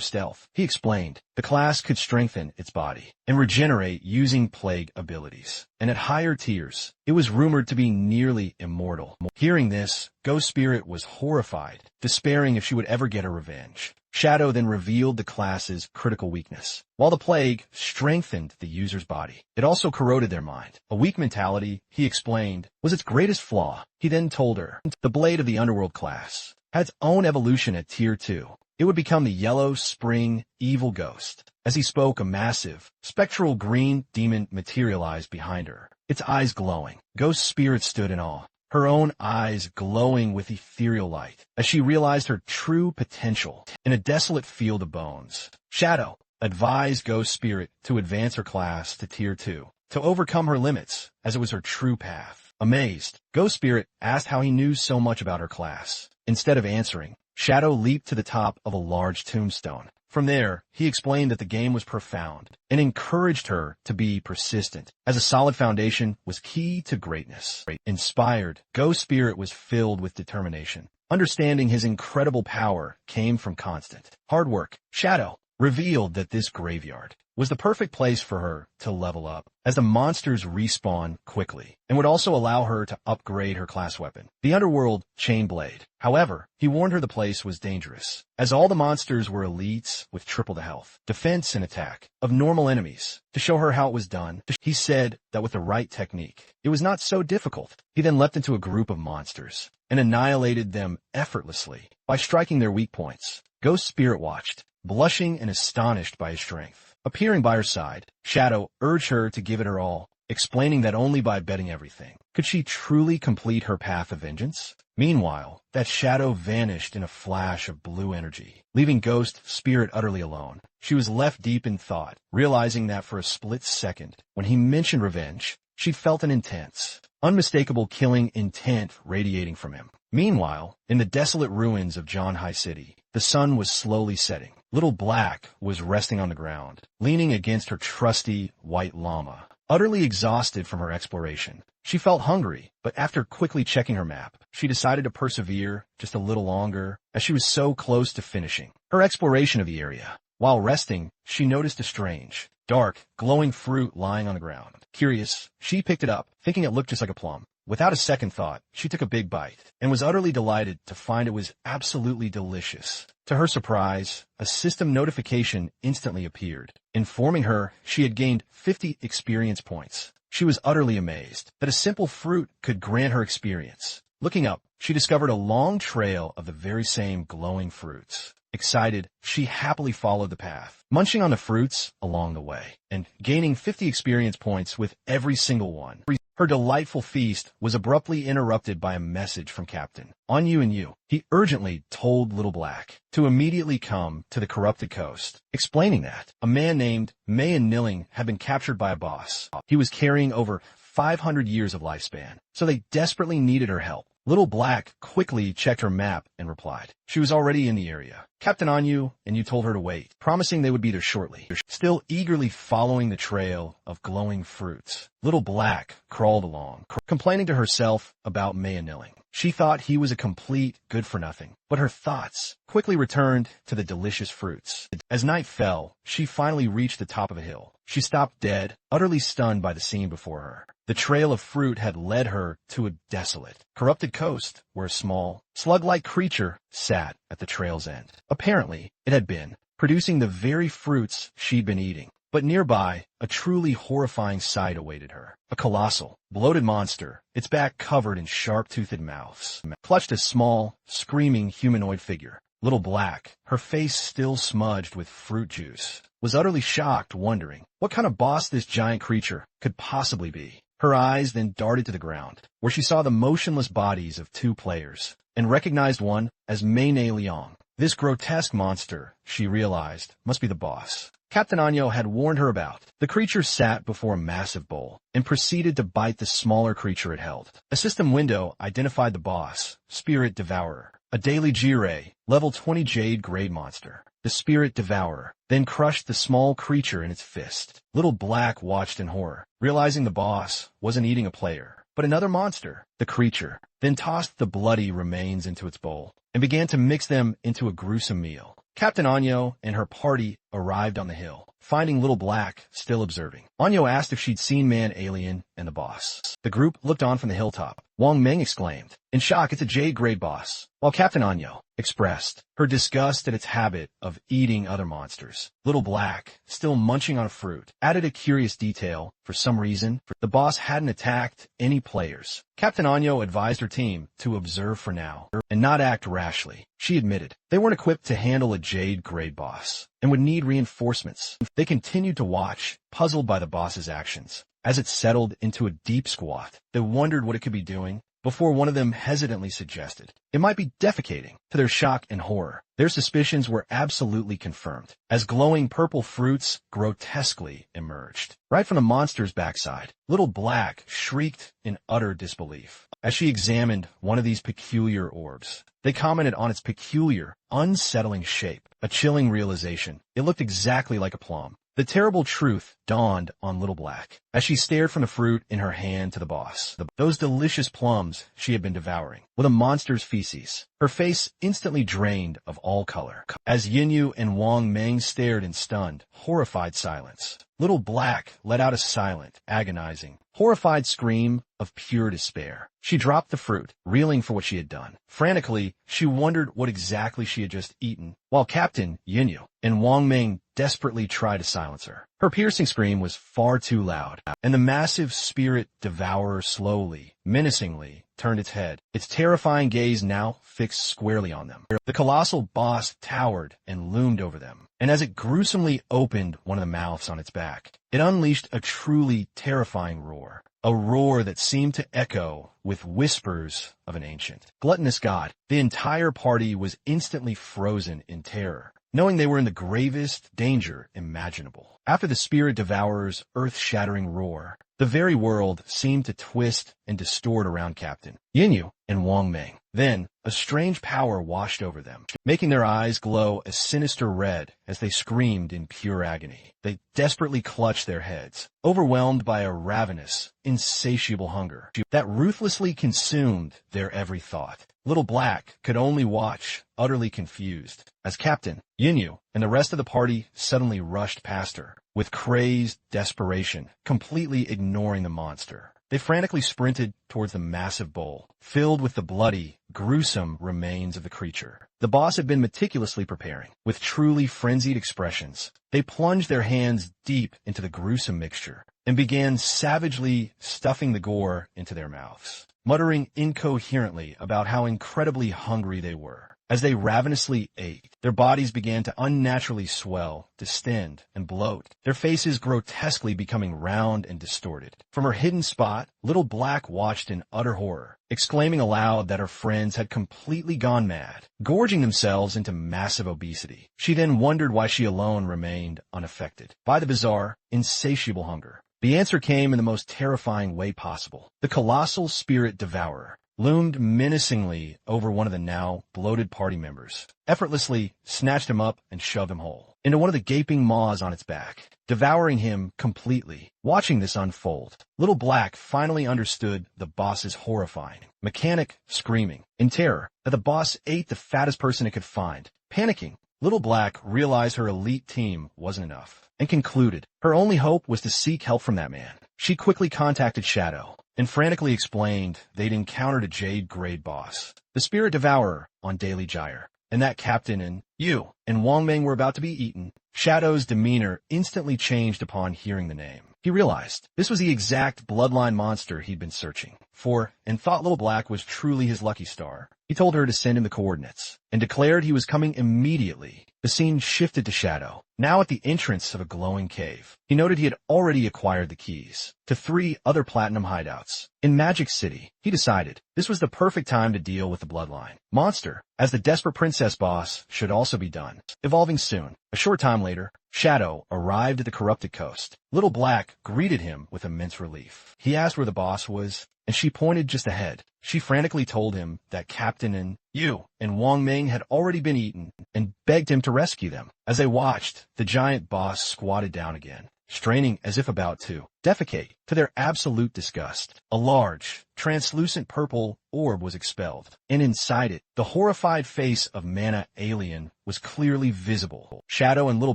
stealth. He explained the class could strengthen its body and regenerate using plague abilities. And at higher tiers, it was rumored to be nearly immortal. Hearing this, Ghost Spirit was horrified, despairing if she would ever get her revenge. Shadow then revealed the class's critical weakness. While the plague strengthened the user's body, it also corroded their mind. A weak mentality, he explained, was its greatest flaw. He then told her the Blade of the Underworld class had its own evolution at Tier 2. It would become the Yellow Spring Evil Ghost. As he spoke, a massive, spectral green demon materialized behind her, its eyes glowing. Ghost Spirit stood in awe, her own eyes glowing with ethereal light, as she realized her true potential in a desolate field of bones. Shadow advised Ghost Spirit to advance her class to Tier 2, to overcome her limits, as it was her true path. Amazed, Ghost Spirit asked how he knew so much about her class. Instead of answering, Shadow leaped to the top of a large tombstone. From there, he explained that the game was profound and encouraged her to be persistent, as a solid foundation was key to greatness. Inspired, Ghost Spirit was filled with determination. Understanding his incredible power came from constant hard work. Shadow revealed that this graveyard was the perfect place for her to level up, as the monsters respawn quickly, and would also allow her to upgrade her class weapon, the Underworld Chain Blade. However, he warned her the place was dangerous, as all the monsters were elites with triple the health, defense, and attack of normal enemies. To show her how it was done, he said that with the right technique, it was not so difficult. He then leapt into a group of monsters and annihilated them effortlessly by striking their weak points. Ghost Spirit watched, blushing and astonished by his strength. Appearing by her side, Shadow urged her to give it her all, explaining that only by betting everything could she truly complete her path of vengeance. Meanwhile, that Shadow vanished in a flash of blue energy, leaving Ghost Spirit utterly alone. She was left deep in thought, realizing that for a split second, when he mentioned revenge, she felt an intense, unmistakable killing intent radiating from him. Meanwhile, in the desolate ruins of Zhanghai City, the sun was slowly setting. Little Black was resting on the ground, leaning against her trusty white llama. Utterly exhausted from her exploration, she felt hungry, but after quickly checking her map, she decided to persevere just a little longer, as she was so close to finishing her exploration of the area. While resting, she noticed a strange, dark, glowing fruit lying on the ground. Curious, she picked it up, thinking it looked just like a plum. Without a second thought, she took a big bite, and was utterly delighted to find it was absolutely delicious. To her surprise, a system notification instantly appeared, informing her she had gained 50 experience points. She was utterly amazed that a simple fruit could grant her experience. Looking up, she discovered a long trail of the very same glowing fruits. Excited, she happily followed the path, munching on the fruits along the way, and gaining 50 experience points with every single one. Her delightful feast was abruptly interrupted by a message from Captain Anyu. He urgently told Little Black to immediately come to the corrupted coast, explaining that a man named Manhwa had been captured by a boss. He was carrying over 500 years of lifespan, so they desperately needed her help. Little Black quickly checked her map and replied. She was already in the area. Captain Anyu and you told her to wait, promising they would be there shortly. Still eagerly following the trail of glowing fruits, Little Black crawled along, complaining to herself about Manhwa. She thought he was a complete good-for-nothing, but her thoughts quickly returned to the delicious fruits. As night fell, she finally reached the top of a hill. She stopped dead, utterly stunned by the scene before her. The trail of fruit had led her to a desolate, corrupted coast where a small, slug-like creature sat at the trail's end. Apparently, it had been producing the very fruits she'd been eating. But nearby, a truly horrifying sight awaited her. A colossal, bloated monster, its back covered in sharp-toothed mouths, clutched a small, screaming humanoid figure. Little Black, her face still smudged with fruit juice, was utterly shocked, wondering what kind of boss this giant creature could possibly be. Her eyes then darted to the ground, where she saw the motionless bodies of two players, and recognized one as Manhwa. This grotesque monster, she realized, must be the boss Captain Anyu had warned her about. The creature sat before a massive bowl and proceeded to bite the smaller creature it held. A system window identified the boss, Spirit Devourer, a daily G-Ray, level 20 Jade grade monster. The Spirit Devourer then crushed the small creature in its fist. Little Black watched in horror, realizing the boss wasn't eating a player, but another monster. The creature then tossed the bloody remains into its bowl and began to mix them into a gruesome meal. Captain Anyu and her party arrived on the hill, finding Little Black still observing. Anyu asked if she'd seen Man-Alien and the boss. The group looked on from the hilltop. Wang Meng exclaimed, in shock, it's a Jade grade boss, while Captain Anyu expressed her disgust at its habit of eating other monsters. Little Black, still munching on a fruit, added a curious detail. For some reason, the boss hadn't attacked any players. Captain Anyu advised her team to observe for now and not act rashly. She admitted they weren't equipped to handle a Jade grade boss and would need reinforcements. They continued to watch, puzzled by the boss's actions. As it settled into a deep squat, they wondered what it could be doing before one of them hesitantly suggested it might be defecating. To their shock and horror, their suspicions were absolutely confirmed, as glowing purple fruits grotesquely emerged right from the monster's backside. Little Black shrieked in utter disbelief as she examined one of these peculiar orbs. They commented on its peculiar, unsettling shape, a chilling realization. It looked exactly like a plum. The terrible truth dawned on Little Black as she stared from the fruit in her hand to the boss. Those delicious plums she had been devouring were the monster's feces. Her face instantly drained of all color as Yinyu and Wang Meng stared in stunned, horrified silence. Little Black let out a silent, agonizing, horrified scream of pure despair. She dropped the fruit, reeling for what she had done. Frantically, she wondered what exactly she had just eaten, while Captain Yinyu and Wang Meng desperately tried to silence her. Her piercing scream was far too loud, and the massive Spirit Devourer slowly, menacingly, turned its head, its terrifying gaze now fixed squarely on them. The colossal boss towered and loomed over them, and as it gruesomely opened one of the mouths on its back, it unleashed a truly terrifying roar. A roar that seemed to echo with whispers of an ancient, gluttonous god. The entire party was instantly frozen in terror, knowing they were in the gravest danger imaginable. After the Spirit Devourer's earth-shattering roar, the very world seemed to twist and distort around Captain Yinyu and Wang Meng. Then, a strange power washed over them, making their eyes glow a sinister red as they screamed in pure agony. They desperately clutched their heads, overwhelmed by a ravenous, insatiable hunger that ruthlessly consumed their every thought. Little Black could only watch, utterly confused, as Captain Yinyu and the rest of the party suddenly rushed past her, with crazed desperation, completely ignoring the monster. They frantically sprinted towards the massive bowl, filled with the bloody, gruesome remains of the creature. The boss had been meticulously preparing, with truly frenzied expressions. They plunged their hands deep into the gruesome mixture and began savagely stuffing the gore into their mouths, muttering incoherently about how incredibly hungry they were. As they ravenously ate, their bodies began to unnaturally swell, distend, and bloat, their faces grotesquely becoming round and distorted. From her hidden spot, Little Black watched in utter horror, exclaiming aloud that her friends had completely gone mad, gorging themselves into massive obesity. She then wondered why she alone remained unaffected by the bizarre, insatiable hunger. The answer came in the most terrifying way possible. The colossal spirit devourer loomed menacingly over one of the now bloated party members, effortlessly snatched him up and shoved him whole into one of the gaping maws on its back, devouring him completely. Watching this unfold, Little Black finally understood the boss's horrifying mechanic, screaming in terror that the boss ate the fattest person it could find. Panicking, Little Black realized her elite team wasn't enough and concluded her only hope was to seek help from that man. She quickly contacted Shadow and frantically explained they'd encountered a Jade-grade boss, the Spirit Devourer, on Daily Gyre, and that Captain and you and Wang Meng were about to be eaten. Shadow's demeanor instantly changed upon hearing the name. He realized this was the exact bloodline monster he'd been searching for and thought Little Black was truly his lucky star. He told her to send him the coordinates and declared he was coming immediately. The scene shifted to Shadow, now at the entrance of a glowing cave. He noted he had already acquired the keys to 3 other platinum hideouts in Magic City. He decided this was the perfect time to deal with the bloodline monster, as the desperate princess boss should also be done, evolving soon. A short time later, Shadow arrived at the corrupted coast. Little Black greeted him with immense relief. He asked where the boss was, and she pointed just ahead. She frantically told him that Captain and you and Wang Ming had already been eaten and begged him to rescue them. As they watched, the giant boss squatted down again, straining as if about to defecate. To their absolute disgust, a large, translucent purple orb was expelled, and inside it, the horrified face of Mana Alien was clearly visible. Shadow and Little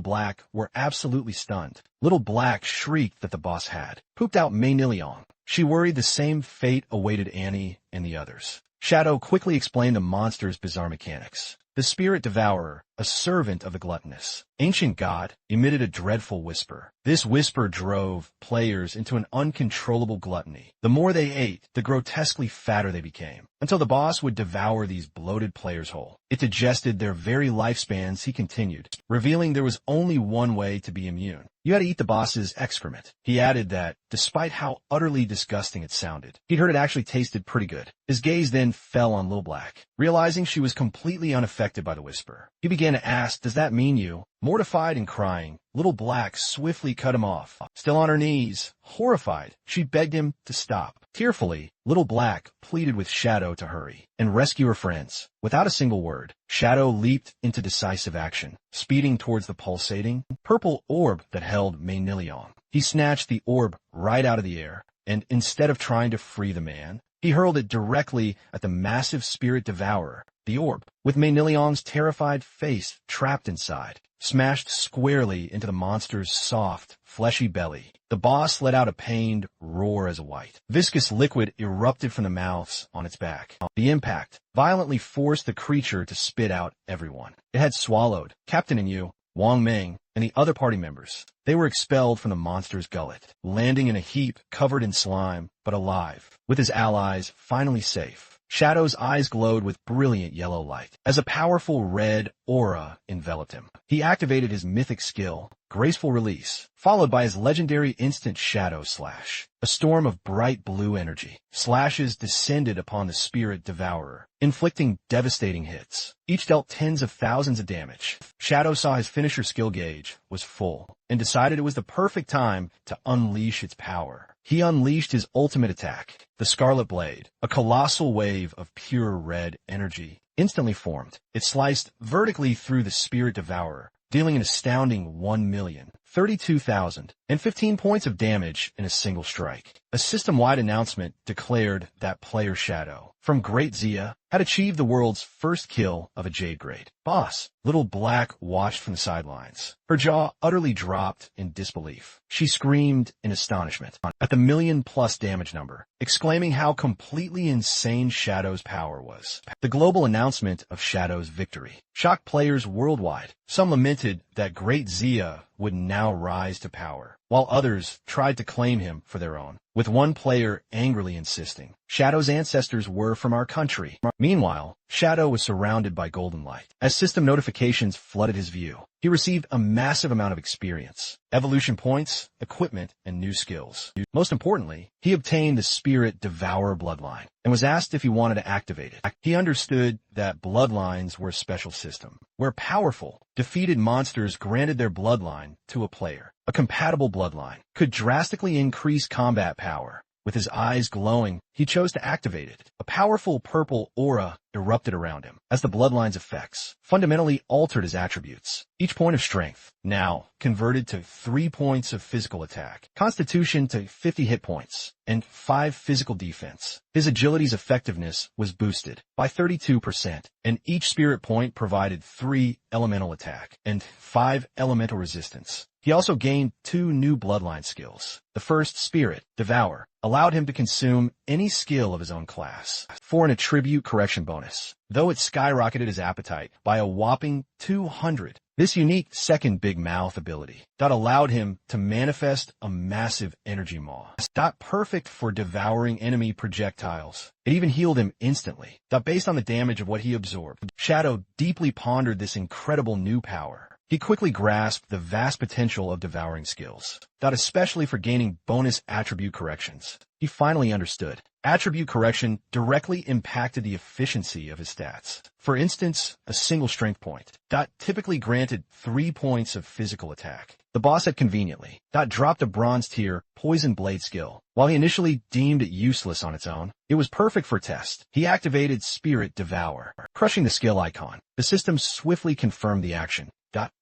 Black were absolutely stunned. Little Black shrieked that the boss had pooped out Mei Niliong. She worried the same fate awaited Annie and the others. Shadow quickly explained the monster's bizarre mechanics. The Spirit Devourer, a servant of the gluttonous ancient god, emitted a dreadful whisper. This whisper drove players into an uncontrollable gluttony. The more they ate, the grotesquely fatter they became, until the boss would devour these bloated players whole. It digested their very lifespans. He continued, revealing there was only one way to be immune. You had to eat the boss's excrement. He added that, despite how utterly disgusting it sounded, he'd heard it actually tasted pretty good. His gaze then fell on Little Black. Realizing she was completely unaffected by the whisper, he began to ask, does that mean you? Mortified and crying, Little Black swiftly cut him off. Still on her knees, horrified, she begged him to stop. Tearfully, Little Black pleaded with Shadow to hurry and rescue her friends. Without a single word, Shadow leaped into decisive action, speeding towards the pulsating, purple orb that held Mei Niliong. He snatched the orb right out of the air, and instead of trying to free the man, he hurled it directly at the massive Spirit Devourer. The orb, with Mei Niliong's terrified face trapped inside, smashed squarely into the monster's soft, fleshy belly. The boss let out a pained roar as a white, viscous liquid erupted from the mouths on its back. The impact violently forced the creature to spit out everyone it had swallowed. Captain and you, Wang Ming, and the other party members. They were expelled from the monster's gullet, landing in a heap covered in slime, but alive, with his allies finally safe. Shadow's eyes glowed with brilliant yellow light as a powerful red aura enveloped him. He activated his mythic skill, Graceful Release, followed by his legendary instant Shadow Slash. A storm of bright blue energy. Slashes descended upon the Spirit Devourer, inflicting devastating hits. Each dealt tens of thousands of damage. Shadow saw his finisher skill gauge was full and decided it was the perfect time to unleash its power. He unleashed his ultimate attack, the Scarlet Blade. A colossal wave of pure red energy instantly formed. It sliced vertically through the Spirit Devourer, dealing an astounding 1,032,015 points of damage in a single strike. A system-wide announcement declared that player Shadow, from Great Zia, had achieved the world's first kill of a Jade grade boss. Little Black watched from the sidelines. Her jaw utterly dropped in disbelief. She screamed in astonishment at the million-plus damage number, exclaiming how completely insane Shadow's power was. The global announcement of Shadow's victory shocked players worldwide. Some lamented that Great Zia would now rise to power, while others tried to claim him for their own, with one player angrily insisting, "Shadow's ancestors were from our country." Meanwhile, Shadow was surrounded by golden light. As system notifications flooded his view, he received a massive amount of experience, evolution points, equipment, and new skills. Most importantly, he obtained the Spirit Devourer bloodline and was asked if he wanted to activate it. He understood that bloodlines were a special system, where powerful, defeated monsters granted their bloodline to a player. A compatible bloodline could drastically increase combat power. With his eyes glowing, he chose to activate it. A powerful purple aura erupted around him as the bloodline's effects fundamentally altered his attributes. Each point of strength now converted to 3 points of physical attack, constitution to 50 hit points, and 5 physical defense. His agility's effectiveness was boosted by 32%, and each spirit point provided 3 elemental attack and 5 elemental resistance. He also gained 2 new bloodline skills. The first, Spirit Devour, allowed him to consume any skill of his own class for an attribute correction bonus, though it skyrocketed his appetite by a whopping 200. This unique second Big Mouth ability that allowed him to manifest a massive energy maw, perfect for devouring enemy projectiles. It even healed him instantly, based on the damage of what he absorbed. Shadow deeply pondered this incredible new power. He quickly grasped the vast potential of devouring skills, especially for gaining bonus attribute corrections. He finally understood. Attribute correction directly impacted the efficiency of his stats. For instance, a single strength point, typically granted 3 points of physical attack. The boss had conveniently, dropped a bronze tier poison blade skill. While he initially deemed it useless on its own, it was perfect for test. He activated Spirit Devour, crushing the skill icon. The system swiftly confirmed the action,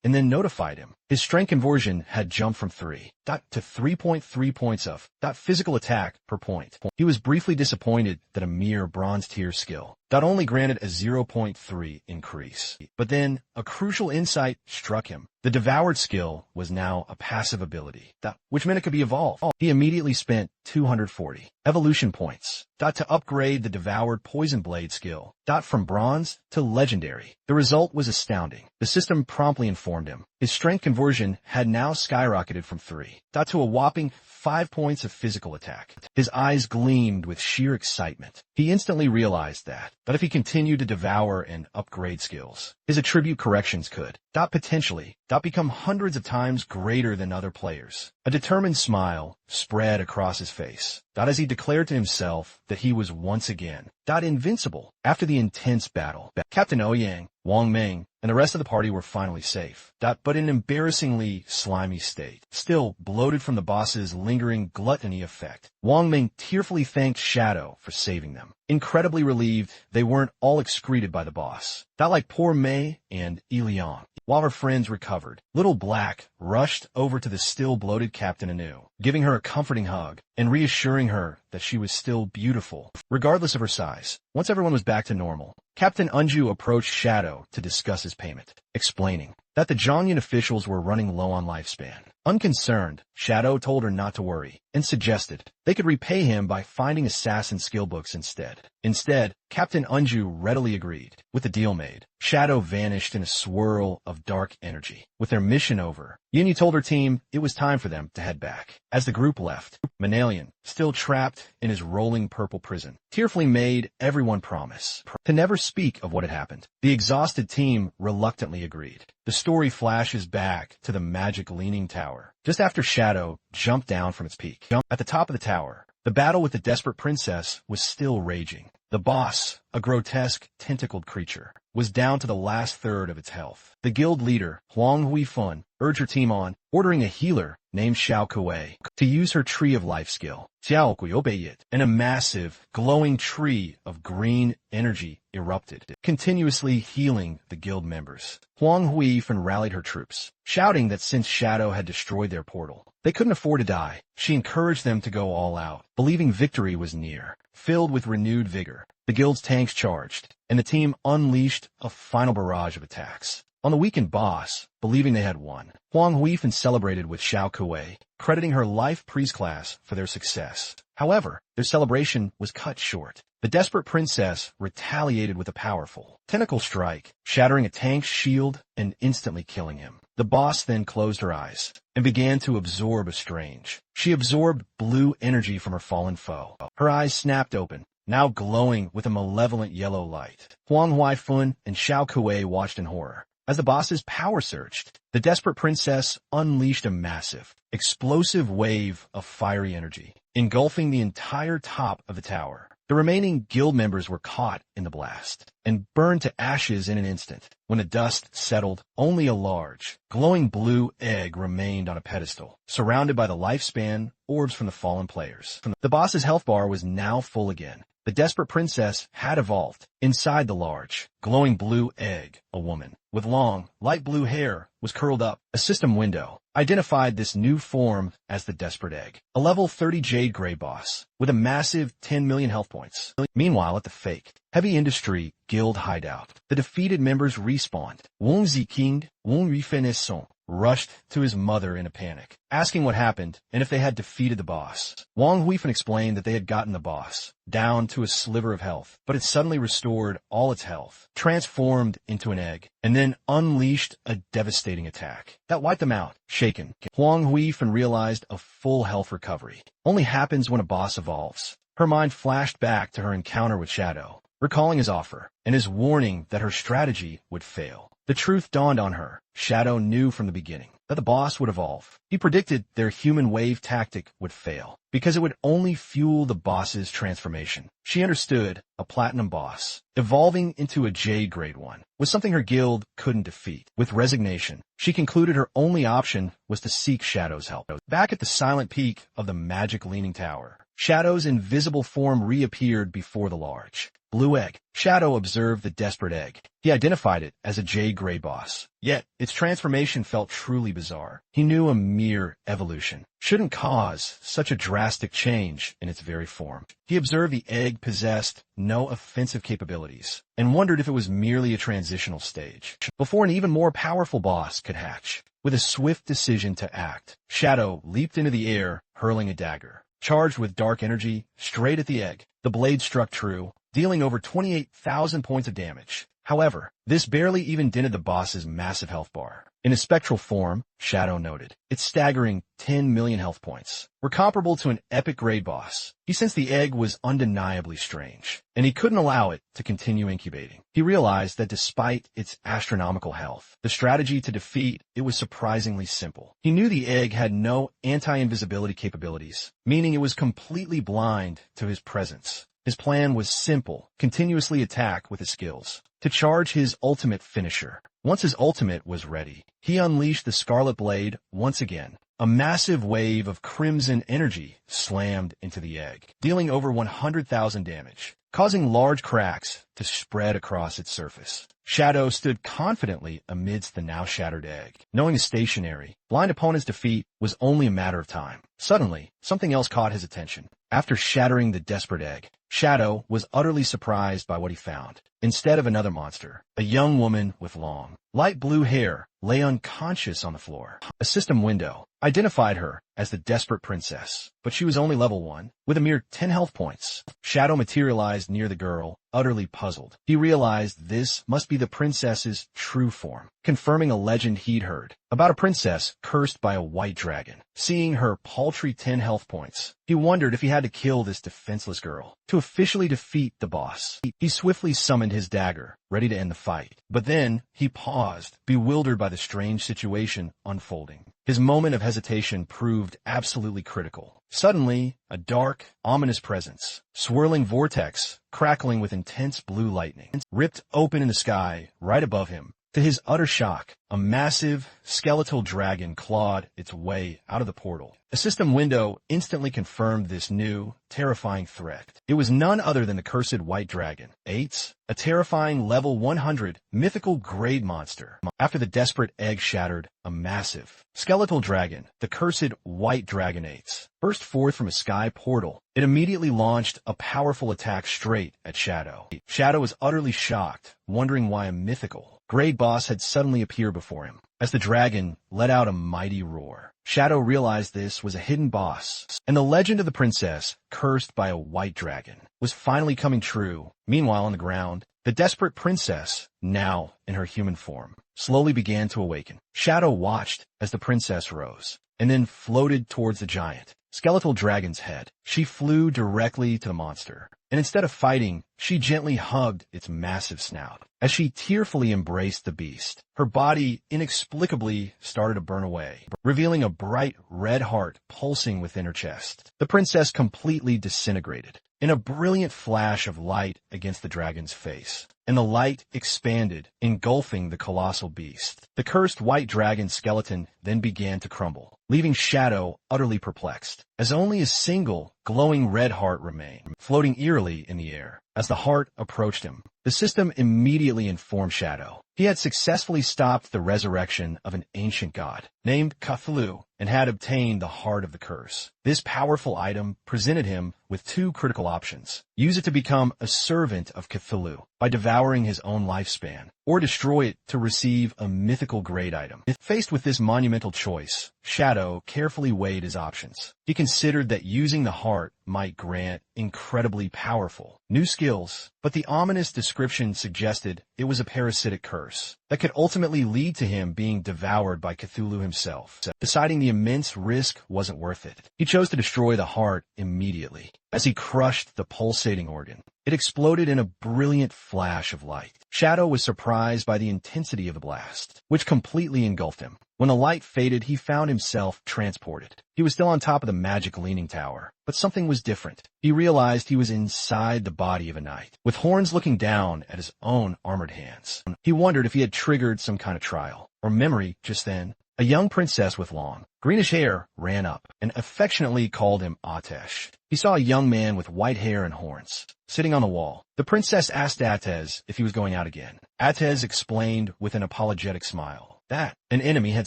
and then notified him. His strength conversion had jumped from 3 to 3.3 points of physical attack per point. He was briefly disappointed that a mere bronze tier skill only granted a 0.3 increase. But then a crucial insight struck him. The devoured skill was now a passive ability, which meant it could be evolved. He immediately spent 240 evolution points to upgrade the devoured poison blade skill from bronze to legendary. The result was astounding. The system promptly informed him his strength conversion had now skyrocketed from 3 to a whopping 5 points of physical attack. His eyes gleamed with sheer excitement. He instantly realized that if he continued to devour and upgrade skills, his attribute corrections could potentially become hundreds of times greater than other players. A determined smile spread across his face, as he declared to himself that he was once again invincible. After the intense battle, Captain Ouyang, Wang Meng, and the rest of the party were finally safe, but in an embarrassingly slimy state, still bloated from the boss's lingering gluttony effect. Wang Meng tearfully thanked Shadow for saving them. Incredibly relieved, they weren't all excreted by the boss, like poor Mei and Ilion. While her friends recovered, Little Black rushed over to the still bloated Captain Anu, giving her a comforting hug and reassuring her that she was still beautiful, regardless of her size. Once everyone was back to normal, Captain Unju approached Shadow to discuss his payment, explaining that the Zhongyun officials were running low on lifespan. Unconcerned, Shadow told her not to worry and suggested they could repay him by finding assassin skill books instead. Captain Unju readily agreed. With the deal made, Shadow vanished in a swirl of dark energy. With their mission over, Yinyu told her team it was time for them to head back. As the group left, Manalian, still trapped in his rolling purple prison, tearfully made everyone promise to never speak of what had happened. The exhausted team reluctantly agreed. The story flashes back to the magic Leaning Tower, just after Shadow jumped down from its peak. At the top of the tower, the battle with the desperate princess was still raging. The boss, a grotesque, tentacled creature, was down to the last third of its health. The guild leader, Huang Huifun, urged her team on, ordering a healer named Xiao Kuei to use her Tree of Life skill, Xiao Kuei, and a massive, glowing tree of green energy erupted, continuously healing the guild members. Huang Huifun rallied her troops, shouting that since Shadow had destroyed their portal, they couldn't afford to die. She encouraged them to go all out, believing victory was near. Filled with renewed vigor, the guild's tanks charged, and the team unleashed a final barrage of attacks. On the weakened boss, believing they had won, Huang Huifan celebrated with Xiao Kuei, crediting her life priest class for their success. However, their celebration was cut short. The desperate princess retaliated with a powerful tentacle strike, shattering a tank's shield and instantly killing him. The boss then closed her eyes and began to absorb a strange. She absorbed blue energy from her fallen foe. Her eyes snapped open, now glowing with a malevolent yellow light. Huang Huifun and Xiao Kuei watched in horror. As the boss's power surged, the desperate princess unleashed a massive, explosive wave of fiery energy, engulfing the entire top of the tower. The remaining guild members were caught in the blast and burned to ashes in an instant. When the dust settled, only a large, glowing blue egg remained on a pedestal, surrounded by the lifespan orbs from the fallen players. The boss's health bar was now full again. The desperate princess had evolved. Inside the large, glowing blue egg, a woman with long, light blue hair was curled up. A system window identified this new form as the Desperate Egg, a level 30 Jade Gray boss with a massive 10 million health points. Meanwhile, at the fake Heavy Industry Guild hideout, the defeated members respawned. Wang Ziking, Wang Yifenesson, rushed to his mother in a panic, asking what happened and if they had defeated the boss. Wang Huifan explained that they had gotten the boss down to a sliver of health, but it suddenly restored all its health, transformed into an egg, and then unleashed a devastating attack that wiped them out. Shaken, Huang Huifan realized a full health recovery only happens when a boss evolves. Her mind flashed back to her encounter with Shadow, recalling his offer and his warning that her strategy would fail. The truth dawned on her. Shadow knew from the beginning that the boss would evolve. He predicted their human wave tactic would fail because it would only fuel the boss's transformation. She understood a platinum boss evolving into a Jade Grade 1 was something her guild couldn't defeat. With resignation, she concluded her only option was to seek Shadow's help. Back at the silent peak of the magic leaning tower, Shadow's invisible form reappeared before the large blue egg. Shadow observed the desperate egg. He identified it as a Jade Gray boss. Yet, its transformation felt truly bizarre. He knew a mere evolution shouldn't cause such a drastic change in its very form. He observed the egg possessed no offensive capabilities and wondered if it was merely a transitional stage before an even more powerful boss could hatch. With a swift decision to act, Shadow leaped into the air, hurling a dagger charged with dark energy straight at the egg. The blade struck true, dealing over 28,000 points of damage. However, this barely even dented the boss's massive health bar. In his spectral form, Shadow noted, its staggering 10 million health points were comparable to an epic grade boss. He sensed the egg was undeniably strange, and he couldn't allow it to continue incubating. He realized that despite its astronomical health, the strategy to defeat it was surprisingly simple. He knew the egg had no anti-invisibility capabilities, meaning it was completely blind to his presence. His plan was simple, continuously attack with his skills to charge his ultimate finisher. Once his ultimate was ready, he unleashed the Scarlet Blade once again. A massive wave of crimson energy slammed into the egg, dealing over 100,000 damage, causing large cracks to spread across its surface. Shadow stood confidently amidst the now shattered egg, knowing the stationary, blind opponent's defeat was only a matter of time. Suddenly, something else caught his attention. After shattering the desperate egg, Shadow was utterly surprised by what he found. Instead of another monster, a young woman with long, light blue hair lay unconscious on the floor. A system window identified her as the Desperate Princess, but she was only level 1, with a mere 10 health points. Shadow materialized near the girl, utterly puzzled. He realized this must be the princess's true form, confirming a legend he'd heard about a princess cursed by a white dragon. Seeing her paltry 10 health points, he wondered if he had to kill this defenseless girl to officially defeat the boss. He swiftly summoned his dagger, ready to end the fight. But then, he paused, bewildered by the strange situation unfolding. His moment of hesitation proved absolutely critical. Suddenly, a dark, ominous presence, swirling vortex, crackling with intense blue lightning, ripped open in the sky right above him. To his utter shock, a massive, skeletal dragon clawed its way out of the portal. A system window instantly confirmed this new, terrifying threat. It was none other than the cursed white dragon, Eights, a terrifying level 100 mythical grade monster. After the desperate egg shattered, a massive, skeletal dragon, the cursed white dragon Eights, burst forth from a sky portal. It immediately launched a powerful attack straight at Shadow. Shadow was utterly shocked, wondering why a mythical, grade boss had suddenly appeared before him. As the dragon let out a mighty roar, Shadow realized this was a hidden boss, and the legend of the princess, cursed by a white dragon, was finally coming true. Meanwhile, on the ground, the desperate princess, now in her human form, slowly began to awaken. Shadow watched as the princess rose, and then floated towards the giant, skeletal dragon's head. She flew directly to the monster, and instead of fighting, she gently hugged its massive snout. As she tearfully embraced the beast, her body inexplicably started to burn away, revealing a bright red heart pulsing within her chest. The princess completely disintegrated in a brilliant flash of light against the dragon's face, and the light expanded, engulfing the colossal beast. The cursed white dragon skeleton then began to crumble, leaving Shadow utterly perplexed, as only a single glowing red heart remained, floating eerily in the air. As the heart approached him, the system immediately informed Shadow he had successfully stopped the resurrection of an ancient god named Cthulhu and had obtained the heart of the curse. This powerful item presented him with two critical options: use it to become a servant of Cthulhu by devouring his own lifespan, or destroy it to receive a mythical grade item. Faced with this monumental choice, Shadow carefully weighed his options. He considered that using the heart might grant incredibly powerful new skills, but the ominous description suggested it was a parasitic curse that could ultimately lead to him being devoured by Cthulhu himself. Deciding the immense risk wasn't worth it, he chose to destroy the heart immediately. As he crushed the pulsating organ, it exploded in a brilliant flash of light. Shadow was surprised by the intensity of the blast, which completely engulfed him. When the light faded, he found himself transported. He was still on top of the magic leaning tower, but something was different. He realized he was inside the body of a knight, with horns looking down at his own armored hands. He wondered if he had triggered some kind of trial or memory just then. A young princess with long, greenish hair ran up and affectionately called him Atesh. He saw a young man with white hair and horns sitting on the wall. The princess asked Atez if he was going out again. Atez explained with an apologetic smile that an enemy had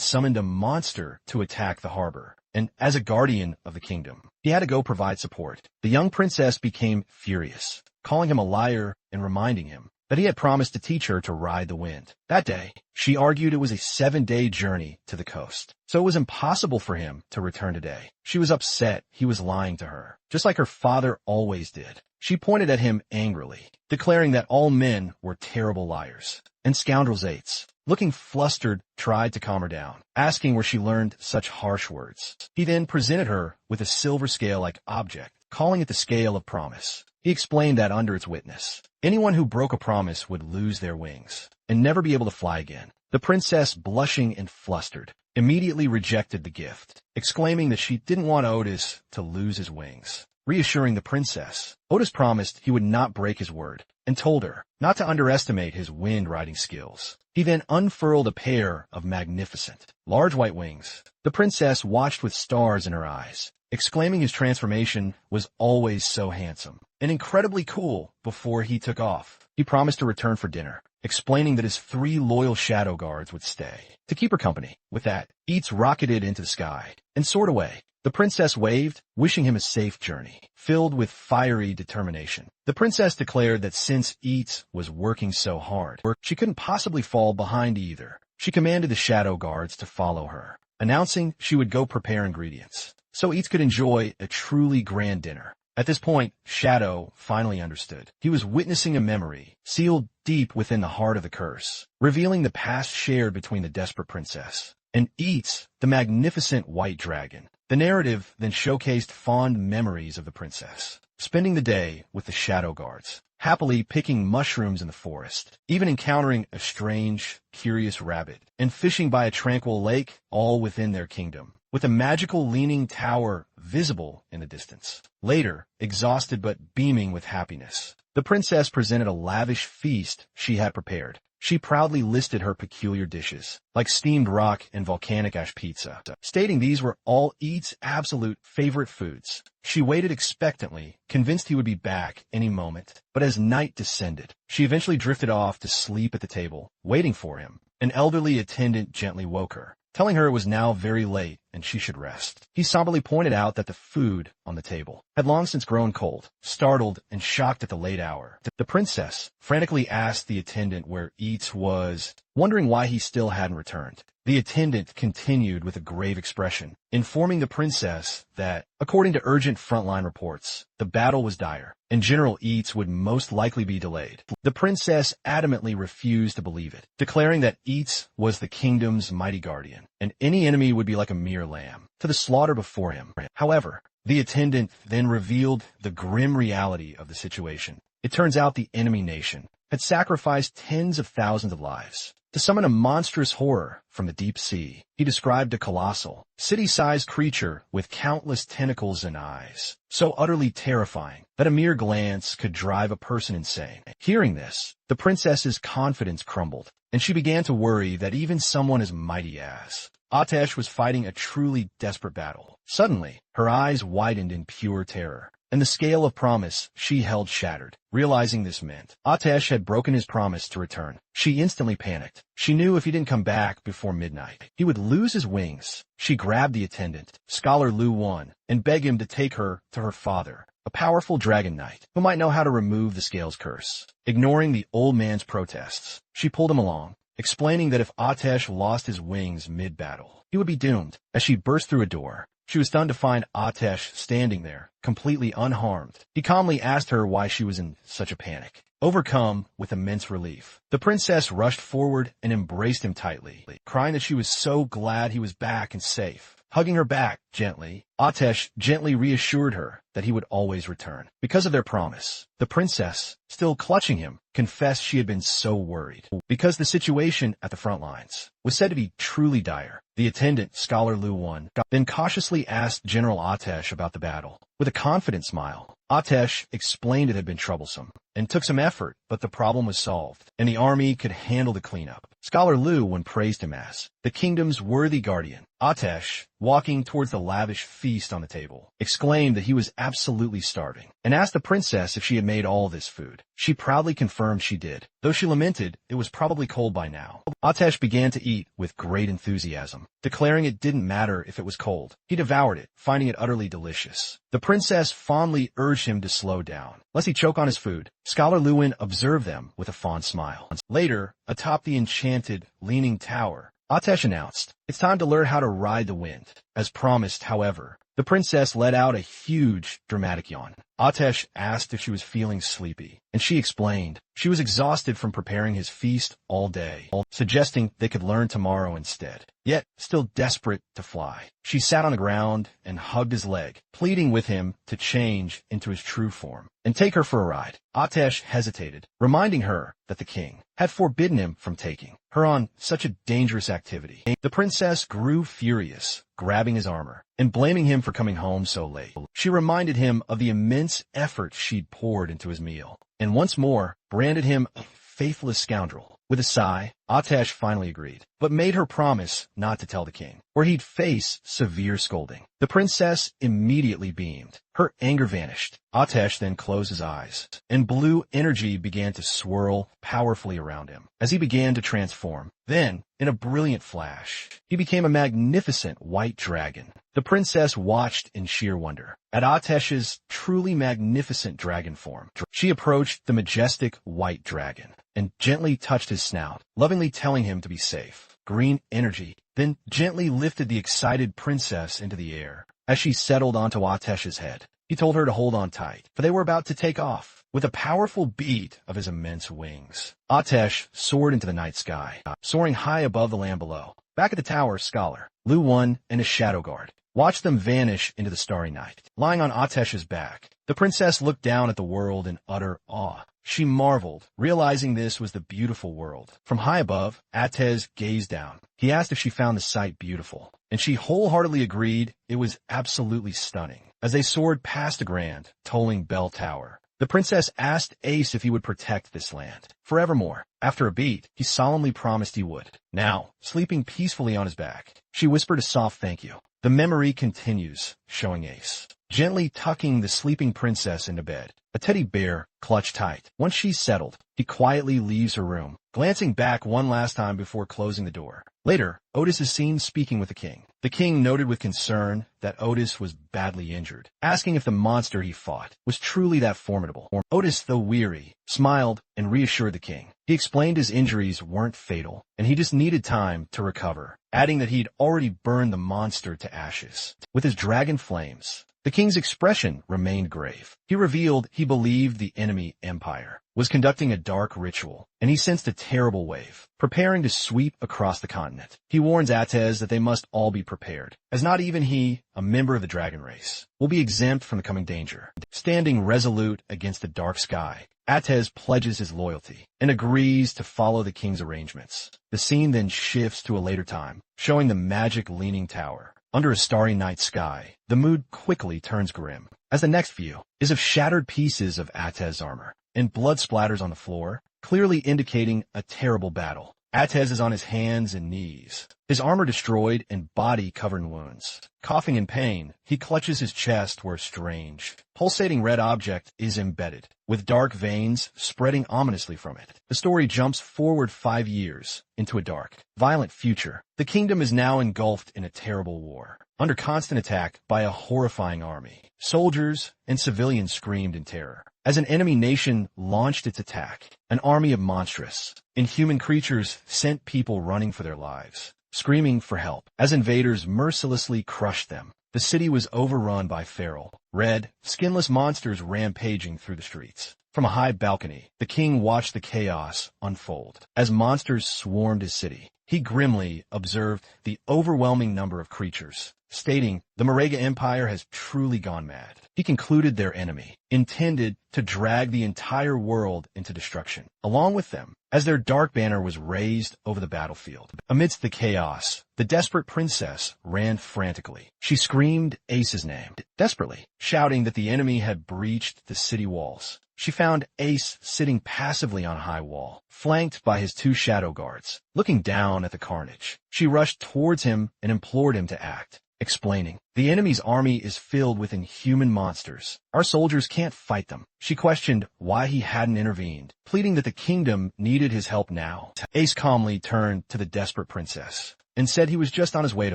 summoned a monster to attack the harbor, and as a guardian of the kingdom, he had to go provide support. The young princess became furious, calling him a liar and reminding him that he had promised to teach her to ride the wind. That day, she argued it was a 7-day journey to the coast, so it was impossible for him to return today. She was upset he was lying to her, just like her father always did. She pointed at him angrily, declaring that all men were terrible liars and scoundrels. Eights, looking flustered, tried to calm her down, asking where she learned such harsh words. He then presented her with a silver scale-like object, calling it the Scale of Promise. He explained that under its witness, anyone who broke a promise would lose their wings and never be able to fly again. The princess, blushing and flustered, immediately rejected the gift, exclaiming that she didn't want Otis to lose his wings. Reassuring the princess, Otis promised he would not break his word and told her not to underestimate his wind-riding skills. He then unfurled a pair of magnificent, large white wings. The princess watched with stars in her eyes, exclaiming his transformation was always so handsome and incredibly cool. Before he took off, he promised to return for dinner, explaining that his 3 loyal shadow guards would stay to keep her company. With that, Eats rocketed into the sky and soared away. The princess waved, wishing him a safe journey, filled with fiery determination. The princess declared that since Eats was working so hard, she couldn't possibly fall behind either. She commanded the shadow guards to follow her, announcing she would go prepare ingredients so Eats could enjoy a truly grand dinner. At this point, Shadow finally understood. He was witnessing a memory sealed deep within the heart of the curse, revealing the past shared between the desperate princess and Eats, the magnificent white dragon. The narrative then showcased fond memories of the princess, spending the day with the shadow guards, happily picking mushrooms in the forest, even encountering a strange, curious rabbit, and fishing by a tranquil lake, all within their kingdom, with a magical leaning tower visible in the distance. Later, exhausted but beaming with happiness, the princess presented a lavish feast she had prepared. She proudly listed her peculiar dishes, like steamed rock and volcanic ash pizza, stating these were all Eat's absolute favorite foods. She waited expectantly, convinced he would be back any moment. But as night descended, she eventually drifted off to sleep at the table, waiting for him. An elderly attendant gently woke her, telling her it was now very late and she should rest. He somberly pointed out that the food on the table had long since grown cold. Startled and shocked at the late hour, the princess frantically asked the attendant where Eats was, wondering why he still hadn't returned. The attendant continued with a grave expression, informing the princess that, according to urgent frontline reports, the battle was dire, and General Eats would most likely be delayed. The princess adamantly refused to believe it, declaring that Eats was the kingdom's mighty guardian, and any enemy would be like a mere lamb to the slaughter before him. However, the attendant then revealed the grim reality of the situation. It turns out the enemy nation had sacrificed tens of thousands of lives to summon a monstrous horror from the deep sea. He described a colossal, city-sized creature with countless tentacles and eyes, so utterly terrifying that a mere glance could drive a person insane. Hearing this, the princess's confidence crumbled, and she began to worry that even someone as mighty as Atesh was fighting a truly desperate battle. Suddenly, her eyes widened in pure terror, and the scale of promise she held shattered. Realizing this meant Atesh had broken his promise to return, she instantly panicked. She knew if he didn't come back before midnight, he would lose his wings. She grabbed the attendant, Scholar Lu Wan, and begged him to take her to her father, a powerful dragon knight who might know how to remove the scales curse. Ignoring the old man's protests, she pulled him along, explaining that if Atesh lost his wings mid-battle, he would be doomed. As she burst through a door, she was stunned to find Atesh standing there, completely unharmed. He calmly asked her why she was in such a panic. Overcome with immense relief, the princess rushed forward and embraced him tightly, crying that she was so glad he was back and safe. Hugging her back gently, Atesh gently reassured her that he would always return. Because of their promise, the princess, still clutching him, confessed she had been so worried. Because the situation at the front lines was said to be truly dire, the attendant, Scholar Lu Wan, then cautiously asked General Atesh about the battle. With a confident smile, Atesh explained it had been troublesome and took some effort, but the problem was solved, and the army could handle the cleanup. Scholar Lu Wan praised him as the kingdom's worthy guardian. Atesh, walking towards the lavish feast on the table, exclaimed that he was absolutely starving, and asked the princess if she had made all this food. She proudly confirmed she did, though she lamented it was probably cold by now. Atesh began to eat with great enthusiasm, declaring it didn't matter if it was cold. He devoured it, finding it utterly delicious. The princess fondly urged him to slow down, lest he choke on his food. Scholar Lewin observed them with a fond smile. Later, atop the enchanted, leaning tower, Atesh announced, "It's time to learn how to ride the wind." As promised, however, the princess let out a huge, dramatic yawn. Atesh asked if she was feeling sleepy, and she explained she was exhausted from preparing his feast all day, suggesting they could learn tomorrow instead. Yet, still desperate to fly, she sat on the ground and hugged his leg, pleading with him to change into his true form and take her for a ride. Atesh hesitated, reminding her that the king had forbidden him from taking her on such a dangerous activity. The princess grew furious, grabbing his armor and blaming him for coming home so late. She reminded him of the immense effort she'd poured into his meal, and once more branded him a faithless scoundrel. With a sigh, Atesh finally agreed, but made her promise not to tell the king, or he'd face severe scolding. The princess immediately beamed. Her anger vanished. Atesh then closed his eyes, and blue energy began to swirl powerfully around him as he began to transform. Then, in a brilliant flash, he became a magnificent white dragon. The princess watched in sheer wonder at Atesh's truly magnificent dragon form. She approached the majestic white dragon and gently touched his snout, lovingly telling him to be safe. Green energy then gently lifted the excited princess into the air. As she settled onto Atesh's head, he told her to hold on tight, for they were about to take off. With a powerful beat of his immense wings, Atesh soared into the night sky, soaring high above the land below. Back at the tower, Scholar Lu Wan and his shadow guard watched them vanish into the starry night. Lying on Atesh's back, the princess looked down at the world in utter awe. She marveled, realizing this was the beautiful world. From high above, Atesh gazed down. He asked if she found the sight beautiful, and she wholeheartedly agreed it was absolutely stunning. As they soared past the grand, tolling bell tower, The princess asked Ace if he would protect this land forevermore. After a beat, he solemnly promised he would. Now, sleeping peacefully on his back, she whispered a soft thank you. The memory continues, showing Ace gently tucking the sleeping princess into bed, a teddy bear clutched tight. Once she's settled, he quietly leaves her room, glancing back one last time before closing the door. Later, Otis is seen speaking with the king. The king noted with concern that Otis was badly injured, asking if the monster he fought was truly that formidable. Otis, though weary, smiled and reassured the king. He explained his injuries weren't fatal, and he just needed time to recover, adding that he'd already burned the monster to ashes with his dragon flames. The king's expression remained grave. He revealed he believed the enemy empire was conducting a dark ritual, and he sensed a terrible wave preparing to sweep across the continent. He warns Atez that they must all be prepared, as not even he, a member of the dragon race, will be exempt from the coming danger. Standing resolute against the dark sky, Atez pledges his loyalty and agrees to follow the king's arrangements. The scene then shifts to a later time, showing the magic leaning tower. Under a starry night sky, the mood quickly turns grim, as the next view is of shattered pieces of Atez's armor, and blood splatters on the floor, clearly indicating a terrible battle. Atez is on his hands and knees, his armor destroyed and body covered in wounds. Coughing in pain, he clutches his chest where a strange, pulsating red object is embedded, with dark veins spreading ominously from it. The story jumps forward 5 years into a dark, violent future. The kingdom is now engulfed in a terrible war, under constant attack by a horrifying army. Soldiers and civilians screamed in terror as an enemy nation launched its attack. An army of monstrous, inhuman creatures sent people running for their lives, screaming for help as invaders mercilessly crushed them. The city was overrun by feral, red, skinless monsters rampaging through the streets. From a high balcony, the king watched the chaos unfold. As monsters swarmed his city, he grimly observed the overwhelming number of creatures, stating, "The Manga Empire has truly gone mad." He concluded their enemy intended to drag the entire world into destruction, along with them, as their dark banner was raised over the battlefield. Amidst the chaos, the desperate princess ran frantically. She screamed Ace's name, desperately, shouting that the enemy had breached the city walls. She found Ace sitting passively on a high wall, flanked by his 2 shadow guards, looking down at the carnage. She rushed towards him and implored him to act, explaining, "The enemy's army is filled with inhuman monsters. Our soldiers can't fight them." She questioned why he hadn't intervened, pleading that the kingdom needed his help now. Ace calmly turned to the desperate princess and said he was just on his way to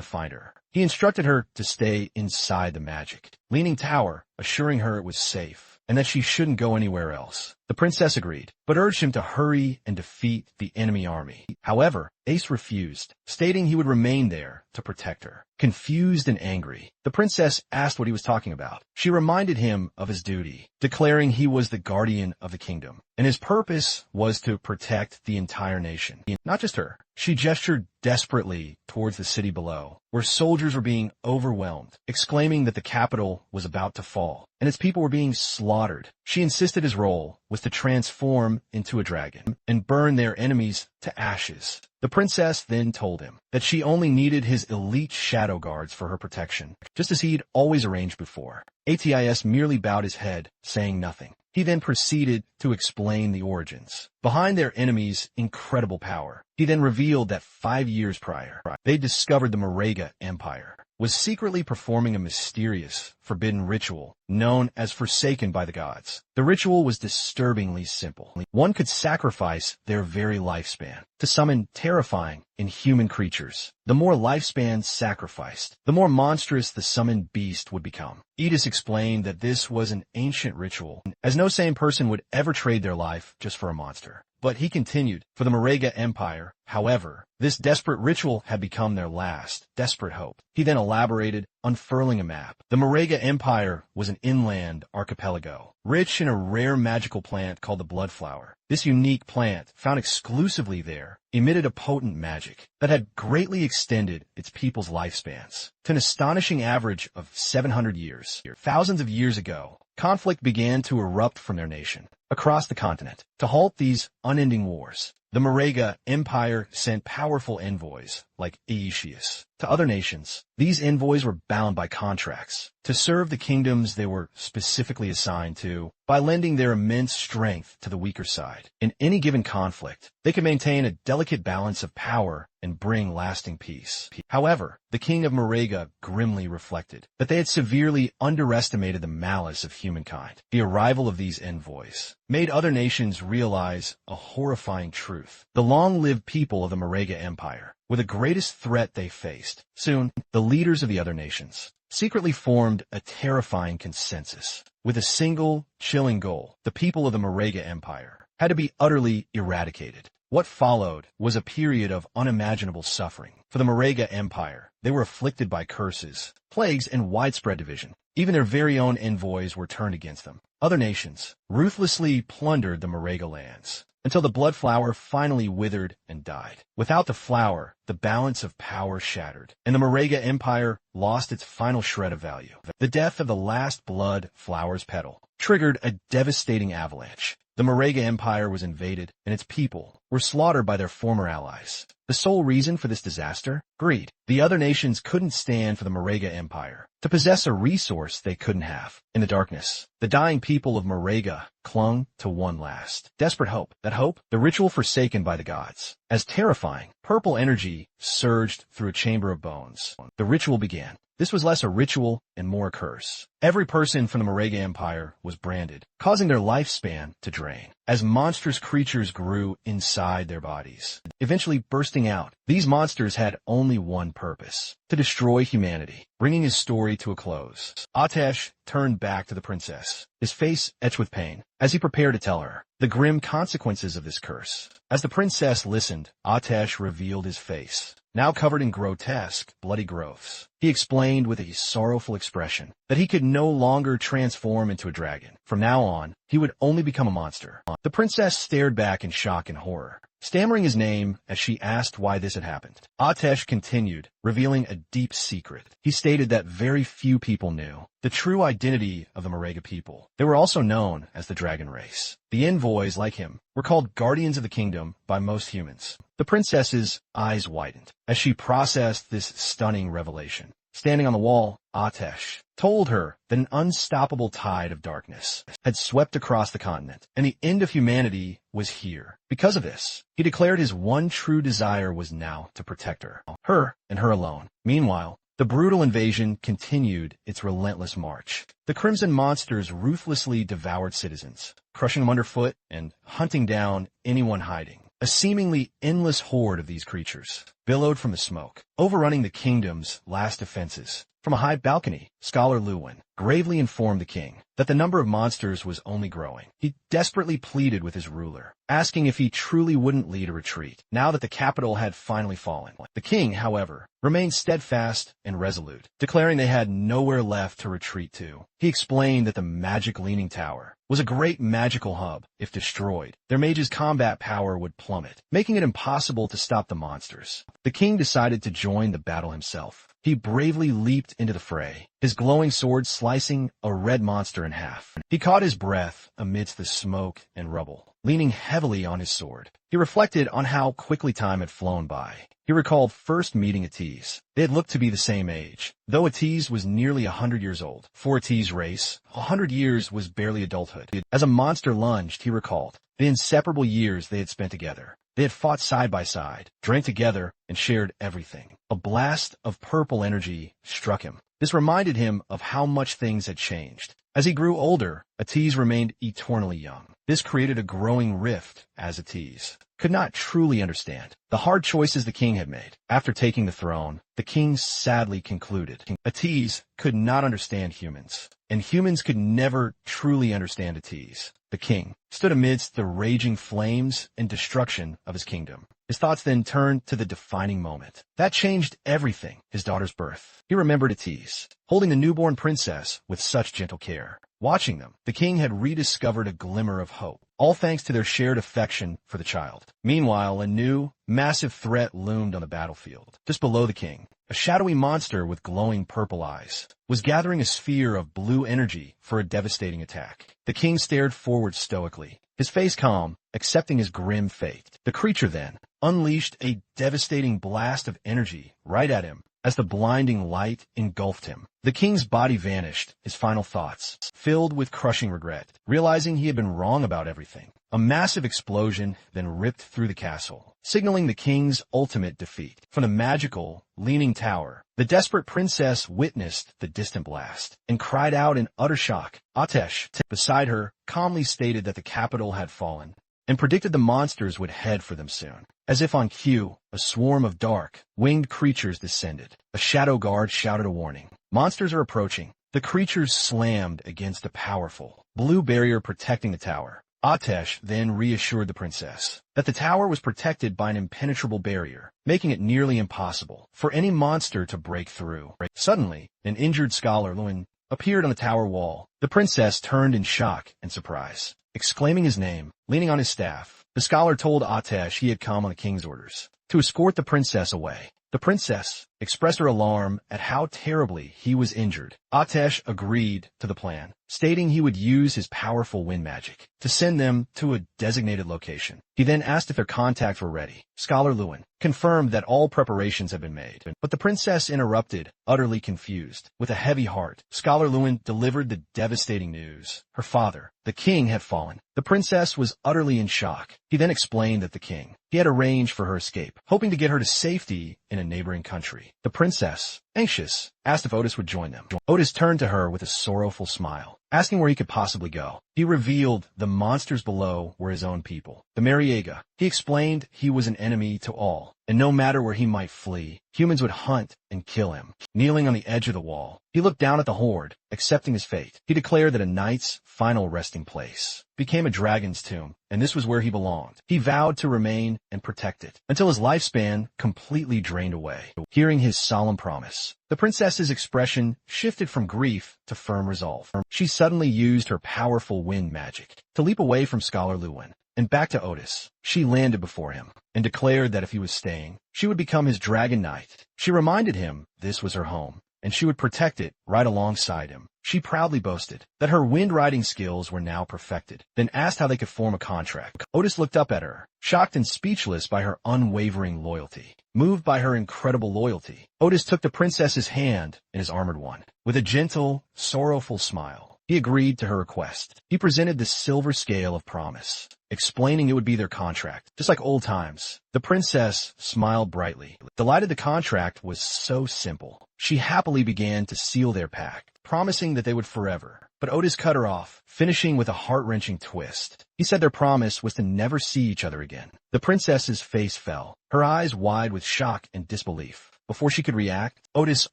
find her. He instructed her to stay inside the magic leaning tower, assuring her it was safe and that she shouldn't go anywhere else. The princess agreed, but urged him to hurry and defeat the enemy army. However, Ace refused, stating he would remain there to protect her. Confused and angry, the princess asked what he was talking about. She reminded him of his duty, declaring he was the guardian of the kingdom, and his purpose was to protect the entire nation, not just her. She gestured desperately towards the city below, where soldiers were being overwhelmed, exclaiming that the capital was about to fall, and its people were being slaughtered. She insisted his role was to transform into a dragon and burn their enemies to ashes. The princess then told him that she only needed his elite shadow guards for her protection, just as he'd always arranged before. Atis merely bowed his head, saying nothing. He then proceeded to explain the origins behind their enemy's incredible power. He then revealed that 5 years prior, they discovered the Manga Empire was secretly performing a mysterious, forbidden ritual known as Forsaken by the Gods. The ritual was disturbingly simple. One could sacrifice their very lifespan to summon terrifying, inhuman creatures. The more lifespans sacrificed, the more monstrous the summoned beast would become. Edis explained that this was an ancient ritual, as no sane person would ever trade their life just for a monster. But he continued, for the Manga Empire, however, this desperate ritual had become their last, desperate hope. He then elaborated, unfurling a map. The Manga Empire was an inland archipelago, rich in a rare magical plant called the blood flower. This unique plant, found exclusively there, emitted a potent magic that had greatly extended its people's lifespans to an astonishing average of 700 years. Thousands of years ago, conflict began to erupt from their nation across the continent. To halt these unending wars, the Manga Empire sent powerful envoys like Aetius. To other nations, these envoys were bound by contracts to serve the kingdoms they were specifically assigned to by lending their immense strength to the weaker side. In any given conflict, they could maintain a delicate balance of power and bring lasting peace. However, the king of Marega grimly reflected that they had severely underestimated the malice of humankind. The arrival of these envoys made other nations realize a horrifying truth. The long-lived people of the Marega Empire were the greatest threat they faced. Soon, the leaders of the other nations secretly formed a terrifying consensus. With a single, chilling goal, the people of the Marega Empire had to be utterly eradicated. What followed was a period of unimaginable suffering. For the Marega Empire, they were afflicted by curses, plagues, and widespread division. Even their very own envoys were turned against them. Other nations ruthlessly plundered the Marega lands until the blood flower finally withered and died. Without the flower, the balance of power shattered, and the Marega Empire lost its final shred of value. The death of the last blood flower's petal triggered a devastating avalanche. The Marega Empire was invaded, and its people were slaughtered by their former allies. The sole reason for this disaster? Greed. The other nations couldn't stand for the Marega Empire to possess a resource they couldn't have. In the darkness, the dying people of Marega clung to one last, desperate hope. That hope? The ritual forsaken by the gods. As terrifying, purple energy surged through a chamber of bones. The ritual began. This was less a ritual and more a curse. Every person from the Marega Empire was branded, causing their lifespan to drain as monstrous creatures grew inside their bodies, eventually bursting out. These monsters had only one purpose: to destroy humanity. Bringing his story to a close, Atesh turned back to the princess, his face etched with pain, as he prepared to tell her the grim consequences of this curse. As the princess listened, Atesh revealed his face, now covered in grotesque, bloody growths. He explained with a sorrowful expression that he could no longer transform into a dragon. From now on, he would only become a monster. The princess stared back in shock and horror, stammering his name as she asked why this had happened. Atesh continued, revealing a deep secret. He stated that very few people knew the true identity of the Marega people. They were also known as the Dragon Race. The envoys, like him, were called guardians of the kingdom by most humans. The princess's eyes widened as she processed this stunning revelation. Standing on the wall, Atesh told her that an unstoppable tide of darkness had swept across the continent, and the end of humanity was here. Because of this, he declared his one true desire was now to protect her and her alone. Meanwhile, the brutal invasion continued its relentless march. The Crimson Monsters ruthlessly devoured citizens, crushing them underfoot and hunting down anyone hiding. A seemingly endless horde of these creatures billowed from the smoke, overrunning the kingdom's last defenses. From a high balcony, Scholar Lewin gravely informed the king that the number of monsters was only growing. He desperately pleaded with his ruler, asking if he truly wouldn't lead a retreat, now that the capital had finally fallen. The king, however, remained steadfast and resolute, declaring they had nowhere left to retreat to. He explained that the magic Leaning Tower was a great magical hub. If destroyed, their mage's combat power would plummet, making it impossible to stop the monsters. The king decided to join the battle himself. He bravely leaped into the fray, his glowing sword slicing a red monster in half. He caught his breath amidst the smoke and rubble, leaning heavily on his sword. He reflected on how quickly time had flown by. He recalled first meeting Atiz. They had looked to be the same age, though Atiz was nearly 100 years old. For Atiz's race, 100 years was barely adulthood. As a monster lunged, he recalled the inseparable years they had spent together. They had fought side by side, drank together, and shared everything. A blast of purple energy struck him. This reminded him of how much things had changed. As he grew older, Atiz remained eternally young. This created a growing rift as Atiz could not truly understand the hard choices the king had made. After taking the throne, the king sadly concluded Atiz could not understand humans, and humans could never truly understand Atiz. The king stood amidst the raging flames and destruction of his kingdom. His thoughts then turned to the defining moment that changed everything: his daughter's birth. He remembered Atiz holding the newborn princess with such gentle care. Watching them, the king had rediscovered a glimmer of hope, all thanks to their shared affection for the child. Meanwhile, a new, massive threat loomed on the battlefield. Just below the king, a shadowy monster with glowing purple eyes was gathering a sphere of blue energy for a devastating attack. The king stared forward stoically, his face calm, accepting his grim fate. The creature then, unleashed a devastating blast of energy right at him as the blinding light engulfed him. The king's body vanished, his final thoughts filled with crushing regret, realizing he had been wrong about everything. A massive explosion then ripped through the castle, signaling the king's ultimate defeat. From the magical, leaning tower, the desperate princess witnessed the distant blast and cried out in utter shock. Atesh, beside her, calmly stated that the capital had fallen and predicted the monsters would head for them soon. As if on cue, a swarm of dark, winged creatures descended. A shadow guard shouted a warning. Monsters are approaching. The creatures slammed against a powerful, blue barrier protecting the tower. Atesh then reassured the princess that the tower was protected by an impenetrable barrier, making it nearly impossible for any monster to break through. Suddenly, an injured scholar, Lewin, appeared on the tower wall. The princess turned in shock and surprise, exclaiming his name. Leaning on his staff, the scholar told Atesh he had come on the king's orders to escort the princess away. The princess expressed her alarm at how terribly he was injured. Atesh agreed to the plan, stating he would use his powerful wind magic to send them to a designated location. He then asked if their contacts were ready. Scholar Lewin confirmed that all preparations had been made, but the princess interrupted, utterly confused. With a heavy heart, Scholar Lewin delivered the devastating news. Her father, the king, had fallen. The princess was utterly in shock. He then explained that the king, he had arranged for her escape, hoping to get her to safety in a neighboring country. The princess, anxious, asked if Otis would join them. Otis turned to her with a sorrowful smile, asking where he could possibly go. He revealed the monsters below were his own people, the Mariega. He explained he was an enemy to all, and no matter where he might flee, humans would hunt and kill him. Kneeling on the edge of the wall, he looked down at the horde, accepting his fate. He declared that a knight's final resting place became a dragon's tomb, and this was where he belonged. He vowed to remain and protect it until his lifespan completely drained away. Hearing his solemn promise, the princess's expression shifted from grief to firm resolve. She suddenly used her powerful wind magic to leap away from Scholar Lewin and back to Otis. She landed before him and declared that if he was staying, she would become his dragon knight. She reminded him this was her home, and she would protect it right alongside him. She proudly boasted that her wind riding skills were now perfected, then asked how they could form a contract. Otis looked up at her, shocked and speechless by her unwavering loyalty. Moved by her incredible loyalty, Otis took the princess's hand in his armored one. With a gentle, sorrowful smile, he agreed to her request. He presented the silver scale of promise, explaining it would be their contract, just like old times. The princess smiled brightly, delighted the contract was so simple. She happily began to seal their pact, promising that they would forever. But Otis cut her off, finishing with a heart-wrenching twist. He said their promise was to never see each other again. The princess's face fell, her eyes wide with shock and disbelief. Before she could react, Otis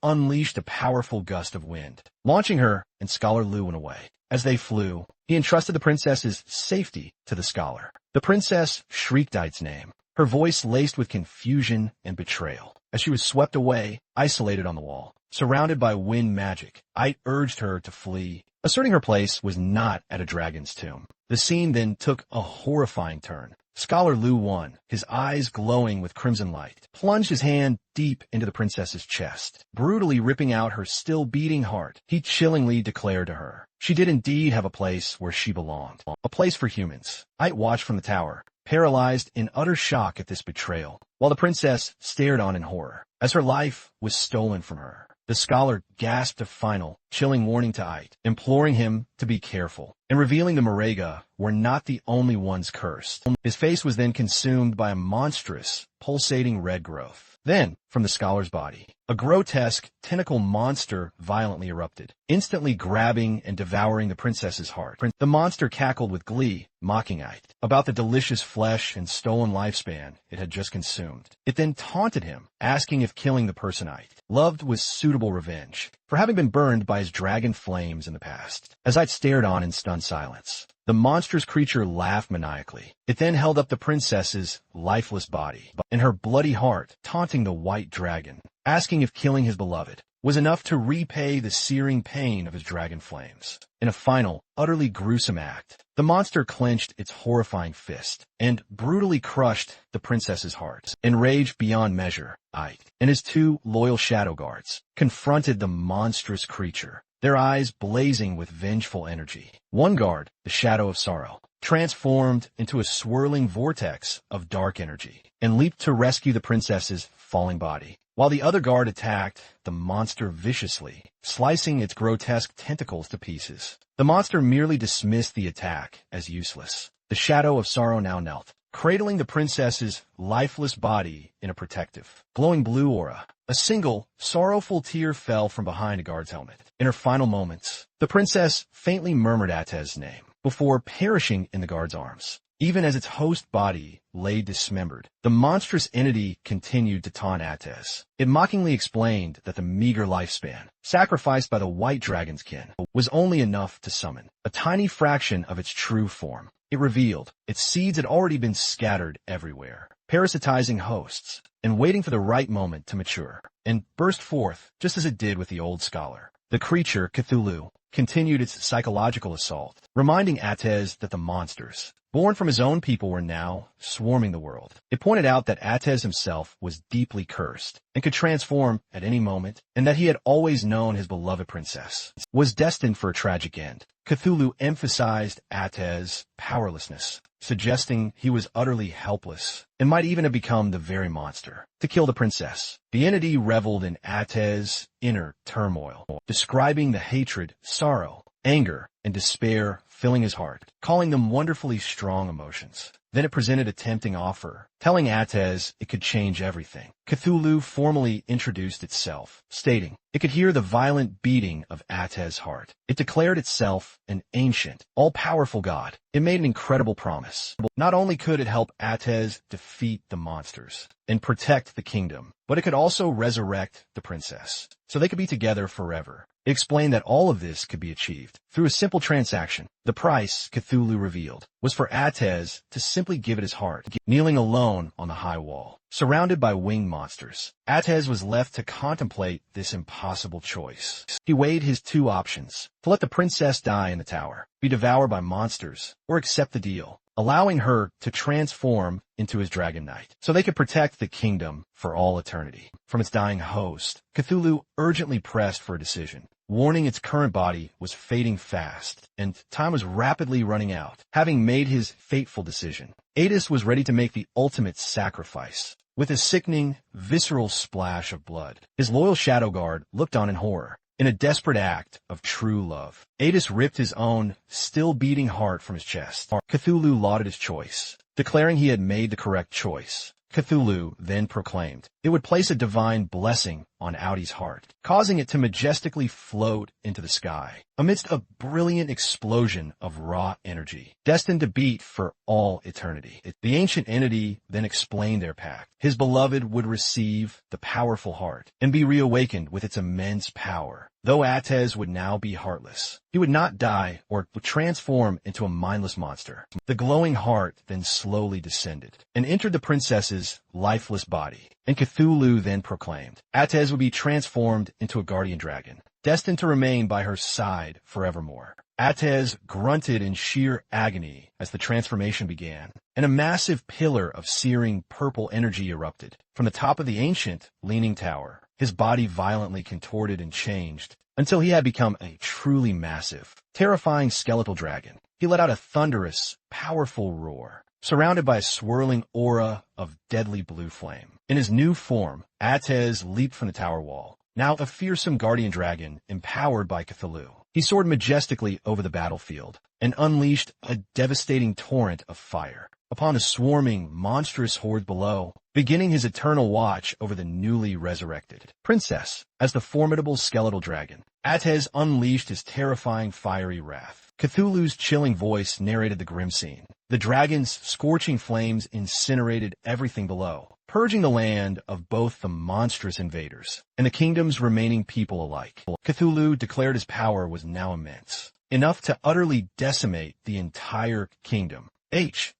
unleashed a powerful gust of wind, launching her and Scholar Lewin away. As they flew, he entrusted the princess's safety to the scholar. The princess shrieked Ite's name, her voice laced with confusion and betrayal. As she was swept away, isolated on the wall, surrounded by wind magic, Ite urged her to flee, asserting her place was not at a dragon's tomb. The scene then took a horrifying turn. Scholar Lu won, his eyes glowing with crimson light, plunged his hand deep into the princess's chest, brutally ripping out her still beating heart. He chillingly declared to her she did indeed have a place where she belonged, a place for humans. Ite watched from the tower, paralyzed in utter shock at this betrayal, while the princess stared on in horror as her life was stolen from her. The scholar gasped a final, chilling warning to Ite, imploring him to be careful, and revealing the Marega were not the only ones cursed. His face was then consumed by a monstrous, pulsating red growth. Then, from the scholar's body, a grotesque, tentacle monster violently erupted, instantly grabbing and devouring the princess's heart. The monster cackled with glee, mocking Ite about the delicious flesh and stolen lifespan it had just consumed. It then taunted him, asking if killing the person Ite loved was suitable revenge for having been burned by his dragon flames in the past. As Ite stared on in stunned silence, the monstrous creature laughed maniacally. It then held up the princess's lifeless body and her bloody heart, taunting the white dragon, asking if killing his beloved was enough to repay the searing pain of his dragon flames. In a final, utterly gruesome act, the monster clenched its horrifying fist and brutally crushed the princess's heart. Enraged beyond measure, Ite and his two loyal shadow guards confronted the monstrous creature, their eyes blazing with vengeful energy. One guard, the Shadow of Sorrow, transformed into a swirling vortex of dark energy, and leaped to rescue the princess's falling body. While the other guard attacked the monster viciously, slicing its grotesque tentacles to pieces. The monster merely dismissed the attack as useless. The shadow of sorrow now knelt, cradling the princess's lifeless body in a protective, glowing blue aura. A single, sorrowful tear fell from behind a guard's helmet. In her final moments, the princess faintly murmured Atez's name before perishing in the guard's arms. Even as its host body lay dismembered, the monstrous entity continued to taunt Atez. It mockingly explained that the meager lifespan, sacrificed by the white dragon's kin, was only enough to summon a tiny fraction of its true form. It revealed its seeds had already been scattered everywhere, parasitizing hosts, and waiting for the right moment to mature, and burst forth just as it did with the old scholar. The creature, Cthulhu, continued its psychological assault, reminding Atez that the monsters, born from his own people, were now swarming the world. It pointed out that Atez himself was deeply cursed and could transform at any moment, and that he had always known his beloved princess was destined for a tragic end. Cthulhu emphasized Atez's powerlessness, suggesting he was utterly helpless and might even have become the very monster to kill the princess. The entity reveled in Atez's inner turmoil, describing the hatred, sorrow, anger, and despair filling his heart, calling them wonderfully strong emotions. Then it presented a tempting offer, telling Atez it could change everything. Cthulhu formally introduced itself, stating it could hear the violent beating of Atez's heart. It declared itself an ancient, all-powerful god. It made an incredible promise. Not only could it help Atez defeat the monsters and protect the kingdom, but it could also resurrect the princess, so they could be together forever. It explained that all of this could be achieved through a simple transaction. The price, Cthulhu revealed, was for Atez to simply give it his heart. Kneeling alone on the high wall, surrounded by winged monsters, Atez was left to contemplate this impossible choice. He weighed his two options: to let the princess die in the tower, be devoured by monsters, or accept the deal, allowing her to transform into his dragon knight, so they could protect the kingdom for all eternity. From its dying host, Cthulhu urgently pressed for a decision, warning its current body was fading fast, and time was rapidly running out. Having made his fateful decision, Adis was ready to make the ultimate sacrifice. With a sickening, visceral splash of blood, his loyal shadow guard looked on in horror. In a desperate act of true love, Adis ripped his own, still-beating heart from his chest. Cthulhu lauded his choice, declaring he had made the correct choice. Cthulhu then proclaimed it would place a divine blessing on Audi's heart, causing it to majestically float into the sky, amidst a brilliant explosion of raw energy, destined to beat for all eternity. The ancient entity then explained their pact. His beloved would receive the powerful heart and be reawakened with its immense power. Though Atez would now be heartless, he would not die or would transform into a mindless monster. The glowing heart then slowly descended and entered the princess's lifeless body, and Cthulhu then proclaimed Atez would be transformed into a guardian dragon, destined to remain by her side forevermore. Atez grunted in sheer agony as the transformation began, and a massive pillar of searing purple energy erupted from the top of the ancient, leaning tower. His body violently contorted and changed until he had become a truly massive, terrifying skeletal dragon. He let out a thunderous, powerful roar, surrounded by a swirling aura of deadly blue flame. In his new form, Atez leaped from the tower wall, now a fearsome guardian dragon empowered by Cthulhu. He soared majestically over the battlefield and unleashed a devastating torrent of fire upon the swarming, monstrous horde below, beginning his eternal watch over the newly resurrected princess. As the formidable skeletal dragon, Atez unleashed his terrifying fiery wrath. Cthulhu's chilling voice narrated the grim scene. The dragon's scorching flames incinerated everything below, purging the land of both the monstrous invaders and the kingdom's remaining people alike. Cthulhu declared his power was now immense, enough to utterly decimate the entire kingdom.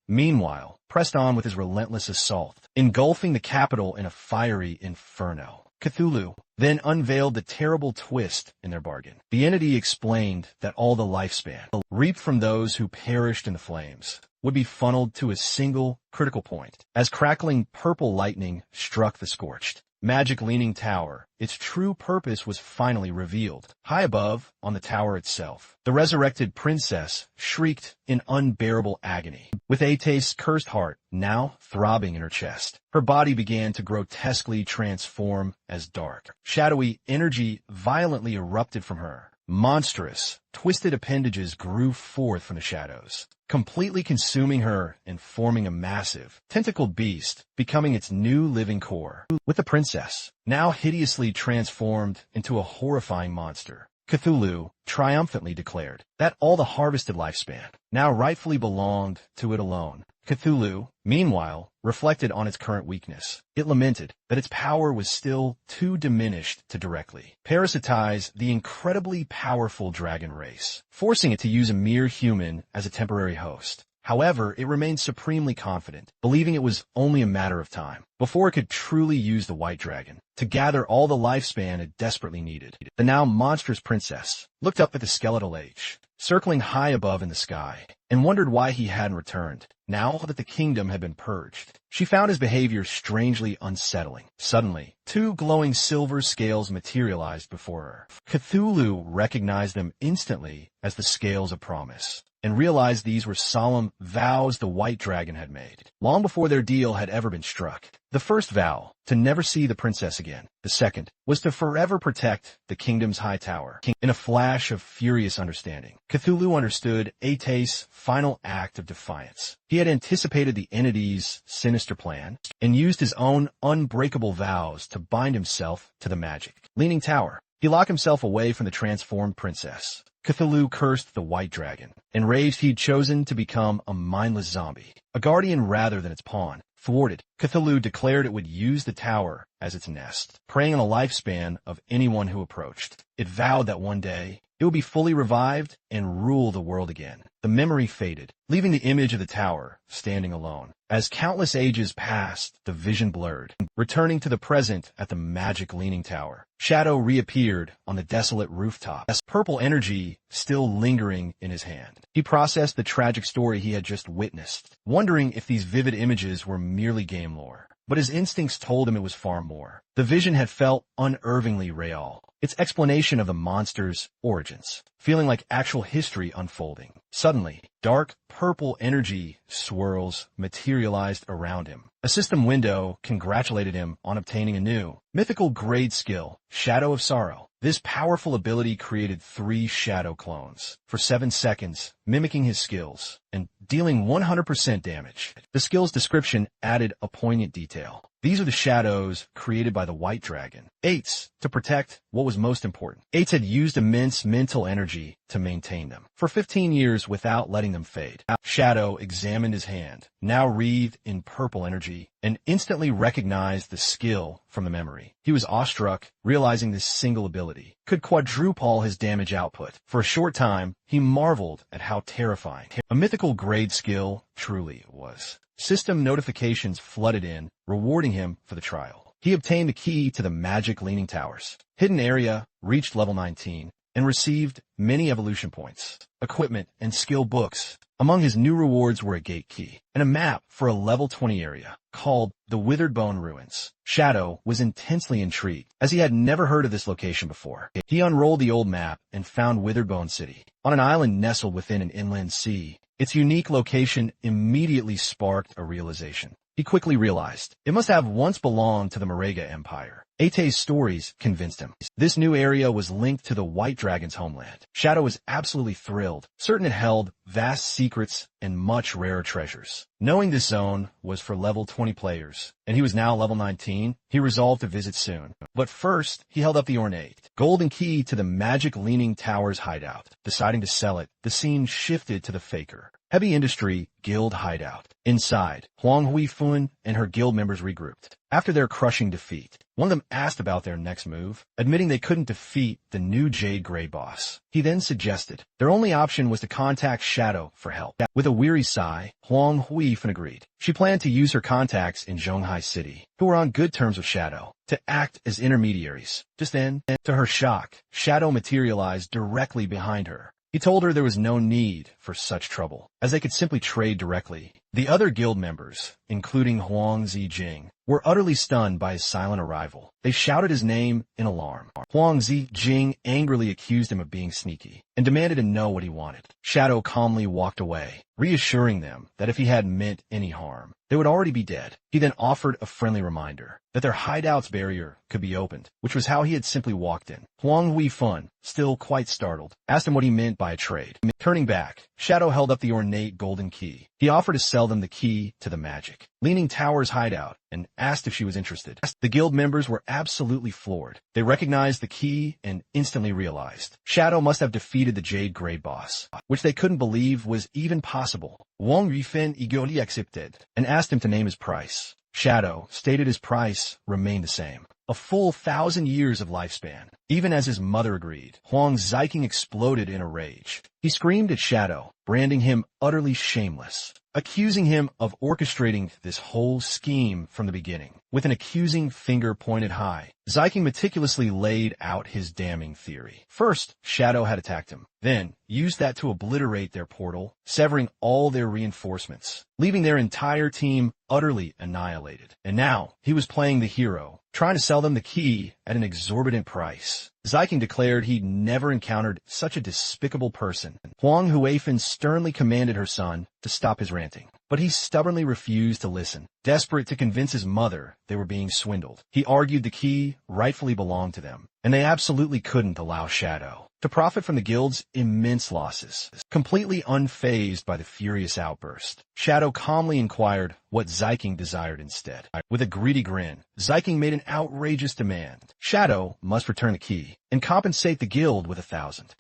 Meanwhile, pressed on with his relentless assault, engulfing the capital in a fiery inferno. Cthulhu then unveiled the terrible twist in their bargain. The entity explained that all the lifespan reaped from those who perished in the flames would be funneled to a single critical point. As crackling purple lightning struck the scorched, Magic Leaning Tower. Its true purpose was finally revealed. High above, on the tower itself, the resurrected princess shrieked in unbearable agony. With Ate's cursed heart now throbbing in her chest, her body began to grotesquely transform as dark, shadowy energy violently erupted from her. Monstrous, twisted appendages grew forth from the shadows, completely consuming her and forming a massive, tentacled beast, becoming its new living core. With the princess now hideously transformed into a horrifying monster, Cthulhu triumphantly declared that all the harvested lifespan now rightfully belonged to it alone. Cthulhu, meanwhile, reflected on its current weakness. It lamented that its power was still too diminished to directly parasitize the incredibly powerful dragon race, forcing it to use a mere human as a temporary host. However, it remained supremely confident, believing it was only a matter of time before it could truly use the white dragon to gather all the lifespan it desperately needed. The now monstrous princess looked up at the skeletal H, circling high above in the sky, and wondered why he hadn't returned. Now that the kingdom had been purged, she found his behavior strangely unsettling. Suddenly, two glowing silver scales materialized before her. Cthulhu recognized them instantly as the scales of promise, and realized these were solemn vows the white dragon had made, long before their deal had ever been struck. The first vow, to never see the princess again. The second was to forever protect the kingdom's high tower. In a flash of furious understanding, Cthulhu understood Ate's final act of defiance. He had anticipated the entity's sinister plan and used his own unbreakable vows to bind himself to the magic leaning tower. He locked himself away from the transformed princess. Cthulhu cursed the white dragon, enraged he'd chosen to become a mindless zombie, a guardian rather than its pawn. Thwarted, Cthulhu declared it would use the tower as its nest, preying on the lifespan of anyone who approached. It vowed that one day it would be fully revived and rule the world again. The memory faded, leaving the image of the tower standing alone. As countless ages passed, the vision blurred. Returning to the present at the magic leaning tower, Shadow reappeared on the desolate rooftop, purple energy still lingering in his hand. He processed the tragic story he had just witnessed, wondering if these vivid images were merely game lore. But his instincts told him it was far more. The vision had felt unervingly real, its explanation of the monster's origins feeling like actual history unfolding. Suddenly, dark purple energy swirls materialized around him. A system window congratulated him on obtaining a new, mythical grade skill, Shadow of Sorrow. This powerful ability created 3 shadow clones for 7 seconds, mimicking his skills and dealing 100% damage. The skill's description added a poignant detail. These are the shadows created by the white dragon, Ates, to protect what was most important. Ates had used immense mental energy to maintain them for 15 years without letting them fade. Shadow examined his hand, now wreathed in purple energy, and instantly recognized the skill from the memory. He was awestruck, realizing this single ability could quadruple his damage output. For a short time, he marveled at how terrifying a mythical grade skill truly was. System notifications flooded in, rewarding him for the trial. He obtained the key to the magic leaning towers, hidden area, reached level 19, and received many evolution points, equipment, and skill books. Among his new rewards were a gate key and a map for a level 20 area called the Withered Bone Ruins. Shadow was intensely intrigued, as he had never heard of this location before. He unrolled the old map and found Withered Bone City, on an island nestled within an inland sea. Its unique location immediately sparked a realization. He quickly realized it must have once belonged to the Manga Empire. Ate's stories convinced him. This new area was linked to the White Dragon's homeland. Shadow was absolutely thrilled, certain it held vast secrets and much rarer treasures. Knowing this zone was for level 20 players, and he was now level 19, he resolved to visit soon. But first, he held up the ornate golden key to the magic leaning tower's hideout. Deciding to sell it, the scene shifted to the Faker Heavy Industry Guild hideout. Inside, Huang Huifun and her guild members regrouped. After their crushing defeat, one of them asked about their next move, admitting they couldn't defeat the new Jade Grey boss. He then suggested their only option was to contact Shadow for help. With a weary sigh, Huang Huifun agreed. She planned to use her contacts in Zhonghai City, who were on good terms with Shadow, to act as intermediaries. Just then, to her shock, Shadow materialized directly behind her. He told her there was no need for such trouble, as they could simply trade directly. The other guild members, including Huang Zijing, were utterly stunned by his silent arrival. They shouted his name in alarm. Huang Jing angrily accused him of being sneaky and demanded to know what he wanted. Shadow calmly walked away, reassuring them that if he had meant any harm, they would already be dead. He then offered a friendly reminder that their hideout's barrier could be opened, which was how he had simply walked in. Huang Huifun, still quite startled, asked him what he meant by a trade. Turning back, Shadow held up the ornate golden key. He offered to sell them the key to the magic Leaning Tower's hideout and asked if she was interested. The guild members were absolutely floored. They recognized the key and instantly realized Shadow must have defeated the Jade Grade boss, which they couldn't believe was even possible. Wang Yufen eagerly accepted and asked him to name his price. Shadow stated his price remained the same. A full 1,000 years of lifespan. Even as his mother agreed, Huang Ziking exploded in a rage. He screamed at Shadow, branding him utterly shameless, accusing him of orchestrating this whole scheme from the beginning. With an accusing finger pointed high, Ziking meticulously laid out his damning theory. First, Shadow had attacked him, then used that to obliterate their portal, severing all their reinforcements, leaving their entire team utterly annihilated. And now, he was playing the hero, trying to sell them the key at an exorbitant price. Ziking declared he'd never encountered such a despicable person. Huang Huifan sternly commanded her son to stop his ranting, but he stubbornly refused to listen. Desperate to convince his mother they were being swindled, he argued the key rightfully belonged to them, and they absolutely couldn't allow Shadow to profit from the guild's immense losses. Completely unfazed by the furious outburst, Shadow calmly inquired what Ziking desired instead. With a greedy grin, Ziking made an outrageous demand. Shadow must return the key and compensate the guild with 1,000,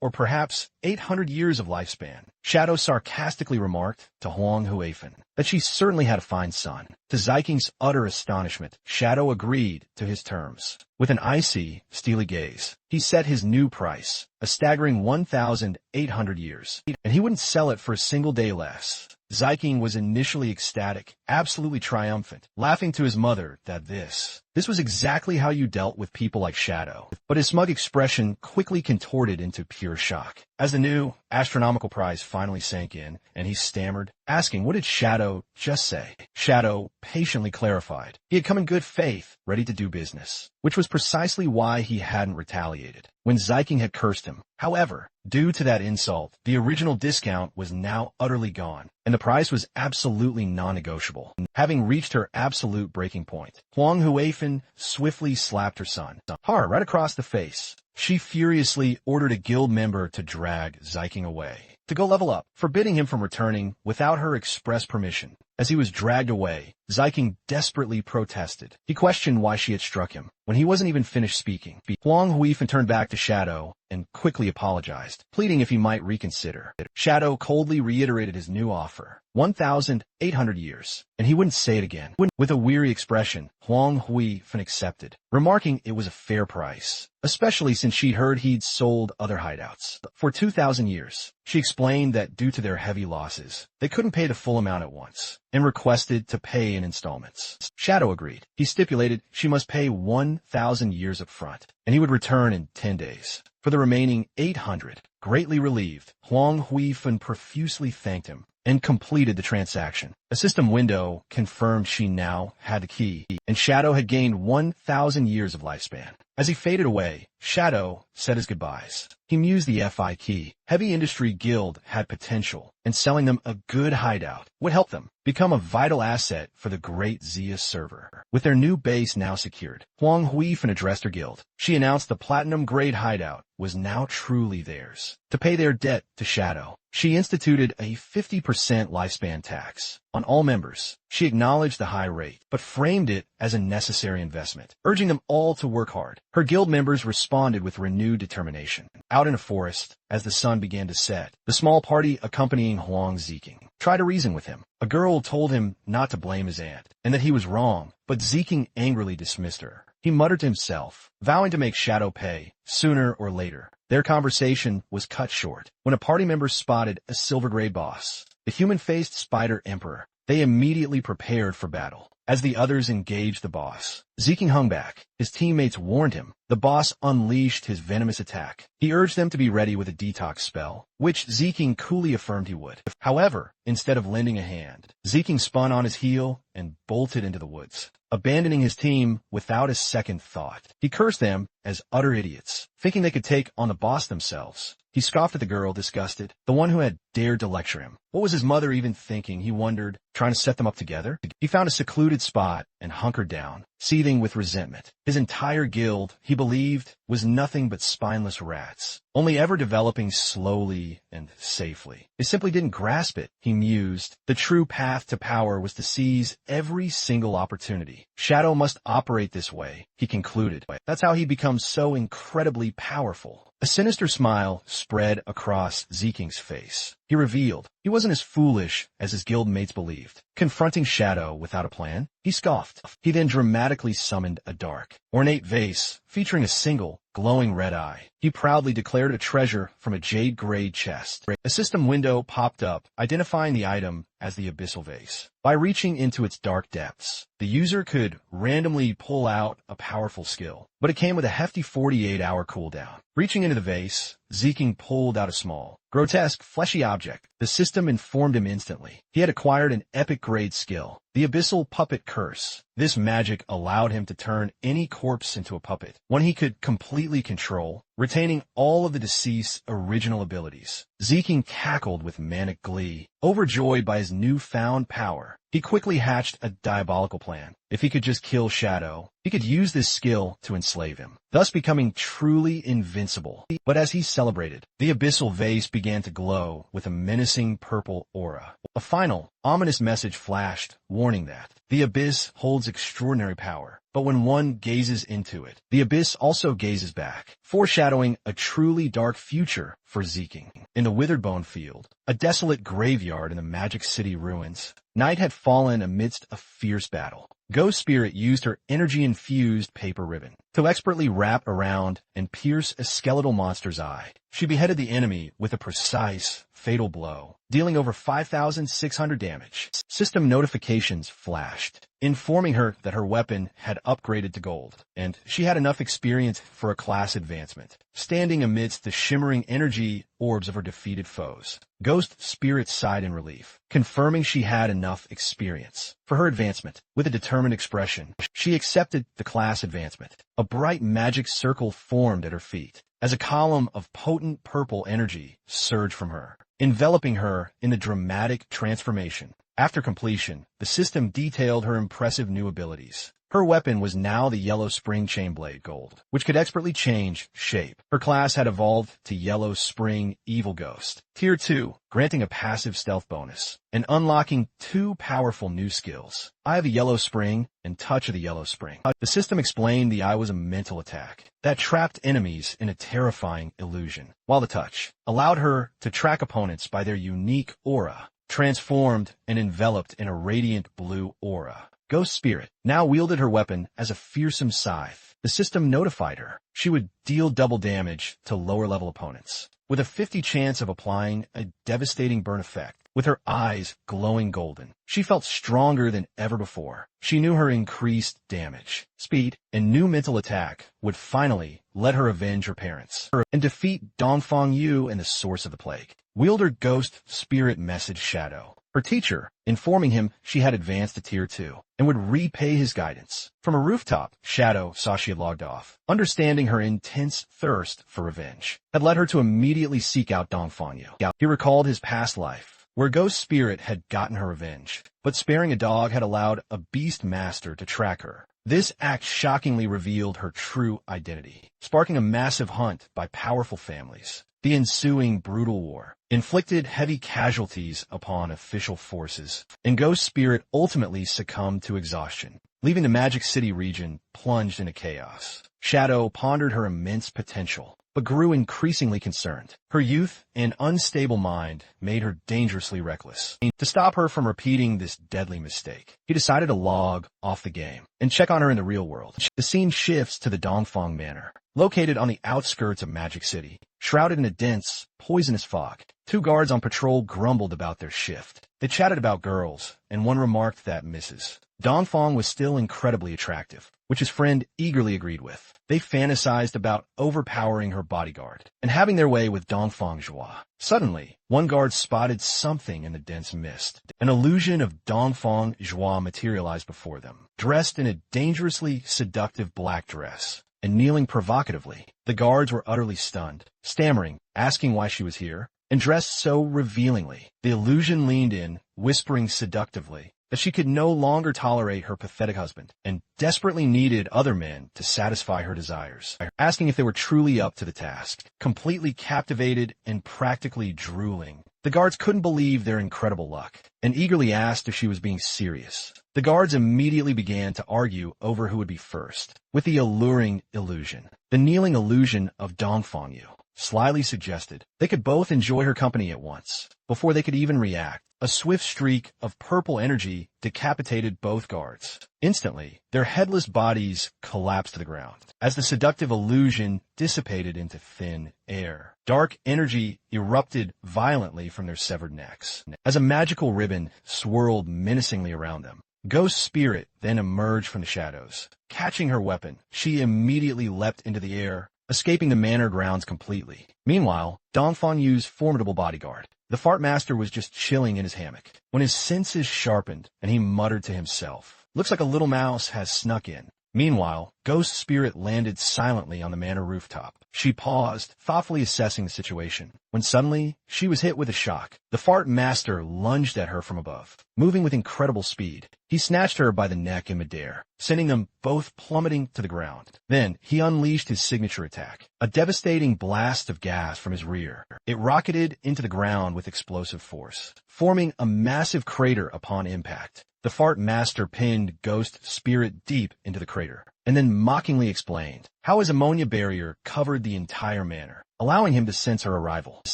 or perhaps 800 years of lifespan. Shadow sarcastically remarked to Huang Huifan that she certainly had a fine son. To Ziking's utter astonishment, Shadow agreed to his terms. With an icy, steely gaze, he set his new price, a staggering 1,800 years, and he wouldn't sell it for a single day less. Ziking was initially ecstatic, absolutely triumphant, laughing to his mother that this was exactly how you dealt with people like Shadow. But his smug expression quickly contorted into pure shock as the new astronomical price finally sank in, and he stammered, asking what did Shadow just say. Shadow patiently clarified he had come in good faith, ready to do business, which was precisely why he hadn't retaliated when Ziking had cursed him. However, due to that insult, the original discount was now utterly gone, and the price was absolutely non-negotiable. Having reached her absolute breaking point, Huang Huifan swiftly slapped her son, right across the face. She furiously ordered a guild member to drag Ziking away, to go level up, forbidding him from returning without her express permission. As he was dragged away, Ziking desperately protested. He questioned why she had struck him when he wasn't even finished speaking. Huang Huifan turned back to Shadow and quickly apologized, pleading if he might reconsider. Shadow coldly reiterated his new offer, 1,800 years, and he wouldn't say it again. With a weary expression, Huang Huifan accepted, remarking it was a fair price, especially since she'd heard he'd sold other hideouts for 2,000 years. She explained that due to their heavy losses, they couldn't pay the full amount at once, and requested to pay in installments. Shadow agreed. He stipulated she must pay 1,000 years up front, and he would return in 10 days. For the remaining 800, greatly relieved, Huang Huifan profusely thanked him and completed the transaction. A system window confirmed she now had the key, and Shadow had gained 1,000 years of lifespan. As he faded away, Shadow said his goodbyes. He mused the FI key. Heavy Industry Guild had potential, and selling them a good hideout would help them become a vital asset for the Great Zia server. With their new base now secured, Huang Huifan addressed her guild. She announced the Platinum Grade hideout was now truly theirs. To pay their debt to Shadow, she instituted a 50% lifespan tax on all members. She acknowledged the high rate, but framed it as a necessary investment, urging them all to work hard. Her guild members responded with renewed determination. Out in a forest, as the sun began to set, the small party accompanying Huang Ziking tried to reason with him. A girl told him not to blame his aunt, and that he was wrong, but Ziking angrily dismissed her. He muttered to himself, vowing to make Shadow pay, sooner or later. Their conversation was cut short when a party member spotted a silver gray boss, the human-faced spider emperor, They immediately prepared for battle. As the others engaged the boss, Zeking hung back. His teammates warned him. The boss unleashed his venomous attack. He urged them to be ready with a detox spell, which Zeking coolly affirmed he would. However, instead of lending a hand, Zeking spun on his heel and bolted into the woods, abandoning his team without a second thought. He cursed them as utter idiots, thinking they could take on the boss themselves. He scoffed at the girl, disgusted, the one who had dared to lecture him. What was his mother even thinking, he wondered, trying to set them up together? He found a secluded spot and hunkered down, seething with resentment. His entire guild, he believed, was nothing but spineless rats, only ever developing slowly and safely. They simply didn't grasp it, he mused. The true path to power was to seize every single opportunity. Shadow must operate this way, he concluded. That's how he becomes so incredibly powerful. A sinister smile spread across Zeking's face. He revealed he wasn't as foolish as his guildmates believed. Confronting Shadow without a plan, he scoffed. He then dramatically summoned a dark, ornate vase featuring a single, glowing red eye. He proudly declared a treasure from a jade-grade chest. A system window popped up, identifying the item as the abyssal vase. By reaching into its dark depths, the user could randomly pull out a powerful skill, but it came with a hefty 48-hour cooldown. Reaching into the vase, Zeking pulled out a small, grotesque, fleshy object. The system informed him instantly. He had acquired an epic-grade skill, the Abyssal Puppet Curse. This magic allowed him to turn any corpse into a puppet, one he could completely control, retaining all of the deceased's original abilities. Zeking cackled with manic glee, overjoyed by his newfound power. He quickly hatched a diabolical plan. If he could just kill Shadow, he could use this skill to enslave him, thus becoming truly invincible. But as he celebrated, the abyssal vase began to glow with a menacing purple aura. A final, ominous message flashed, warning that the abyss holds extraordinary power, but when one gazes into it, the abyss also gazes back, foreshadowing a truly dark future for Zeking. In the Withered Bone Field, a desolate graveyard in the Magic City ruins, night had fallen amidst a fierce battle. Ghost Spirit used her energy-infused paper ribbon to expertly wrap around and pierce a skeletal monster's eye. She beheaded the enemy with a precise, fatal blow, dealing over 5,600 damage. System notifications flashed, informing her that her weapon had upgraded to gold, and she had enough experience for a class advancement. Standing amidst the shimmering energy orbs of her defeated foes, Ghost Spirit sighed in relief, confirming she had enough experience for her advancement. With a determined expression, she accepted the class advancement. A bright magic circle formed at her feet, as a column of potent purple energy surged from her, enveloping her in the dramatic transformation. After completion, the system detailed her impressive new abilities. Her weapon was now the Yellow Spring Chainblade Gold, which could expertly change shape. Her class had evolved to Yellow Spring Evil Ghost, Tier 2, granting a passive stealth bonus, and unlocking 2 powerful new skills, Eye of the Yellow Spring and Touch of the Yellow Spring. The system explained the eye was a mental attack that trapped enemies in a terrifying illusion, while the Touch allowed her to track opponents by their unique aura, transformed and enveloped in a radiant blue aura. Ghost Spirit now wielded her weapon as a fearsome scythe. The system notified her she would deal double damage to lower-level opponents, with a 50 chance of applying a devastating burn effect. With her eyes glowing golden, she felt stronger than ever before. She knew her increased damage, speed, and new mental attack would finally let her avenge her parents and defeat Dongfang Yu and the source of the plague. Wielder Ghost Spirit messaged Shadow, her teacher, informing him she had advanced to Tier 2 and would repay his guidance. From a rooftop, Shadow saw she had logged off. Understanding her intense thirst for revenge had led her to immediately seek out Dongfang Yu. He recalled his past life, where Ghost Spirit had gotten her revenge, but sparing a dog had allowed a beast master to track her. This act shockingly revealed her true identity, sparking a massive hunt by powerful families. The ensuing brutal war inflicted heavy casualties upon official forces, and Ghost Spirit ultimately succumbed to exhaustion, leaving the Magic City region plunged into chaos. Shadow pondered her immense potential, but grew increasingly concerned. Her youth and unstable mind made her dangerously reckless. To stop her from repeating this deadly mistake, he decided to log off the game and check on her in the real world. The scene shifts to the Dongfang Manor, located on the outskirts of Magic City. Shrouded in a dense, poisonous fog, Two guards on patrol grumbled about their shift. They chatted about girls, and one remarked that Mrs. Dongfang was still incredibly attractive, which his friend eagerly agreed with. They fantasized about overpowering her bodyguard and having their way with Dongfang Joie. Suddenly, one guard spotted something in the dense mist. An illusion of Dongfang Joie materialized before them, dressed in a dangerously seductive black dress and kneeling provocatively. The guards were utterly stunned, stammering, asking why she was here, and dressed so revealingly. The illusion leaned in, whispering seductively that she could no longer tolerate her pathetic husband and desperately needed other men to satisfy her desires, asking if they were truly up to the task. Completely captivated and practically drooling, the guards couldn't believe their incredible luck and eagerly asked if she was being serious. The guards immediately began to argue over who would be first, with the alluring illusion. The kneeling illusion of Dongfang Yu slyly suggested they could both enjoy her company at once. Before they could even react, a swift streak of purple energy decapitated both guards. Instantly, their headless bodies collapsed to the ground. As the seductive illusion dissipated into thin air, dark energy erupted violently from their severed necks. As a magical ribbon swirled menacingly around them, Ghost Spirit then emerged from the shadows. Catching her weapon, she immediately leapt into the air, escaping the manor grounds completely. Meanwhile, Dongfang Yu's formidable bodyguard, the Fart Master, was just chilling in his hammock when his senses sharpened and he muttered to himself, "Looks like a little mouse has snuck in." Meanwhile, Ghost Spirit landed silently on the manor rooftop. She paused, thoughtfully assessing the situation, when suddenly she was hit with a shock. The Fart Master lunged at her from above, moving with incredible speed. He snatched her by the neck in midair, sending them both plummeting to the ground. Then he unleashed his signature attack, a devastating blast of gas from his rear. It rocketed into the ground with explosive force, forming a massive crater upon impact. The Fart Master pinned Ghost Spirit deep into the crater, and then mockingly explained how his ammonia barrier covered the entire manor, allowing him to sense her arrival.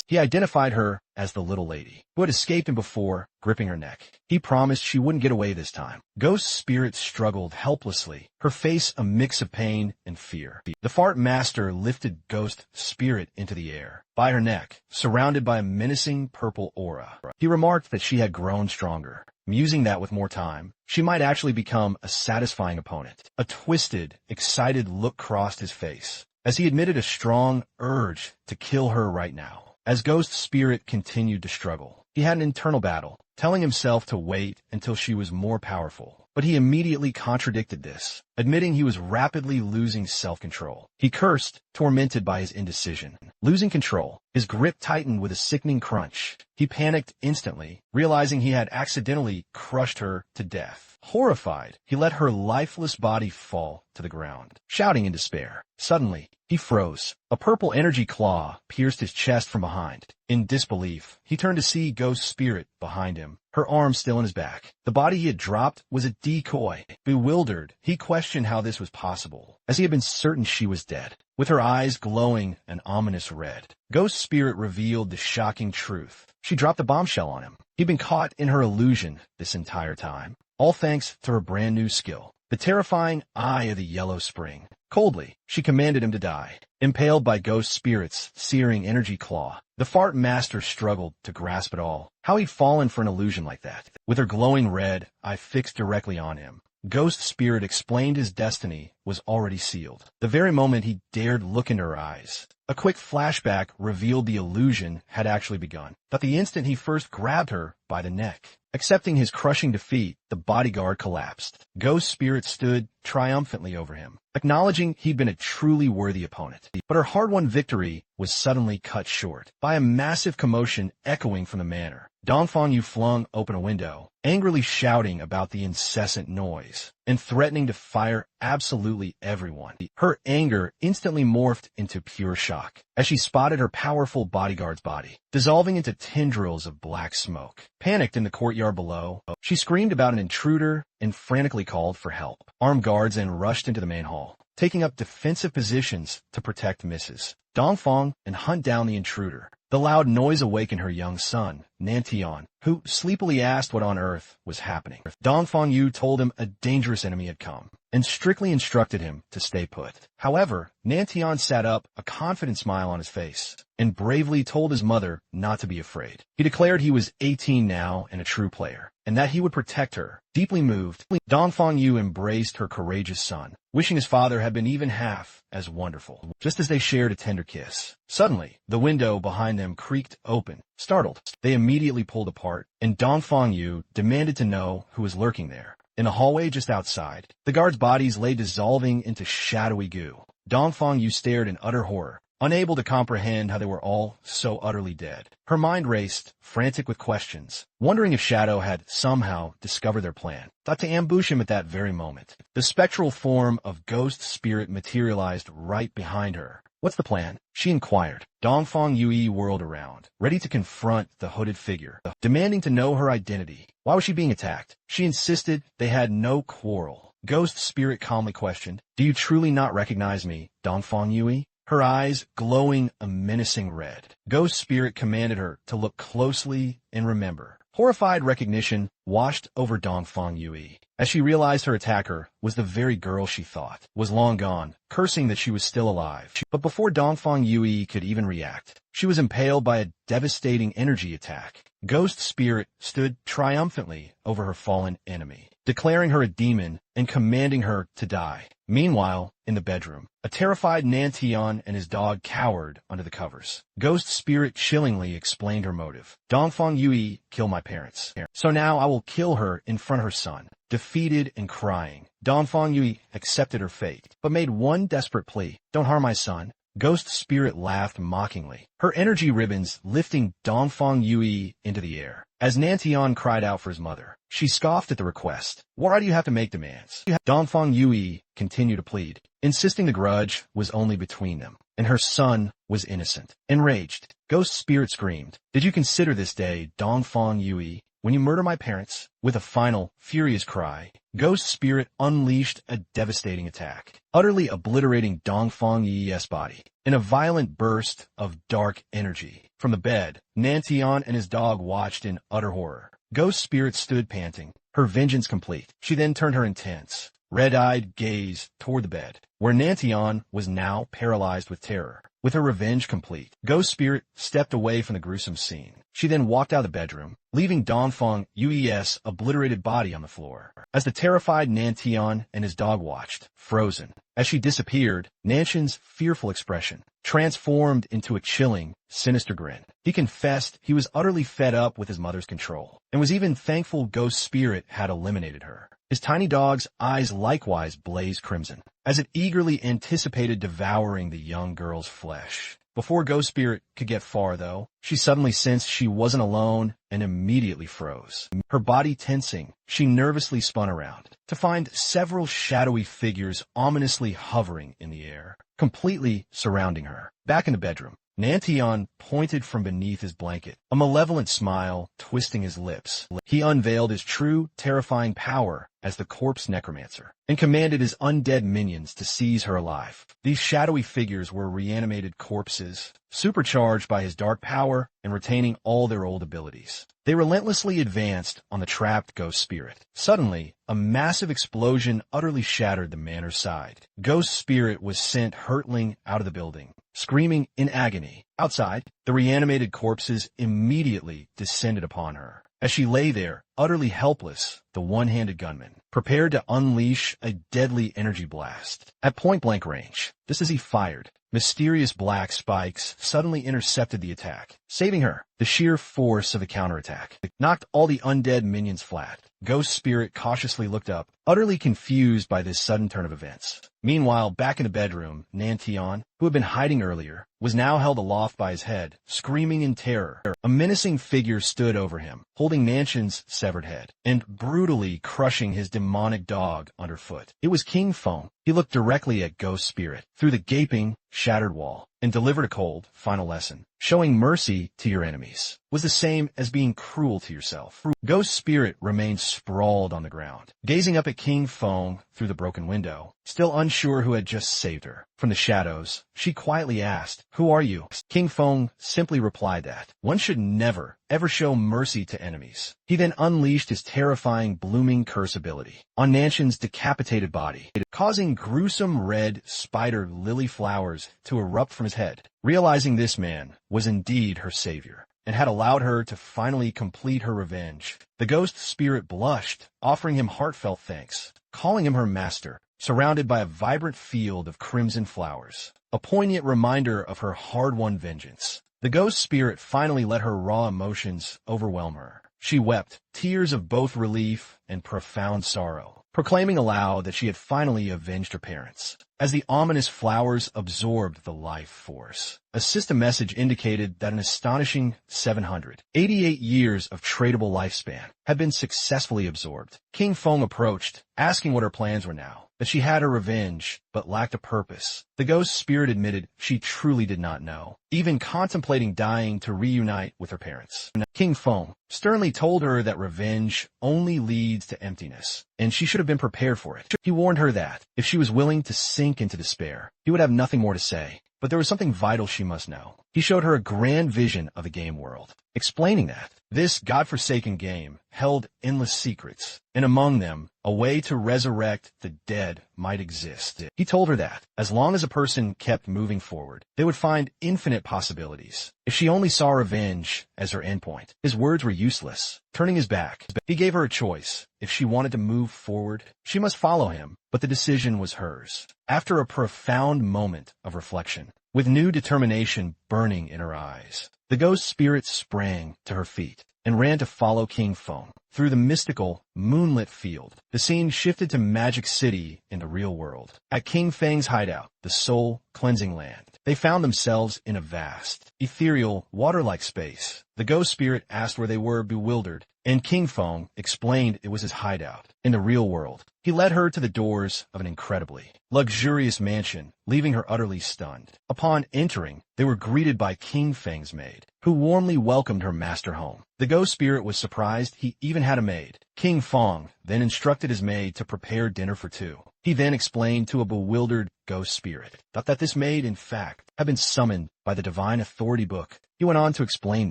He identified her as the little lady who had escaped him before, gripping her neck. He promised she wouldn't get away this time. Ghost Spirit struggled helplessly, her face a mix of pain and fear. The Fart Master lifted Ghost Spirit into the air, by her neck, surrounded by a menacing purple aura. He remarked that she had grown stronger, musing that with more time, she might actually become a satisfying opponent. A twisted, excited look crossed his face as he admitted a strong urge to kill her right now. As Ghost Spirit continued to struggle, he had an internal battle, telling himself to wait until she was more powerful. But he immediately contradicted this, admitting he was rapidly losing self-control. He cursed, tormented by his indecision. Losing control, his grip tightened with a sickening crunch. He panicked instantly, realizing he had accidentally crushed her to death. Horrified, he let her lifeless body fall to the ground, shouting in despair. Suddenly, he froze. A purple energy claw pierced his chest from behind. In disbelief, he turned to see Ghost Spirit behind him, her arm still in his back. The body he had dropped was a decoy. Bewildered, he questioned how this was possible, as he had been certain she was dead. With her eyes glowing an ominous red, Ghost Spirit revealed the shocking truth. She dropped a bombshell on him. He'd been caught in her illusion this entire time, all thanks to her brand new skill, the terrifying Eye of the Yellow Spring. Coldly, she commanded him to die, impaled by Ghost Spirit's searing energy claw. The Fart Master struggled to grasp it all. How he'd fallen for an illusion like that. With her glowing red eye fixed directly on him, Ghost Spirit explained his destiny was already sealed. The very moment he dared look into her eyes, a quick flashback revealed the illusion had actually begun. But the instant he first grabbed her by the neck, accepting his crushing defeat, the bodyguard collapsed. Ghost Spirit stood triumphantly over him, acknowledging he'd been a truly worthy opponent. But her hard-won victory was suddenly cut short by a massive commotion echoing from the manor. Dongfang Yu flung open a window, angrily shouting about the incessant noise and threatening to fire absolutely everyone. Her anger instantly morphed into pure shock as she spotted her powerful bodyguard's body dissolving into tendrils of black smoke. Panicked in the courtyard below, she screamed about an intruder and frantically called for help. Armed guards then rushed into the main hall, taking up defensive positions to protect Mrs. Dongfang and hunt down the intruder. The loud noise awakened her young son, Nantian, who sleepily asked what on earth was happening. Dongfang Yu told him a dangerous enemy had come, and strictly instructed him to stay put. However, Nantian sat up, a confident smile on his face, and bravely told his mother not to be afraid. He declared he was 18 now and a true player, and that he would protect her. Deeply moved, Dongfang Yu embraced her courageous son, wishing his father had been even half as wonderful. Just as they shared a tender kiss, suddenly, the window behind them creaked open. Startled, they immediately pulled apart, and Dongfang Yu demanded to know who was lurking there. In a hallway just outside, the guards' bodies lay dissolving into shadowy goo. Dongfang Yu stared in utter horror, unable to comprehend how they were all so utterly dead. Her mind raced, frantic with questions, wondering if Shadow had somehow discovered their plan, thought to ambush him at that very moment. The spectral form of Ghost Spirit materialized right behind her. "What's the plan?" she inquired. Dongfang Yui whirled around, ready to confront the hooded figure, demanding to know her identity. Why was she being attacked? She insisted they had no quarrel. Ghost Spirit calmly questioned, "Do you truly not recognize me, Dongfang Yui?" Her eyes glowing a menacing red. Ghost Spirit commanded her to look closely and remember. Horrified recognition washed over Dongfang Yui, as she realized her attacker was the very girl she thought was long gone, cursing that she was still alive. But before Dongfang Yui could even react, she was impaled by a devastating energy attack. Ghost Spirit stood triumphantly over her fallen enemy, declaring her a demon and commanding her to die. Meanwhile, in the bedroom, a terrified Nantian and his dog cowered under the covers. Ghost Spirit chillingly explained her motive. "Dongfang Yui killed my parents, so now I will kill her in front of her son." Defeated and crying, Dongfang Yui accepted her fate, but made one desperate plea: "Don't harm my son." Ghost Spirit laughed mockingly, her energy ribbons lifting Dongfang Yui into the air. As Nantian cried out for his mother, she scoffed at the request. "Why do you have to make demands?" Dongfang Yui continued to plead, insisting the grudge was only between them, and her son was innocent. Enraged, Ghost Spirit screamed, "Did you consider this day, Dongfang Yui, when you murder my parents?" With a final, furious cry, Ghost Spirit unleashed a devastating attack, utterly obliterating Dongfang Yui's body. In a violent burst of dark energy, from the bed, Nantian and his dog watched in utter horror. Ghost Spirit stood panting, her vengeance complete. She then turned her intense, red-eyed gaze toward the bed, where Nantian was now paralyzed with terror. With her revenge complete, Ghost Spirit stepped away from the gruesome scene. She then walked out of the bedroom, leaving Dongfang Yui's obliterated body on the floor. As the terrified Nantian and his dog watched, frozen. As she disappeared, Nanshan's fearful expression transformed into a chilling, sinister grin. He confessed he was utterly fed up with his mother's control, and was even thankful Ghost Spirit had eliminated her. His tiny dog's eyes likewise blazed crimson, as it eagerly anticipated devouring the young girl's flesh. Before Ghost Spirit could get far, though, she suddenly sensed she wasn't alone and immediately froze. Her body tensing, she nervously spun around to find several shadowy figures ominously hovering in the air, completely surrounding her. Back in the bedroom, Nantian pointed from beneath his blanket, a malevolent smile twisting his lips. He unveiled his true, terrifying power as the corpse necromancer, and commanded his undead minions to seize her alive. These shadowy figures were reanimated corpses, supercharged by his dark power and retaining all their old abilities. They relentlessly advanced on the trapped Ghost Spirit. Suddenly, a massive explosion utterly shattered the manor's side. Ghost Spirit was sent hurtling out of the building, screaming in agony. Outside, the reanimated corpses immediately descended upon her. As she lay there, utterly helpless, the one-handed gunman prepared to unleash a deadly energy blast. At point-blank range, just as he fired, mysterious black spikes suddenly intercepted the attack, saving her. The sheer force of the counterattack knocked all the undead minions flat. Ghost Spirit cautiously looked up, utterly confused by this sudden turn of events. Meanwhile, back in the bedroom, Nantian, who had been hiding earlier, was now held aloft by his head, screaming in terror. A menacing figure stood over him, holding Nanshan's severed head, and brutally crushing his demonic dog underfoot. It was King Feng. He looked directly at Ghost Spirit through the gaping, shattered wall, and delivered a cold, final lesson. Showing mercy to your enemies was the same as being cruel to yourself. Ghost Spirit remained sprawled on the ground, gazing up at King Feng through the broken window, still unsure who had just saved her. From the shadows, she quietly asked, "Who are you?" King Feng simply replied that one should never, ever show mercy to enemies. He then unleashed his terrifying blooming curse ability on Nanshan's decapitated body, causing gruesome red spider lily flowers to erupt from his head. Realizing this man was indeed her savior and had allowed her to finally complete her revenge, the ghost spirit blushed, offering him heartfelt thanks, calling him her master, surrounded by a vibrant field of crimson flowers, a poignant reminder of her hard-won vengeance. The ghost spirit finally let her raw emotions overwhelm her. She wept, tears of both relief and profound sorrow, proclaiming aloud that she had finally avenged her parents. As the ominous flowers absorbed the life force, a system message indicated that an astonishing 788 years of tradable lifespan had been successfully absorbed. King Feng approached, asking what her plans were now, that she had her revenge, but lacked a purpose. The ghost spirit admitted she truly did not know, even contemplating dying to reunite with her parents. King Feng sternly told her that revenge only leads to emptiness, and she should have been prepared for it. He warned her that, if she was willing to sink into despair, he would have nothing more to say. But there was something vital she must know. He showed her a grand vision of the game world, explaining that this godforsaken game held endless secrets, and among them, a way to resurrect the dead might exist. He told her that, as long as a person kept moving forward, they would find infinite possibilities. If she only saw revenge as her endpoint, his words were useless. Turning his back, he gave her a choice. If she wanted to move forward, she must follow him, but the decision was hers. After a profound moment of reflection, with new determination burning in her eyes, the ghost spirit sprang to her feet and ran to follow King Feng through the mystical, moonlit field. The scene shifted to Magic City in the real world. At King Feng's hideout, the soul-cleansing land, they found themselves in a vast, ethereal, water-like space. The ghost spirit asked where they were, bewildered, and King Feng explained it was his hideout in the real world. He led her to the doors of an incredibly luxurious mansion, leaving her utterly stunned. Upon entering, they were greeted by King Feng's maid, who warmly welcomed her master home. The ghost spirit was surprised he even had a maid. King Feng then instructed his maid to prepare dinner for two. He then explained to a bewildered ghost spirit that this maid, in fact, had been summoned by the Divine Authority book. He went on to explain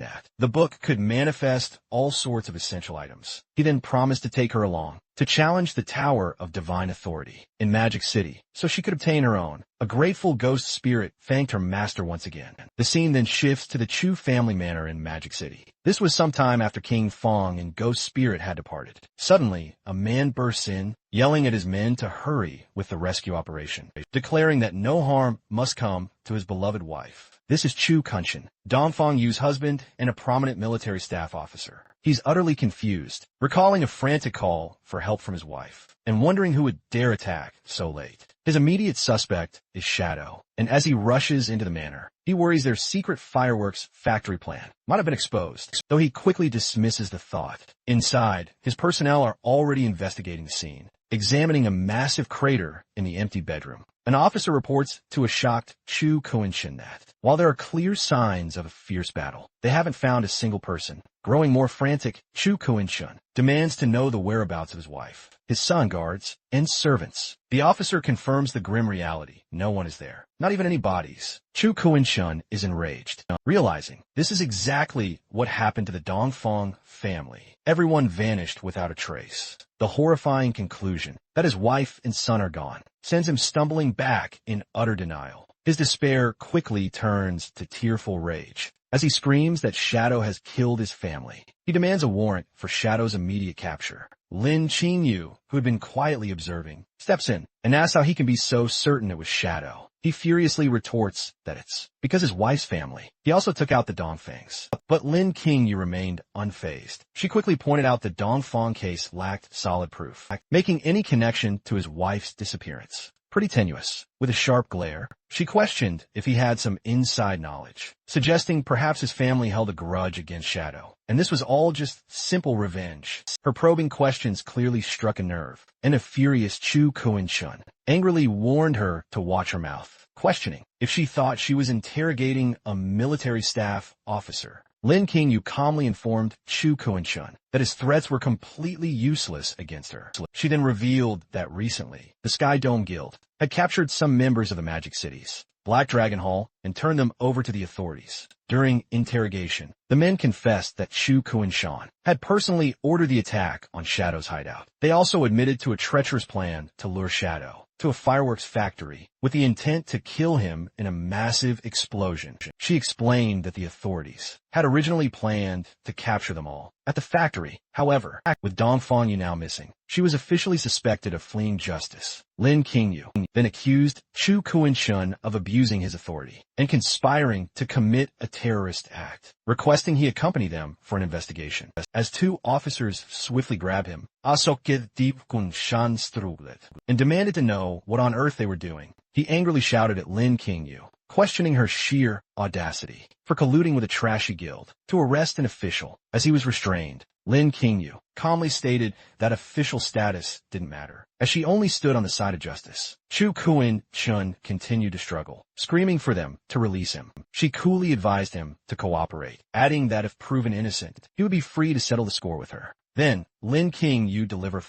that the book could manifest all sorts of essential items. He then promised to take her along to challenge the Tower of Divine Authority in Magic City so she could obtain her own. A grateful ghost spirit thanked her master once again. The scene then shifts to the Chu family manor in Magic City. This was some time after King Feng and Ghost Spirit had departed. Suddenly, a man bursts in, yelling at his men to hurry with the rescue operation, declaring that no harm must come to his beloved wife. This is Chu Kunshin, Dongfang Yu's husband and a prominent military staff officer. He's utterly confused, recalling a frantic call for help from his wife, and wondering who would dare attack so late. His immediate suspect is Shadow, and as he rushes into the manor, he worries their secret fireworks factory plan might have been exposed, though he quickly dismisses the thought. Inside, his personnel are already investigating the scene, examining a massive crater in the empty bedroom. An officer reports to a shocked Chu Kunshin that, while there are clear signs of a fierce battle, they haven't found a single person. Growing more frantic, Chu Kunshin demands to know the whereabouts of his wife, his son guards, and servants. The officer confirms the grim reality. No one is there, not even any bodies. Chu Kunshin is enraged, realizing this is exactly what happened to the Dongfang family. Everyone vanished without a trace. The horrifying conclusion that his wife and son are gone sends him stumbling back in utter denial. His despair quickly turns to tearful rage as he screams that Shadow has killed his family. He demands a warrant for Shadow's immediate capture. Lin Qingyu, who had been quietly observing, steps in and asks how he can be so certain it was Shadow. He furiously retorts that it's because his wife's family. He also took out the Dongfangs. But Lin Qingyu remained unfazed. She quickly pointed out the Dongfang case lacked solid proof, making any connection to his wife's disappearance pretty tenuous. With a sharp glare, she questioned if he had some inside knowledge, suggesting perhaps his family held a grudge against Shadow, and this was all just simple revenge. Her probing questions clearly struck a nerve, and a furious Chu Kunshin angrily warned her to watch her mouth, questioning if she thought she was interrogating a military staff officer. Lin Qingyu calmly informed Chu Kuan-chun that his threats were completely useless against her. She then revealed that recently, the Sky Dome Guild had captured some members of the Magic Cities, Black Dragon Hall, and turned them over to the authorities. During interrogation, the men confessed that Chu Kuan-chun had personally ordered the attack on Shadow's hideout. They also admitted to a treacherous plan to lure Shadow to a fireworks factory with the intent to kill him in a massive explosion. She explained that the authorities had originally planned to capture them all at the factory. However, with Dong Fangyu now missing, she was officially suspected of fleeing justice. Lin Qingyu then accused Chu Kuan-chun of abusing his authority and conspiring to commit a terrorist act, requesting he accompany them for an investigation. As two officers swiftly grabbed him, and demanded to know what on earth they were doing, he angrily shouted at Lin Qingyu, questioning her sheer audacity for colluding with a trashy guild to arrest an official. As he was restrained, Lin Qingyu calmly stated that official status didn't matter, as she only stood on the side of justice. Chu Kuan-chun continued to struggle, screaming for them to release him. She coolly advised him to cooperate, adding that if proven innocent, he would be free to settle the score with her. Then, Lin Qingyu delivered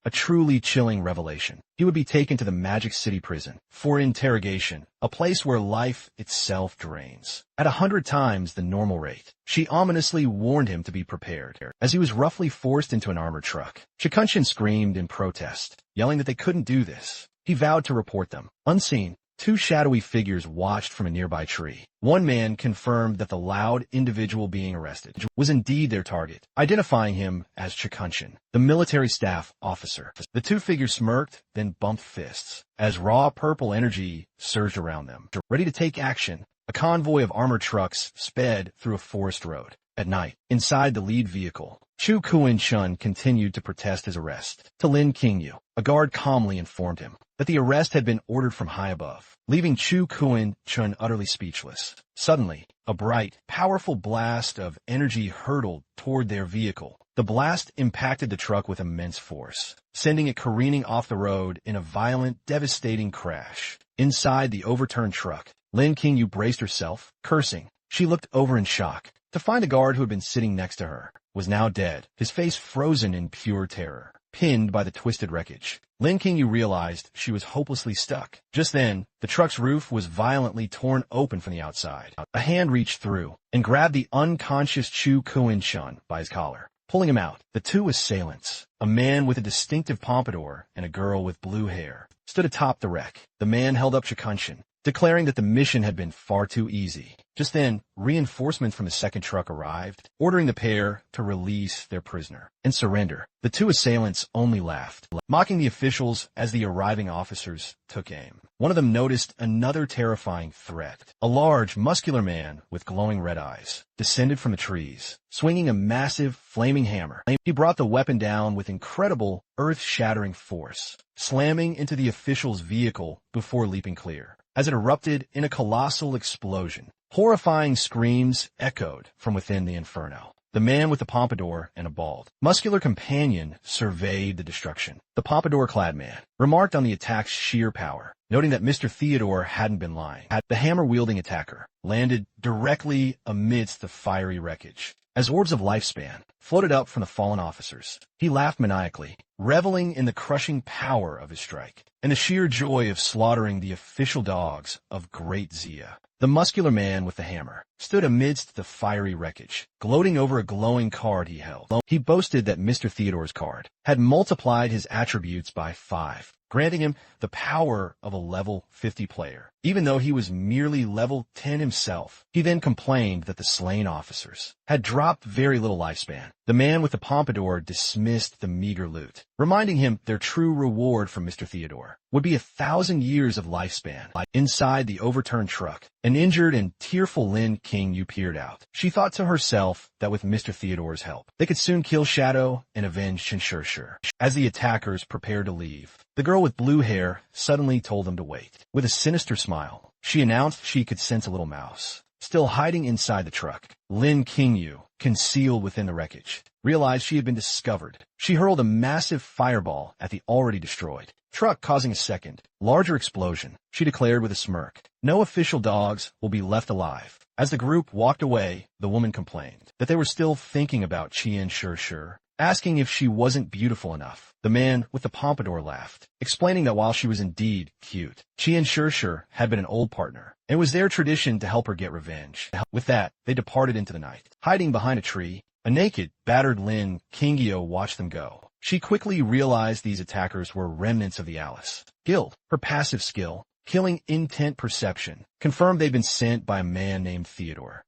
a truly chilling revelation. He would be taken to the Magic City prison for interrogation, a place where life itself drains at 100 times the normal rate. She ominously warned him to be prepared, as he was roughly forced into an armored truck. Chikunshin screamed in protest, yelling that they couldn't do this. He vowed to report them. Unseen, two shadowy figures watched from a nearby tree. One man confirmed that the loud individual being arrested was indeed their target, identifying him as Chikunshin, the military staff officer. The two figures smirked, then bumped fists, as raw purple energy surged around them. Ready to take action, a convoy of armored trucks sped through a forest road. At night, inside the lead vehicle, Chu Kuan-chun continued to protest his arrest. To Lin Qingyu, a guard calmly informed him that the arrest had been ordered from high above, leaving Chu Kuan-chun utterly speechless. Suddenly, a bright, powerful blast of energy hurtled toward their vehicle. The blast impacted the truck with immense force, sending it careening off the road in a violent, devastating crash. Inside the overturned truck, Lin Qingyu braced herself, cursing. She looked over in shock to find the guard who had been sitting next to her was now dead, his face frozen in pure terror, pinned by the twisted wreckage. Lin Qingyu realized she was hopelessly stuck. Just then, the truck's roof was violently torn open from the outside. A hand reached through and grabbed the unconscious Chu Kuan-chun by his collar, pulling him out. The two assailants, a man with a distinctive pompadour and a girl with blue hair, stood atop the wreck. The man held up Chikunshin, declaring that the mission had been far too easy. Just then, reinforcements from the second truck arrived, ordering the pair to release their prisoner and surrender. The two assailants only laughed, mocking the officials as the arriving officers took aim. One of them noticed another terrifying threat. A large, muscular man with glowing red eyes descended from the trees, swinging a massive, flaming hammer. He brought the weapon down with incredible, earth-shattering force, slamming into the official's vehicle before leaping clear. As it erupted in a colossal explosion, horrifying screams echoed from within the inferno. The man with the pompadour and a bald, muscular companion surveyed the destruction. The pompadour-clad man remarked on the attack's sheer power, noting that Mr. Theodore hadn't been lying. The hammer-wielding attacker landed directly amidst the fiery wreckage. As orbs of lifespan floated up from the fallen officers, he laughed maniacally, reveling in the crushing power of his strike and the sheer joy of slaughtering the official dogs of Great Zia. The muscular man with the hammer stood amidst the fiery wreckage, gloating over a glowing card he held. He boasted that Mr. Theodore's card had multiplied his attributes by 5, granting him the power of a level 50 player, even though he was merely level 10 himself. He then complained that the slain officers had dropped very little lifespan. The man with the pompadour dismissed the meager loot, reminding him their true reward from Mr. Theodore would be 1,000 years of lifespan. Inside the overturned truck, an injured and tearful Lin Qingyu peered out. She thought to herself that with Mr. Theodore's help, they could soon kill Shadow and avenge Shinshirshir. As the attackers prepared to leave, the girl with blue hair suddenly told them to wait. With a sinister smile, she announced she could sense a little mouse still hiding inside the truck. Lin Qingyu, concealed within the wreckage, realized she had been discovered. She hurled a massive fireball at the already destroyed truck, causing a second, larger explosion. She declared with a smirk, "No official dogs will be left alive." As the group walked away, the woman complained that they were still thinking about Qian Shur, asking if she wasn't beautiful enough. The man with the pompadour laughed, explaining that while she was indeed cute, Qian Shur had been an old partner, and it was their tradition to help her get revenge. With that, they departed into the night. Hiding behind a tree, a naked, battered Lin Kingyo watched them go. She quickly realized these attackers were remnants of the Alice Guild. Her passive skill, killing intent perception, confirmed they'd been sent by a man named Theodore.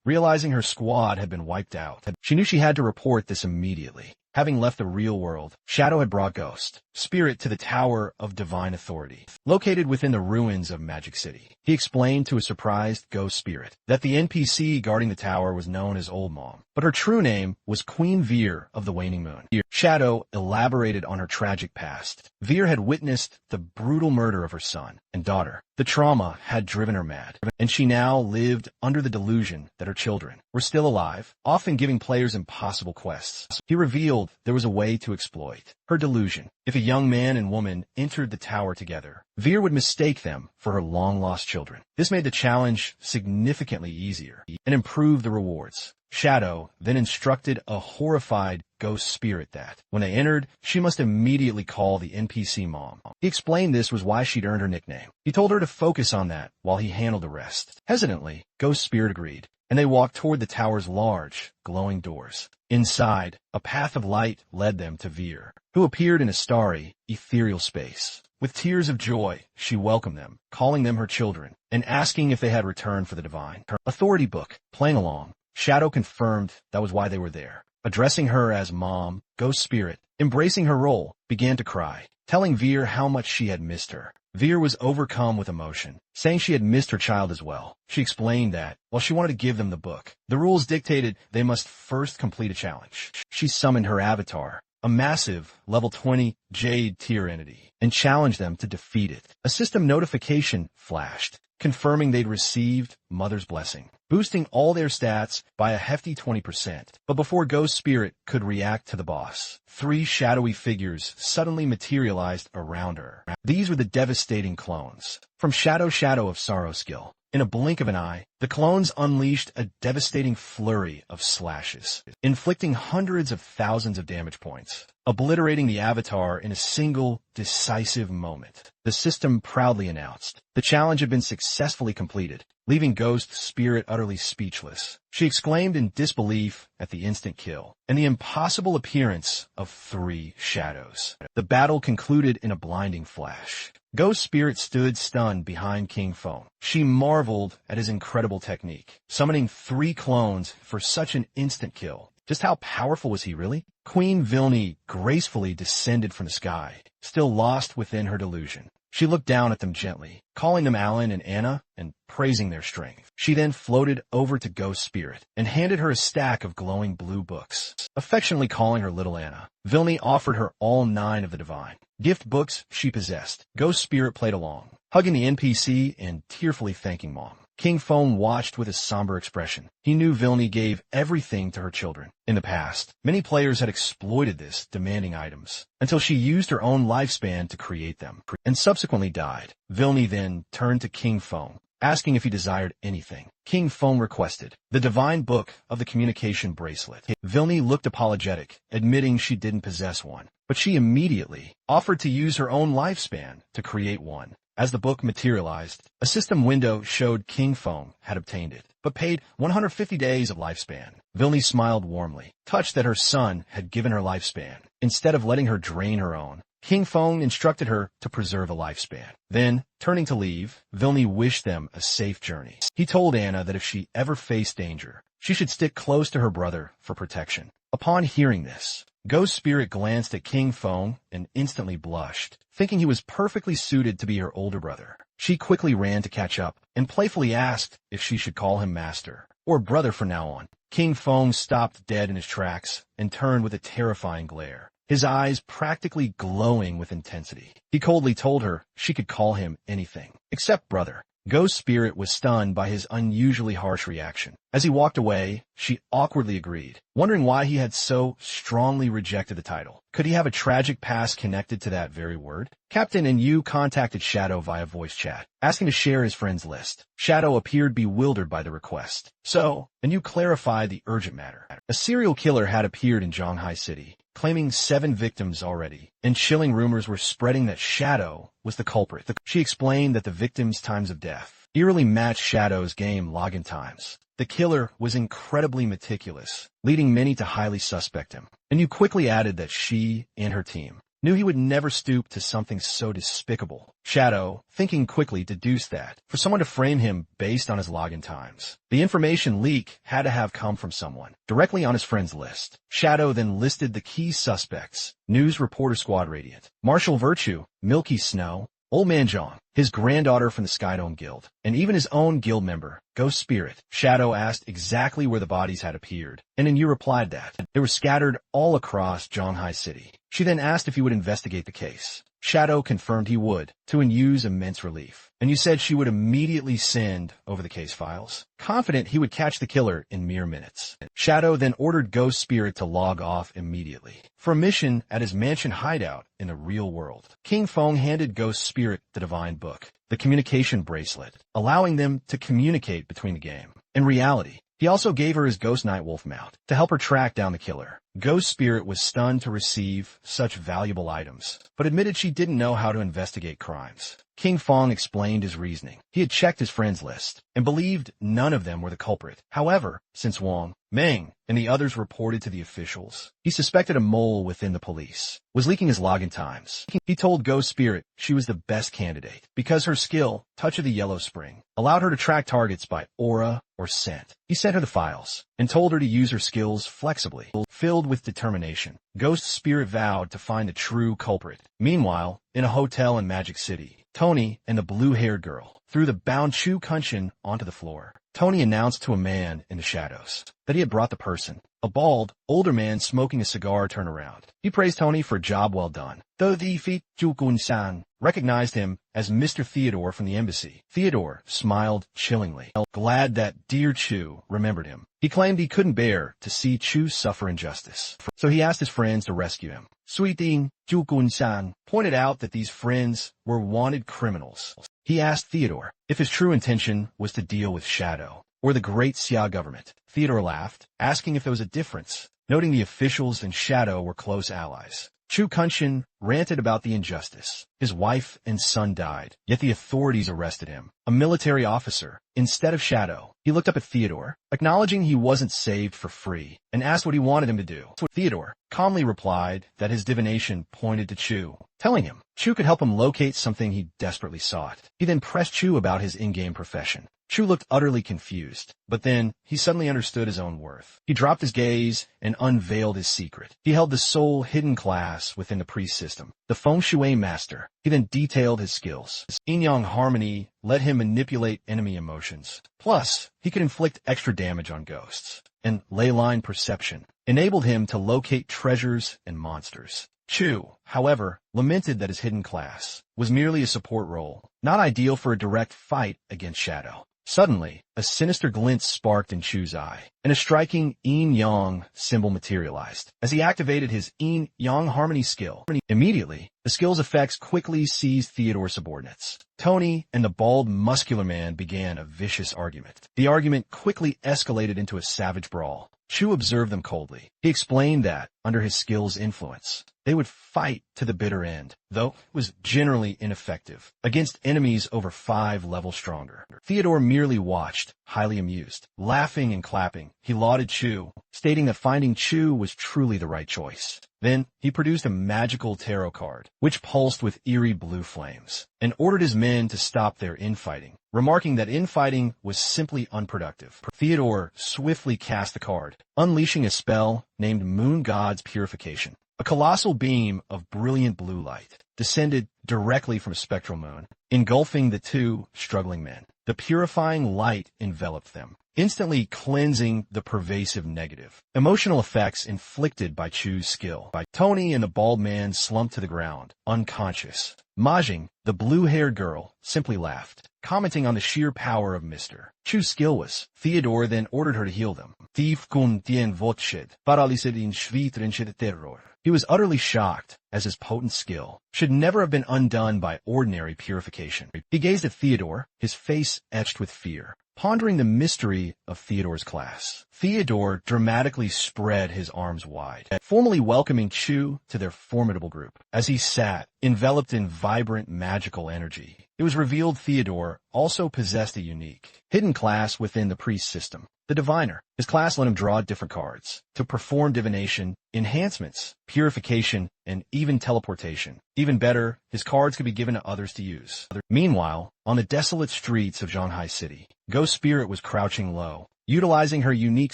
Realizing her squad had been wiped out, she knew she had to report this immediately. Having left the real world, Shadow had brought Ghost Spirit to the Tower of Divine Authority, located within the ruins of Magic City. He explained to a surprised Ghost Spirit that the NPC guarding the tower was known as Old Mom, but her true name was Queen Veer of the Waning Moon. Shadow elaborated on her tragic past. Veer had witnessed the brutal murder of her son and daughter. The trauma had driven her mad, and she now lived under the delusion that her children were still alive, often giving players impossible quests. He revealed there was a way to exploit her delusion. If a young man and woman entered the tower together, Veer would mistake them for her long-lost children. This made the challenge significantly easier and improved the rewards. Shadow then instructed a horrified Ghost Spirit that, when they entered, she must immediately call the NPC Mom. He explained this was why she'd earned her nickname. He told her to focus on that while he handled the rest. Hesitantly, Ghost Spirit agreed, and they walked toward the tower's large, glowing doors. Inside, a path of light led them to Veer, who appeared in a starry, ethereal space. With tears of joy, she welcomed them, calling them her children, and asking if they had returned for the Divine Authority book. Playing along, Shadow confirmed that was why they were there. Addressing her as Mom, Ghost Spirit, embracing her role, began to cry, telling Veer how much she had missed her. Veer was overcome with emotion, saying she had missed her child as well. She explained that, while she wanted to give them the book, the rules dictated they must first complete a challenge. She summoned her avatar, a massive, level 20 Jade tier entity, and challenged them to defeat it. A system notification flashed, confirming they'd received Mother's Blessing, boosting all their stats by a hefty 20%. But before Ghost Spirit could react to the boss, 3 shadowy figures suddenly materialized around her. These were the devastating clones from Shadow of Sorrow skill. In a blink of an eye, the clones unleashed a devastating flurry of slashes, inflicting hundreds of thousands of damage points, obliterating the avatar in a single, decisive moment. The system proudly announced the challenge had been successfully completed, leaving Ghost Spirit utterly speechless. She exclaimed in disbelief at the instant kill and the impossible appearance of 3 shadows. The battle concluded in a blinding flash. Ghost Spirit stood stunned behind King Phone. She marveled at his incredible technique, summoning 3 clones for such an instant kill. Just how powerful was he really? Queen Vilni gracefully descended from the sky, still lost within her delusion. She looked down at them gently, calling them Alan and Anna and praising their strength. She then floated over to Ghost Spirit and handed her a stack of glowing blue books. Affectionately calling her Little Anna, Vilni offered her all 9 of the divine gift books she possessed. Ghost Spirit played along, hugging the NPC and tearfully thanking Mom. King Phone watched with a somber expression. He knew Vilni gave everything to her children. In the past, many players had exploited this, demanding items, until she used her own lifespan to create them, and subsequently died. Vilni then turned to King Phone, asking if he desired anything. King Phone requested the divine book of the communication bracelet. Vilni looked apologetic, admitting she didn't possess one, but she immediately offered to use her own lifespan to create one. As the book materialized, a system window showed King Phone had obtained it, but paid 150 days of lifespan. Vilni smiled warmly, touched that her son had given her lifespan. Instead of letting her drain her own, King Phone instructed her to preserve a lifespan. Then, turning to leave, Vilni wished them a safe journey. He told Anna that if she ever faced danger, she should stick close to her brother for protection. Upon hearing this, Ghost Spirit glanced at King Phone and instantly blushed, thinking he was perfectly suited to be her older brother. She quickly ran to catch up and playfully asked if she should call him master or brother from now on. King Phone stopped dead in his tracks and turned with a terrifying glare, his eyes practically glowing with intensity. He coldly told her she could call him anything except brother. Ghost Spirit was stunned by his unusually harsh reaction. As he walked away, she awkwardly agreed, wondering why he had so strongly rejected the title. Could he have a tragic past connected to that very word? Captain and Yu contacted Shadow via voice chat, asking to share his friends list. Shadow appeared bewildered by the request. So, and Yu clarified the urgent matter. A serial killer had appeared in Zhanghai City, claiming 7 victims already, and chilling rumors were spreading that Shadow was the culprit. She explained that the victims' times of death eerily matched Shadow's game login times. The killer was incredibly meticulous, leading many to highly suspect him. And Yu quickly added that she and her team knew he would never stoop to something so despicable. Shadow, thinking quickly, deduced that for someone to frame him based on his login times, the information leak had to have come from someone directly on his friends list. Shadow then listed the key suspects: News Reporter Squad Radiant, Marshal Virtue, Milky Snow, Old Man Zhang, his granddaughter from the Skydome Guild, and even his own guild member, Ghost Spirit. Shadow asked exactly where the bodies had appeared, and Yu replied that they were scattered all across Zhanghai City. She then asked if he would investigate the case. Shadow confirmed he would, to Yu's immense relief. And Yu said she would immediately send over the case files, confident he would catch the killer in mere minutes. Shadow then ordered Ghost Spirit to log off immediately for a mission at his mansion hideout in the real world. King Feng handed Ghost Spirit the Divine Book, the communication bracelet, allowing them to communicate between the game. In reality, he also gave her his Ghost Nightwolf mount to help her track down the killer. Ghost Spirit was stunned to receive such valuable items, but admitted she didn't know how to investigate crimes. King Feng explained his reasoning. He had checked his friends list and believed none of them were the culprit. However, since Wang, Meng, and the others reported to the officials, he suspected a mole within the police was leaking his login times. He told Ghost Spirit she was the best candidate because her skill, Touch of the Yellow Spring, allowed her to track targets by aura or scent. He sent her the files and told her to use her skills flexibly. Filled with determination, Ghost Spirit vowed to find the true culprit. Meanwhile, in a hotel in Magic City, Tony and the blue-haired girl threw the bound Chu Kunshin onto the floor. Tony announced to a man in the shadows that he had brought the person. A bald, older man smoking a cigar turned around. He praised Tony for a job well done, though the Jukun-san recognized him as Mr. Theodore from the embassy. Theodore smiled chillingly, glad that dear Chu remembered him. He claimed he couldn't bear to see Chu suffer injustice, so he asked his friends to rescue him. Sweeting Jukun-san pointed out that these friends were wanted criminals. He asked Theodore if his true intention was to deal with Shadow or the Great Xia government. Theodore laughed, asking if there was a difference, noting the officials and Shadow were close allies. Chu Kunshin ranted about the injustice. His wife and son died, yet the authorities arrested him, a military officer, instead of Shadow. He looked up at Theodore, acknowledging he wasn't saved for free, and asked what he wanted him to do. Theodore calmly replied that his divination pointed to Chu, telling him Chu could help him locate something he desperately sought. He then pressed Chu about his in-game profession. Chu looked utterly confused, but then he suddenly understood his own worth. He dropped his gaze and unveiled his secret. He held the sole hidden class within the priest system, the Feng Shui Master. He then detailed his skills. His yin-yang harmony let him manipulate enemy emotions. Plus, he could inflict extra damage on ghosts. And ley line perception enabled him to locate treasures and monsters. Chu, however, lamented that his hidden class was merely a support role, not ideal for a direct fight against Shadow. Suddenly, a sinister glint sparked in Chu's eye, and a striking yin-yang symbol materialized. As he activated his yin-yang harmony skill, immediately, the skill's effects quickly seized Theodore's subordinates. Tony and the bald, muscular man began a vicious argument. The argument quickly escalated into a savage brawl. Chu observed them coldly. He explained that, under his skill's influence, they would fight to the bitter end, though it was generally ineffective, against enemies over 5 levels stronger. Theodore merely watched, highly amused. Laughing and clapping, he lauded Chu, stating that finding Chu was truly the right choice. Then, he produced a magical tarot card, which pulsed with eerie blue flames, and ordered his men to stop their infighting, remarking that infighting was simply unproductive. Theodore swiftly cast the card, unleashing a spell named Moon God's Purification. A colossal beam of brilliant blue light descended directly from a spectral moon, engulfing the 2 struggling men. The purifying light enveloped them, instantly cleansing the pervasive negative emotional effects inflicted by Chu's skill. Tony and the bald man slumped to the ground, unconscious. Mahjong, the blue-haired girl, simply laughed, commenting on the sheer power of Mr. Chu's skillless. Theodore then ordered her to heal them. Thief kun tien votshid, paralysid in schwitrinshid terror. He was utterly shocked, as his potent skill should never have been undone by ordinary purification. He gazed at Theodore, his face etched with fear, pondering the mystery of Theodore's class. Theodore dramatically spread his arms wide, formally welcoming Chu to their formidable group. As he sat, enveloped in vibrant magical energy, it was revealed Theodore also possessed a unique, hidden class within the priest system. The diviner. His class let him draw different cards to perform divination, enhancements, purification, and even teleportation. Even better, his cards could be given to others to use. Meanwhile, on the desolate streets of Shanghai City, Ghost Spirit was crouching low, utilizing her unique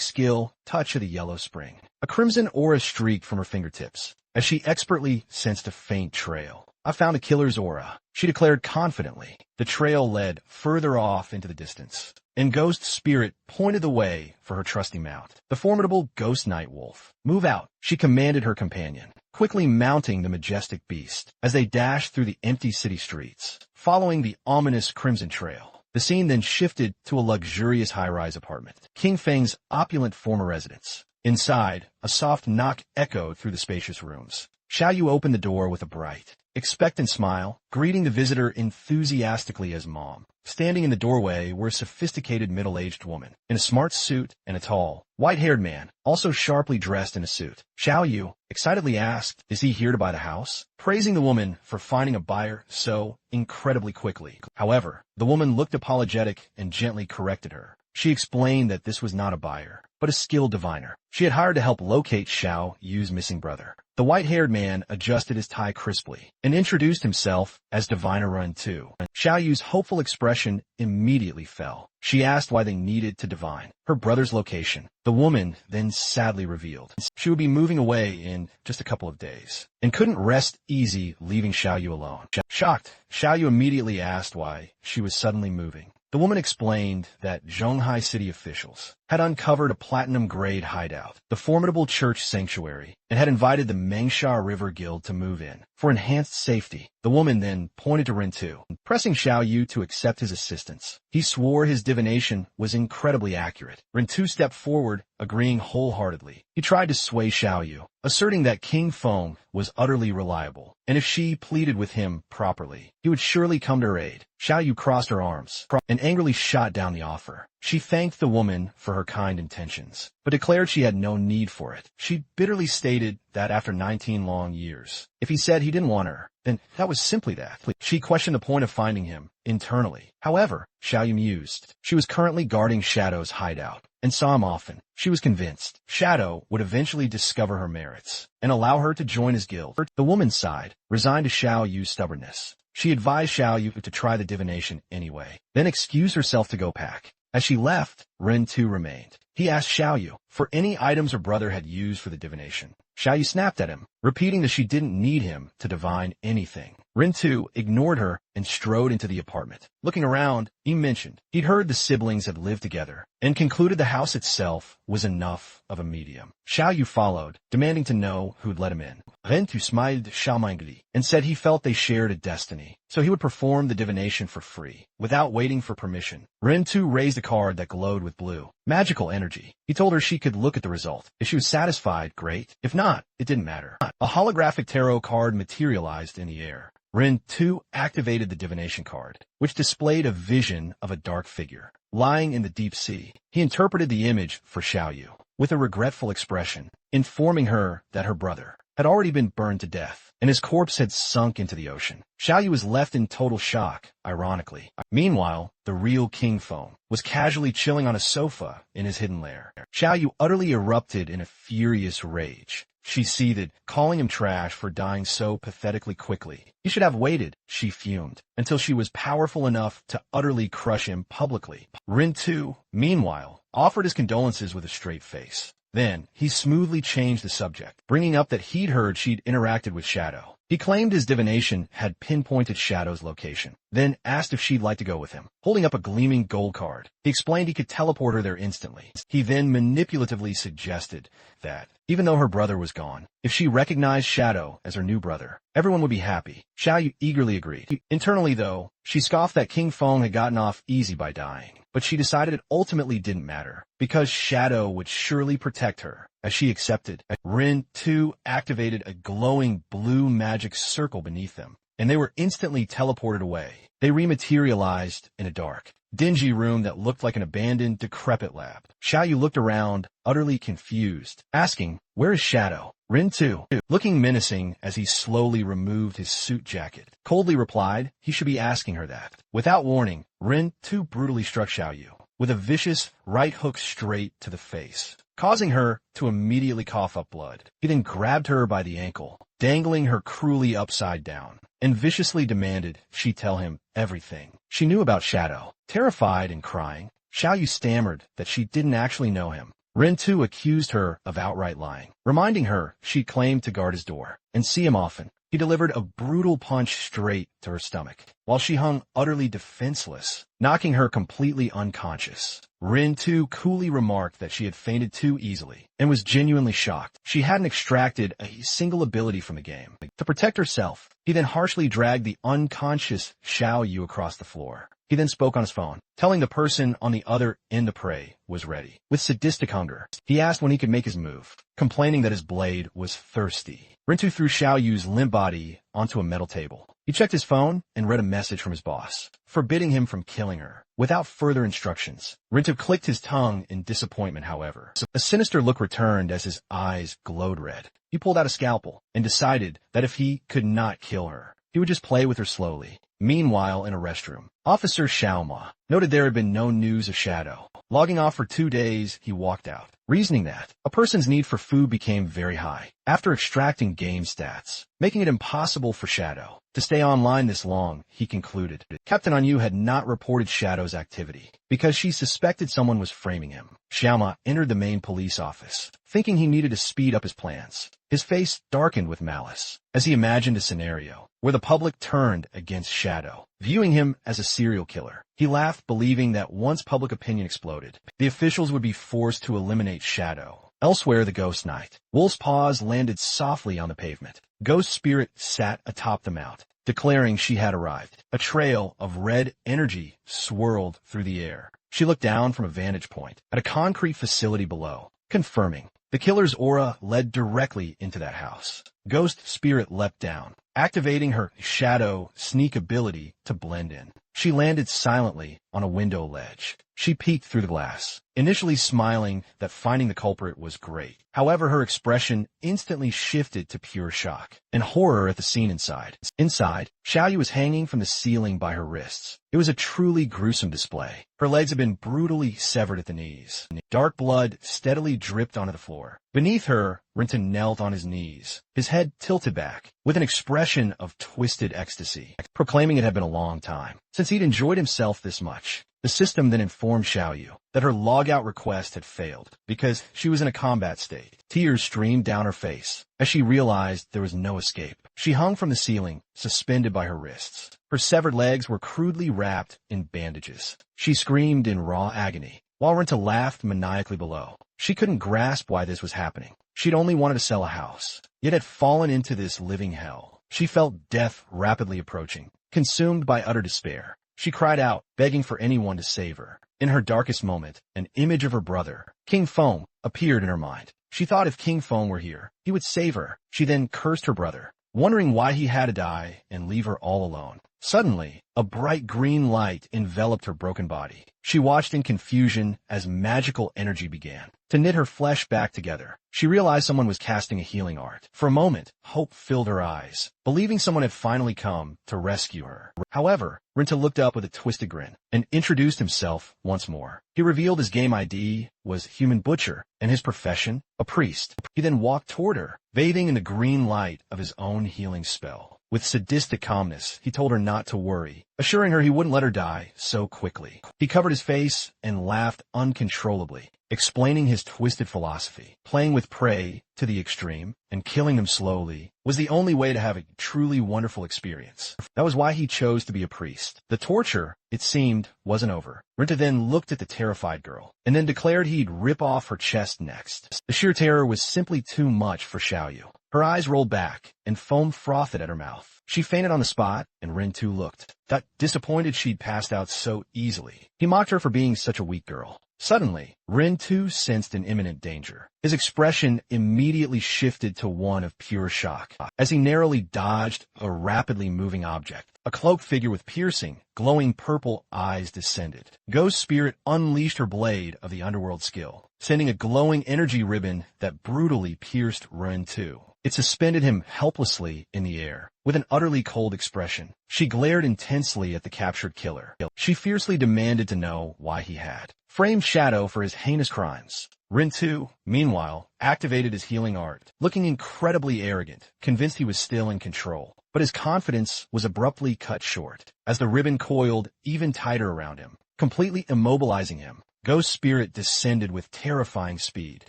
skill, Touch of the Yellow Spring. A crimson aura streaked from her fingertips, as she expertly sensed a faint trail. I found a killer's aura, she declared confidently. The trail led further off into the distance, and Ghost Spirit pointed the way for her trusty mount, the formidable Ghost Night Wolf. Move out, she commanded her companion, quickly mounting the majestic beast. As they dashed through the empty city streets, following the ominous crimson trail, the scene then shifted to a luxurious high-rise apartment, King Feng's opulent former residence. Inside, a soft knock echoed through the spacious rooms. Xiaoyu opened the door with a bright, expectant smile, greeting the visitor enthusiastically as Mom. Standing in the doorway were a sophisticated middle-aged woman, in a smart suit, and a tall, white-haired man, also sharply dressed in a suit. Xiaoyu excitedly asked, "Is he here to buy the house?" praising the woman for finding a buyer so incredibly quickly. However, the woman looked apologetic and gently corrected her. She explained that this was not a buyer, but a skilled diviner. She had hired to help locate Xiao Yu's missing brother. The white-haired man adjusted his tie crisply and introduced himself as Diviner Run 2. Xiao Yu's hopeful expression immediately fell. She asked why they needed to divine her brother's location. The woman then sadly revealed she would be moving away in just a couple of days and couldn't rest easy leaving Xiao Yu alone. Shocked, Xiao Yu immediately asked why she was suddenly moving. The woman explained that Shanghai City officials had uncovered a platinum-grade hideout, the formidable church sanctuary, and had invited the Mengsha River Guild to move in for enhanced safety. The woman then pointed to Rin-Tu, pressing Xiao Yu to accept his assistance. He swore his divination was incredibly accurate. Rin-Tu stepped forward, agreeing wholeheartedly. He tried to sway Xiao Yu, asserting that King Feng was utterly reliable, and if she pleaded with him properly, he would surely come to her aid. Xiao Yu crossed her arms and angrily shot down the offer. She thanked the woman for her kind intentions, but declared she had no need for it. She bitterly stated that after 19 long years, if he said he didn't want her, then that was simply that. She questioned the point of finding him internally. However, Xiao Yu mused. She was currently guarding Shadow's hideout and saw him often. She was convinced Shadow would eventually discover her merits and allow her to join his guild. The woman sighed, resigned to Xiao Yu's stubbornness. She advised Xiao Yu to try the divination anyway, then excused herself to go pack. As she left, Rin-Tu remained. He asked Xiao Yu for any items her brother had used for the divination. Xiao Yu snapped at him, repeating that she didn't need him to divine anything. Rin-Tu ignored her and strode into the apartment. Looking around, he mentioned he'd heard the siblings had lived together and concluded the house itself was enough of a medium. Xiao Yu followed, demanding to know who'd let him in. Rin-Tu smiled charmingly and said he felt they shared a destiny, so he would perform the divination for free, without waiting for permission. Rin-Tu raised a card that glowed with blue, magical energy. He told her she could look at the result. If she was satisfied, great. If not, it didn't matter. A holographic tarot card materialized in the air. Rin-Tu activated the divination card, which displayed a vision of a dark figure lying in the deep sea. He interpreted the image for Xiao Yu with a regretful expression, informing her that her brother had already been burned to death, and his corpse had sunk into the ocean. Xiao Yu was left in total shock, ironically. Meanwhile, the real King Feng was casually chilling on a sofa in his hidden lair. Xiao Yu utterly erupted in a furious rage. She seethed, calling him trash for dying so pathetically quickly. He should have waited, she fumed, until she was powerful enough to utterly crush him publicly. Rin-Tu, meanwhile, offered his condolences with a straight face. Then, he smoothly changed the subject, bringing up that he'd heard she'd interacted with Shadow, He claimed his divination had pinpointed Shadow's location, then asked if she'd like to go with him. Holding up a gleaming gold card, he explained he could teleport her there instantly. He then manipulatively suggested that, even though her brother was gone, if she recognized Shadow as her new brother, everyone would be happy. Xiaoyu eagerly agreed. Internally, though, she scoffed that King Feng had gotten off easy by dying, but she decided it ultimately didn't matter, because Shadow would surely protect her. As she accepted, Rin, too, activated a glowing blue magic circle beneath them, and they were instantly teleported away. They rematerialized in a dark, dingy room that looked like an abandoned, decrepit lab. Xiaoyu looked around, utterly confused, asking, "Where is Shadow?" Rin, too, looking menacing as he slowly removed his suit jacket, coldly replied he should be asking her that. Without warning, Rin, too, brutally struck Xiaoyu with a vicious right hook straight to the face, causing her to immediately cough up blood. He then grabbed her by the ankle, dangling her cruelly upside down, and viciously demanded she tell him everything she knew about Shadow. Terrified and crying, Xiaoyu stammered that she didn't actually know him. Rin, too, accused her of outright lying, reminding her she claimed to guard his door and see him often. He delivered a brutal punch straight to her stomach, while she hung utterly defenseless, knocking her completely unconscious. Rin, too, coolly remarked that she had fainted too easily, and was genuinely shocked. She hadn't extracted a single ability from the game. To protect herself, he then harshly dragged the unconscious Xiaoyu across the floor. He then spoke on his phone, telling the person on the other end the prey was ready. With sadistic hunger, he asked when he could make his move, complaining that his blade was thirsty. Rintu threw Xiaoyu's limp body onto a metal table. He checked his phone and read a message from his boss, forbidding him from killing her. Without further instructions, Rintu clicked his tongue in disappointment, however. A sinister look returned as his eyes glowed red. He pulled out a scalpel and decided that if he could not kill her, he would just play with her slowly. Meanwhile, in a restroom, Officer Xiaoma noted there had been no news of Shadow. Logging off for 2 days, he walked out, reasoning that a person's need for food became very high after extracting game stats, making it impossible for Shadow to stay online this long. He concluded Captain Anyu had not reported Shadow's activity because she suspected someone was framing him. Xiaoma entered the main police office, thinking he needed to speed up his plans. His face darkened with malice as he imagined a scenario where the public turned against Shadow, viewing him as a serial killer. He laughed, believing that once public opinion exploded, the officials would be forced to eliminate Shadow. Elsewhere, the Ghost Knight. Wolf's paws landed softly on the pavement. Ghost Spirit sat atop the mount, declaring she had arrived. A trail of red energy swirled through the air. She looked down from a vantage point at a concrete facility below, confirming the killer's aura led directly into that house. Ghost Spirit leapt down, activating her Shadow sneak ability to blend in. She landed silently on a window ledge. She peeked through the glass, initially smiling that finding the culprit was great. However, her expression instantly shifted to pure shock and horror at the scene inside. Inside, Xiaoyu was hanging from the ceiling by her wrists. It was a truly gruesome display. Her legs had been brutally severed at the knees. Dark blood steadily dripped onto the floor. Beneath her, Rinton knelt on his knees, his head tilted back, with an expression of twisted ecstasy, proclaiming it had been a long time since he'd enjoyed himself this much. The system then informed Xiaoyu that her logout request had failed because she was in a combat state. Tears streamed down her face as she realized there was no escape. She hung from the ceiling, suspended by her wrists. Her severed legs were crudely wrapped in bandages. She screamed in raw agony, while Renta laughed maniacally below. She couldn't grasp why this was happening. She'd only wanted to sell a house, yet had fallen into this living hell. She felt death rapidly approaching. Consumed by utter despair, she cried out, begging for anyone to save her. In her darkest moment, an image of her brother, King Feng, appeared in her mind. She thought if King Feng were here, he would save her. She then cursed her brother, wondering why he had to die and leave her all alone. Suddenly, a bright green light enveloped her broken body. She watched in confusion as magical energy began to knit her flesh back together. She realized someone was casting a healing art. For a moment, hope filled her eyes, believing someone had finally come to rescue her. However, Rinta looked up with a twisted grin and introduced himself once more. He revealed his game ID was Human Butcher and his profession, a priest. He then walked toward her, bathing in the green light of his own healing spell. With sadistic calmness, he told her not to worry, assuring her he wouldn't let her die so quickly. He covered his face and laughed uncontrollably, explaining his twisted philosophy. Playing with prey to the extreme and killing them slowly was the only way to have a truly wonderful experience. That was why he chose to be a priest. The torture, it seemed, wasn't over. Rinta then looked at the terrified girl, and then declared he'd rip off her chest next. The sheer terror was simply too much for Xiaoyu. Her eyes rolled back, and foam frothed at her mouth. She fainted on the spot, and Rin too looked, disappointed she'd passed out so easily. He mocked her for being such a weak girl. Suddenly, Rin too sensed an imminent danger. His expression immediately shifted to one of pure shock, as he narrowly dodged a rapidly moving object. A cloaked figure with piercing, glowing purple eyes descended. Ghost Spirit unleashed her blade of the underworld skill, sending a glowing energy ribbon that brutally pierced Rin too. It suspended him helplessly in the air. With an utterly cold expression, she glared intensely at the captured killer. She fiercely demanded to know why he had framed Shadow for his heinous crimes. Rin too, meanwhile, activated his healing art, looking incredibly arrogant, convinced he was still in control. But his confidence was abruptly cut short, as the ribbon coiled even tighter around him, completely immobilizing him. Ghost Spirit descended with terrifying speed,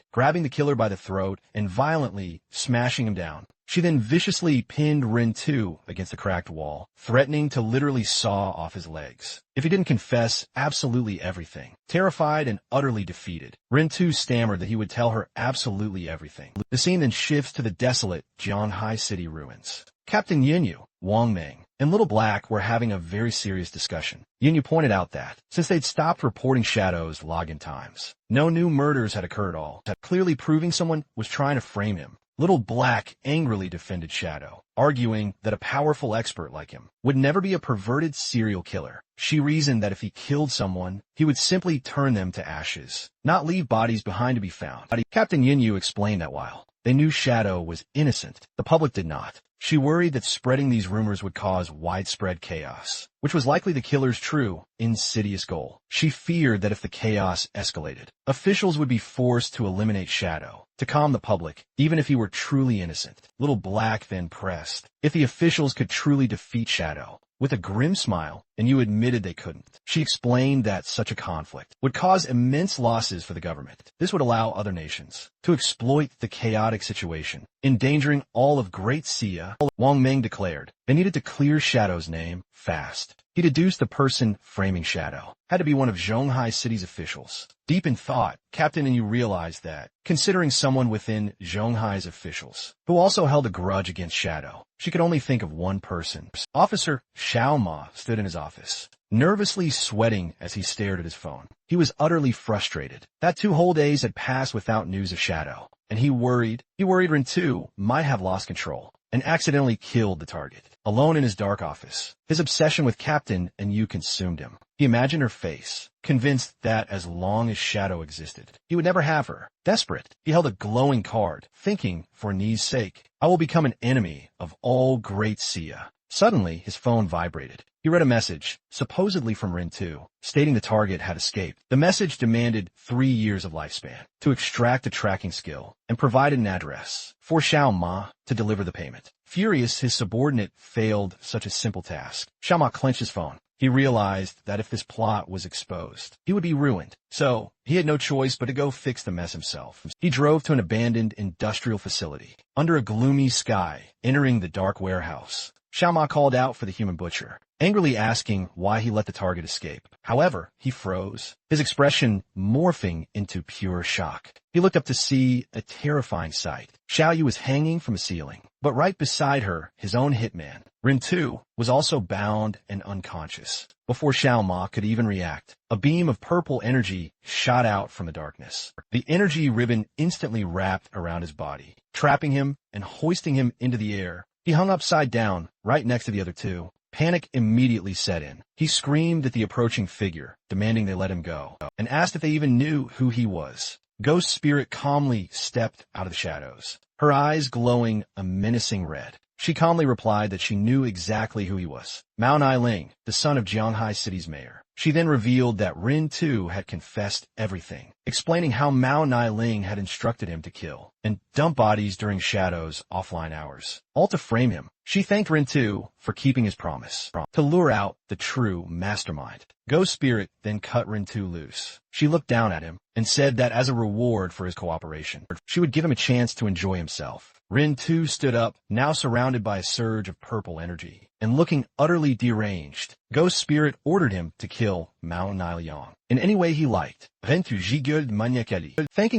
grabbing the killer by the throat and violently smashing him down. She then viciously pinned Rin too against the cracked wall, threatening to literally saw off his legs if he didn't confess absolutely everything. Terrified and utterly defeated, Rin too stammered that he would tell her absolutely everything. The scene then shifts to the desolate Zhanghai City ruins. Captain Yinyu, Wang Meng, and Little Black were having a very serious discussion. Yinyu pointed out that, since they'd stopped reporting Shadow's login times, no new murders had occurred at all, clearly proving someone was trying to frame him. Little Black angrily defended Shadow, arguing that a powerful expert like him would never be a perverted serial killer. She reasoned that if he killed someone, he would simply turn them to ashes, not leave bodies behind to be found. Captain Yinyu explained that while they knew Shadow was innocent, the public did not. She worried that spreading these rumors would cause widespread chaos, which was likely the killer's true, insidious goal. She feared that if the chaos escalated, officials would be forced to eliminate Shadow to calm the public, even if he were truly innocent. Little Black then pressed if the officials could truly defeat Shadow. With a grim smile, and you admitted they couldn't. She explained that such a conflict would cause immense losses for the government. This would allow other nations to exploit the chaotic situation, endangering all of Great Xia. Wang Meng declared they needed to clear Shadow's name fast. He deduced the person framing Shadow had to be one of Zhanghai City's officials. Deep in thought, Captain Inu realized that, considering someone within Zhanghai's officials, who also held a grudge against Shadow, she could only think of one person. Officer Xiao Ma stood in his office, nervously sweating as he stared at his phone. He was utterly frustrated. That 2 whole days had passed without news of Shadow, and he worried Rin too might have lost control and accidentally killed the target. Alone in his dark office, his obsession with Captain Inu consumed him. He imagined her face, convinced that as long as Shadow existed, he would never have her. Desperate, he held a glowing card, thinking, for Ni's sake, I will become an enemy of all Great Xia. Suddenly, his phone vibrated. He read a message, supposedly from Rin too, stating the target had escaped. The message demanded 3 years of lifespan to extract a tracking skill and provided an address for Xiao Ma to deliver the payment. Furious, his subordinate failed such a simple task. Xiao Ma clenched his phone. He realized that if this plot was exposed, he would be ruined. So, he had no choice but to go fix the mess himself. He drove to an abandoned industrial facility, under a gloomy sky, entering the dark warehouse. Xiao Ma called out for the human butcher, angrily asking why he let the target escape. However, he froze, his expression morphing into pure shock. He looked up to see a terrifying sight. Xiaoyu was hanging from a ceiling, but right beside her, his own hitman, Rin too, was also bound and unconscious. Before Xiao Ma could even react, a beam of purple energy shot out from the darkness. The energy ribbon instantly wrapped around his body, trapping him and hoisting him into the air. He hung upside down, right next to the other two. Panic immediately set in. He screamed at the approaching figure, demanding they let him go, and asked if they even knew who he was. Ghost Spirit calmly stepped out of the shadows, her eyes glowing a menacing red. She calmly replied that she knew exactly who he was. Mao Nailing, the son of Zhanghai City's mayor. She then revealed that Rin too had confessed everything, explaining how Mao Niling had instructed him to kill and dump bodies during Shadow's offline hours, all to frame him. She thanked Rin too for keeping his promise to lure out the true mastermind. Ghost Spirit then cut Rin too loose. She looked down at him and said that as a reward for his cooperation, she would give him a chance to enjoy himself. Rin too stood up, now surrounded by a surge of purple energy, and looking utterly deranged. Ghost Spirit ordered him to kill Mao Niling in any way he liked. Thanking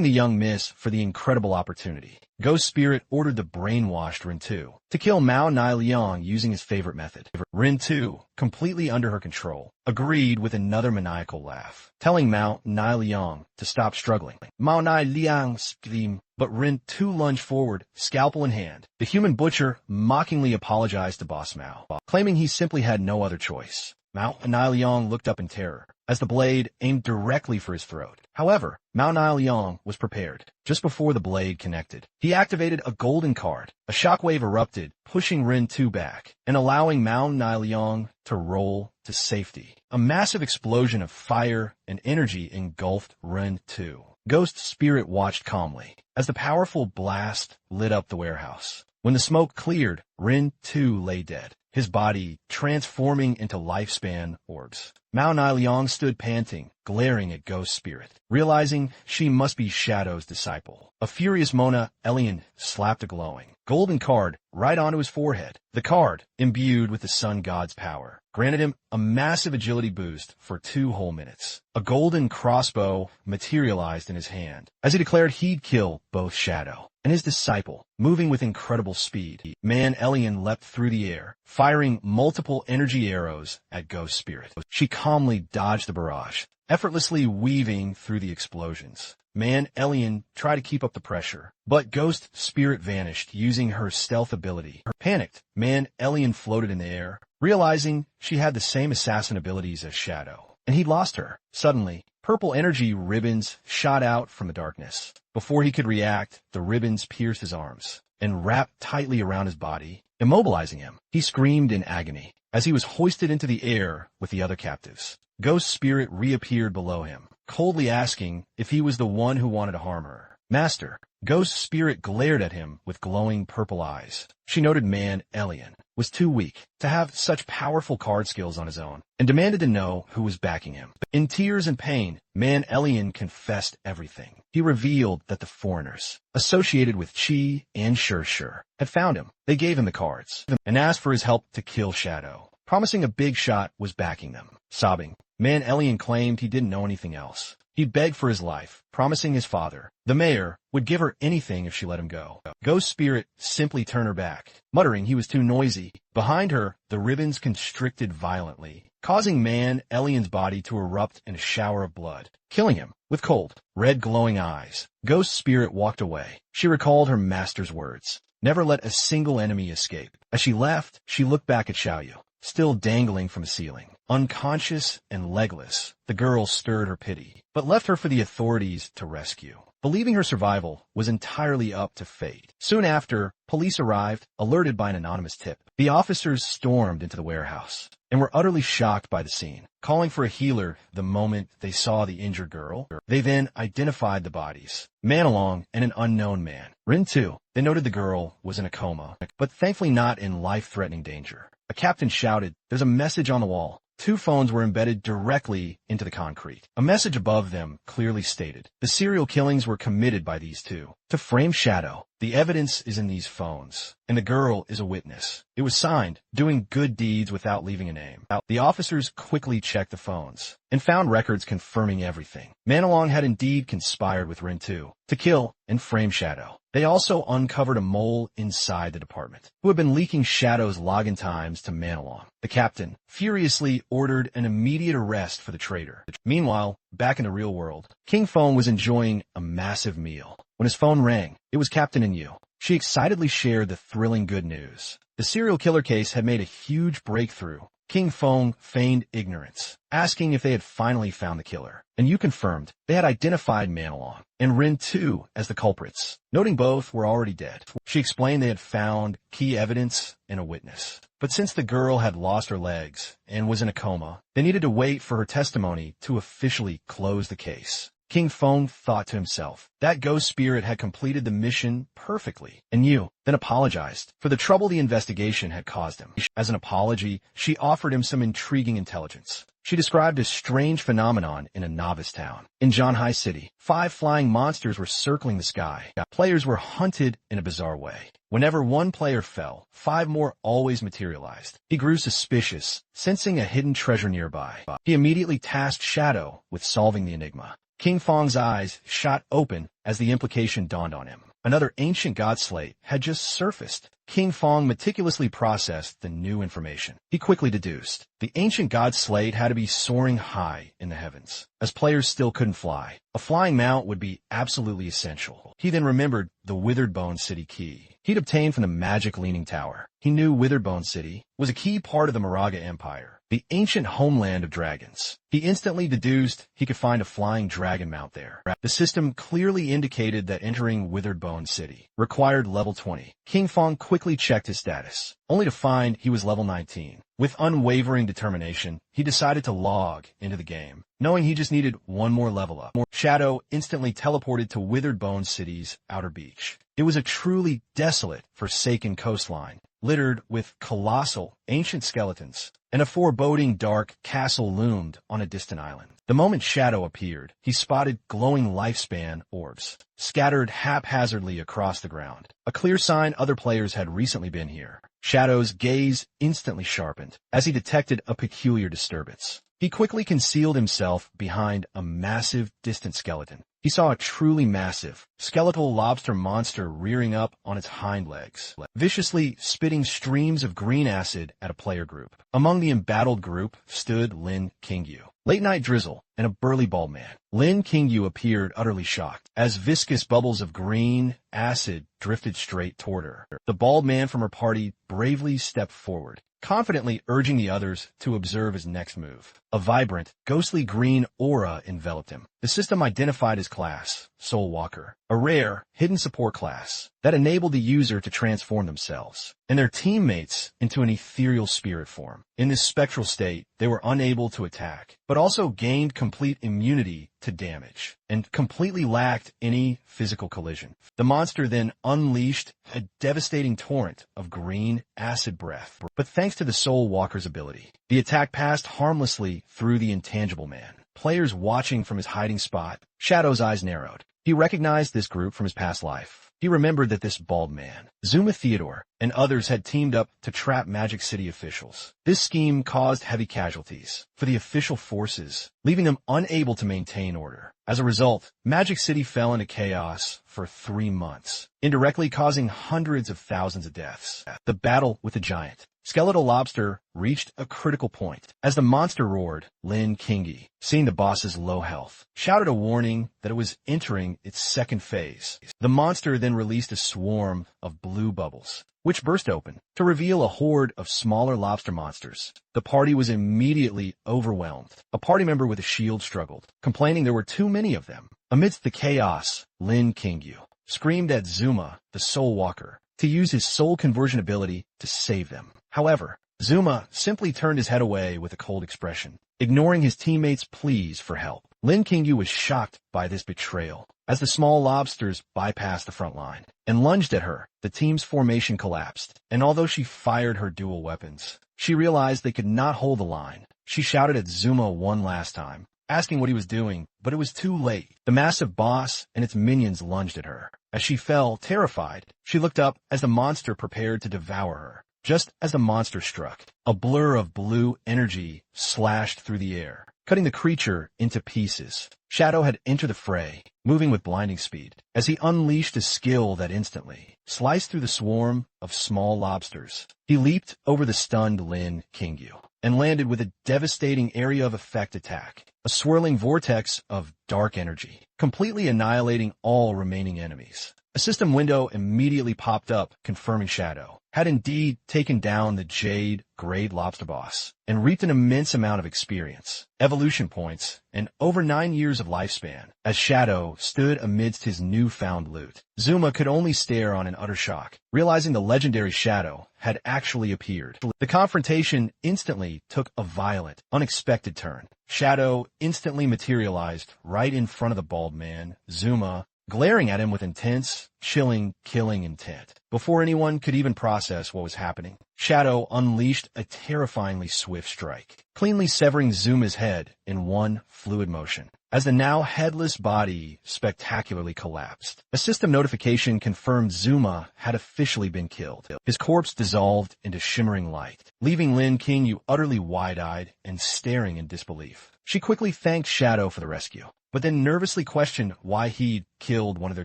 the young miss for the incredible opportunity, Ghost Spirit ordered the brainwashed Rin too to kill Mao Niling using his favorite method. Rin too, completely under her control, agreed with another maniacal laugh, telling Mao Niling to stop struggling. Mao Niling screamed, but Rin too lunged forward, scalpel in hand. The human butcher mockingly apologized to Boss Mao, claiming he simply had no other choice. Mao Niling looked up in terror as the blade aimed directly for his throat. However, Mao Niling was prepared. Just before the blade connected, he activated a golden card. A shockwave erupted, pushing Rin too back and allowing Mao Niling to roll to safety. A massive explosion of fire and energy engulfed Rin too. Ghost Spirit watched calmly as the powerful blast lit up the warehouse. When the smoke cleared, Rin too lay dead, his body transforming into lifespan orbs. Mao Niling stood panting, glaring at Ghost Spirit, realizing she must be Shadow's disciple. A furious Mona Elian slapped a glowing golden card right onto his forehead. The card, imbued with the sun god's power, granted him a massive agility boost for 2 whole minutes. A golden crossbow materialized in his hand as he declared he'd kill both Shadow and his disciple. Moving with incredible speed, Man Elian leapt through the air, firing multiple energy arrows at Ghost Spirit. She calmly dodged the barrage, effortlessly weaving through the explosions. Man Elian tried to keep up the pressure, but Ghost Spirit vanished using her stealth ability. Panicked, Man Elian floated in the air, realizing she had the same assassin abilities as Shadow, and he'd lost her. Suddenly, purple energy ribbons shot out from the darkness. Before he could react, the ribbons pierced his arms and wrapped tightly around his body, immobilizing him. He screamed in agony as he was hoisted into the air with the other captives. Ghost Spirit reappeared below him, coldly asking if he was the one who wanted to harm her. Master, Ghost Spirit glared at him with glowing purple eyes. She noted Man Elian was too weak to have such powerful card skills on his own, and demanded to know who was backing him. In tears and pain, Man Elian confessed everything. He revealed that the foreigners associated with Chi and Shur had found him. They gave him the cards and asked for his help to kill Shadow, promising a big shot was backing them. Sobbing, Man Elian claimed he didn't know anything else. He begged for his life, promising his father, the mayor, would give her anything if she let him go. Ghost Spirit simply turned her back, muttering he was too noisy. Behind her, the ribbons constricted violently, causing Man Elian's body to erupt in a shower of blood, killing him with cold, red glowing eyes. Ghost Spirit walked away. She recalled her master's words, never let a single enemy escape. As she left, she looked back at Xiaoyu, still dangling from the ceiling. Unconscious and legless, the girl stirred her pity, but left her for the authorities to rescue, believing her survival was entirely up to fate. Soon after, police arrived, alerted by an anonymous tip. The officers stormed into the warehouse and were utterly shocked by the scene, calling for a healer the moment they saw the injured girl. They then identified the bodies, Manalong and an unknown man, Rin too. They noted the girl was in a coma, but thankfully not in life-threatening danger. A captain shouted, "There's a message on the wall." 2 phones were embedded directly into the concrete. A message above them clearly stated, the serial killings were committed by these 2 to frame Shadow. The evidence is in these phones, and the girl is a witness. It was signed, doing good deeds without leaving a name. The officers quickly checked the phones and found records confirming everything. Manalong had indeed conspired with Rin too to kill and frame Shadow. They also uncovered a mole inside the department who had been leaking Shadow's login times to Manalong. The captain furiously ordered an immediate arrest for the traitor. Meanwhile, back in the real world, King Phone was enjoying a massive meal. When his phone rang, it was Captain Yu. She excitedly shared the thrilling good news. The serial killer case had made a huge breakthrough, King Feng feigned ignorance, asking if they had finally found the killer. And Yu confirmed they had identified Manhwa and Rin too as the culprits, noting both were already dead. She explained they had found key evidence and a witness. But since the girl had lost her legs and was in a coma, they needed to wait for her testimony to officially close the case. King Feng thought to himself, that ghost spirit had completed the mission perfectly, and Yu then apologized for the trouble the investigation had caused him. As an apology, she offered him some intriguing intelligence. She described a strange phenomenon in a novice town. In Zhanhai City, 5 flying monsters were circling the sky. Players were hunted in a bizarre way. Whenever one player fell, 5 more always materialized. He grew suspicious, sensing a hidden treasure nearby. He immediately tasked Shadow with solving the enigma. King Feng's eyes shot open as the implication dawned on him. Another ancient god slate had just surfaced. King Feng meticulously processed the new information. He quickly deduced the ancient god slate had to be soaring high in the heavens, as players still couldn't fly. A flying mount would be absolutely essential. He then remembered the Withered Bone City key he'd obtained from the magic Leaning Tower. He knew Withered Bone City was a key part of the Moraga Empire, the ancient homeland of dragons. He instantly deduced he could find a flying dragon mount there. The system clearly indicated that entering Withered Bone City required level 20. King Feng quickly checked his status, only to find he was level 19. With unwavering determination, he decided to log into the game, knowing he just needed one more level up. Shadow instantly teleported to Withered Bone City's outer beach. It was a truly desolate, forsaken coastline, littered with colossal, ancient skeletons, and a foreboding dark castle loomed on a distant island. The moment Shadow appeared, he spotted glowing lifespan orbs, scattered haphazardly across the ground, a clear sign other players had recently been here. Shadow's gaze instantly sharpened as he detected a peculiar disturbance. He quickly concealed himself behind a massive, distant skeleton. He saw a truly massive, skeletal lobster monster rearing up on its hind legs, viciously spitting streams of green acid at a player group. Among the embattled group stood Lin Qingyu, Late Night Drizzle, and a burly bald man. Lin Qingyu appeared utterly shocked as viscous bubbles of green acid drifted straight toward her. The bald man from her party bravely stepped forward, confidently urging the others to observe his next move. A vibrant, ghostly green aura enveloped him. The system identified his class, Soul Walker, a rare, hidden support class that enabled the user to transform themselves and their teammates into an ethereal spirit form. In this spectral state, they were unable to attack, but also gained complete immunity to damage and completely lacked any physical collision. The monster then unleashed a devastating torrent of green acid breath. But thanks to the Soul Walker's ability, the attack passed harmlessly through the intangible man. Players watching from his hiding spot, Shadow's eyes narrowed. He recognized this group from his past life. He remembered that this bald man, Zuma Theodore, and others had teamed up to trap Magic City officials. This scheme caused heavy casualties for the official forces, leaving them unable to maintain order. As a result, Magic City fell into chaos for 3 months, indirectly causing hundreds of thousands of deaths. The battle with the giant skeletal lobster reached a critical point. As the monster roared, Lin Qingyu, seeing the boss's low health, shouted a warning that it was entering its second phase. The monster then released a swarm of blue bubbles, which burst open to reveal a horde of smaller lobster monsters. The party was immediately overwhelmed. A party member with a shield struggled, complaining there were too many of them. Amidst the chaos, Lin Qingyu screamed at Zuma, the Soul Walker, to use his soul conversion ability to save them. However, Zuma simply turned his head away with a cold expression, ignoring his teammates' pleas for help. Lin Qingyu was shocked by this betrayal. As the small lobsters bypassed the front line and lunged at her, the team's formation collapsed, and although she fired her dual weapons, she realized they could not hold the line. She shouted at Zuma one last time, asking what he was doing, but it was too late. The massive boss and its minions lunged at her. As she fell, terrified, she looked up as the monster prepared to devour her. Just as the monster struck, a blur of blue energy slashed through the air, cutting the creature into pieces. Shadow had entered the fray, moving with blinding speed, as he unleashed a skill that instantly sliced through the swarm of small lobsters. He leaped over the stunned Lin Qingyu and landed with a devastating area of effect attack, a swirling vortex of dark energy, completely annihilating all remaining enemies. A system window immediately popped up, confirming Shadow had indeed taken down the Jade Grade Lobster boss and reaped an immense amount of experience, evolution points, and over 9 years of lifespan. As Shadow stood amidst his newfound loot, Zuma could only stare on in utter shock, realizing the legendary Shadow had actually appeared. The confrontation instantly took a violent, unexpected turn. Shadow instantly materialized right in front of the bald man, Zuma, glaring at him with intense, chilling, killing intent. Before anyone could even process what was happening, Shadow unleashed a terrifyingly swift strike, cleanly severing Zuma's head in one fluid motion. As the now headless body spectacularly collapsed, a system notification confirmed Zuma had officially been killed. His corpse dissolved into shimmering light, leaving Lin Qingyu utterly wide-eyed and staring in disbelief. She quickly thanked Shadow for the rescue, but then nervously questioned why he'd killed one of their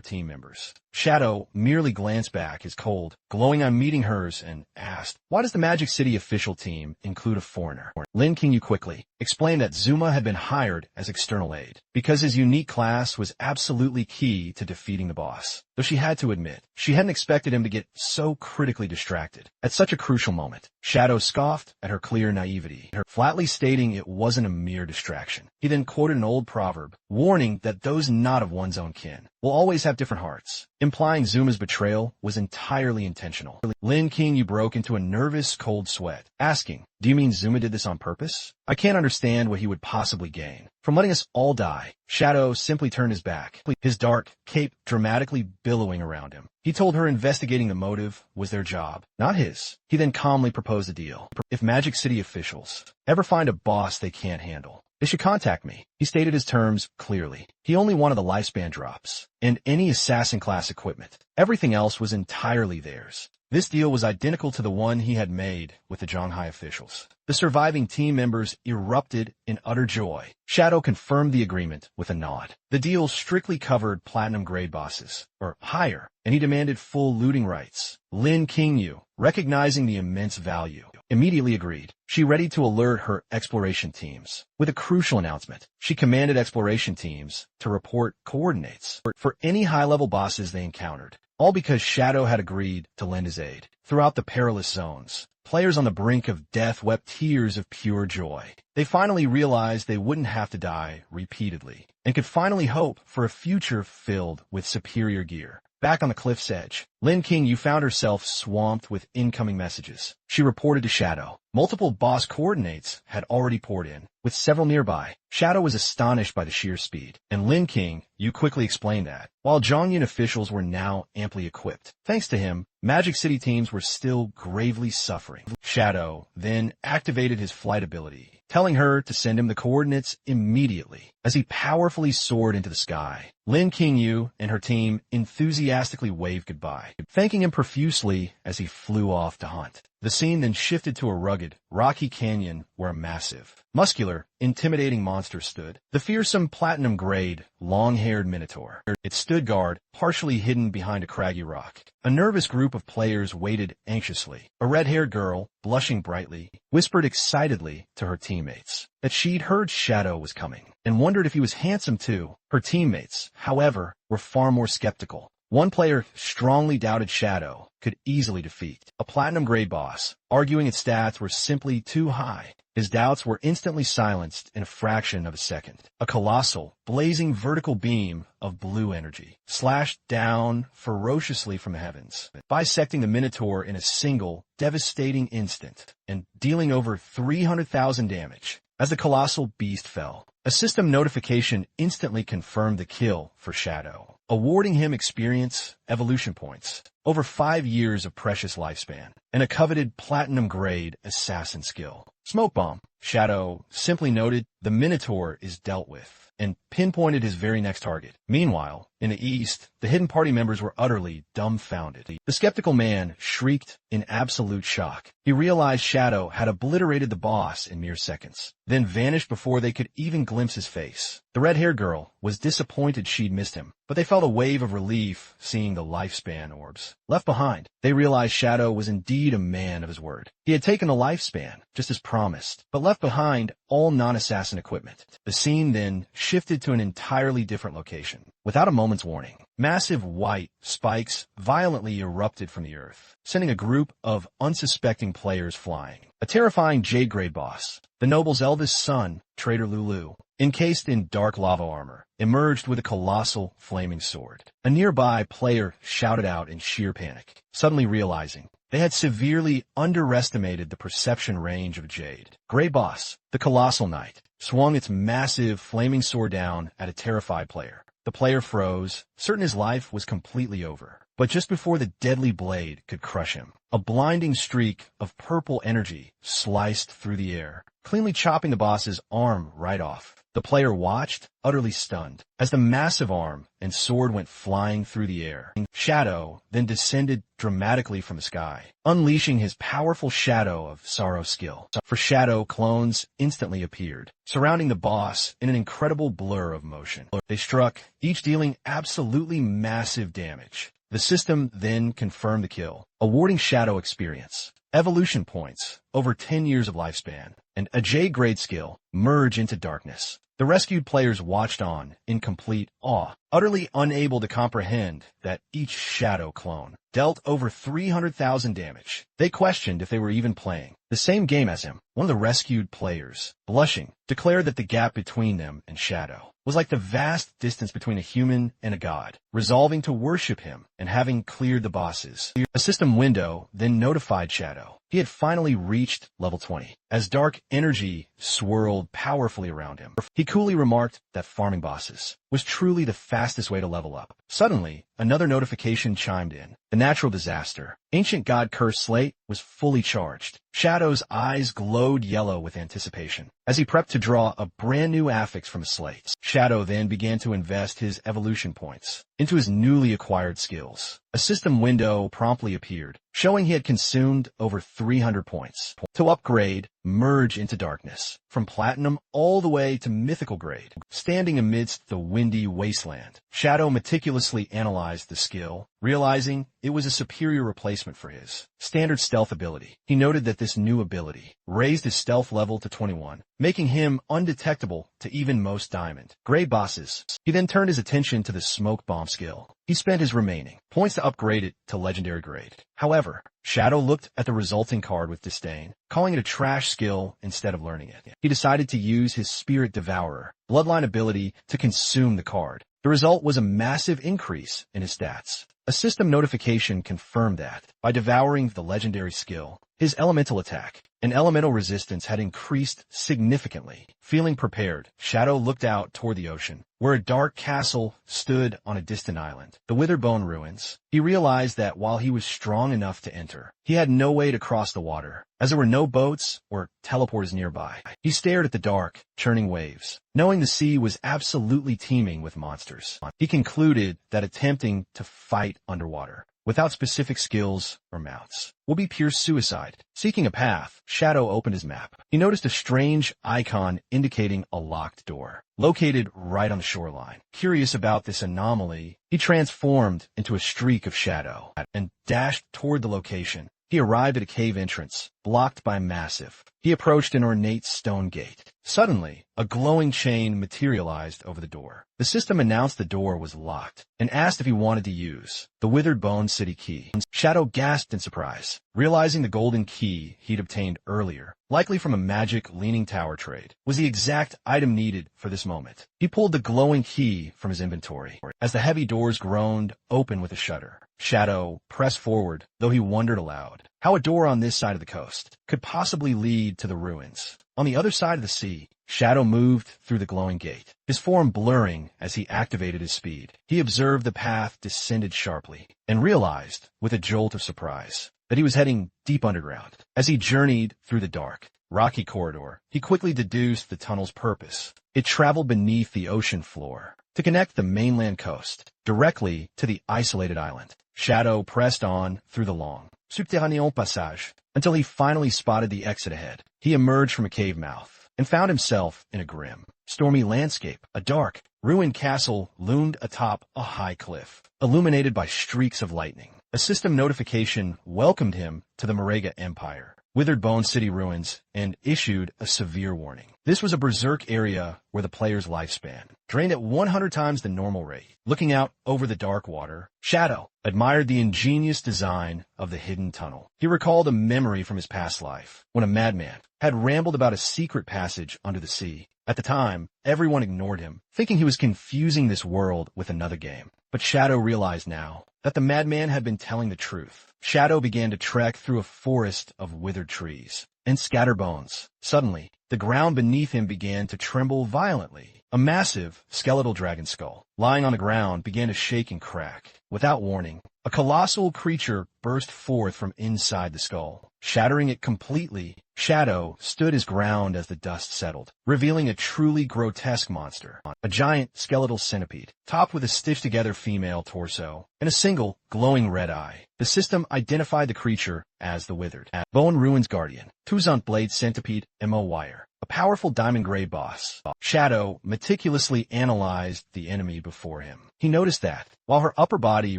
team members. Shadow merely glanced back, his cold, glowing eye meeting hers, and asked, "Why does the Magic City official team include a foreigner?" Lin Qingyu quickly explained that Zuma had been hired as external aid, because his unique class was absolutely key to defeating the boss. Though she had to admit, she hadn't expected him to get so critically distracted at such a crucial moment. Shadow scoffed at her clear naivety, flatly stating it wasn't a mere distraction. He then quoted an old proverb, warning that those not of one's own kin will always have different hearts, implying Zuma's betrayal was entirely intentional. Lin Qingyu broke into a nervous, cold sweat, asking, "Do you mean Zuma did this on purpose? I can't understand what he would possibly gain from letting us all die." Shadow simply turned his back, his dark cape dramatically billowing around him. He told her investigating the motive was their job, not his. He then calmly proposed a deal. If Magic City officials ever find a boss they can't handle, they should contact me. He stated his terms clearly. He only wanted the lifespan drops and any assassin class equipment. Everything else was entirely theirs. This deal was identical to the one he had made with the Zhanghai officials. The surviving team members erupted in utter joy. Shadow confirmed the agreement with a nod. The deal strictly covered platinum grade bosses, or higher, and he demanded full looting rights. Lin Qingyu, recognizing the immense value, immediately agreed. She readied to alert her exploration teams. With a crucial announcement, she commanded exploration teams to report coordinates for any high-level bosses they encountered, all because Shadow had agreed to lend his aid. Throughout the perilous zones, players on the brink of death wept tears of pure joy. They finally realized they wouldn't have to die repeatedly, and could finally hope for a future filled with superior gear. Back on the cliff's edge, Lin Qingyu found herself swamped with incoming messages. She reported to Shadow. Multiple boss coordinates had already poured in, with several nearby. Shadow was astonished by the sheer speed, and Lin Qingyu quickly explained that, while Zhongyun officials were now amply equipped, thanks to him, Magic City teams were still gravely suffering. Shadow then activated his flight ability, telling her to send him the coordinates immediately. As he powerfully soared into the sky, Lin Qingyu and her team enthusiastically waved goodbye, thanking him profusely as he flew off to hunt. The scene then shifted to a rugged, rocky canyon where a massive, muscular, intimidating monster stood. The fearsome platinum-grade, long-haired minotaur. It stood guard, partially hidden behind a craggy rock. A nervous group of players waited anxiously. A red-haired girl, blushing brightly, whispered excitedly to her teammates that she'd heard Shadow was coming, and wondered if he was handsome too. Her teammates, however, were far more skeptical. One player strongly doubted Shadow could easily defeat a platinum-grade boss, arguing its stats were simply too high. His doubts were instantly silenced in a fraction of a second. A colossal, blazing vertical beam of blue energy slashed down ferociously from the heavens, bisecting the Minotaur in a single, devastating instant, and dealing over 300,000 damage. As the colossal beast fell, a system notification instantly confirmed the kill for Shadow, awarding him experience, evolution points, over 5 years of precious lifespan, and a coveted platinum-grade assassin skill. Smoke bomb. Shadow simply noted, "The Minotaur is dealt with," and pinpointed his very next target. Meanwhile, in the east, the hidden party members were utterly dumbfounded. The skeptical man shrieked in absolute shock. He realized Shadow had obliterated the boss in mere seconds, then vanished before they could even glimpse his face. The red-haired girl was disappointed she'd missed him, but they felt a wave of relief seeing the lifespan orbs left behind. They realized Shadow was indeed a man of his word. He had taken a lifespan, just as promised, but left behind all non-assassin and equipment. The scene then shifted to an entirely different location. Without a moment's warning, massive white spikes violently erupted from the earth, sending a group of unsuspecting players flying. A terrifying J-grade boss, the noble's eldest son, Traitor Lulu, encased in dark lava armor, emerged with a colossal flaming sword. A nearby player shouted out in sheer panic, suddenly realizing they had severely underestimated the perception range of Jade. Grey Boss, the colossal knight, swung its massive flaming sword down at a terrified player. The player froze, certain his life was completely over. But just before the deadly blade could crush him, a blinding streak of purple energy sliced through the air, cleanly chopping the boss's arm right off. The player watched, utterly stunned, as the massive arm and sword went flying through the air. Shadow then descended dramatically from the sky, unleashing his powerful Shadow of Sorrow skill. For Shadow, clones instantly appeared, surrounding the boss in an incredible blur of motion. They struck, each dealing absolutely massive damage. The system then confirmed the kill, awarding Shadow experience, evolution points, over 10 years of lifespan, and a J-grade skill, Merge into Darkness. The rescued players watched on in complete awe, utterly unable to comprehend that each Shadow clone dealt over 300,000 damage. They questioned if they were even playing the same game as him. One of the rescued players, blushing, declared that the gap between them and Shadow was like the vast distance between a human and a god. Resolving to worship him and having cleared the bosses, a system window then notified Shadow he had finally reached level 20. As dark energy swirled powerfully around him, he coolly remarked that farming bosses was truly the fastest way to level up. Suddenly, another notification chimed in. The natural disaster, Ancient God Cursed Slate, was fully charged. Shadow's eyes glowed yellow with anticipation as he prepped to draw a brand new affix from a slate. Shadow then began to invest his evolution points into his newly acquired skills. A system window promptly appeared, showing he had consumed over 300 points to upgrade Merge into Darkness, from Platinum all the way to Mythical grade. Standing amidst the windy wasteland, Shadow meticulously analyzed the skill, realizing it was a superior replacement for his standard stealth ability. He noted that this new ability raised his stealth level to 21, making him undetectable to even most diamond grade bosses. He then turned his attention to the smoke bomb skill. He spent his remaining points to upgrade it to legendary grade. However, Shadow looked at the resulting card with disdain, calling it a trash skill instead of learning it. He decided to use his Spirit Devourer bloodline ability to consume the card. The result was a massive increase in his stats. A system notification confirmed that, by devouring the legendary skill, his elemental attack and elemental resistance had increased significantly. Feeling prepared, Shadow looked out toward the ocean, where a dark castle stood on a distant island, the Witherbone Ruins. He realized that while he was strong enough to enter, he had no way to cross the water, as there were no boats or teleporters nearby. He stared at the dark, churning waves, knowing the sea was absolutely teeming with monsters. He concluded that attempting to fight underwater, without specific skills or mounts, will be pure suicide. Seeking a path, Shadow opened his map. He noticed a strange icon indicating a locked door, located right on the shoreline. Curious about this anomaly, he transformed into a streak of shadow and dashed toward the location. He arrived at a cave entrance, blocked by massive. He approached an ornate stone gate. Suddenly, a glowing chain materialized over the door. The system announced the door was locked and asked if he wanted to use the Withered Bone City key. Shadow gasped in surprise, realizing the golden key he'd obtained earlier, likely from a magic Leaning Tower trade, was the exact item needed for this moment. He pulled the glowing key from his inventory. As the heavy doors groaned open with a shudder, Shadow pressed forward, though he wondered aloud how a door on this side of the coast could possibly lead to the ruins. On the other side of the sea, Shadow moved through the glowing gate, his form blurring as he activated his speed. He observed the path descended sharply and realized, with a jolt of surprise, that he was heading deep underground. As he journeyed through the dark, rocky corridor, he quickly deduced the tunnel's purpose. It traveled beneath the ocean floor to connect the mainland coast directly to the isolated island. Shadow pressed on through the long, subterranean passage until he finally spotted the exit ahead. He emerged from a cave mouth and found himself in a grim, stormy landscape. A dark, ruined castle loomed atop a high cliff, illuminated by streaks of lightning. A system notification welcomed him to the Manga Empire, Withered Bone City ruins, and issued a severe warning. This was a berserk area where the player's lifespan drained at 100 times the normal rate. Looking out over the dark water, Shadow admired the ingenious design of the hidden tunnel. He recalled a memory from his past life, when a madman had rambled about a secret passage under the sea. At the time, everyone ignored him, thinking he was confusing this world with another game. But Shadow realized now that the madman had been telling the truth. Shadow began to trek through a forest of withered trees and scatter bones. Suddenly, the ground beneath him began to tremble violently. A massive, skeletal dragon skull, lying on the ground, began to shake and crack. Without warning, a colossal creature burst forth from inside the skull, shattering it completely. Shadow stood his ground as the dust settled, revealing a truly grotesque monster. A giant skeletal centipede, topped with a stitched-together female torso and a single, glowing red eye. The system identified the creature as the Withered Bone Ruins Guardian, Tuzant Blade Centipede, M.O. Wire, a powerful diamond gray boss. Shadow meticulously analyzed the enemy before him. He noticed that, while her upper body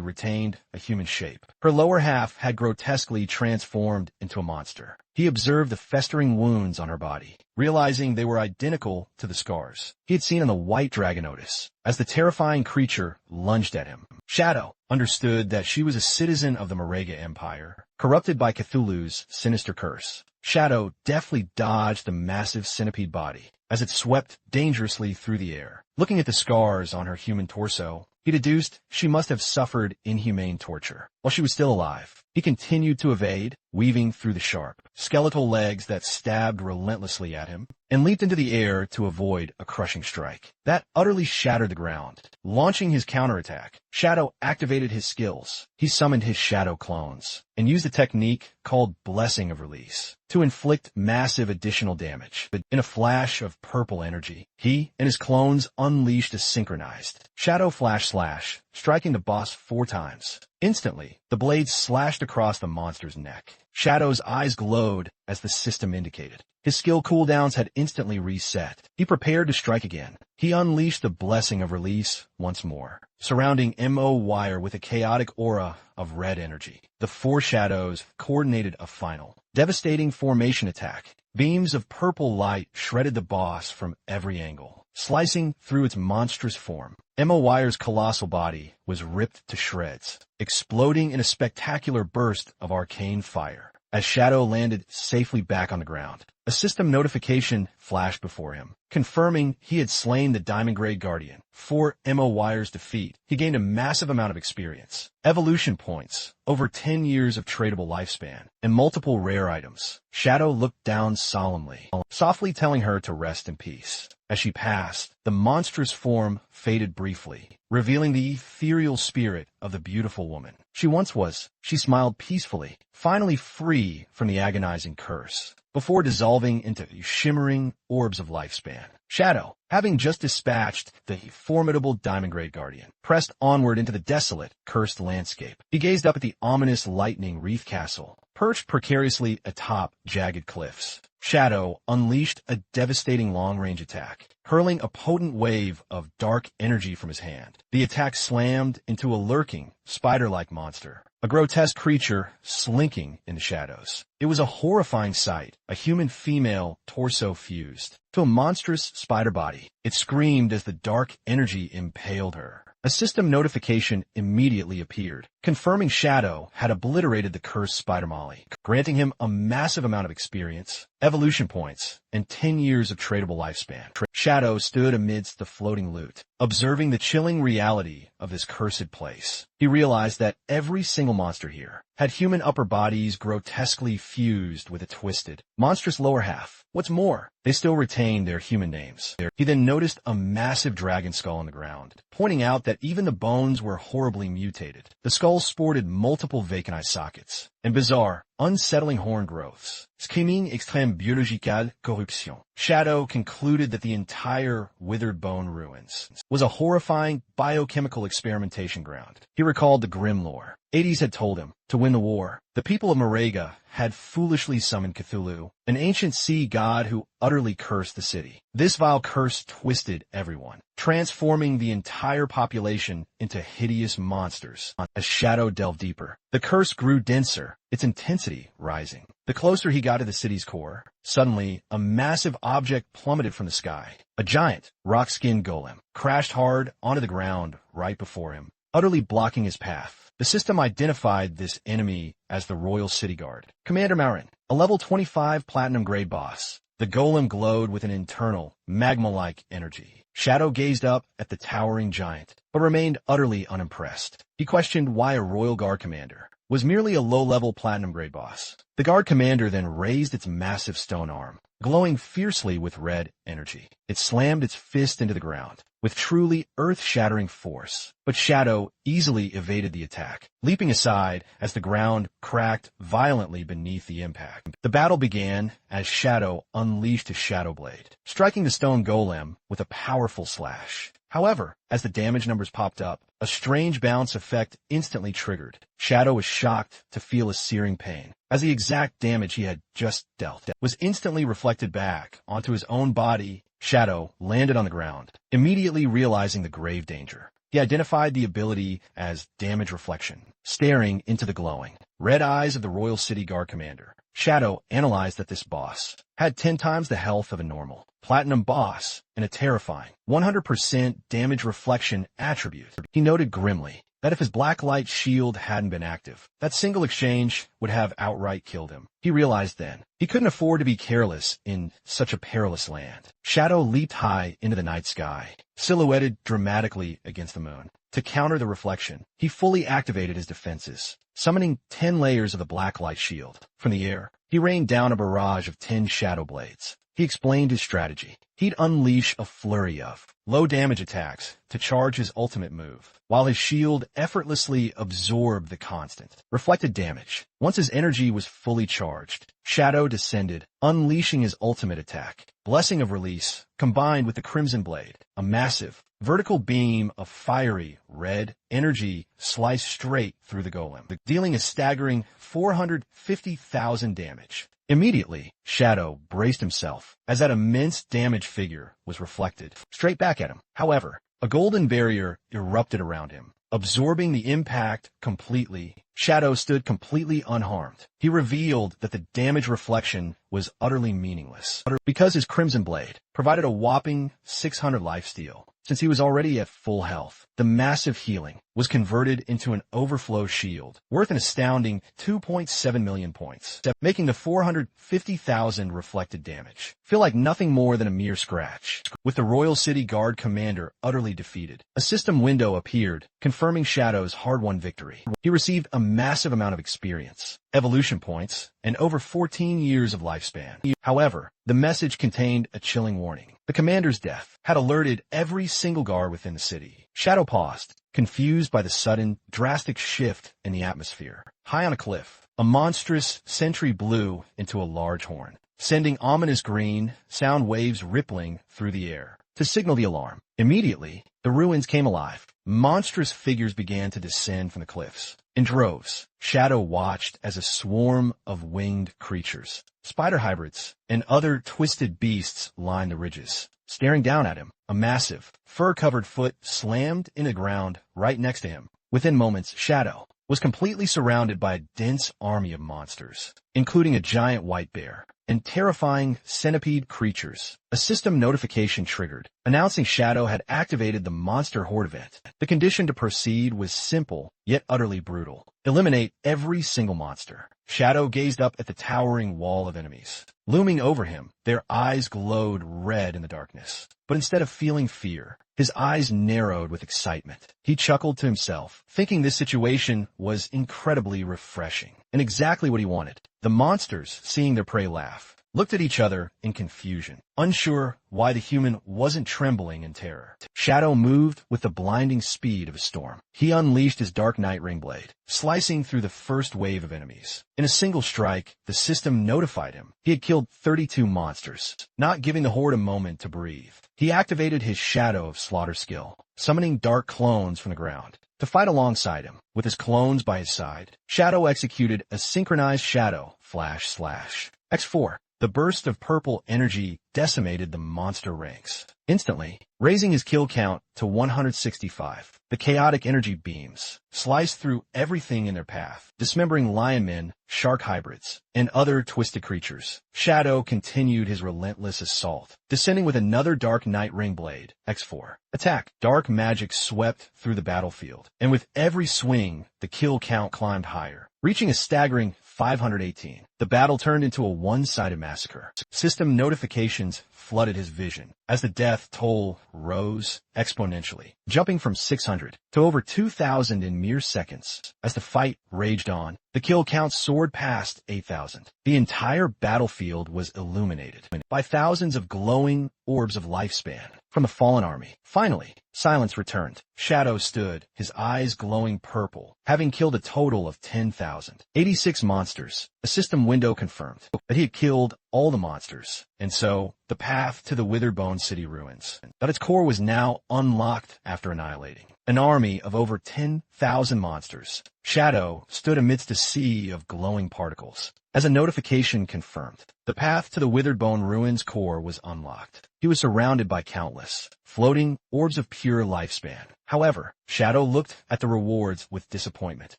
retained a human shape, her lower half had grotesquely transformed into a monster. He observed the festering wounds on her body, realizing they were identical to the scars he had seen on the white Dragonotis as the terrifying creature lunged at him. Shadow understood that she was a citizen of the Manga Empire, corrupted by Cthulhu's sinister curse. Shadow deftly dodged the massive centipede body as it swept dangerously through the air. Looking at the scars on her human torso, he deduced she must have suffered inhumane torture while she was still alive. He continued to evade, weaving through the sharp, skeletal legs that stabbed relentlessly at him, and leaped into the air to avoid a crushing strike that utterly shattered the ground. Launching his counterattack, Shadow activated his skills. He summoned his shadow clones and used a technique called Blessing of Release to inflict massive additional damage. But in a flash of purple energy, he and his clones unleashed a synchronized Shadow Flash Slash, striking the boss 4 times. Instantly, the blade slashed across the monster's neck. Shadow's eyes glowed as the system indicated. His skill cooldowns had instantly reset. He prepared to strike again. He unleashed the Blessing of Release once more, surrounding M.O. Wire with a chaotic aura of red energy. The 4 shadows coordinated a final, devastating formation attack. Beams of purple light shredded the boss from every angle, slicing through its monstrous form. M.O. Wire's colossal body was ripped to shreds, exploding in a spectacular burst of arcane fire. As Shadow landed safely back on the ground, a system notification flashed before him, confirming he had slain the Diamond Gray Guardian. For M.O. Wire's defeat, he gained a massive amount of experience, evolution points, over 10 years of tradable lifespan, and multiple rare items. Shadow looked down solemnly, softly telling her to rest in peace. As she passed, the monstrous form faded briefly, revealing the ethereal spirit of the beautiful woman she once was. She smiled peacefully, finally free from the agonizing curse, before dissolving into shimmering orbs of lifespan. Shadow, having just dispatched the formidable Diamond Gray Guardian, pressed onward into the desolate, cursed landscape. He gazed up at the ominous lightning wreath castle, perched precariously atop jagged cliffs. Shadow unleashed a devastating long-range attack, hurling a potent wave of dark energy from his hand. The attack slammed into a lurking, spider-like monster, a grotesque creature slinking in the shadows. It was a horrifying sight, a human female torso fused to a monstrous spider body. It screamed as the dark energy impaled her. A system notification immediately appeared, confirming Shadow had obliterated the cursed Spider Molly, granting him a massive amount of experience, evolution points, and 10 years of tradable lifespan. Shadow stood amidst the floating loot, observing the chilling reality of this cursed place. He realized that every single monster here had human upper bodies grotesquely fused with a twisted, monstrous lower half. What's more, they still retained their human names. He then noticed a massive dragon skull on the ground, pointing out that even the bones were horribly mutated. The skull sported multiple vacant eye sockets and bizarre, unsettling horn growths. Scheming extrême biological corruption. Shadow concluded that the entire withered bone ruins was a horrifying biochemical experimentation ground. He recalled the grim lore Hades had told him. To win the war, the people of Manga had foolishly summoned Cthulhu, an ancient sea god who utterly cursed the city. This vile curse twisted everyone, transforming the entire population into hideous monsters. As Shadow delved deeper, the curse grew denser, its intensity rising. The closer he got to the city's core, suddenly a massive object plummeted from the sky. A giant, rock-skinned golem crashed hard onto the ground right before him, utterly blocking his path. The system identified this enemy as the Royal City Guard. Commander Marin, a level 25 platinum-grade boss. The golem glowed with an internal, magma-like energy. Shadow gazed up at the towering giant, but remained utterly unimpressed. He questioned why a Royal Guard commander was merely a low-level platinum-grade boss. The guard commander then raised its massive stone arm, glowing fiercely with red energy. It slammed its fist into the ground with truly earth-shattering force, but Shadow easily evaded the attack, leaping aside as the ground cracked violently beneath the impact. The battle began as Shadow unleashed his Shadow Blade, striking the stone golem with a powerful slash. However, as the damage numbers popped up, a strange bounce effect instantly triggered. Shadow was shocked to feel a searing pain, as the exact damage he had just dealt was instantly reflected back onto his own body. Shadow landed on the ground, immediately realizing the grave danger. He identified the ability as damage reflection, staring into the glowing red eyes of the Royal City Guard commander. Shadow analyzed that this boss had 10 times the health of a normal platinum boss and a terrifying 100% damage reflection attribute. He noted grimly that if his black light shield hadn't been active, that single exchange would have outright killed him. He realized then he couldn't afford to be careless in such a perilous land. Shadow leaped high into the night sky, silhouetted dramatically against the moon. To counter the reflection, he fully activated his defenses, summoning 10 layers of the black light shield. From the air, he rained down a barrage of 10 shadow blades. He explained his strategy. He'd unleash a flurry of low-damage attacks to charge his ultimate move, while his shield effortlessly absorbed the constant reflected damage. Once his energy was fully charged, Shadow descended, unleashing his ultimate attack. Blessing of Release, combined with the Crimson Blade, a massive, vertical beam of fiery, red energy sliced straight through the golem, dealing a staggering 450,000 damage. Immediately, Shadow braced himself as that immense damage figure was reflected straight back at him. However, a golden barrier erupted around him, absorbing the impact completely. Shadow stood completely unharmed. He revealed that the damage reflection was utterly meaningless, because his Crimson Blade provided a whopping 600 lifesteal. Since he was already at full health, the massive healing was converted into an overflow shield, worth an astounding 2.7 million points, making the 450,000 reflected damage feel like nothing more than a mere scratch. With the Royal City Guard commander utterly defeated, a system window appeared, confirming Shadow's hard-won victory. He received a massive amount of experience, evolution points, and over 14 years of lifespan. However, the message contained a chilling warning. The commander's death had alerted every single guard within the city. Shadow paused, confused by the sudden, drastic shift in the atmosphere. High on a cliff, a monstrous sentry blew into a large horn, sending ominous green sound waves rippling through the air to signal the alarm. Immediately, the ruins came alive. Monstrous figures began to descend from the cliffs. In droves, Shadow watched as a swarm of winged creatures, spider hybrids, and other twisted beasts lined the ridges. Staring down at him, a massive, fur-covered foot slammed into the ground right next to him. Within moments, Shadow was completely surrounded by a dense army of monsters, including a giant white bear and terrifying centipede creatures. A system notification triggered, announcing Shadow had activated the Monster Horde event. The condition to proceed was simple, yet utterly brutal. Eliminate every single monster. Shadow gazed up at the towering wall of enemies. Looming over him, their eyes glowed red in the darkness. But instead of feeling fear, his eyes narrowed with excitement. He chuckled to himself, thinking this situation was incredibly refreshing and exactly what he wanted. The monsters, seeing their prey laugh, looked at each other in confusion, unsure why the human wasn't trembling in terror. Shadow moved with the blinding speed of a storm. He unleashed his Dark Knight Ring Blade, slicing through the first wave of enemies. In a single strike, the system notified him he had killed 32 monsters, not giving the horde a moment to breathe. He activated his Shadow of Slaughter skill, summoning dark clones from the ground to fight alongside him. With his clones by his side, Shadow executed a synchronized Shadow Flash/X4. The burst of purple energy decimated the monster ranks, Instantly, raising his kill count to 165. The chaotic energy beams sliced through everything in their path, dismembering lion men, shark hybrids, and other twisted creatures. Shadow continued his relentless assault, descending with another Dark Night Ring Blade, X4. Attack. Dark magic swept through the battlefield, and with every swing, the kill count climbed higher, reaching a staggering 518. The battle turned into a one-sided massacre. System notifications flooded his vision as the death toll rose exponentially, jumping from 600 to over 2,000 in mere seconds. As the fight raged on, the kill count soared past 8,000. The entire battlefield was illuminated by thousands of glowing orbs of lifespan from the fallen army. Finally, silence returned. Shadow stood, his eyes glowing purple, having killed a total of 10,000. 86 monsters. A system window confirmed that he had killed all the monsters, and so the path to the Witherbone City ruins. That its core was now unlocked after annihilating an army of over 10,000 monsters. Shadow stood amidst a sea of glowing particles. As a notification confirmed, the path to the Witherbone Ruins core was unlocked. He was surrounded by countless, floating orbs of pure lifespan. However, Shadow looked at the rewards with disappointment,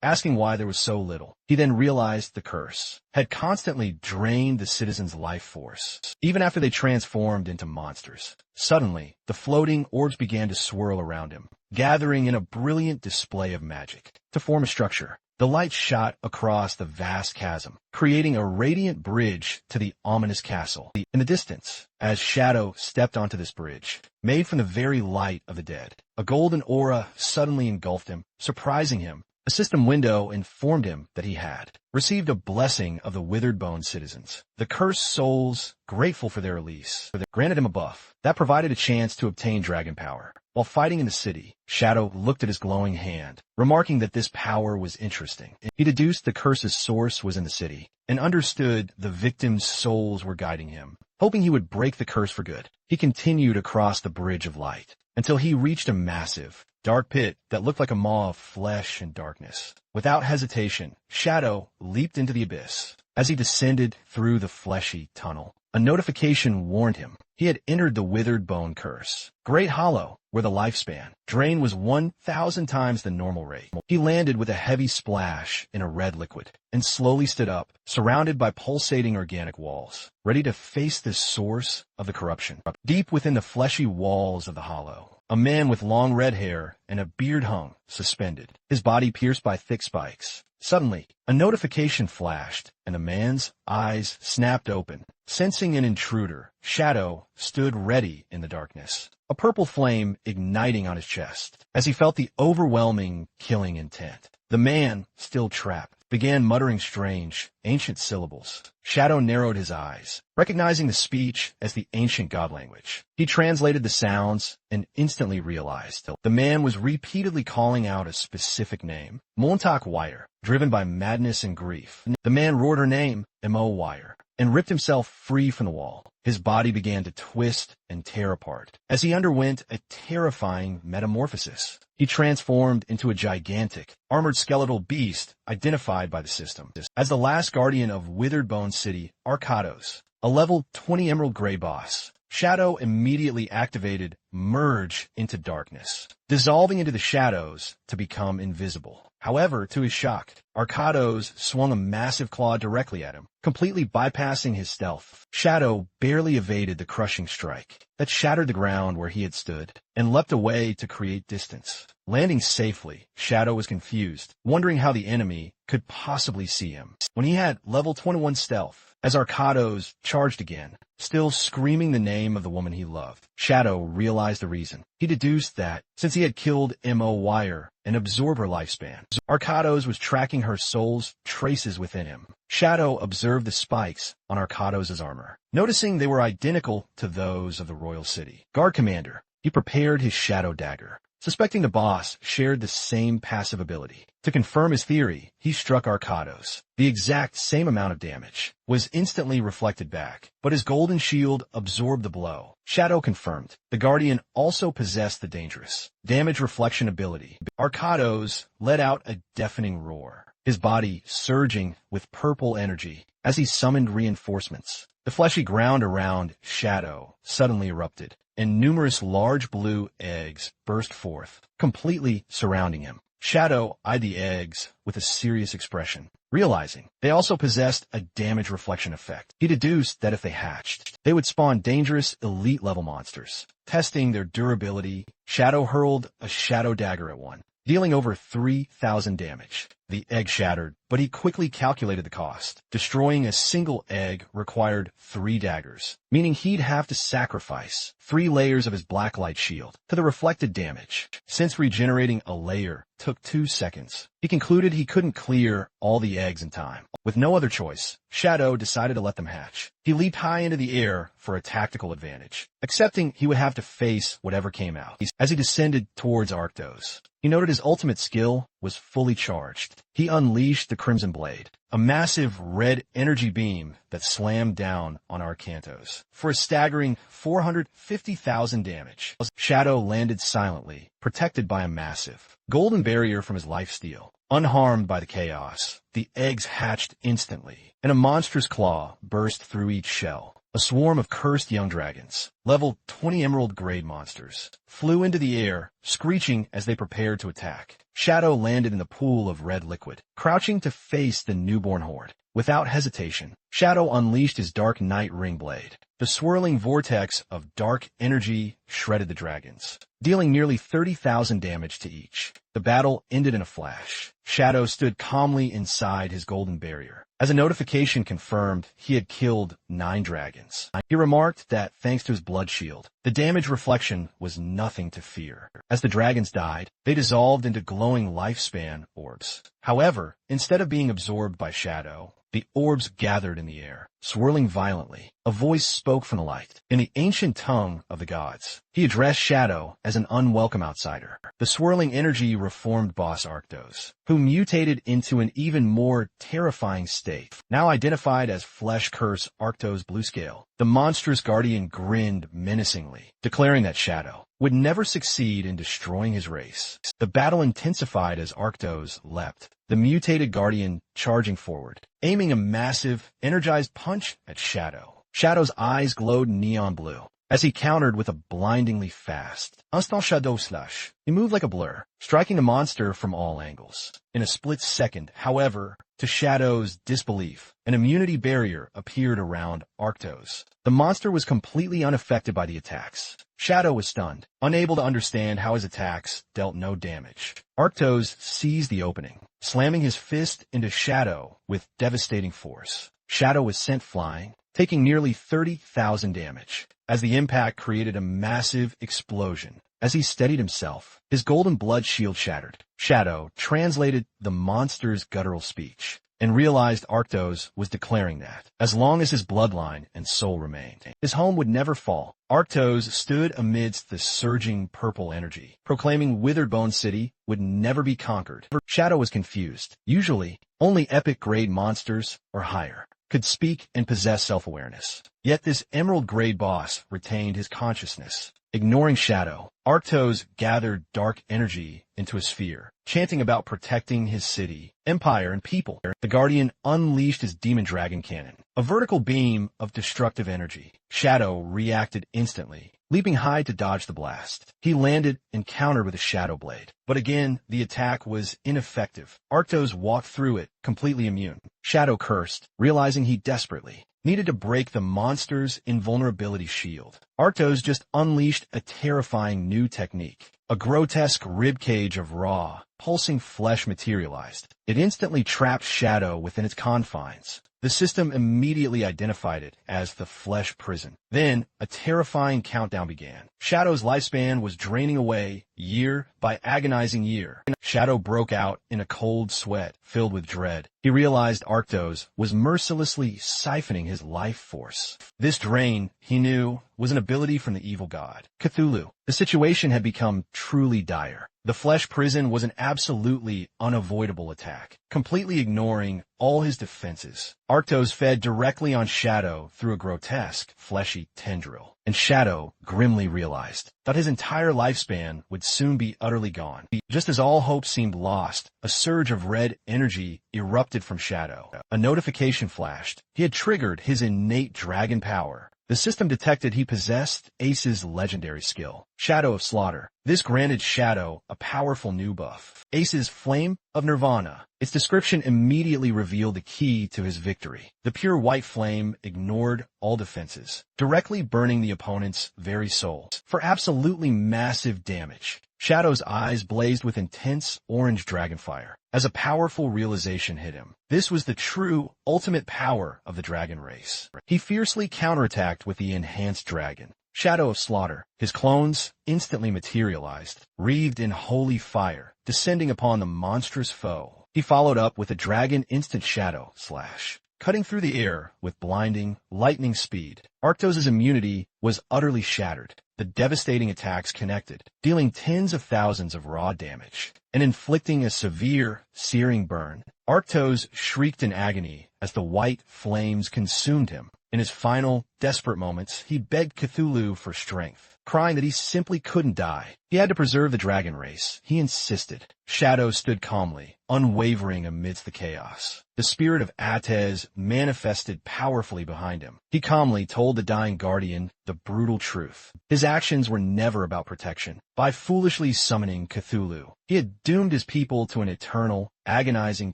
asking why there was so little. He then realized the curse had constantly drained the citizens' life force, even after they transformed into monsters. Suddenly, the floating orbs began to swirl around him, gathering in a brilliant display of magic. To form a structure, the light shot across the vast chasm, creating a radiant bridge to the ominous castle. In the distance, as Shadow stepped onto this bridge, made from the very light of the dead, a golden aura suddenly engulfed him, surprising him. A system window informed him that he had received a blessing of the withered bone citizens. The cursed souls, grateful for their release, granted him a buff that provided a chance to obtain dragon power. While fighting in the city, Shadow looked at his glowing hand, remarking that this power was interesting. He deduced the curse's source was in the city, and understood the victim's souls were guiding him. Hoping he would break the curse for good, he continued across the bridge of light, until he reached a massive, dark pit that looked like a maw of flesh and darkness. Without hesitation, Shadow leaped into the abyss. As he descended through the fleshy tunnel, a notification warned him he had entered the withered bone curse. Great Hollow, where the lifespan drain was 1,000 times the normal rate. He landed with a heavy splash in a red liquid and slowly stood up, surrounded by pulsating organic walls, ready to face this source of the corruption. Deep within the fleshy walls of the hollow, a man with long red hair and a beard hung, suspended, his body pierced by thick spikes. Suddenly, a notification flashed, and the man's eyes snapped open. Sensing an intruder, Shadow stood ready in the darkness, a purple flame igniting on his chest. As he felt the overwhelming, killing intent, the man, still trapped, began muttering strange, ancient syllables. Shadow narrowed his eyes, recognizing the speech as the ancient god language. He translated the sounds and instantly realized the man was repeatedly calling out a specific name, Montauk Wire. Driven by madness and grief, the man roared her name, M.O. Wire, and ripped himself free from the wall. His body began to twist and tear apart as he underwent a terrifying metamorphosis. He transformed into a gigantic, armored skeletal beast identified by the system as the last guardian of Withered Bone City, Arcados, a level 20 Emerald Gray boss. Shadow immediately activated Merge into Darkness, dissolving into the shadows to become invisible. However, to his shock, Arcados swung a massive claw directly at him, completely bypassing his stealth. Shadow barely evaded the crushing strike that shattered the ground where he had stood, and leapt away to create distance. Landing safely, Shadow was confused, wondering how the enemy could possibly see him when he had level 21 stealth. As Arcados charged again, still screaming the name of the woman he loved, Shadow realized the reason. He deduced that, since he had killed M.O. Wire and absorbed her lifespan, Arcados was tracking her soul's traces within him. Shadow observed the spikes on Arcados' armor, noticing they were identical to those of the royal city. Guard Commander, he prepared his Shadow Dagger, suspecting the boss shared the same passive ability. To confirm his theory, he struck Arcados. The exact same amount of damage was instantly reflected back, but his golden shield absorbed the blow. Shadow confirmed the Guardian also possessed the dangerous damage reflection ability. Arcados let out a deafening roar, his body surging with purple energy as he summoned reinforcements. The fleshy ground around Shadow suddenly erupted, and numerous large blue eggs burst forth, completely surrounding him. Shadow eyed the eggs with a serious expression, realizing they also possessed a damage reflection effect. He deduced that if they hatched, they would spawn dangerous elite-level monsters. Testing their durability, Shadow hurled a shadow dagger at one, dealing over 3,000 damage. The egg shattered, but he quickly calculated the cost. Destroying a single egg required 3 daggers, meaning he'd have to sacrifice 3 layers of his blacklight shield to the reflected damage. Since regenerating a layer took 2 seconds, he concluded he couldn't clear all the eggs in time. With no other choice, Shadow decided to let them hatch. He leaped high into the air for a tactical advantage, accepting he would have to face whatever came out. As he descended towards Arctos, he noted his ultimate skill was fully charged. He unleashed the Crimson Blade, a massive red energy beam that slammed down on Arcantos for a staggering 450,000 damage. Shadow landed silently, protected by a massive golden barrier from his lifesteal. Unharmed by the chaos, the eggs hatched instantly, and a monstrous claw burst through each shell. A swarm of cursed young dragons, level 20 emerald grade monsters, flew into the air, screeching as they prepared to attack. Shadow landed in the pool of red liquid, crouching to face the newborn horde. Without hesitation, Shadow unleashed his Dark Night Ring Blade. The swirling vortex of dark energy shredded the dragons, dealing nearly 30,000 damage to each. The battle ended in a flash. Shadow stood calmly inside his golden barrier. As a notification confirmed, he had killed 9 dragons. He remarked that thanks to his blood shield, the damage reflection was nothing to fear. As the dragons died, they dissolved into glowing lifespan orbs. However, instead of being absorbed by Shadow, the orbs gathered in the air, swirling violently. A voice spoke from the light. In the ancient tongue of the gods, he addressed Shadow as an unwelcome outsider. The swirling energy reformed boss Arctos, who mutated into an even more terrifying state. Now identified as Flesh Curse Arctos Bluescale, the monstrous guardian grinned menacingly, declaring that Shadow would never succeed in destroying his race. The battle intensified as Arctos leapt, the mutated guardian charging forward, aiming a massive, energized punch at Shadow. Shadow's eyes glowed neon blue as he countered with a blindingly fast instant shadow slash. He moved like a blur, striking the monster from all angles. In a split second, however, to Shadow's disbelief, an immunity barrier appeared around Arctos. The monster was completely unaffected by the attacks. Shadow was stunned, unable to understand how his attacks dealt no damage. Arctos seized the opening, slamming his fist into Shadow with devastating force. Shadow was sent flying, taking nearly 30,000 damage, as the impact created a massive explosion. As he steadied himself, his golden blood shield shattered. Shadow translated the monster's guttural speech and realized Arctos was declaring that, as long as his bloodline and soul remained, his home would never fall. Arctos stood amidst the surging purple energy, proclaiming Withered Bone City would never be conquered. Shadow was confused. Usually, only epic-grade monsters, or higher, could speak and possess self-awareness. Yet this emerald-grade boss retained his consciousness. Ignoring Shadow, Arctos gathered dark energy into a sphere, chanting about protecting his city, empire, and people. The Guardian unleashed his demon dragon cannon, a vertical beam of destructive energy. Shadow reacted instantly, leaping high to dodge the blast. He landed and countered with a Shadow Blade, but again, the attack was ineffective. Arctos walked through it, completely immune. Shadow cursed, realizing he desperately needed to break the monster's invulnerability shield. Arctos just unleashed a terrifying new technique. A grotesque ribcage of raw, pulsing flesh materialized. It instantly trapped Shadow within its confines. The system immediately identified it as the Flesh Prison. Then, a terrifying countdown began. Shadow's lifespan was draining away, year by agonizing year. Shadow broke out in a cold sweat filled with dread. He realized Arctos was mercilessly siphoning his life force. This drain, he knew, was an ability from the evil god, Cthulhu. The situation had become truly dire. The Flesh Prison was an absolutely unavoidable attack, completely ignoring all his defenses. Arctos fed directly on Shadow through a grotesque, fleshy fleshy tendril. And Shadow grimly realized that his entire lifespan would soon be utterly gone. Just as all hope seemed lost, a surge of red energy erupted from Shadow. A notification flashed. He had triggered his innate dragon power. The system detected he possessed Ace's legendary skill, Shadow of Slaughter. This granted Shadow a powerful new buff, Ace's Flame of Nirvana. Its description immediately revealed the key to his victory. The pure white flame ignored all defenses, directly burning the opponent's very soul for absolutely massive damage. Shadow's eyes blazed with intense orange dragonfire as a powerful realization hit him. This was the true, ultimate power of the dragon race. He fiercely counterattacked with the enhanced dragon, Shadow of Slaughter. His clones instantly materialized, wreathed in holy fire, descending upon the monstrous foe. He followed up with a dragon instant shadow slash, cutting through the air with blinding, lightning speed. Arctos' immunity was utterly shattered. The devastating attacks connected, dealing tens of thousands of raw damage and inflicting a severe, searing burn. Arctos shrieked in agony as the white flames consumed him. In his final, desperate moments, he begged Cthulhu for strength, crying that he simply couldn't die. He had to preserve the dragon race. He insisted. Shadow stood calmly, unwavering amidst the chaos. The spirit of Atez manifested powerfully behind him. He calmly told the dying guardian the brutal truth. His actions were never about protection. By foolishly summoning Cthulhu, he had doomed his people to an eternal, agonizing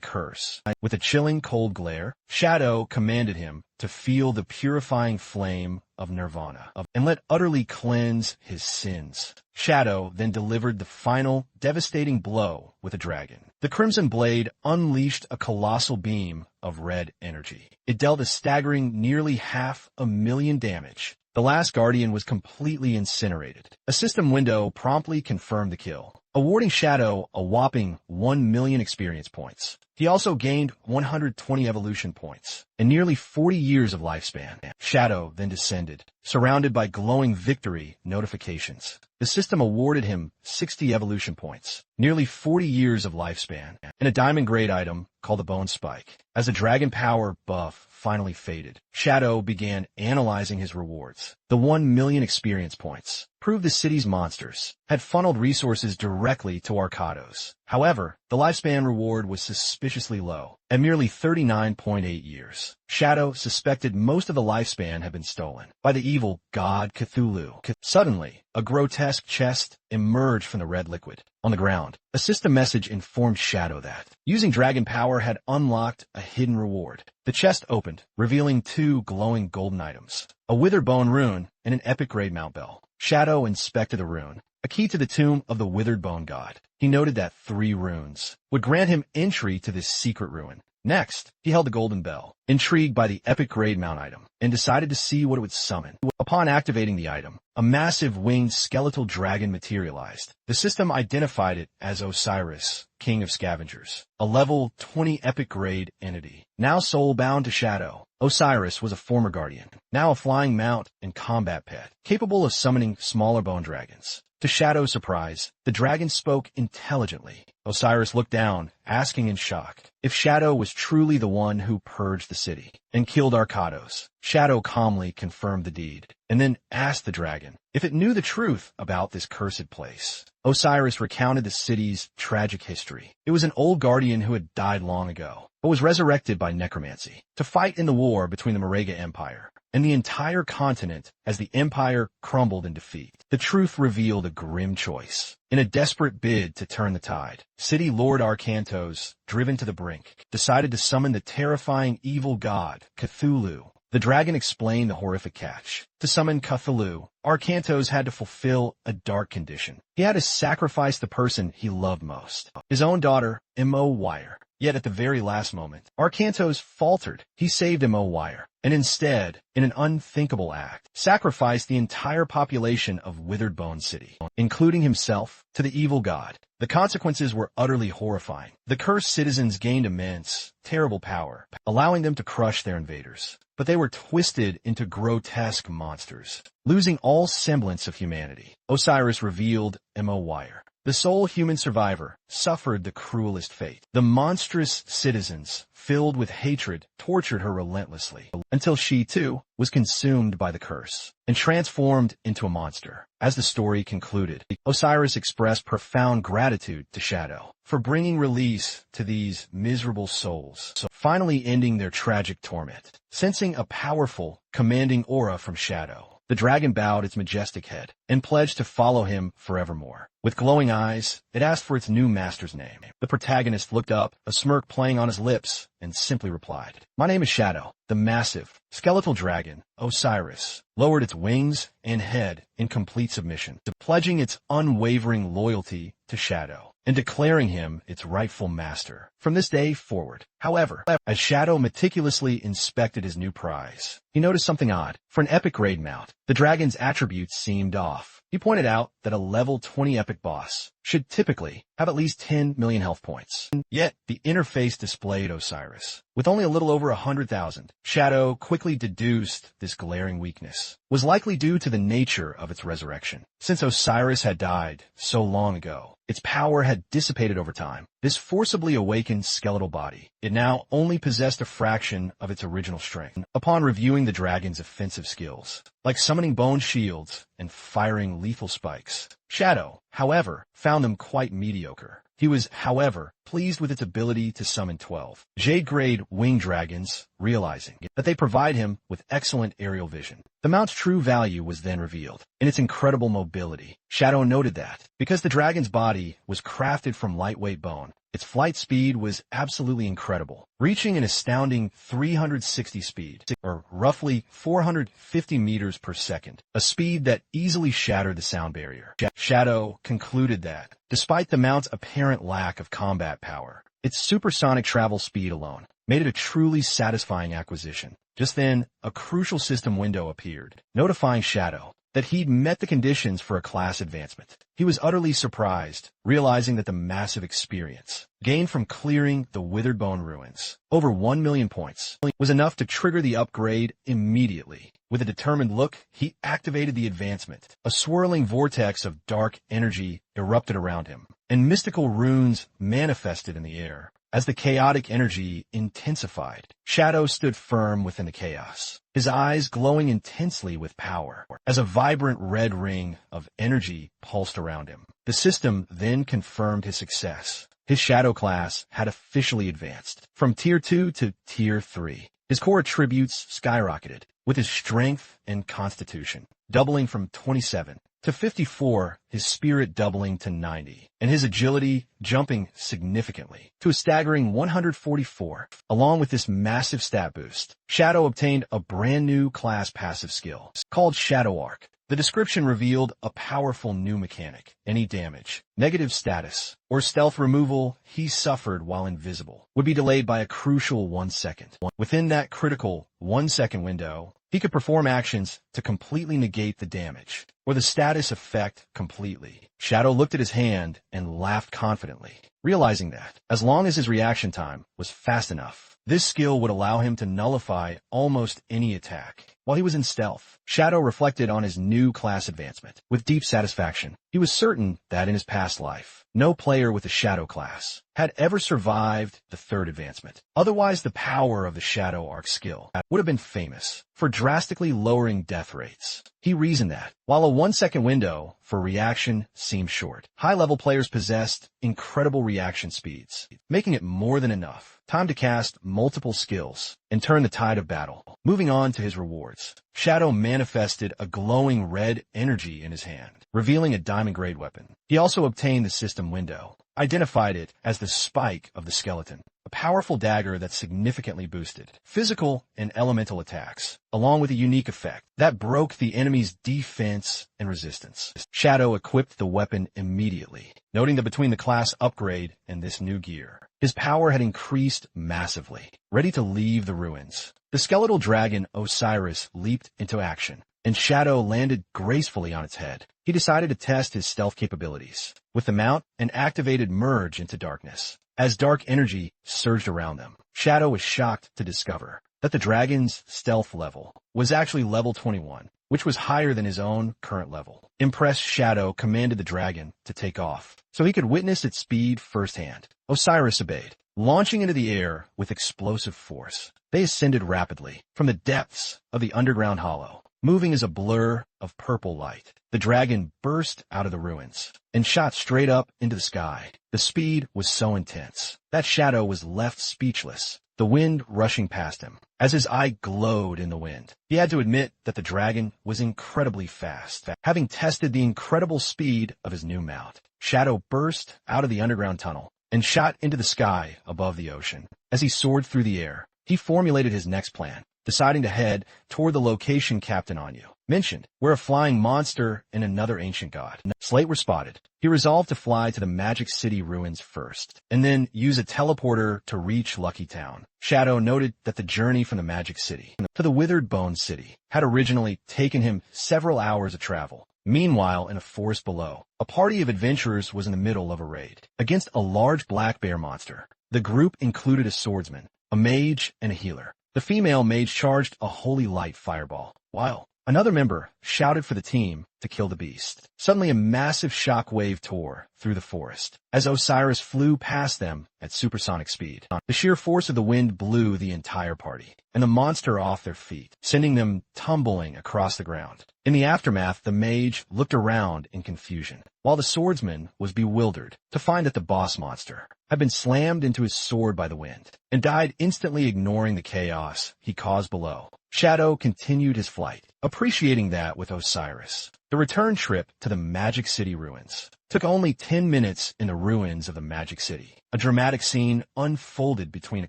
curse. With a chilling cold glare, Shadow commanded him to feel the purifying flame of Nirvana and let utterly cleanse his sins. Shadow then delivered the final, devastating blow with a dragon. The Crimson Blade unleashed a colossal beam of red energy. It dealt a staggering nearly 500,000 damage. The last guardian was completely incinerated. A system window promptly confirmed the kill, awarding Shadow a whopping 1 million experience points. He also gained 120 evolution points and nearly 40 years of lifespan. Shadow then descended, surrounded by glowing victory notifications. The system awarded him 60 evolution points, nearly 40 years of lifespan, and a diamond grade item called the Bone Spike. As the dragon power buff finally faded, Shadow began analyzing his rewards. The 1 million experience points proved the city's monsters had funneled resources directly to Arcados. However, the lifespan reward was suspiciously low, at merely 39.8 years. Shadow suspected most of the lifespan had been stolen by the evil god Cthulhu. Suddenly, a grotesque chest emerged from the red liquid. On the ground, a system message informed Shadow that using dragon power had unlocked a hidden reward. The chest opened, revealing 2 glowing golden items, a withered bone rune and an epic grade mount bell. Shadow inspected the rune, a key to the tomb of the withered bone god. He noted that 3 runes would grant him entry to this secret ruin. Next, he held the golden bell, intrigued by the epic grade mount item, and decided to see what it would summon. Upon activating the item, a massive winged skeletal dragon materialized. The system identified it as Osiris, King of Scavengers, a level 20 epic grade entity. Now soul-bound to Shadow, Osiris was a former guardian, now a flying mount and combat pet, capable of summoning smaller bone dragons. To Shadow's surprise, the dragon spoke intelligently. Osiris looked down, asking in shock if Shadow was truly the one who purged the city and killed Arcados. Shadow calmly confirmed the deed, and then asked the dragon if it knew the truth about this cursed place. Osiris recounted the city's tragic history. It was an old guardian who had died long ago, but was resurrected by necromancy to fight in the war between the Marega Empire and the entire continent as the empire crumbled in defeat. The truth revealed a grim choice. In a desperate bid to turn the tide, City Lord Arcantos, driven to the brink, decided to summon the terrifying evil god, Cthulhu. The dragon explained the horrific catch. To summon Cthulhu, Arcantos had to fulfill a dark condition. He had to sacrifice the person he loved most, his own daughter, Mo Wire. Yet at the very last moment, Arcantos faltered. He saved Mo Wire, and instead, in an unthinkable act, sacrificed the entire population of Withered Bone City, including himself, to the evil god. The consequences were utterly horrifying. The cursed citizens gained immense, terrible power, allowing them to crush their invaders. But they were twisted into grotesque monsters, losing all semblance of humanity. Osiris revealed Mo Wire, The sole human survivor suffered the cruelest fate. The monstrous citizens, filled with hatred, tortured her relentlessly, until she, too, was consumed by the curse and transformed into a monster. As the story concluded, Osiris expressed profound gratitude to Shadow for bringing release to these miserable souls, finally ending their tragic torment. Sensing a powerful, commanding aura from Shadow, the dragon bowed its majestic head and pledged to follow him forevermore. With glowing eyes, it asked for its new master's name. The protagonist looked up, a smirk playing on his lips, and simply replied, "My name is Shadow." The massive, skeletal dragon, Osiris, lowered its wings and head in complete submission, pledging its unwavering loyalty to Shadow and declaring him its rightful master from this day forward. However, as Shadow meticulously inspected his new prize, he noticed something odd. For an epic raid mount, the dragon's attributes seemed off. He pointed out that a level 20 epic boss should typically have at least 10 million health points. Yet, the interface displayed Osiris with only a little over 100,000. Shadow quickly deduced this glaring weakness was likely due to the nature of its resurrection. Since Osiris had died so long ago, its power had dissipated over time. This forcibly awakened skeletal body, it now only possessed a fraction of its original strength. Upon reviewing the dragon's offensive skills, like summoning bone shields and firing lethal spikes, Shadow, however, found them quite mediocre. He was, however, pleased with its ability to summon 12 Jade-grade winged dragons, realizing that they provide him with excellent aerial vision. The mount's true value was then revealed in its incredible mobility. Shadow noted that, because the dragon's body was crafted from lightweight bone, its flight speed was absolutely incredible, reaching an astounding 360 speed, or roughly 450 meters per second, a speed that easily shattered the sound barrier. Shadow concluded that, despite the mount's apparent lack of combat power, its supersonic travel speed alone made it a truly satisfying acquisition. Just then, a crucial system window appeared, notifying Shadow that he'd met the conditions for a class advancement. He was utterly surprised, realizing that the massive experience gained from clearing the Withered Bone ruins, over 1 million points, was enough to trigger the upgrade immediately. With a determined look, he activated the advancement. A swirling vortex of dark energy erupted around him, and mystical runes manifested in the air. As the chaotic energy intensified, Shadow stood firm within the chaos, his eyes glowing intensely with power, as a vibrant red ring of energy pulsed around him. The system then confirmed his success. His Shadow class had officially advanced from Tier 2 to Tier 3. His core attributes skyrocketed, with his strength and constitution doubling from 27 to 54, his spirit doubling to 90, and his agility jumping significantly to a staggering 144. Along with this massive stat boost, Shadow obtained a brand new class passive skill called Shadow Arc. The description revealed a powerful new mechanic. Any damage, negative status, or stealth removal he suffered while invisible would be delayed by a crucial 1 second. Within that critical 1 second window, he could perform actions to completely negate the damage or the status effect completely. Shadow looked at his hand and laughed confidently, realizing that, as long as his reaction time was fast enough, this skill would allow him to nullify almost any attack. While he was in stealth, Shadow reflected on his new class advancement with deep satisfaction. He was certain that in his past life, no player with a Shadow class had ever survived the third advancement. Otherwise, the power of the Shadow Arc skill would have been famous for drastically lowering death rates. He reasoned that, while a 1 second window for reaction seemed short, high-level players possessed incredible reaction speeds, making it more than enough time to cast multiple skills and turn the tide of battle. Moving on to his rewards, Shadow manifested a glowing red energy in his hand, revealing a diamond-grade weapon. He also obtained the system window, identified it as the Spike of the Skeleton, a powerful dagger that significantly boosted physical and elemental attacks, along with a unique effect that broke the enemy's defense and resistance. Shadow equipped the weapon immediately, noting that between the class upgrade and this new gear, his power had increased massively. Ready to leave the ruins, the skeletal dragon Osiris leaped into action, and Shadow landed gracefully on its head. He decided to test his stealth capabilities with the mount and activated Merge into Darkness. As dark energy surged around them, Shadow was shocked to discover that the dragon's stealth level was actually level 21. which was higher than his own current level. Impressed, Shadow commanded the dragon to take off, so he could witness its speed firsthand. Osiris obeyed, launching into the air with explosive force. They ascended rapidly from the depths of the underground hollow, moving as a blur of purple light. The dragon burst out of the ruins and shot straight up into the sky. The speed was so intense that Shadow was left speechless, the wind rushing past him. As his eye glowed in the wind, he had to admit that the dragon was incredibly fast. Having tested the incredible speed of his new mount, Shadow burst out of the underground tunnel and shot into the sky above the ocean. As he soared through the air, he formulated his next plan, deciding to head toward the location Captain Anu mentioned, where a flying monster and another ancient god Slate were spotted. He resolved to fly to the Magic City ruins first, and then use a teleporter to reach Lucky Town. Shadow noted that the journey from the Magic City to the Withered Bone City had originally taken him several hours of travel. Meanwhile, in a forest below, a party of adventurers was in the middle of a raid against a large black bear monster. The group included a swordsman, a mage, and a healer. The female mage charged a holy light fireball, while another member shouted for the team to kill the beast. Suddenly, a massive shock wave tore through the forest as Osiris flew past them at supersonic speed. The sheer force of the wind blew the entire party and the monster off their feet, sending them tumbling across the ground. In the aftermath, the mage looked around in confusion, while the swordsman was bewildered to find that the boss monster had been slammed into his sword by the wind and died instantly, ignoring the chaos he caused below. Shadow continued his flight, appreciating that with Osiris. The return trip to the Magic City ruins took only 10 minutes in the ruins of the Magic City. A dramatic scene unfolded between a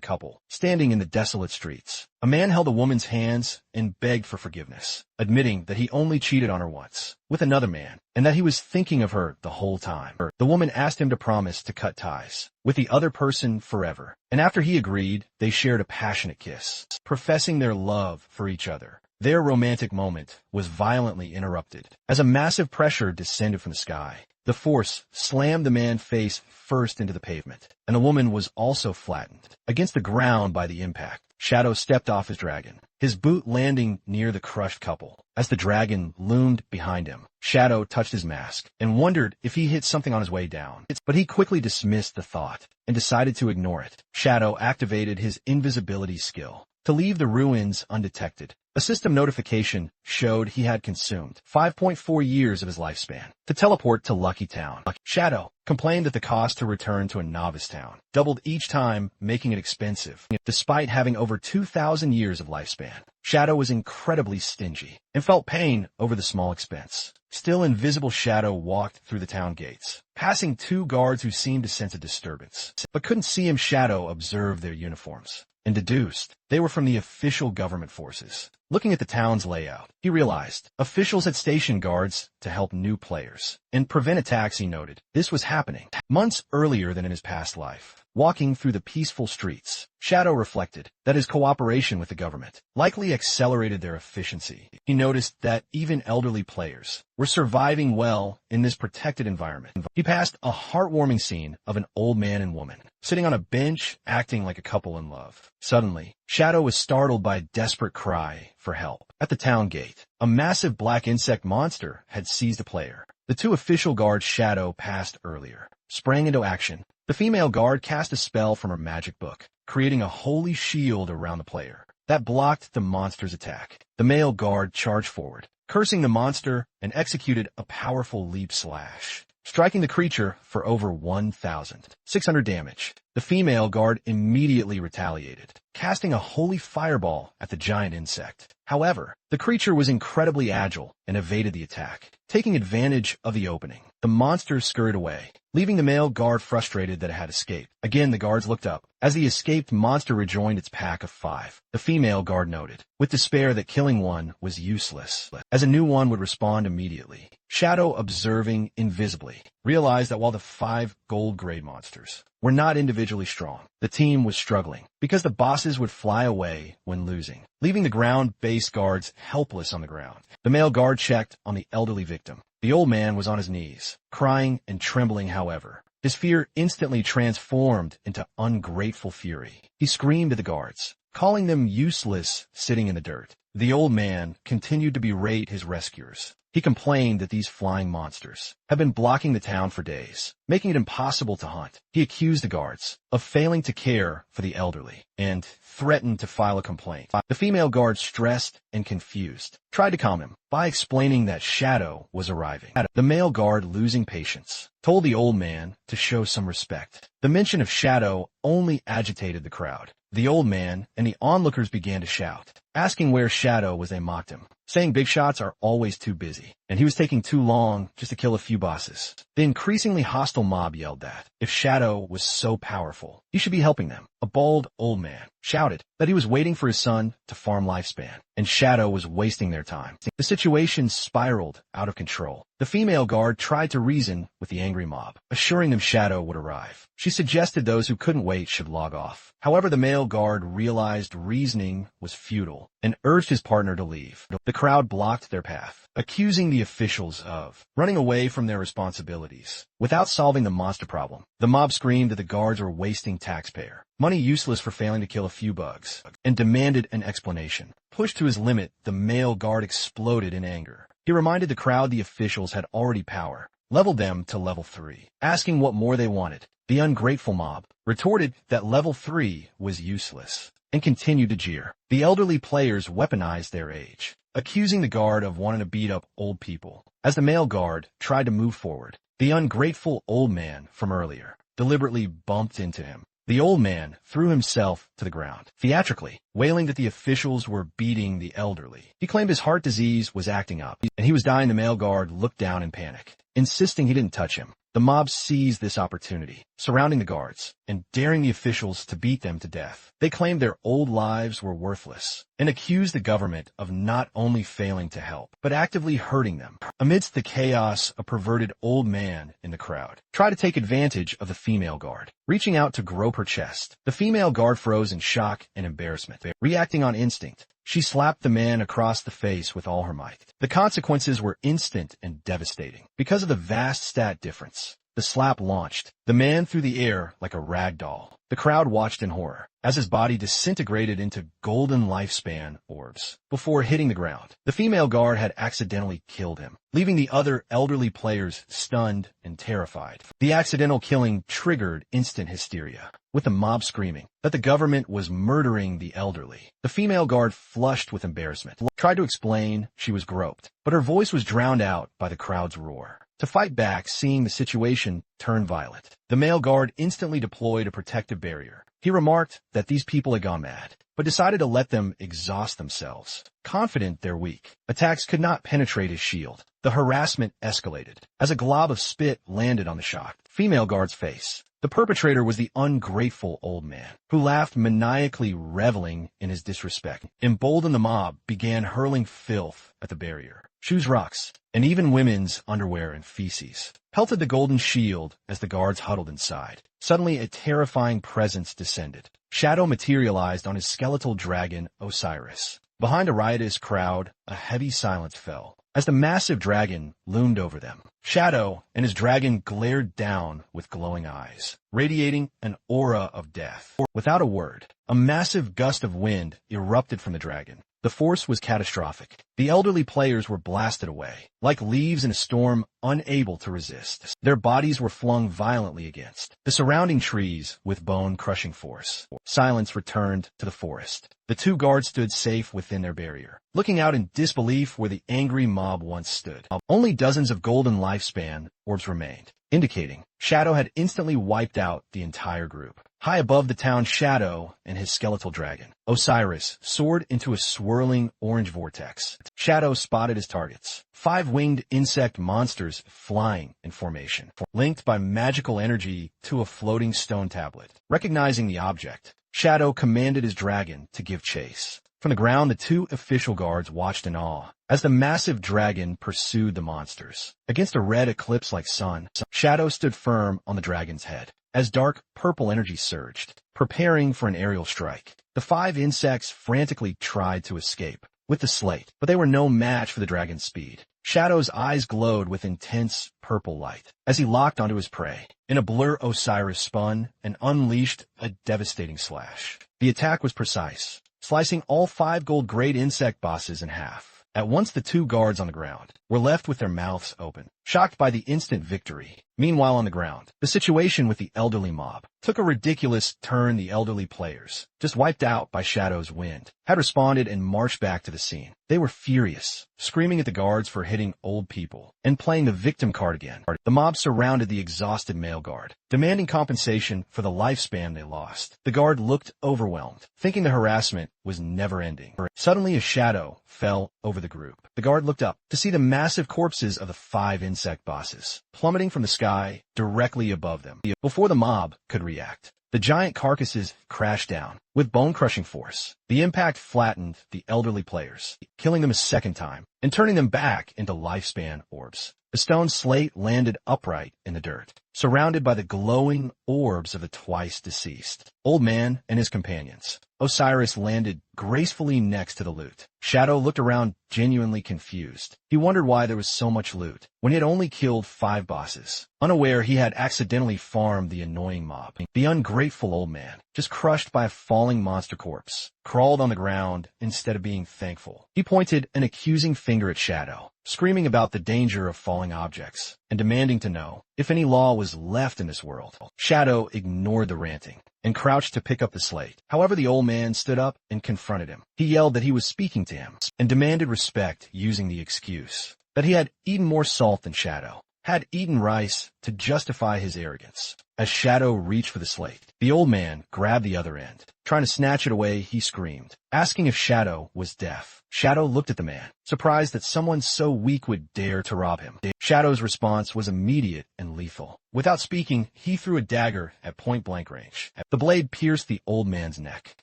couple standing in the desolate streets. A man held a woman's hands and begged for forgiveness, admitting that he only cheated on her once with another man and that he was thinking of her the whole time. The woman asked him to promise to cut ties with the other person forever, and after he agreed, they shared a passionate kiss, professing their love for each other. Their romantic moment was violently interrupted as a massive pressure descended from the sky. The force slammed the man face first into the pavement, and the woman was also flattened against the ground by the impact. Shadow stepped off his dragon, his boot landing near the crushed couple. As the dragon loomed behind him, Shadow touched his mask and wondered if he hit something on his way down. But he quickly dismissed the thought and decided to ignore it. Shadow activated his invisibility skill to leave the ruins undetected. A system notification showed he had consumed 5.4 years of his lifespan to teleport to Lucky Town. Shadow complained that the cost to return to a novice town doubled each time, making it expensive. Despite having over 2,000 years of lifespan, Shadow was incredibly stingy and felt pain over the small expense. Still, invisible Shadow walked through the town gates, passing two guards who seemed to sense a disturbance, but couldn't see him. Shadow observed their uniforms and deduced they were from the official government forces. Looking at the town's layout, he realized officials had stationed guards to help new players and prevent attacks. He noted this was happening months earlier than in his past life. Walking through the peaceful streets, Shadow reflected that his cooperation with the government likely accelerated their efficiency. He noticed that even elderly players were surviving well in this protected environment. He passed a heartwarming scene of an old man and woman sitting on a bench, acting like a couple in love. Suddenly, Shadow was startled by a desperate cry for help. At the town gate, a massive black insect monster had seized a player. The two official guards Shadow passed earlier sprang into action. The female guard cast a spell from her magic book, creating a holy shield around the player that blocked the monster's attack. The male guard charged forward, cursing the monster, and executed a powerful leap slash, striking the creature for over 1,600 damage. The female guard immediately retaliated, casting a holy fireball at the giant insect. However, the creature was incredibly agile and evaded the attack. Taking advantage of the opening, the monster scurried away, leaving the male guard frustrated that it had escaped. Again, the guards looked up as the escaped monster rejoined its pack of 5. The female guard noted with despair that killing one was useless, as a new one would respond immediately. Shadow, observing invisibly, realized that while the 5 gold-grade monsters were not individually strong, the team was struggling because the bosses would fly away when losing, leaving the ground-based guards helpless on the ground. The male guard checked on the elderly victim. The old man was on his knees, crying and trembling. However, his fear instantly transformed into ungrateful fury. He screamed at the guards, calling them useless, sitting in the dirt. The old man continued to berate his rescuers. He complained that these flying monsters had been blocking the town for days, making it impossible to hunt. He accused the guards of failing to care for the elderly and threatened to file a complaint. The female guard, stressed and confused, tried to calm him by explaining that Shadow was arriving. The male guard, losing patience, told the old man to show some respect. The mention of Shadow only agitated the crowd. The old man and the onlookers began to shout, asking where Shadow was. They mocked him, saying big shots are always too busy, and he was taking too long just to kill a few bosses. The increasingly hostile mob yelled that if Shadow was so powerful, he should be helping them. A bald old man shouted that he was waiting for his son to farm Lifespan, and Shadow was wasting their time. The situation spiraled out of control. The female guard tried to reason with the angry mob, assuring them Shadow would arrive. She suggested those who couldn't wait should log off. However, the male guard realized reasoning was futile and urged his partner to leave. The crowd blocked their path, accusing the officials of running away from their responsibilities. Without solving the monster problem, the mob screamed that the guards were wasting taxpayer money useless for failing to kill a few bugs, and demanded an explanation. Pushed to his limit, the male guard exploded in anger. He reminded the crowd the officials had already power, leveled them to level 3, asking what more they wanted. The ungrateful mob retorted that level 3 was useless, and continued to jeer. The elderly players weaponized their age, accusing the guard of wanting to beat up old people. As the male guard tried to move forward, the ungrateful old man from earlier deliberately bumped into him. The old man threw himself to the ground, theatrically, wailing that the officials were beating the elderly. He claimed his heart disease was acting up, and he was dying. The male guard looked down in panic, insisting he didn't touch him. The mob seized this opportunity, surrounding the guards and daring the officials to beat them to death. They claimed their old lives were worthless and accused the government of not only failing to help, but actively hurting them. Amidst the chaos, a perverted old man in the crowd tried to take advantage of the female guard, reaching out to grope her chest. The female guard froze in shock and embarrassment. Reacting on instinct, she slapped the man across the face with all her might. The consequences were instant and devastating. Because of the vast stat difference, the slap launched the man through the air like a rag doll. The crowd watched in horror as his body disintegrated into golden lifespan orbs before hitting the ground. The female guard had accidentally killed him, leaving the other elderly players stunned and terrified. The accidental killing triggered instant hysteria, with the mob screaming that the government was murdering the elderly. The female guard, flushed with embarrassment, tried to explain she was groped, but her voice was drowned out by the crowd's roar. To fight back, seeing the situation turn violent, the male guard instantly deployed a protective barrier. He remarked that these people had gone mad, but decided to let them exhaust themselves. Confident they're weak, attacks could not penetrate his shield. The harassment escalated as a glob of spit landed on the shocked female guard's face. The perpetrator was the ungrateful old man, who laughed maniacally, reveling in his disrespect. Emboldened, the mob began hurling filth at the barrier. Shoes, rocks, and even women's underwear and feces pelted the golden shield as the guards huddled inside. Suddenly, a terrifying presence descended. Shadow materialized on his skeletal dragon, Osiris. Behind a riotous crowd, a heavy silence fell as the massive dragon loomed over them. Shadow and his dragon glared down with glowing eyes, radiating an aura of death. Without a word, a massive gust of wind erupted from the dragon. The force was catastrophic. The elderly players were blasted away, like leaves in a storm, unable to resist. Their bodies were flung violently against the surrounding trees with bone-crushing force. Silence returned to the forest. The two guards stood safe within their barrier, looking out in disbelief where the angry mob once stood. Only dozens of golden lifespan orbs remained, indicating Shadow had instantly wiped out the entire group. High above the town, Shadow and his skeletal dragon, Osiris, soared into a swirling orange vortex. Shadow spotted his targets: 5 winged insect monsters flying in formation, linked by magical energy to a floating stone tablet. Recognizing the object, Shadow commanded his dragon to give chase. From the ground, the 2 official guards watched in awe as the massive dragon pursued the monsters. Against a red eclipse-like sun, Shadow stood firm on the dragon's head as dark purple energy surged, preparing for an aerial strike. The 5 insects frantically tried to escape with the slate, but they were no match for the dragon's speed. Shadow's eyes glowed with intense purple light as he locked onto his prey. In a blur, Osiris spun and unleashed a devastating slash. The attack was precise, slicing all 5 gold-grade insect bosses in half. At once the 2 guards on the ground were left with their mouths open, shocked by the instant victory. Meanwhile on the ground, the situation with the elderly mob took a ridiculous turn. The elderly players, just wiped out by Shadow's wind, had responded and marched back to the scene. They were furious, screaming at the guards for hitting old people and playing the victim card again. The mob surrounded the exhausted male guard, demanding compensation for the lifespan they lost. The guard looked overwhelmed, thinking the harassment was never ending. Suddenly a shadow fell over the group. The guard looked up to see the massive corpses of the 5 insect bosses plummeting from the sky directly above them. Before the mob could react, the giant carcasses crashed down with bone-crushing force. The impact flattened the elderly players, killing them a second time and turning them back into lifespan orbs. The stone slate landed upright in the dirt, surrounded by the glowing orbs of the twice-deceased old man and his companions. Osiris landed gracefully next to the loot. Shadow looked around, genuinely confused. He wondered why there was so much loot when he had only killed 5 bosses. Unaware he had accidentally farmed the annoying mob. The ungrateful old man, just crushed by a falling monster corpse, crawled on the ground instead of being thankful. He pointed an accusing finger at Shadow, screaming about the danger of falling objects and demanding to know if any law was left in this world. Shadow ignored the ranting and crouched to pick up the slate. However, the old man stood up and confronted him. He yelled that he was speaking to him and demanded respect, using the excuse that he had eaten more salt than Shadow had eaten rice to justify his arrogance. As Shadow reached for the slate, the old man grabbed the other end. Trying to snatch it away, he screamed, asking if Shadow was deaf. Shadow looked at the man, surprised that someone so weak would dare to rob him. Shadow's response was immediate and lethal. Without speaking, he threw a dagger at point-blank range. The blade pierced the old man's neck,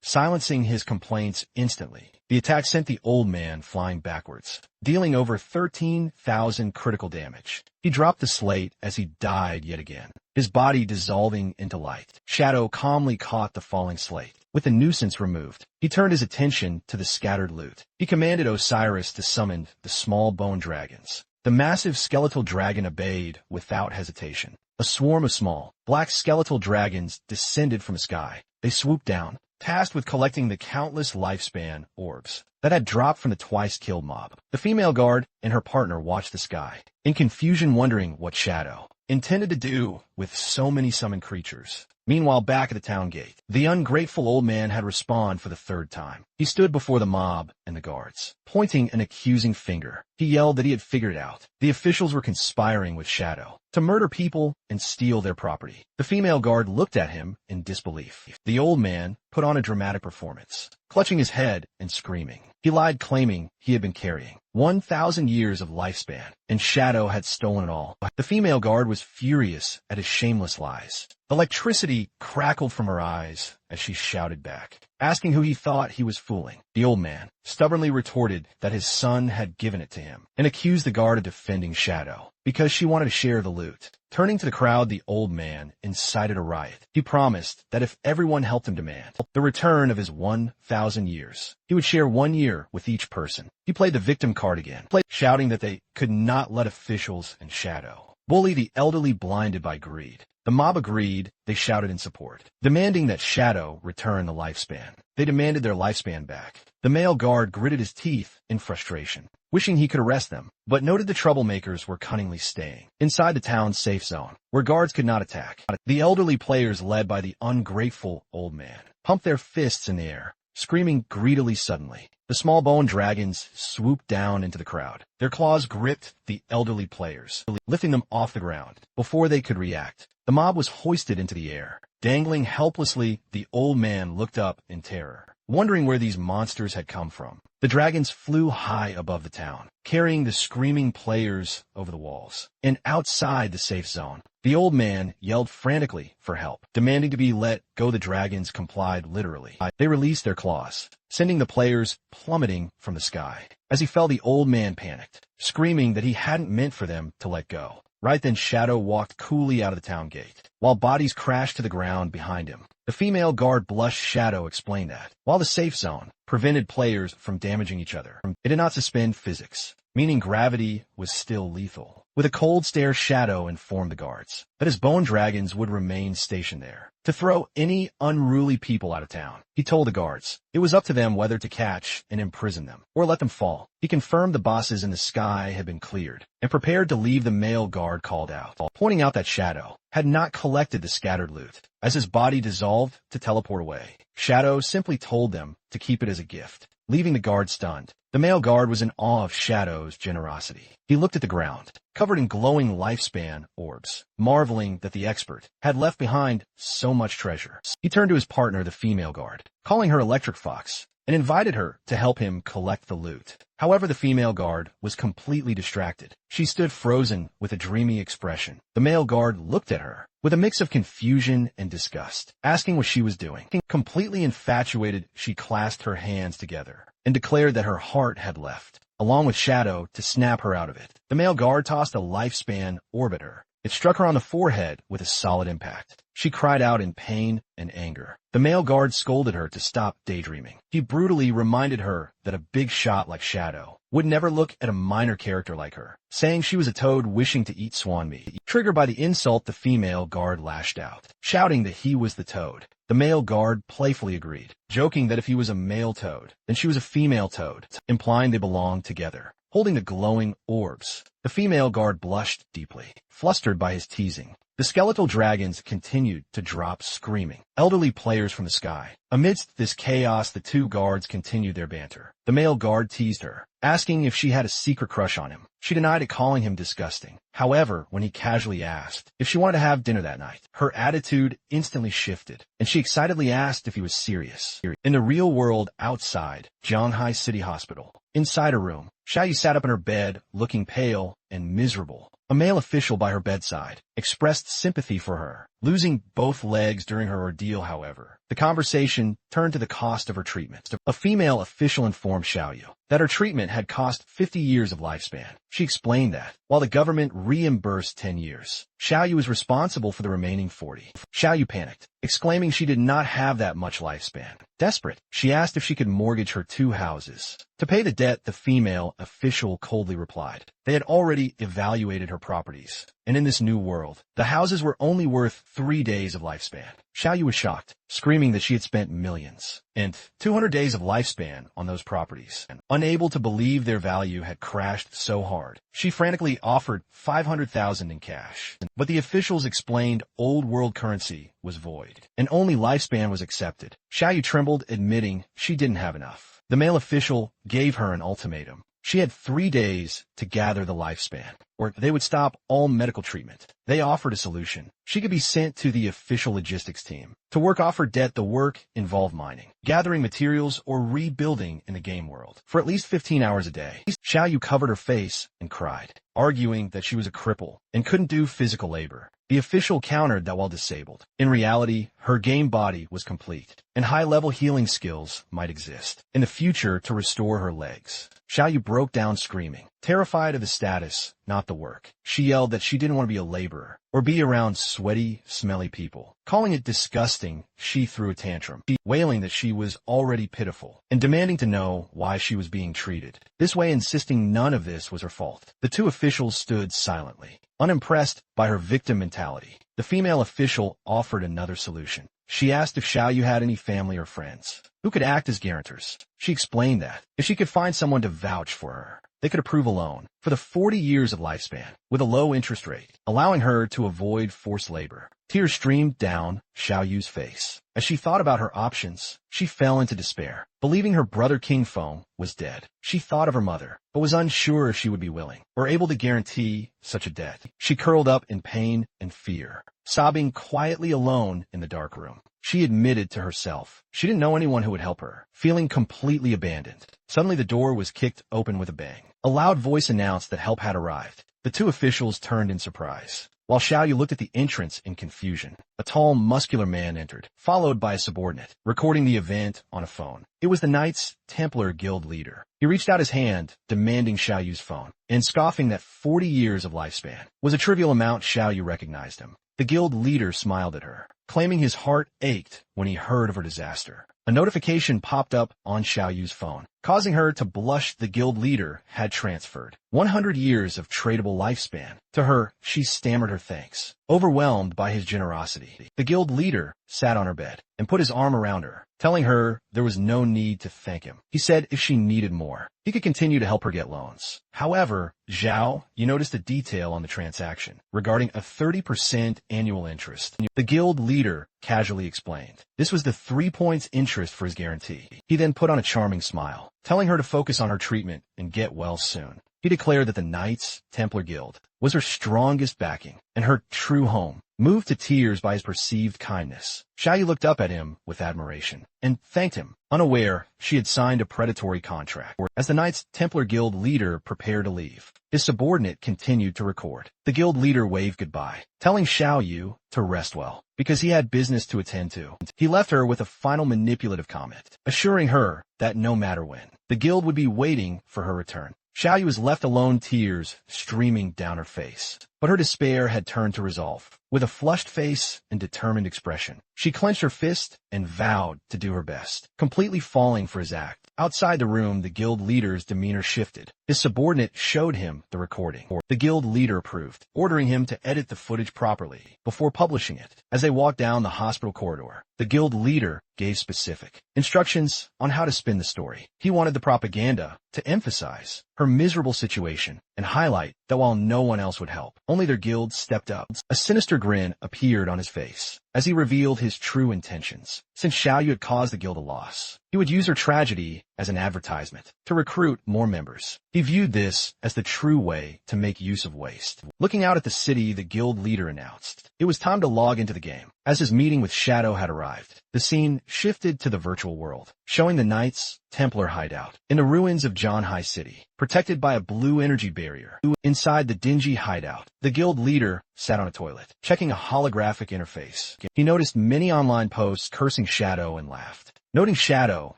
silencing his complaints instantly. The attack sent the old man flying backwards, dealing over 13,000 critical damage. He dropped the slate as he died yet again, his body dissolving into light. Shadow calmly caught the falling slate. With the nuisance removed, he turned his attention to the scattered loot. He commanded Osiris to summon the small bone dragons. The massive skeletal dragon obeyed without hesitation. A swarm of small, black skeletal dragons descended from the sky. They swooped down, tasked with collecting the countless lifespan orbs that had dropped from the twice-killed mob. The female guard and her partner watched the sky, in confusion wondering what Shadow intended to do with so many summoned creatures. Meanwhile, back at the town gate, the ungrateful old man had responded for the 3rd time. He stood before the mob and the guards, pointing an accusing finger. He yelled that he had figured it out. The officials were conspiring with Shadow to murder people and steal their property. The female guard looked at him in disbelief. The old man put on a dramatic performance, clutching his head and screaming. He lied, claiming he had been carrying 1,000 years of lifespan, and Shadow had stolen it all. The female guard was furious at his shameless lies. Electricity crackled from her eyes as she shouted back, asking who he thought he was fooling. The old man stubbornly retorted that his son had given it to him and accused the guard of defending Shadow because she wanted to share the loot. Turning to the crowd, the old man incited a riot. He promised that if everyone helped him demand the return of his 1,000 years, he would share 1 year with each person. He played the victim card again, shouting that they could not let officials and Shadow bully the elderly blinded by greed. The mob agreed. They shouted in support, demanding that Shadow return the lifespan. They demanded their lifespan back. The male guard gritted his teeth in frustration, wishing he could arrest them, but noted the troublemakers were cunningly staying inside the town's safe zone, where guards could not attack. The elderly players, led by the ungrateful old man, pumped their fists in the air, screaming greedily. Suddenly, the small bone dragons swooped down into the crowd. Their claws gripped the elderly players, lifting them off the ground. Before they could react, the mob was hoisted into the air. Dangling helplessly, the old man looked up in terror, wondering where these monsters had come from. The dragons flew high above the town, carrying the screaming players over the walls and outside the safe zone. The old man yelled frantically for help, demanding to be let go. The dragons complied literally. They released their claws, sending the players plummeting from the sky. As he fell, the old man panicked, screaming that he hadn't meant for them to let go. Right then, Shadow walked coolly out of the town gate, while bodies crashed to the ground behind him. The female guard blushed. Shadow explained that, while the safe zone prevented players from damaging each other, it did not suspend physics, meaning gravity was still lethal. With a cold stare, Shadow informed the guards that his bone dragons would remain stationed there to throw any unruly people out of town. He told the guards it was up to them whether to catch and imprison them or let them fall. He confirmed the bosses in the sky had been cleared and prepared to leave. The male guard called out, pointing out that Shadow had not collected the scattered loot. As his body dissolved to teleport away, Shadow simply told them to keep it as a gift, leaving the guard stunned. The male guard was in awe of Shadow's generosity. He looked at the ground, covered in glowing lifespan orbs, marveling that the expert had left behind so much treasure. He turned to his partner, the female guard, calling her Electric Fox, and invited her to help him collect the loot. However, the female guard was completely distracted. She stood frozen with a dreamy expression. The male guard looked at her with a mix of confusion and disgust, asking what she was doing. Completely infatuated, she clasped her hands together and declared that her heart had left, along with Shadow, to snap her out of it. The male guard tossed a lifespan orb at her. It struck her on the forehead with a solid impact. She cried out in pain and anger. The male guard scolded her to stop daydreaming. He brutally reminded her that a big shot like Shadow would never look at a minor character like her, saying she was a toad wishing to eat swan meat. Triggered by the insult, the female guard lashed out, shouting that he was the toad. The male guard playfully agreed, joking that if he was a male toad, then she was a female toad, implying they belonged together. Holding the glowing orbs, the female guard blushed deeply, flustered by his teasing. The skeletal dragons continued to drop screaming elderly players from the sky. Amidst this chaos, the two guards continued their banter. The male guard teased her, asking if she had a secret crush on him. She denied it, calling him disgusting. However, when he casually asked if she wanted to have dinner that night, her attitude instantly shifted, and she excitedly asked if he was serious. In the real world outside Shanghai City Hospital, inside a room, Xiaoyu sat up in her bed, looking pale and miserable. A male official by her bedside expressed sympathy for her, losing both legs during her ordeal. However, the conversation turned to the cost of her treatment. A female official informed Xiaoyu that her treatment had cost 50 years of lifespan. She explained that, while the government reimbursed 10 years, Xiaoyu was responsible for the remaining 40. Xiaoyu panicked, exclaiming she did not have that much lifespan. Desperate, she asked if she could mortgage her 2 houses to pay the debt. The female official coldly replied they had already evaluated her properties, and in this new world, the houses were only worth 3 days of lifespan. Xiaoyu was shocked, screaming that she had spent millions and 200 days of lifespan on those properties. And unable to believe their value had crashed so hard, she frantically offered 500,000 in cash. But the officials explained old world currency was void, and only lifespan was accepted. Xiaoyu trembled, admitting she didn't have enough. The male official gave her an ultimatum. She had 3 days to gather the lifespan, or they would stop all medical treatment. They offered a solution. She could be sent to the official logistics team to work off her debt. The work involved mining, gathering materials, or rebuilding in the game world for at least 15 hours a day. Xiaoyu covered her face and cried, arguing that she was a cripple and couldn't do physical labor. The official countered that while disabled, in reality, her game body was complete, and high-level healing skills might exist in the future to restore her legs. Xiaoyu broke down screaming, terrified of the status, not the work. She yelled that she didn't want to be a laborer or be around sweaty, smelly people. Calling it disgusting, she threw a tantrum, wailing that she was already pitiful and demanding to know why she was being treated this way, insisting none of this was her fault. The two officials stood silently, unimpressed by her victim mentality. The female official offered another solution. She asked if Xiaoyu had any family or friends who could act as guarantors. She explained that if she could find someone to vouch for her, they could approve a loan for the 40 years of lifespan with a low interest rate, allowing her to avoid forced labor. Tears streamed down Xiaoyu's face. As she thought about her options, she fell into despair. Believing her brother King Feng was dead, she thought of her mother, but was unsure if she would be willing or able to guarantee such a debt. She curled up in pain and fear, sobbing quietly alone in the dark room. She admitted to herself she didn't know anyone who would help her, feeling completely abandoned. Suddenly the door was kicked open with a bang. A loud voice announced that help had arrived. The two officials turned in surprise, while Xiaoyu looked at the entrance in confusion. A tall, muscular man entered, followed by a subordinate, recording the event on a phone. It was the Knights Templar Guild leader. He reached out his hand, demanding Xiaoyu's phone, and scoffing that 40 years of lifespan was a trivial amount. Xiaoyu recognized him. The guild leader smiled at her, claiming his heart ached when he heard of her disaster. A notification popped up on Xiaoyu's phone, causing her to blush. The guild leader had transferred 100 years of tradable lifespan. To her, she stammered her thanks, overwhelmed by his generosity. The guild leader sat on her bed and put his arm around her, telling her there was no need to thank him. He said if she needed more, he could continue to help her get loans. However, Zhao, you noticed a detail on the transaction regarding a 30% annual interest. The guild leader casually explained. This was the 3 points interest for his guarantee. He then put on a charming smile, telling her to focus on her treatment and get well soon. He declared that the Knights Templar Guild was her strongest backing and her true home. Moved to tears by his perceived kindness, Xiaoyu looked up at him with admiration and thanked him, unaware she had signed a predatory contract. As the Knights Templar Guild leader prepared to leave, his subordinate continued to record. The guild leader waved goodbye, telling Xiaoyu to rest well, because he had business to attend to. He left her with a final manipulative comment, assuring her that no matter when, the guild would be waiting for her return. Xiaoyu was left alone, tears streaming down her face. But her despair had turned to resolve. With a flushed face and determined expression, she clenched her fist and vowed to do her best, completely falling for his act. Outside the room, the guild leader's demeanor shifted. His subordinate showed him the recording. The guild leader approved, ordering him to edit the footage properly before publishing it. As they walked down the hospital corridor, the guild leader gave specific instructions on how to spin the story. He wanted the propaganda to emphasize her miserable situation and highlight that while no one else would help, only their guild stepped up. A sinister grin appeared on his face as he revealed his true intentions. Since Xiaoyu had caused the guild a loss, he would use her tragedy as an advertisement to recruit more members. He viewed this as the true way to make use of waste. Looking out at the city, the guild leader announced it was time to log into the game. As his meeting with Shadow had arrived, the scene shifted to the virtual world, showing the Knights Templar hideout in the ruins of Zhanghai City, protected by a blue energy barrier. Inside the dingy hideout, the guild leader sat on a toilet, checking a holographic interface. He noticed many online posts cursing Shadow and laughed, noting Shadow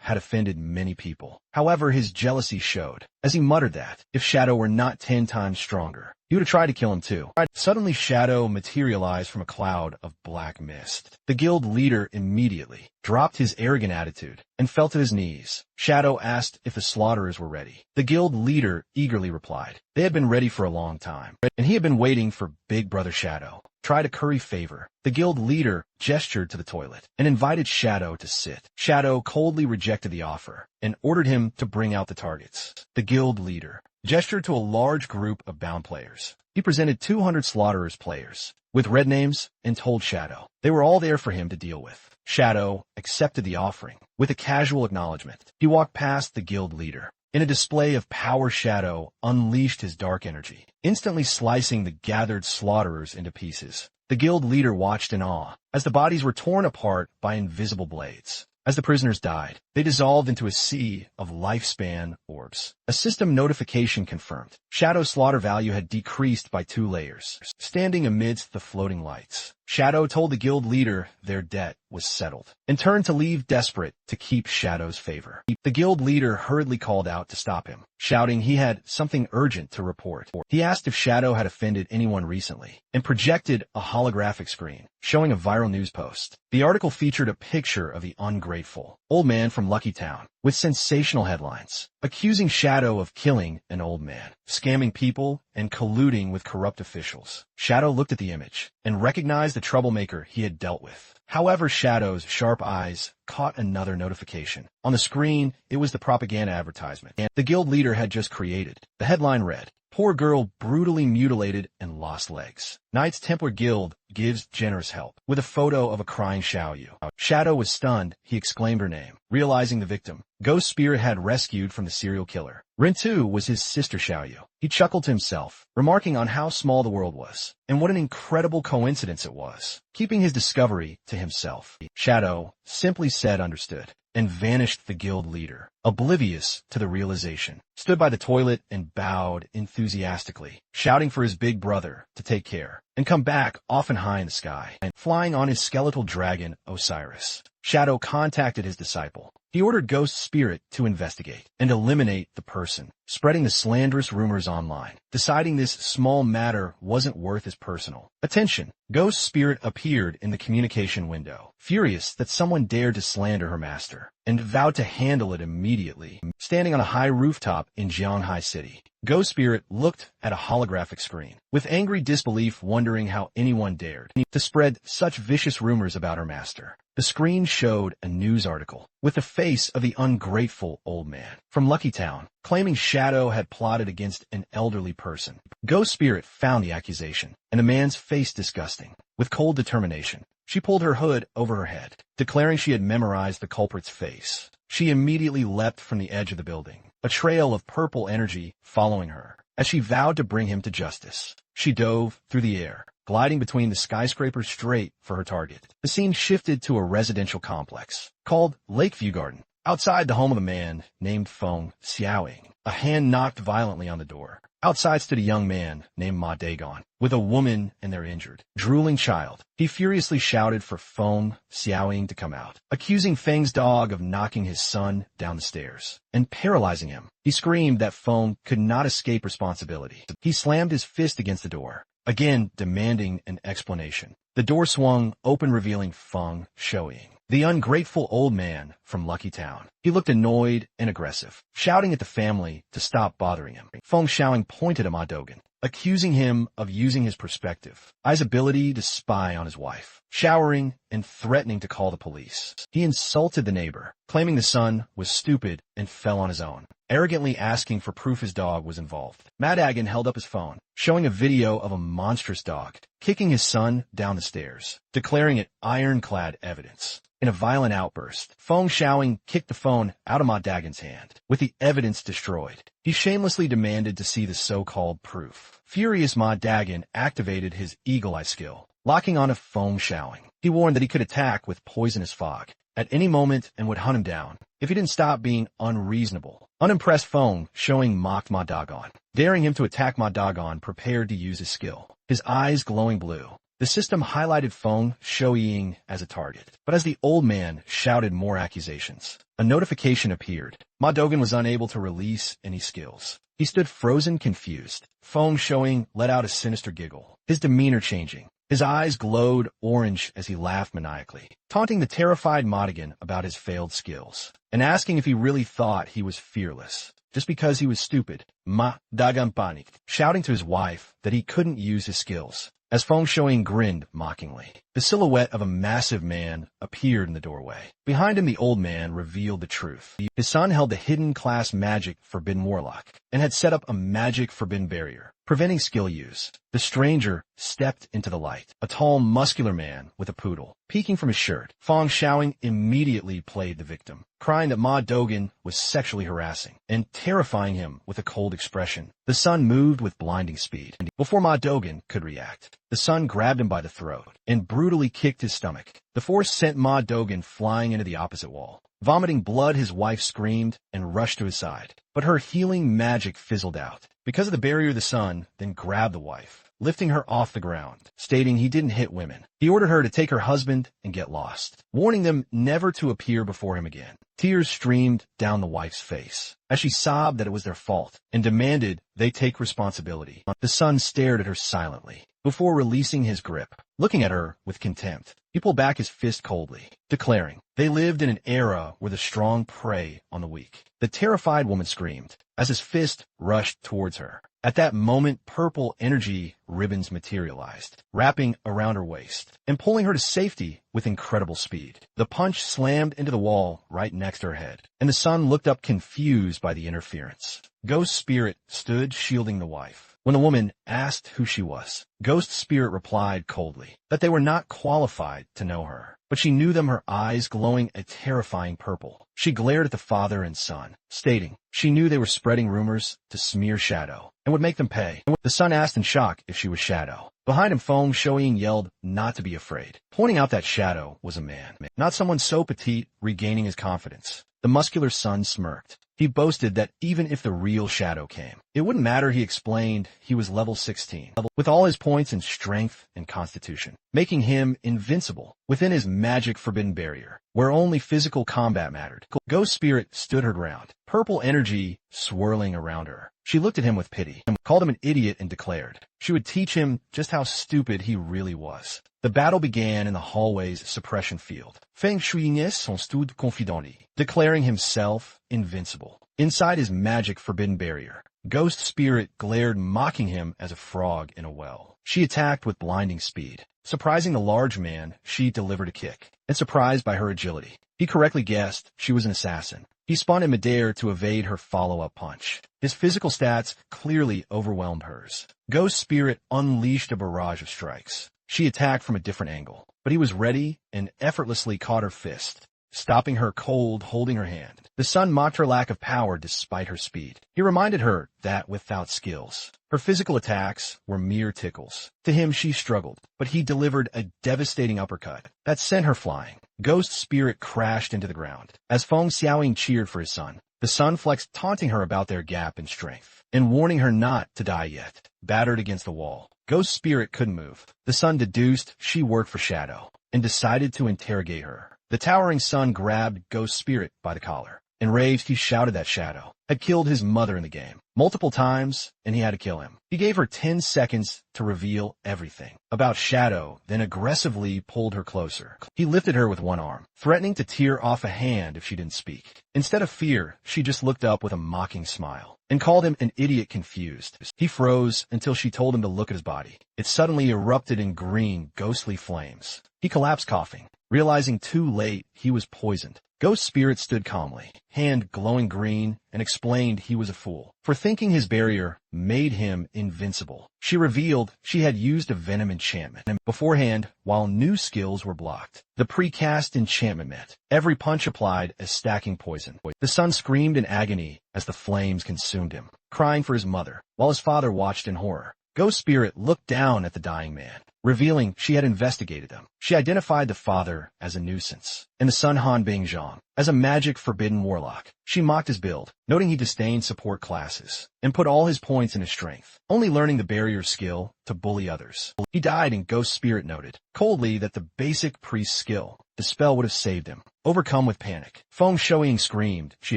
had offended many people. However, his jealousy showed as he muttered that if Shadow were not 10 times stronger, he would have tried to kill him too. Suddenly, Shadow materialized from a cloud of black mist. The guild leader immediately dropped his arrogant attitude and fell to his knees. Shadow asked if the slaughterers were ready. The guild leader eagerly replied they had been ready for a long time, and he had been waiting for Big Brother Shadow try to curry favor. The guild leader gestured to the toilet and invited Shadow to sit. Shadow coldly rejected the offer and ordered him to bring out the targets. The guild leader gestured to a large group of bound players. He presented 200 slaughterers players with red names and told Shadow they were all there for him to deal with. Shadow accepted the offering with a casual acknowledgement. He walked past the guild leader. In a display of power, Shadow unleashed his dark energy, instantly slicing the gathered slaughterers into pieces. The guild leader watched in awe as the bodies were torn apart by invisible blades. As the prisoners died, they dissolved into a sea of lifespan orbs. A system notification confirmed Shadow's slaughter value had decreased by 2 layers. Standing amidst the floating lights, Shadow told the guild leader their debt was settled and turned to leave, desperate to keep Shadow's favor. The guild leader hurriedly called out to stop him, shouting he had something urgent to report. He asked if Shadow had offended anyone recently and projected a holographic screen showing a viral news post. The article featured a picture of the ungrateful old man from Lucky Town with sensational headlines accusing Shadow of killing an old man, scamming people, and colluding with corrupt officials. Shadow looked at the image and recognized the troublemaker he had dealt with. However, Shadow's sharp eyes caught another notification. On the screen, it was the propaganda advertisement the guild leader had just created. The headline read, "Poor girl brutally mutilated and lost legs. Knights Templar Guild gives generous help," with a photo of a crying Xiaoyu. Shadow was stunned. He exclaimed her name, realizing the victim Ghost Spirit had rescued from the serial killer. Rintu was his sister Xiaoyu. He chuckled to himself, remarking on how small the world was, and what an incredible coincidence it was. Keeping his discovery to himself, Shadow simply said understood, and vanished. The guild leader, oblivious to the realization, stood by the toilet and bowed enthusiastically, shouting for his big brother to take care and come back often high in the sky. And flying on his skeletal dragon, Osiris, Shadow contacted his disciple He ordered Ghost Spirit to investigate and eliminate the person spreading the slanderous rumors online. Deciding this small matter wasn't worth his personal attention, Ghost Spirit appeared in the communication window, furious that someone dared to slander her master, and vowed to handle it immediately. Standing on a high rooftop in Jianghai City, Ghost Spirit looked at a holographic screen, with angry disbelief, wondering how anyone dared to spread such vicious rumors about her master. The screen showed a news article with the face of the ungrateful old man from Lucky Town, claiming Shadow had plotted against an elderly person. Ghost Spirit found the accusation, and the man's face disgusting. With cold determination, she pulled her hood over her head, declaring she had memorized the culprit's face. She immediately leapt from the edge of the building, a trail of purple energy following her, as she vowed to bring him to justice. She dove through the air, gliding between the skyscrapers straight for her target. The scene shifted to a residential complex called Lakeview Garden. Outside the home of a man named Feng Xiaoying, a hand knocked violently on the door. Outside stood a young man named Ma Dagon, with a woman and their injured, drooling child. He furiously shouted for Feng Xiaoying to come out, accusing Feng's dog of knocking his son down the stairs and paralyzing him. He screamed that Feng could not escape responsibility. He slammed his fist against the door, again demanding an explanation. The door swung open, revealing Feng Xiaoying, the ungrateful old man from Lucky Town. He looked annoyed and aggressive, shouting at the family to stop bothering him. Feng Xiaoying pointed at Ma Dogan, accusing him of using his perspective, his ability to spy on his wife, showering and threatening to call the police. He insulted the neighbor, claiming the son was stupid and fell on his own, arrogantly asking for proof his dog was involved. Madagan held up his phone, showing a video of a monstrous dog kicking his son down the stairs, declaring it ironclad evidence. In a violent outburst, Feng Xiaoying kicked the phone out of Ma Dagon's hand, with the evidence destroyed. He shamelessly demanded to see the so-called proof. Furious, Ma Dagon activated his eagle eye skill, locking onto Feng Xiaoying. He warned that he could attack with poisonous fog at any moment and would hunt him down if he didn't stop being unreasonable. Unimpressed, Feng Xiaoying mocked Ma Dagon, daring him to attack. Ma Dagon prepared to use his skill, his eyes glowing blue. The system highlighted Feng Xiaoying as a target, but as the old man shouted more accusations, a notification appeared. Ma Dogan was unable to release any skills. He stood frozen, confused. Feng Xiaoying let out a sinister giggle, his demeanor changing. His eyes glowed orange as he laughed maniacally, taunting the terrified Madigan about his failed skills, and asking if he really thought he was fearless just because he was stupid. Ma Dagon panicked, shouting to his wife that he couldn't use his skills. As Feng Xiaoying grinned mockingly, the silhouette of a massive man appeared in the doorway. Behind him, the old man revealed the truth. His son held the hidden class magic forbidden warlock and had set up a magic forbidden barrier, preventing skill use. The stranger stepped into the light, a tall, muscular man with a poodle peeking from his shirt. Feng Xiaoying immediately played the victim, crying that Ma Dogan was sexually harassing and terrifying him with a cold expression. The son moved with blinding speed. Before Ma Dogan could react, the son grabbed him by the throat and brutally kicked his stomach. The force sent Ma Dogan flying into the opposite wall. Vomiting blood, his wife screamed and rushed to his side, but her healing magic fizzled out. Because of the barrier, the son then grabbed the wife, lifting her off the ground, stating he didn't hit women. He ordered her to take her husband and get lost, warning them never to appear before him again. Tears streamed down the wife's face as she sobbed that it was their fault and demanded they take responsibility. The son stared at her silently before releasing his grip, looking at her with contempt. He pulled back his fist coldly, declaring they lived in an era where the strong prey on the weak. The terrified woman screamed as his fist rushed towards her. At that moment, purple energy ribbons materialized, wrapping around her waist and pulling her to safety with incredible speed. The punch slammed into the wall right next to her head, and the son looked up confused by the interference. Ghost Spirit stood shielding the wife. When the woman asked who she was, Ghost Spirit replied coldly that they were not qualified to know her, but she knew them, her eyes glowing a terrifying purple. She glared at the father and son, stating she knew they were spreading rumors to smear Shadow and would make them pay. The son asked in shock if she was Shadow. Behind him, Feng Xiaoying yelled not to be afraid, pointing out that Shadow was a man, not someone so petite, regaining his confidence. The muscular son smirked, He boasted that even if the real Shadow came, it wouldn't matter. He explained he was level 16, with all his points in strength and constitution, making him invincible within his magic forbidden barrier, where only physical combat mattered. Ghost Spirit stood her ground, purple energy swirling around her. She looked at him with pity, called him an idiot, and declared she would teach him just how stupid he really was. The battle began in the hallway's suppression field. Feng Shuignès son stud confidenti, declaring himself invincible. Inside his magic forbidden barrier, Ghost Spirit glared, mocking him as a frog in a well. She attacked with blinding speed. Surprising the large man, she delivered a kick, and surprised by her agility, he correctly guessed she was an assassin. He spun in midair to evade her follow-up punch. His physical stats clearly overwhelmed hers. Ghost Spirit unleashed a barrage of strikes. She attacked from a different angle, but he was ready and effortlessly caught her fist, stopping her cold, holding her hand. The sun mocked her lack of power despite her speed. He reminded her that without skills, her physical attacks were mere tickles. To him, she struggled, but he delivered a devastating uppercut that sent her flying. Ghost Spirit crashed into the ground. As Feng Xiaoying cheered for his son, the sun flexed, taunting her about their gap in strength, and warning her not to die yet. Battered against the wall, Ghost Spirit couldn't move. The sun deduced she worked for Shadow, and decided to interrogate her. The towering sun grabbed Ghost Spirit by the collar. Enraged, he shouted that Shadow had killed his mother in the game multiple times, and he had to kill him. He gave her 10 seconds to reveal everything about Shadow, then aggressively pulled her closer. He lifted her with one arm, threatening to tear off a hand if she didn't speak. Instead of fear, she just looked up with a mocking smile and called him an idiot, confused. He froze until she told him to look at his body. It suddenly erupted in green, ghostly flames. He collapsed, coughing, realizing too late he was poisoned. Ghost Spirit stood calmly, hand glowing green, and explained he was a fool for thinking his barrier made him invincible. She revealed she had used a venom enchantment beforehand while new skills were blocked. The precast enchantment meant every punch applied as stacking poison. The sun screamed in agony as the flames consumed him, crying for his mother, while his father watched in horror. Ghost Spirit looked down at the dying man, revealing she had investigated them. She identified the father as a nuisance, and the son Han Bingzhong as a magic forbidden warlock. She mocked his build, noting he disdained support classes, and put all his points in his strength, only learning the barrier skill to bully others. He died, and Ghost Spirit noted coldly that the basic priest skill, the spell, would have saved him. Overcome with panic, Feng Shuoying screamed she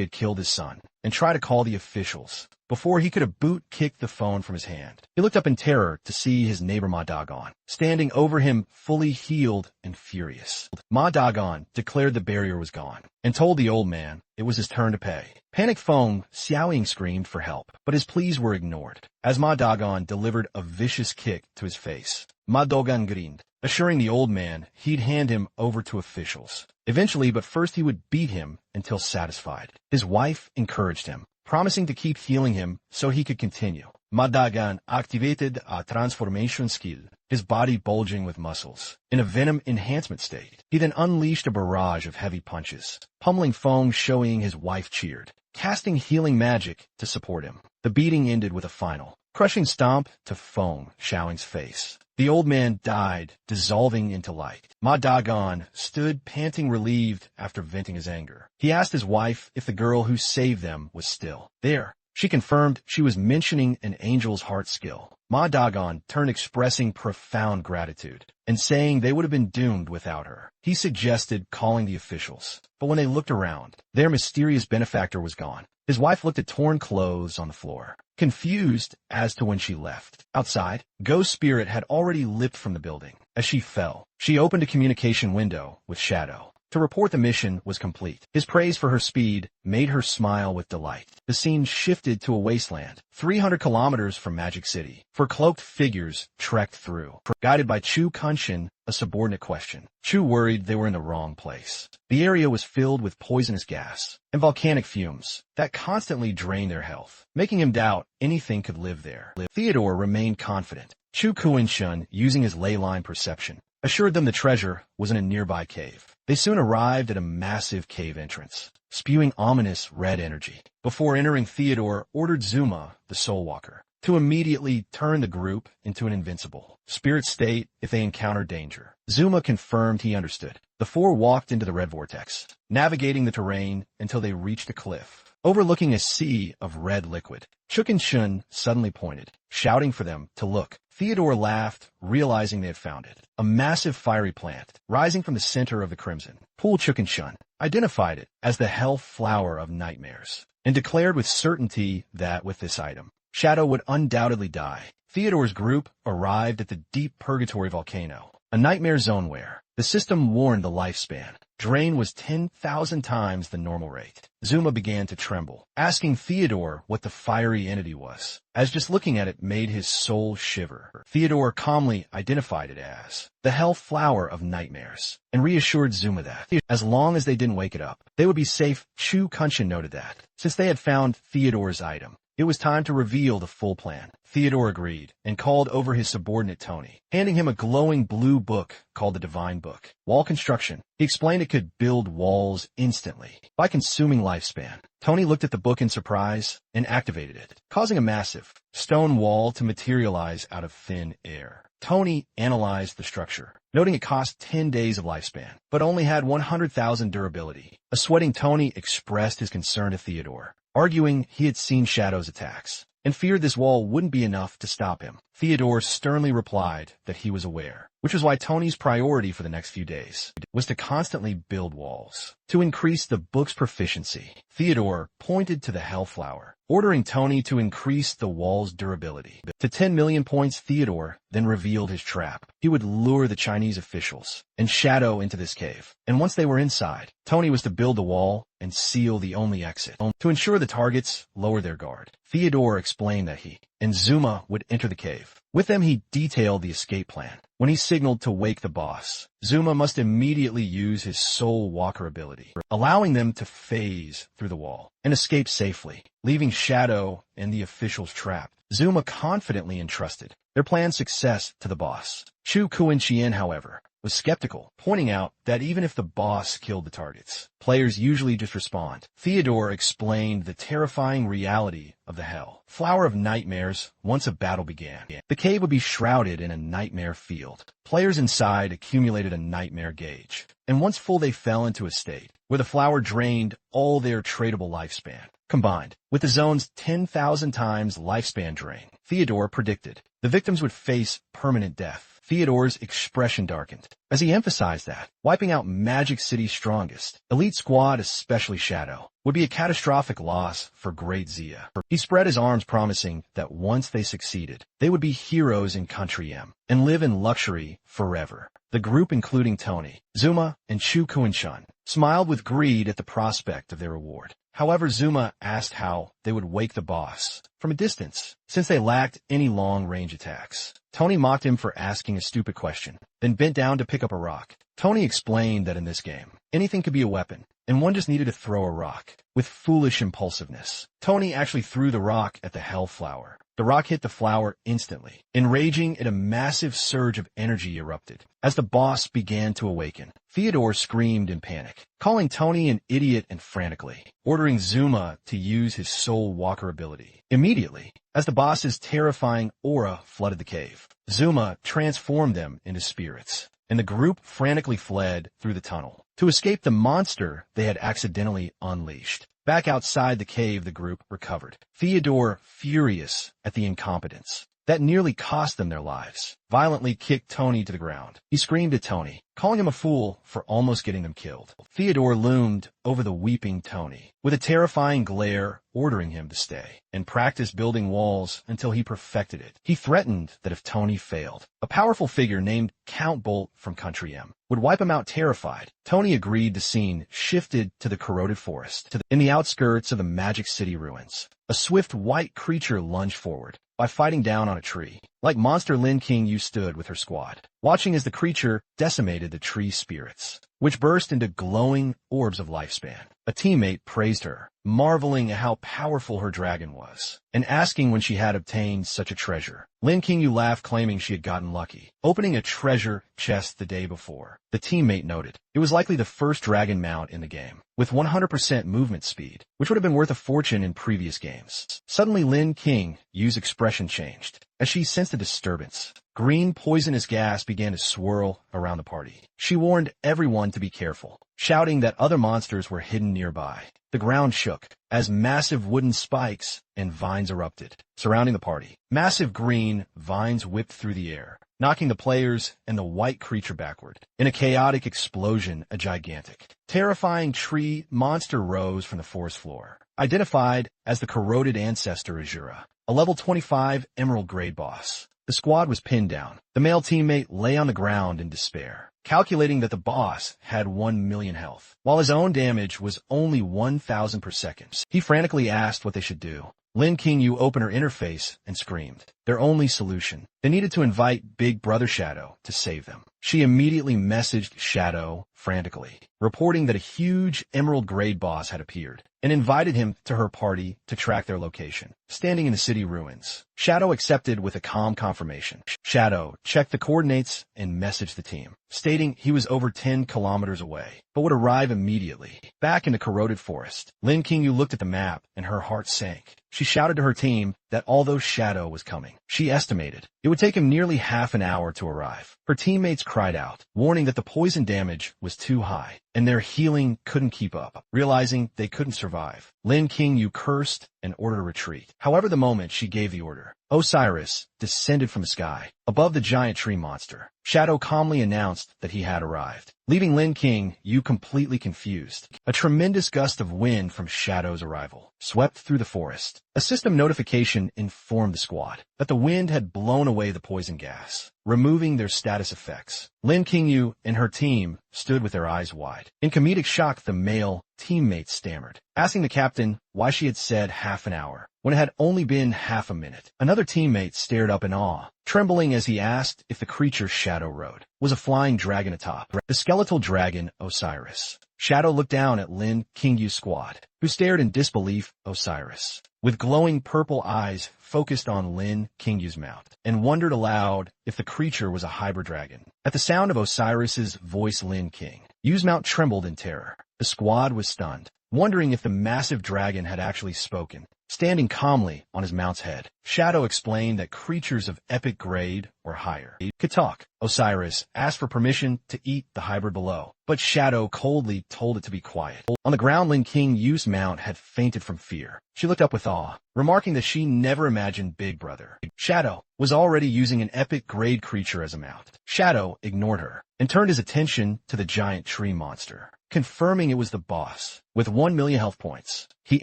had killed his son, and tried to call the officials before he could have boot-kicked the phone from his hand. He looked up in terror to see his neighbor Ma Dagon standing over him, fully healed and furious. Ma Dagon declared the barrier was gone, and told the old man it was his turn to pay. Panicked Feng Xiaoying screamed for help, but his pleas were ignored, as Ma Dagon delivered a vicious kick to his face. Ma Dagon grinned, assuring the old man he'd hand him over to officials eventually, but first he would beat him until satisfied. His wife encouraged him, promising to keep healing him so he could continue. Ma Dagon activated a transformation skill, his body bulging with muscles, in a venom enhancement state. He then unleashed a barrage of heavy punches, pummeling Feng Shuoying. His wife cheered, casting healing magic to support him. The beating ended with a final, crushing stomp to Feng Shuoying's face. The old man died, dissolving into light. Ma Dagon stood panting, relieved after venting his anger. He asked his wife if the girl who saved them was still there. She confirmed she was mentioning an angel's heart skill. Ma Dagon turned, expressing profound gratitude and saying they would have been doomed without her. He suggested calling the officials, but when they looked around, their mysterious benefactor was gone. His wife looked at torn clothes on the floor, confused as to when she left. Outside, Ghost Spirit had already leapt from the building. As she fell, she opened a communication window with Shadow to report the mission was complete. His praise for her speed made her smile with delight. The scene shifted to a wasteland, 300 kilometers from Magic City, for cloaked figures trekked through, guided by Chu Kunshin, a subordinate questioned. Chu worried they were in the wrong place. The area was filled with poisonous gas and volcanic fumes that constantly drained their health, making him doubt anything could live there. Theodore remained confident. Chu Kunshin, using his ley line perception, assured them the treasure was in a nearby cave. They soon arrived at a massive cave entrance, spewing ominous red energy. Before entering, Theodore ordered Zuma, the Soul Walker, to immediately turn the group into an invincible spirit state if they encountered danger. Zuma confirmed he understood. The four walked into the red vortex, navigating the terrain until they reached a cliff. overlooking a sea of red liquid. Chuk and Shun suddenly pointed, shouting for them to look. Theodore laughed, realizing they had found it. A massive fiery plant, rising from the center of the crimson pool. Chuk and Shun identified it as the Hell Flower of Nightmares, and declared with certainty that with this item, Shadow would undoubtedly die. Theodore's group arrived at the Deep Purgatory Volcano, a nightmare zone where the system warned the lifespan drain was 10,000 times the normal rate. Zuma began to tremble, asking Theodore what the fiery entity was, as just looking at it made his soul shiver. Theodore calmly identified it as the Hell Flower of Nightmares, and reassured Zuma that, as long as they didn't wake it up, they would be safe. Chu Kunshin noted that, since they had found Theodore's item, it was time to reveal the full plan. Theodore agreed and called over his subordinate Tony, handing him a glowing blue book called the Divine Book. Wall construction. He explained it could build walls instantly by consuming lifespan. Tony looked at the book in surprise and activated it, causing a massive stone wall to materialize out of thin air. Tony analyzed the structure, noting it cost 10 days of lifespan, but only had 100,000 durability. A sweating Tony expressed his concern to Theodore, arguing he had seen Shadow's attacks and feared this wall wouldn't be enough to stop him. Theodore sternly replied that he was aware, which was why Tony's priority for the next few days was to constantly build walls. To increase the book's proficiency, Theodore pointed to the Hellflower, ordering Tony to increase the wall's durability to 10 million points. Theodore then revealed his trap. He would lure the Chinese officials and Shadow into this cave, and once they were inside, Tony was to build the wall and seal the only exit to ensure the targets lower their guard. Theodore explained that he and Zuma would enter the cave. With them, he detailed the escape plan. When he signaled to wake the boss, Zuma must immediately use his Soul Walker ability, allowing them to phase through the wall and escape safely, leaving Shadow and the officials trapped. Zuma confidently entrusted their plan's success to the boss. Chu Kuan-Chien, however, was skeptical, pointing out that even if the boss killed the targets, players usually just respond. Theodore explained the terrifying reality of the Hell Flower of Nightmares. Once a battle began, the cave would be shrouded in a nightmare field. Players inside accumulated a nightmare gauge, and once full they fell into a state where the flower drained all their tradable lifespan. Combined with the zone's 10,000 times lifespan drain, Theodore predicted the victims would face permanent death. Theodore's expression darkened as he emphasized that wiping out Magic City's strongest elite squad, especially Shadow, would be a catastrophic loss for Great Zia. He spread his arms, promising that once they succeeded, they would be heroes in Country M and live in luxury forever. The group, including Tony, Zuma, and Chu Kuan-Chun, smiled with greed at the prospect of their reward. However, Zuma asked how they would wake the boss from a distance, since they lacked any long-range attacks. Tony mocked him for asking a stupid question, then bent down to pick up a rock. Tony explained that in this game, anything could be a weapon, and one just needed to throw a rock. With foolish impulsiveness, Tony actually threw the rock at the Hellflower. The rock hit the flower instantly. Enraging it, a massive surge of energy erupted as the boss began to awaken. Theodore screamed in panic, calling Tony an idiot and frantically ordering Zuma to use his Soul Walker ability. Immediately, as the boss's terrifying aura flooded the cave, Zuma transformed them into spirits, and the group frantically fled through the tunnel to escape the monster they had accidentally unleashed. Back outside the cave, the group recovered. Theodore, furious at the incompetence that nearly cost them their lives, violently kicked Tony to the ground. He screamed at Tony, calling him a fool for almost getting them killed. Theodore loomed over the weeping Tony with a terrifying glare, ordering him to stay and practice building walls until he perfected it. He threatened that if Tony failed, a powerful figure named Count Bolt from Country M would wipe him out. Terrified, Tony agreed. The scene shifted to the corroded forest in the outskirts of the Magic City ruins. A swift white creature lunged forward by fighting down on a tree. Like monster, Lin King Yu stood with her squad, watching as the creature decimated the tree spirits, which burst into glowing orbs of lifespan. A teammate praised her, marveling at how powerful her dragon was, and asking when she had obtained such a treasure. Lin King Yu laughed, claiming she had gotten lucky, opening a treasure chest the day before. The teammate noted it was likely the first dragon mount in the game, with 100% movement speed, which would have been worth a fortune in previous games. Suddenly, Lin King Yu's expression changed as she sensed a disturbance. Green poisonous gas began to swirl around the party. She warned everyone to be careful. shouting that other monsters were hidden nearby. The ground shook as massive wooden spikes and vines erupted, surrounding the party. Massive green vines whipped through the air, knocking the players and the white creature backward. In a chaotic explosion, a gigantic, terrifying tree monster rose from the forest floor, identified as the corroded ancestor Asura, a level 25 emerald grade boss. The squad was pinned down. The male teammate lay on the ground in despair, calculating that the boss had 1 million health, while his own damage was only 1,000 per second. He frantically asked what they should do. Lin Qingyu opened her interface and screamed. Their only solution. They needed to invite Big Brother Shadow to save them. She immediately messaged Shadow frantically, reporting that a huge emerald grade boss had appeared, and invited him to her party to track their location, standing in the city ruins. Shadow accepted with a calm confirmation. Shadow checked the coordinates and messaged the team, stating he was over 10 kilometers away, but would arrive immediately. Back in the corroded forest, Lin Qingyu looked at the map and her heart sank. She shouted to her team that although Shadow was coming, she estimated it would take him nearly half an hour to arrive. Her teammates cried out, warning that the poison damage was too high, and their healing couldn't keep up. Realizing they couldn't survive, Lin Qingyu cursed and ordered a retreat. However, the moment she gave the order, Osiris descended from the sky, above the giant tree monster. Shadow calmly announced that he had arrived, leaving Lin Qingyu completely confused. A tremendous gust of wind from Shadow's arrival swept through the forest. A system notification informed the squad that the wind had blown away the poison gas, removing their status effects. Lin Qingyu and her team stood with their eyes wide. In comedic shock, the male teammate stammered, asking the captain why she had said half an hour, when it had only been half a minute. Another teammate stared up in awe, trembling as he asked if the creature Shadow rode was a flying dragon atop. The skeletal dragon, Osiris. Shadow looked down at Lin Qingyu's squad, who stared in disbelief. Osiris, with glowing purple eyes, focused on Lin Qingyu's mouth, and wondered aloud if the creature was a hybrid dragon. At the sound of Osiris's voice, Lin Qingyu's mouth trembled in terror. The squad was stunned, wondering if the massive dragon had actually spoken. Standing calmly on his mount's head, Shadow explained that creatures of epic grade or higher could talk. Osiris asked for permission to eat the hybrid below, but Shadow coldly told it to be quiet. On the ground, Lin Qingyu's mount had fainted from fear. She looked up with awe, remarking that she never imagined Big Brother Shadow was already using an epic grade creature as a mount. Shadow ignored her and turned his attention to the giant tree monster, confirming it was the boss. With 1 million health points, he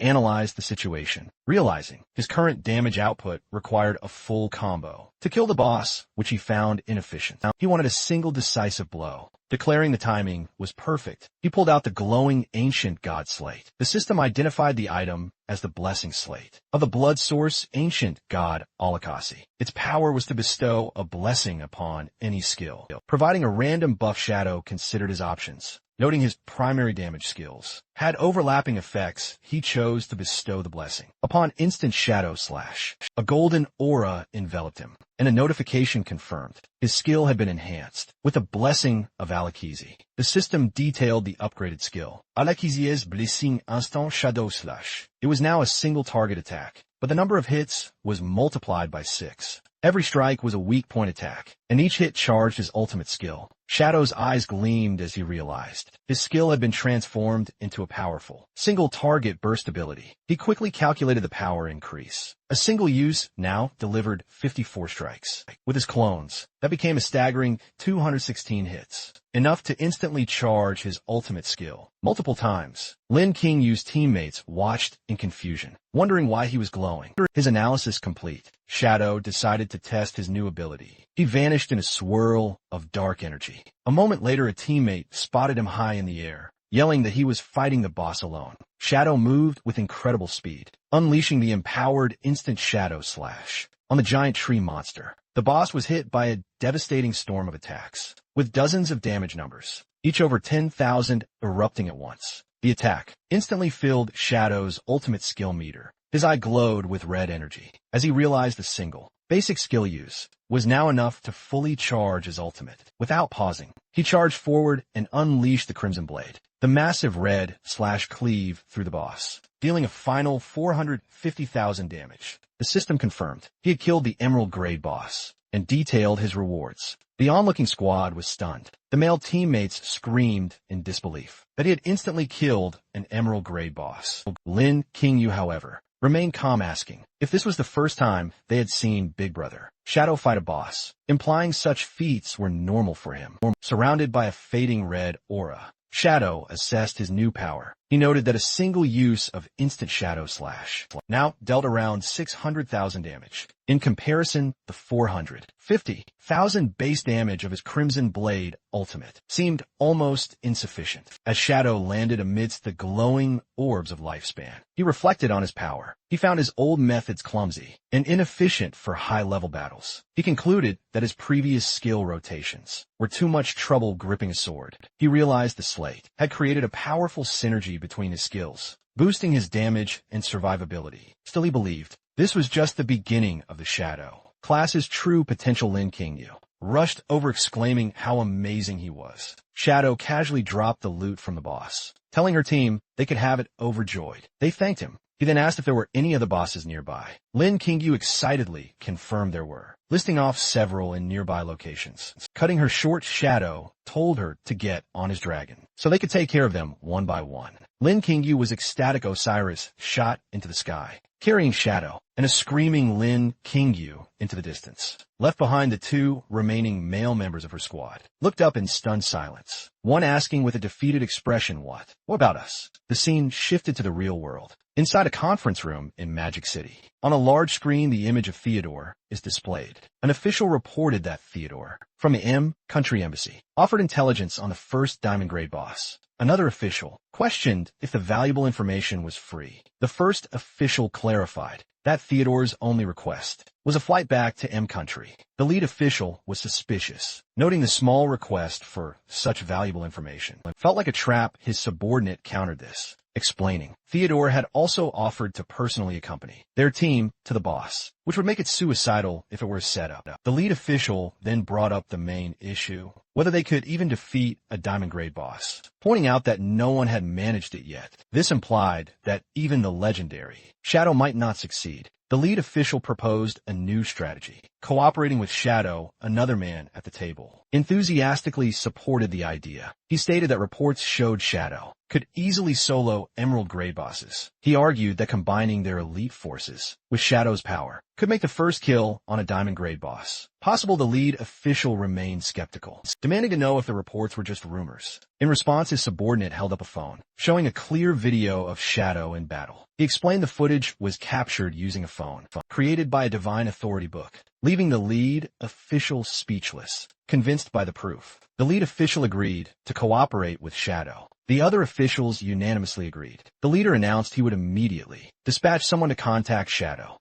analyzed the situation, realizing his current damage output required a full combo to kill the boss, which he found inefficient. He wanted a single decisive blow. Declaring the timing was perfect, he pulled out the glowing ancient god slate. The system identified the item as the blessing slate of the blood source ancient god Alicasi. Its power was to bestow a blessing upon any skill, providing a random buff. Shadow considered his options, noting his primary damage skills had overlapping effects. He chose to bestow the blessing upon instant Shadow slash. A golden aura enveloped him, and a notification confirmed his skill had been enhanced with the blessing of Alicasi. The system detailed the upgraded skill, Alicasi's blessing instant Shadow slash. It was now a single target attack, but the number of hits was multiplied by 6. Every strike was a weak point attack, and each hit charged his ultimate skill. Shadow's eyes gleamed as he realized his skill had been transformed into a powerful single target burst ability. He quickly calculated the power increase. A single use now delivered 54 strikes. With his clones, that became a staggering 216 hits, enough to instantly charge his ultimate skill. Multiple times, Lin Qingyu's teammates watched in confusion, wondering why he was glowing. His analysis complete, Shadow decided to test his new ability. He vanished in a swirl of dark energy. A moment later, a teammate spotted him high in the air, yelling that he was fighting the boss alone. Shadow moved with incredible speed, unleashing the empowered instant Shadow slash on the giant tree monster. The boss was hit by a devastating storm of attacks, with dozens of damage numbers, each over 10,000 erupting at once. The attack instantly filled Shadow's ultimate skill meter. His eye glowed with red energy as he realized the single basic skill use was now enough to fully charge his ultimate. Without pausing, he charged forward and unleashed the Crimson Blade. The massive red slash cleave through the boss, dealing a final 450,000 damage. The system confirmed he had killed the Emerald Grade boss. and detailed his rewards. The onlooking squad was stunned. The male teammates screamed in disbelief that he had instantly killed an emerald grade boss. Lin Qingyu, however, remained calm, asking if this was the first time they had seen Big Brother Shadow fight a boss, implying such feats were normal for him. Surrounded by a fading red aura, Shadow assessed his new power. He noted that a single use of instant Shadow Slash now dealt around 600,000 damage. In comparison, the 450,000 base damage of his Crimson Blade ultimate seemed almost insufficient. As Shadow landed amidst the glowing orbs of lifespan, he reflected on his power. He found his old methods clumsy and inefficient for high-level battles. He concluded that his previous skill rotations were too much trouble gripping a sword. He realized the slate had created a powerful synergy between his skills, boosting his damage and survivability. Still, he believed this was just the beginning of the Shadow class's true potential. Lin Qingyu rushed over, exclaiming how amazing he was. Shadow casually dropped the loot from the boss, telling her team they could have it. Overjoyed, they thanked him. He then asked if there were any other bosses nearby. Lin Qingyu excitedly confirmed there were, listing off several in nearby locations. Cutting her short, Shadow told her to get on his dragon so they could take care of them one by one. Lin Qingyu was ecstatic. Osiris shot into the sky, carrying Shadow and a screaming Lin Qingyu into the distance. Left behind, the two remaining male members of her squad looked up in stunned silence, one asking with a defeated expression, What about us?" The scene shifted to the real world. Inside a conference room in Magic City, on a large screen, the image of Theodore is displayed. An official reported that Theodore, from the country embassy, offered intelligence on the first diamond grade boss. Another official questioned if the valuable information was free. The first official clarified that Theodore's only request was a flight back to country. The lead official was suspicious, noting the small request for such valuable information felt like a trap. His subordinate countered this, explaining Theodore had also offered to personally accompany their team to the boss, which would make it suicidal if it were set up. The lead official then brought up the main issue, whether they could even defeat a diamond grade boss, pointing out that no one had managed it yet. This implied that even the legendary Shadow might not succeed. The lead official proposed a new strategy. Cooperating with Shadow, another man at the table enthusiastically supported the idea. He stated that reports showed Shadow could easily solo emerald grade bosses. He argued that combining their elite forces with Shadow's power could make the first kill on a diamond grade boss possible. The lead official remained skeptical, demanding to know if the reports were just rumors. In response, his subordinate held up a phone, showing a clear video of Shadow in battle. He explained the footage was captured using a phone created by a divine authority book, leaving the lead official speechless, convinced by the proof. The lead official agreed to cooperate with Shadow. The other officials unanimously agreed. The leader announced he would immediately dispatch someone to contact Shadow.